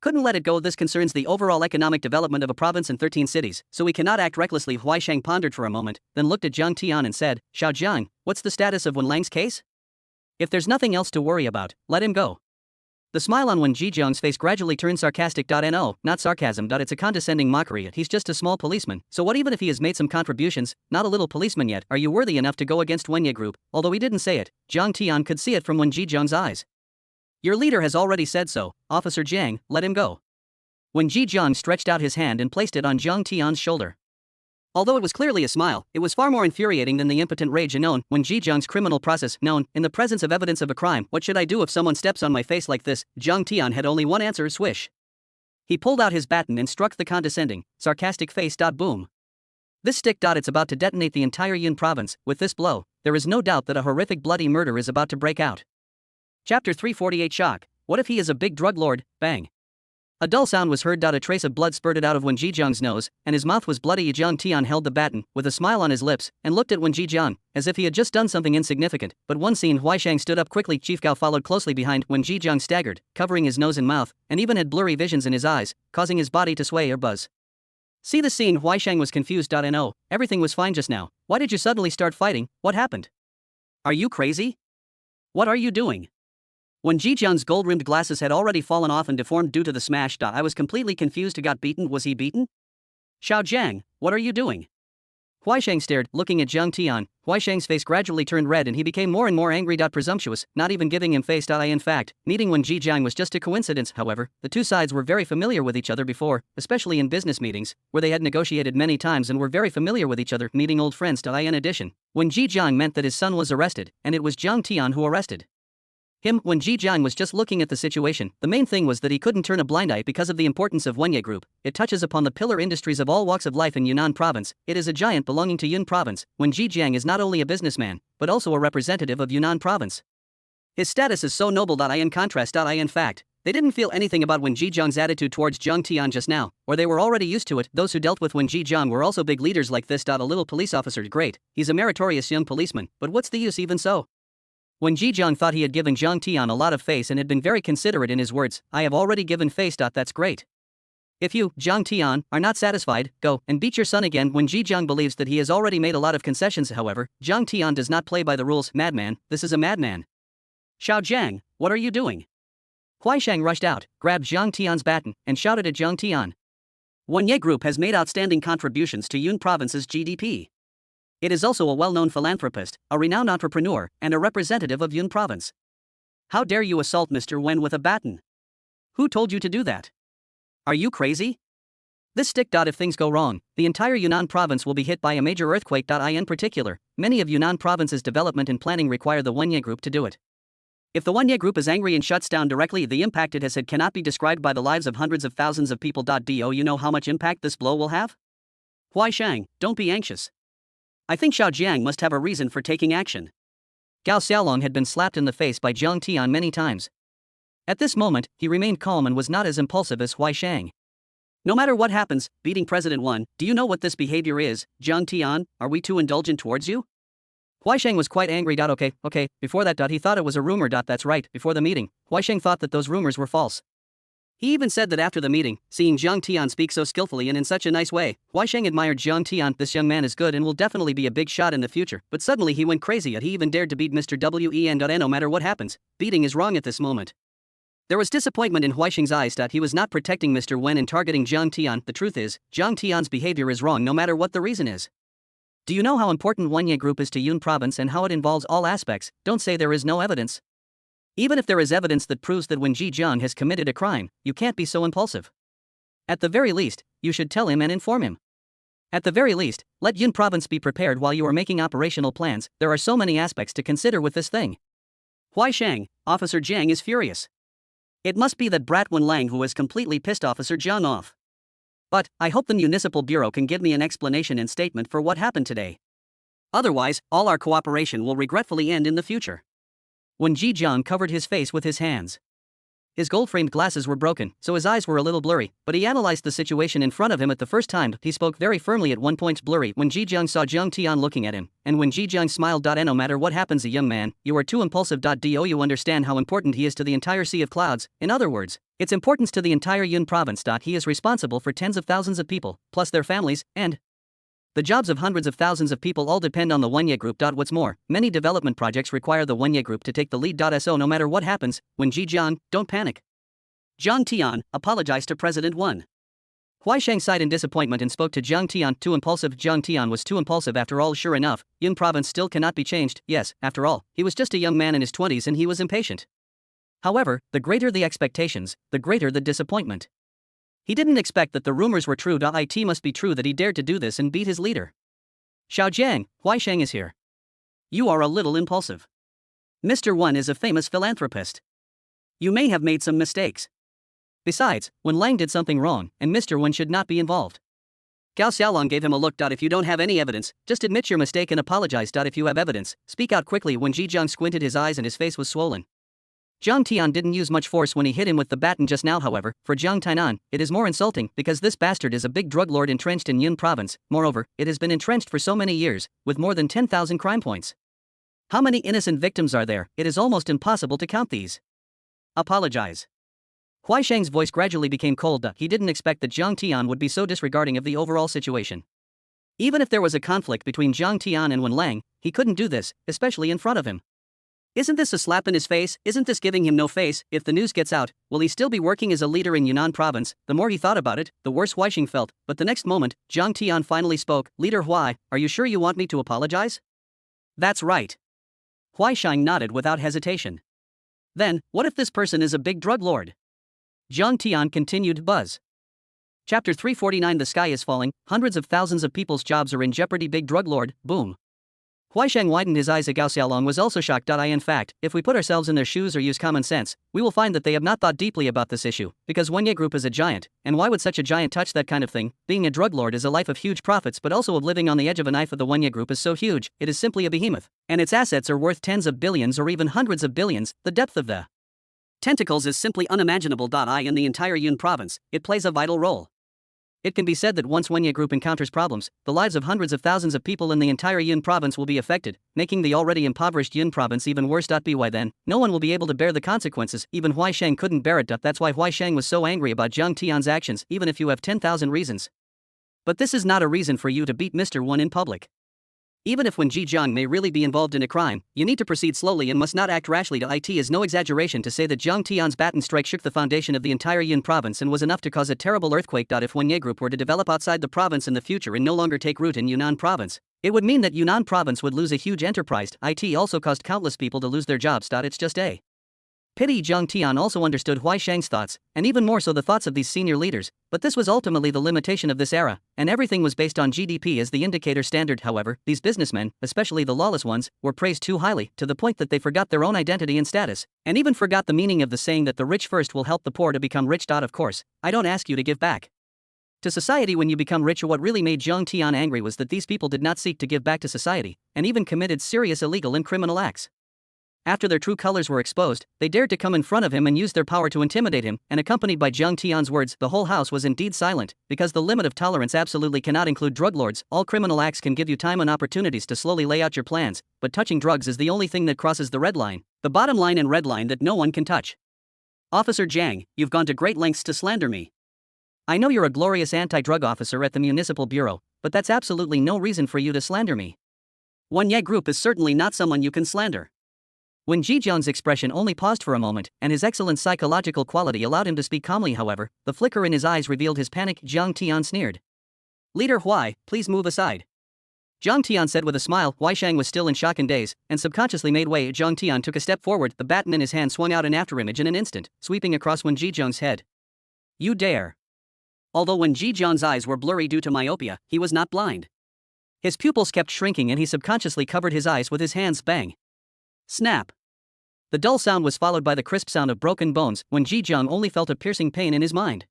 couldn't let it go. This concerns the overall economic development of a province and 13 cities, so we cannot act recklessly. Huaisheng pondered for a moment, then looked at Zhang Tian and said, Xiao Zhang, what's the status of Wen Lang's case? If there's nothing else to worry about, let him go. The smile on Wen Ji Zhang's face gradually turned sarcastic. No, not sarcasm. It's a condescending mockery. He's just a small policeman, so what even if he has made some contributions? Not a little policeman yet. Are you worthy enough to go against Wenya group? Although he didn't say it, Zhang Tian could see it from Wen Ji Zhang's eyes. Your leader has already said so, Officer Jiang, let him go. When Ji Zhang stretched out his hand and placed it on Zhang Tian's shoulder. Although it was clearly a smile, it was far more infuriating than the impotent rage known when Ji Zhang's criminal process known in the presence of evidence of a crime. What should I do if someone steps on my face like this? Zhang Tian had only one answer: swish. He pulled out his baton and struck the condescending, sarcastic face. Boom. This stick. It's about to detonate the entire Yun province. With this blow, there is no doubt that a horrific bloody murder is about to break out. Chapter 348 Shock. What if he is a big drug lord? Bang. A dull sound was heard. A trace of blood spurted out of Wen Jijiang's nose, and his mouth was bloody. Zhang Tian held the baton, with a smile on his lips, and looked at Wen Jijiang, as if he had just done something insignificant. But one scene, Huaisheng stood up quickly. Chief Gao followed closely behind. Wen Jijiang staggered, covering his nose and mouth, and even had blurry visions in his eyes, causing his body to sway or buzz. See the scene. Huaisheng was confused. No, everything was fine just now. Why did you suddenly start fighting? What happened? Are you crazy? What are you doing? When Jijiang's gold-rimmed glasses had already fallen off and deformed due to the smash. I was completely confused. He got beaten. Was he beaten? Xiao Jiang, what are you doing? Huaisheng stared, looking at Zhang Tian. Huaisheng's face gradually turned red and he became more and more angry. Presumptuous, not even giving him face. In fact, meeting Wen Jijiang was just a coincidence. However, the two sides were very familiar with each other before, especially in business meetings, where they had negotiated many times and were very familiar with each other, meeting old friends. In addition, Wen Jijiang meant that his son was arrested, and it was Zhang Tian who arrested him. When Jijiang was just looking at the situation, the main thing was that he couldn't turn a blind eye because of the importance of Wenye Group. It touches upon the pillar industries of all walks of life in Yunnan province. It is a giant belonging to Yun province. When Jijiang is not only a businessman, but also a representative of Yunnan province. His status is so noble. In contrast, in fact, they didn't feel anything about Wen Jijiang's attitude towards Zhang Tian just now, or they were already used to it. Those who dealt with Wen Jijiang were also big leaders like this. A little police officer, great, he's a meritorious young policeman, but what's the use even so? When Jijiang thought he had given Zhang Tian a lot of face and had been very considerate in his words, I have already given face. That's great. If you, Zhang Tian, are not satisfied, go and beat your son again. When Jijiang believes that he has already made a lot of concessions. However, Zhang Tian does not play by the rules. Madman, this is a madman. Xiao Jiang, what are you doing? Huaisheng rushed out, grabbed Zhang Tian's baton, and shouted at Zhang Tian. Wenye Group has made outstanding contributions to Yun province's GDP. It is also a well-known philanthropist, a renowned entrepreneur, and a representative of Yun province. How dare you assault Mr. Wen with a baton? Who told you to do that? Are you crazy? This stick. If things go wrong, the entire Yunnan province will be hit by a major earthquake. In particular, many of Yunnan province's development and planning require the Wenye Group to do it. If the Wenye Group is angry and shuts down directly, the impact it has had cannot be described by the lives of hundreds of thousands of people. Do you know how much impact this blow will have? Huaisheng, don't be anxious. I think Xiao Jiang must have a reason for taking action. Gao Xiaolong had been slapped in the face by Zhang Tian many times. At this moment, he remained calm and was not as impulsive as Huaisheng. No matter what happens, beating President 1, do you know what this behavior is, Zhang Tian? Are we too indulgent towards you? Huaisheng was quite angry. Okay, before that. He thought it was a rumor. That's right, before the meeting, Huaisheng thought that those rumors were false. He even said that after the meeting, seeing Zhang Tian speak so skillfully and in such a nice way, Huaisheng admired Zhang Tian. This young man is good and will definitely be a big shot in the future. But suddenly he went crazy. He even dared to beat Mr. Wen. No matter what happens, beating is wrong at this moment. There was disappointment in Huaisheng's eyes. He was not protecting Mr. Wen and targeting Zhang Tian. The truth is, Zhang Tian's behavior is wrong no matter what the reason is. Do you know how important Wenye Group is to Yun province and how it involves all aspects? Don't say there is no evidence. Even if there is evidence that proves that Wen Jijiang has committed a crime, you can't be so impulsive. At the very least, you should tell him and inform him. At the very least, let Yun province be prepared while you are making operational plans. There are so many aspects to consider with this thing. Huaisheng, Officer Jiang is furious. It must be that brat Wen Lang who has completely pissed Officer Jiang off. But, I hope the Municipal Bureau can give me an explanation and statement for what happened today. Otherwise, all our cooperation will regretfully end in the future. When Jijiang covered his face with his hands. His gold-framed glasses were broken, so his eyes were a little blurry, but he analyzed the situation in front of him at the first time. He spoke very firmly at one point. Blurry when Jijiang saw Zhang Tian looking at him, and when Jijiang smiled. No matter what happens, a young man, you are too impulsive. Do you understand how important he is to the entire Sea of Clouds? In other words, its importance to the entire Yun province. He is responsible for tens of thousands of people, plus their families, and the jobs of hundreds of thousands of people all depend on the Wenye Group. What's more, many development projects require the Wenye Group to take the lead. So no matter what happens, when Jijiang, don't panic. Zhang Tian, apologize to President 1. Huaisheng sighed in disappointment and spoke to Zhang Tian. Too impulsive. Zhang Tian was too impulsive after all. Sure enough, Yun province still cannot be changed. Yes, after all, he was just a young man in his 20s and he was impatient. However, the greater the expectations, the greater the disappointment. He didn't expect that the rumors were true. It must be true that he dared to do this and beat his leader. Xiao Jiang, Huaisheng is here. You are a little impulsive. Mr. Wen is a famous philanthropist. You may have made some mistakes. Besides, Wen Lang did something wrong, and Mr. Wen should not be involved. Gao Xiaolong gave him a look. If you don't have any evidence, just admit your mistake and apologize. If you have evidence, speak out quickly. When Jijiang squinted his eyes and his face was swollen. Zhang Tian didn't use much force when he hit him with the baton just now, however. For Zhang Tainan, it is more insulting because this bastard is a big drug lord entrenched in Yun province. Moreover, it has been entrenched for so many years, with more than 10,000 crime points. How many innocent victims are there? It is almost impossible to count these. Apologize. Huai Shang's voice gradually became cold. He didn't expect that Zhang Tian would be so disregarding of the overall situation. Even if there was a conflict between Zhang Tian and Wen Lang, he couldn't do this, especially in front of him. Isn't this a slap in his face? Isn't this giving him no face? If the news gets out, will he still be working as a leader in Yunnan province? The more he thought about it, the worse Huaisheng felt. But the next moment, Zhang Tian finally spoke. Leader Huai, are you sure you want me to apologize? That's right. Huaisheng nodded without hesitation. Then, what if this person is a big drug lord? Zhang Tian continued. Buzz. Chapter 349. The sky is falling, hundreds of thousands of people's jobs are in jeopardy. Big drug lord, boom. Huaisheng widened his eyes. Gao Xiaolong was also shocked. In fact, if we put ourselves in their shoes or use common sense, we will find that they have not thought deeply about this issue, because Wenye Group is a giant, and why would such a giant touch that kind of thing? Being a drug lord is a life of huge profits, but also of living on the edge of a knife. The Wenye Group is so huge, it is simply a behemoth, and its assets are worth tens of billions or even hundreds of billions. The depth of the tentacles is simply unimaginable. In the entire Yun province, it plays a vital role. It can be said that once Wenye Group encounters problems, the lives of hundreds of thousands of people in the entire Yun province will be affected, making the already impoverished Yun province even worse. By then, no one will be able to bear the consequences. Even Huaisheng couldn't bear it. That's why Huaisheng was so angry about Zhang Tian's actions, even if you have 10,000 reasons. But this is not a reason for you to beat Mr. Wen in public. Even if Wen Zhejiang may really be involved in a crime, you need to proceed slowly and must not act rashly. It is no exaggeration to say that Zhang Tian's baton strike shook the foundation of the entire Yun province and was enough to cause a terrible earthquake. If Wenye Group were to develop outside the province in the future and no longer take root in Yunnan province, it would mean that Yunnan province would lose a huge enterprise. It also caused countless people to lose their jobs. It's just a pity. Zhang Tian also understood Huaisheng's thoughts, and even more so the thoughts of these senior leaders, but this was ultimately the limitation of this era, and everything was based on GDP as the indicator standard. However, these businessmen, especially the lawless ones, were praised too highly, to the point that they forgot their own identity and status, and even forgot the meaning of the saying that the rich first will help the poor to become rich. Of course, I don't ask you to give back to society when you become rich. What really made Zhang Tian angry was that these people did not seek to give back to society, and even committed serious illegal and criminal acts. After their true colors were exposed, they dared to come in front of him and use their power to intimidate him, and accompanied by Zhang Tian's words, the whole house was indeed silent, because the limit of tolerance absolutely cannot include drug lords. All criminal acts can give you time and opportunities to slowly lay out your plans, but touching drugs is the only thing that crosses the red line, the bottom line and red line that no one can touch. Officer Zhang, you've gone to great lengths to slander me. I know you're a glorious anti-drug officer at the municipal bureau, but that's absolutely no reason for you to slander me. Wenye Group is certainly not someone you can slander. Wen Zhejiang's expression only paused for a moment, and his excellent psychological quality allowed him to speak calmly. However, the flicker in his eyes revealed his panic. Zhang Tian sneered. Leader Huai, please move aside. Zhang Tian said with a smile. Huaisheng was still in shock and daze, and subconsciously made way. Zhang Tian took a step forward, the baton in his hand swung out an afterimage in an instant, sweeping across Wen Zhejiang's head. You dare. Although Wen Zhejiang's eyes were blurry due to myopia, he was not blind. His pupils kept shrinking and he subconsciously covered his eyes with his hands. Bang. Snap. The dull sound was followed by the crisp sound of broken bones. Wen Zhejiang only felt a piercing pain in his mind.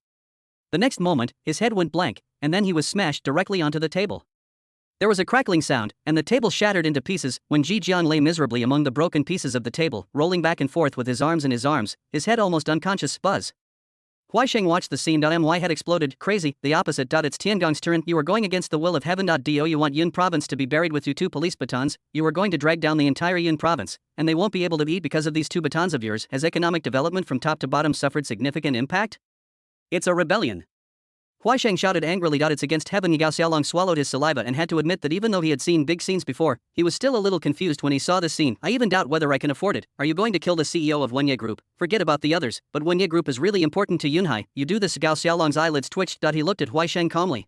The next moment, his head went blank, and then he was smashed directly onto the table. There was a crackling sound, and the table shattered into pieces. Wen Zhejiang lay miserably among the broken pieces of the table, rolling back and forth with his arms in his arms, his head almost unconscious. Buzz. Huaisheng watched the scene. My head exploded. Crazy, the opposite. It's Tiangong's turn. You are going against the will of heaven. Do you want Yun province to be buried with you two police batons? You are going to drag down the entire Yun province, and they won't be able to eat because of these two batons of yours. Has economic development from top to bottom suffered significant impact? It's a rebellion. Huaisheng shouted angrily. It's against heaven. Gao Xiaolong swallowed his saliva and had to admit that even though he had seen big scenes before, he was still a little confused when he saw this scene. I even doubt whether I can afford it. Are you going to kill the CEO of Wenye Group? Forget about the others, but Wenye Group is really important to Yunhai. You do this. Gao Xiaolong's eyelids twitched. He looked at Huaisheng calmly.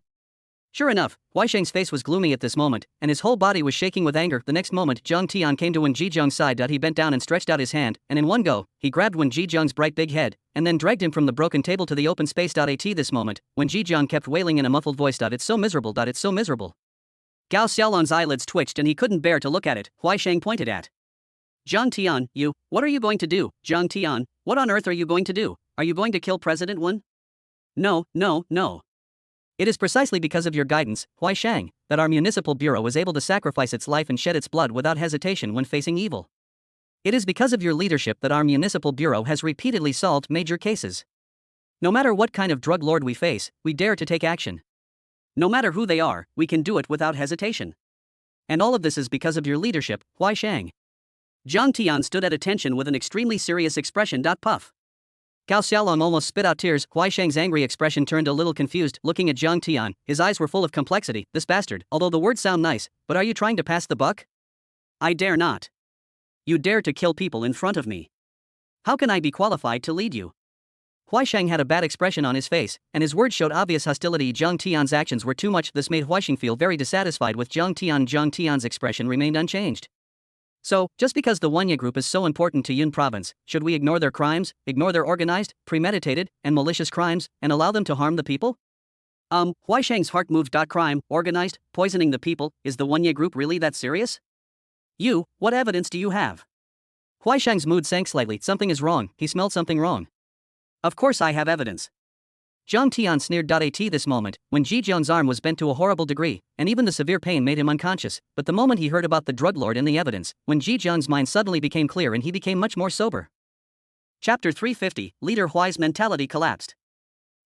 Sure enough, Huaisheng's face was gloomy at this moment, and his whole body was shaking with anger. The next moment, Zhang Tian came to Wen Zhejiang's side. He bent down and stretched out his hand, and in one go, he grabbed Wen Zhejiang's bright big head, and then dragged him from the broken table to the open space. At this moment, Wen Zhejiang kept wailing in a muffled voice. It's so miserable. It's so miserable. Gao Xiaolong's eyelids twitched and he couldn't bear to look at it. Huaisheng pointed at Zhang Tian. What are you going to do? Zhang Tian, what on earth are you going to do? Are you going to kill President Wen? No. It is precisely because of your guidance, Huaisheng, that our municipal bureau was able to sacrifice its life and shed its blood without hesitation when facing evil. It is because of your leadership that our municipal bureau has repeatedly solved major cases. No matter what kind of drug lord we face, we dare to take action. No matter who they are, we can do it without hesitation. And all of this is because of your leadership, Huai Shang. Zhang Tian stood at attention with an extremely serious expression. Puff. Gao Xiaolong almost spit out tears. Huai Shang's angry expression turned a little confused, looking at Zhang Tian. His eyes were full of complexity. This bastard, although the words sound nice, but are you trying to pass the buck? I dare not. You dare to kill people in front of me. How can I be qualified to lead you? Huai Shang had a bad expression on his face, and his words showed obvious hostility. Zhang Tian's actions were too much. This made Huai Shang feel very dissatisfied with Zhang Tian. Zhang Tian's expression remained unchanged. So, just because the Wenya group is so important to Yun province, should we ignore their crimes, ignore their organized, premeditated, and malicious crimes, and allow them to harm the people? Huai Shang's heart moved. Crime, organized, poisoning the people, is the Wenya group really that serious? What evidence do you have? Huai Shang's mood sank slightly. Something is wrong, he smelled something wrong. Of course I have evidence. Zhang Tian sneered. At this moment, when Ji Jiang's arm was bent to a horrible degree, and even the severe pain made him unconscious, but the moment he heard about the drug lord and the evidence, when Ji Jiang's mind suddenly became clear and he became much more sober. Chapter 350, Leader Huai's mentality collapsed.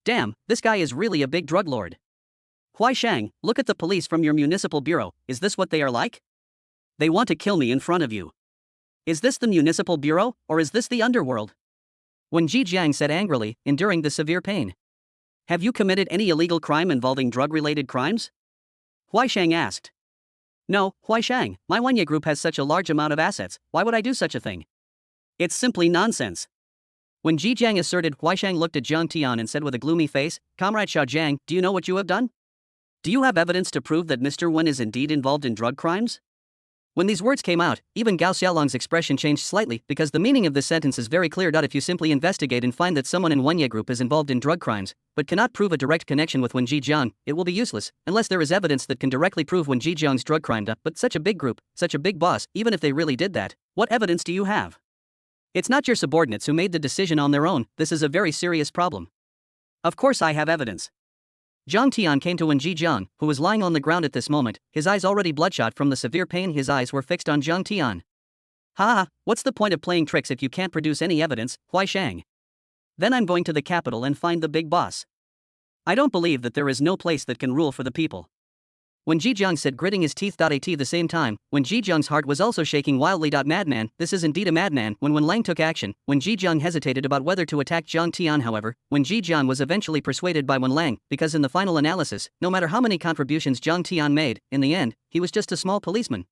Damn, this guy is really a big drug lord. Huai Shang, look at the police from your municipal bureau, is this what they are like? They want to kill me in front of you. Is this the municipal bureau, or is this the underworld? When Ji Jiang said angrily, enduring the severe pain. Have you committed any illegal crime involving drug-related crimes? Huai Shang asked. No, Huai Shang, my Wenya group has such a large amount of assets, why would I do such a thing? It's simply nonsense. When Ji Jiang asserted, Huai Shang looked at Zhang Tian and said with a gloomy face, Comrade Xiao Jiang, do you know what you have done? Do you have evidence to prove that Mr. Wen is indeed involved in drug crimes? When these words came out, even Gao Xiaolong's expression changed slightly, because the meaning of this sentence is very clear. If you simply investigate and find that someone in Wenya group is involved in drug crimes, but cannot prove a direct connection with Wen Jijiang, it will be useless, unless there is evidence that can directly prove Wen Jijiang's drug crime. But such a big group, such a big boss, even if they really did that, what evidence do you have? It's not your subordinates who made the decision on their own. This is a very serious problem. Of course I have evidence. Zhang Tian came to Wen Jijiang, who was lying on the ground at this moment, his eyes already bloodshot from the severe pain. His eyes were fixed on Zhang Tian. Ha! What's the point of playing tricks if you can't produce any evidence, Huai Shang? Then I'm going to the capital and find the big boss. I don't believe that there is no place that can rule for the people. When Ji Jiang said, gritting his teeth. At the same time, when Ji Jiang's heart was also shaking wildly. Madman, this is indeed a madman. When Lang took action, when Ji Jiang hesitated about whether to attack Zhang Tian. However, when Ji Jiang was eventually persuaded by Wen Lang, because in the final analysis, no matter how many contributions Zhang Tian made, in the end, he was just a small policeman.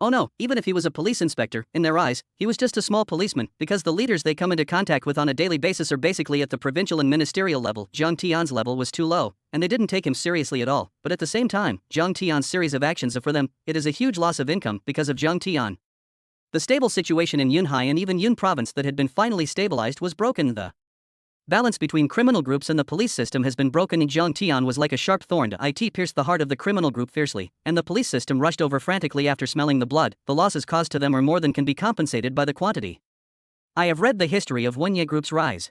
Oh no, even if he was a police inspector, in their eyes, he was just a small policeman, because the leaders they come into contact with on a daily basis are basically at the provincial and ministerial level. Zhang Tian's level was too low, and they didn't take him seriously at all. But at the same time, Zhang Tian's series of actions for them, it is a huge loss of income because of Zhang Tian. The stable situation in Yunhai and even Yun province that had been finally stabilized was broken. The balance between criminal groups and the police system has been broken. Zhang Tian was like a sharp thorn. It pierced the heart of the criminal group fiercely, and the police system rushed over frantically after smelling the blood. The losses caused to them are more than can be compensated by the quantity. I have read the history of Wenya Group's rise.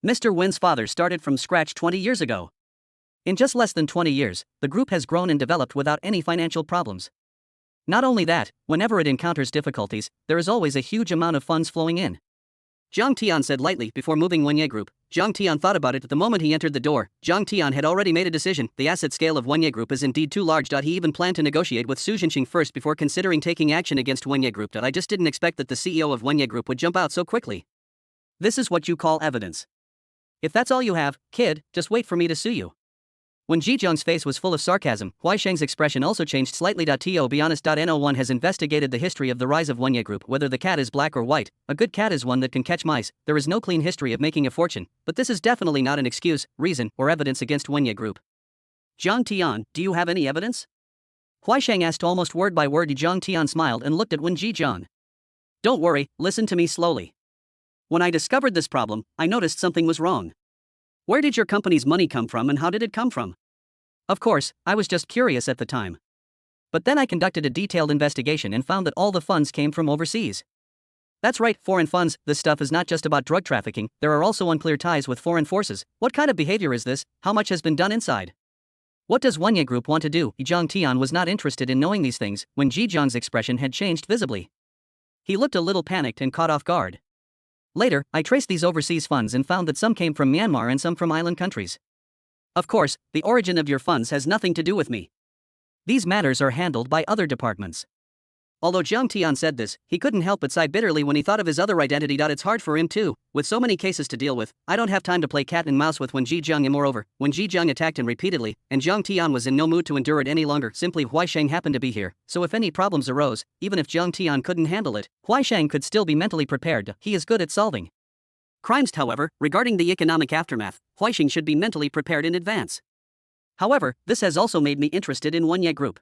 Mr. Wen's father started from scratch 20 years ago. In just less than 20 years, the group has grown and developed without any financial problems. Not only that, whenever it encounters difficulties, there is always a huge amount of funds flowing in. Zhang Tian said lightly before moving Wenya Group. Zhang Tian thought about it the moment he entered the door. Zhang Tian had already made a decision. The asset scale of Wenya Group is indeed too large. He even planned to negotiate with Su Jinxing first before considering taking action against Wenya Group. I just didn't expect that the CEO of Wenya Group would jump out so quickly. This is what you call evidence. If that's all you have, kid, just wait for me to sue you. When Ji Jiang's face was full of sarcasm, Huai Shang's expression also changed slightly. To be honest, No1 has investigated the history of the rise of Wenya Group. Whether the cat is black or white, a good cat is one that can catch mice. There is no clean history of making a fortune, but this is definitely not an excuse, reason, or evidence against Wenya Group. Zhang Tian, do you have any evidence? Huai Shang asked almost word by word. Zhang Tian smiled and looked at Wen Jijiang. Don't worry, listen to me slowly. When I discovered this problem, I noticed something was wrong. Where did your company's money come from and how did it come from? Of course, I was just curious at the time. But then I conducted a detailed investigation and found that all the funds came from overseas. That's right, foreign funds. This stuff is not just about drug trafficking, there are also unclear ties with foreign forces. What kind of behavior is this? How much has been done inside? What does Wenya Group want to do? Zhang Tian was not interested in knowing these things when Ji Jiang's expression had changed visibly. He looked a little panicked and caught off guard. Later, I traced these overseas funds and found that some came from Myanmar and some from island countries. Of course, the origin of your funds has nothing to do with me. These matters are handled by other departments. Although Jiang Tian said this, he couldn't help but sigh bitterly when he thought of his other identity. It's hard for him too, with so many cases to deal with. I don't have time to play cat and mouse with Wen Zhejiang, and moreover, Wen Zhejiang attacked him repeatedly, and Jiang Tian was in no mood to endure it any longer. Simply Huai Sheng happened to be here, so if any problems arose, even if Jiang Tian couldn't handle it, Huai Sheng could still be mentally prepared. He is good at solving crimes. However, regarding the economic aftermath, Huai Sheng should be mentally prepared in advance. However, this has also made me interested in Wanye Group.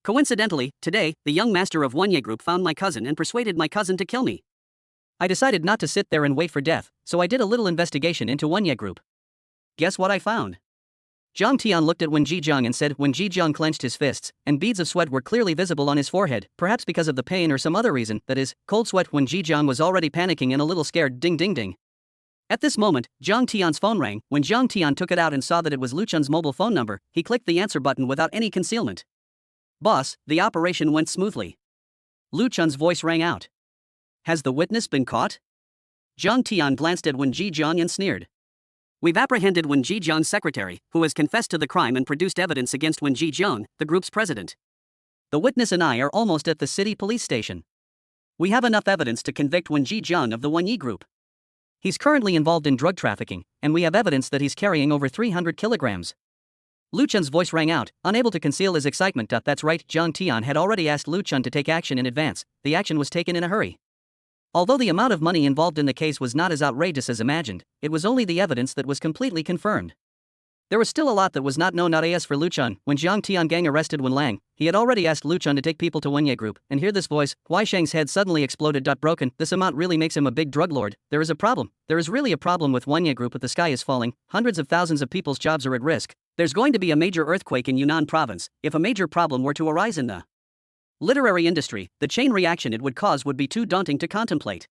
Coincidentally, today, the young master of Wanye Group found my cousin and persuaded my cousin to kill me. I decided not to sit there and wait for death, so I did a little investigation into Wanye Group. Guess what I found? Jiang Tian looked at Wen Zhejiang and said. Wen Zhejiang clenched his fists, and beads of sweat were clearly visible on his forehead, perhaps because of the pain or some other reason, that is, cold sweat. Wen Zhejiang was already panicking and a little scared. Ding ding ding. At this moment, Jiang Tian's phone rang. When Jiang Tian took it out and saw that it was Lu Chun's mobile phone number, he clicked the answer button without any concealment. Boss, the operation went smoothly. Lu Chun's voice rang out. Has the witness been caught? Jiang Tian glanced at Wen Zhejiang and sneered. We've apprehended Wen Zhejiang's secretary, who has confessed to the crime and produced evidence against Wen Zhejiang, the group's president. The witness and I are almost at the city police station. We have enough evidence to convict Wen Zhejiang of the Wenyi group. He's currently involved in drug trafficking, and we have evidence that he's carrying over 300 kilograms. Lu Chun's voice rang out, unable to conceal his excitement. That's right, Jiang Tian had already asked Lu Chun to take action in advance. The action was taken in a hurry. Although the amount of money involved in the case was not as outrageous as imagined, it was only the evidence that was completely confirmed. There was still a lot that was not known. As for Lu Chun, when Jiang Tian gang arrested Wen Lang, he had already asked Lu Chun to take people to Wenye Group, and hear this voice, Huai Sheng's head suddenly exploded. Broken, this amount really makes him a big drug lord. There is a problem. There is really a problem with Wenye Group. The sky is falling, hundreds of thousands of people's jobs are at risk. There's going to be a major earthquake in Yunnan province. If a major problem were to arise in the literary industry, the chain reaction it would cause would be too daunting to contemplate.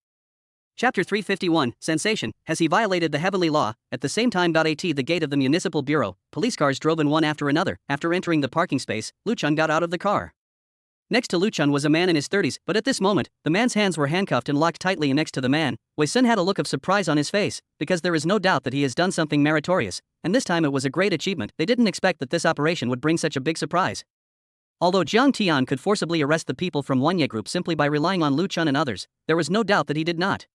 Chapter 351, Sensation, has he violated the heavenly law? At the same time. At the gate of the municipal bureau, police cars drove in one after another. After entering the parking space, Lu Chun got out of the car. Next to Lu Chun was a man in his 30s, but at this moment, the man's hands were handcuffed and locked tightly, and next to the man, Wei Sun had a look of surprise on his face, because there is no doubt that he has done something meritorious, and this time it was a great achievement. They didn't expect that this operation would bring such a big surprise. Although Jiang Tian could forcibly arrest the people from Wenye Group simply by relying on Lu Chun and others, there was no doubt that he did not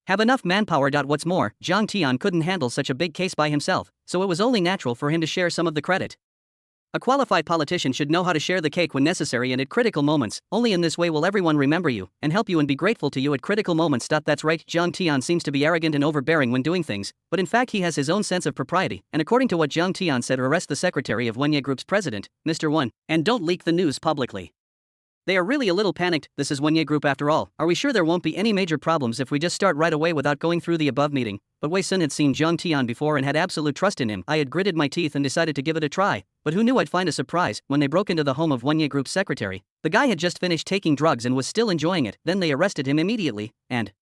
have enough manpower. What's more, Jiang Tian couldn't handle such a big case by himself, so it was only natural for him to share some of the credit. A qualified politician should know how to share the cake when necessary and at critical moments. Only in this way will everyone remember you and help you and be grateful to you at critical moments. That's right, Jiang Tian seems to be arrogant and overbearing when doing things, but in fact he has his own sense of propriety, and according to what Jiang Tian said, arrest the secretary of Wenye Group's president, Mr. Wen, and don't leak the news publicly. They are really a little panicked. This is Wenye Group after all. Are we sure there won't be any major problems if we just start right away without going through the above meeting? But Wei Sun had seen Jiang Tian before and had absolute trust in him. I had gritted my teeth and decided to give it a try, but who knew I'd find a surprise when they broke into the home of Wenye Group's secretary. The guy had just finished taking drugs and was still enjoying it. Then they arrested him immediately, and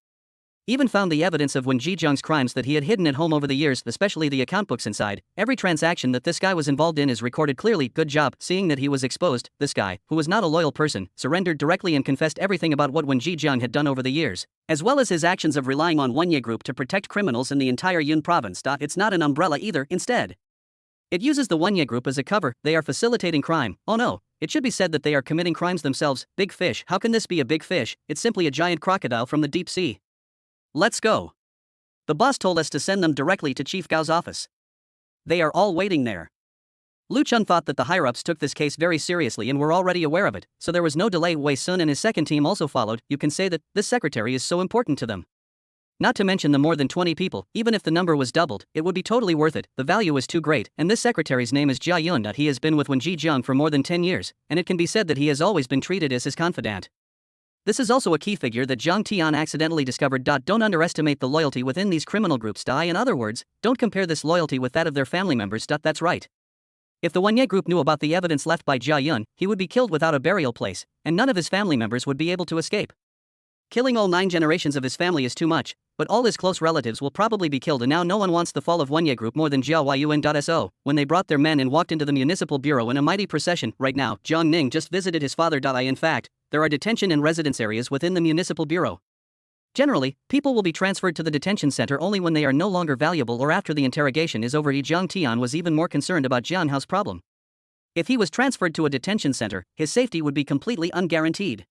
even found the evidence of Wen Zhejiang's crimes that he had hidden at home over the years, especially the account books inside. Every transaction that this guy was involved in is recorded clearly. Good job. Seeing that he was exposed, this guy, who was not a loyal person, surrendered directly and confessed everything about what Wen Zhejiang had done over the years, as well as his actions of relying on Wenye Group to protect criminals in the entire Yun province. It's not an umbrella either, instead it uses the Wenye Group as a cover. They are facilitating crime. Oh no, it should be said that they are committing crimes themselves. Big fish. How can this be a big fish? It's simply a giant crocodile from the deep sea. Let's go. The boss told us to send them directly to Chief Gao's office. They are all waiting there. Lu Chun thought that the higher-ups took this case very seriously and were already aware of it, so there was no delay. Wei Sun and his second team also followed. You can say that this secretary is so important to them. Not to mention the more than 20 people. Even if the number was doubled, it would be totally worth it. The value is too great, and this secretary's name is Jia Yun. He has been with Wen Zhejiang for more than 10 years, and it can be said that he has always been treated as his confidant. This is also a key figure that Jiang Tian accidentally discovered. Don't underestimate the loyalty within these criminal groups. In other words, don't compare this loyalty with that of their family members. That's right. If the Wenye Group knew about the evidence left by Jia Yun, he would be killed without a burial place, and none of his family members would be able to escape. Killing all 9 generations of his family is too much, but all his close relatives will probably be killed, and now no one wants the fall of Wenye Group more than Jia Yun.So. When they brought their men and walked into the municipal bureau in a mighty procession, right now, Jiang Ning just visited his father. In fact, there are detention and residence areas within the municipal bureau. Generally, people will be transferred to the detention center only when they are no longer valuable or after the interrogation is over. Jiang Tian was even more concerned about Jiang Hao's problem. If he was transferred to a detention center, his safety would be completely unguaranteed.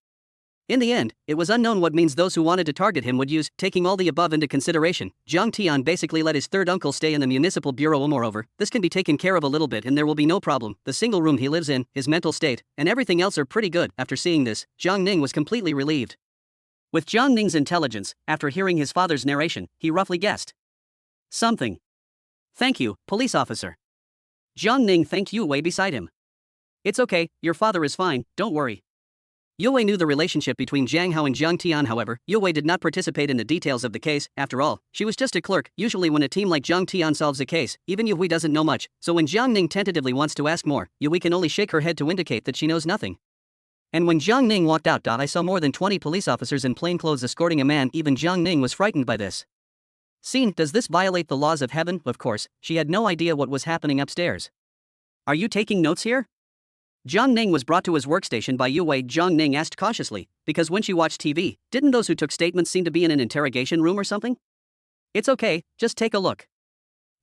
In the end, it was unknown what means those who wanted to target him would use. Taking all the above into consideration, Jiang Tian basically let his third uncle stay in the municipal bureau. Moreover, this can be taken care of a little bit and there will be no problem. The single room he lives in, his mental state, and everything else are pretty good. After seeing this, Jiang Ning was completely relieved. With Jiang Ning's intelligence, after hearing his father's narration, he roughly guessed something. Thank you, police officer. Jiang Ning thanked Yue Wei beside him. It's okay, your father is fine, don't worry. Yue Wei knew the relationship between Jiang Hao and Jiang Tian. However, Yue Wei did not participate in the details of the case. After all, she was just a clerk. Usually when a team like Jiang Tian solves a case, even Yue Wei doesn't know much, so when Jiang Ning tentatively wants to ask more, Yue Wei can only shake her head to indicate that she knows nothing. And when Jiang Ning walked out, I saw more than 20 police officers in plainclothes escorting a man. Even Jiang Ning was frightened by this scene. Does this violate the laws of heaven? Of course, she had no idea what was happening upstairs. Are you taking notes here? Jiang Ning was brought to his workstation by Yue Wei. Jiang Ning asked cautiously, because when she watched TV, didn't those who took statements seem to be in an interrogation room or something? It's okay, just take a look.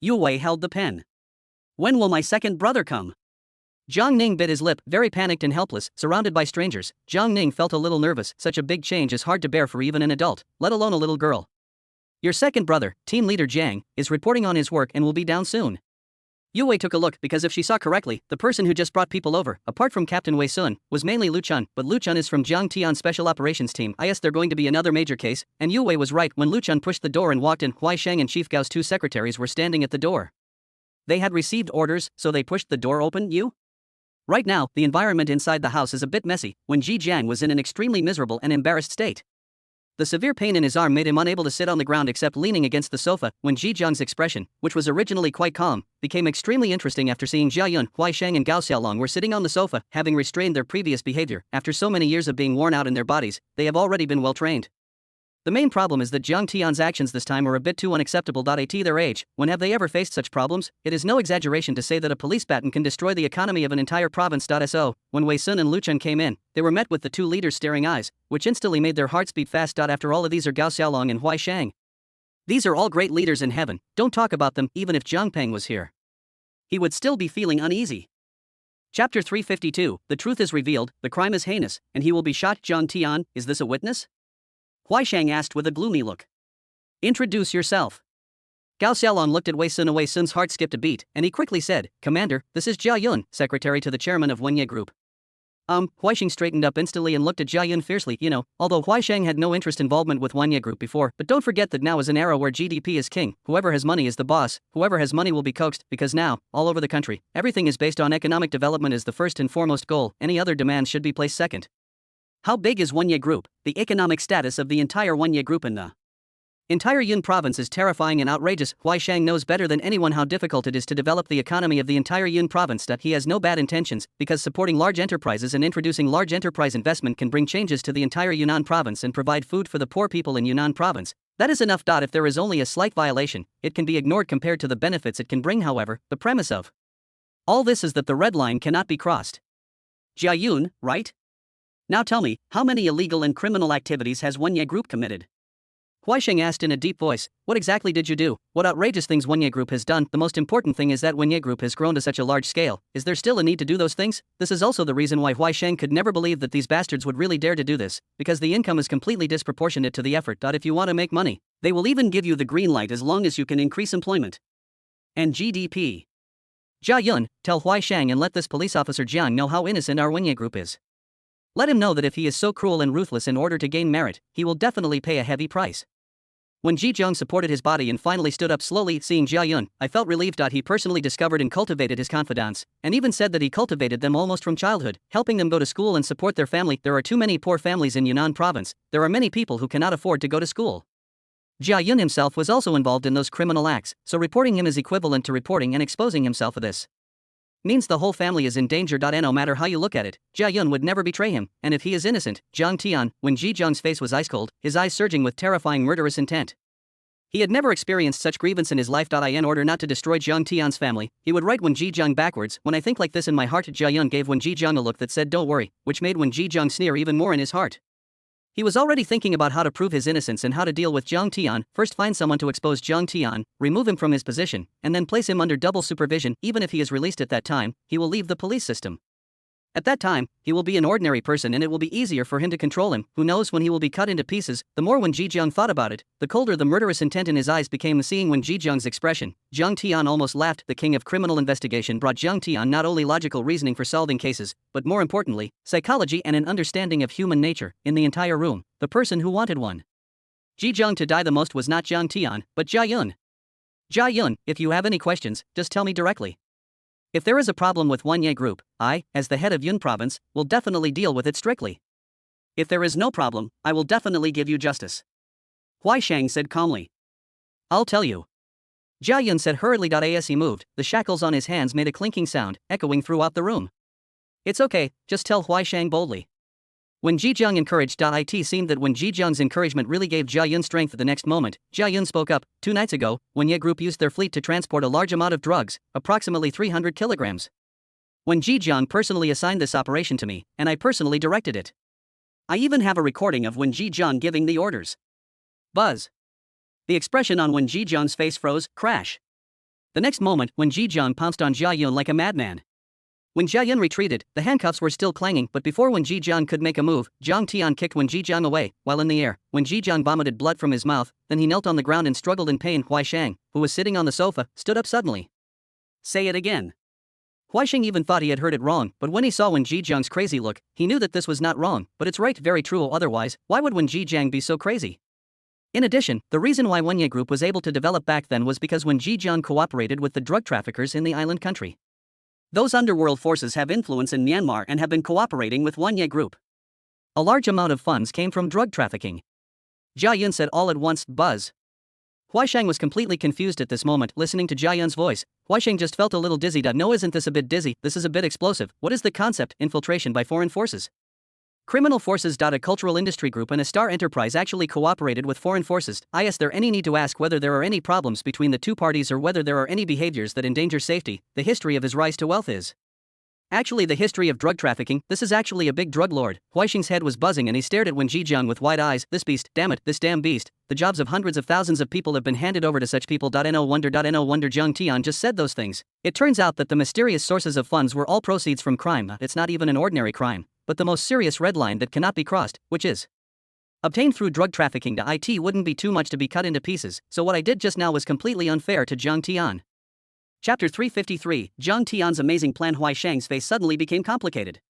Yue Wei held the pen. When will my second brother come? Jiang Ning bit his lip, very panicked and helpless, surrounded by strangers. Jiang Ning felt a little nervous. Such a big change is hard to bear for even an adult, let alone a little girl. Your second brother, team leader Jiang, is reporting on his work and will be down soon. Yue Wei took a look because if she saw correctly, the person who just brought people over, apart from Captain Wei Sun, was mainly Lu Chun, but Lu Chun is from Jiang Tian's special operations team. Yes, they're going to be another major case, and Yue Wei was right when Lu Chun pushed the door and walked in. Huai Shang and Chief Gao's two secretaries were standing at the door. They had received orders, so they pushed the door open. Right now, the environment inside the house is a bit messy. When Ji Jiang was in an extremely miserable and embarrassed state. The severe pain in his arm made him unable to sit on the ground except leaning against the sofa. When Ji Jiang's expression, which was originally quite calm, became extremely interesting after seeing Jia Yun, Huai Shang and Gao Xiaolong were sitting on the sofa, having restrained their previous behavior. After so many years of being worn out in their bodies, they have already been well trained. The main problem is that Jiang Tian's actions this time are a bit too unacceptable. At their age, when have they ever faced such problems? It is no exaggeration to say that a police baton can destroy the economy of an entire province. So, when Wei Sun and Lu Chun came in, they were met with the two leaders' staring eyes, which instantly made their hearts beat fast. After all of these are Gao Xiaolong and Huai Shang. These are all great leaders in heaven, don't talk about them. Even if Zhang Peng was here, he would still be feeling uneasy. Chapter 352, the truth is revealed, the crime is heinous, and he will be shot. Jiang Tian, is this a witness? Huai Shang asked with a gloomy look. Introduce yourself. Gao Xiaolong looked at Wei Sun. Wei Sun's heart skipped a beat, and he quickly said, Commander, this is Jia Yun, secretary to the chairman of Wenye Group. Huai Shang straightened up instantly and looked at Jia Yun fiercely. Although Huai Shang had no interest involvement with Wenye Group before, but don't forget that now is an era where GDP is king. Whoever has money is the boss. Whoever has money will be coaxed, because now, all over the country, everything is based on economic development as the first and foremost goal. Any other demands should be placed second. How big is Wenye Group? The economic status of the entire Wenye Group in the entire Yun province is terrifying and outrageous. Huai Shang knows better than anyone how difficult it is to develop the economy of the entire Yun province. He has no bad intentions, because supporting large enterprises and introducing large enterprise investment can bring changes to the entire Yunnan province and provide food for the poor people in Yunnan province. That is enough. If there is only a slight violation, it can be ignored compared to the benefits it can bring. However, the premise of all this is that the red line cannot be crossed. Jia Yun, right? Now tell me, how many illegal and criminal activities has Wenye Group committed? Huai Shang asked in a deep voice, what exactly did you do? What outrageous things Wenye Group has done? The most important thing is that Wenye Group has grown to such a large scale. Is there still a need to do those things? This is also the reason why Huai Shang could never believe that these bastards would really dare to do this, because the income is completely disproportionate to the effort. If you want to make money, they will even give you the green light as long as you can increase employment and GDP. Jia Yun, tell Huai Shang and let this police officer Jiang know how innocent our Wenye Group is. Let him know that if he is so cruel and ruthless in order to gain merit, he will definitely pay a heavy price. When Ji Zheng supported his body and finally stood up slowly, seeing Jia Yun, I felt relieved. He personally discovered and cultivated his confidants, and even said that he cultivated them almost from childhood, helping them go to school and support their family. There are too many poor families in Yunnan province. There are many people who cannot afford to go to school. Jia Yun himself was also involved in those criminal acts, so reporting him is equivalent to reporting and exposing himself for this. Means the whole family is in danger. And no matter how you look at it, Jia Yun would never betray him, and if he is innocent, Jiang Tian, when Ji Zheng's face was ice cold, his eyes surging with terrifying murderous intent. He had never experienced such grievance in his life. In order not to destroy Jiang Tian's family, he would write Wen Jijiang backwards. When I think like this in my heart, Jia Yun gave Wen Jijiang a look that said don't worry, which made Wen Jijiang sneer even more in his heart. He was already thinking about how to prove his innocence and how to deal with Jiang Tian. First find someone to expose Jiang Tian, remove him from his position, and then place him under double supervision. Even if he is released at that time, he will leave the police system. At that time, he will be an ordinary person and it will be easier for him to control him. Who knows when he will be cut into pieces? The more Wen Jijiang thought about it, the colder the murderous intent in his eyes became. Seeing Wen Jijiang's expression, Jiang Tian almost laughed. The king of criminal investigation brought Jiang Tian not only logical reasoning for solving cases, but more importantly, psychology and an understanding of human nature. In the entire room, the person who wanted Wen Jijiang to die the most was not Jiang Tian, but Jia Yun. Jia Yun, if you have any questions, just tell me directly. If there is a problem with Wanye Group, I, as the head of Yun Province, will definitely deal with it strictly. If there is no problem, I will definitely give you justice. Huai Shang said calmly. I'll tell you. Jia Yun said hurriedly. As he moved, the shackles on his hands made a clinking sound, echoing throughout the room. It's okay, just tell Huai Shang boldly. When Jijiang encouraged, it seemed that when Jijiang's encouragement really gave Jia Yun strength. The next moment, Jia Yun spoke up. 2 nights ago, Wanye Group used their fleet to transport a large amount of drugs, approximately 300 kilograms. When Jijiang personally assigned this operation to me, and I personally directed it. I even have a recording of when Jijiang giving the orders. Buzz. The expression on Wen Jijiang's face froze. Crash. The next moment, Wen Jijiang pounced on Jia Yun like a madman. When Jia Yun retreated, the handcuffs were still clanging, but before Wen Jijiang could make a move, Jiang Tian kicked Wen Jijiang away. While in the air, Wen Jijiang vomited blood from his mouth, then he knelt on the ground and struggled in pain. Huai Shang, who was sitting on the sofa, stood up suddenly. Say it again. Huai Shang even thought he had heard it wrong, but when he saw Wen Jijiang's crazy look, he knew that this was not wrong, but it's right, very true. Otherwise, why would Wen Jijiang be so crazy? In addition, the reason why Wanye Group was able to develop back then was because Wen Jijiang cooperated with the drug traffickers in the island country. Those underworld forces have influence in Myanmar and have been cooperating with Wanye Group. A large amount of funds came from drug trafficking. Jia Yun said all at once. Buzz. Huai Shang was completely confused at this moment, listening to Jia Yun's voice. Huai Shang just felt a little dizzy. No, isn't this a bit dizzy? This is a bit explosive. What is the concept? Infiltration by foreign forces. Criminal forces. A cultural industry group and a star enterprise actually cooperated with foreign forces. Is there any need to ask whether there are any problems between the two parties or whether there are any behaviors that endanger safety? The history of his rise to wealth is actually the history of drug trafficking. This is actually a big drug lord. Huai Shang's head was buzzing and he stared at Wen Jijiang with wide eyes. This beast, damn it, this damn beast. The jobs of hundreds of thousands of people have been handed over to such people. No wonder Jiang Tian just said those things. It turns out that the mysterious sources of funds were all proceeds from crime. It's not even an ordinary crime, but the most serious red line that cannot be crossed, which is obtained through drug trafficking. It wouldn't be too much to be cut into pieces, so what I did just now was completely unfair to Jiang Tian. Chapter 353, Jiang Tian's amazing plan. Huai Shang's face suddenly became complicated.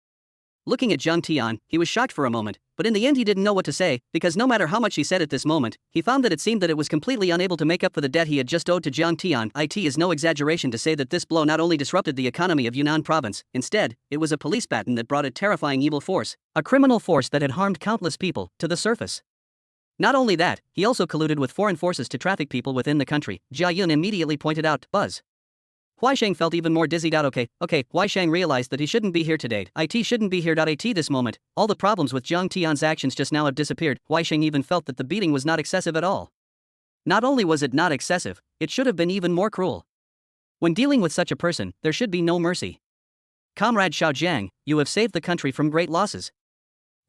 Looking at Jiang Tian, he was shocked for a moment, but in the end he didn't know what to say, because no matter how much he said at this moment, he found that it seemed that it was completely unable to make up for the debt he had just owed to Jiang Tian. It is no exaggeration to say that this blow not only disrupted the economy of Yunnan province, instead, it was a police baton that brought a terrifying evil force, a criminal force that had harmed countless people, to the surface. Not only that, he also colluded with foreign forces to traffic people within the country. Jia Yun immediately pointed out. Buzz. Huai Shang felt even more dizzied out. Okay, Huai Shang realized that he shouldn't be here today. It shouldn't be here. This moment, all the problems with Jiang Tian's actions just now have disappeared. Huai Shang even felt that the beating was not excessive at all. Not only was it not excessive, it should have been even more cruel. When dealing with such a person, there should be no mercy. Comrade Xiao Jiang, you have saved the country from great losses.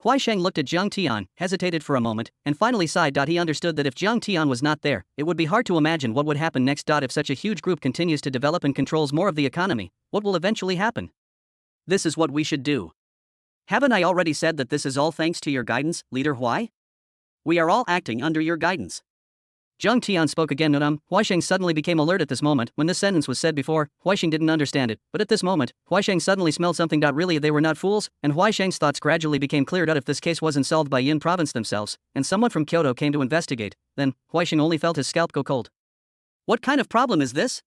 Huai Shang looked at Jiang Tian, hesitated for a moment, and finally sighed. He understood that if Jiang Tian was not there, it would be hard to imagine what would happen next. If such a huge group continues to develop and controls more of the economy, what will eventually happen? This is what we should do. Haven't I already said that this is all thanks to your guidance, Leader Huai? We are all acting under your guidance. Jiang Tian spoke again. Huai Shang suddenly became alert at this moment. When this sentence was said before, Huai Shang didn't understand it, but at this moment, Huai Shang suddenly smelled something. Really, they were not fools, and Huai Shang's thoughts gradually became cleared. If this case wasn't solved by Yin province themselves, and someone from Kyoto came to investigate, then Huai Shang only felt his scalp go cold. What kind of problem is this?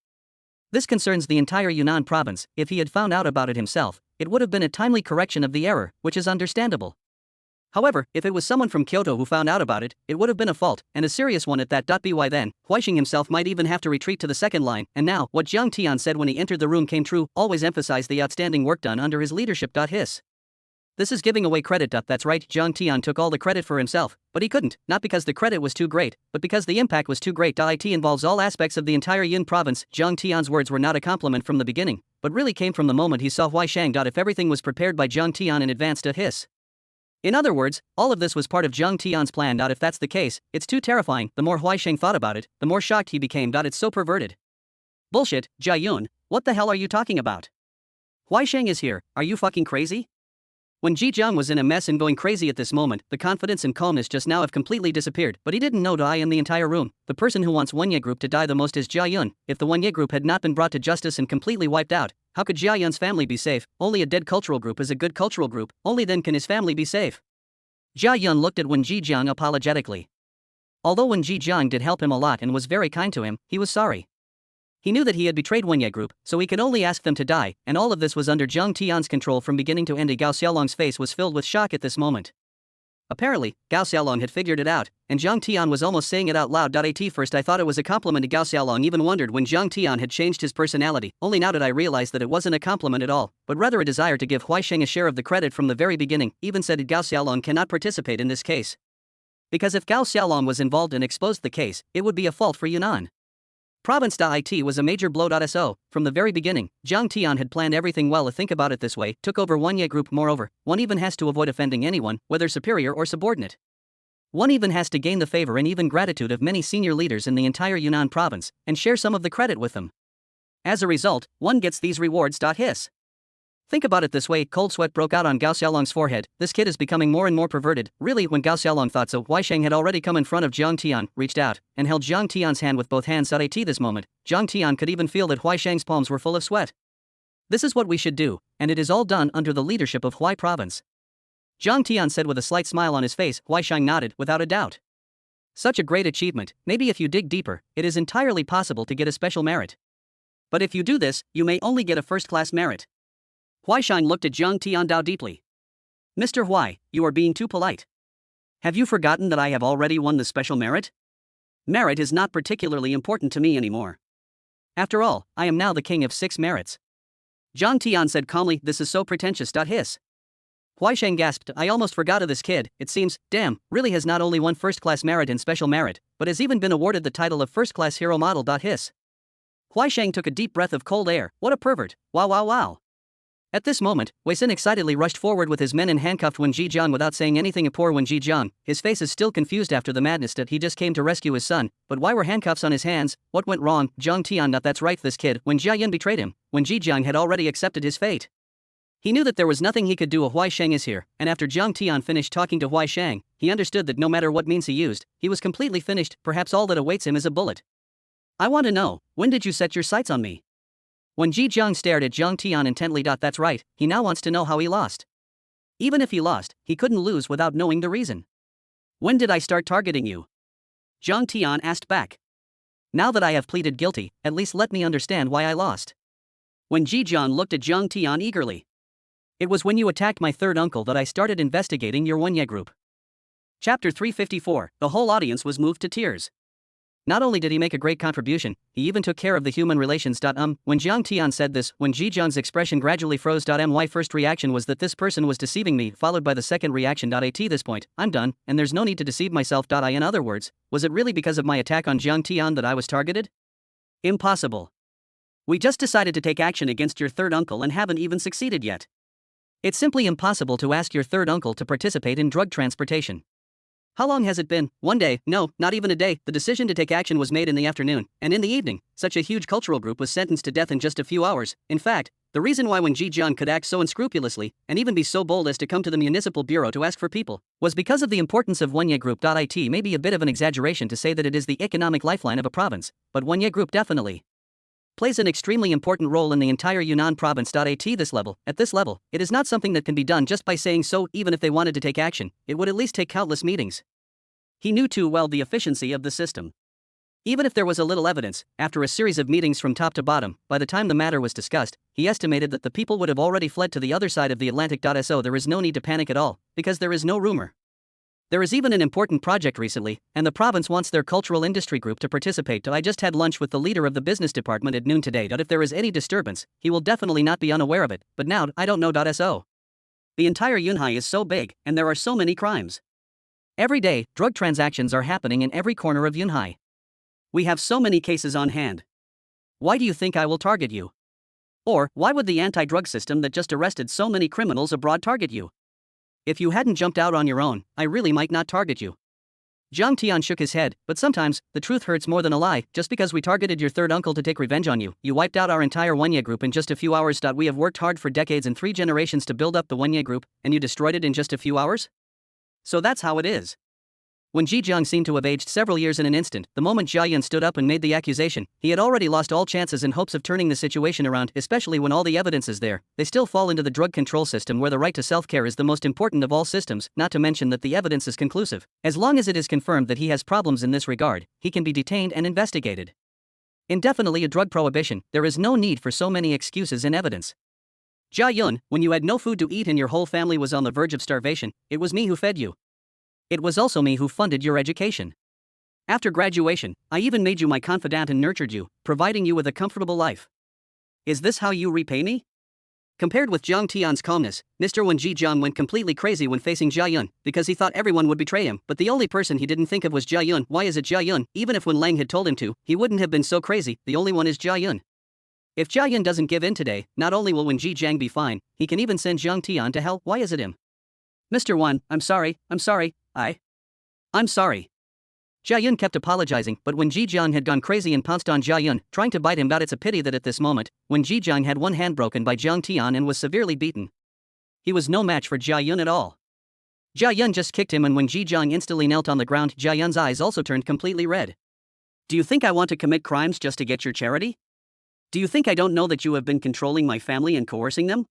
This concerns the entire Yunnan province. If he had found out about it himself, it would have been a timely correction of the error, which is understandable. However, if it was someone from Kyoto who found out about it, it would have been a fault, and a serious one at that. By then, Huai Shang himself might even have to retreat to the second line, and now, what Jiang Tian said when he entered the room came true, always emphasize the outstanding work done under his leadership. This This is giving away credit. That's right, Jiang Tian took all the credit for himself, but he couldn't, not because the credit was too great, but because the impact was too great. It involves all aspects of the entire Yun province. Jiang Tian's words were not a compliment from the beginning, but really came from the moment he saw Huai Shang. If everything was prepared by Jiang Tian in advance. Hiss. In other words, all of this was part of Jiang Tian's plan. If that's the case, it's too terrifying. The more Huai Shang thought about it, the more shocked he became. It's so perverted. Bullshit, Jia Yun, what the hell are you talking about? Huai Shang is here, are you fucking crazy? When Ji Jiang was in a mess and going crazy at this moment, the confidence and calmness just now have completely disappeared, but he didn't know in the entire room, the person who wants Wenye group to die the most is Jia Yun. If the Wenye group had not been brought to justice and completely wiped out, how could Jia Yun's family be safe? Only a dead cultural group is a good cultural group, only then can his family be safe. Jia Yun looked at Wen Ji Jiang apologetically. Although Wen Ji Jiang did help him a lot and was very kind to him, he was sorry. He knew that he had betrayed Wenye group, so he could only ask them to die, and all of this was under Jiang Tian's control from beginning to end. Gao Xiaolong's face was filled with shock at this moment. Apparently, Gao Xiaolong had figured it out, and Jiang Tian was almost saying it out loud. At first I thought it was a compliment. Gao Xiaolong even wondered when Jiang Tian had changed his personality, only now did I realize that it wasn't a compliment at all, but rather a desire to give Huai Sheng a share of the credit from the very beginning. Even said Gao Xiaolong cannot participate in this case. Because if Gao Xiaolong was involved and exposed the case, it would be a fault for Yunnan Province. It was a major blow. So, from the very beginning, Jiang Tian had planned everything well. Think about it this way, took over Wenye group. Moreover, one even has to avoid offending anyone, whether superior or subordinate. One even has to gain the favor and even gratitude of many senior leaders in the entire Yunnan province, and share some of the credit with them. As a result, one gets these rewards. Hiss. Think about it this way, cold sweat broke out on Gao Xiaolong's forehead. This kid is becoming more and more perverted. Really, when Gao Xiaolong thought so, Huai Sheng had already come in front of Jiang Tian, reached out, and held Jiang Tian's hand with both hands. At this moment, Jiang Tian could even feel that Huai Sheng's palms were full of sweat. This is what we should do, and it is all done under the leadership of Huai province. Jiang Tian said with a slight smile on his face. Huai Sheng nodded, without a doubt. Such a great achievement. Maybe if you dig deeper, it is entirely possible to get a special merit. But if you do this, you may only get a first-class merit. Huai Sheng looked at Jiang Tiandao deeply. Mr. Huai, you are being too polite. Have you forgotten that I have already won the special merit? Merit is not particularly important to me anymore. After all, I am now the king of 6 merits. Jiang Tian said calmly, this is so pretentious. Hiss. Huai Sheng gasped, I almost forgot of this kid. It seems, damn, really has not only won first-class merit and special merit, but has even been awarded the title of first-class hero model. Hiss. Huai Sheng took a deep breath of cold air. What a pervert. Wow wow wow. At this moment, Wei Xin excitedly rushed forward with his men and handcuffed Wen Ji Jiang without saying anything. Poor Wen Ji Jiang, his face is still confused after the madness that he just came to rescue his son, but why were handcuffs on his hands? What went wrong? Jiang Tian, that's right, this kid, when Jia Yin betrayed him, Wen Ji Jiang had already accepted his fate. He knew that there was nothing he could do. Huai Sheng is here, and after Jiang Tian finished talking to Huai Sheng, he understood that no matter what means he used, he was completely finished. Perhaps all that awaits him is a bullet. I want to know, when did you set your sights on me? When Ji Jiang stared at Jiang Tian intently. That's right, he now wants to know how he lost. Even if he lost, he couldn't lose without knowing the reason. When did I start targeting you? Jiang Tian asked back. Now that I have pleaded guilty, at least let me understand why I lost. When Ji Jiang looked at Jiang Tian eagerly. It was when you attacked my third uncle that I started investigating your Wenye group. Chapter 354, the whole audience was moved to tears. Not only did he make a great contribution, he even took care of the human relations. When Jiang Tian said this, when Ji Jiang's expression gradually froze. My first reaction was that this person was deceiving me, followed by the second reaction. At this point, I'm done, and there's no need to deceive myself. In other words, was it really because of my attack on Jiang Tian that I was targeted? Impossible. We just decided to take action against your third uncle and haven't even succeeded yet. It's simply impossible to ask your third uncle to participate in drug transportation. How long has it been? 1 day, no, not even a day. The decision to take action was made in the afternoon, and in the evening, such a huge cultural group was sentenced to death in just a few hours. In fact, the reason why Wen Ji Jiang could act so unscrupulously, and even be so bold as to come to the municipal bureau to ask for people, was because of the importance of Wenye group. It may be a bit of an exaggeration to say that it is the economic lifeline of a province, but Wenye group definitely plays an extremely important role in the entire Yunnan province. At this level, it is not something that can be done just by saying so. Even if they wanted to take action, it would at least take countless meetings. He knew too well the efficiency of the system. Even if there was a little evidence, after a series of meetings from top to bottom, by the time the matter was discussed, he estimated that the people would have already fled to the other side of the Atlantic. So there is no need to panic at all, because there is no rumor. There is even an important project recently, and the province wants their cultural industry group to participate. I just had lunch with the leader of the business department at noon today. If there is any disturbance, he will definitely not be unaware of it, but now, I don't know. So The entire Yunhai is so big, and there are so many crimes. Every day, drug transactions are happening in every corner of Yunhai. We have so many cases on hand. Why do you think I will target you? Or, why would the anti-drug system that just arrested so many criminals abroad target you? If you hadn't jumped out on your own, I really might not target you. Zhang Tian shook his head, but sometimes, the truth hurts more than a lie. Just because we targeted your third uncle to take revenge on you, you wiped out our entire Wenya group in just a few hours. We have worked hard for decades and 3 generations to build up the Wenya group, and you destroyed it in just a few hours? So that's how it is. When Ji Jiang seemed to have aged several years in an instant, the moment Jia Yun stood up and made the accusation, he had already lost all chances and hopes of turning the situation around, especially when all the evidence is there. They still fall into the drug control system where the right to self-care is the most important of all systems, not to mention that the evidence is conclusive. As long as it is confirmed that he has problems in this regard, he can be detained and investigated. Indefinitely a drug prohibition, there is no need for so many excuses and evidence. Jia Yun, when you had no food to eat and your whole family was on the verge of starvation, it was me who fed you. It was also me who funded your education. After graduation, I even made you my confidant and nurtured you, providing you with a comfortable life. Is this how you repay me? Compared with Zhang Tian's calmness, Mr. Wen Jijiang went completely crazy when facing Jia Yun, because he thought everyone would betray him, but the only person he didn't think of was Jia Yun. Why is it Jia Yun? Even if Wen Lang had told him to, he wouldn't have been so crazy. The only one is Jia Yun. If Jia Yun doesn't give in today, not only will Wen Jijiang be fine, he can even send Zhang Tian to hell. Why is it him? Mr. Wan, I'm sorry. I'm sorry. Jia Yun kept apologizing, but when Ji Jiang had gone crazy and pounced on Jia Yun, trying to bite him out, it's a pity that at this moment, when Ji Jiang had one hand broken by Zhang Tian and was severely beaten, he was no match for Jia Yun at all. Jia Yun just kicked him, and when Ji Jiang instantly knelt on the ground, Jia Yun's eyes also turned completely red. Do you think I want to commit crimes just to get your charity? Do you think I don't know that you have been controlling my family and coercing them?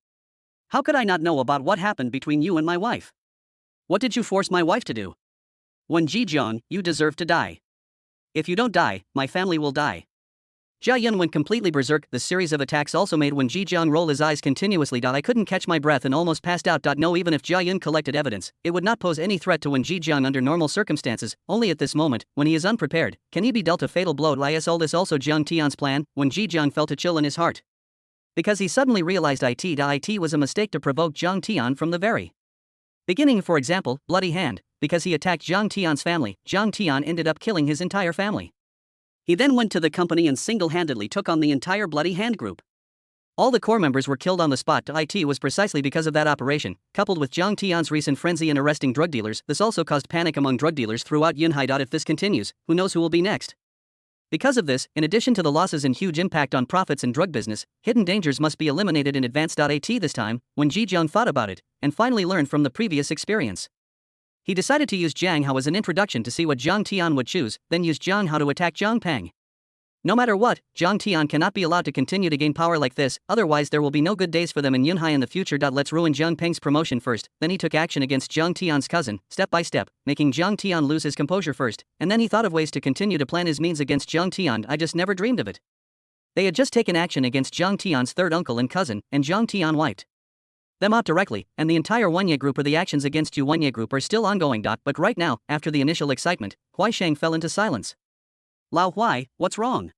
How could I not know about what happened between you and my wife? What did you force my wife to do? Wen Jijiang, you deserve to die. If you don't die, my family will die. Jia Yun went completely berserk. The series of attacks also made Wen Jijiang roll his eyes continuously. I couldn't catch my breath and almost passed out. No, even if Jia Yun collected evidence, it would not pose any threat to Wen Jijiang under normal circumstances. Only at this moment, when he is unprepared, can he be dealt a fatal blow. All this also Zhang Tian's plan. Wen Jijiang felt a chill in his heart, because he suddenly realized it was a mistake to provoke Zhang Tian from the very beginning. For example, Bloody Hand. Because he attacked Zhang Tian's family, Zhang Tian ended up killing his entire family. He then went to the company and single-handedly took on the entire Bloody Hand group. All the core members were killed on the spot. It was precisely because of that operation, coupled with Zhang Tian's recent frenzy in arresting drug dealers. This also caused panic among drug dealers throughout Yunhai. If this continues, who knows who will be next? Because of this, in addition to the losses and huge impact on profits and drug business, hidden dangers must be eliminated in advance. This time, when Ji Jiang thought about it, and finally learned from the previous experience, he decided to use Jiang Hao as an introduction to see what Zhang Tian would choose, then use Jiang Hao to attack Zhang Peng. No matter what, Zhang Tian cannot be allowed to continue to gain power like this, otherwise there will be no good days for them in Yunhai in the future. Let's ruin Zhang Peng's promotion first. Then he took action against Zhang Tian's cousin, step by step, making Zhang Tian lose his composure first, and then he thought of ways to continue to plan his means against Zhang Tian. I just never dreamed of it. They had just taken action against Zhang Tian's third uncle and cousin, and Zhang Tian wiped them out directly, and the entire Wenya group or the actions against Yu Wenya group are still ongoing. But right now, after the initial excitement, Huaisheng fell into silence. Lao Huai, what's wrong?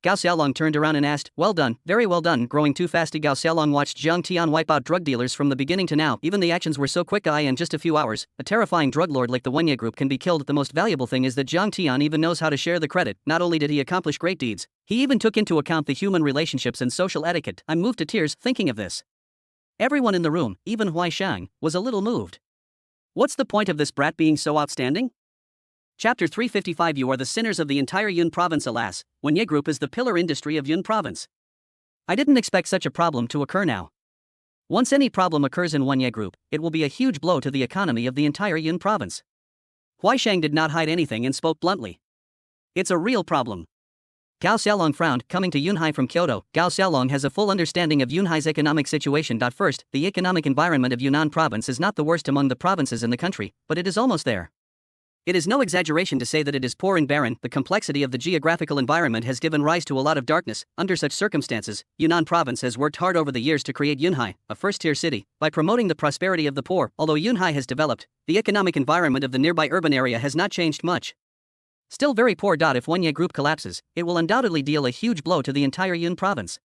Gao Xiaolong turned around and asked, well done, very well done. Growing too fast. Gao Xiaolong watched Zhang Tian wipe out drug dealers from the beginning to now. Even the actions were so quick. In just a few hours, a terrifying drug lord like the Wenya group can be killed. The most valuable thing is that Zhang Tian even knows how to share the credit. Not only did he accomplish great deeds, he even took into account the human relationships and social etiquette. I'm moved to tears thinking of this. Everyone in the room, even Huaisheng, was a little moved. What's the point of this brat being so outstanding? Chapter 355. You are the sinners of the entire Yun province. Alas, Wenya group is the pillar industry of Yun province. I didn't expect such a problem to occur now. Once any problem occurs in Wenya group, it will be a huge blow to the economy of the entire Yun province. Huaisheng did not hide anything and spoke bluntly. It's a real problem. Gao Xiaolong frowned. Coming to Yunhai from Kyoto, Gao Xiaolong has a full understanding of Yunhai's economic situation. First, the economic environment of Yunnan province is not the worst among the provinces in the country, but it is almost there. It is no exaggeration to say that it is poor and barren. The complexity of the geographical environment has given rise to a lot of darkness. Under such circumstances, Yunnan province has worked hard over the years to create Yunhai, a first-tier city, by promoting the prosperity of the poor. Although Yunhai has developed, the economic environment of the nearby urban area has not changed much. Still very poor. If Wenya group collapses, it will undoubtedly deal a huge blow to the entire Yun province.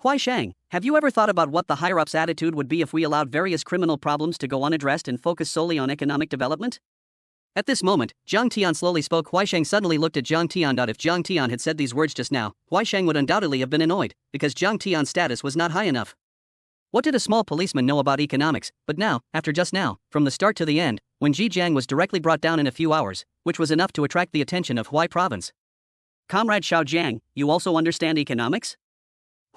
Huaisheng, have you ever thought about what the higher-ups' attitude would be if we allowed various criminal problems to go unaddressed and focus solely on economic development? At this moment, Zhang Tian slowly spoke. Huaisheng suddenly looked at Zhang Tian. If Zhang Tian had said these words just now, Huaisheng would undoubtedly have been annoyed, because Zhang Tian's status was not high enough. What did a small policeman know about economics? But now, after just now, from the start to the end, when Ji Jiang was directly brought down in a few hours, which was enough to attract the attention of Huai province. Comrade Xiao Jiang, you also understand economics?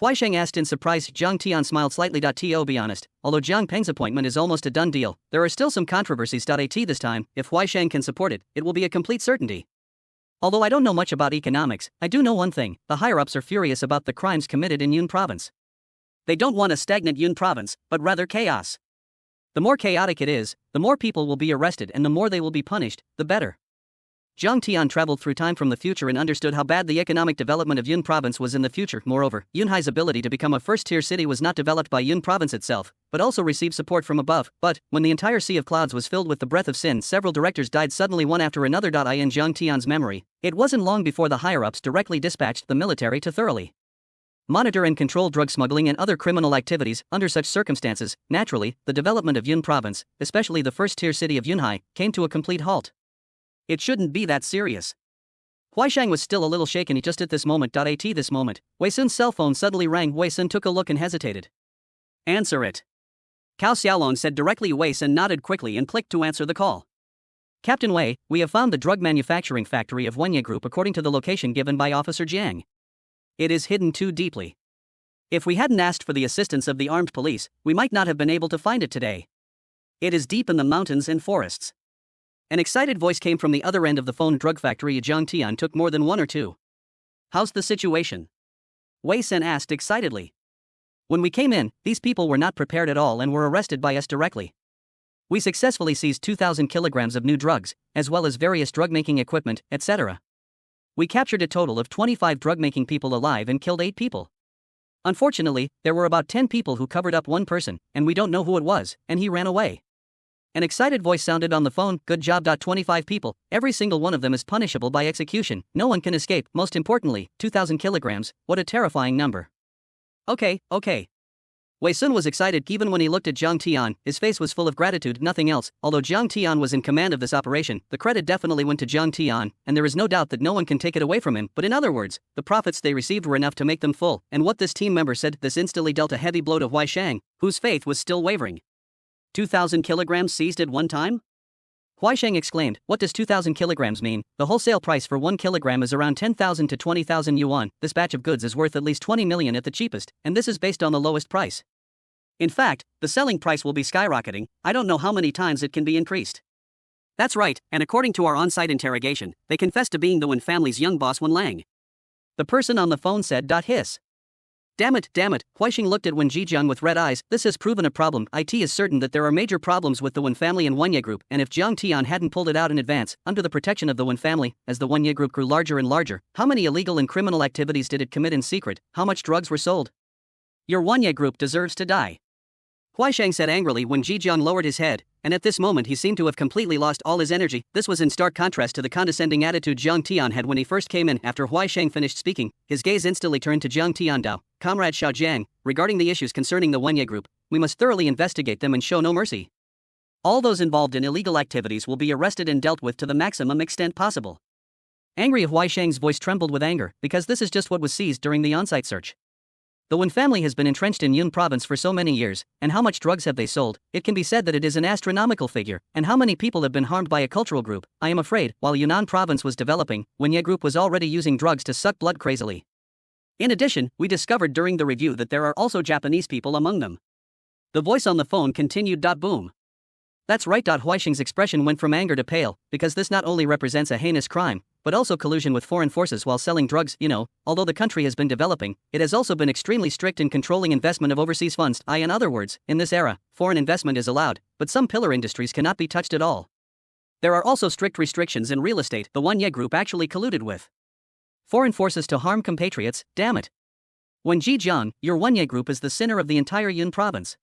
Huaisheng asked in surprise. Zhang Tian smiled slightly. To be honest, although Jiang Peng's appointment is almost a done deal, there are still some controversies. At this time, if Huaisheng can support it, it will be a complete certainty. Although I don't know much about economics, I do know one thing: the higher-ups are furious about the crimes committed in Yun province. They don't want a stagnant Yun province, but rather chaos. The more chaotic it is, the more people will be arrested, and the more they will be punished, the better. Zhang Tian traveled through time from the future and understood how bad the economic development of Yun province was in the future. Moreover, Yunhai's ability to become a first-tier city was not developed by Yun province itself, but also received support from above. But, when the entire sea of clouds was filled with the breath of sin, several directors died suddenly one after another. In Zhang Tian's memory, it wasn't long before the higher-ups directly dispatched the military to thoroughly monitor and control drug smuggling and other criminal activities. Under such circumstances, naturally, the development of Yun province, especially the first-tier city of Yunhai, came to a complete halt. It shouldn't be that serious. Huaisheng was still a little shaken just at this moment. At this moment, Wei Sun's cell phone suddenly rang. Wei Sun took a look and hesitated. Answer it. Cao Xiaolong said directly. Wei Sun nodded quickly and clicked to answer the call. Captain Wei, we have found the drug manufacturing factory of Wenya Group according to the location given by Officer Jiang. It is hidden too deeply. If we hadn't asked for the assistance of the armed police, we might not have been able to find it today. It is deep in the mountains and forests. An excited voice came from the other end of the phone. Drug factory. Zhang Tian took more than one or two. How's the situation? Wei Sun asked excitedly. When we came in, these people were not prepared at all and were arrested by us directly. We successfully seized 2,000 kilograms of new drugs, as well as various drug-making equipment, etc. We captured a total of 25 drug-making people alive and killed 8 people. Unfortunately, there were about 10 people who covered up one person, and we don't know who it was, and he ran away. An excited voice sounded on the phone. Good job. 25 people, every single one of them is punishable by execution. No one can escape. Most importantly, 2,000 kilograms, what a terrifying number. Okay. Wei Sun was excited even when he looked at Zhang Tian. His face was full of gratitude, nothing else. Although Zhang Tian was in command of this operation, the credit definitely went to Zhang Tian, and there is no doubt that no one can take it away from him. But in other words, the profits they received were enough to make them full, and what this team member said, this instantly dealt a heavy blow to Huaisheng, whose faith was still wavering. 2,000 kilograms seized at one time? Huaisheng exclaimed, what does 2,000 kilograms mean? The wholesale price for 1 kilogram is around 10,000 to 20,000 yuan. This batch of goods is worth at least 20 million at the cheapest, and this is based on the lowest price. In fact, the selling price will be skyrocketing. I don't know how many times it can be increased. That's right, and according to our on-site interrogation, they confessed to being the Wen family's young boss Wen Lang. The person on the phone said. Hiss. Damn it, Huaisheng looked at Wen Jijiang with red eyes. This has proven a problem. It is certain that there are major problems with the Wen family and Wenya Group, and if Zhang Tian hadn't pulled it out in advance, under the protection of the Wen family, as the Wenya Group grew larger and larger, how many illegal and criminal activities did it commit in secret? How much drugs were sold? Your Wenya Group deserves to die. Huaisheng said angrily when Jijiang lowered his head, and at this moment he seemed to have completely lost all his energy. This was in stark contrast to the condescending attitude Zhang Tian had when he first came in. After Huaisheng finished speaking, his gaze instantly turned to Zhang Tiandao. Comrade Xiao Jiang, regarding the issues concerning the Wenya Group, we must thoroughly investigate them and show no mercy. All those involved in illegal activities will be arrested and dealt with to the maximum extent possible. Angry, Huaisheng's voice trembled with anger, because this is just what was seized during the on-site search. The Wen family has been entrenched in Yun province for so many years, and how much drugs have they sold? It can be said that it is an astronomical figure. And how many people have been harmed by a cultural group? I am afraid, while Yunnan province was developing, Wenya Group was already using drugs to suck blood crazily. In addition, we discovered during the review that there are also Japanese people among them. The voice on the phone continued. Boom. That's right. Huaisheng's expression went from anger to pale, because this not only represents a heinous crime, but also collusion with foreign forces while selling drugs. Although the country has been developing, it has also been extremely strict in controlling investment of overseas funds. In other words, in this era, foreign investment is allowed, but some pillar industries cannot be touched at all. There are also strict restrictions in real estate. The Wenya Group actually colluded with foreign forces to harm compatriots. Damn it. Wen Jijiang, your Wenya Group is the sinner of the entire Yun province.